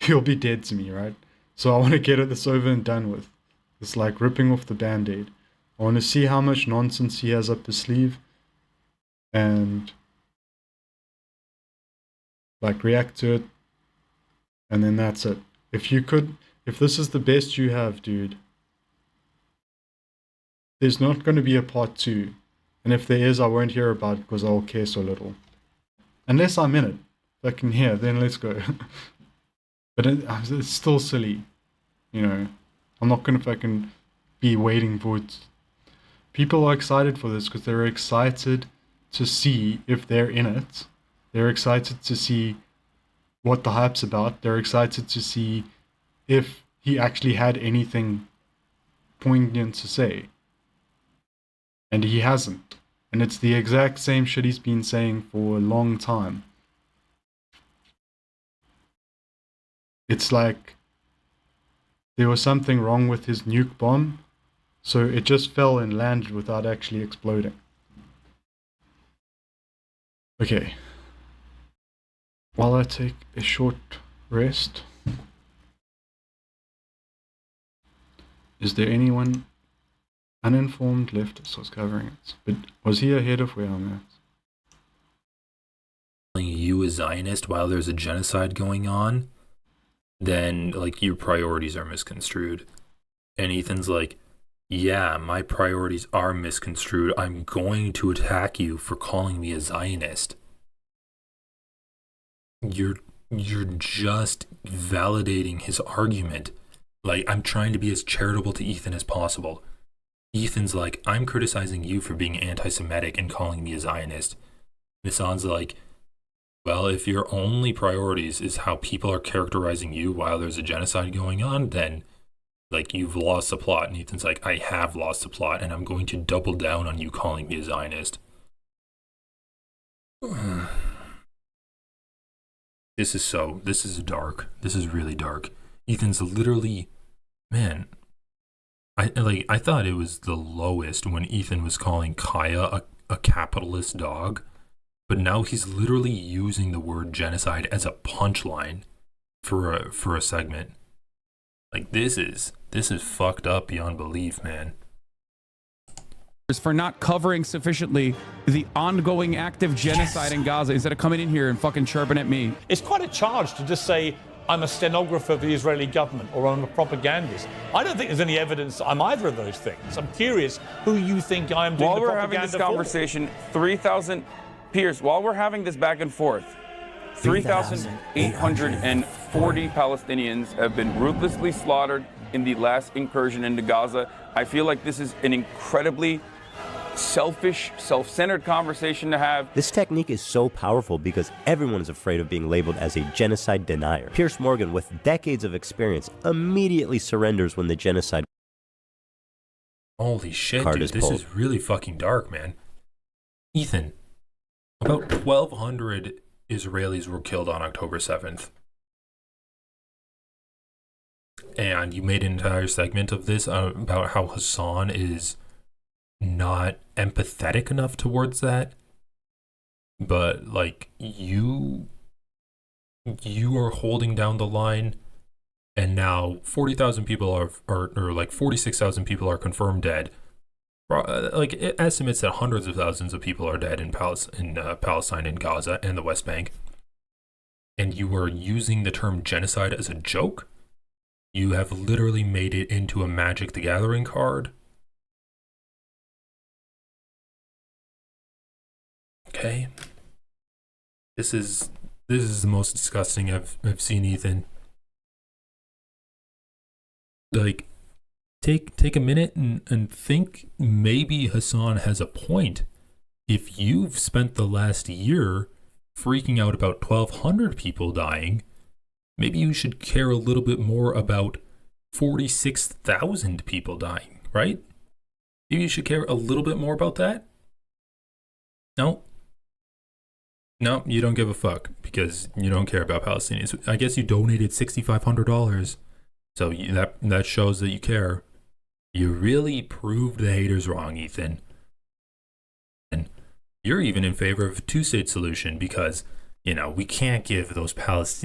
He'll be dead to me, right? So I want to get this over and done with. It's like ripping off the band-aid. I want to see how much nonsense he has up his sleeve and like react to it. And then that's it. If this is the best you have, dude, there's not going to be a part 2. And if there is, I won't hear about it because I'll care so little. Unless I'm in it. If I can hear, then let's go. But it's still silly. You know, I'm not going to fucking be waiting for it. People are excited for this because they're excited to see if they're in it. They're excited to see what the hype's about. They're excited to see if he actually had anything poignant to say. And he hasn't. And it's the exact same shit he's been saying for a long time. It's like there was something wrong with his nuke bomb, so it just fell and landed without actually exploding. Okay. While I take a short rest, is there anyone uninformed left that starts covering it? But was he ahead of where I'm at? You a Zionist while there's a genocide going on, then like your priorities are misconstrued. And Ethan's like, yeah, my priorities are misconstrued. I'm going to attack you for calling me a Zionist. You're just validating his argument. Like, I'm trying to be as charitable to Ethan as possible. Ethan's like, I'm criticizing you for being anti-Semitic and calling me a Zionist. Nissan's like, well, if your only priorities is how people are characterizing you while there's a genocide going on, then like you've lost the plot. And Ethan's like, I have lost the plot and I'm going to double down on you calling me a Zionist. This is dark. This is really dark. Ethan's literally, man, I thought it was the lowest when Ethan was calling Kaya a capitalist dog, but now he's literally using the word genocide as a punchline for a segment. Like this is fucked up beyond belief, man. For not covering sufficiently the ongoing active genocide in Gaza instead of coming in here and fucking chirping at me. It's quite a charge to just say I'm a stenographer for the Israeli government or I'm a propagandist. I don't think there's any evidence that I'm either of those things. I'm curious who you think I am doing the propaganda for. While we're having this conversation, 3,000 Piers, while we're having this back and forth, 3,840 Palestinians have been ruthlessly slaughtered in the last incursion into Gaza. I feel like this is an incredibly selfish, self-centered conversation to have. This technique is so powerful because everyone is afraid of being labeled as a genocide denier. Piers Morgan, with decades of experience, immediately surrenders when the genocide Holy shit, card dude, is this pulled. is really fucking dark, man. Ethan, about 1,200 Israelis were killed on October 7th. And you made an entire segment of this about how Hassan is not empathetic enough towards that. But, like, you are holding down the line, and now 40,000 people or like 46,000 people are confirmed dead. Like, it estimates that hundreds of thousands of people are dead in Palestine and Gaza and the West Bank. And you are using the term genocide as a joke? You have literally made it into a Magic the Gathering card. Okay. This is the most disgusting I've seen, Ethan. Like, take a minute and think maybe Hassan has a point. If you've spent the last year freaking out about 1,200 people dying, maybe you should care a little bit more about 46,000 people dying, right? Maybe you should care a little bit more about that? No, you don't give a fuck because you don't care about Palestinians. I guess you donated $6,500, so that shows that you care. You really proved the haters wrong, Ethan. And you're even in favor of a two-state solution because, you know, we can't give those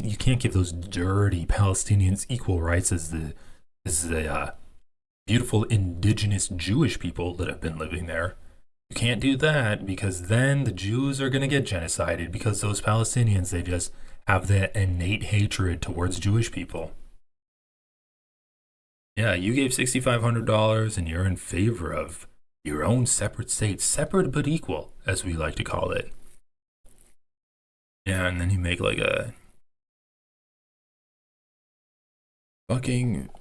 you can't give those dirty Palestinians equal rights as the beautiful indigenous Jewish people that have been living there. You can't do that because then the Jews are going to get genocided because those Palestinians, they just have that innate hatred towards Jewish people. Yeah, you gave $6,500 and you're in favor of your own separate state, separate but equal, as we like to call it. Yeah, and then you make like a fucking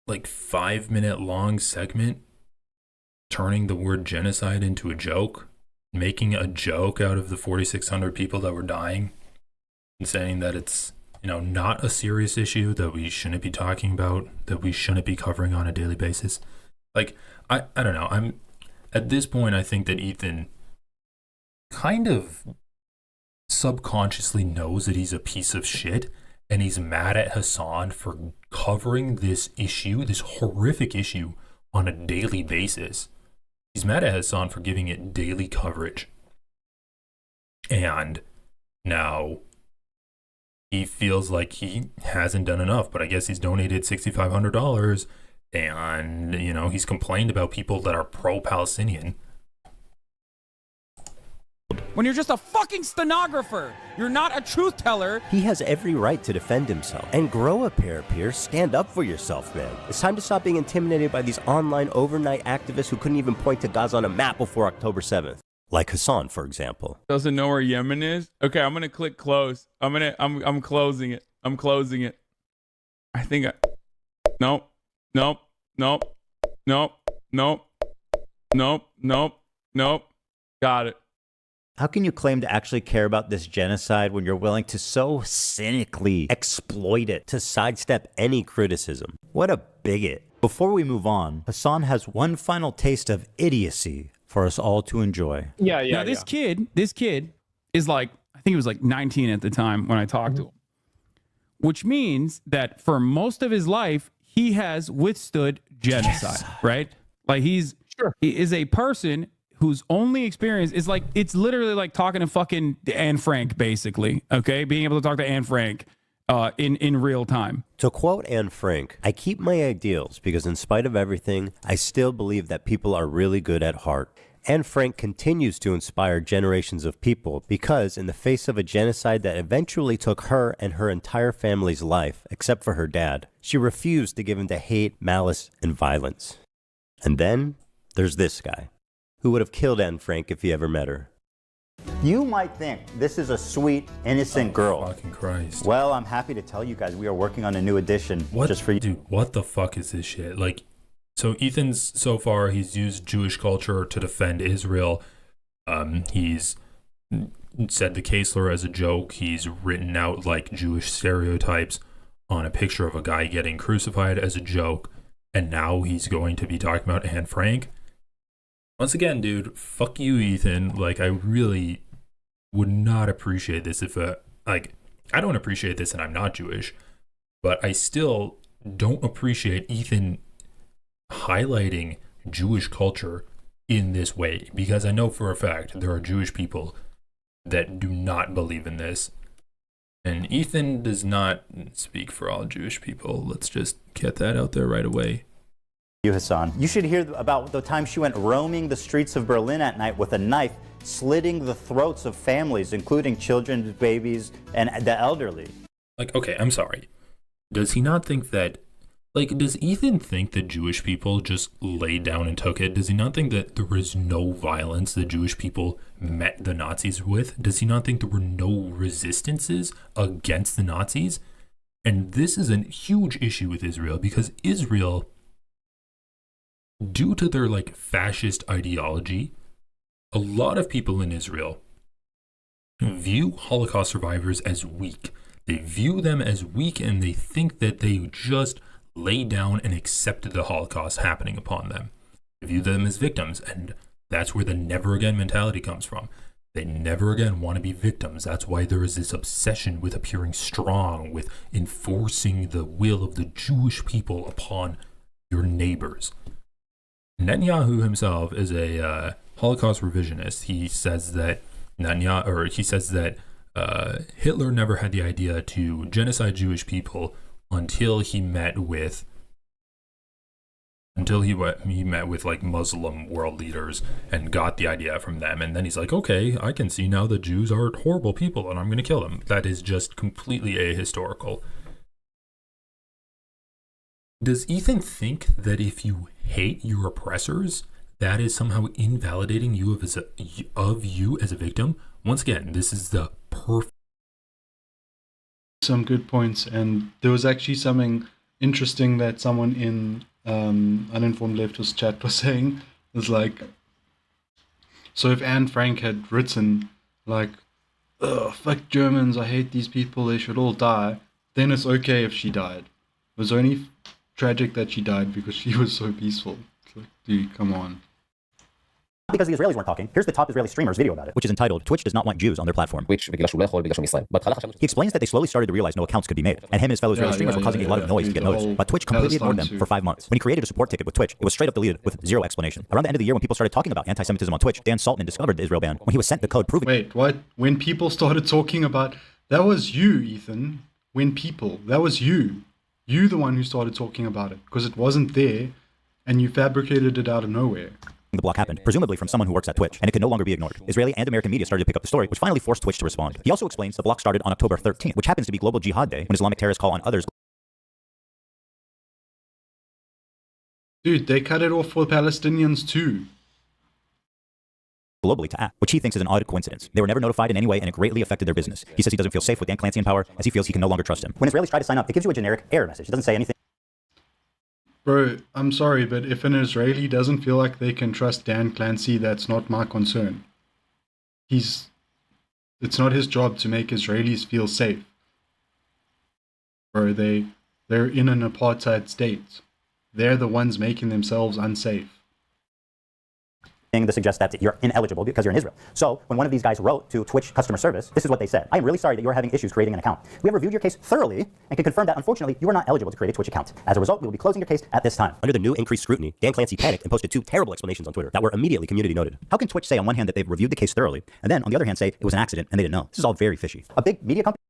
like 5-minute long segment turning the word genocide into a joke, making a joke out of the 4,600 people that were dying and saying that it's, you know, not a serious issue that we shouldn't be talking about, that we shouldn't be covering on a daily basis. Like, I don't know. I'm at this point, I think that Ethan kind of subconsciously knows that he's a piece of shit and he's mad at Hassan for covering this issue, this horrific issue, on a daily basis. He's mad at Hassan for giving it daily coverage. And now he feels like he hasn't done enough, but I guess he's donated $6,500 and, you know, he's complained about people that are pro-Palestinian. When you're just a fucking stenographer, you're not a truth teller. He has every right to defend himself. And grow a pair, Piers. Stand up for yourself, man. It's time to stop being intimidated by these online overnight activists who couldn't even point to Gaza on a map before October 7th. Like Hassan, for example. Doesn't know where Yemen is? Okay, I'm gonna click close. I'm closing it. I'm closing it. I think Nope. Got it. How can you claim to actually care about this genocide when you're willing to so cynically exploit it to sidestep any criticism? What a bigot. Before we move on, Hassan has one final taste of idiocy for us all to enjoy. Now this kid is like, I think he was like 19 at the time when I talked to him, which means that for most of his life he has withstood genocide, right? Like he is a person whose only experience is like, it's literally like talking to fucking Anne Frank, basically. Okay, being able to talk to Anne Frank in real time. To quote Anne Frank, I keep my ideals because in spite of everything, I still believe that people are really good at heart. Anne Frank continues to inspire generations of people because in the face of a genocide that eventually took her and her entire family's life, except for her dad, she refused to give in to hate, malice, and violence. And then there's this guy, who would have killed Anne Frank if he ever met her. You might think this is a sweet, innocent girl. Fucking Christ. Well, I'm happy to tell you guys we are working on a new edition just for you. Dude, what the fuck is this shit? Like, so Ethan's, so far, he's used Jewish culture to defend Israel. He's said the Kaesler as a joke. He's written out, like, Jewish stereotypes on a picture of a guy getting crucified as a joke. And now he's going to be talking about Anne Frank. Once again, dude, fuck you, Ethan. Like, I really would not appreciate this if, I don't appreciate this and I'm not Jewish, but I still don't appreciate Ethan highlighting Jewish culture in this way, because I know for a fact there are Jewish people that do not believe in this. And Ethan does not speak for all Jewish people. Let's just get that out there right away. You, Hassan. You should hear about the time she went roaming the streets of Berlin at night with a knife, slitting the throats of families, including children, babies, and the elderly. Like, okay, I'm sorry. Does he not think that, like, does Ethan think that Jewish people just laid down and took it? Does he not think that there was no violence that Jewish people met the Nazis with? Does he not think there were no resistances against the Nazis? And this is a huge issue with Israel, because Israel, due to their, like, fascist ideology, a lot of people in Israel view Holocaust survivors as weak. They view them as weak, and they think that they just lay down and accepted the Holocaust happening upon them. They view them as victims, and that's where the never again mentality comes from. They never again want to be victims. That's why there is this obsession with appearing strong, with enforcing the will of the Jewish people upon your neighbors. Netanyahu himself is a Holocaust revisionist. He says that Hitler never had the idea to genocide Jewish people until he met with like Muslim world leaders and got the idea from them. And then he's like, okay, I can see now that Jews are horrible people and I'm going to kill them. That is just completely ahistorical. Does Ethan think that if you hate your oppressors, that is somehow invalidating you of you as a victim? Once again, this is the perfect. Some good points, and there was actually something interesting that someone in Uninformed Leftist chat was saying. It was like, so if Anne Frank had written like, "Ugh, fuck Germans, I hate these people, they should all die," then it's okay if she died. It was only tragic that she died because she was so peaceful. It's like, dude, come on. Because the Israelis weren't talking, here's the top Israeli streamer's video about it, which is entitled, Twitch does not want Jews on their platform. He explains that they slowly started to realize no accounts could be made, and him and his fellow Israeli streamers were causing a lot of noise to get noticed. But Twitch completely ignored them for 5 months. When he created a support ticket with Twitch, it was straight up deleted with zero explanation. Around the end of the year, when people started talking about anti-Semitism on Twitch, Dan Saltman discovered the Israel ban when he was sent the code proving— Wait, what? When people started talking about... That was you, Ethan. That was you. You the one who started talking about it, because it wasn't there, and you fabricated it out of nowhere. The block happened, presumably from someone who works at Twitch, and it could no longer be ignored. Israeli and American media started to pick up the story, which finally forced Twitch to respond. He also explains the block started on October 13th, which happens to be Global Jihad Day, when Islamic terrorists call on others. Dude, they cut it off for Palestinians too. Globally to act, which he thinks is an odd coincidence. They were never notified in any way, and it greatly affected their business. He says he doesn't feel safe with Dan Clancy in power, as he feels he can no longer trust him. When Israelis try to sign up, it gives you a generic error message. It doesn't say anything. Bro, I'm sorry, but if an Israeli doesn't feel like they can trust Dan Clancy, that's not my concern. It's not his job to make Israelis feel safe. Bro, they're in an apartheid state. They're the ones making themselves unsafe. to suggest that you're ineligible because you're in Israel. So when one of these guys wrote to Twitch customer service, this is what they said. I am really sorry that you are having issues creating an account. We have reviewed your case thoroughly and can confirm that unfortunately you are not eligible to create a Twitch account. As a result, we will be closing your case at this time. Under the new increased scrutiny, Dan Clancy panicked and posted 2 terrible explanations on Twitter that were immediately community noted. How can Twitch say on one hand that they've reviewed the case thoroughly and then on the other hand say it was an accident and they didn't know? This is all very fishy. A big media company.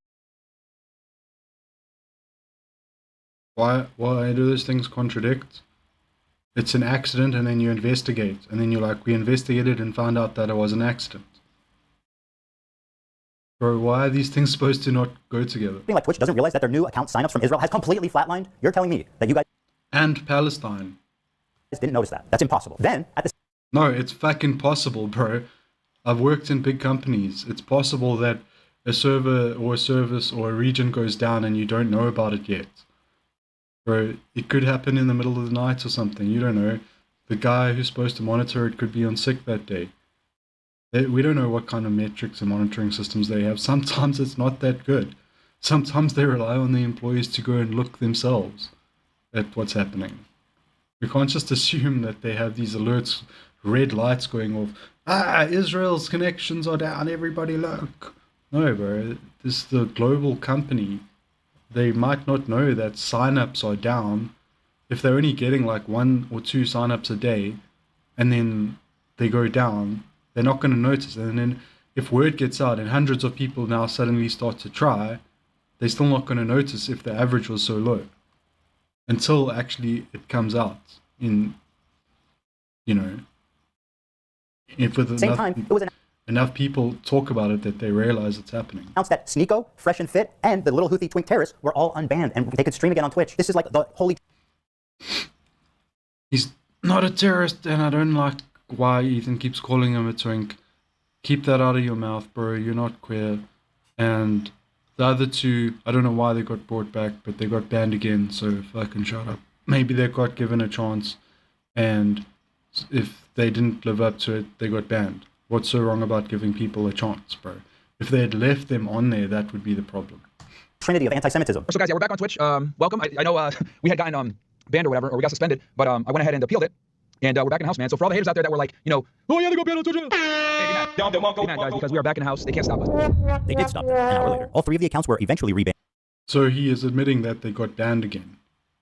Why do those things contradict? It's an accident and then you investigate. And then you're like, we investigated and found out that it was an accident. Bro, why are these things supposed to not go together? Like Twitch doesn't realize that their new account signups from Israel has completely flatlined. You're telling me that you guys... And Palestine. Didn't notice that. That's impossible. Then, at the... No, it's fucking possible, bro. I've worked in big companies. It's possible that a server or a service or a region goes down and you don't know about it yet. Bro, it could happen in the middle of the night or something. You don't know. The guy who's supposed to monitor it could be on sick that day. We don't know what kind of metrics and monitoring systems they have. Sometimes it's not that good. Sometimes they rely on the employees to go and look themselves at what's happening. We can't just assume that they have these alerts, red lights going off. Israel's connections are down, everybody look. No, bro, this is the global company. They might not know that signups are down. If they're only getting like 1 or 2 signups a day and then they go down, they're not going to notice. And then if word gets out and hundreds of people now suddenly start to try, they're still not going to notice if the average was so low. Until actually it comes out in, you know, if with Same time, it was enough people talk about it that they realize it's happening. announced that Sneeko, Fresh and Fit, and the little Houthi twink terrorists were all unbanned and they could stream again on Twitch. This is like the holy... He's not a terrorist, and I don't like why Ethan keeps calling him a twink. Keep that out of your mouth, bro. You're not queer. And the other 2, I don't know why they got brought back, but they got banned again, so fucking shut up. Maybe they got given a chance, and if they didn't live up to it, they got banned. What's so wrong about giving people a chance, bro? If they had left them on there, that would be the problem. Trinity of anti-Semitism. So guys, yeah, we're back on Twitch. Welcome. I know we had gotten banned or whatever, or we got suspended, but I went ahead and appealed it, and we're back in the house, man. So for all the haters out there that were like, you know, oh yeah, they go banned on Twitch. Be mad, guys, because we are back in the house. They can't stop us. They did stop them an hour later. All 3 of the accounts were eventually rebanned. So he is admitting that they got banned again.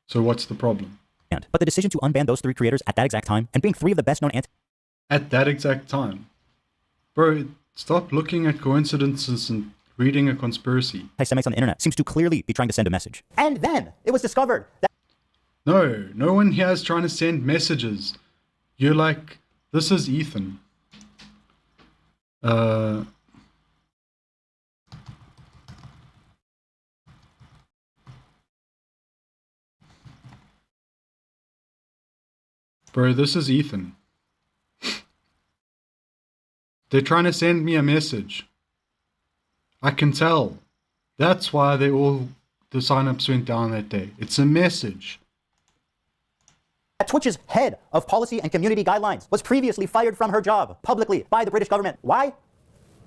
So what's the problem? But the decision to unban those 3 creators at that exact time, and being 3 of the best known At that exact time. Bro, stop looking at coincidences and reading a conspiracy. anti-Semites on the internet seems to clearly be trying to send a message. And then it was discovered that... No one here is trying to send messages. You're like, this is Ethan. Bro, this is Ethan. They're trying to send me a message. I can tell. That's why the signups went down that day. It's a message. Twitch's head of policy and community guidelines was previously fired from her job publicly by the British government. Why?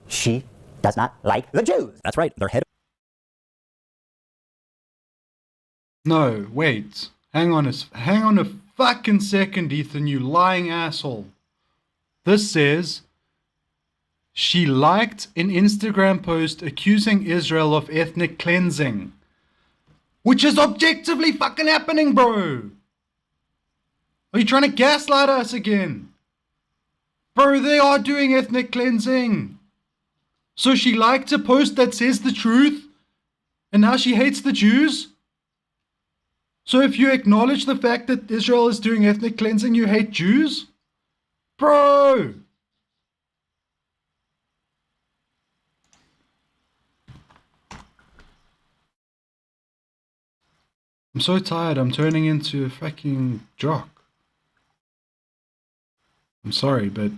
She does not like the Jews. That's right, their head. No, wait. Hang on a fucking second, Ethan, you lying asshole. This says she liked an Instagram post accusing Israel of ethnic cleansing. Which is objectively fucking happening, bro. Are you trying to gaslight us again? Bro, they are doing ethnic cleansing. So she liked a post that says the truth, and now she hates the Jews? So if you acknowledge the fact that Israel is doing ethnic cleansing, you hate Jews? Bro! I'm so tired, I'm turning into a fucking jock. I'm sorry, but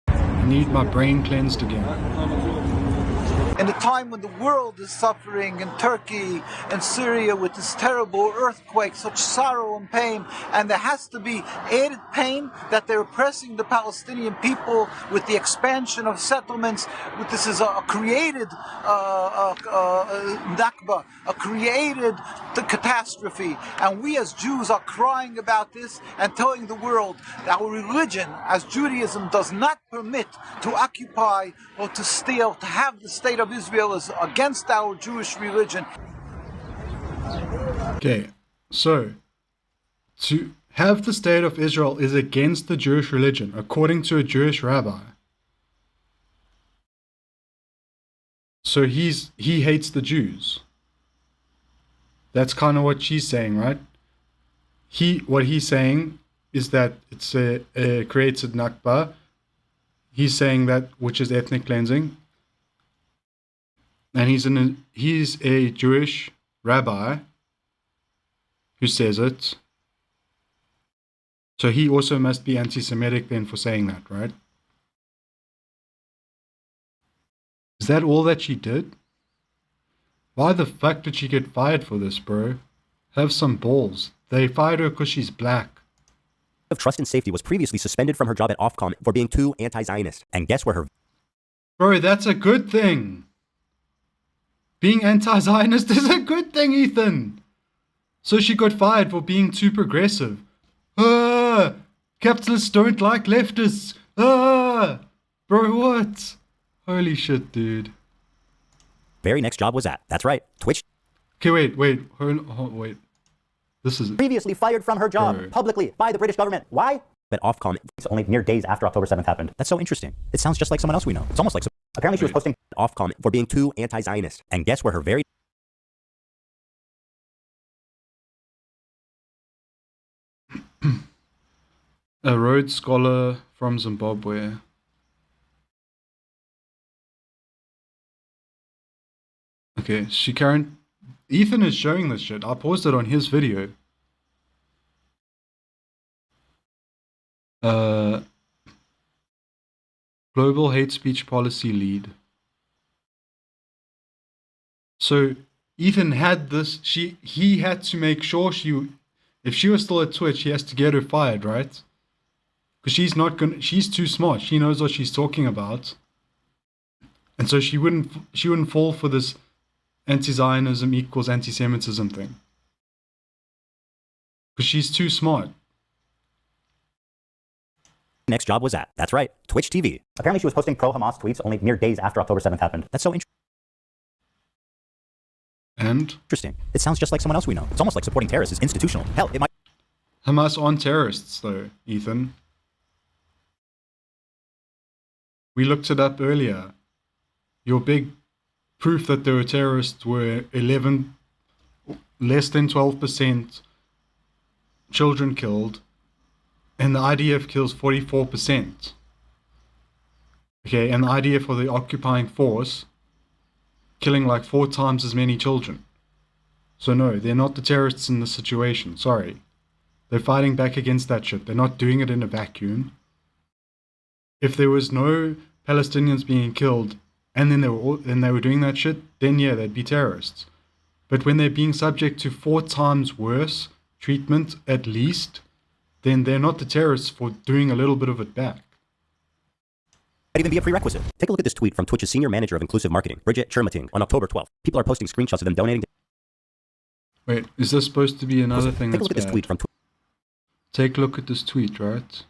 I need my brain cleansed again. In a time when the world is suffering in Turkey and Syria with this terrible earthquake, such sorrow and pain, and there has to be added pain that they're oppressing the Palestinian people with the expansion of settlements. This is a created Nakba, a created catastrophe, and we as Jews are crying about this and telling the world that our religion, as Judaism, does not permit to occupy or to steal, to have the state of Israel is against our Jewish religion. Okay, so to have the state of Israel is against the Jewish religion, according to a Jewish rabbi. So he hates the Jews. That's kind of what she's saying, right? What he's saying is that it's creates a Nakba. He's saying that, which is ethnic cleansing. And he's a Jewish rabbi who says it. So he also must be anti-Semitic then for saying that, right? Is that all that she did? Why the fuck did she get fired for this, bro? Have some balls. They fired her because she's black. Of Trust and Safety was previously suspended from her job at Ofcom for being too anti-Zionist. And guess where her... Bro, that's a good thing. Being anti-Zionist is a good thing, Ethan. So she got fired for being too progressive. Capitalists don't like leftists. Bro, what? Holy shit, dude. very next job was at. That's right, Twitch. Okay, wait. This is previously fired from her job publicly by the British government. Why? But Ofcom only mere days after October 7th happened. That's so interesting. It sounds just like someone else we know. It's almost like apparently she was posting Ofcom for being too anti-Zionist. And guess where her very a Rhodes Scholar from Zimbabwe. Okay, Ethan is showing this shit. I paused it on his video. Global hate speech policy lead. So Ethan had this. He had to make sure if she was still at Twitch, he has to get her fired, right? Because she's too smart. She knows what she's talking about, and so she wouldn't fall for this anti-Zionism equals anti-Semitism thing. Because she's too smart. next job was at. That's right, Twitch TV. Apparently she was posting pro-Hamas tweets only mere days after October 7th happened. That's so interesting. It sounds just like someone else we know. It's almost like supporting terrorists is institutional. Hell, it might... Hamas aren't terrorists, though, Ethan. We looked it up earlier. Your big proof that they were terrorists were less than 12% children killed, and the IDF kills 44%. Okay, and the IDF or the occupying force killing like 4 times as many children. So no, they're not the terrorists in this situation. Sorry. They're fighting back against that shit. They're not doing it in a vacuum. If there was no Palestinians being killed and then they were doing that shit, then yeah, they'd be terrorists. But when they're being subject to 4 times worse treatment at least, then they're not the terrorists for doing a little bit of it back. Might even be a prerequisite. Take a look at this tweet from Twitch's senior manager of inclusive marketing, Bridget Chermating, on October 12th. People are posting screenshots of them donating to... Wait, is this supposed to be another thing Take a that's look at this bad? tweet from Take a look at this tweet, right?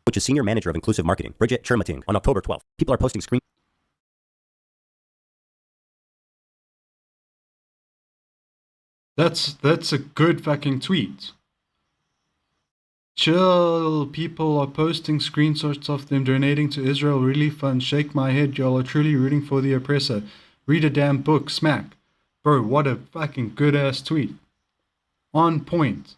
Twitch's senior manager of inclusive marketing, Bridget Chermating, on October 12th. People are posting screenshots... That's a good fucking tweet. Chill, people are posting screenshots of them donating to Israel relief fund. Shake my head, y'all are truly rooting for the oppressor. Read a damn book, smack. Bro, what a fucking good ass tweet. On point.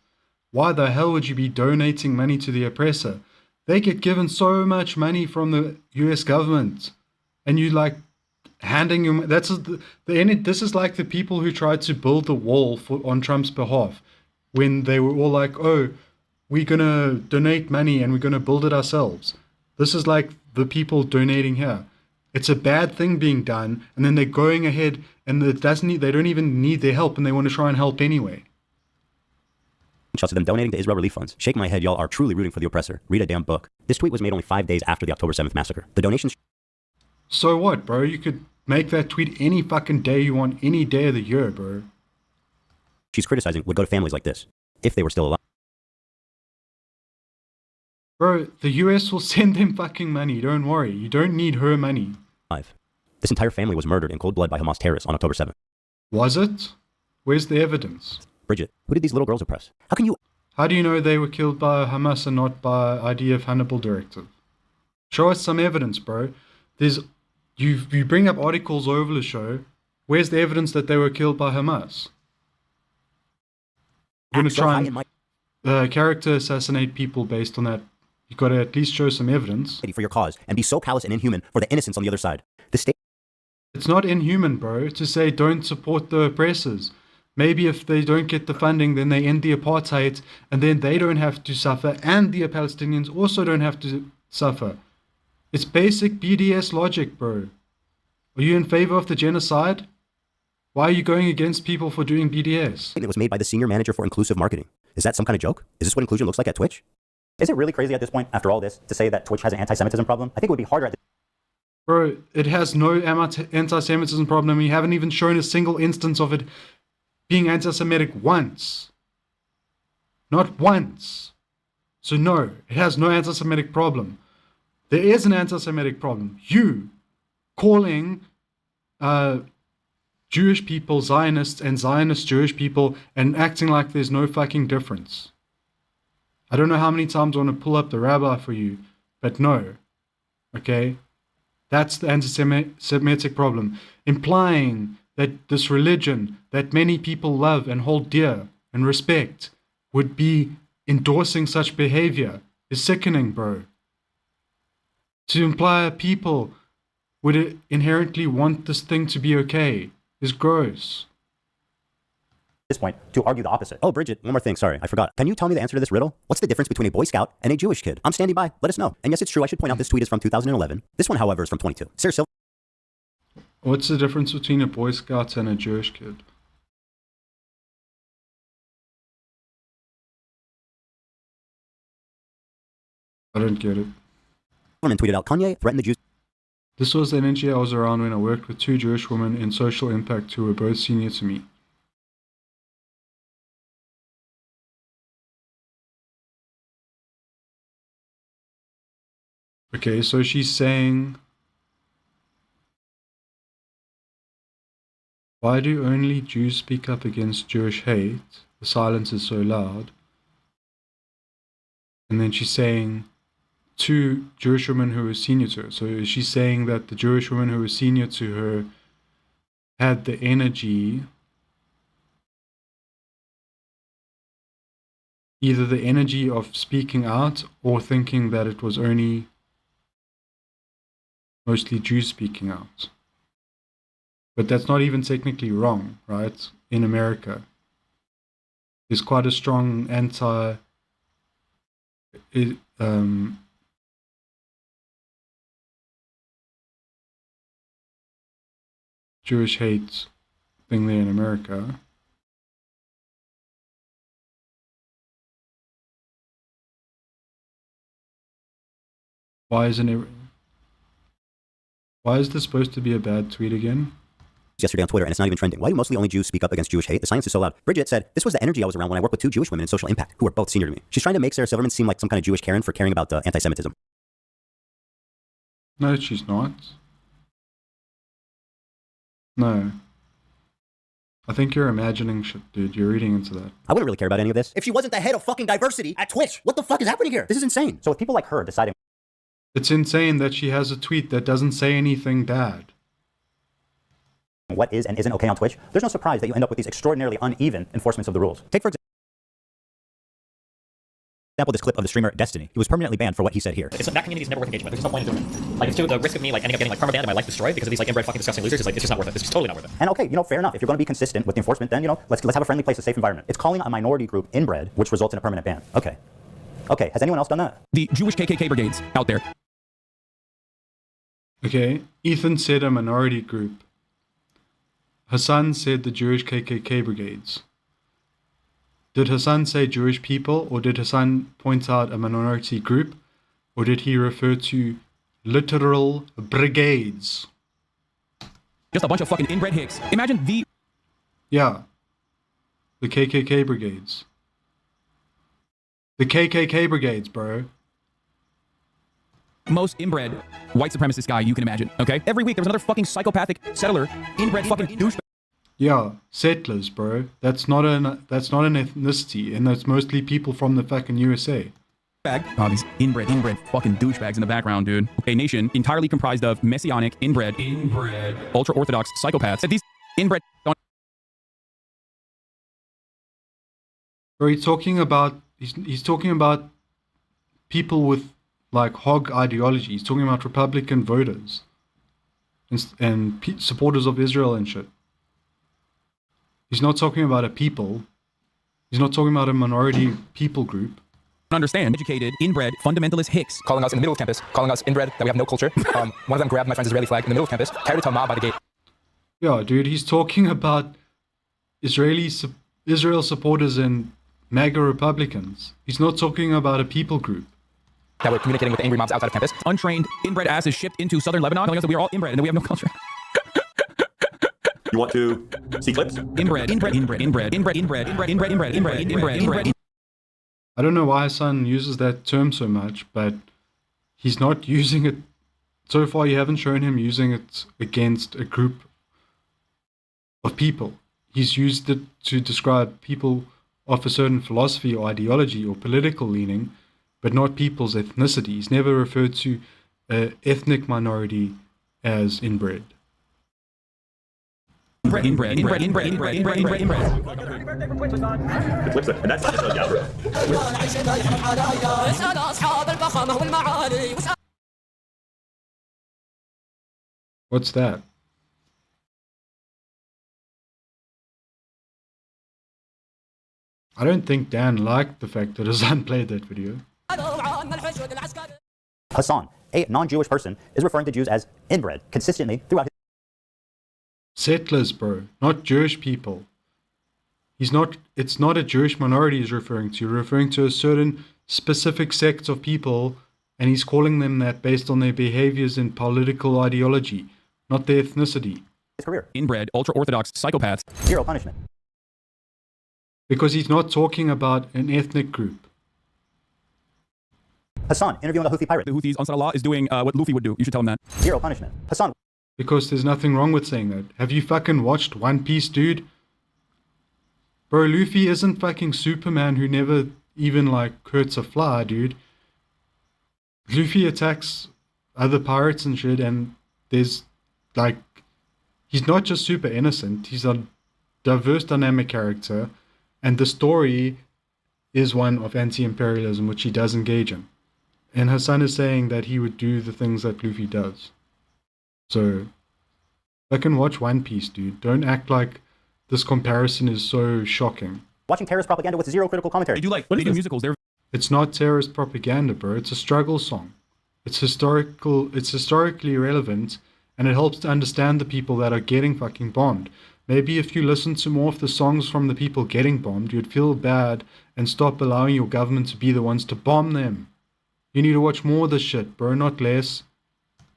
Why the hell would you be donating money to the oppressor? They get given so much money from the US government. And you like handing them, this is like the people who tried to build the wall on Trump's behalf. When they were all like, oh, we're gonna donate money and we're gonna build it ourselves. This is like the people donating here. It's a bad thing being done, and then they're going ahead, and they don't even need their help, and they want to try and help anyway. Shots of them donating to Israel relief funds. Shake my head, y'all are truly rooting for the oppressor. Read a damn book. This tweet was made only 5 days after the October 7th massacre. The donations... So what, bro? You could make that tweet any fucking day you want, any day of the year, bro. she's criticizing would go to families like this, if they were still alive. Bro, the US will send them fucking money, don't worry. You don't need her money. This entire family was murdered in cold blood by Hamas terrorists on October 7th. Was it? Where's the evidence? Bridget, who did these little girls oppress? How can you... How do you know they were killed by Hamas and not by IDF Hannibal Directive? Show us some evidence, bro. You bring up articles over the show. Where's the evidence that they were killed by Hamas? We're going to try and character assassinate people based on that. You've got to at least show some evidence. For your cause, and be so callous and inhuman for the innocents on the other side. The state... It's not inhuman, bro, to say don't support the oppressors. Maybe if they don't get the funding, then they end the apartheid, and then they don't have to suffer, and the Palestinians also don't have to suffer. It's basic BDS logic, bro. Are you in favor of the genocide? Why are you going against people for doing BDS? It was made by the senior manager for inclusive marketing. Is that some kind of joke? Is this what inclusion looks like at Twitch? Is it really crazy at this point, after all this, to say that Twitch has an anti-Semitism problem? I think it would be harder at this... Bro, it has no anti-Semitism problem. You haven't even shown a single instance of it being anti-Semitic once. Not once. So no, it has no anti-Semitic problem. There is an anti-Semitic problem. You calling Jewish people Zionists and Zionist Jewish people and acting like there's no fucking difference. I don't know how many times I want to pull up the rabbi for you, but no. Okay? That's the anti-Semitic problem. Implying that this religion that many people love and hold dear and respect would be endorsing such behavior is sickening, bro. To imply people would inherently want this thing to be okay is gross. At this point, to argue the opposite. Oh, Bridget, one more thing, sorry, I forgot. Can you tell me the answer to this riddle? What's the difference between a Boy Scout and a Jewish kid? I'm standing by, let us know. And yes, it's true, I should point out this tweet is from 2011. This one, however, is from 22. Sarah Silver... What's the difference between a Boy Scout and a Jewish kid? I don't get it. Tweeted out, Kanye threatened the Jews. This was the energy I was around when I worked with two Jewish women in social impact who were both senior to me. Okay, so she's saying, why do only Jews speak up against Jewish hate? The silence is so loud. And then she's saying, two Jewish women who were senior to her. So she's saying that the Jewish women who were senior to her had the energy, either the energy of speaking out or thinking that it was only mostly Jews speaking out. But that's not even technically wrong, right? In America, there's quite a strong Jewish hate thing there in America. Why is this supposed to be a bad tweet again? Yesterday on Twitter, and it's not even trending. Why do mostly only Jews speak up against Jewish hate? The silence is so loud. Bridget said, this was the energy I was around when I worked with two Jewish women in social impact, who were both senior to me. She's trying to make Sarah Silverman seem like some kind of Jewish Karen for caring about anti-Semitism. No, she's not. No. I think you're imagining shit, dude. You're reading into that. I wouldn't really care about any of this if she wasn't the head of fucking diversity at Twitch. What the fuck is happening here? This is insane. So with people like her deciding... It's insane that she has a tweet that doesn't say anything bad. What is and isn't okay on Twitch, there's no surprise that you end up with these extraordinarily uneven enforcements of the rules. Take, for example, this clip of the streamer Destiny. He was permanently banned for what he said here. That community is never worth engaging with. There's no point in doing it. Like, it's to the risk of me, like, ending up getting, like, permabanned and my life destroyed because of these, like, inbred fucking disgusting losers. It's just not worth it. It's just totally not worth it. And okay, fair enough. If you're going to be consistent with the enforcement, then, let's have a friendly place, a safe environment. It's calling a minority group inbred, which results in a permanent ban. Okay, has anyone else done that? The Jewish KKK brigades out there Okay, Ethan said a minority group. Hassan said the Jewish KKK brigades. Did Hassan say Jewish people, or did Hassan point out a minority group, or did he refer to literal brigades? Just a bunch of fucking inbred hicks. Imagine the... Yeah. The KKK brigades. The KKK brigades, bro. most inbred white supremacist guy you can imagine, okay? Every week there's another fucking psychopathic settler, inbred fucking douchebag. Yeah, settlers, bro. That's not an ethnicity, and that's mostly people from the fucking USA. Oh, these inbred fucking douchebags in the background, dude. A nation entirely comprised of messianic, inbred, ultra-orthodox psychopaths. That these inbred... Bro, he's talking about people with like hog ideology. He's talking about Republican voters and supporters of Israel and shit. He's not talking about a people. He's not talking about a minority people group. Understand, educated, inbred, fundamentalist hicks, calling us in the middle of campus, calling us inbred, that we have no culture. One of them grabbed my friend's Israeli flag in the middle of campus, carried it to a mob by the gate. Yeah, dude, he's talking about Israel supporters and MAGA Republicans. He's not talking about a people group. That we're communicating with angry mobs outside of campus. Untrained, inbred asses shipped into southern Lebanon, telling us that we are all inbred and that we have no culture. You want to see clips? Inbred. I don't know why Hassan uses that term so much, but he's not using it. So far, you haven't shown him using it against a group of people. He's used it to describe people of a certain philosophy or ideology or political leaning, but not people's ethnicity. He's never referred to an ethnic minority as inbred. Inbred. The clips and that's not What's that? I don't think Dan liked the fact that Hassan played that video. Hassan, a non-Jewish person, is referring to Jews as inbred consistently throughout his... Settlers, bro, not Jewish people. It's not a Jewish minority he's referring to a certain specific sect of people, and he's calling them that based on their behaviors and political ideology, not their ethnicity. His career. Inbred, ultra-orthodox psychopaths. Zero punishment. Because he's not talking about an ethnic group. Hassan, interviewing a Houthi pirate. The Houthis, Ansar Allah, is doing what Luffy would do. You should tell him that. Zero punishment. Hassan. Because there's nothing wrong with saying that. Have you fucking watched One Piece, dude? Bro, Luffy isn't fucking Superman who never even like hurts a fly, dude. Luffy attacks other pirates and shit, and there's like, he's not just super innocent, he's a diverse, dynamic character, and the story is one of anti-imperialism, which he does engage in. And Hassan is saying that he would do the things that Luffy does. So, fucking watch One Piece, dude. Don't act like this comparison is so shocking. Watching terrorist propaganda with zero critical commentary. They do musicals. It's not terrorist propaganda, bro. It's a struggle song. It's historically relevant, and it helps to understand the people that are getting fucking bombed. Maybe if you listen to more of the songs from the people getting bombed, you'd feel bad and stop allowing your government to be the ones to bomb them. You need to watch more of this shit, bro, not less.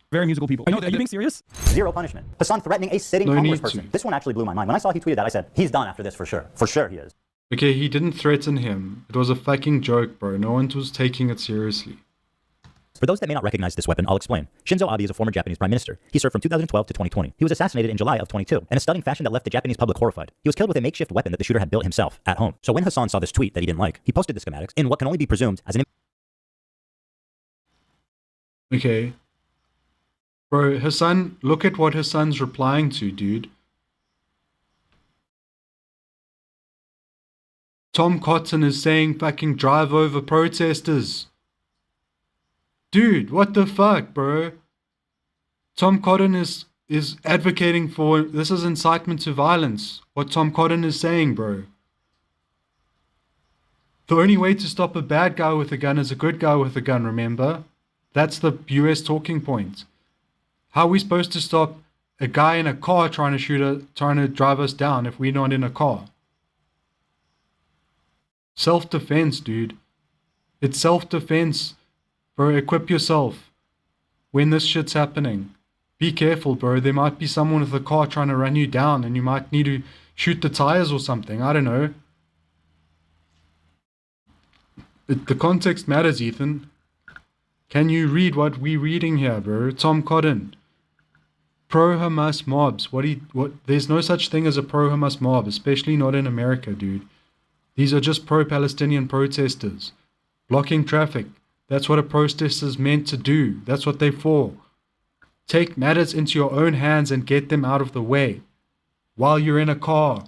Very musical people. Are you being serious? Zero punishment. Hassan threatening a sitting congressperson. This one actually blew my mind. When I saw he tweeted that, I said, he's done after this for sure. For sure he is. Okay, he didn't threaten him. It was a fucking joke, bro. No one was taking it seriously. For those that may not recognize this weapon, I'll explain. Shinzo Abe is a former Japanese prime minister. He served from 2012 to 2020. He was assassinated in July of 22, in a stunning fashion that left the Japanese public horrified. He was killed with a makeshift weapon that the shooter had built himself at home. So when Hassan saw this tweet that he didn't like, he posted the schematics in what can only be presumed as an... Okay. Bro, Hassan, look at what Hassan's replying to, dude. Tom Cotton is saying fucking drive over protesters. Dude, what the fuck, bro? Tom Cotton is advocating for... This is incitement to violence. What Tom Cotton is saying, bro. The only way to stop a bad guy with a gun is a good guy with a gun, remember? That's the US talking point. How are we supposed to stop a guy in a car trying to drive us down if we're not in a car? Self-defense, dude. It's self-defense. Bro, equip yourself when this shit's happening. Be careful, bro. There might be someone with a car trying to run you down and you might need to shoot the tires or something. I don't know. The context matters, Ethan. Can you read what we're reading here, bro? Tom Cotton. Pro-Hamas mobs. There's no such thing as a pro-Hamas mob, especially not in America, dude. These are just pro-Palestinian protesters. Blocking traffic. That's what a protester's meant to do. That's what they're for. Take matters into your own hands and get them out of the way. While you're in a car.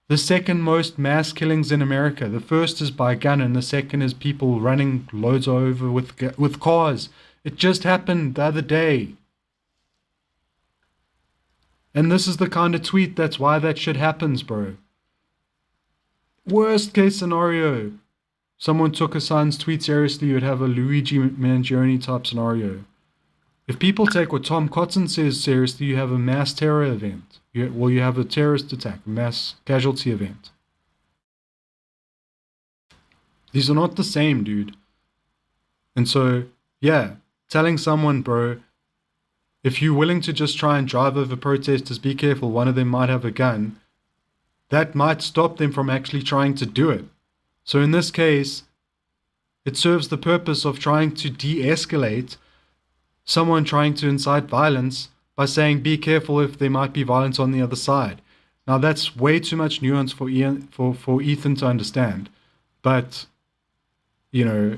The second most mass killings in America. The first is by gun and the second is people running loads over with cars. It just happened the other day. And this is the kind of tweet that's why that shit happens, bro. Worst case scenario. Someone took Hassan's tweet seriously, you'd have a Luigi Mangione type scenario. If people take what Tom Cotton says seriously, you have a mass terror event. You have a terrorist attack, a mass casualty event. These are not the same, dude. And so, yeah, telling someone, bro, if you're willing to just try and drive over protesters, be careful, one of them might have a gun, that might stop them from actually trying to do it. So in this case, it serves the purpose of trying to de-escalate someone trying to incite violence by saying, be careful if there might be violence on the other side. Now that's way too much nuance for Ethan to understand. But, you know,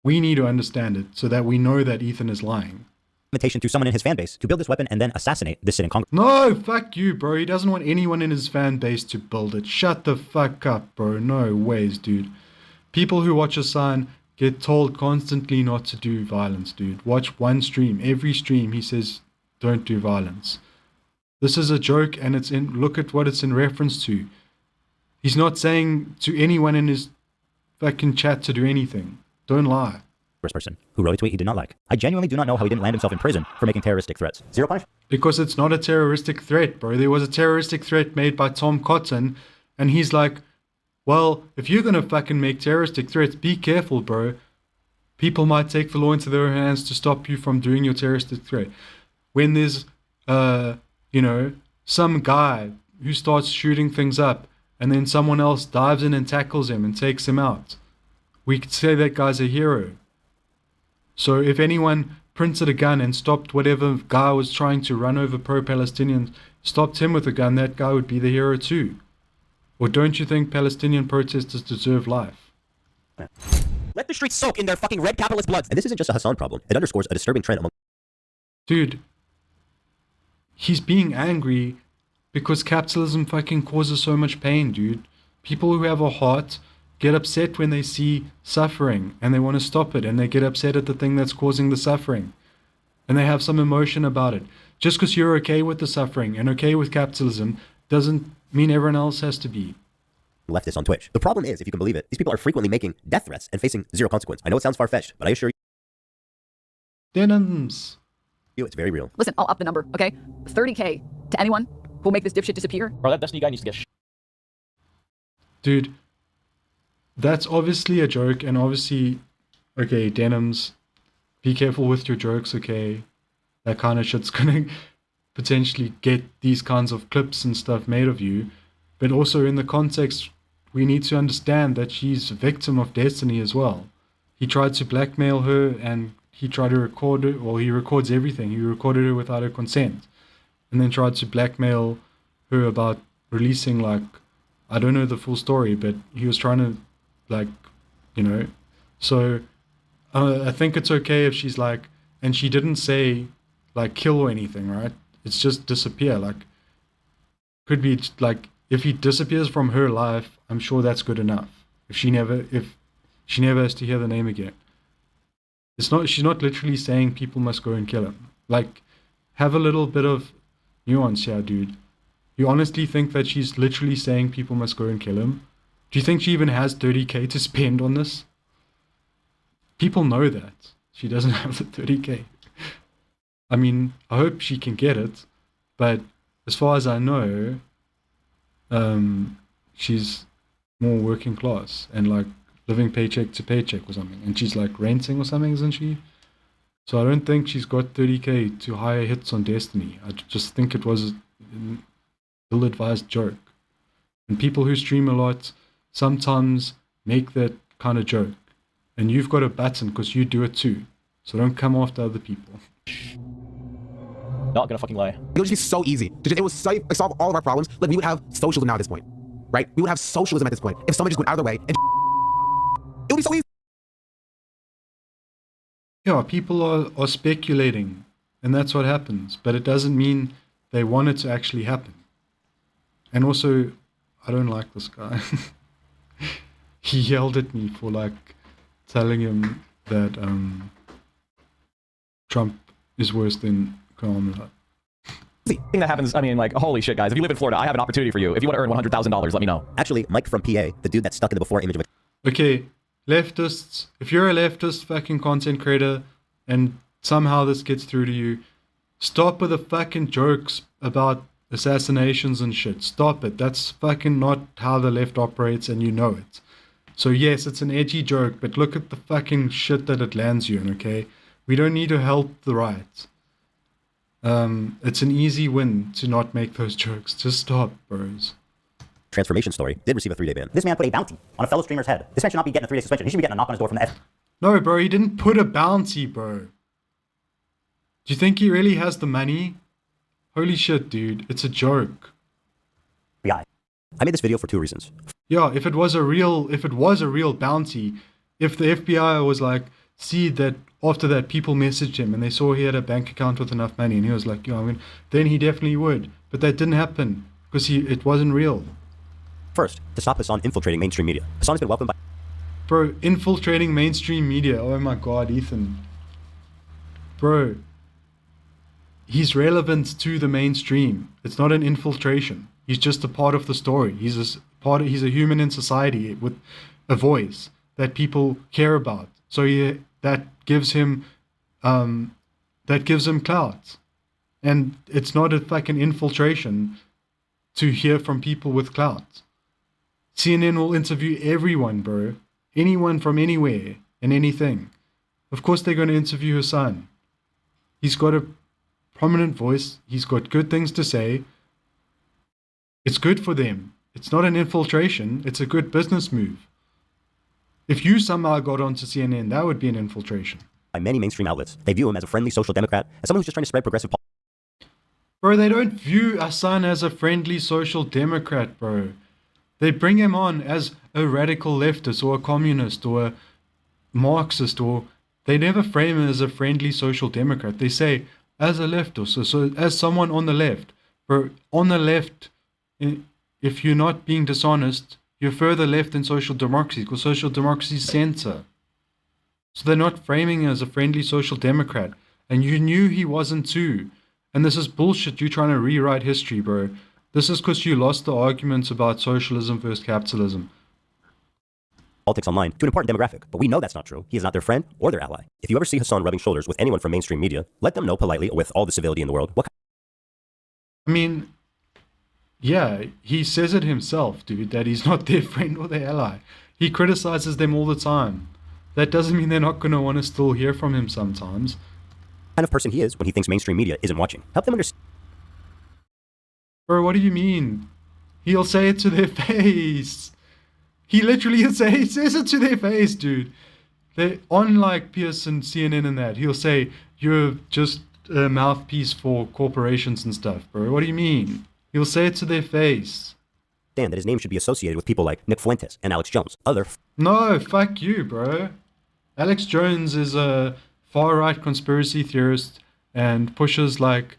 we need to understand it so that we know that Ethan is lying. Invitation to someone in his fan base to build this weapon and then assassinate this sitting Congress. No, fuck you, bro. He doesn't want anyone in his fan base to build it. Shut the fuck up, bro. No ways, dude. People who watch Hassan get told constantly not to do violence, dude. Watch one stream. Every stream he says, don't do violence. This is a joke and it's in, look at what it's in reference to. He's not saying to anyone in his fucking chat to do anything. Don't lie. Person who wrote a tweet he did not like. I genuinely do not know how he didn't land himself in prison for making terroristic threats. Zero punishment. Because it's not a terroristic threat, bro. There was a terroristic threat made by Tom Cotton, and he's like, well, if you're gonna fucking make terroristic threats, be careful, bro. People might take the law into their own hands to stop you from doing your terroristic threat. When there's, you know, some guy who starts shooting things up, and then someone else dives in and tackles him and takes him out, we could say that guy's a hero. So if anyone printed a gun and stopped whatever guy was trying to run over pro-Palestinians, stopped him with a gun, that guy would be the hero too. Or don't you think Palestinian protesters deserve life? Let the streets soak in their fucking red capitalist bloods. And this isn't just a Hassan problem. It underscores a disturbing trend among... Dude, he's being angry because capitalism fucking causes so much pain, dude. People who have a heart get upset when they see suffering and they want to stop it, and they get upset at the thing that's causing the suffering and they have some emotion about it. Just because you're okay with the suffering and okay with capitalism doesn't mean everyone else has to be. Leftists on Twitch. The problem is, if you can believe it, these people are frequently making death threats and facing zero consequence. I know it sounds far-fetched, but I assure Denims. you it's very real. Listen, I'll up the number, okay? 30K to anyone who'll make this dipshit disappear. Bro, that Destiny guy needs to get Dude, that's obviously a joke, and obviously, okay, Denims, be careful with your jokes, okay? That kind of shit's gonna potentially get these kinds of clips and stuff made of you. But also in the context, we need to understand that she's a victim of Destiny as well. He tried to blackmail her, and he tried to record her, or he records everything. He recorded her without her consent, and then tried to blackmail her about releasing, like, I don't know the full story, but he was trying to, like, you know, so I think it's okay if she's like, and she didn't say like kill or anything, right? It's just disappear. Like, could be like, if he disappears from her life, I'm sure that's good enough. If she never has to hear the name again. She's not literally saying people must go and kill him. Like, have a little bit of nuance here, dude. You honestly think that she's literally saying people must go and kill him? Do you think she even has 30K to spend on this? People know that. She doesn't have the 30K. I mean, I hope she can get it, but as far as I know, she's more working class and like living paycheck to paycheck or something, and she's like renting or something, isn't she? So I don't think she's got 30k to higher hits on Destiny. I just think it was an ill-advised joke. And people who stream a lot sometimes make that kind of joke. And you've got a button because you do it too. So don't come after other people. Not gonna fucking lie. It would just be so easy. It would solve all of our problems. Like, we would have socialism now at this point, right? We would have socialism at this point if someone just went out of their way and it would be so easy. Yeah, people are speculating, and that's what happens. But it doesn't mean they want it to actually happen. And also, I don't like this guy. He yelled at me for like telling him that Trump is worse than Kamala. Thing that happens, I mean, like, holy shit, guys. If you live in Florida, I have an opportunity for you. If you want to earn $100,000, let me know. Actually, Mike from PA, the dude that's stuck in the before image of a... Okay, leftists, if you're a leftist fucking content creator and somehow this gets through to you, stop with the fucking jokes about assassinations and shit. Stop it. That's fucking not how the left operates, and you know it. So yes, it's an edgy joke, but look at the fucking shit that it lands you in, okay? We don't need to help the right. It's an easy win to not make those jokes. Just stop, bros. Transformation story did receive a 3-day ban. This man put a bounty on a fellow streamer's head. This man should not be getting a 3-day suspension. He should be getting a knock on his door from the F. No, bro, he didn't put a bounty, bro. Do you think he really has the money? Holy shit, dude. It's a joke. FBI. I made this video for 2 reasons. Yeah, if it was a real bounty, if the FBI was like, see that after that people messaged him and they saw he had a bank account with enough money and he was like, yo, I mean, then he definitely would. But that didn't happen because it wasn't real. First, to stop Hassan infiltrating mainstream media. Hassan has been welcomed by... Bro, infiltrating mainstream media. Oh my god, Ethan. Bro, he's relevant to the mainstream. It's not an infiltration. He's just a part of the story. He's a human in society with a voice that people care about. So that gives him clout. And it's not a fucking infiltration to hear from people with clout. CNN will interview everyone, bro. Anyone from anywhere and anything. Of course they're going to interview Hassan. He's got a prominent voice. He's got good things to say. It's good for them. It's not an infiltration. It's a good business move. If you somehow got onto CNN, that would be an infiltration. By many mainstream outlets, they view him as a friendly social democrat, as someone who's just trying to spread progressive policy. Bro, they don't view Hassan as a friendly social democrat, bro. They bring him on as a radical leftist or a communist or a Marxist, or they never frame him as a friendly social democrat. They say, as a leftist, so as someone on the left. Bro, on the left, if you're not being dishonest, you're further left than social democracy, because social democracy is center. So they're not framing him as a friendly social democrat. And you knew he wasn't too. And this is bullshit. You're trying to rewrite history, bro. This is because you lost the arguments about socialism versus capitalism. Politics online to an important demographic, but we know that's not true. He is not their friend or their ally. If you ever see Hassan rubbing shoulders with anyone from mainstream media, let them know politely, with all the civility in the world, what... I mean, yeah, he says it himself, dude, that he's not their friend or their ally. He criticizes them all the time. That doesn't mean they're not going to want to still hear from him sometimes. Kind of person he is when he thinks mainstream media isn't watching. Help them understand. Bro, what do you mean? He'll say it to their face. He literally says it to their face, dude. They on like Pearson, CNN and that. He'll say, you're just a mouthpiece for corporations and stuff, bro. What do you mean? He'll say it to their face. That his name should be associated with people like Nick Fuentes and Alex Jones. No, fuck you, bro. Alex Jones is a far-right conspiracy theorist and pushes like,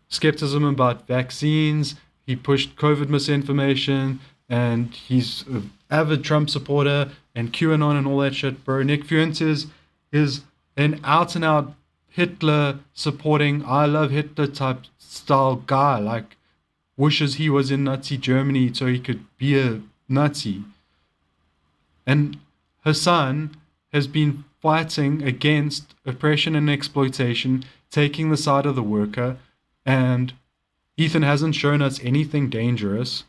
skepticism about vaccines. He pushed COVID misinformation, and he's an avid Trump supporter and QAnon and all that shit, bro. Nick Fuentes is an out-and-out Hitler supporting, I love Hitler type style guy, like wishes he was in Nazi Germany so he could be a Nazi. And Hassan has been fighting against oppression and exploitation, taking the side of the worker, and Ethan hasn't shown us anything dangerous.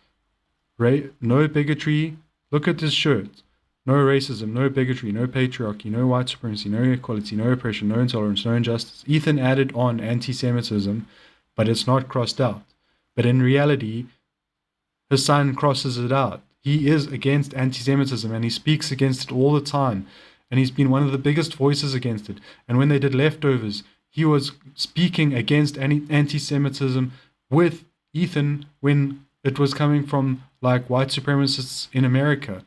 No bigotry. Look at this shirt. No racism, no bigotry, no patriarchy, no white supremacy, no equality, no oppression, no intolerance, no injustice. Ethan added on anti-Semitism, but it's not crossed out. But in reality, his son crosses it out. He is against anti-Semitism, and he speaks against it all the time. And he's been one of the biggest voices against it. And when they did Leftovers, he was speaking against anti-Semitism with Ethan when it was coming from like white supremacists in America.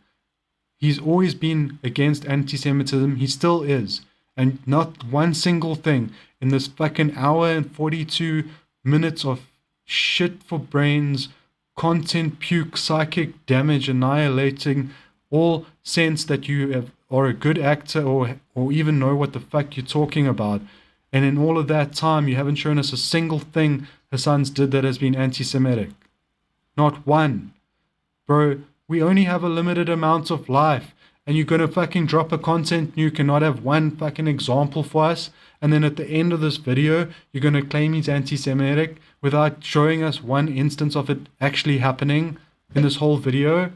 He's always been against anti-Semitism. He still is. And not one single thing in this fucking hour and 42 minutes of shit for brains, content puke, psychic damage, annihilating all sense that you are a good actor or even know what the fuck you're talking about. And in all of that time, you haven't shown us a single thing Hassan's did that has been anti-Semitic. Not one. Bro, we only have a limited amount of life, and you're gonna fucking drop a content nuke and not have one fucking example for us, and then at the end of this video, you're gonna claim he's anti-Semitic without showing us one instance of it actually happening in this whole video?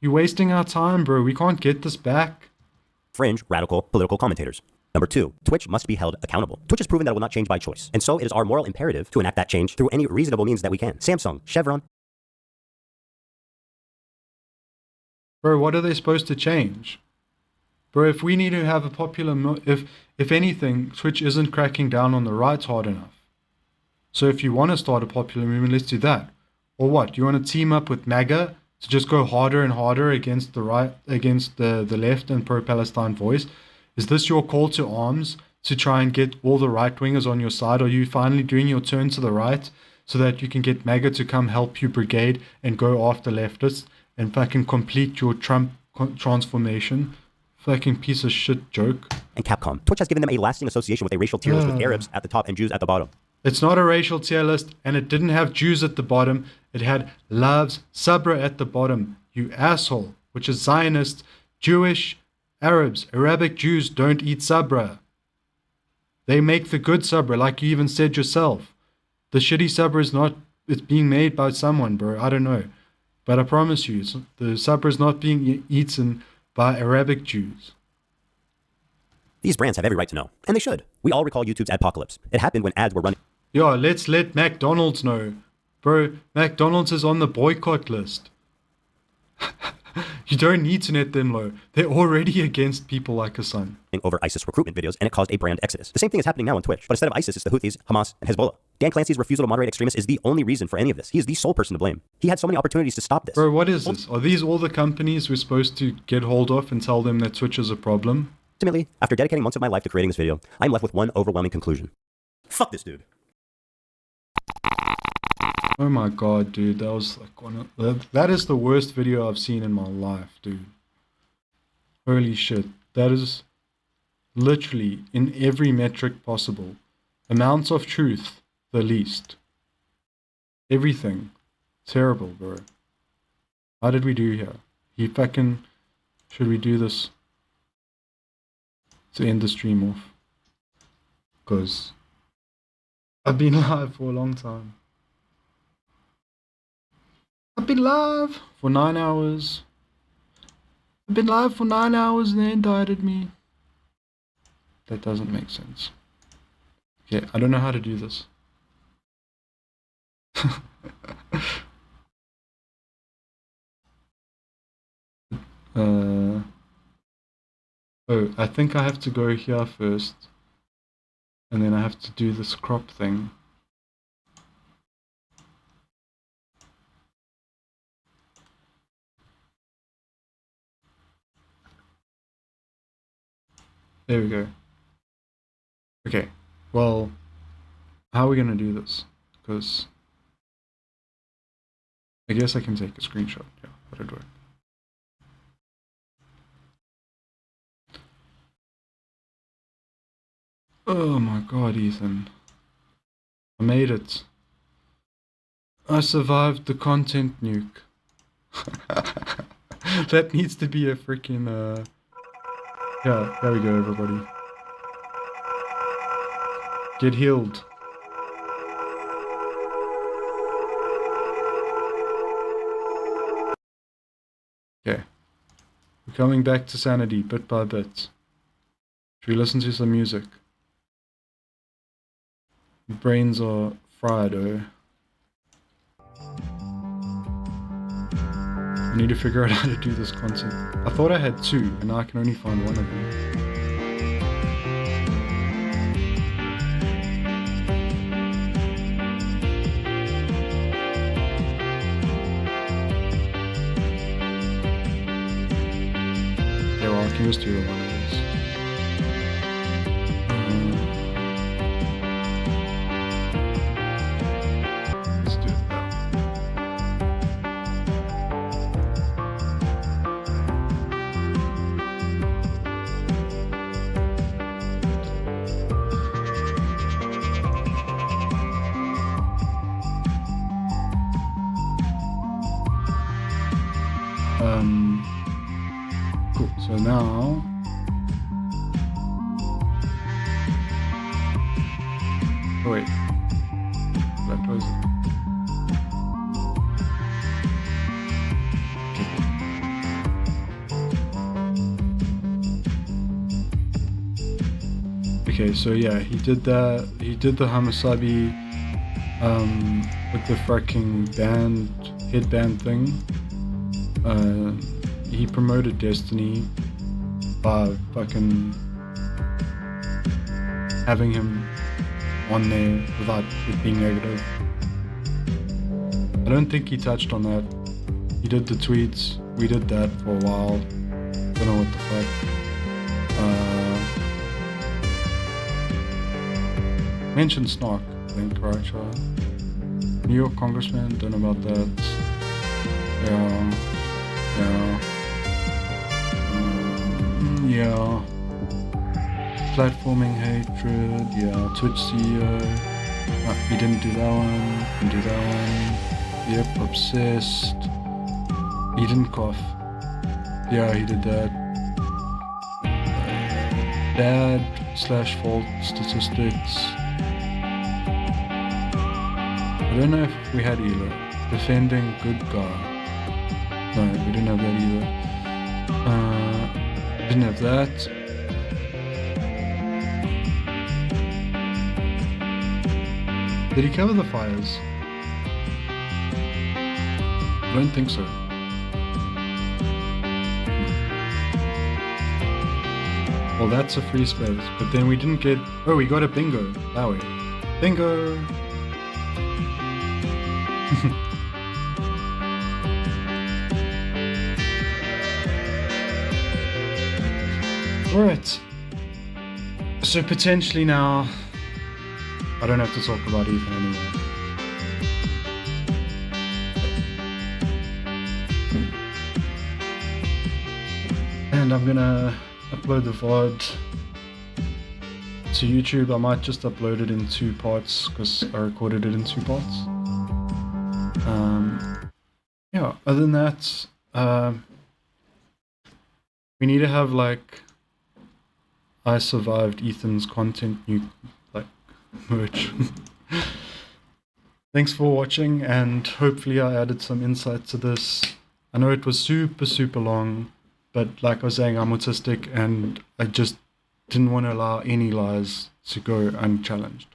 You're wasting our time, bro. We can't get this back. Fringe, radical, political commentators. Number 2, Twitch must be held accountable. Twitch has proven that it will not change by choice, and so it is our moral imperative to enact that change through any reasonable means that we can. Samsung, Chevron. Bro, what are they supposed to change? Bro, if we need to have a popular... If anything, Twitch isn't cracking down on the right hard enough. So if you want to start a popular movement, let's do that. Or what? You want to team up with MAGA to just go harder and harder against the right, against the left and pro-Palestine voice? Is this your call to arms to try and get all the right-wingers on your side? Are you finally doing your turn to the right so that you can get MAGA to come help you brigade and go after leftists and fucking complete your Trump transformation? Fucking piece of shit joke. And Capcom. Twitch has given them a lasting association with a racial tier list with Arabs at the top and Jews at the bottom. It's not a racial tier list, and it didn't have Jews at the bottom. It had Loves Sabra at the bottom, you asshole, which is Zionist, Jewish, Arabs, Arabic Jews don't eat sabra. They make the good sabra, like you even said yourself. The shitty sabra is not, it's being made by someone, bro. I don't know. But I promise you, the sabra is not being eaten by Arabic Jews. These brands have every right to know, and they should. We all recall YouTube's adpocalypse. It happened when ads were running. Yo, let's let McDonald's know. Bro, McDonald's is on the boycott list. You don't need to let them know. They're already against people like Hassan. Over ISIS recruitment videos, and it caused a brand exodus. The same thing is happening now on Twitch, but instead of ISIS, it's the Houthis, Hamas, and Hezbollah. Dan Clancy's refusal to moderate extremists is the only reason for any of this. He is the sole person to blame. He had so many opportunities to stop this. Bro, what is this? Are these all the companies we're supposed to get hold of and tell them that Twitch is a problem? Ultimately, after dedicating months of my life to creating this video, I'm left with one overwhelming conclusion. Fuck this dude. Oh my god, dude, that was like that is the worst video I've seen in my life, dude. Holy shit. That is literally in every metric possible. Amounts of truth, the least. Everything. Terrible, bro. How did we do here? He fucking... Should we do this to end the stream off? Because I've been live for a long time. I've been live for 9 hours. I've been live for 9 hours and they indicted me. That doesn't make sense. Okay, I don't know how to do this. Oh, I think I have to go here first. And then I have to do this crop thing. There we go. Okay, well, how are we gonna do this? Because I guess I can take a screenshot. Yeah, that'd work. Oh my god, Ethan. I made it. I survived the content nuke. That needs to be a freaking Yeah, there we go, everybody. Get healed. Okay. We're coming back to sanity bit by bit. Should we listen to some music? Brains are fried, oh. I need to figure out how to do this content. I thought I had two, and now I can only find one of them. Yeah, well, I can just do one of those. Let's do it now. Cool. So now, oh wait, did I close it? Okay, so yeah, he did that. He did the Hamasabi with the fucking headband thing. He promoted Destiny by fucking having him on there without it being negative. I don't think he touched on that. He did the tweets. We did that for a while. Don't know what the fuck. Mentioned Snark, I think, right, Charlie? New York congressman, don't know about that. Yeah. Yeah. Platforming hatred, yeah. Twitch CEO. He didn't do that one. Didn't do that one. Yep, obsessed. He didn't cough. Yeah, he did that. Bad/fault statistics. I don't know if we had either. Defending good guy. No, we didn't have that either. Didn't have that. Did he cover the fires? I don't think so. Well, that's a free space, but then we didn't get... Oh, we got a bingo. That way. Bingo! Alright. So potentially now, I don't have to talk about Ethan anymore. And I'm gonna upload the VOD to YouTube. I might just upload it in 2 parts because I recorded it in 2 parts. Yeah, other than that, we need to have like I survived Ethan's content new like merch. Thanks for watching, and hopefully I added some insight to this. I know it was super long, but like I was saying, I'm autistic and I just didn't want to allow any lies to go unchallenged.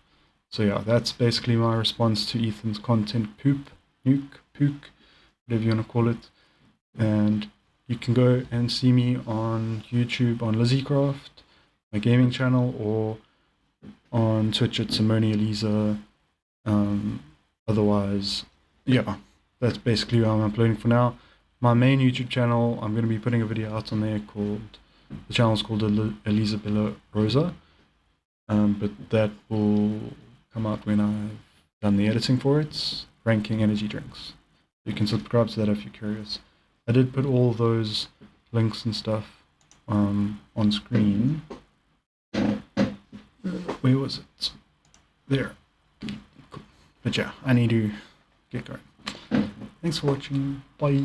So yeah, that's basically my response to Ethan's content. Nuke, whatever you want to call it. And you can go and see me on YouTube on LizzyCraft, my gaming channel, or on Twitch at Simone Elisa. Otherwise, yeah, that's basically what I'm uploading for now. My main YouTube channel, I'm going to be putting a video out on there called, the channel's called Elisa Bella Rosa. But that will come out when I've done the editing for it, ranking energy drinks. You can subscribe to that if you're curious. I did put all those links and stuff on screen. Where was it? There. Cool. But yeah, I need to get going. Thanks for watching. Bye.